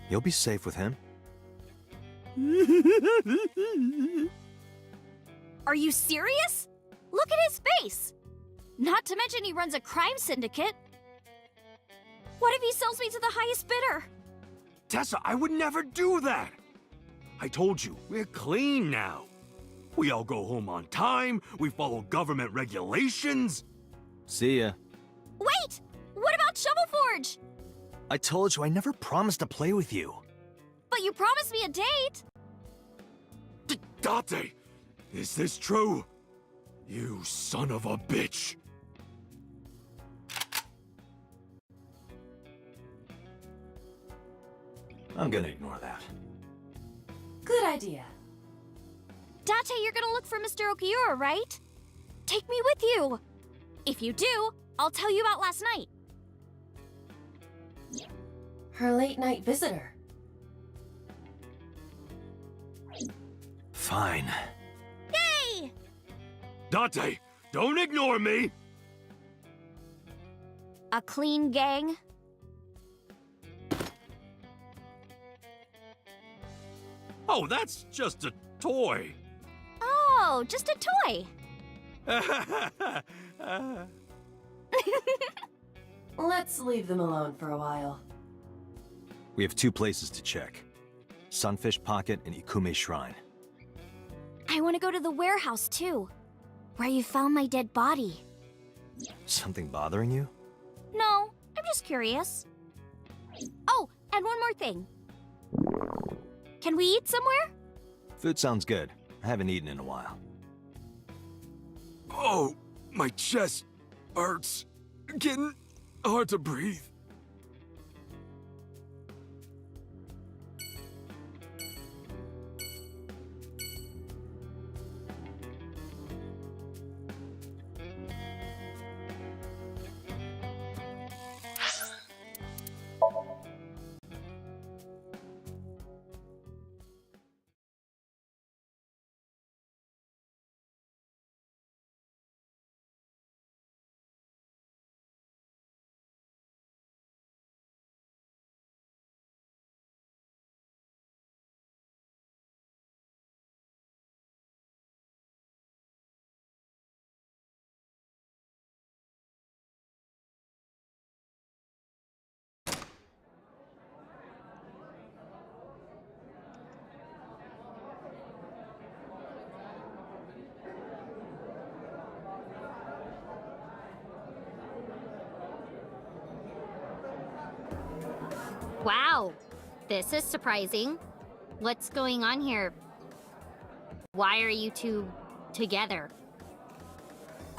B: You'll be safe with him.
C: Are you serious? Look at his face! Not to mention he runs a crime syndicate. What if he sells me to the highest bidder?
T: Tessa, I would never do that! I told you, we're clean now. We all go home on time, we follow government regulations.
B: See ya.
C: Wait! What about Shovel Forge?
B: I told you I never promised to play with you.
C: But you promised me a date!
T: Date! Is this true? You son of a bitch!
B: I'm gonna ignore that.
D: Good idea.
C: Date, you're gonna look for Mr. Okiura, right? Take me with you! If you do, I'll tell you about last night.
D: Her late-night visitor.
B: Fine.
C: Yay!
T: Date, don't ignore me!
C: A clean gang?
T: Oh, that's just a toy.
C: Oh, just a toy.
D: Let's leave them alone for a while.
B: We have 2 places to check. Sunfish Pocket and Ikume Shrine.
C: I want to go to the warehouse, too. Where you found my dead body.
B: Something bothering you?
C: No, I'm just curious. Oh, and one more thing. Can we eat somewhere?
B: Food sounds good. I haven't eaten in a while.
T: Oh, my chest hurts. Getting hard to breathe.
M: Wow, this is surprising. What's going on here? Why are you two together?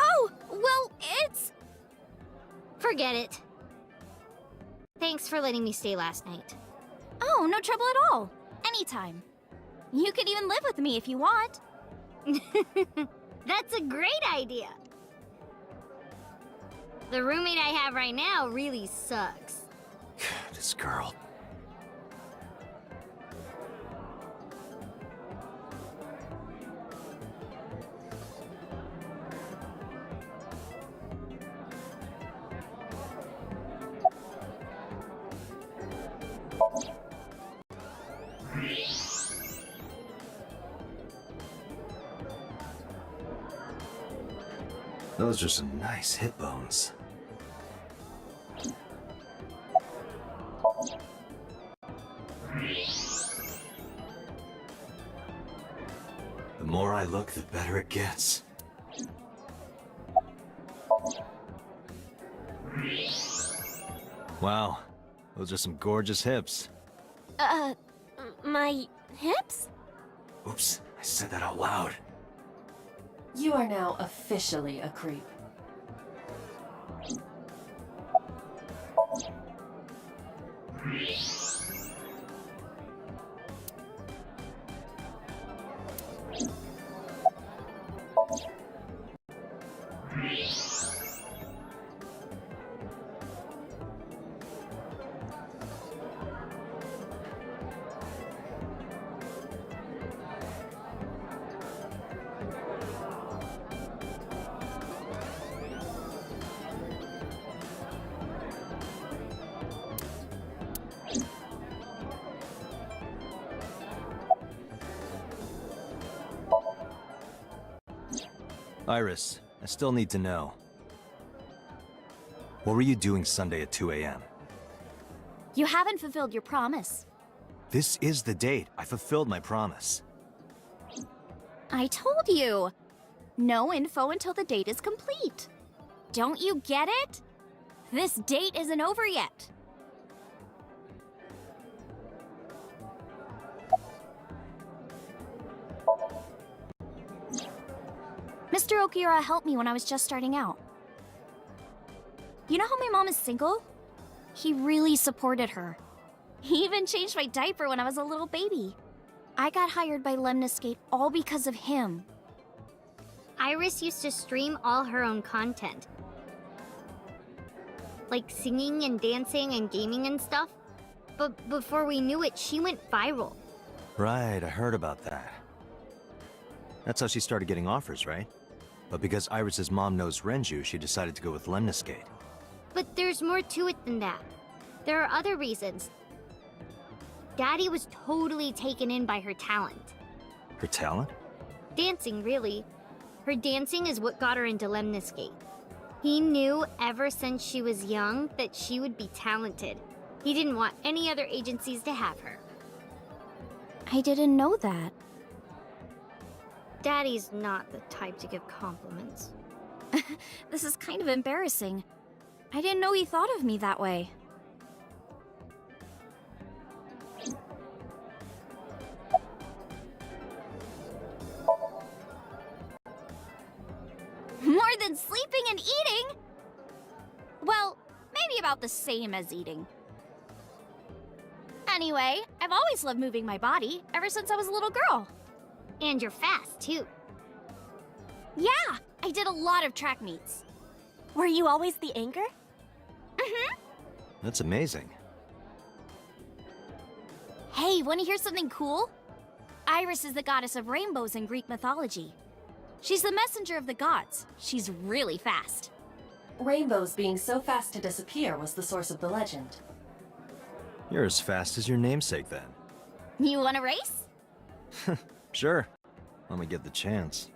M: Oh, well, it's... Forget it. Thanks for letting me stay last night. Oh, no trouble at all. Anytime. You could even live with me if you want. That's a great idea. The roommate I have right now really sucks.
B: This girl. Those are some nice hip bones. The more I look, the better it gets. Wow, those are some gorgeous hips.
M: My hips?
B: Oops, I said that out loud.
D: You are now officially a creep.
B: Iris, I still need to know. What were you doing Sunday at 2 a.m.?
C: You haven't fulfilled your promise.
B: This is the date. I fulfilled my promise.
C: I told you. No info until the date is complete. Don't you get it? This date isn't over yet. Mr. Okira helped me when I was just starting out. You know how my mom is single? He really supported her. He even changed my diaper when I was a little baby. I got hired by Lemniscate all because of him.
M: Iris used to stream all her own content. Like singing and dancing and gaming and stuff. But before we knew it, she went viral.
B: Right, I heard about that. That's how she started getting offers, right? But because Iris's mom knows Renju, she decided to go with Lemniscate.
M: But there's more to it than that. There are other reasons. Daddy was totally taken in by her talent.
B: Her talent?
M: Dancing, really. Her dancing is what got her into Lemniscate. He knew ever since she was young that she would be talented. He didn't want any other agencies to have her.
C: I didn't know that.
M: Daddy's not the type to give compliments.
C: This is kind of embarrassing. I didn't know he thought of me that way. More than sleeping and eating? Well, maybe about the same as eating. Anyway, I've always loved moving my body, ever since I was a little girl.
M: And you're fast, too.
C: Yeah, I did a lot of track meets.
U: Were you always the anchor?
C: Mm-hmm.
B: That's amazing.
C: Hey, want to hear something cool? Iris is the goddess of rainbows in Greek mythology. She's the messenger of the gods. She's really fast.
D: Rainbows being so fast to disappear was the source of the legend.
B: You're as fast as your namesake, then.
C: You want to race?
B: Sure. Let me get the chance.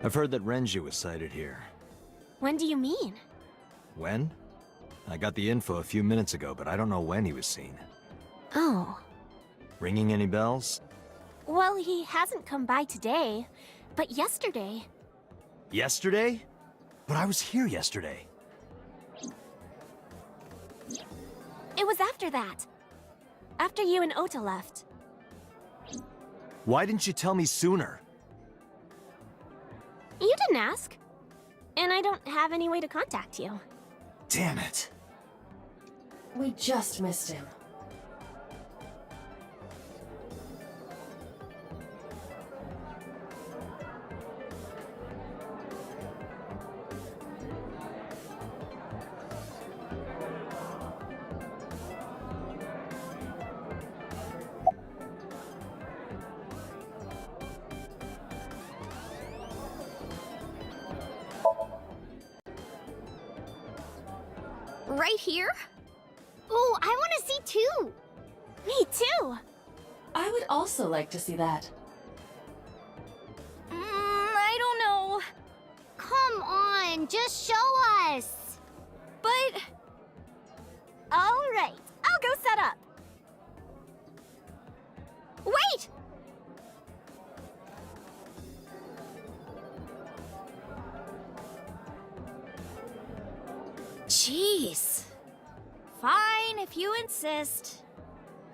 B: I've heard that Renju was sighted here.
U: When do you mean?
B: When? I got the info a few minutes ago, but I don't know when he was seen.
U: Oh.
B: Ringing any bells?
U: Well, he hasn't come by today, but yesterday.
B: Yesterday? But I was here yesterday.
U: It was after that. After you and Ota left.
B: Why didn't you tell me sooner?
U: You didn't ask. And I don't have any way to contact you.
B: Damn it.
D: We just missed him.
C: Right here?
M: Oh, I want to see too!
U: Me too!
D: I would also like to see that.
C: I don't know.
M: Come on, just show us!
C: But...
U: Alright, I'll go set up.
C: Wait! Jeez. Fine, if you insist.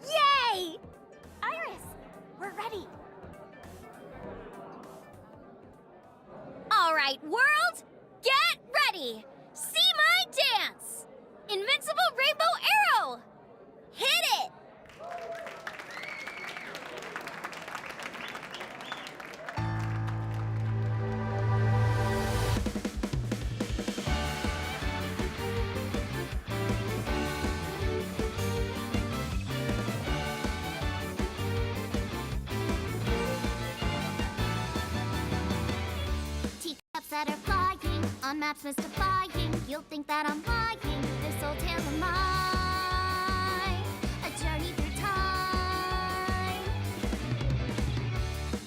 U: Yay! Iris, we're ready.
C: All right, world, get ready. See my dance. Invincible Rainbow Arrow. Hit it.
M: That are flying on maps mystifying. You'll think that I'm lying. This old tale of mine, a journey through time.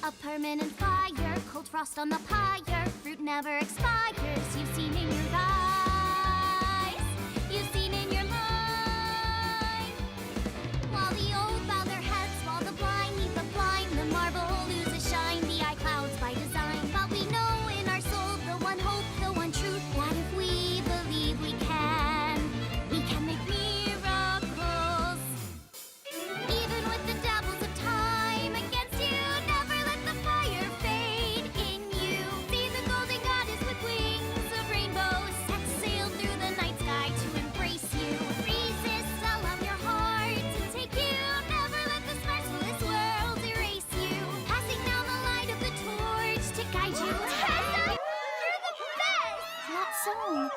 M: A permanent fire, cold frost on the pyre. Fruit never expires. You've seen in your eyes. You've seen in your mind. While the old bow their heads, while the blind meet the blind, the marble loses shine. The eye clouds by design, but we know. Hope, the one truth, that if we believe we can make miracles. Even with the devils of time against you, never let the fire fade in you. See the golden goddess with wings of rainbows set sail through the night sky to embrace you. Resist, allow your heart to take you. Never let this merciless world erase you. Passing down the light of the torch to guide you.
C: That song.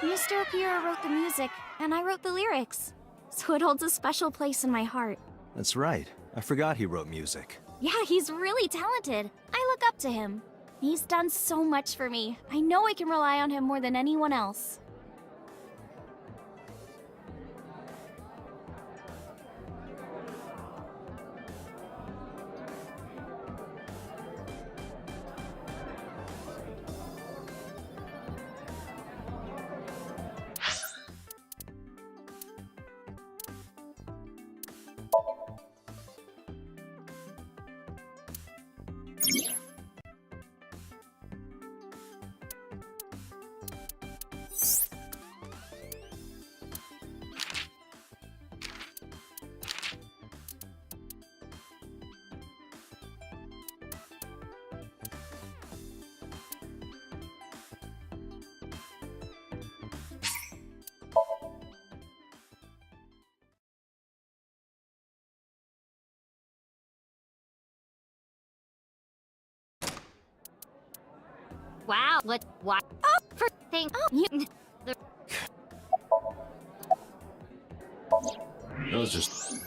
C: Mr. Akira wrote the music, and I wrote the lyrics. So it holds a special place in my heart.
B: That's right. I forgot he wrote music.
C: Yeah, he's really talented. I look up to him. He's done so much for me. I know I can rely on him more than anyone else.
M: Wow, what? Oh, for thing. Oh, you.
B: That was just...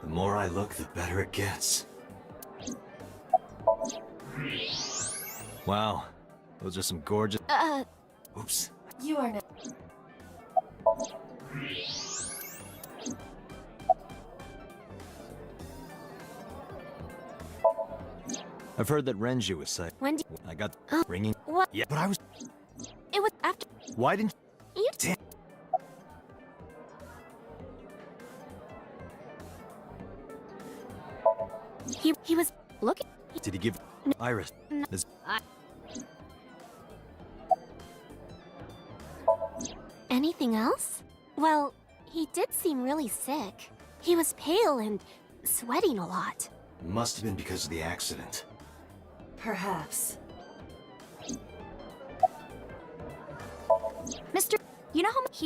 B: The more I look, the better it gets. Wow, those are some gorgeous... Oops.
D: You are no...
B: I've heard that Renju was sick.
I: When
B: I got ringing.
I: What?
B: Yeah, but I was.
I: It was after.
B: Why didn't
I: You.
B: Damn.
I: He was looking.
B: Did he give Iris? Is-
I: Anything else? Well, he did seem really sick. He was pale and sweating a lot.
B: Must have been because of the accident.
D: Perhaps.
C: Mr. You know how much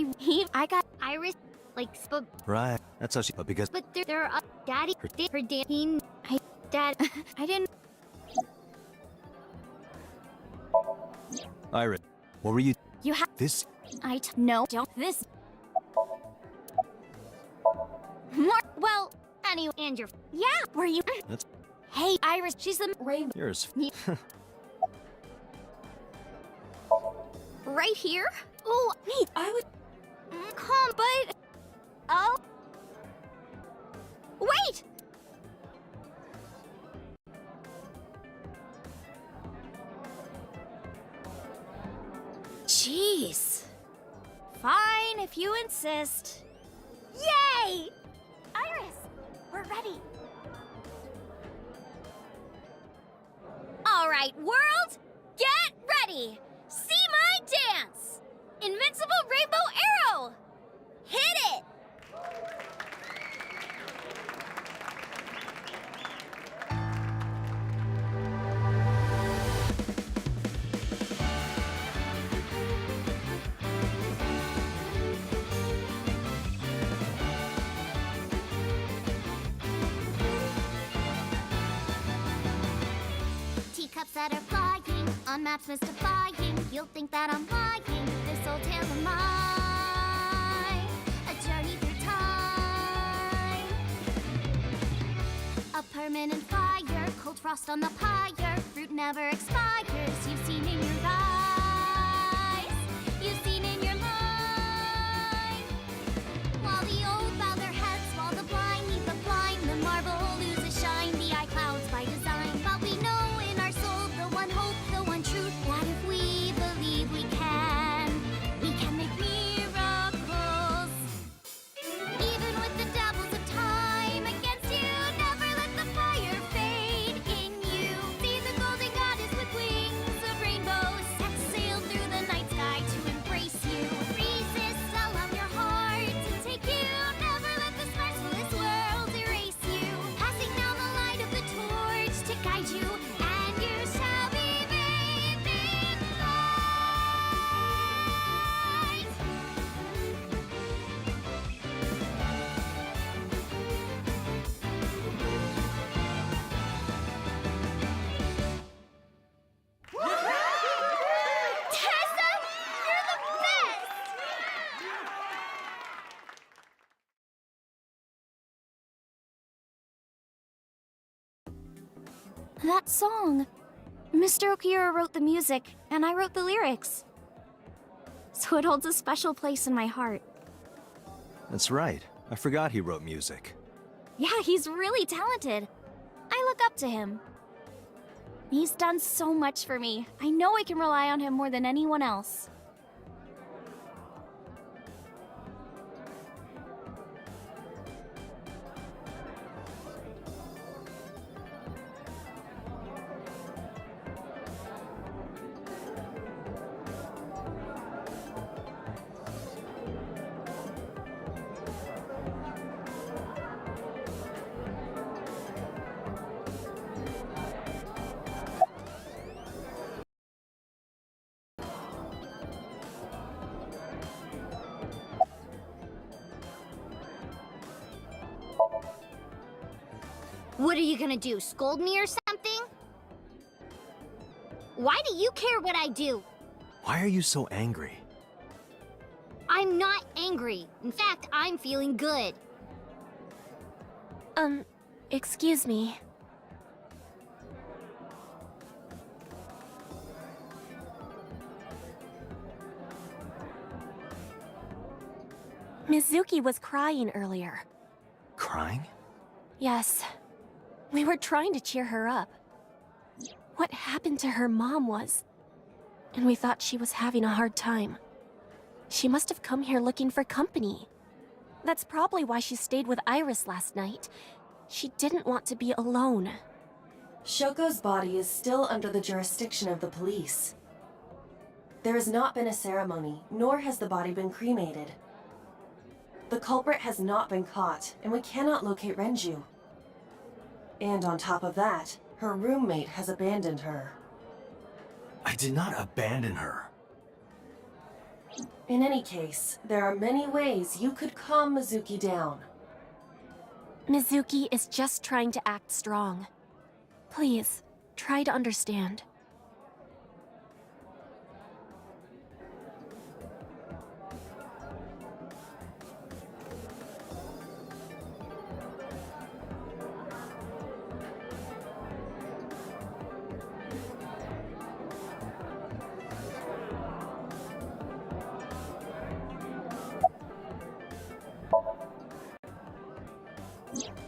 C: I got
M: Iris, like, but
B: Right. That's how she. But because.
M: there are daddy, her dad, dad,
C: I didn't.
B: Iris, what were you?
C: You have
B: This.
C: No, don't this. More. Well, anyway, and your. Yeah, were you?
B: That's
C: Hey, Iris, she's the
D: Rainbow.
B: yours.
C: right here. Oh, wait,
D: I would.
C: Come, but. Oh. Wait. Jeez. Fine, if you insist. Yay!
I: Iris, we're ready.
C: All right, world, get ready. See my dance. Invincible Rainbow Arrow. Hit it.
M: teacups that are flying, on maps mystifying. You'll think that I'm lying. This old tale of mine, a journey through time. A permanent fire, cold frost on the pyre. Fruit never expires. You've seen in your eyes, you've seen in your mind. While the old bow their heads, while the blind lead the blind, the marble loses shine. The eye clouds by design, but we know in our soul the one hope, the one truth, that if we believe we can make miracles. Even with the dabbles of time against you, never let the fire fade in you. See the golden goddess with wings of rainbows set sail through the night sky to embrace you. Resist, allow your heart to take you. Never let the scars of this world erase you. Passing down the light of the torch to guide you, and you shall be bathed in light. Tessa, you're the best!
C: That song. Mr. Okira wrote the music, and I wrote the lyrics. So it holds a special place in my heart.
B: That's right. I forgot he wrote music.
C: Yeah, he's really talented. I look up to him. He's done so much for me. I know I can rely on him more than anyone else.
M: What are you gonna do, scold me or something? Why do you care what I do?
B: Why are you so angry?
M: I'm not angry. In fact, I'm feeling good.
I: Excuse me. Mizuki was crying earlier.
B: Crying?
I: Yes. We were trying to cheer her up.
P: what happened to her mom was, and we thought she was having a hard time. She must have come here looking for company. That's probably why she stayed with Iris last night. She didn't want to be alone.
D: Shoko's body is still under the jurisdiction of the police. There has not been a ceremony, nor has the body been cremated. The culprit has not been caught, and we cannot locate Renju. And on top of that, her roommate has abandoned her.
B: I did not abandon her.
D: In any case, there are many ways you could calm Mizuki down.
P: Mizuki is just trying to act strong. Please, try to understand.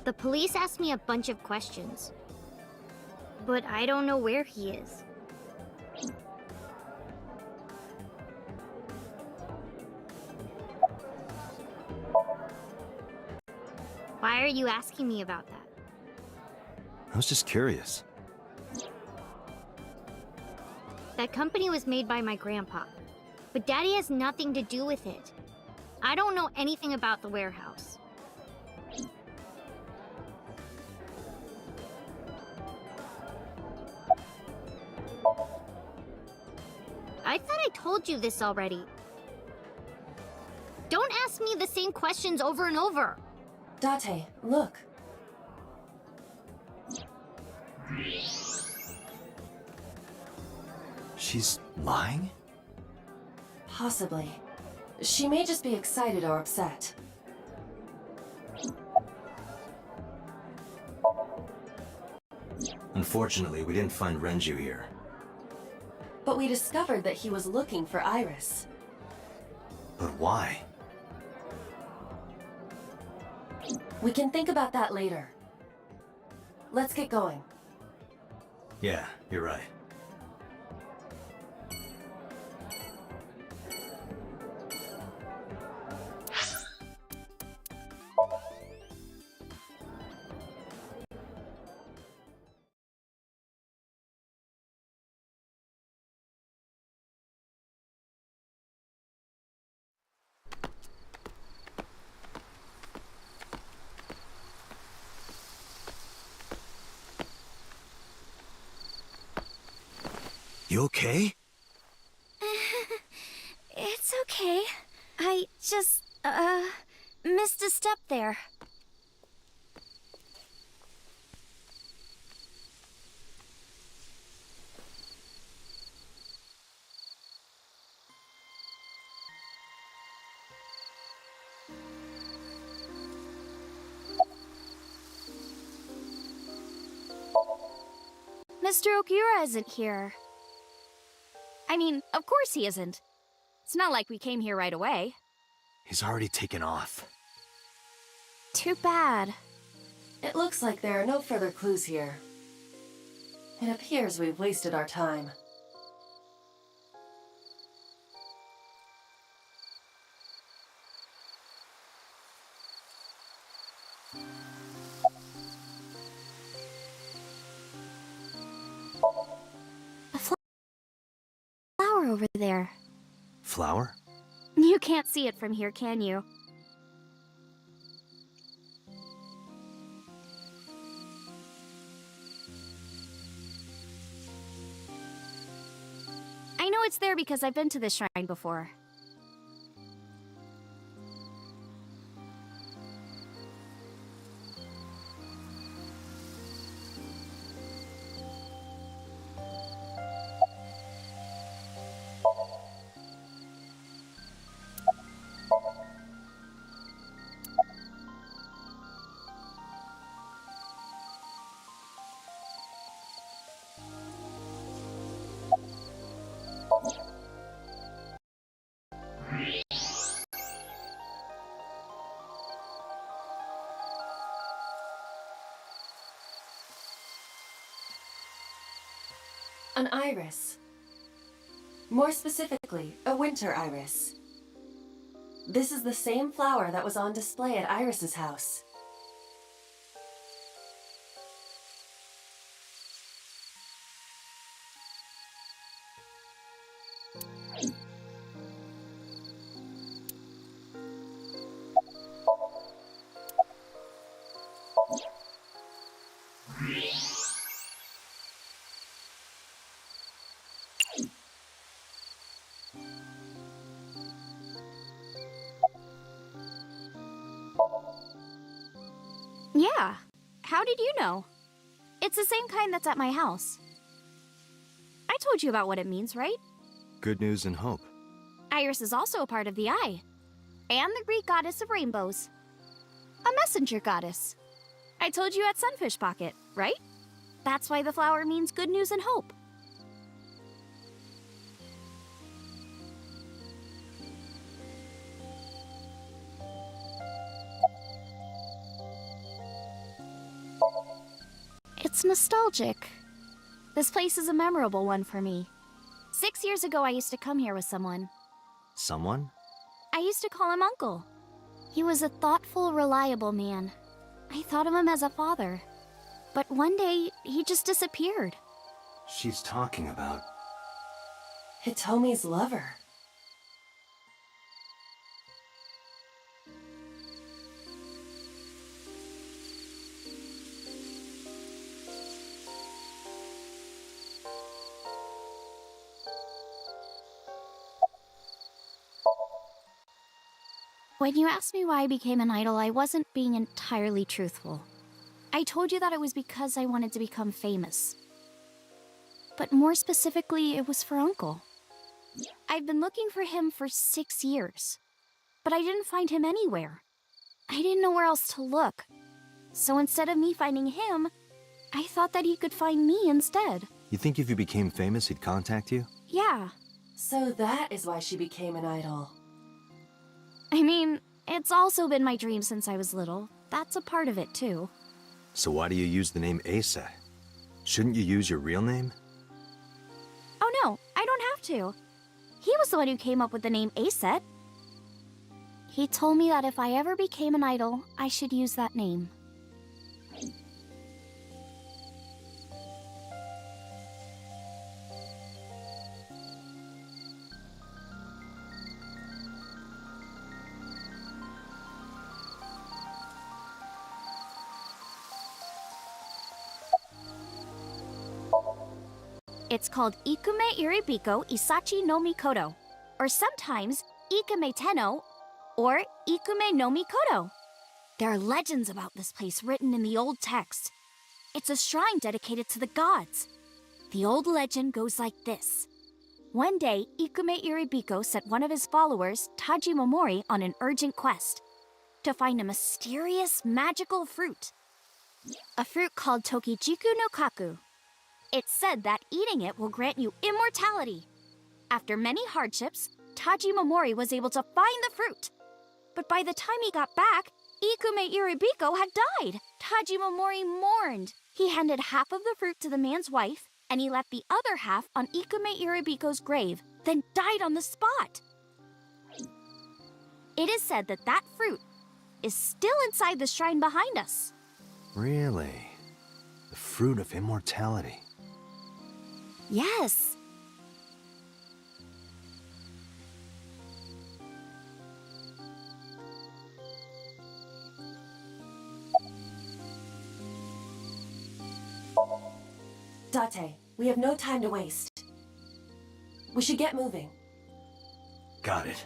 M: The police asked me a bunch of questions, but I don't know where he is. Why are you asking me about that?
B: I was just curious.
M: That company was made by my grandpa, but Daddy has nothing to do with it. I don't know anything about the warehouse. I thought I told you this already. Don't ask me the same questions over and over.
D: Date, look.
B: She's lying?
D: Possibly. She may just be excited or upset.
B: Unfortunately, we didn't find Renju here.
D: But we discovered that he was looking for Iris.
B: But why?
D: We can think about that later. Let's get going.
B: Yeah, you're right. You okay?
C: It's okay. I just, missed a step there. Mr. Okura isn't here. I mean, of course he isn't. It's not like we came here right away.
B: He's already taken off.
C: Too bad.
D: It looks like there are no further clues here. It appears we've wasted our time.
C: A flower over there.
B: Flower?
C: You can't see it from here, can you? I know it's there because I've been to this shrine before.
D: An iris. More specifically, a winter iris. This is the same flower that was on display at Iris's house.
C: Yeah. How did you know? It's the same kind that's at my house. I told you about what it means, right?
B: Good news and hope.
C: Iris is also a part of the eye. And the Greek goddess of rainbows. A messenger goddess. I told you at Sunfish Pocket, right? That's why the flower means good news and hope. It's nostalgic. This place is a memorable one for me. 6 years ago, I used to come here with someone.
B: Someone?
C: I used to call him Uncle. He was a thoughtful, reliable man. I thought of him as a father. But one day, he just disappeared.
B: She's talking about...
D: Hitomi's lover.
C: When you asked me why I became an idol, I wasn't being entirely truthful. I told you that it was because I wanted to become famous. But more specifically, it was for Uncle. I've been looking for him for 6 years, but I didn't find him anywhere. I didn't know where else to look. So instead of me finding him, I thought that he could find me instead.
B: You think if you became famous, he'd contact you?
C: Yeah.
D: So that is why she became an idol.
C: I mean, it's also been my dream since I was little. That's a part of it, too.
B: So why do you use the name Asa? Shouldn't you use your real name?
C: Oh no, I don't have to. He was the one who came up with the name Aset. He told me that if I ever became an idol, I should use that name. It's called Ikume Iribiko Isachi no Mikoto, or sometimes Ikume Tenno, or Ikume no Mikoto. There are legends about this place written in the old text. It's a shrine dedicated to the gods. The old legend goes like this. One day, Ikume Iribiko sent one of his followers, Taji Momori, on an urgent quest to find a mysterious magical fruit. A fruit called Tokijiku no Kaku. It's said that eating it will grant you immortality. After many hardships, Taji Momori was able to find the fruit. But by the time he got back, Ikume Iribiko had died. Taji Momori mourned. He handed half of the fruit to the man's wife, and he left the other half on Ikume Iribiko's grave, then died on the spot. It is said that that fruit is still inside the shrine behind us.
B: Really? The fruit of immortality.
C: Yes.
D: Date, we have no time to waste. We should get moving.
B: Got it.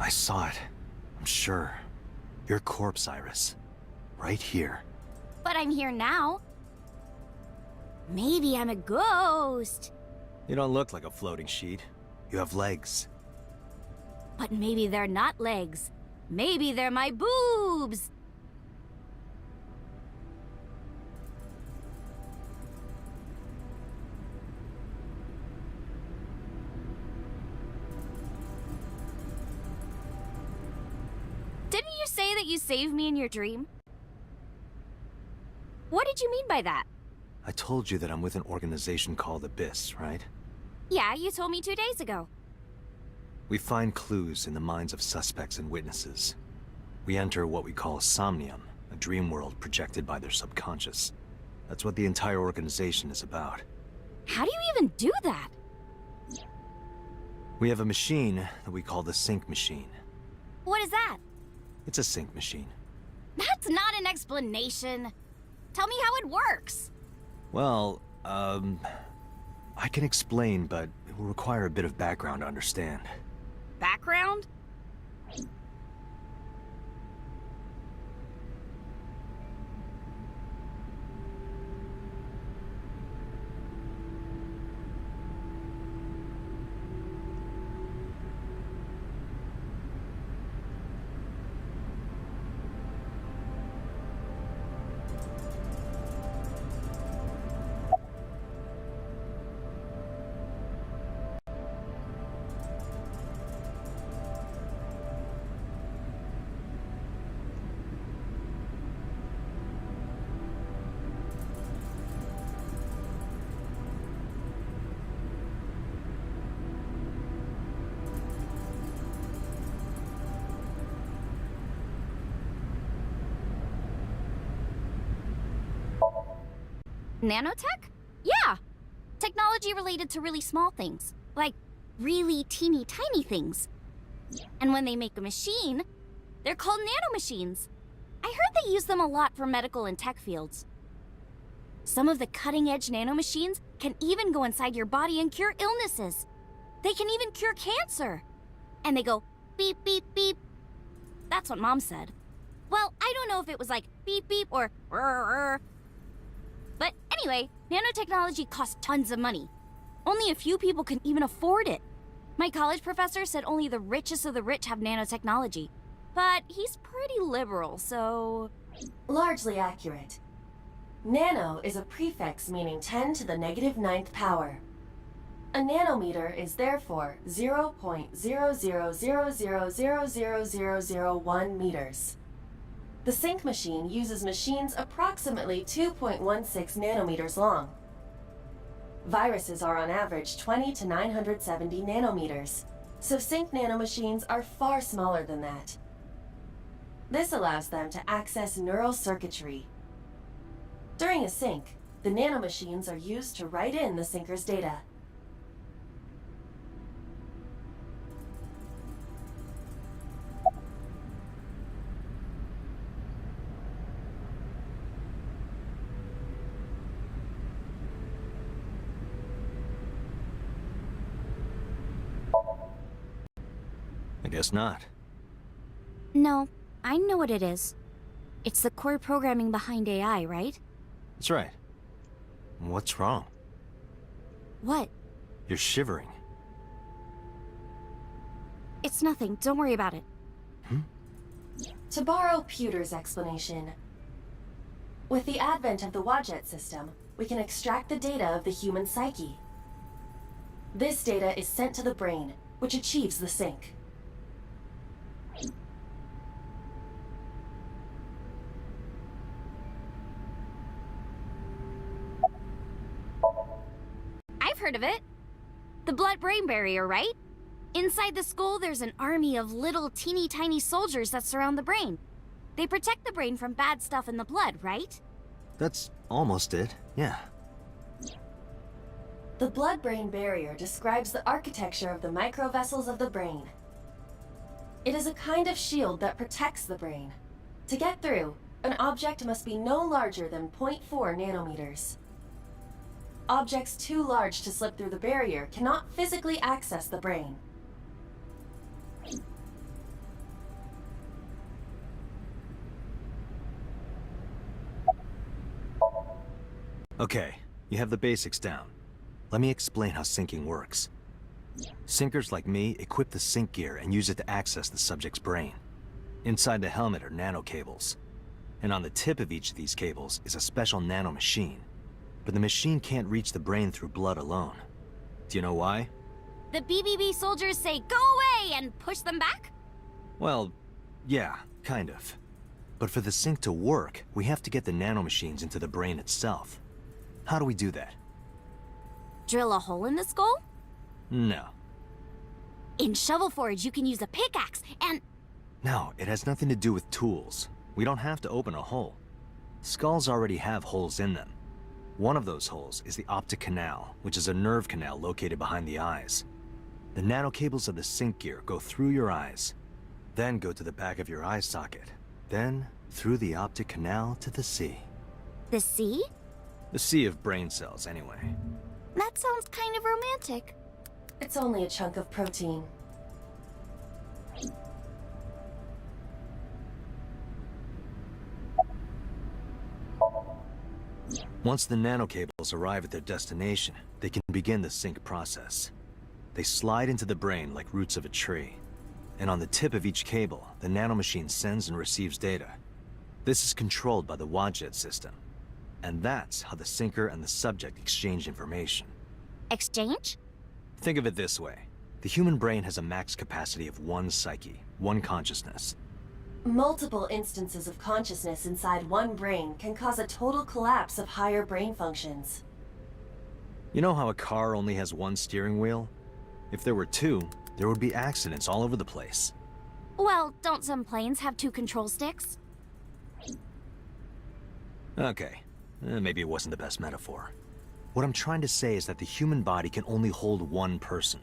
B: I saw it. I'm sure. Your corpse, Iris. Right here.
C: But I'm here now. Maybe I'm a ghost.
B: You don't look like a floating sheet. You have legs.
C: But maybe they're not legs. Maybe they're my boobs. Didn't you say that you saved me in your dream? What did you mean by that?
B: I told you that I'm with an organization called Abyss, right?
C: Yeah, you told me 2 days ago.
B: We find clues in the minds of suspects and witnesses. We enter what we call Somnium, a dream world projected by their subconscious. That's what the entire organization is about.
C: How do you even do that?
B: We have a machine that we call the Sync Machine.
C: What is that?
B: It's a sync machine.
C: That's not an explanation. Tell me how it works.
B: Well, I can explain, but it will require a bit of background to understand.
C: Background? Nanotech? Yeah! Technology related to really small things. Like, really teeny tiny things. And when they make a machine, they're called nanomachines. I heard they use them a lot for medical and tech fields. Some of the cutting-edge nanomachines can even go inside your body and cure illnesses. They can even cure cancer. And they go beep, beep, beep. That's what Mom said. Well, I don't know if it was like beep, beep or rrr. But anyway, nanotechnology costs tons of money. Only a few people can even afford it. My college professor said only the richest of the rich have nanotechnology. But he's pretty liberal, so...
D: Largely accurate. Nano is a prefix meaning 10 to the negative 9th power. A nanometer is therefore 0.0000000001 meters. The Sync machine uses machines approximately 2.16 nanometers long. Viruses are on average 20 to 970 nanometers, so Sync nanomachines are far smaller than that. This allows them to access neural circuitry. During a sync, the nanomachines are used to write in the syncer's data.
B: I guess not.
C: No, I know what it is. It's the core programming behind AI, right?
B: That's right. What's wrong?
C: What?
B: You're shivering.
C: It's nothing. Don't worry about it.
D: To borrow Pewter's explanation, with the advent of the Wadjet system, we can extract the data of the human psyche. This data is sent to the brain, which achieves the sync.
C: I've heard of it. The blood-brain barrier, right? Inside the skull, there's an army of little teeny tiny soldiers that surround the brain. They protect the brain from bad stuff in the blood, right?
B: That's almost it, yeah.
D: The blood-brain barrier describes the architecture of the microvessels of the brain. It is a kind of shield that protects the brain. To get through, an object must be no larger than 0.4 nanometers. Objects too large to slip through the barrier cannot physically access the brain.
B: Okay, you have the basics down. Let me explain how syncing works. Syncers like me equip the sync gear and use it to access the subject's brain. Inside the helmet are nanocables. And on the tip of each of these cables is a special nanomachine. But the machine can't reach the brain through blood alone. Do you know why?
C: The BBB soldiers say go away and push them back?
B: Well, yeah, kind of. But for the sync to work, we have to get the nanomachines into the brain itself. How do we do that?
C: Drill a hole in the skull?
B: No.
C: In Shovel Forge, you can use a pickaxe and...
B: No, it has nothing to do with tools. We don't have to open a hole. Skulls already have holes in them. One of those holes is the optic canal, which is a nerve canal located behind the eyes. The nanocables of the sync gear go through your eyes, then go to the back of your eye socket, then through the optic canal to the sea.
C: The sea?
B: The sea of brain cells, anyway.
C: That sounds kind of romantic.
D: It's only a chunk of protein.
B: Once the nanocables arrive at their destination, they can begin the sync process. They slide into the brain like roots of a tree. And on the tip of each cable, the nanomachine sends and receives data. This is controlled by the Wadjet system. And that's how the syncer and the subject exchange information.
C: Exchange?
B: Think of it this way. The human brain has a max capacity of one psyche, one consciousness.
D: Multiple instances of consciousness inside one brain can cause a total collapse of higher brain functions.
B: You know how a car only has one steering wheel? If there were two, there would be accidents all over the place.
C: Well, don't some planes have 2 control sticks?
B: Okay, maybe it wasn't the best metaphor. What I'm trying to say is that the human body can only hold one person.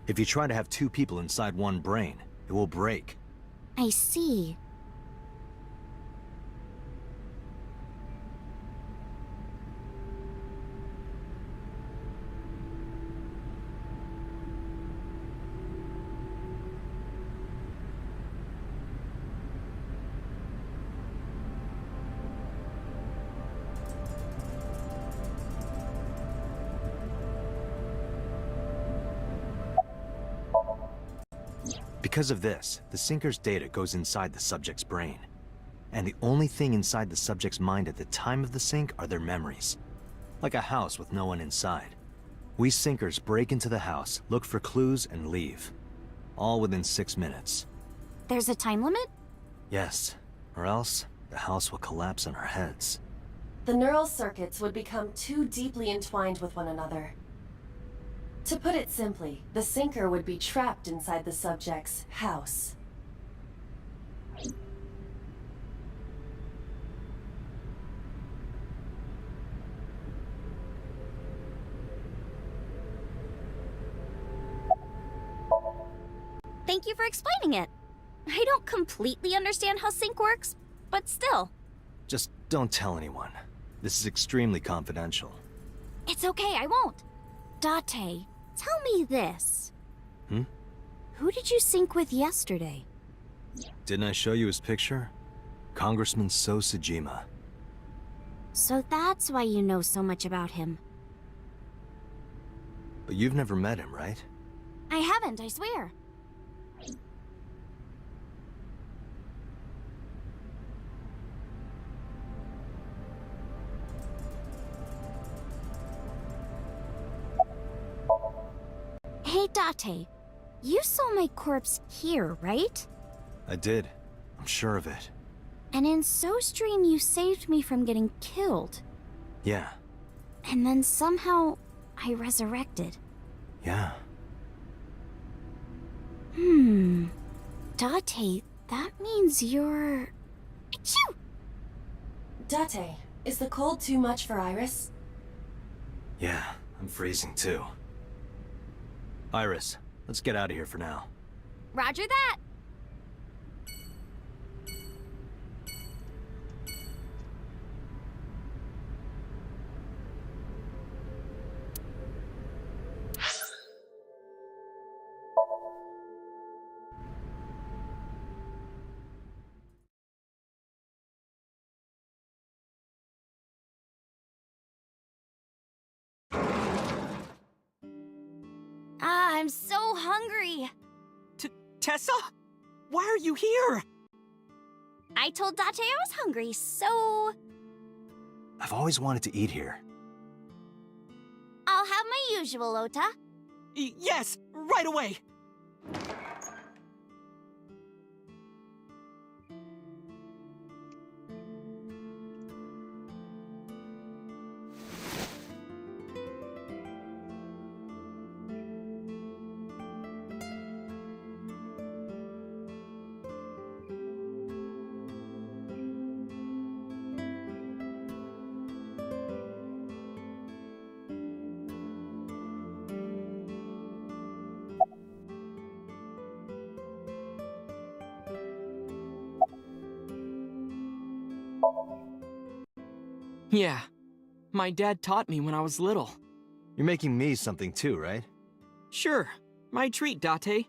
B: If you try to have 2 people inside one brain, it will break.
C: I see.
B: Because of this, the syncer's data goes inside the subject's brain. And the only thing inside the subject's mind at the time of the sync are their memories. Like a house with no one inside. We syncers break into the house, look for clues, and leave. All within 6 minutes.
C: There's a time limit?
B: Yes, or else the house will collapse on our heads.
D: The neural circuits would become too deeply entwined with one another. To put it simply, the syncer would be trapped inside the subject's house.
C: Thank you for explaining it. I don't completely understand how sync works, but still.
B: Just don't tell anyone. This is extremely confidential.
C: It's okay, I won't. Date, tell me this. Who did you sync with yesterday?
B: Didn't I show you his picture? Congressman So Sejima.
C: So that's why you know so much about him.
B: But you've never met him, right?
C: I haven't, I swear. Hey, Date. You saw my corpse here, right?
B: I did. I'm sure of it.
C: And in SoStream, you saved me from getting killed.
B: Yeah.
C: And then somehow, I resurrected.
B: Yeah.
C: Date, that means you're... Achoo!
D: Date, is the cold too much for Iris?
B: Yeah, I'm freezing too. Iris, let's get out of here for now.
C: Roger that! I'm so hungry.
N: Tessa? Why are you here?
C: I told Date I was hungry, so...
B: I've always wanted to eat here.
C: I'll have my usual, Ota.
N: Yes, right away. Yeah, my dad taught me when I was little.
B: You're making me something too, right?
N: Sure, my treat, Date.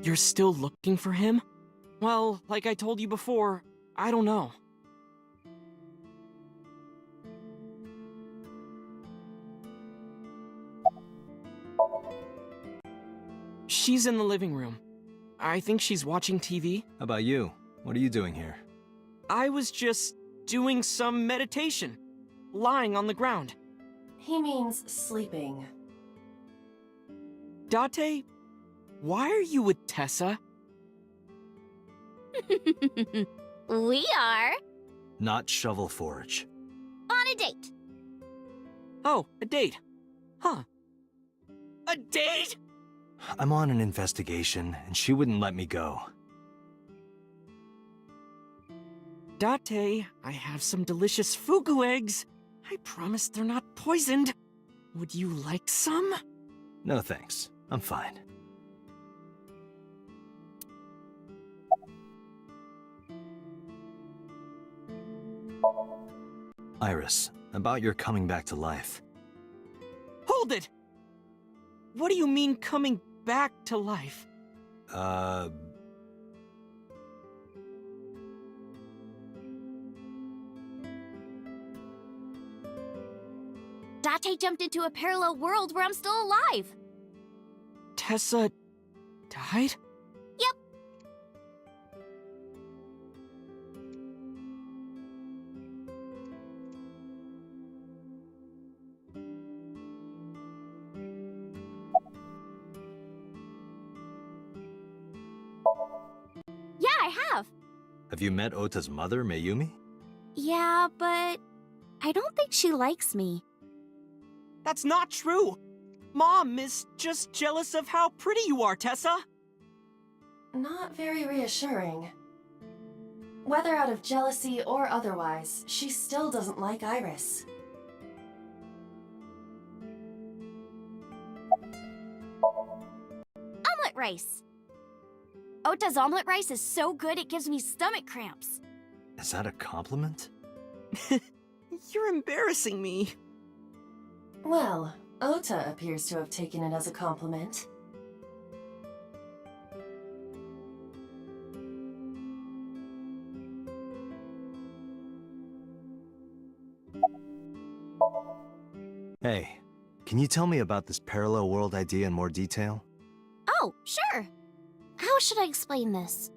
N: You're still looking for him? Well, like I told you before, I don't know. She's in the living room. I think she's watching TV.
B: How about you? What are you doing here?
N: I was just doing some meditation, lying on the ground.
D: He means sleeping.
N: Date, why are you with Tessa?
C: We are...
B: Not Shovel Forge.
C: on a date.
N: Oh, a date. Huh. A date?!
B: I'm on an investigation, and she wouldn't let me go.
N: Date, I have some delicious fugu eggs. I promise they're not poisoned. Would you like some?
B: No thanks. I'm fine. Iris, about your coming back to life.
N: Hold it! What do you mean coming back to life?
C: Date jumped into a parallel world where I'm still alive.
N: Tessa died?
C: Yep. Yeah, I have.
B: Have you met Ota's mother, Mayumi?
C: Yeah, but I don't think she likes me.
N: That's not true! Mom is just jealous of how pretty you are, Tessa!
D: Not very reassuring. Whether out of jealousy or otherwise, she still doesn't like Iris.
C: Omelet rice. Ota's omelet rice is so good it gives me stomach cramps.
B: Is that a compliment?
N: You're embarrassing me.
D: Well, Ota appears to have taken it as a compliment.
B: Hey, can you tell me about this parallel world idea in more detail?
C: Oh, sure. How should I explain this?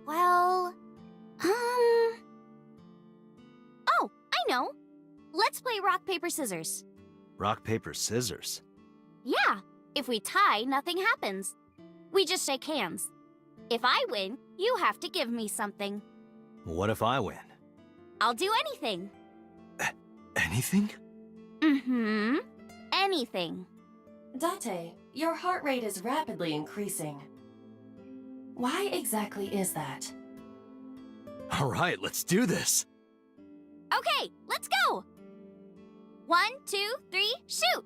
C: Well, Oh, I know. Let's play rock, paper, scissors.
B: Rock, paper, scissors.
C: Yeah, if we tie, nothing happens. We just shake hands. If I win, you have to give me something.
B: What if I win?
C: I'll do anything.
B: Anything?
C: Mm-hmm. Anything.
D: Date, your heart rate is rapidly increasing. Why exactly is that?
B: All right, let's do this.
C: Okay, let's go! 1, 2, 3, shoot!